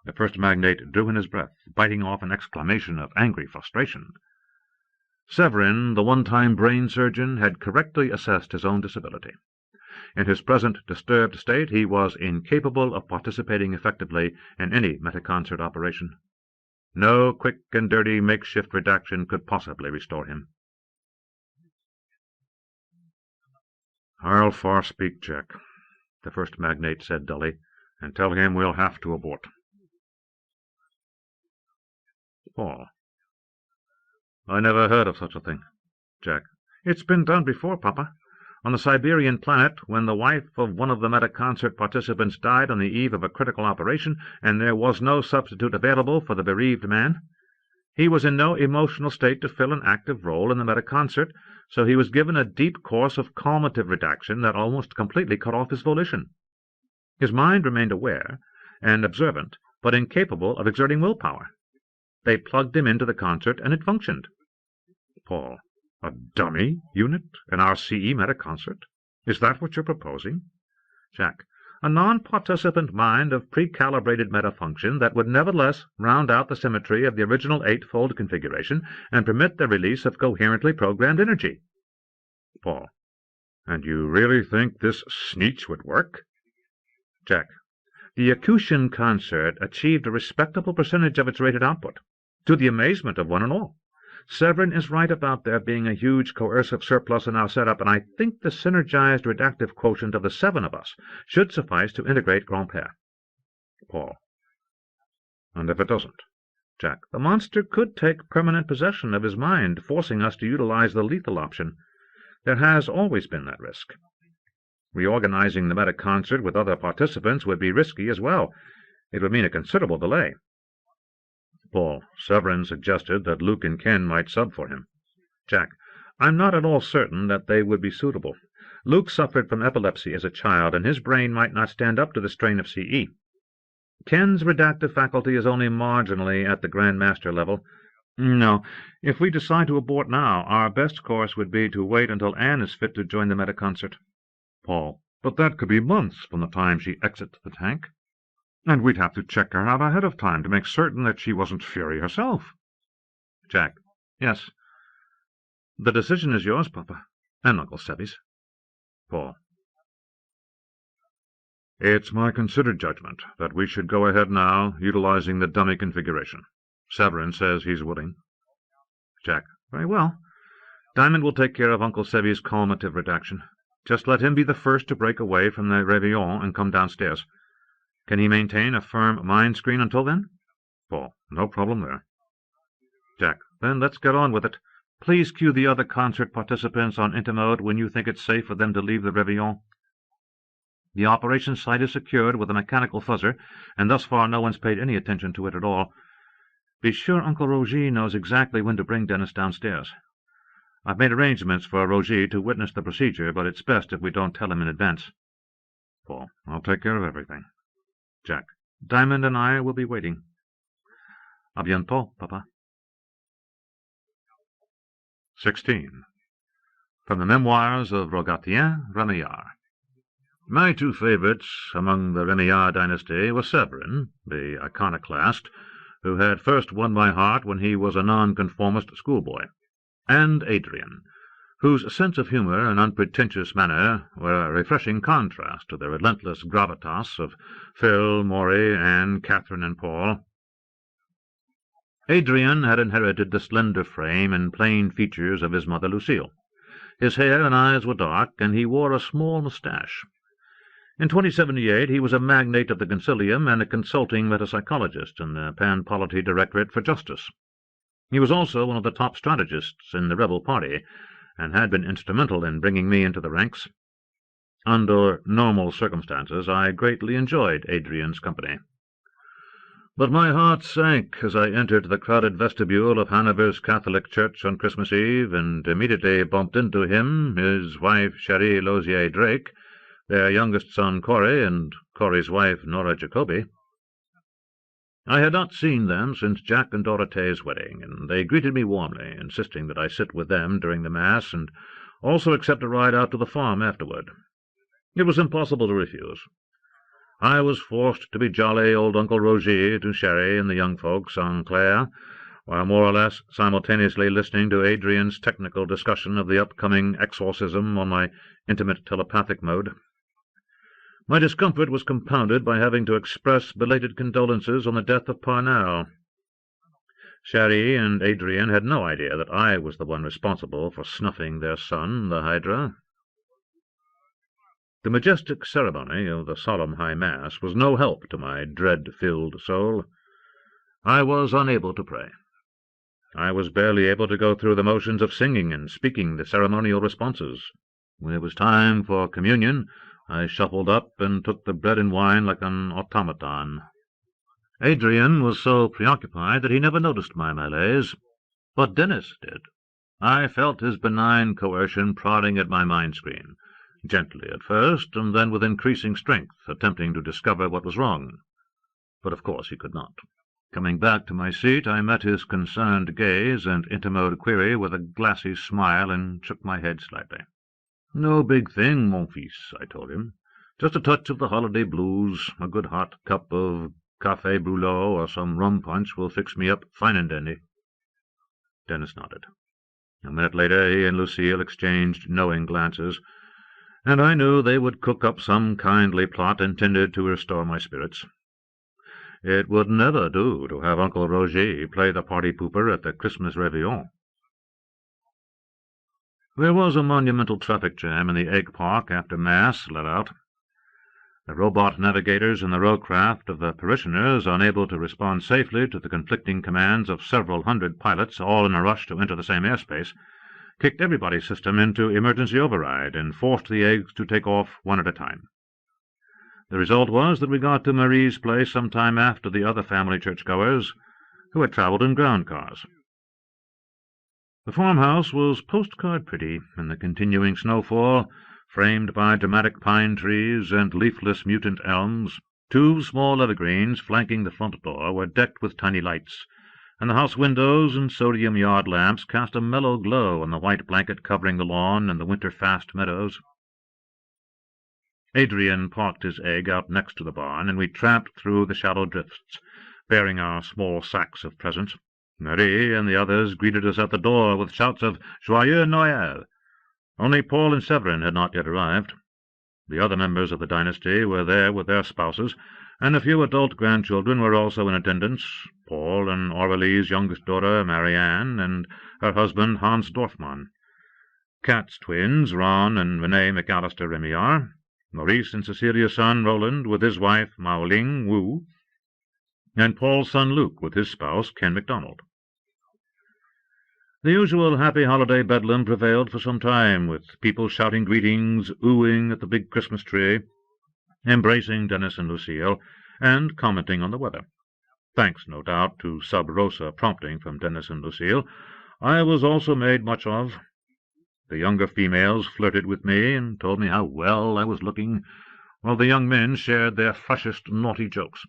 The first magnate drew in his breath, biting off an exclamation of angry frustration. Severin, the one-time brain surgeon, had correctly assessed his own disability. In his present disturbed state, he was incapable of participating effectively in any meta-concert operation. No quick and dirty makeshift redaction could possibly restore him. I'll far-speak Jack, the first magnate said dully, and tell him we'll have to abort. Paul. I never heard of such a thing. Jack. It's been done before, Papa. On the Siberian planet, when the wife of one of the meta-concert participants died on the eve of a critical operation, and there was no substitute available for the bereaved man, he was in no emotional state to fill an active role in the meta-concert, so he was given a deep course of calmative redaction that almost completely cut off his volition. His mind remained aware and observant, but incapable of exerting willpower. They plugged him into the concert, and it functioned. Paul. A dummy unit in our CE meta-concert? Is that what you're proposing? Jack. A non-participant mind of pre-calibrated meta-function that would nevertheless round out the symmetry of the original 8-fold configuration and permit the release of coherently programmed energy. Paul. And you really think this sneetch would work? Jack. The Accusation concert achieved a respectable percentage of its rated output, to the amazement of one and all. Severin is right about there being a huge coercive surplus in our setup, and I think the synergized redactive quotient of the 7 of us should suffice to integrate Grand-Père. Paul. And if it doesn't? Jack. The monster could take permanent possession of his mind, forcing us to utilize the lethal option. There has always been that risk. Reorganizing the meta-concert with other participants would be risky as well. It would mean a considerable delay. Paul. Severin suggested that Luke and Ken might sub for him. Jack. I'm not at all certain that they would be suitable. Luke suffered from epilepsy as a child, and his brain might not stand up to the strain of CE. Ken's redactive faculty is only marginally at the Grand Master level. No, if we decide to abort now, our best course would be to wait until Anne is fit to join the meta-concert. Paul. But that could be months from the time she exits the tank. And we'd have to check her out ahead of time to make certain that she wasn't Fury herself. Jack. Yes. The decision is yours, Papa, and Uncle Sebby's. Paul. It's my considered judgment that we should go ahead now, utilizing the dummy configuration. Severin says he's willing. Jack. Very well. Diamond will take care of Uncle Sebby's calmative redaction. Just let him be the first to break away from the Réveillon and come downstairs. Can he maintain a firm mind screen until then? Paul. No problem there. Jack. Then let's get on with it. Please cue the other concert participants on intermode when you think it's safe for them to leave the Réveillon. The operation site is secured with a mechanical fuzzer, and thus far no one's paid any attention to it at all. Be sure Uncle Roger knows exactly when to bring Dennis downstairs. I've made arrangements for Roger to witness the procedure, but it's best if we don't tell him in advance. Paul. I'll take care of everything. Jack. Diamond and I will be waiting. À bientôt, Papa. 16. From the Memoirs of Rogatien, Remillard. My two favourites among the Remillard dynasty were Severin, the iconoclast, who had first won my heart when he was a nonconformist schoolboy, and Adrian, whose sense of humour and unpretentious manner were a refreshing contrast to the relentless gravitas of Phil, Maury, Anne, Catherine, and Paul. Adrian had inherited the slender frame and plain features of his mother Lucille. His hair and eyes were dark, and he wore a small moustache. In 2078 he was a magnate of the Concilium and a consulting metapsychologist in the Polity Directorate for Justice. He was also one of the top strategists in the rebel party, and had been instrumental in bringing me into the ranks. Under normal circumstances I greatly enjoyed Adrian's company. But my heart sank as I entered the crowded vestibule of Hanover's Catholic Church on Christmas Eve, and immediately bumped into him, his wife Cherie Lozier Drake, their youngest son Corey, and Corey's wife Nora Jacobi. I had not seen them since Jack and Dorothea's wedding, and they greeted me warmly, insisting that I sit with them during the Mass, and also accept a ride out to the farm afterward. It was impossible to refuse. I was forced to be jolly old Uncle Roger to Cherie and the young folks en Clair, while more or less simultaneously listening to Adrian's technical discussion of the upcoming exorcism on my intimate telepathic mode. My discomfort was compounded by having to express belated condolences on the death of Parnell. Cherie and Adrian had no idea that I was the one responsible for snuffing their son, the Hydra. The majestic ceremony of the solemn high mass was no help to my dread-filled soul. I was unable to pray. I was barely able to go through the motions of singing and speaking the ceremonial responses. When it was time for communion, I shuffled up and took the bread and wine like an automaton. Adrian was so preoccupied that he never noticed my malaise, but Dennis did. I felt his benign coercion prodding at my mind-screen, gently at first, and then with increasing strength, attempting to discover what was wrong. But of course he could not. Coming back to my seat, I met his concerned gaze and intimate query with a glassy smile, and shook my head slightly. "No big thing, mon fils," I told him. "Just a touch of the holiday blues. A good hot cup of café brûlot or some rum punch will fix me up fine and dandy." Dennis nodded. A minute later he and Lucille exchanged knowing glances, and I knew they would cook up some kindly plot intended to restore my spirits. It would never do to have Uncle Roger play the party-pooper at the Christmas Réveillon. There was a monumental traffic jam in the egg park after Mass let out. The robot navigators in the rowcraft of the parishioners, unable to respond safely to the conflicting commands of several hundred pilots, all in a rush to enter the same airspace, kicked everybody's system into emergency override and forced the eggs to take off one at a time. The result was that we got to Marie's place some time after the other family churchgoers, who had travelled in ground cars. The farmhouse was postcard pretty in the continuing snowfall, framed by dramatic pine trees and leafless mutant elms. Two small evergreens flanking the front door were decked with tiny lights, and the house windows and sodium yard lamps cast a mellow glow on the white blanket covering the lawn and the winter-fast meadows. Adrian parked his egg out next to the barn, and we tramped through the shallow drifts, bearing our small sacks of presents. Marie and the others greeted us at the door with shouts of Joyeux Noël. Only Paul and Severin had not yet arrived. The other members of the dynasty were there with their spouses, and a few adult grandchildren were also in attendance, Paul and Aurélie's youngest daughter, Marianne, and her husband, Hans Dorfmann. Kat's twins, Ron and Renee McAllister Remillard, Maurice and Cecilia's son, Roland, with his wife, Mao Ling Wu, and Paul's son, Luke, with his spouse, Ken MacDonald. The usual happy holiday bedlam prevailed for some time, with people shouting greetings, oohing at the big Christmas tree, embracing Dennis and Lucille, and commenting on the weather. Thanks, no doubt, to sub rosa prompting from Dennis and Lucille, I was also made much of. The younger females flirted with me and told me how well I was looking, while the young men shared their freshest naughty jokes.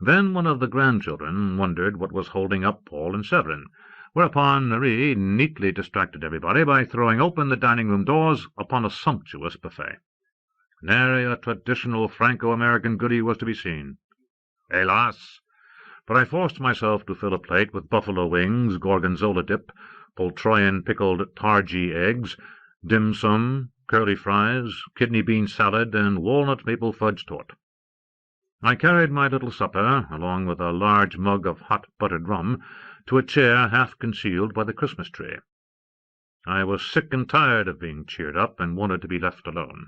Then one of the grandchildren wondered what was holding up Paul and Severin, whereupon Marie neatly distracted everybody by throwing open the dining-room doors upon a sumptuous buffet. Nary a traditional Franco-American goodie was to be seen. Hélas! But I forced myself to fill a plate with buffalo wings, gorgonzola dip, Poltroyan pickled targee eggs, dim sum, curly fries, kidney bean salad, and walnut maple fudge tort. I carried my little supper, along with a large mug of hot buttered rum, to a chair half concealed by the Christmas tree. I was sick and tired of being cheered up, and wanted to be left alone.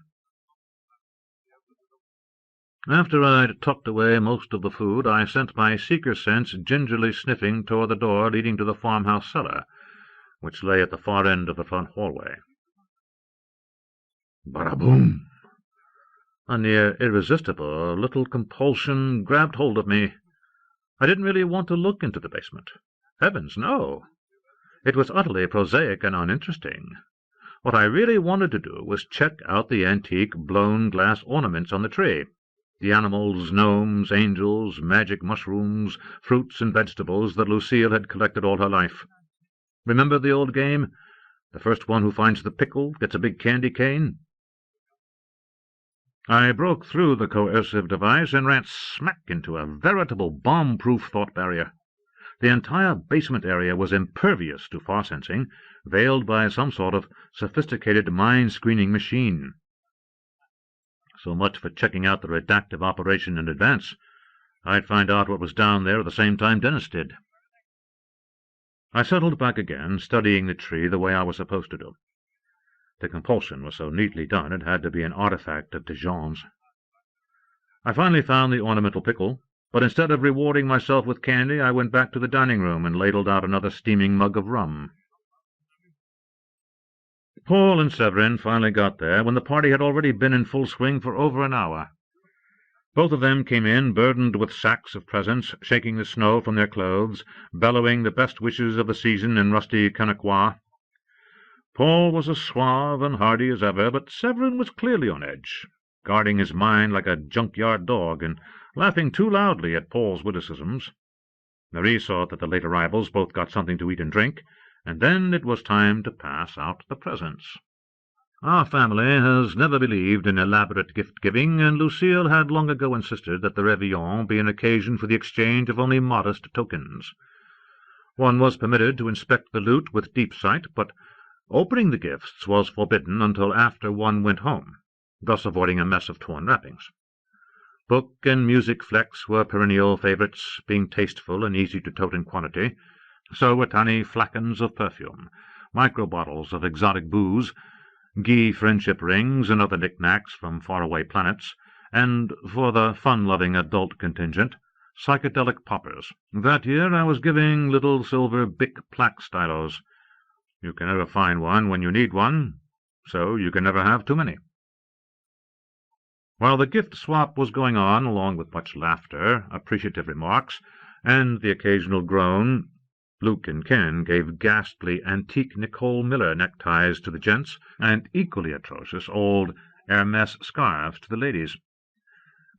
After I'd tucked away most of the food, I sent my seeker sense gingerly sniffing toward the door leading to the farmhouse cellar, which lay at the far end of the front hallway. Bada-boom! A near irresistible little compulsion grabbed hold of me. I didn't really want to look into the basement. Heavens, no! It was utterly prosaic and uninteresting. What I really wanted to do was check out the antique blown glass ornaments on the tree. The animals, gnomes, angels, magic mushrooms, fruits and vegetables that Lucille had collected all her life. Remember the old game? The first one who finds the pickle gets a big candy cane. I broke through the coercive device and ran smack into a veritable bomb-proof thought barrier. The entire basement area was impervious to far-sensing, veiled by some sort of sophisticated mind-screening machine. So much for checking out the redactive operation in advance. I'd find out what was down there at the same time Dennis did. I settled back again, studying the tree the way I was supposed to do. The compulsion was so neatly done it had to be an artifact of Dijon's. I finally found the ornamental pickle, but instead of rewarding myself with candy, I went back to the dining-room and ladled out another steaming mug of rum. Paul and Severin finally got there when the party had already been in full swing for over an hour. Both of them came in burdened with sacks of presents, shaking the snow from their clothes, bellowing the best wishes of the season in rusty Kanakwa. Paul was as suave and hearty as ever, but Severin was clearly on edge, guarding his mind like a junkyard dog, and laughing too loudly at Paul's witticisms. Marie saw that the late arrivals both got something to eat and drink, and then it was time to pass out the presents. Our family has never believed in elaborate gift-giving, and Lucille had long ago insisted that the réveillon be an occasion for the exchange of only modest tokens. One was permitted to inspect the loot with deep sight, but opening the gifts was forbidden until after one went home, thus avoiding a mess of torn wrappings. Book and music flecks were perennial favourites, being tasteful and easy to tote in quantity. So were tiny flacons of perfume, micro-bottles of exotic booze, ghee friendship rings and other knickknacks from faraway planets, and, for the fun-loving adult contingent, psychedelic poppers. That year I was giving little silver Bic plaque stylos. You can never find one when you need one, so you can never have too many. While the gift swap was going on, along with much laughter, appreciative remarks, and the occasional groan, Luke and Ken gave ghastly antique Nicole Miller neckties to the gents, and equally atrocious old Hermes scarves to the ladies.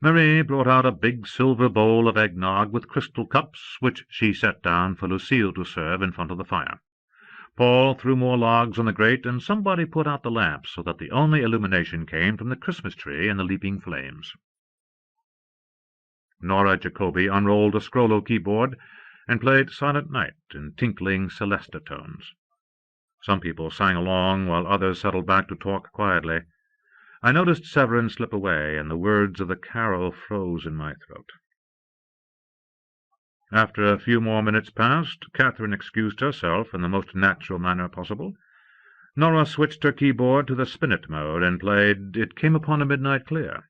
Marie brought out a big silver bowl of eggnog with crystal cups, which she set down for Lucille to serve in front of the fire. Paul threw more logs on the grate, and somebody put out the lamps so that the only illumination came from the Christmas tree and the leaping flames. Nora Jacobi unrolled a Scrollo keyboard and played Silent Night in tinkling celesta tones. Some people sang along, while others settled back to talk quietly. I noticed Severin slip away, and the words of the carol froze in my throat. After a few more minutes passed, Catherine excused herself in the most natural manner possible. Nora switched her keyboard to the spinet mode and played It Came Upon a Midnight Clear.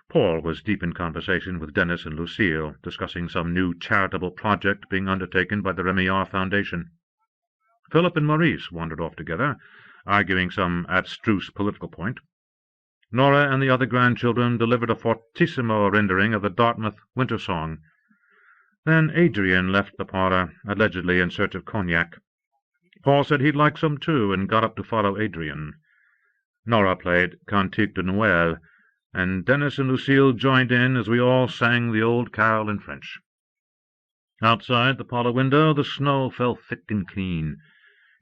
Paul was deep in conversation with Dennis and Lucille, discussing some new charitable project being undertaken by the Remillard Foundation. Philip and Maurice wandered off together, arguing some abstruse political point. Nora and the other grandchildren delivered a fortissimo rendering of the Dartmouth Winter Song. Then Adrian left the parlour, allegedly in search of cognac. Paul said he'd like some too, and got up to follow Adrian. Nora played Cantique de Noël, and Dennis and Lucille joined in as we all sang the old carol in French. Outside the parlour window the snow fell thick and clean.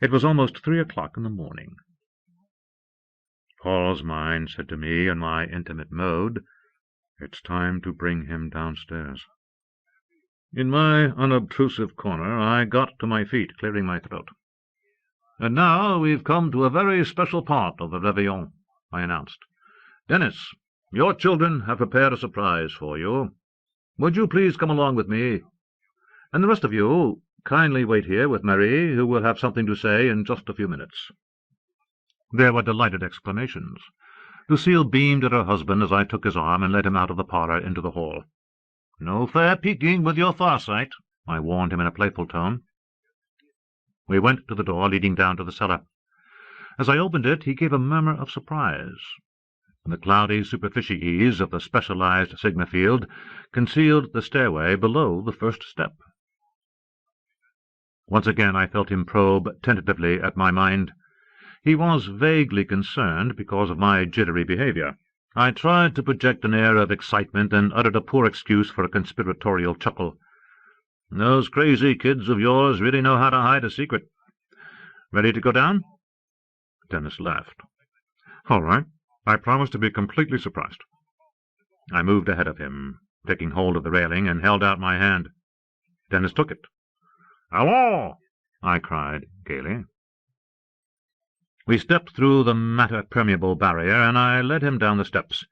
It was almost 3 o'clock in the morning. Paul's mind said to me in my intimate mode, "It's time to bring him downstairs." In my unobtrusive corner I got to my feet, clearing my throat. "And now we've come to a very special part of the réveillon," I announced. "Dennis, your children have prepared a surprise for you. Would you please come along with me? And the rest of you, kindly wait here with Marie, who will have something to say in just a few minutes." There were delighted exclamations. Lucille beamed at her husband as I took his arm and led him out of the parlour into the hall. "No fair peeking with your farsight," I warned him in a playful tone. We went to the door leading down to the cellar. As I opened it, he gave a murmur of surprise. The cloudy superficies of the specialized Sigma field concealed the stairway below the first step. Once again I felt him probe tentatively at my mind. He was vaguely concerned because of my jittery behavior. I tried to project an air of excitement and uttered a poor excuse for a conspiratorial chuckle. "Those crazy kids of yours really know how to hide a secret. Ready to go down?" Dennis laughed. "All right. I promise to be completely surprised." I moved ahead of him, taking hold of the railing, and held out my hand. Dennis took it. "Hello!" I cried gaily. We stepped through the matter-permeable barrier, and I led him down the steps.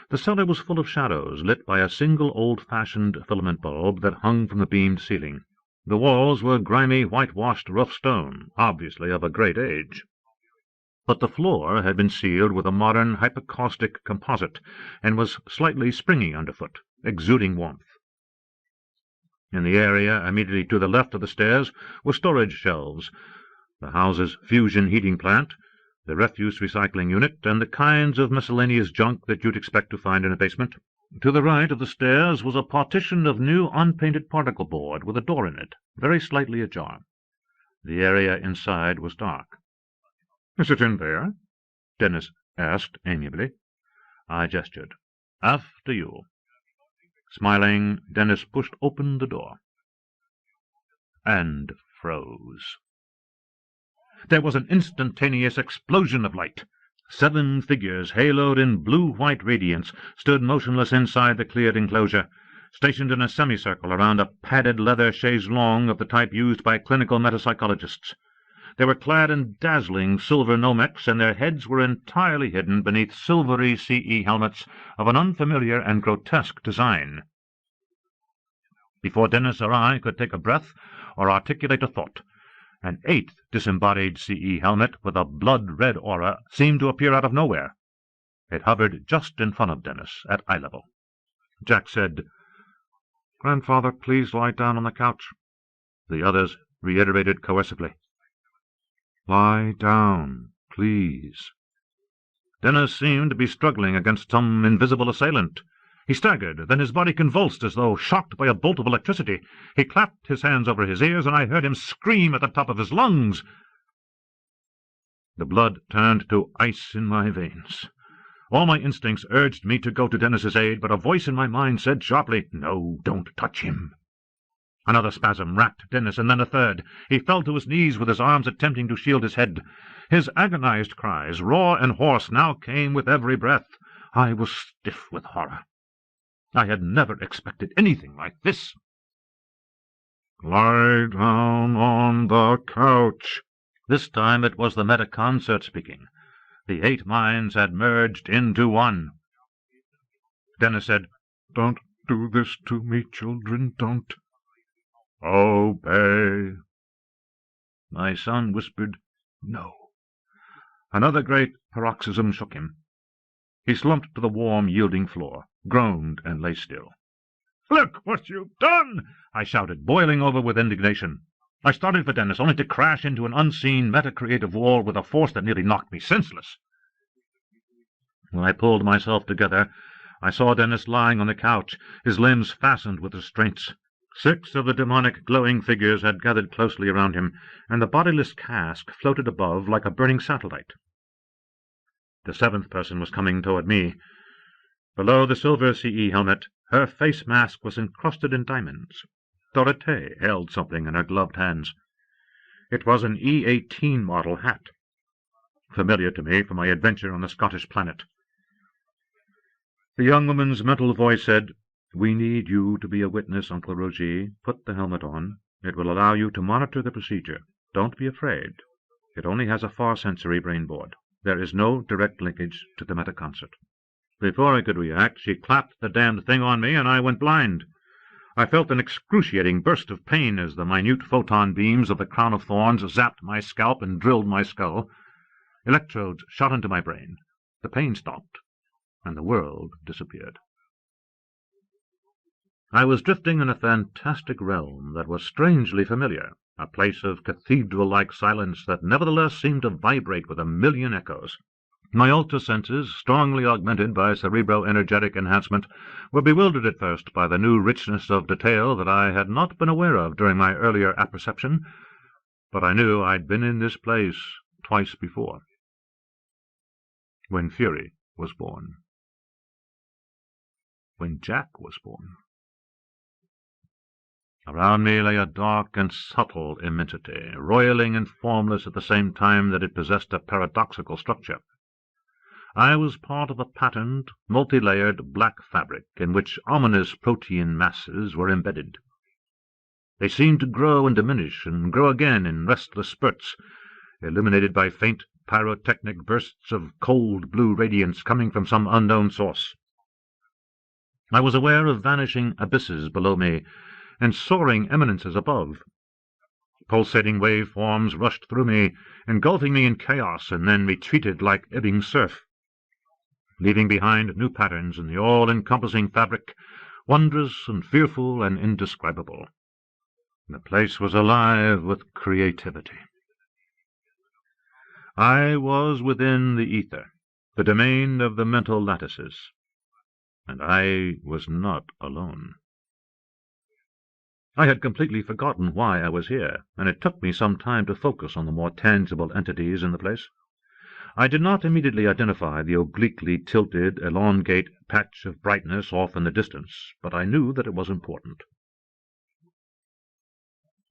The cellar was full of shadows, lit by a single old-fashioned filament bulb that hung from the beamed ceiling. The walls were grimy, whitewashed rough stone, obviously of a great age. But the floor had been sealed with a modern hypocaustic composite, and was slightly springy underfoot, exuding warmth. In the area immediately to the left of the stairs were storage shelves, the house's fusion heating plant, the refuse recycling unit, and the kinds of miscellaneous junk that you'd expect to find in a basement. To the right of the stairs was a partition of new unpainted particle board with a door in it, very slightly ajar. The area inside was dark. "Is it in there?" Dennis asked amiably. I gestured. "After you." Smiling, Dennis pushed open the door. And froze. There was an instantaneous explosion of light. 7 figures, haloed in blue-white radiance, stood motionless inside the cleared enclosure, stationed in a semicircle around a padded leather chaise longue of the type used by clinical metapsychologists. They were clad in dazzling silver nomex, and their heads were entirely hidden beneath silvery CE helmets of an unfamiliar and grotesque design. Before Dennis or I could take a breath or articulate a thought, an 8th disembodied CE helmet with a blood-red aura seemed to appear out of nowhere. It hovered just in front of Dennis, at eye level. Jack said, "Grandfather, please lie down on the couch." The others reiterated coercively, "Lie down, please." Dennis seemed to be struggling against some invisible assailant. He staggered, then his body convulsed as though shocked by a bolt of electricity. He clapped his hands over his ears, and I heard him scream at the top of his lungs. The blood turned to ice in my veins. All my instincts urged me to go to Dennis's aid, but a voice in my mind said sharply, "No, don't touch him." Another spasm racked Dennis, and then a third. He fell to his knees with his arms attempting to shield his head. His agonized cries, raw and hoarse, now came with every breath. I was stiff with horror. I had never expected anything like this. "Lie down on the couch." This time it was the meta-concert speaking. The 8 minds had merged into one. Dennis said, "Don't do this to me, children, don't." "Obey." My son whispered, "No." Another great paroxysm shook him. He slumped to the warm, yielding floor, groaned, and lay still. "Look what you've done!" I shouted, boiling over with indignation. I started for Dennis, only to crash into an unseen meta-creative wall with a force that nearly knocked me senseless. When I pulled myself together, I saw Dennis lying on the couch, his limbs fastened with restraints. 6 of the demonic glowing figures had gathered closely around him, and the bodiless cask floated above like a burning satellite. The 7th person was coming toward me. Below the silver CE helmet, her face mask was encrusted in diamonds. Dorothée held something in her gloved hands. It was an E-18 model hat, familiar to me from my adventure on the Scottish planet. The young woman's mental voice said, "We need you to be a witness, Uncle Roger. Put the helmet on. It will allow you to monitor the procedure. Don't be afraid. It only has a far-sensory brainboard. There is no direct linkage to the metaconcert." Before I could react, she clapped the damned thing on me, and I went blind. I felt an excruciating burst of pain as the minute photon beams of the crown of thorns zapped my scalp and drilled my skull. Electrodes shot into my brain. The pain stopped, and the world disappeared. I was drifting in a fantastic realm that was strangely familiar, a place of cathedral-like silence that nevertheless seemed to vibrate with a million echoes. My ultra senses, strongly augmented by cerebro-energetic enhancement, were bewildered at first by the new richness of detail that I had not been aware of during my earlier apperception, but I knew I'd been in this place twice before. When Fury was born. When Jack was born. Around me lay a dark and subtle immensity, roiling and formless at the same time that it possessed a paradoxical structure. I was part of a patterned, multi-layered black fabric in which ominous protein masses were embedded. They seemed to grow and diminish and grow again in restless spurts, illuminated by faint pyrotechnic bursts of cold blue radiance coming from some unknown source. I was aware of vanishing abysses below me and soaring eminences above. Pulsating waveforms rushed through me, engulfing me in chaos, and then retreated like ebbing surf, leaving behind new patterns in the all-encompassing fabric, wondrous and fearful and indescribable. The place was alive with creativity. I was within the ether, the domain of the mental lattices, and I was not alone. I had completely forgotten why I was here, and it took me some time to focus on the more tangible entities in the place. I did not immediately identify the obliquely tilted, elongate patch of brightness off in the distance, but I knew that it was important.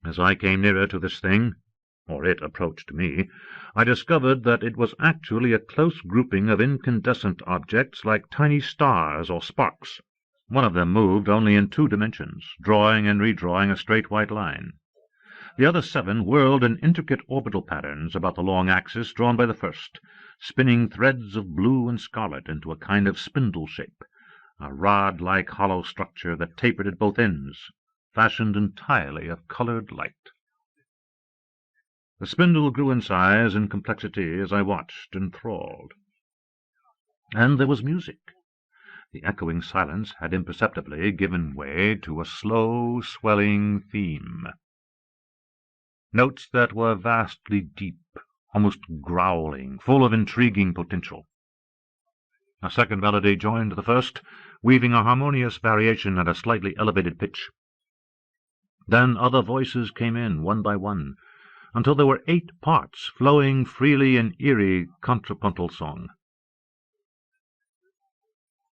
As I came nearer to this thing, or it approached me, I discovered that it was actually a close grouping of incandescent objects like tiny stars or sparks. One of them moved only in 2 dimensions, drawing and redrawing a straight white line. The other 7 whirled in intricate orbital patterns about the long axis drawn by the first, spinning threads of blue and scarlet into a kind of spindle shape, a rod-like hollow structure that tapered at both ends, fashioned entirely of colored light. The spindle grew in size and complexity as I watched, enthralled. And there was music. The echoing silence had imperceptibly given way to a slow, swelling theme. Notes that were vastly deep, almost growling, full of intriguing potential. A second melody joined the first, weaving a harmonious variation at a slightly elevated pitch. Then other voices came in, one by one, until there were 8 parts flowing freely in eerie contrapuntal song.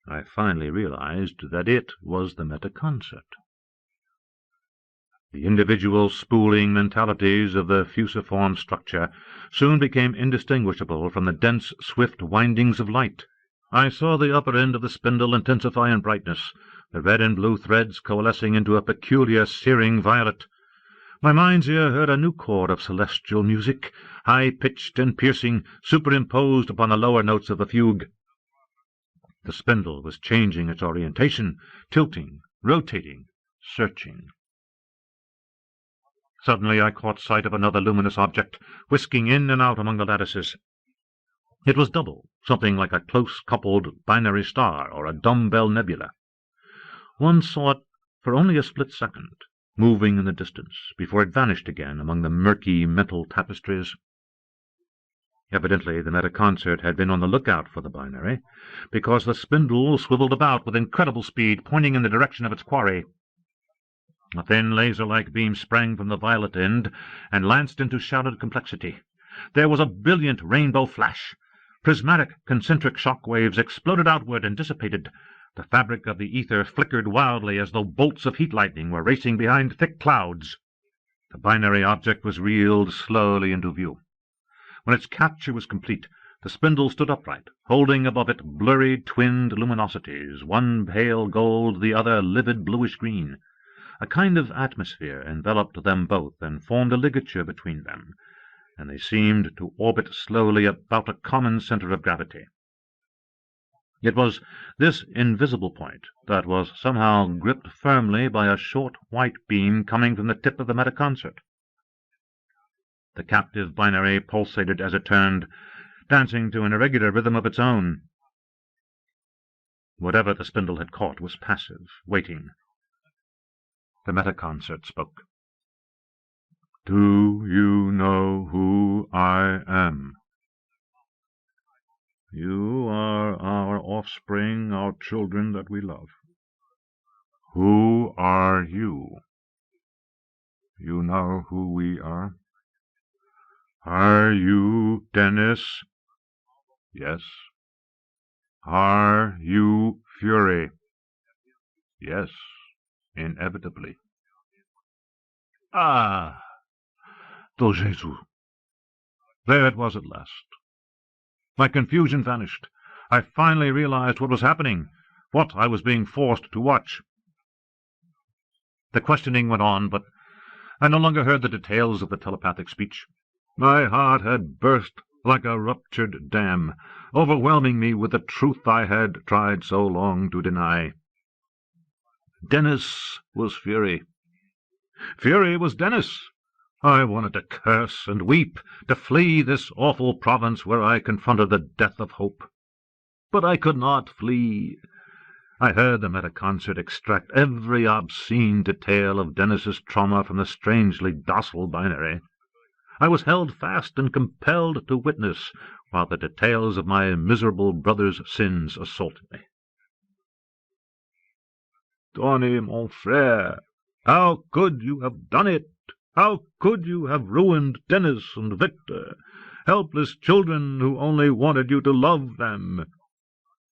I finally realized that it was the metaconcert. The individual spooling mentalities of the fusiform structure soon became indistinguishable from the dense, swift windings of light. I saw the upper end of the spindle intensify in brightness, the red and blue threads coalescing into a peculiar searing violet. My mind's ear heard a new chord of celestial music, high-pitched and piercing, superimposed upon the lower notes of the fugue. The spindle was changing its orientation, tilting, rotating, searching. Suddenly I caught sight of another luminous object, whisking in and out among the lattices. It was double, something like a close-coupled binary star or a dumbbell nebula. One saw it for only a split second, moving in the distance, before it vanished again among the murky mental tapestries. Evidently the metaconcert had been on the lookout for the binary, because the spindle swiveled about with incredible speed, pointing in the direction of its quarry. A thin laser-like beam sprang from the violet end and lanced into shrouded complexity. There was a brilliant rainbow flash. Prismatic concentric shock waves exploded outward and dissipated. The fabric of the ether flickered wildly as though bolts of heat lightning were racing behind thick clouds. The binary object was reeled slowly into view. When its capture was complete, the spindle stood upright, holding above it blurry twinned luminosities, one pale gold, the other livid bluish-green. A kind of atmosphere enveloped them both and formed a ligature between them, and they seemed to orbit slowly about a common center of gravity. It was this invisible point that was somehow gripped firmly by a short white beam coming from the tip of the metaconcert. The captive binary pulsated as it turned, dancing to an irregular rhythm of its own. Whatever the spindle had caught was passive, waiting. The metaconcert spoke. "Do you know who I am? You are our offspring, our children that we love. Who are you? You know who we are? Are you Dennis? Yes. Are you Fury? Yes, inevitably. Ah! Do Jésus! There it was at last. My confusion vanished. I finally realized what was happening, what I was being forced to watch. The questioning went on, but I no longer heard the details of the telepathic speech. My heart had burst like a ruptured dam, overwhelming me with the truth I had tried so long to deny. Dennis was Fury. Fury was Dennis. I wanted to curse and weep, to flee this awful province where I confronted the death of hope. But I could not flee. I heard the metaconcert extract every obscene detail of Dennis's trauma from the strangely docile binary. I was held fast and compelled to witness, while the details of my miserable brother's sins assaulted me. "Tony, mon frère, how could you have done it? How could you have ruined Dennis and Victor, helpless children who only wanted you to love them?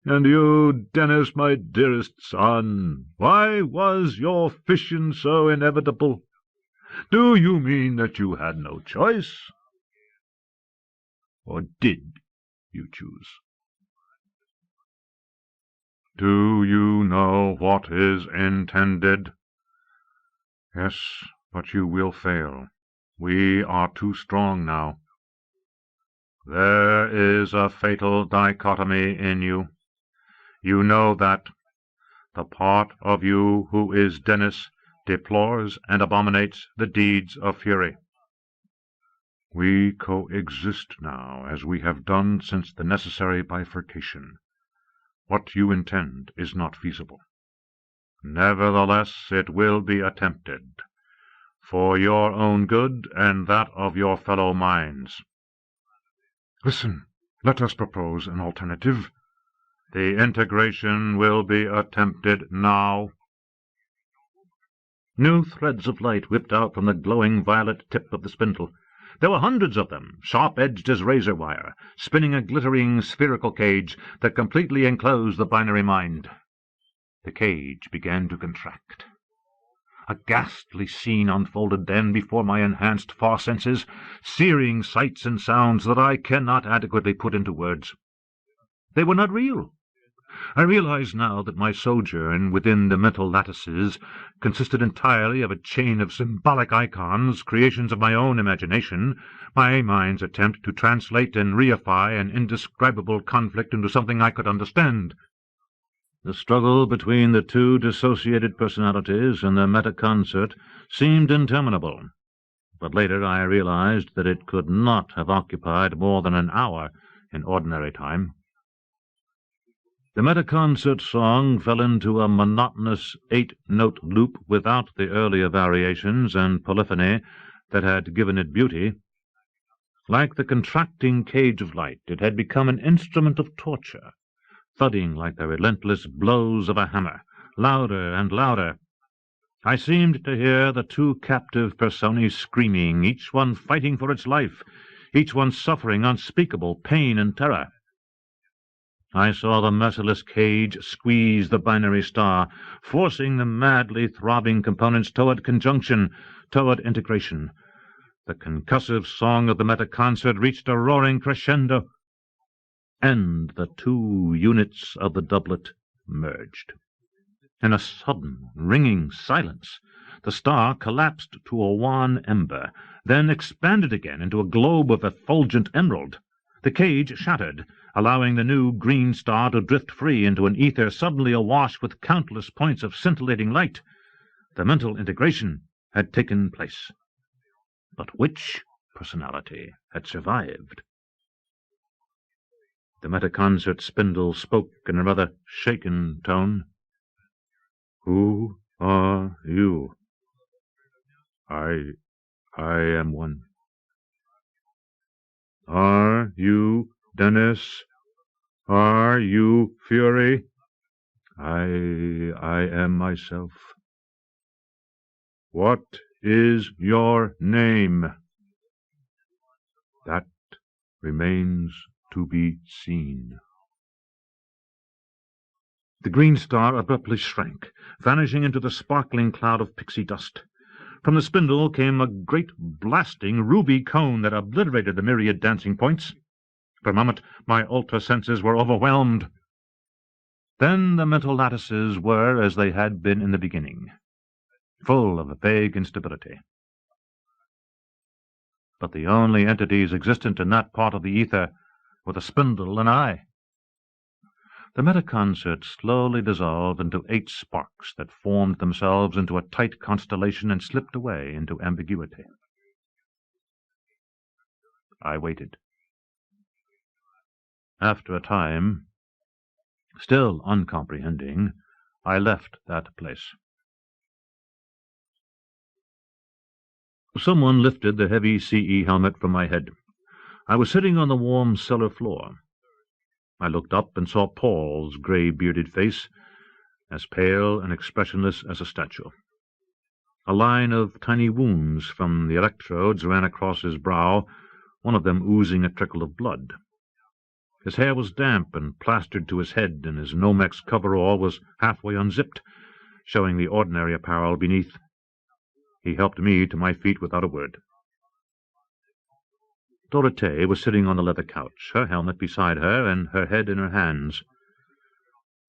And you, Dennis, my dearest son, why was your fission so inevitable? Do you mean that you had no choice? Or did you choose?" Do you know what is intended? Yes, but you will fail. We are too strong now. There is a fatal dichotomy in you. You know that. The part of you who is Dennis deplores and abominates the deeds of Fury. We coexist now, as we have done since the necessary bifurcation. What you intend is not feasible. Nevertheless, it will be attempted, for your own good and that of your fellow minds. Listen, let us propose an alternative. The integration will be attempted now. New threads of light whipped out from the glowing violet tip of the spindle. There were hundreds of them, sharp-edged as razor wire, spinning a glittering spherical cage that completely enclosed the binary mind. The cage began to contract. A ghastly scene unfolded then before my enhanced far senses, searing sights and sounds that I cannot adequately put into words. They were not real. I realize now that my sojourn within the mental lattices consisted entirely of a chain of symbolic icons, creations of my own imagination, my mind's attempt to translate and reify an indescribable conflict into something I could understand. The struggle between the two dissociated personalities and the metaconcert seemed interminable, but later I realized that it could not have occupied more than an hour in ordinary time. The metaconcert song fell into a monotonous 8-note loop without the earlier variations and polyphony that had given it beauty. Like the contracting cage of light, it had become an instrument of torture, thudding like the relentless blows of a hammer, louder and louder. I seemed to hear the two captive personae screaming, each one fighting for its life, each one suffering unspeakable pain and terror. I saw the merciless cage squeeze the binary star, forcing the madly throbbing components toward conjunction, toward integration. The concussive song of the meta-concert reached a roaring crescendo, and the two units of the doublet merged. In a sudden, ringing silence, the star collapsed to a wan ember, then expanded again into a globe of effulgent emerald. The cage shattered, allowing the new green star to drift free into an ether suddenly awash with countless points of scintillating light. The mental integration had taken place. But which personality had survived? The meta-concert spindle spoke in a rather shaken tone. "Who are you?" I am one." "Are you Dennis? Are you Fury?" I am myself." "What is your name?" "That remains to be seen." The green star abruptly shrank, vanishing into the sparkling cloud of pixie dust. From the spindle came a great blasting ruby cone that obliterated the myriad dancing points. For a moment my ultra-senses were overwhelmed. Then the mental lattices were as they had been in the beginning, full of a vague instability. But the only entities existent in that part of the ether were the spindle and I. The meta-concert slowly dissolved into 8 sparks that formed themselves into a tight constellation and slipped away into ambiguity. I waited. After a time, still uncomprehending, I left that place. Someone lifted the heavy CE helmet from my head. I was sitting on the warm cellar floor. I looked up and saw Paul's grey-bearded face, as pale and expressionless as a statue. A line of tiny wounds from the electrodes ran across his brow, one of them oozing a trickle of blood. His hair was damp and plastered to his head, and his Nomex coverall was halfway unzipped, showing the ordinary apparel beneath. He helped me to my feet without a word. Dorothée was sitting on the leather couch, her helmet beside her and her head in her hands.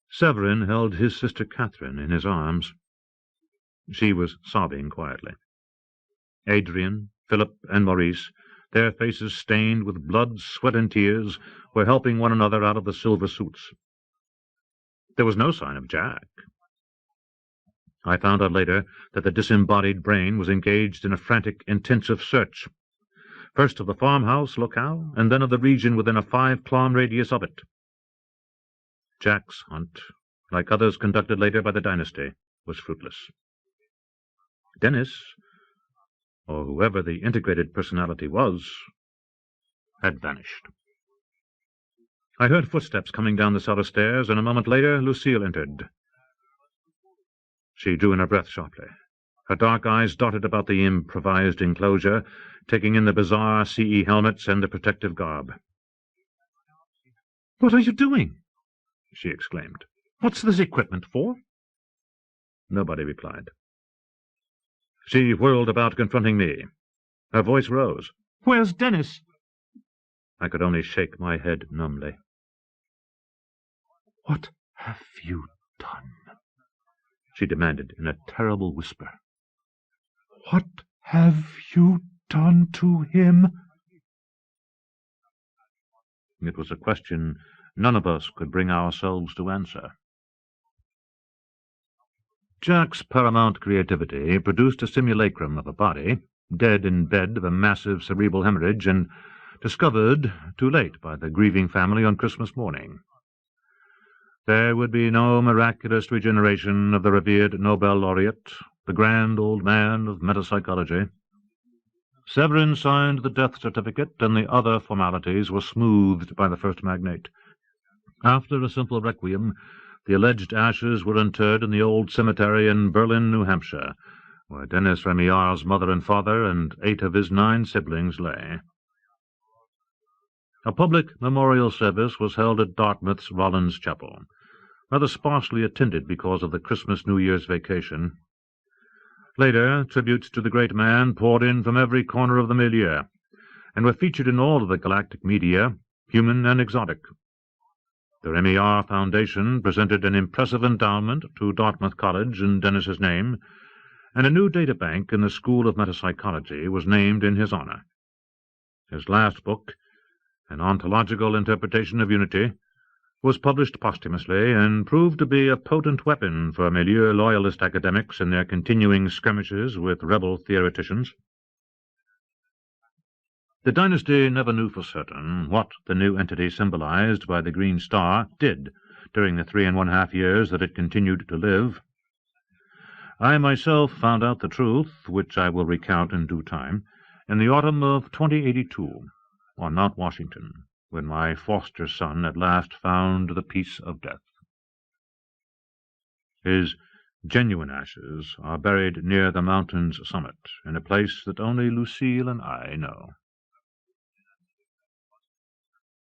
Severin held his sister Catherine in his arms. She was sobbing quietly. Adrian, Philip, and Maurice, their faces stained with blood, sweat, and tears, were helping one another out of the silver suits. There was no sign of Jack. I found out later that the disembodied brain was engaged in a frantic, intensive search, first of the farmhouse locale, and then of the region within a 5-kilometer radius of it. Jack's hunt, like others conducted later by the dynasty, was fruitless. Dennis, or whoever the integrated personality was, had vanished. I heard footsteps coming down the cellar stairs, and a moment later Lucille entered. She drew in her breath sharply. Her dark eyes darted about the improvised enclosure, taking in the bizarre CE helmets and the protective garb. "What are you doing?" she exclaimed. "What's this equipment for?" Nobody replied. She whirled about, confronting me. Her voice rose. "Where's Dennis?" I could only shake my head numbly. "What have you done?" she demanded in a terrible whisper. "What have you done to him?" It was a question none of us could bring ourselves to answer. Jack's paramount creativity produced a simulacrum of a body, dead in bed of a massive cerebral hemorrhage, and discovered too late by the grieving family on Christmas morning. There would be no miraculous regeneration of the revered Nobel laureate, the grand old man of metapsychology. Severin signed the death certificate, and the other formalities were smoothed by the first magnate. After a simple requiem, the alleged ashes were interred in the old cemetery in Berlin, New Hampshire, where Dennis Remillard's mother and father and 8 of his 9 siblings lay. A public memorial service was held at Dartmouth's Rollins Chapel, rather sparsely attended because of the Christmas-New Year's vacation. Later, tributes to the great man poured in from every corner of the milieu, and were featured in all of the galactic media, human and exotic. The Remillard Foundation presented an impressive endowment to Dartmouth College in Dennis's name, and a new databank in the School of Metapsychology was named in his honor. His last book, An Ontological Interpretation of Unity, was published posthumously and proved to be a potent weapon for milieu loyalist academics in their continuing skirmishes with rebel theoreticians. The dynasty never knew for certain what the new entity symbolized by the green star did during the 3½ years that it continued to live. I myself found out the truth, which I will recount in due time, in the autumn of 2082, on Mount Washington, when my foster son at last found the peace of death. His genuine ashes are buried near the mountain's summit, in a place that only Lucille and I know.